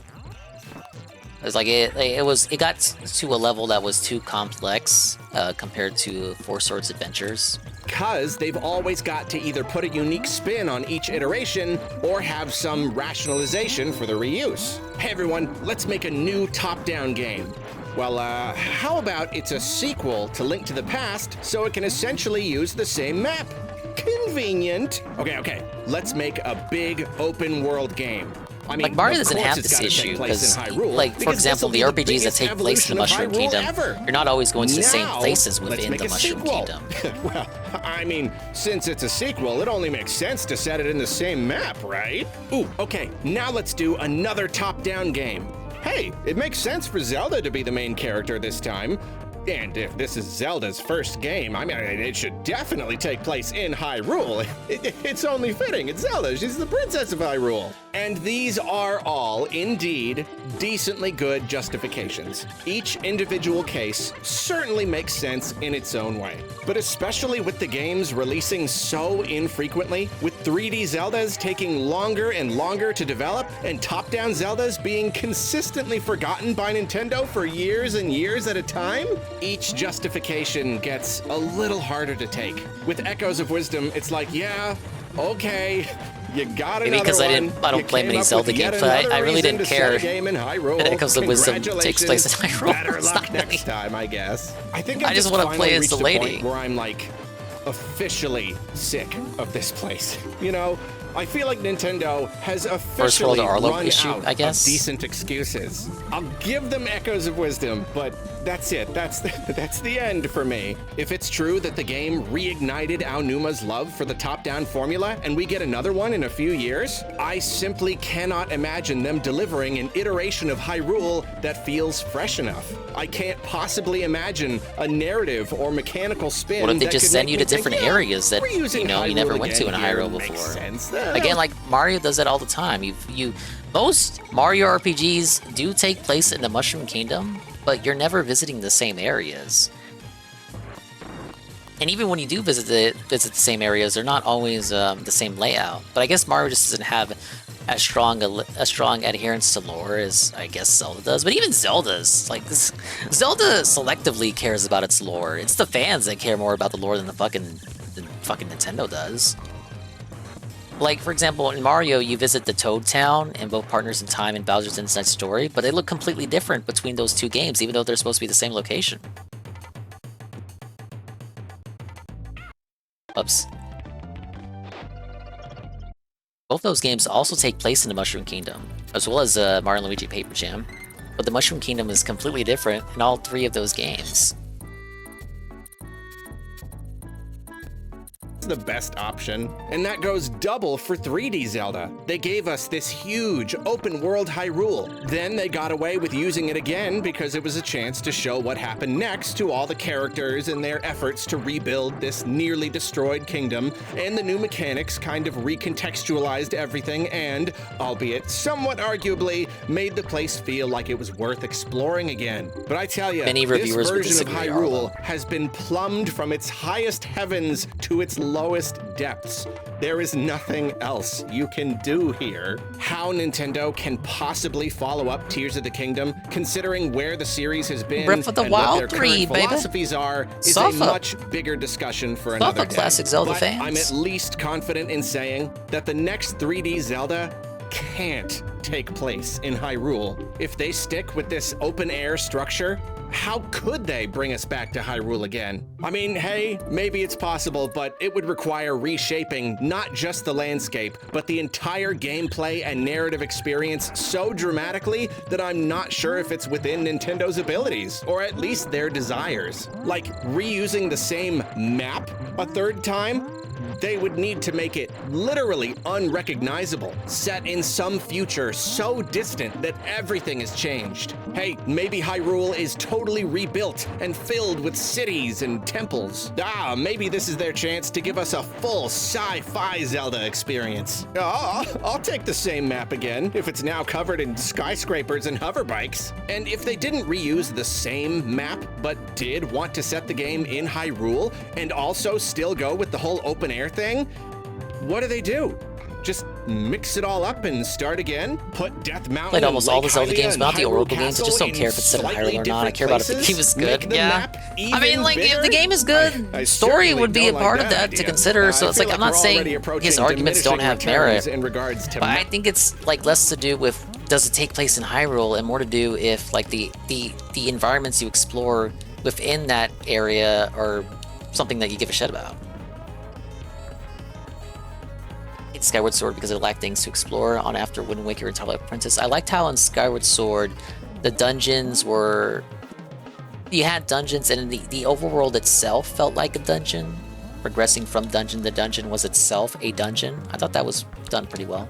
It was like it got to a level that was too complex compared to Four Swords Adventures. because they've always got to either put a unique spin on each iteration or have some rationalization for the reuse. Hey everyone, let's make a new top-down game. Well, how about it's a sequel to Link to the Past, so it can essentially use the same map? Convenient. Okay, let's make a big open world game. I mean, like Mario of doesn't course have it's this gotta take issue place in because, Hyrule, like, for because example, the this'll be RPGs that biggest take place in the evolution Mushroom of Hyrule Kingdom, ever. you're not always going to the same Now, places let's within make the a Mushroom sequel. Kingdom. Well, I mean, since it's a sequel, it only makes sense to set it in the same map, right? Ooh, okay, now let's do another top-down game. Hey, it makes sense for Zelda to be the main character this time. And if this is Zelda's first game, I mean, it should definitely take place in Hyrule. It's only fitting. It's Zelda. She's the princess of Hyrule. And these are all, indeed, decently good justifications. Each individual case certainly makes sense in its own way. But especially with the games releasing so infrequently, with 3D Zeldas taking longer and longer to develop, and top-down Zeldas being consistently forgotten by Nintendo for years and years at a time, each justification gets a little harder to take. With Echoes of Wisdom, it's like, yeah, okay, you got another Maybe because one. I don't play many Zelda games, but I really didn't care that Echoes of Wisdom takes place in Hyrule. Better luck next time, I guess. I think I just want to play as the lady. where I'm like officially sick of this place. You know, I feel like Nintendo has officially run out of decent excuses. I'll give them Echoes of Wisdom, but that's it. That's the end for me. If it's true that the game reignited Aonuma's love for the top-down formula and we get another one in a few years, I simply cannot imagine them delivering an iteration of Hyrule that feels fresh enough. I can't possibly imagine a narrative or mechanical spin. What if they that just could send make you me to think, different yeah, areas that you know you never went to in here Hyrule makes before? sense. Again, like Mario does that all the time. Most Mario RPGs do take place in the Mushroom Kingdom, but you're never visiting the same areas. And even when you do visit the same areas, they're not always the same layout. But I guess Mario just doesn't have as strong adherence to lore as I guess Zelda does. But even Zelda's like this, Zelda selectively cares about its lore. It's the fans that care more about the lore than the fucking Nintendo does. Like, for example, in Mario, you visit the Toad Town and both Partners in Time and Bowser's Inside Story, but they look completely different between those two games, even though they're supposed to be the same location. Oops. Both those games also take place in the Mushroom Kingdom, as well as Mario & Luigi Paper Jam, but the Mushroom Kingdom is completely different in all three of those games. The best option, and that goes double for 3D Zelda. They gave us this huge open world Hyrule. Then they got away with using it again because it was a chance to show what happened next to all the characters and their efforts to rebuild this nearly destroyed kingdom, and the new mechanics kind of recontextualized everything and, albeit somewhat arguably, made the place feel like it was worth exploring again. But I tell you, this version of Hyrule has been plumbed from its highest heavens to its lowest depths. There is nothing else you can do here. How Nintendo can possibly follow up Tears of the Kingdom, considering where the series has been Breath of the and Wild what their 3, current baby. philosophies are, is Suffer. a much bigger discussion for another day. Classic Zelda but fans. I'm at least confident in saying that the next 3D Zelda can't take place in Hyrule. If they stick with this open-air structure, how could they bring us back to Hyrule again? I mean, hey, maybe it's possible, but it would require reshaping not just the landscape, but the entire gameplay and narrative experience so dramatically that I'm not sure if it's within Nintendo's abilities, or at least their desires. Like, reusing the same map a third time? They would need to make it literally unrecognizable, set in some future so distant that everything has changed. Hey, maybe Hyrule is totally rebuilt and filled with cities and temples. Maybe this is their chance to give us a full sci-fi Zelda experience. I'll take the same map again if it's now covered in skyscrapers and hoverbikes. And if they didn't reuse the same map, but did want to set the game in Hyrule and also still go with the whole open air thing, what do? Just mix it all up and start again? Put Death Mountain Played almost all the Zelda Hylia games, and not the Hyrule Oracle games. I just Castle don't care if it's set in slightly Hyrule or not. I different care about if the places? game is Make good. the Yeah. map I mean, even like, if bigger? the game is good, I story certainly would be a don't part like of that to idea. consider. So I it's like, feel I'm not we're already saying approaching his arguments don't have diminishing returns merit. in regards to But I think it's like less to do with does it take place in Hyrule and more to do if like the environments you explore within that area are something that you give a shit about. It's Skyward Sword because it lacked things to explore on after Wind Waker and Twilight Princess. I liked how in Skyward Sword the dungeons were... You had dungeons and the overworld itself felt like a dungeon. Progressing from dungeon to dungeon was itself a dungeon. I thought that was done pretty well.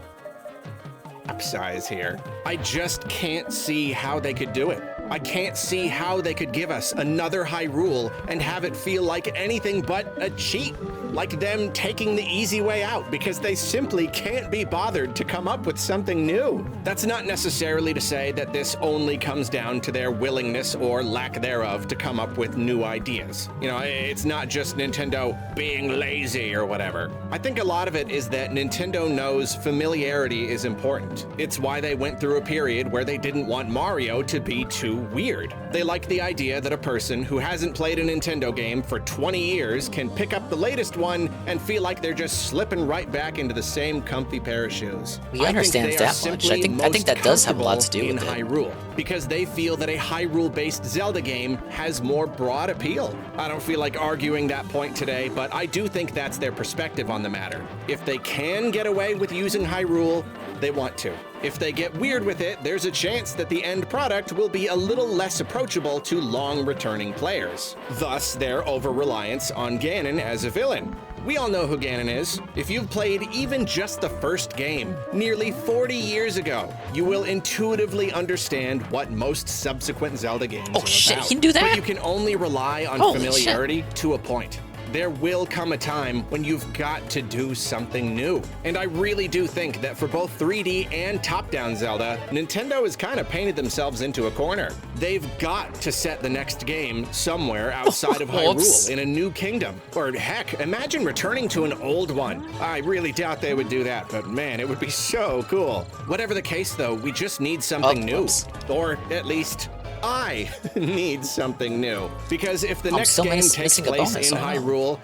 Size here. I just can't see how they could do it. I can't see how they could give us another Hyrule and have it feel like anything but a cheat. Like them taking the easy way out because they simply can't be bothered to come up with something new. That's not necessarily to say that this only comes down to their willingness or lack thereof to come up with new ideas. You know, it's not just Nintendo being lazy or whatever. I think a lot of it is that Nintendo knows familiarity is important. It's why they went through a period where they didn't want Mario to be too weird. They like the idea that a person who hasn't played a Nintendo game for 20 years can pick up the latest one and feel like they're just slipping right back into the same comfy pair of shoes. He understands that much. I think that does have a lot to do with it. Hyrule, because they feel that a Hyrule-based Zelda game has more broad appeal. I don't feel like arguing that point today, but I do think that's their perspective on the matter. If they can get away with using Hyrule, they want to. If they get weird with it, there's a chance that the end product will be a little less approachable to long-returning players. Thus, their over-reliance on Ganon as a villain. We all know who Ganon is. If you've played even just the first game, nearly 40 years ago, you will intuitively understand what most subsequent Zelda games are about. Oh shit, he can do that? But you can only rely on familiarity to a point. There will come a time when you've got to do something new. And I really do think that for both 3D and top-down Zelda, Nintendo has kind of painted themselves into a corner. They've got to set the next game somewhere outside of Hyrule in a new kingdom. Or heck, imagine returning to an old one. I really doubt they would do that, but man, it would be so cool. Whatever the case though, we just need something new. Or at least I need something new. Because if the next game takes place in Hyrule,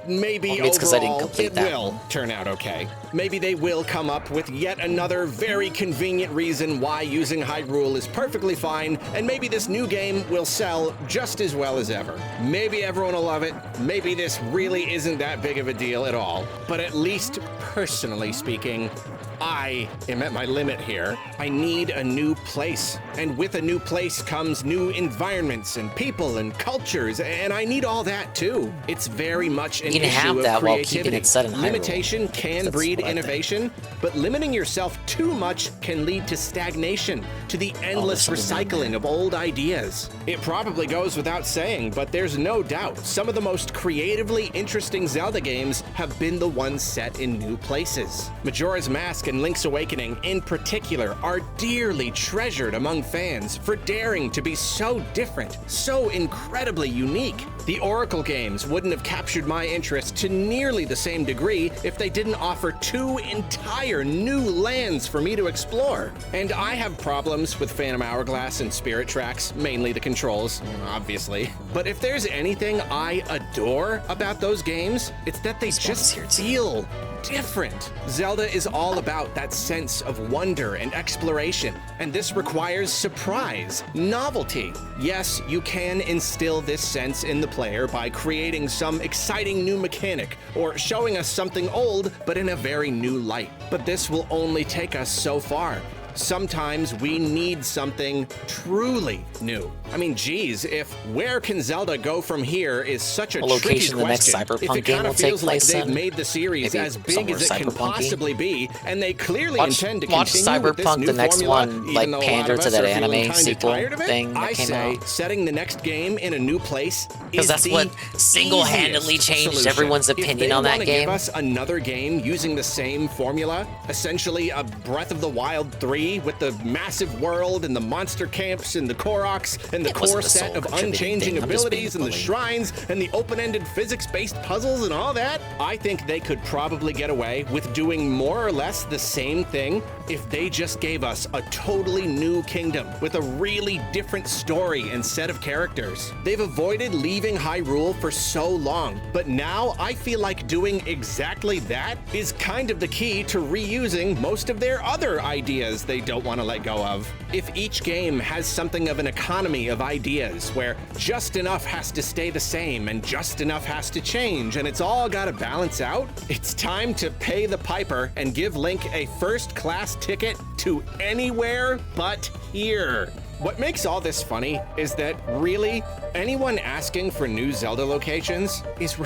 maybe overall it will turn out okay. Maybe they will come up with yet another very convenient reason why using Hyrule is perfectly fine, and maybe this new game will sell just as well as ever. Maybe everyone will love it. Maybe this really isn't that big of a deal at all. But at least personally speaking, I am at my limit here. I need a new place. And with a new place comes new environments and people and cultures, and I need all that too. It's very much an issue of creativity. Limitation can breed innovation, but limiting yourself too much can lead to stagnation, to the endless recycling of old ideas. It probably goes without saying, but there's no doubt some of the most creatively interesting Zelda games have been the ones set in new places. Majora's Mask and Link's Awakening in particular are dearly treasured among fans for daring to be so different, so incredibly unique. The Oracle games wouldn't have captured my interest to nearly the same degree if they didn't offer two entire new lands for me to explore. And I have problems with Phantom Hourglass and Spirit Tracks, mainly the controls, obviously. But if there's anything I adore about those games, it's that they just feel different. Zelda is all about that sense of wonder and exploration, and this requires surprise, novelty. Yes, you can instill this sense in the player by creating some exciting new mechanic or showing us something old but in a very new light. But this will only take us so far. Sometimes we need something truly new. I mean, geez, if where can Zelda go from here is such a tricky question. The next Cyberpunk if it game kind will of take feels like place they've in, made the series as big as it can possibly be, and they clearly intend to watch continue with this Cyberpunk, new the next formula, one, like even though a lot pander of to us that are feeling anime kinda sequel tired of it. thing that I came say out. setting the next game in a new place Because that's what single-handedly changed everyone's opinion on that game. If they want to give us another game using the same formula, essentially a Breath of the Wild 3, 3 with the massive world and the monster camps and the Koroks and the core set of unchanging abilities and the shrines and the open-ended physics-based puzzles and all that, I think they could probably get away with doing more or less the same thing if they just gave us a totally new kingdom with a really different story and set of characters. They've avoided leaving Hyrule for so long, but now I feel like doing exactly that is kind of the key to reusing most of their other ideas they don't want to let go of. If each game has something of an economy of ideas where just enough has to stay the same and just enough has to change and it's all got to balance out, it's time to pay the piper and give Link a first-class ticket to anywhere but here. What makes all this funny is that really, anyone asking for new Zelda locations is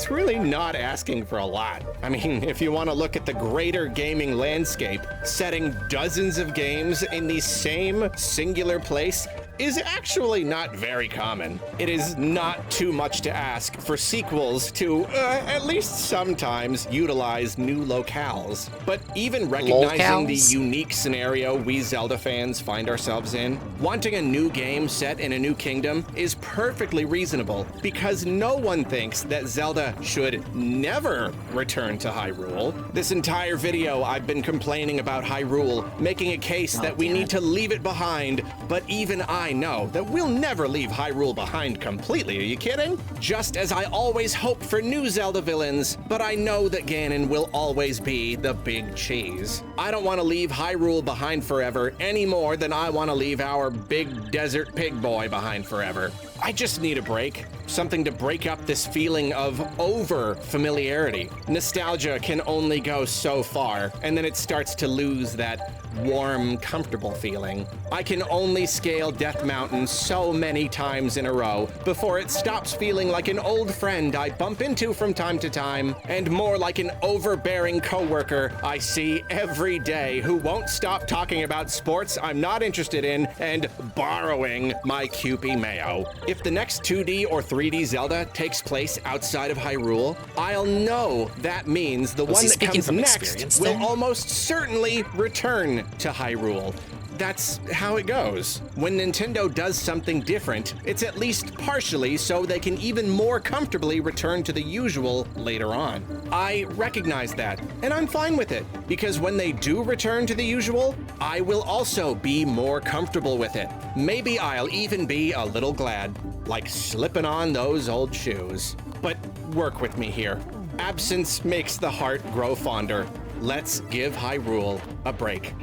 really not asking for a lot. I mean, if you want to look at the greater gaming landscape, setting dozens of games in the same singular place is actually not very common. It is not too much to ask for sequels to, at least sometimes, utilize new locales. But even recognizing the unique scenario we Zelda fans find ourselves in, wanting a new game set in a new kingdom is perfectly reasonable, because no one thinks that Zelda should never return to Hyrule. This entire video I've been complaining about Hyrule, making a case that we need to leave it behind, but even I know that we'll never leave Hyrule behind completely. Are you kidding? Just as I always hope for new Zelda villains, but I know that Ganon will always be the big cheese. I don't want to leave Hyrule behind forever any more than I want to leave our big desert pig boy behind forever. I just need a break. Something to break up this feeling of over-familiarity. Nostalgia can only go so far, and then it starts to lose that warm, comfortable feeling. I can only scale Death Mountain so many times in a row before it stops feeling like an old friend I bump into from time to time, and more like an overbearing coworker I see every day who won't stop talking about sports I'm not interested in and borrowing my Kewpie mayo. If the next 2D or 3D Zelda takes place outside of Hyrule, I'll know that means the one that comes next will almost certainly return to Hyrule. That's how it goes. When Nintendo does something different, it's at least partially so they can even more comfortably return to the usual later on. I recognize that, and I'm fine with it, because when they do return to the usual, I will also be more comfortable with it. Maybe I'll even be a little glad, like slipping on those old shoes. But work with me here. Absence makes the heart grow fonder. Let's give Hyrule a break.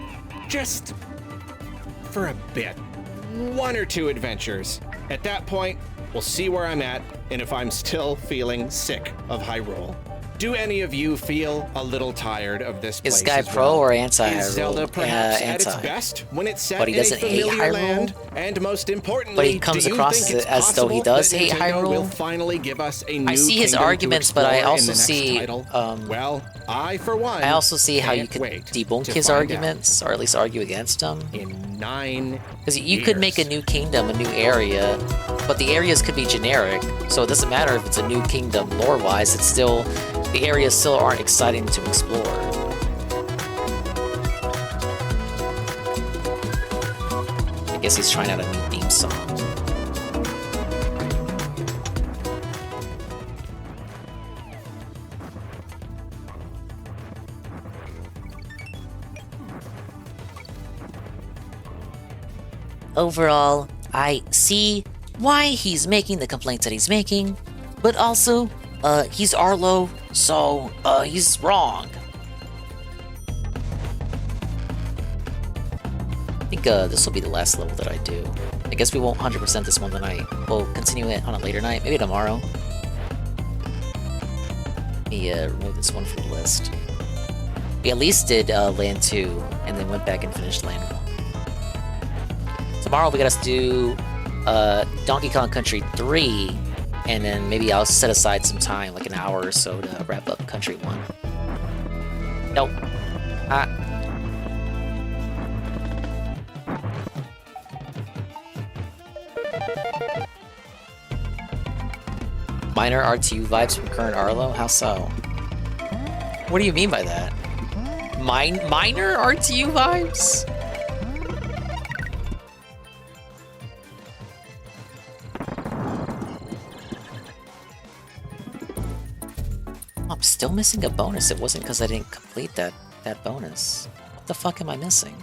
Just for a bit. 1 or 2 adventures. At that point, we'll see where I'm at and if I'm still feeling sick of Hyrule. Do any of you feel a little tired of this place? Is Guy pro or anti Hyrule? Is Zelda perhaps at its best when it's set in a familiar land? And most importantly, but he comes across as though he does hate Hyrule. Will finally give us a new I see his arguments, but I also see well, I for one I also see how you could debunk his arguments, or at least argue against them. In 9 Because you could make a new kingdom, a new area, but the areas could be generic, so it doesn't matter if it's a new kingdom lore-wise. It's still the areas still aren't exciting to explore. I guess he's trying out a new theme song. Overall, I see why he's making the complaints that he's making, but also, he's Arlo, so, he's wrong. I think, this will be the last level that I do. I guess we won't 100% this one tonight. We'll continue it on a later night, maybe tomorrow. Let me, remove this one from the list. We at least did, Land 2, and then went back and finished Land 1. Tomorrow we got to do, Donkey Kong Country 3, and then maybe I'll set aside some time, like an hour or so, to wrap up Country 1. Nope. Minor RTU vibes from current Arlo? How so? What do you mean by that? Minor RTU vibes? I'm still missing a bonus. It wasn't because I didn't complete that bonus. What the fuck am I missing?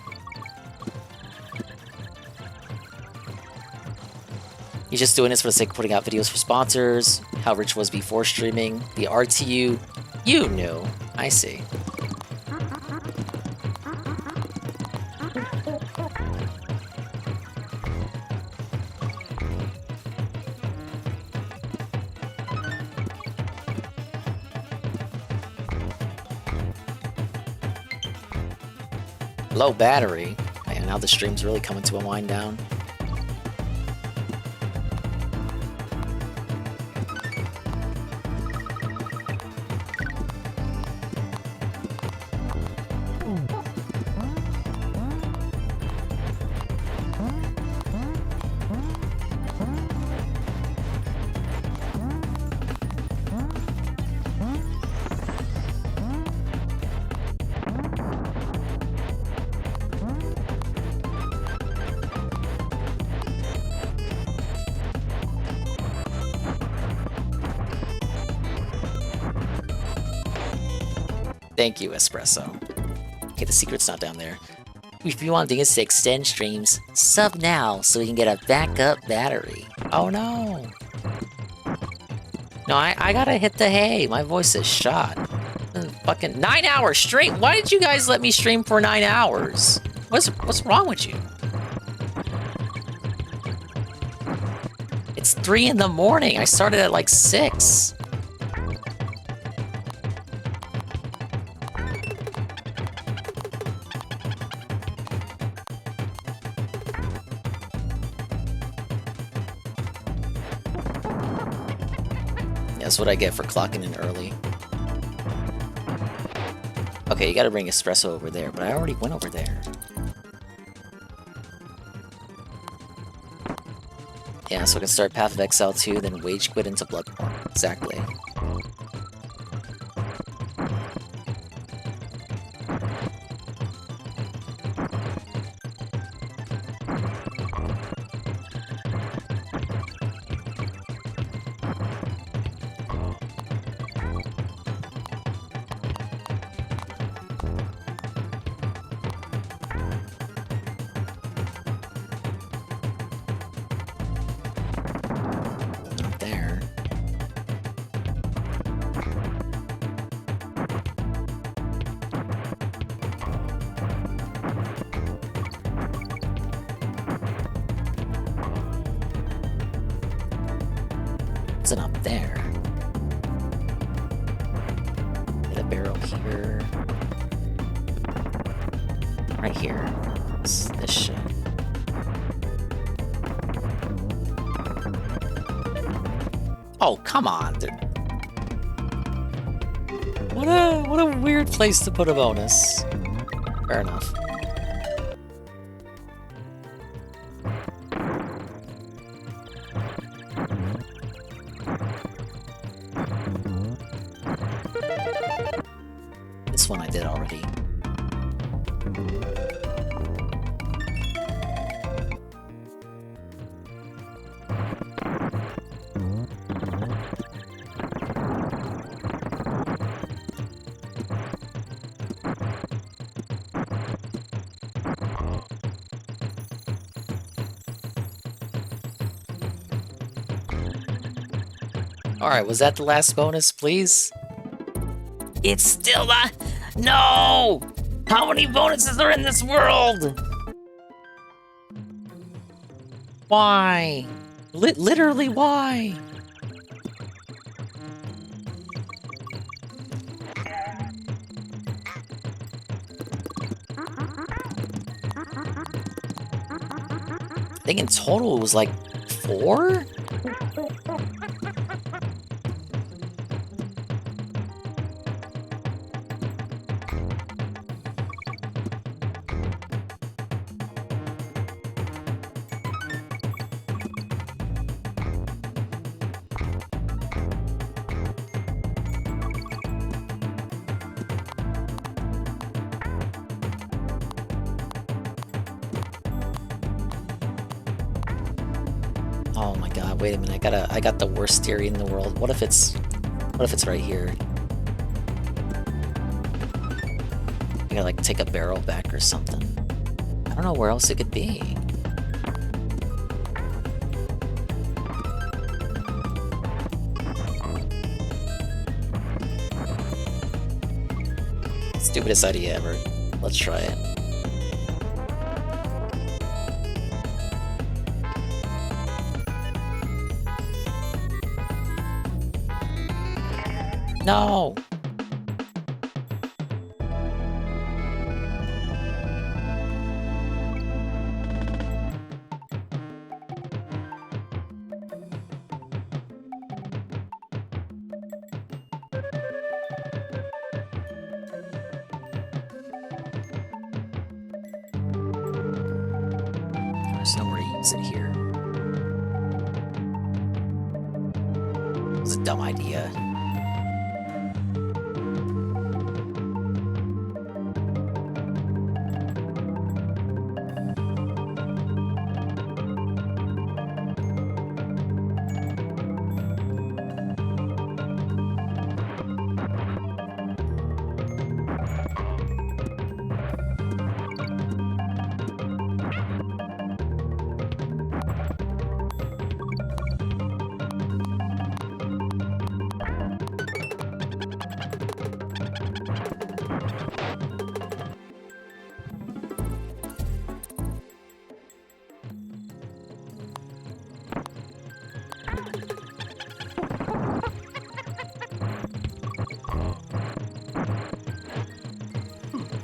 He's just doing this for the sake of putting out videos for sponsors, how Rich was before streaming, the RTU. You knew. I see. Low battery. And now the stream's really coming to a wind down. Thank you, Espresso. Okay, the secret's not down there. If you want Dingus to extend streams, sub now so we can get a backup battery. Oh no. No, I gotta hit the hay. My voice is shot. Fucking 9 hours straight. Why did you guys let me stream for 9 hours? What's wrong with you? It's 3 in the morning. I started at like 6. That's what I get for clocking in early. Okay, you gotta bring Espresso over there, but I already went over there. Yeah, so I can start Path of Exile 2, then Wage Quit into Bloodborne. Exactly. Up there. Get a barrel here. Right here. It's this shit. Oh, come on, dude. What a weird place to put a bonus. Fair enough. This one I did already. Alright, was that the last bonus, please? It's still not. No! How many bonuses are in this world? Why? Literally, why? I think in total it was like 4? Oh my god, wait a minute, I got the worst theory in the world. What if it's right here? I gotta, like, take a barrel back or something. I don't know where else it could be. Stupidest idea ever. Let's try it. No! There's nowhere to use it here. It's a dumb idea.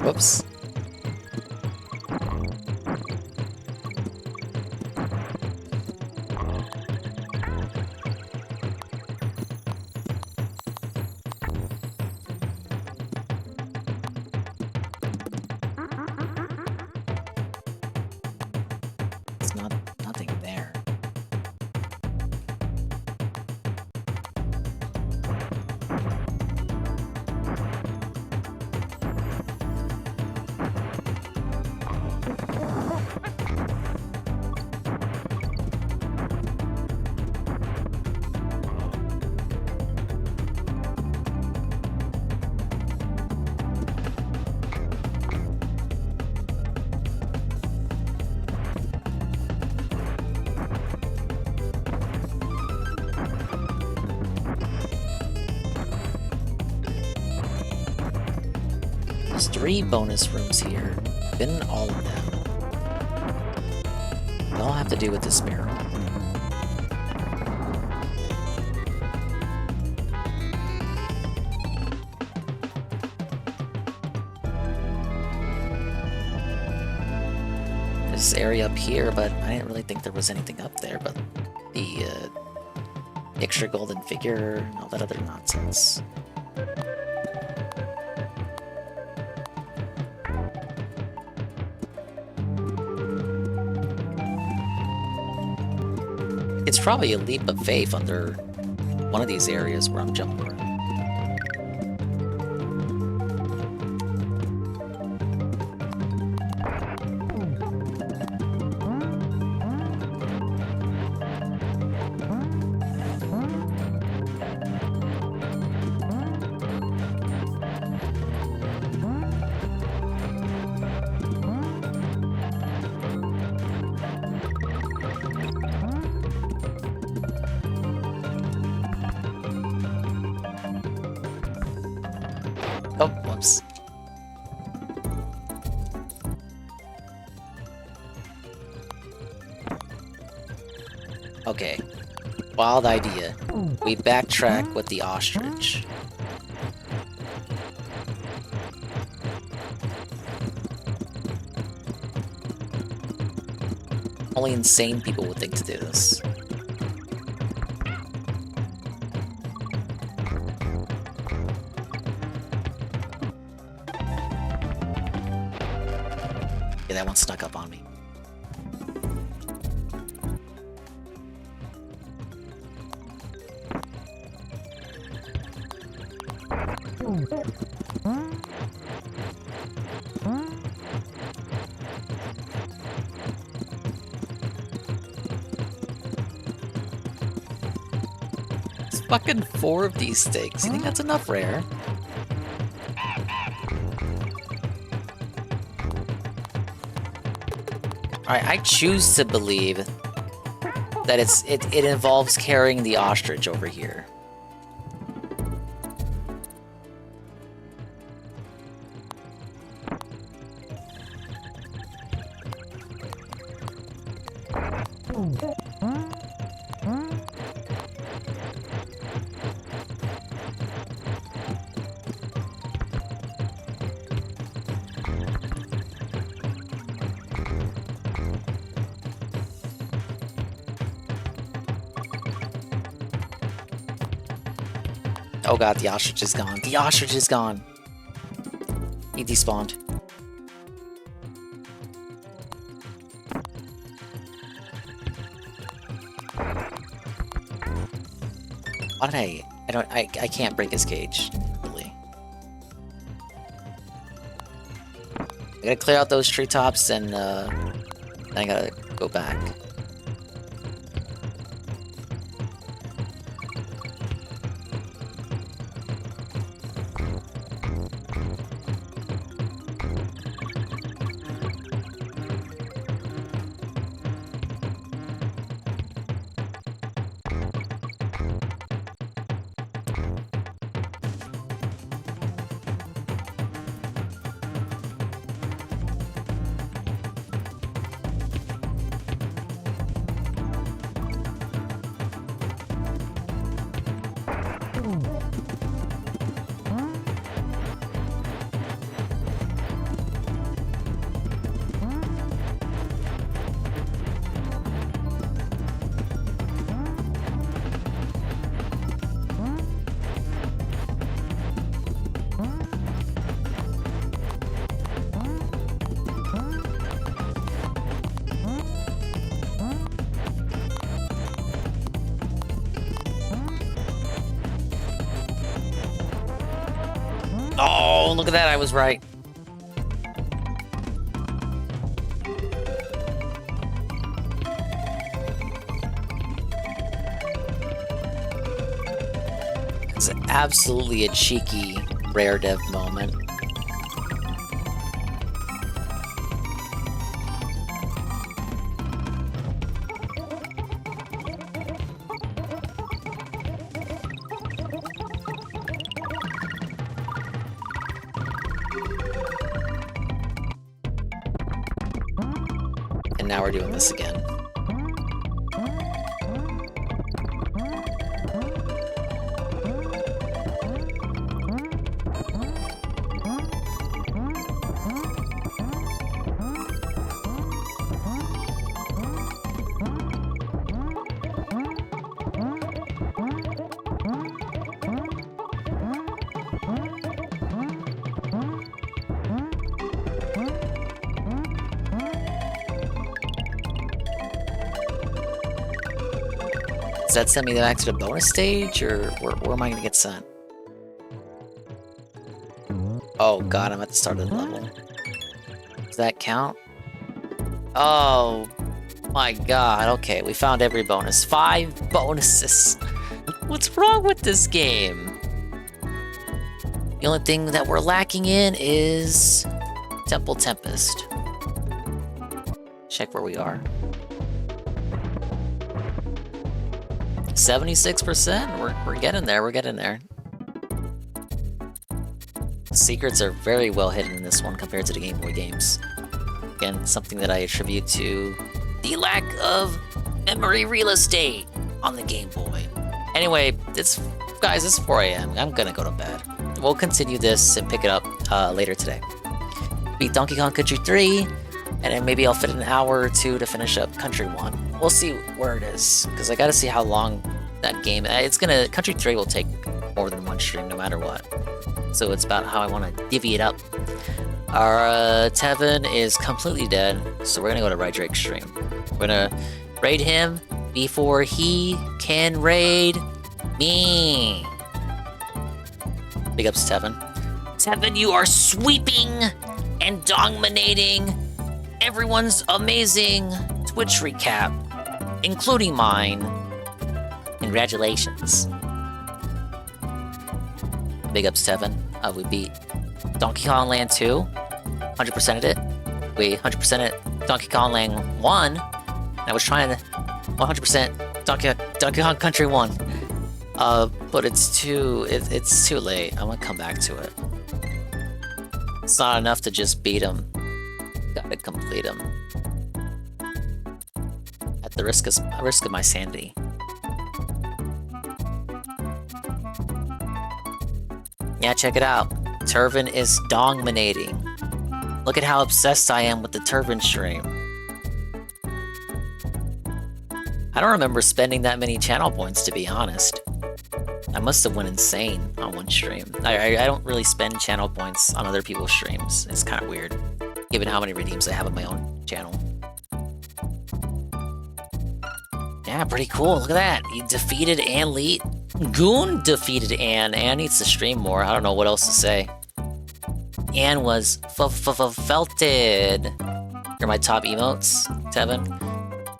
Whoops. It's nothing there. There's 3 bonus rooms here. Been in all of them. They all have to do with this barrel. There's this area up here, but I didn't really think there was anything up there, but the extra golden figure and all that other nonsense. It's probably a leap of faith under one of these areas where I'm jumping around. Oh, whoops. Okay. Wild idea. We backtrack with the ostrich. Only insane people would think to do this. Yeah, that one snuck up on me. It's fucking 4 of these sticks. You think that's enough, Rare? I choose to believe that it involves carrying the ostrich over here. Oh god, the ostrich is gone. The ostrich is gone. He despawned. Why did I can't break his cage, really. I gotta clear out those treetops and then I gotta go back. Oh, look at that, I was right. It's absolutely a cheeky rare dev moment. And now we're doing this again. Does that send me back to the bonus stage, or where am I gonna get sent? Oh god, I'm at the start of the level. Does that count? Oh my god, okay, we found every bonus. 5 bonuses! What's wrong with this game? The only thing that we're lacking in is Temple Tempest. Check where we are. 76%? We're getting there, we're getting there. Secrets are very well hidden in this one compared to the Game Boy games. Again, something that I attribute to the lack of memory real estate on the Game Boy. Anyway, guys, it's 4 AM. I'm gonna go to bed. We'll continue this and pick it up later today. Beat Donkey Kong Country 3, and then maybe I'll fit an hour or two to finish up Country 1. We'll see where it is, because I gotta see how long that game... Country 3 will take more than one stream no matter what. So it's about how I want to divvy it up. Our Tevin is completely dead, so we're gonna go to Red Drake's stream. We're gonna raid him before he can raid me. Big ups, Tevin. Tevin, you are sweeping and dominating everyone's amazing Twitch recap, including mine. Congratulations. Big ups, Tevin. We beat Donkey Kong Land 2, 100%ed it. We 100%ed Donkey Kong Land 1. I was trying to 100% Donkey Kong Country 1. But it's too late. I'm gonna come back to it. It's not enough to just beat him. Gotta complete him. At the risk of my sanity. Yeah, check it out. Turban is dominating. Look at how obsessed I am with the Turban stream. I don't remember spending that many channel points, to be honest. I must have went insane on one stream. I don't really spend channel points on other people's streams. It's kind of weird, given how many redeems I have on my own channel. Yeah, pretty cool. Look at that. You defeated Ann Lee. Goon defeated Ann. Ann needs to stream more. I don't know what else to say. Ann was felted. Here are my top emotes, Tevin.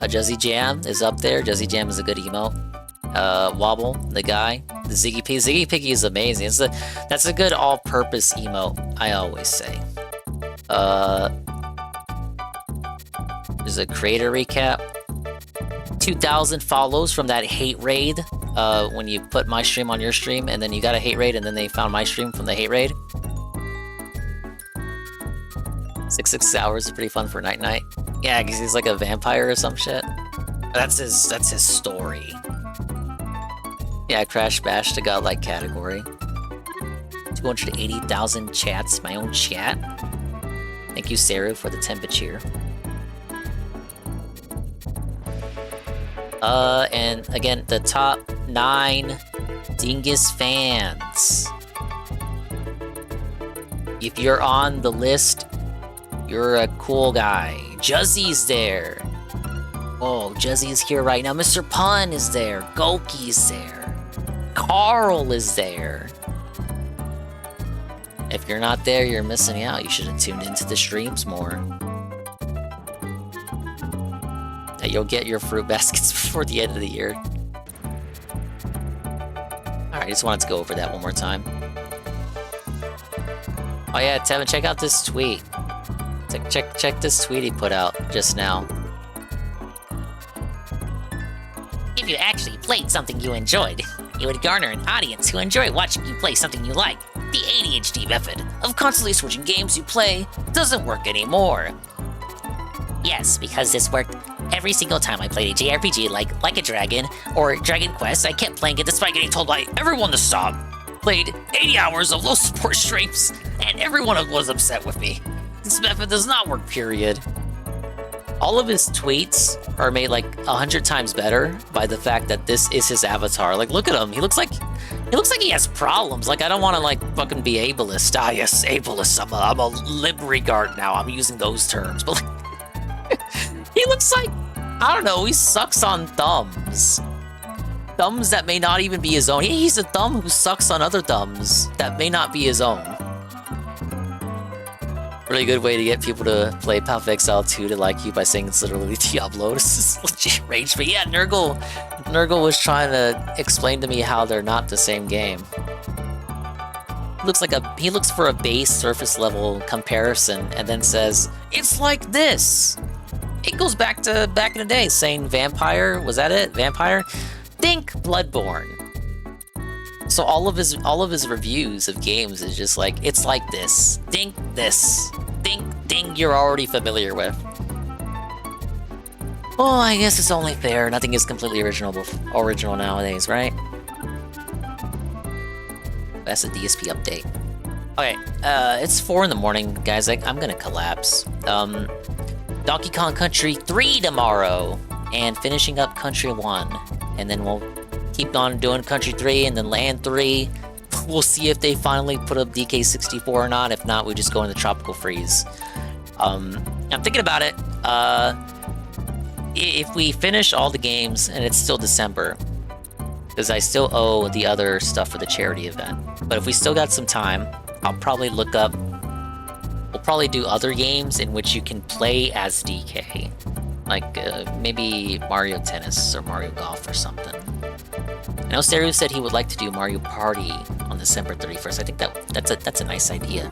Juzzy Jam is up there. Juzzy Jam is a good emote. Wobble, the guy. The Ziggy Piggy. Ziggy Piggy is amazing. That's a good all-purpose emote, I always say. There's a creator recap. 2,000 follows from that hate raid. When you put my stream on your stream, and then you got a hate raid, and then they found my stream from the hate raid. 6 hours is pretty fun for Night Night. Yeah, because he's like a vampire or some shit. That's his story. Yeah, Crash Bash to godlike category. 280,000 chats, my own chat. Thank you, Saru, for the temperature. And again, the top 9 Dingus fans. If you're on the list, you're a cool guy. Juzzy's there. Oh, Juzzy's here right now. Mr. Pun is there. Goki's there. Carl is there. If you're not there, you're missing out. You should have tuned into the streams more. You'll get your fruit baskets before the end of the year. Alright, I just wanted to go over that one more time. Oh yeah, Tevin, check out this tweet. Check this tweet he put out just now. If you actually played something you enjoyed, it would garner an audience who enjoy watching you play something you like. The ADHD method of constantly switching games you play doesn't work anymore. Yes, because this worked every single time I played a JRPG like a Dragon or Dragon Quest. I kept playing it despite getting told by everyone to stop. Played 80 hours of low support streams, and everyone was upset with me. This method does not work, period. All of his tweets are made like 100 times better by the fact that this is his avatar. Like, look at him. He looks like he has problems. Like, I don't want to like fucking be ableist. Ah, yes, ableist. I'm a libregard now. I'm using those terms, but like, he looks like, I don't know, he sucks on thumbs. Thumbs that may not even be his own. He's a thumb who sucks on other thumbs that may not be his own. Really good way to get people to play Path of Exile 2 to like you by saying it's literally Diablo. This is legit rage. But yeah, Nurgle was trying to explain to me how they're not the same game. He looks for a base surface level comparison and then says, it's like this. It goes back to back in the day saying vampire, was that it? Vampire? Think Bloodborne. So all of his reviews of games is just like, it's like this. Think this. Think you're already familiar with. Oh, I guess it's only fair. Nothing is completely original nowadays, right? That's a DSP update. Okay, it's 4 in the morning, guys. I'm gonna collapse. Donkey Kong Country 3 tomorrow, and finishing up Country 1, and then we'll keep on doing Country 3 and then Land 3. We'll see if they finally put up DK64 or not. If not, we just go into Tropical Freeze. I'm thinking about it. If we finish all the games and it's still December, because I still owe the other stuff for the charity event. But if we still got some time, I'll probably look up. We'll probably do other games in which you can play as DK, like maybe Mario Tennis or Mario Golf or something. I know Saru said he would like to do Mario Party on December 31st. I think that's a nice idea.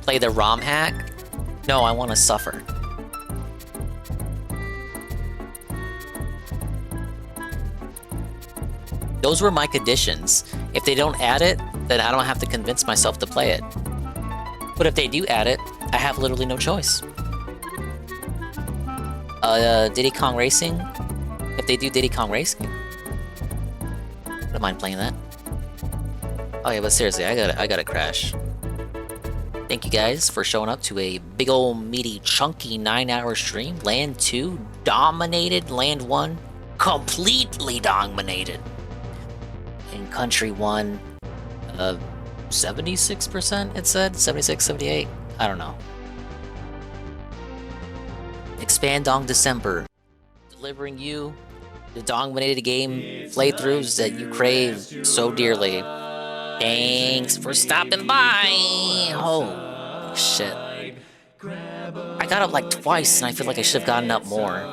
Play the ROM hack. No, I want to suffer. Those were my conditions. If they don't add it, then I don't have to convince myself to play it. But if they do add it, I have literally no choice. Diddy Kong Racing? If they do Diddy Kong Racing, I don't mind playing that. Oh yeah, but seriously, I gotta crash. Thank you guys for showing up to a big ol' meaty chunky 9-hour stream. Land 2 dominated, Land 1 completely dominated. In Country 1, 76% it said? 76, 78? I don't know. Expand Dong December. Delivering you the dominated game playthroughs that you crave so dearly. Thanks for stopping by! Oh, shit. I got up like twice and I feel like I should have gotten up more.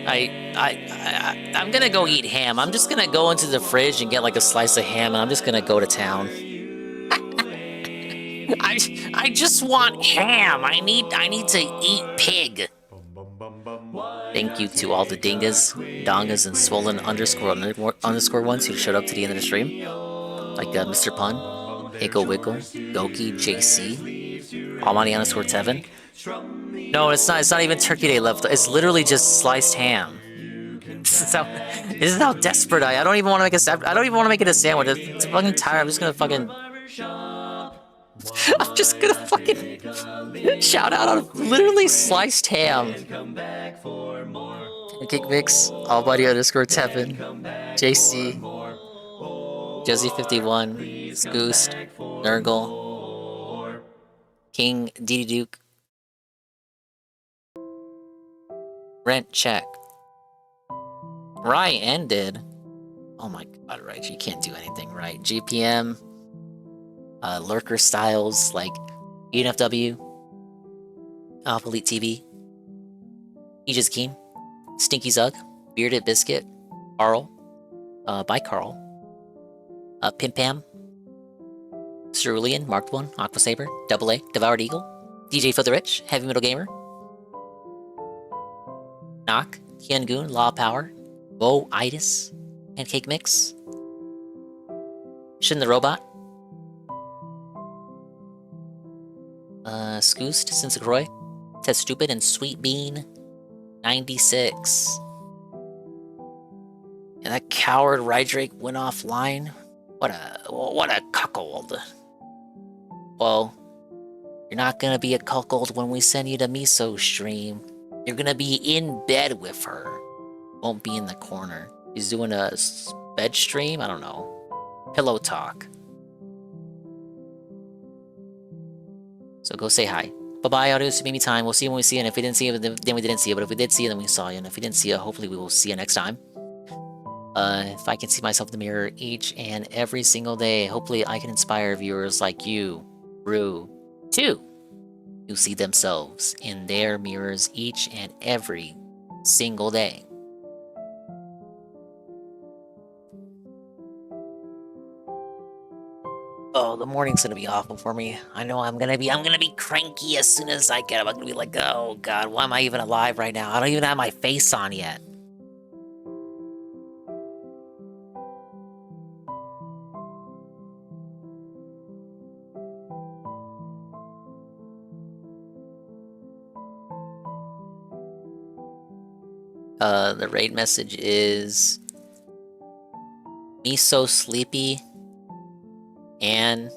I'm gonna go eat ham. I'm just gonna go into the fridge and get like a slice of ham and I'm just gonna go to town. I just want ham. I need to eat pig. Thank you to all the dingas, dongas, and swollen underscore ones who showed up to the end of the stream. Like Mr. Pun, Hiko Wiggle, Goki, JC, Almighty_Tevin. No, it's not even Turkey Day left. It's literally just sliced ham. This is how desperate I am. I don't even want to make it a sandwich. It's fucking tired. I'm just gonna fucking shout out on literally sliced ham. Kick Mix, Almighty_Tevin, JC, Josie51, Scoost, Nurgle, King Didi Duke, Rent Check. Right ended. Oh my god, right, you can't do anything right. GPM, Lurker Styles like ENFW, Alpha Elite TV, Aegis Keen, Stinky Zug, Bearded Biscuit, Carl, by Carl, Pim Pam, Cerulean, Marked One, Aqua Saber, Double A, Devoured Eagle, DJ for the Rich, Heavy Metal Gamer, Knock, Hyungoon, Law Power, Bo Itis, Pancake Mix, Shin the Robot, Scoost, Sinsacroy, Ted Stupid, and Sweet Bean 96. And that coward Rydrake went offline. What a cuckold. Well, you're not gonna be a cuckold when we send you to Miso stream. You're gonna be in bed with her. Won't be in the corner. He's doing a bed stream? I don't know. Pillow talk. So go say hi. Bye-bye, audios. Maybe time. We'll see you when we see you. And if we didn't see you, then we didn't see you. But if we did see you, then we saw you. And if we didn't see you, hopefully we will see you next time. If I can see myself in the mirror each and every single day, hopefully I can inspire viewers like you, Rue, too, who see themselves in their mirrors each and every single day. Oh, the morning's gonna be awful for me. I know I'm gonna be cranky as soon as I get up. I'm gonna be like, oh god, why am I even alive right now? I don't even have my face on yet. The raid message is me so sleepy and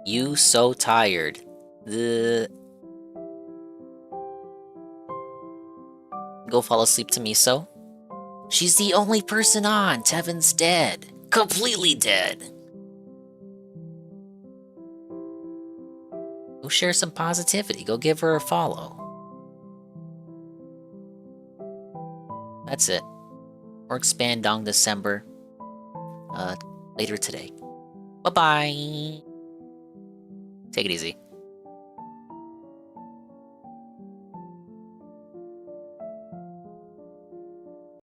you so tired. Go fall asleep to Miso. She's the only person on. Tevin's dead. Completely dead. Go share some positivity. Go give her a follow. That's it. Or expand Dong December later today. Bye-bye. Take it easy.